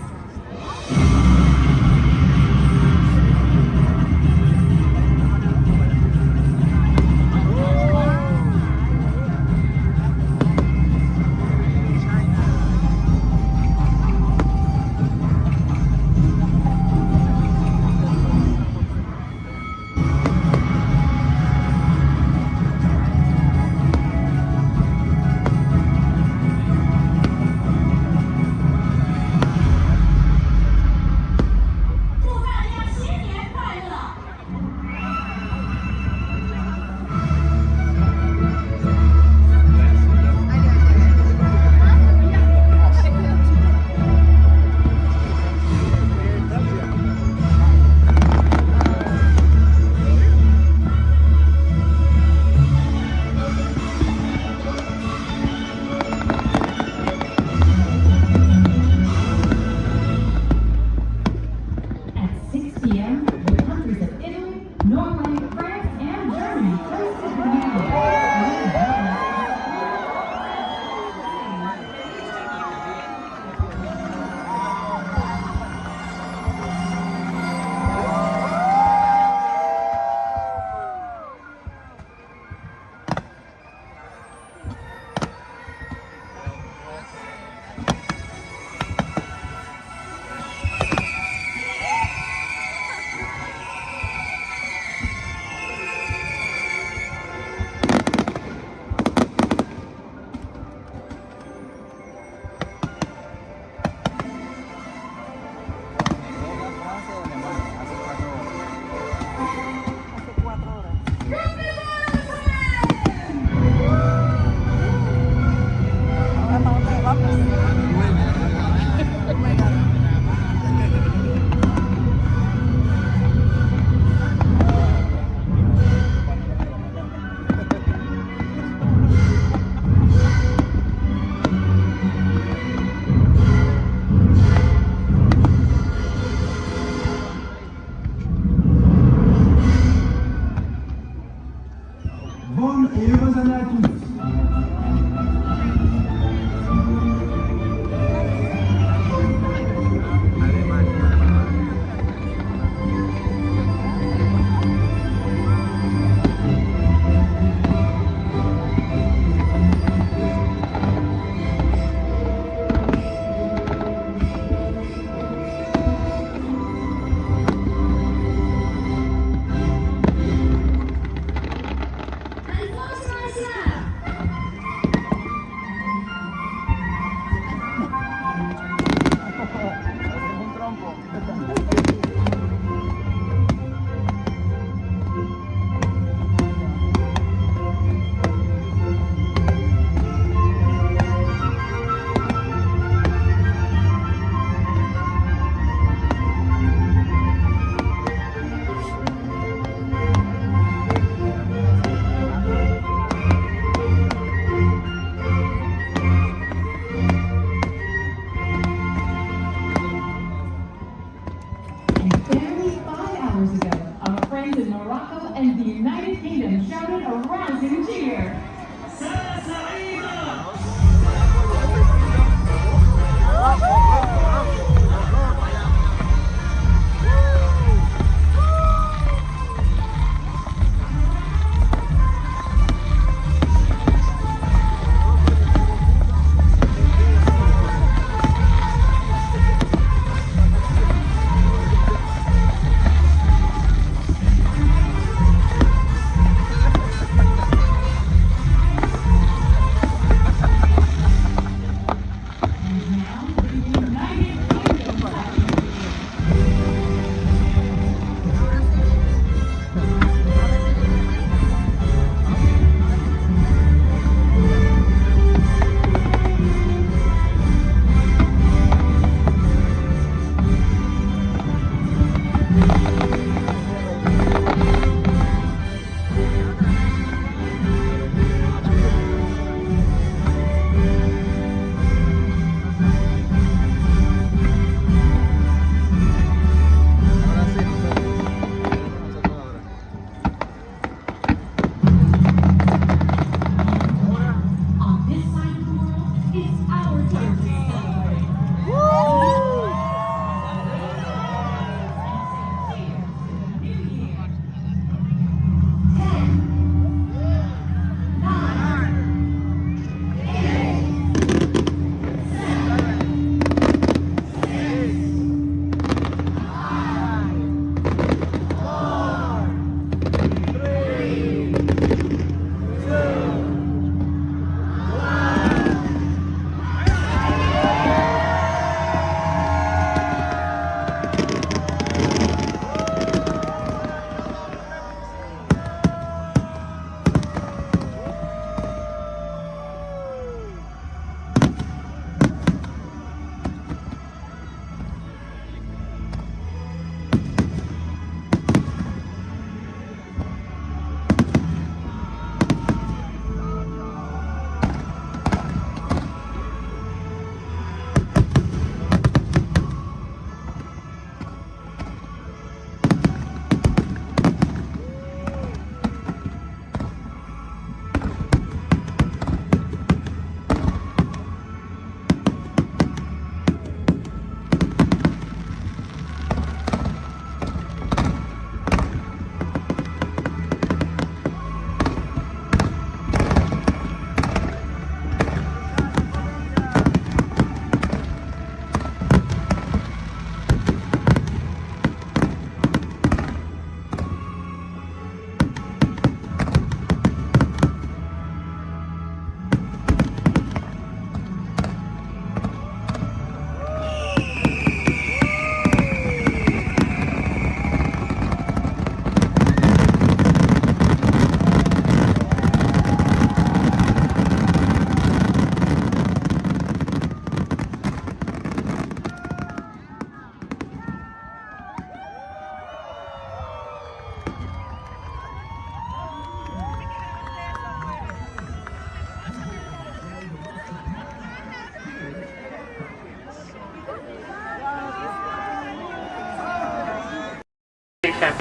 check.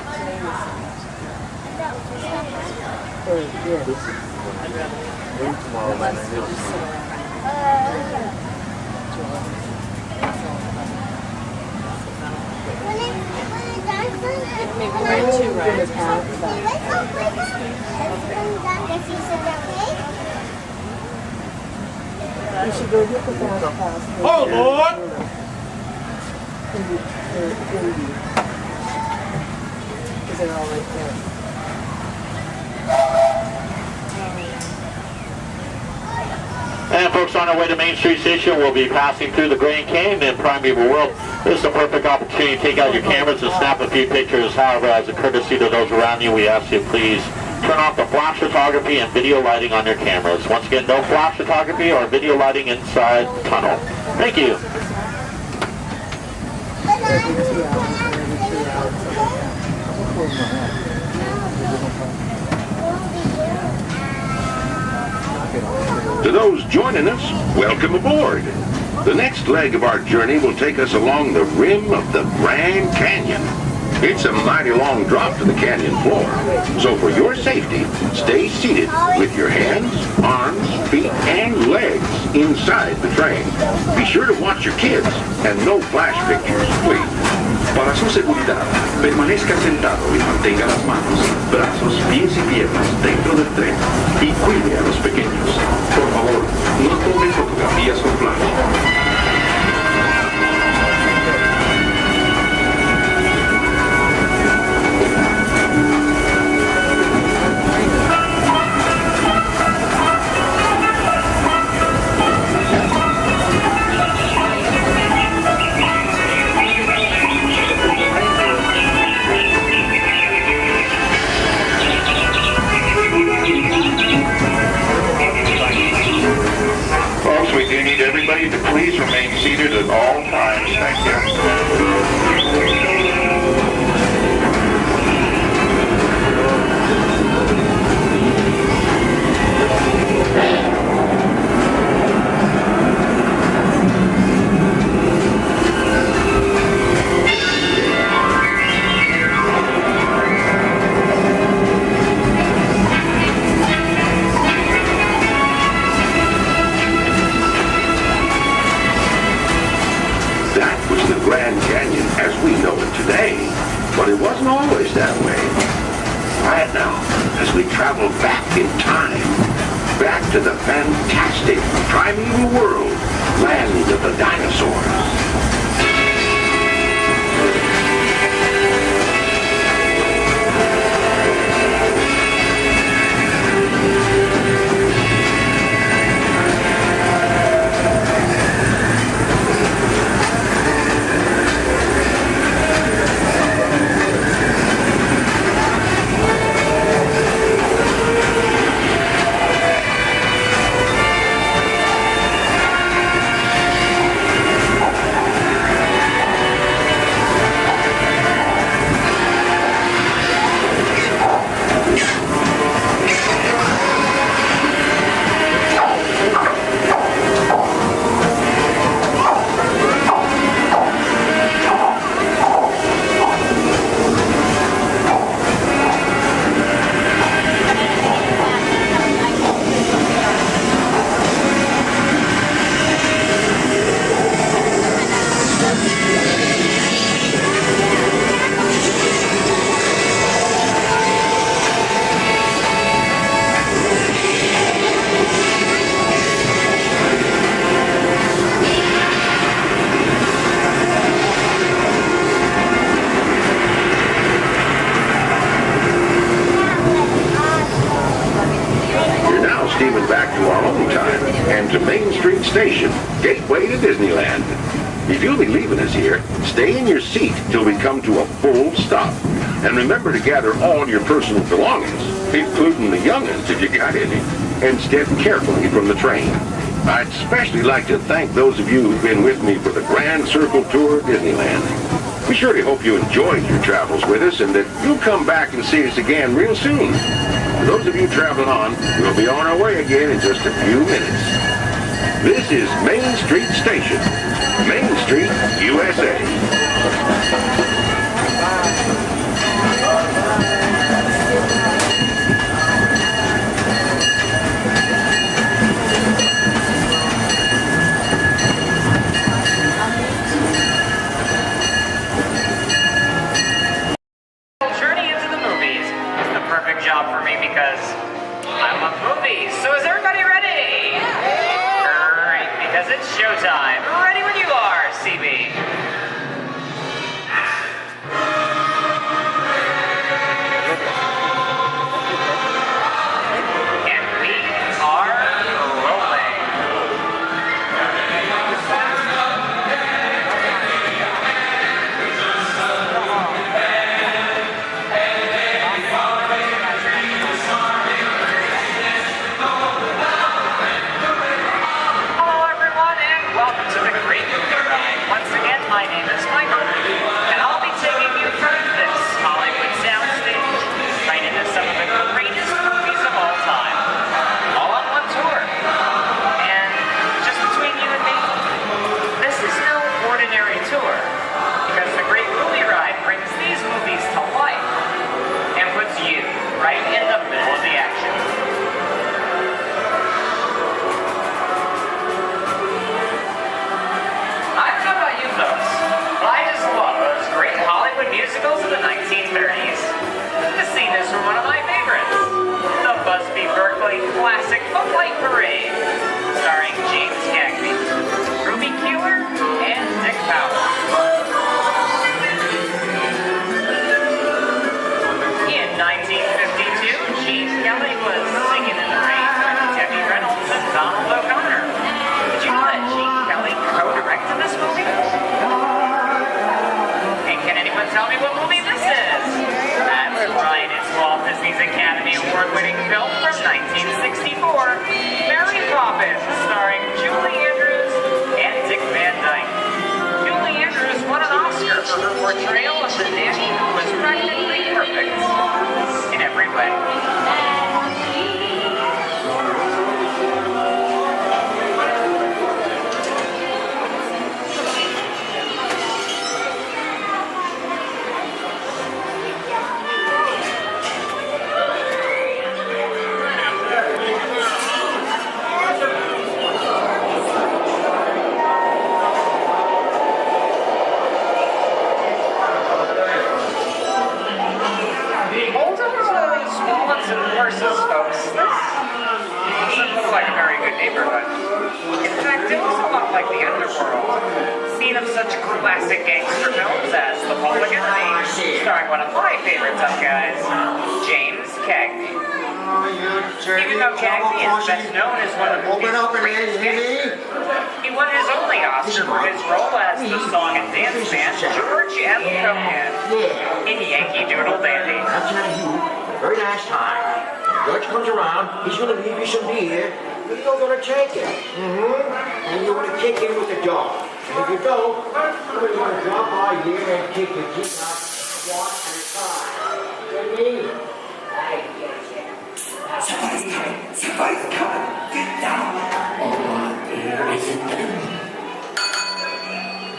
Maybe we're too right. You should go get the fast pass. Oh, Lord! Because they're all right there. And folks, on our way to Main Street Station, we'll be passing through the Grand Canyon and Primeval World. This is a perfect opportunity to take out your cameras and snap a few pictures. However, as a courtesy to those around you, we ask you please turn off the flash photography and video lighting on your cameras. Once again, no flash photography or video lighting inside the tunnel. Thank you. To those joining us, welcome aboard. The next leg of our journey will take us along the rim of the Grand Canyon. It's a mighty long drop to the canyon floor, so for your safety, stay seated with your hands, arms, feet, and legs inside the train. Be sure to watch your kids and no flash pictures, please. Para su seguridad, permanezca sentado y mantenga las manos, brazos, pies y piernas dentro del tren y cuide a los pequeños. Por favor, no tome fotografías con flash. We do need everybody to please remain seated at all times. Thank you. Grand Canyon as we know it today, but it wasn't always that way. Right now, as we travel back in time, back to the fantastic primeval world, land of the dinosaurs. To Main Street Station, gateway to Disneyland. If you'll be leaving us here, stay in your seat till we come to a full stop. And remember to gather all your personal belongings, including the young'uns if you got any, and step carefully from the train. I'd especially like to thank those of you who've been with me for the Grand Circle Tour of Disneyland. We surely hope you enjoyed your travels with us and that you'll come back and see us again real soon. For those of you traveling on, we'll be on our way again in just a few minutes. This is Main Street Station, Main Street, USA. it's showtime. Ready when you are, CB. And we are rolling. Hello everyone and welcome to the Great Movie Ride. Once again, my name is Michael, and I'll be taking you from this Hollywood soundstage right into some of the greatest movies of all time, all on one tour. And just between you and me, this is no ordinary tour, because the Great Movie Ride brings these movies to life and puts you right in the middle of the action. I don't know about you folks, but I just love those great Hollywood musicals of the 1930s. This scene is from one of my favorites, the Busby Berkeley classic Footlight Parade, starring James Cagney, Ruby Keeler, and Dick Powell. In 1952, Gene Kelly was singing in the rain with Debbie Reynolds and Donald O'Connor. Did you know that Gene Kelly co-directed this movie? And can anyone tell me what movie this is? That's right, it's Walt Disney's Academy Award-winning film from 1964, Mary Poppins, starring Julie Andrews and Dick Van Dyke. Julie Andrews won an Oscar for her portrayal of the nanny who was practically perfect in every way. Hold up those wallets and horses, folks. This doesn't look like a very good neighborhood. In fact, it looks a lot like the underworld. Scene of such classic gangster films as The Public Enemy, starring one of my favorite tough guys, James Cagney. Even though Cagney is best known as one of the movie's greatest gangsters, he won his only Oscar for his role as the song and dance man George M. Cohan in Yankee Doodle Dandy. I'm telling you, very nice time. George comes around, he's gonna leave you some beer, but you're gonna take it. And you're gonna kick in with the dog. And if you don't, somebody's gonna drop by here and kick your teeth out one at a time. Get me? Somebody's coming! Somebody's coming! Get down! Oh, there isn't them.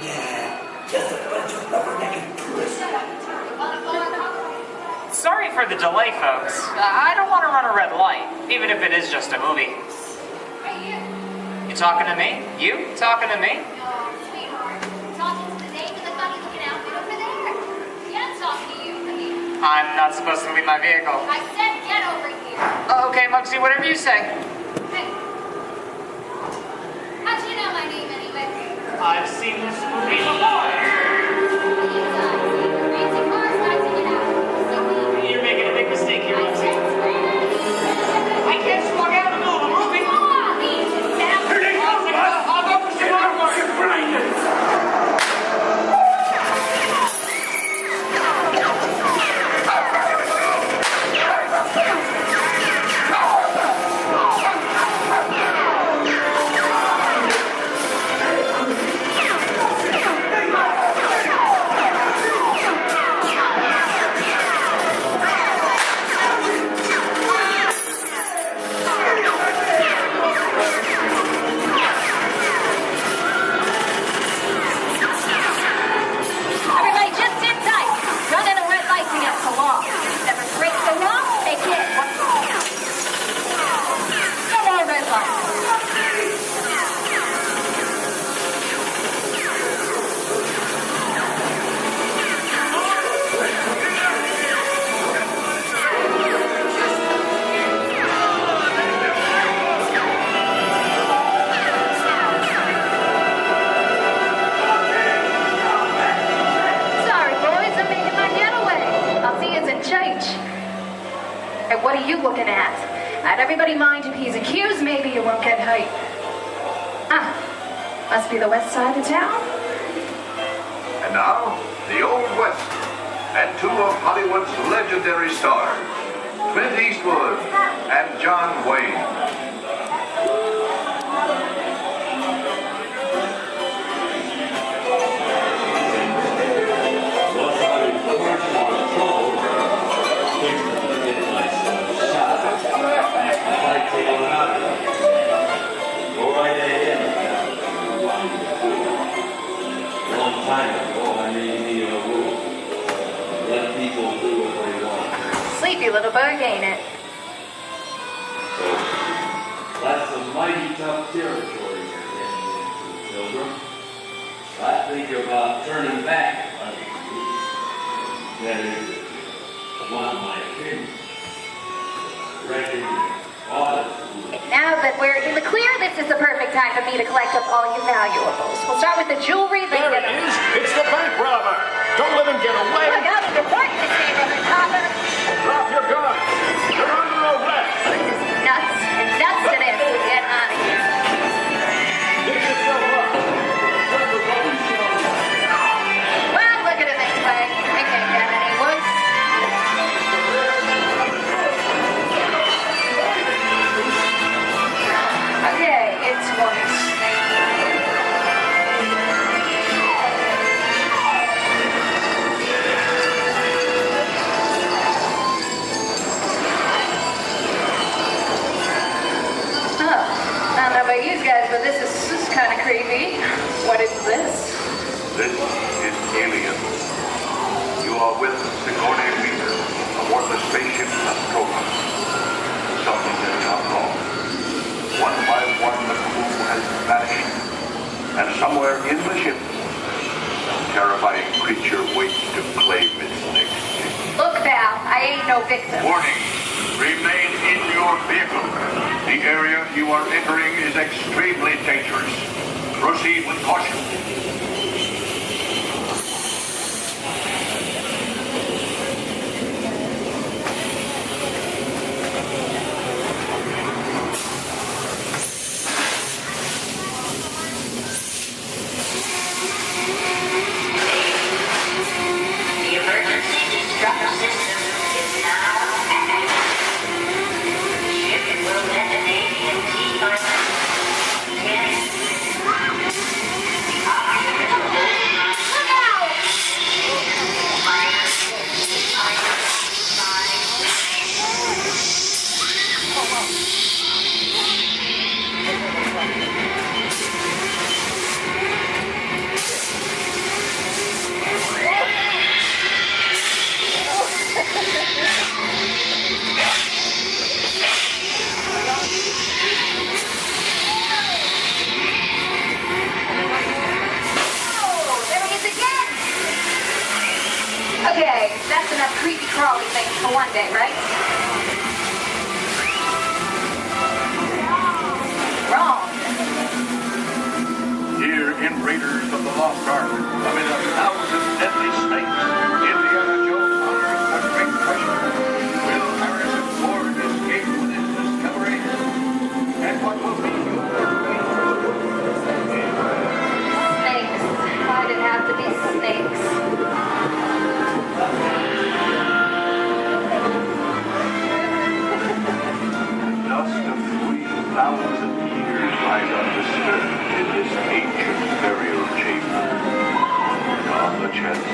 Yeah, just a bunch of rubber-necked tourists. Sorry for the delay, folks. I don't want to run a red light, even if it is just a movie. You talking to me? You talking to me? No, sweetheart. Talking to the dame in the funny-looking outfit over there. Yeah, I'm talking to you, honey. I'm not supposed to leave my vehicle. I said get over here. Okay, Muggsy, whatever you say. Hey. How'd you know my name anyway? I've seen this movie before. You're making a big mistake here, Muggsy. I can't slug out in the middle of a movie. Here they come, I'll go for some more. you looking at? Let everybody mind your P's and Q's, maybe you won't get hurt. Ah, must be the west side of town. And now, the Old West, and two of Hollywood's legendary stars, Clint Eastwood and John Wayne. Long time ago, I made a rule. Let people do what they want. Sleepy little bug, ain't it? So, that's a mighty tough territory you're getting into, Pilgrim. I think about turning back. That is, want my opinion. Reckon Now that we're in the clear, this is the perfect time for me to collect up all your valuables. We'll start with the jewelry, then There it is! It's the bank robber! Don't let him get away! Look out, it's important this neighborhood, Copper. Drop your gun! You're under arrest! Nuts. It's nuts to this. Get out of here. Get yourself up! Well, look at it this way. I can't get any worse. Okay, it's worse. I don't know about you guys, but this is kind of creepy. What is this? This is Alien. You are with Sigourney Weaver aboard the spaceship Nostromo. Something has gone wrong. One by one, the crew has vanished. And somewhere in the ship, some terrifying creature waits to claim its next victim. Look, pal, I ain't no victim. Warning, remain in your vehicle. The area you are entering is extremely dangerous. Proceed with caution. The emergency destruct system is now active. Ship will detonate in T-minus 10. The oxygen will Look out! Oh, there he is again! Okay, that's enough creepy crawly things for one day, right? Wrong. Here in Raiders of the Lost Ark, amid 1,000 deadly snakes, Indiana Jones unearths a great treasure. Will Harrison Ford escape with his discovery? And what will be your Snakes. Why did it have to be snakes? dust of 3,000 years lies undisturbed in this ancient burial chamber. And on the chest,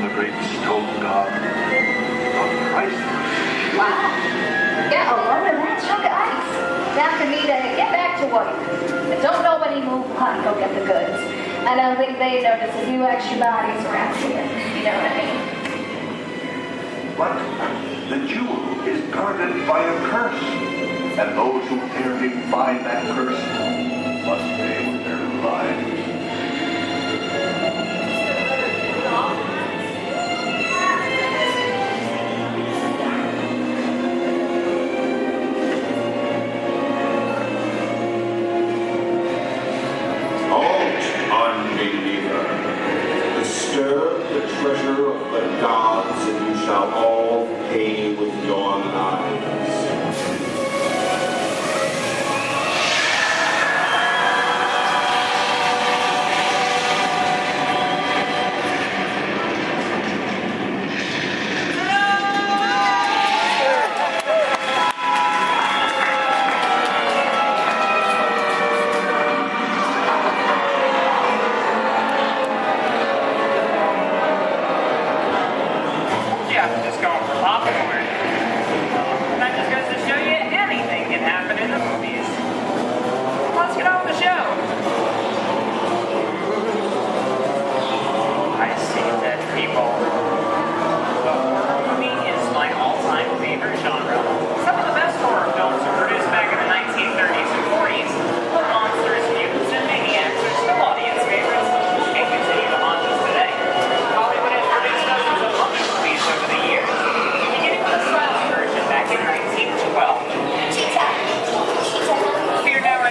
the great stone god, a priceless. Wow. Yeah, a load of that chunk of ice. Now for me to get back to work. And don't nobody move, honey, go get the goods. I don't think they notice a few extra bodies around here. You know what I mean? But the jewel is guarded by a curse. And those who dare defy that curse must pay with their lives. Unbeliever, disturb the treasure of the gods, and you shall all pay with your lives.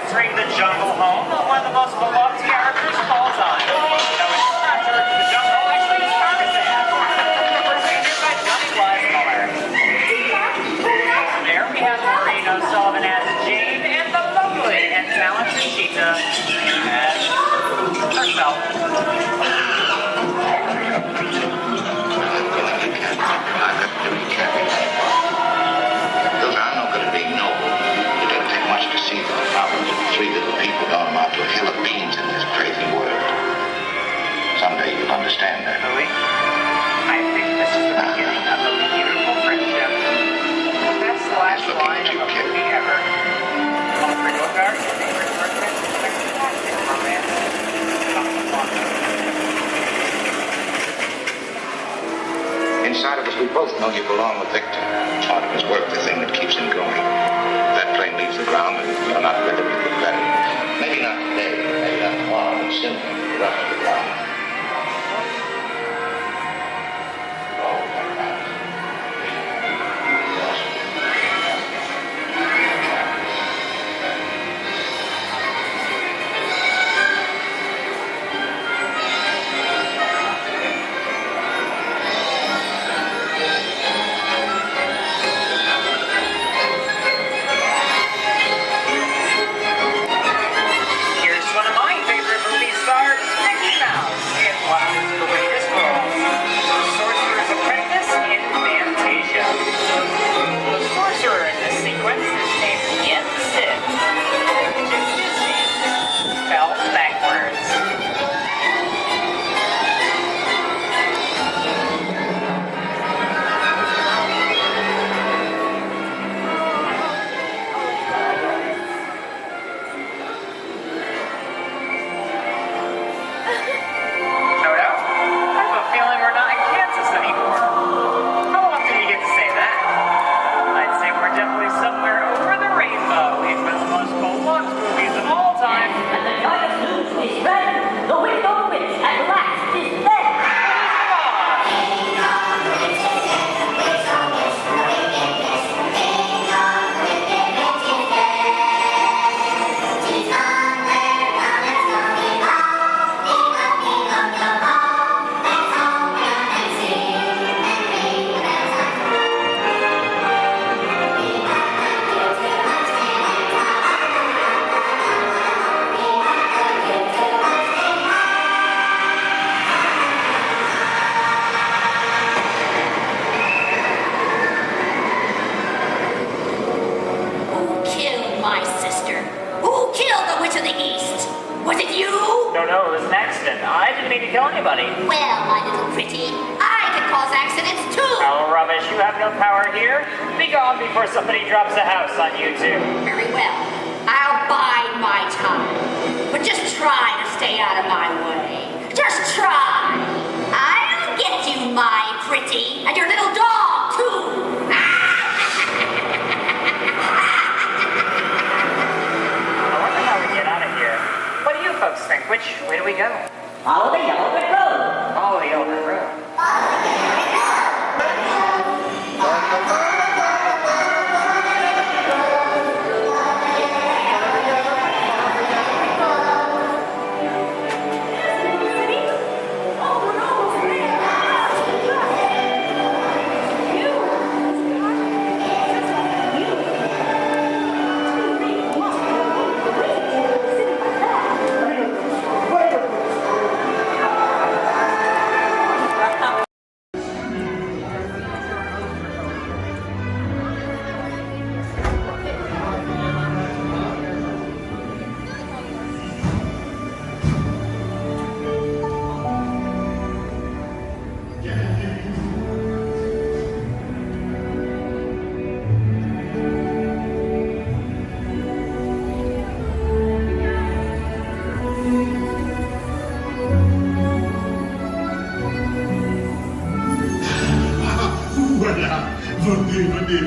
entering the jungle home of one of the most beloved characters of all time. No, it's not George of the Jungle, actually it's Tarzan. Presented by Johnny Weissmuller. There we have Maureen O'Sullivan as Jane and the lovely and talented Cheetah as herself. Those are not going to be noble. It doesn't take much to see the problems of three little people don't amount to a hill of beans in this crazy world. Someday you'll understand that. Louis, I think this is the beginning of a beautiful friendship. The best last line of a movie ever. On the Ringo Garden, favorite birthday, fantastic romance. Inside of us, we both know you belong with Victor. Part of his work, the thing that keeps him going. If that plane leaves the ground and you're not with him, you look better. Maybe not today, maybe not tomorrow, but soon, the rest of the time.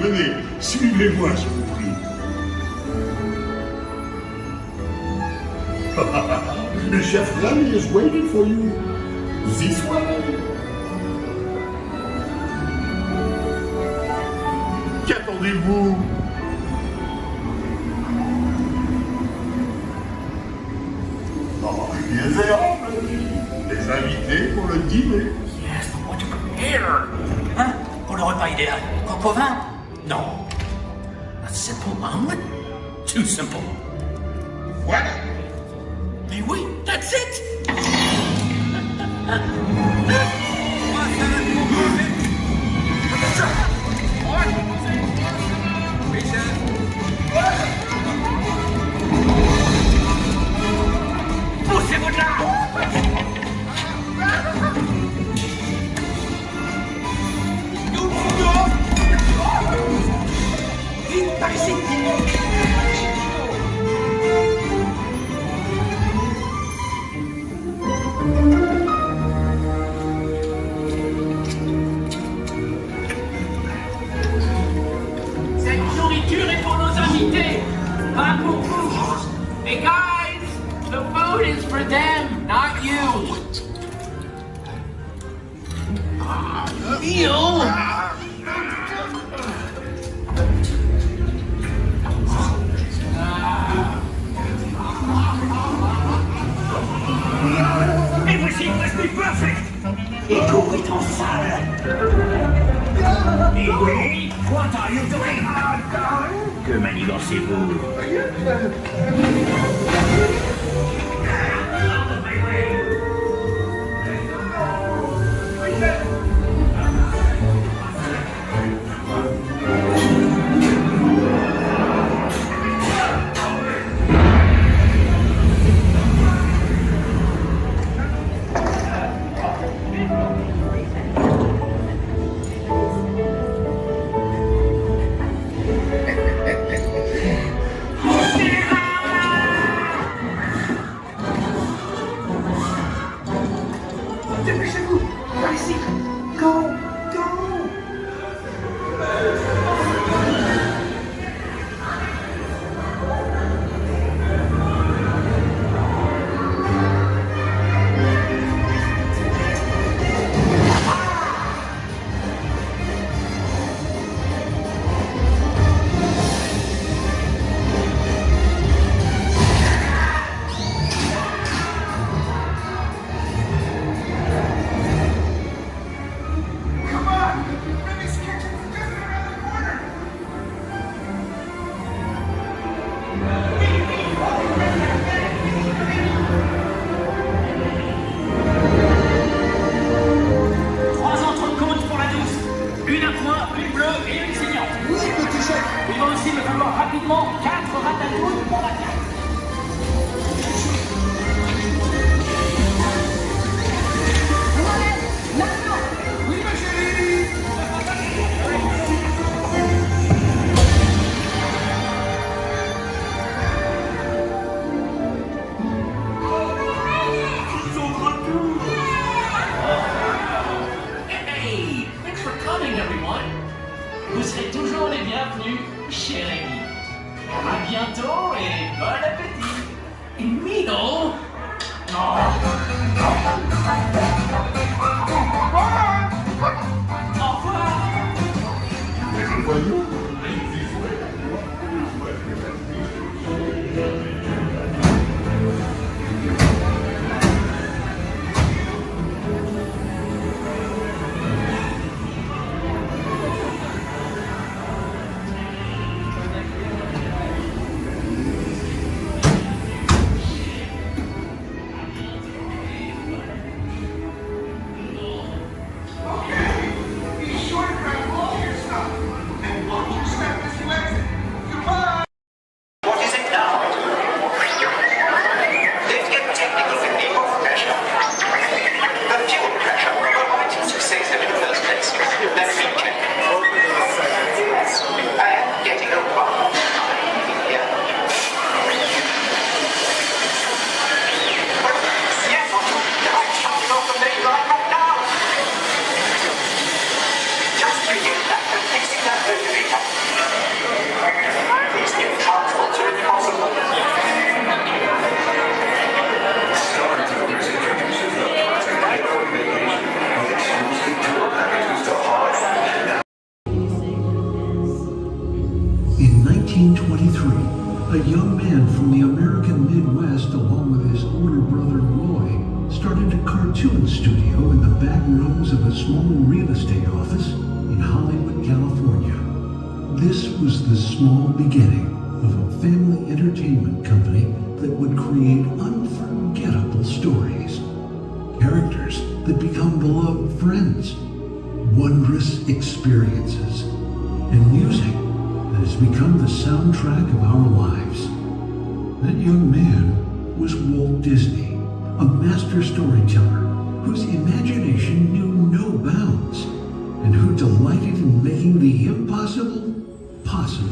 Venez, suivez-moi, je vous prie. Le chef Granny is waiting for you. This way. Qu'attendez-vous? Misérable. Les invités pour le dîner. Yes, but what to prepare? Hein? Pour le repas idéal? Coq au vin? Non. A simple omelet? Too simple. Voilà. Mais oui, that's it! Poussez-vous de là! Vite, par ici! Cette nourriture est pour nos invités, pas pour vous. Hey guys, the food is for them, not you. Meal? Everything must be perfect! Et tout est en salle! Et oui, what are you doing? Que manigancez-vous? Dépêchez-vous! Par ici! Go! Go! rapidement 4 ratatouilles pour la carte. Oui, ma chérie. Ils sont de retour. Hey, thanks for coming, everyone. Vous serez toujours les bienvenus chez Rémi. À bientôt et bon appétit. Et Mino. Oh. Au revoir. beginnings of a small real estate office in Hollywood, California. This was the small beginning of a family entertainment company that would create unforgettable stories, characters that become beloved friends, wondrous experiences, and music that has become the soundtrack of our lives. That young man was Walt Disney, a master storyteller whose imagination knew no bounds and who delighted in making the impossible possible.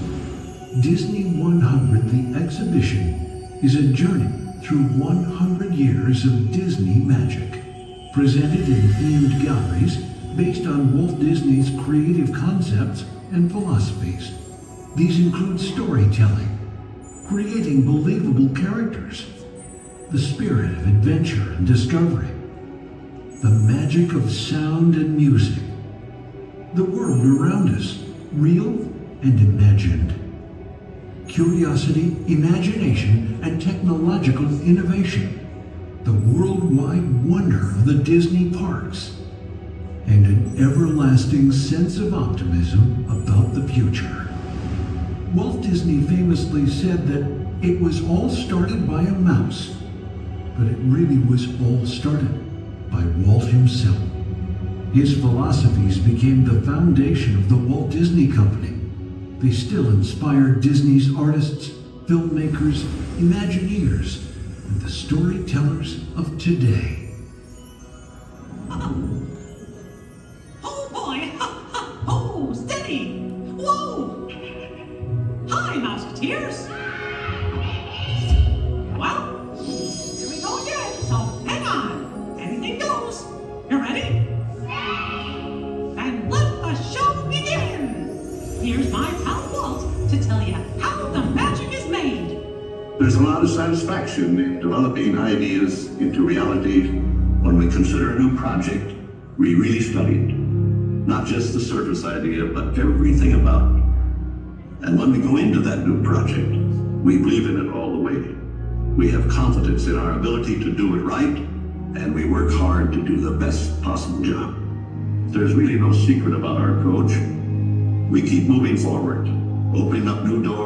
Disney 100, the exhibition, is a journey through 100 years of Disney magic, presented in themed galleries based on Walt Disney's creative concepts and philosophies. These include storytelling, creating believable characters, the spirit of adventure and discovery, the magic of sound and music, the world around us, real and imagined, curiosity, imagination, and technological innovation, the worldwide wonder of the Disney parks, and an everlasting sense of optimism about the future. Walt Disney famously said that it was all started by a mouse, but it really was all started by Walt himself. His philosophies became the foundation of the Walt Disney Company. They still inspire Disney's artists, filmmakers, Imagineers, and the storytellers of today. Oh boy! Oh, steady! Whoa! Hi, Mouseketeers! Well, here we go again, so hang on. Anything goes. You ready? And let the show begin! Here's my pal Walt to tell you how the magic is made. There's a lot of satisfaction in developing ideas into reality when we consider a new project we really studied. Not just the surface idea, but everything about it. And when we go into that new project, we believe in it all the way. We have confidence in our ability to do it right, and we work hard to do the best possible job. There's really no secret about our approach. We keep moving forward, opening up new doors.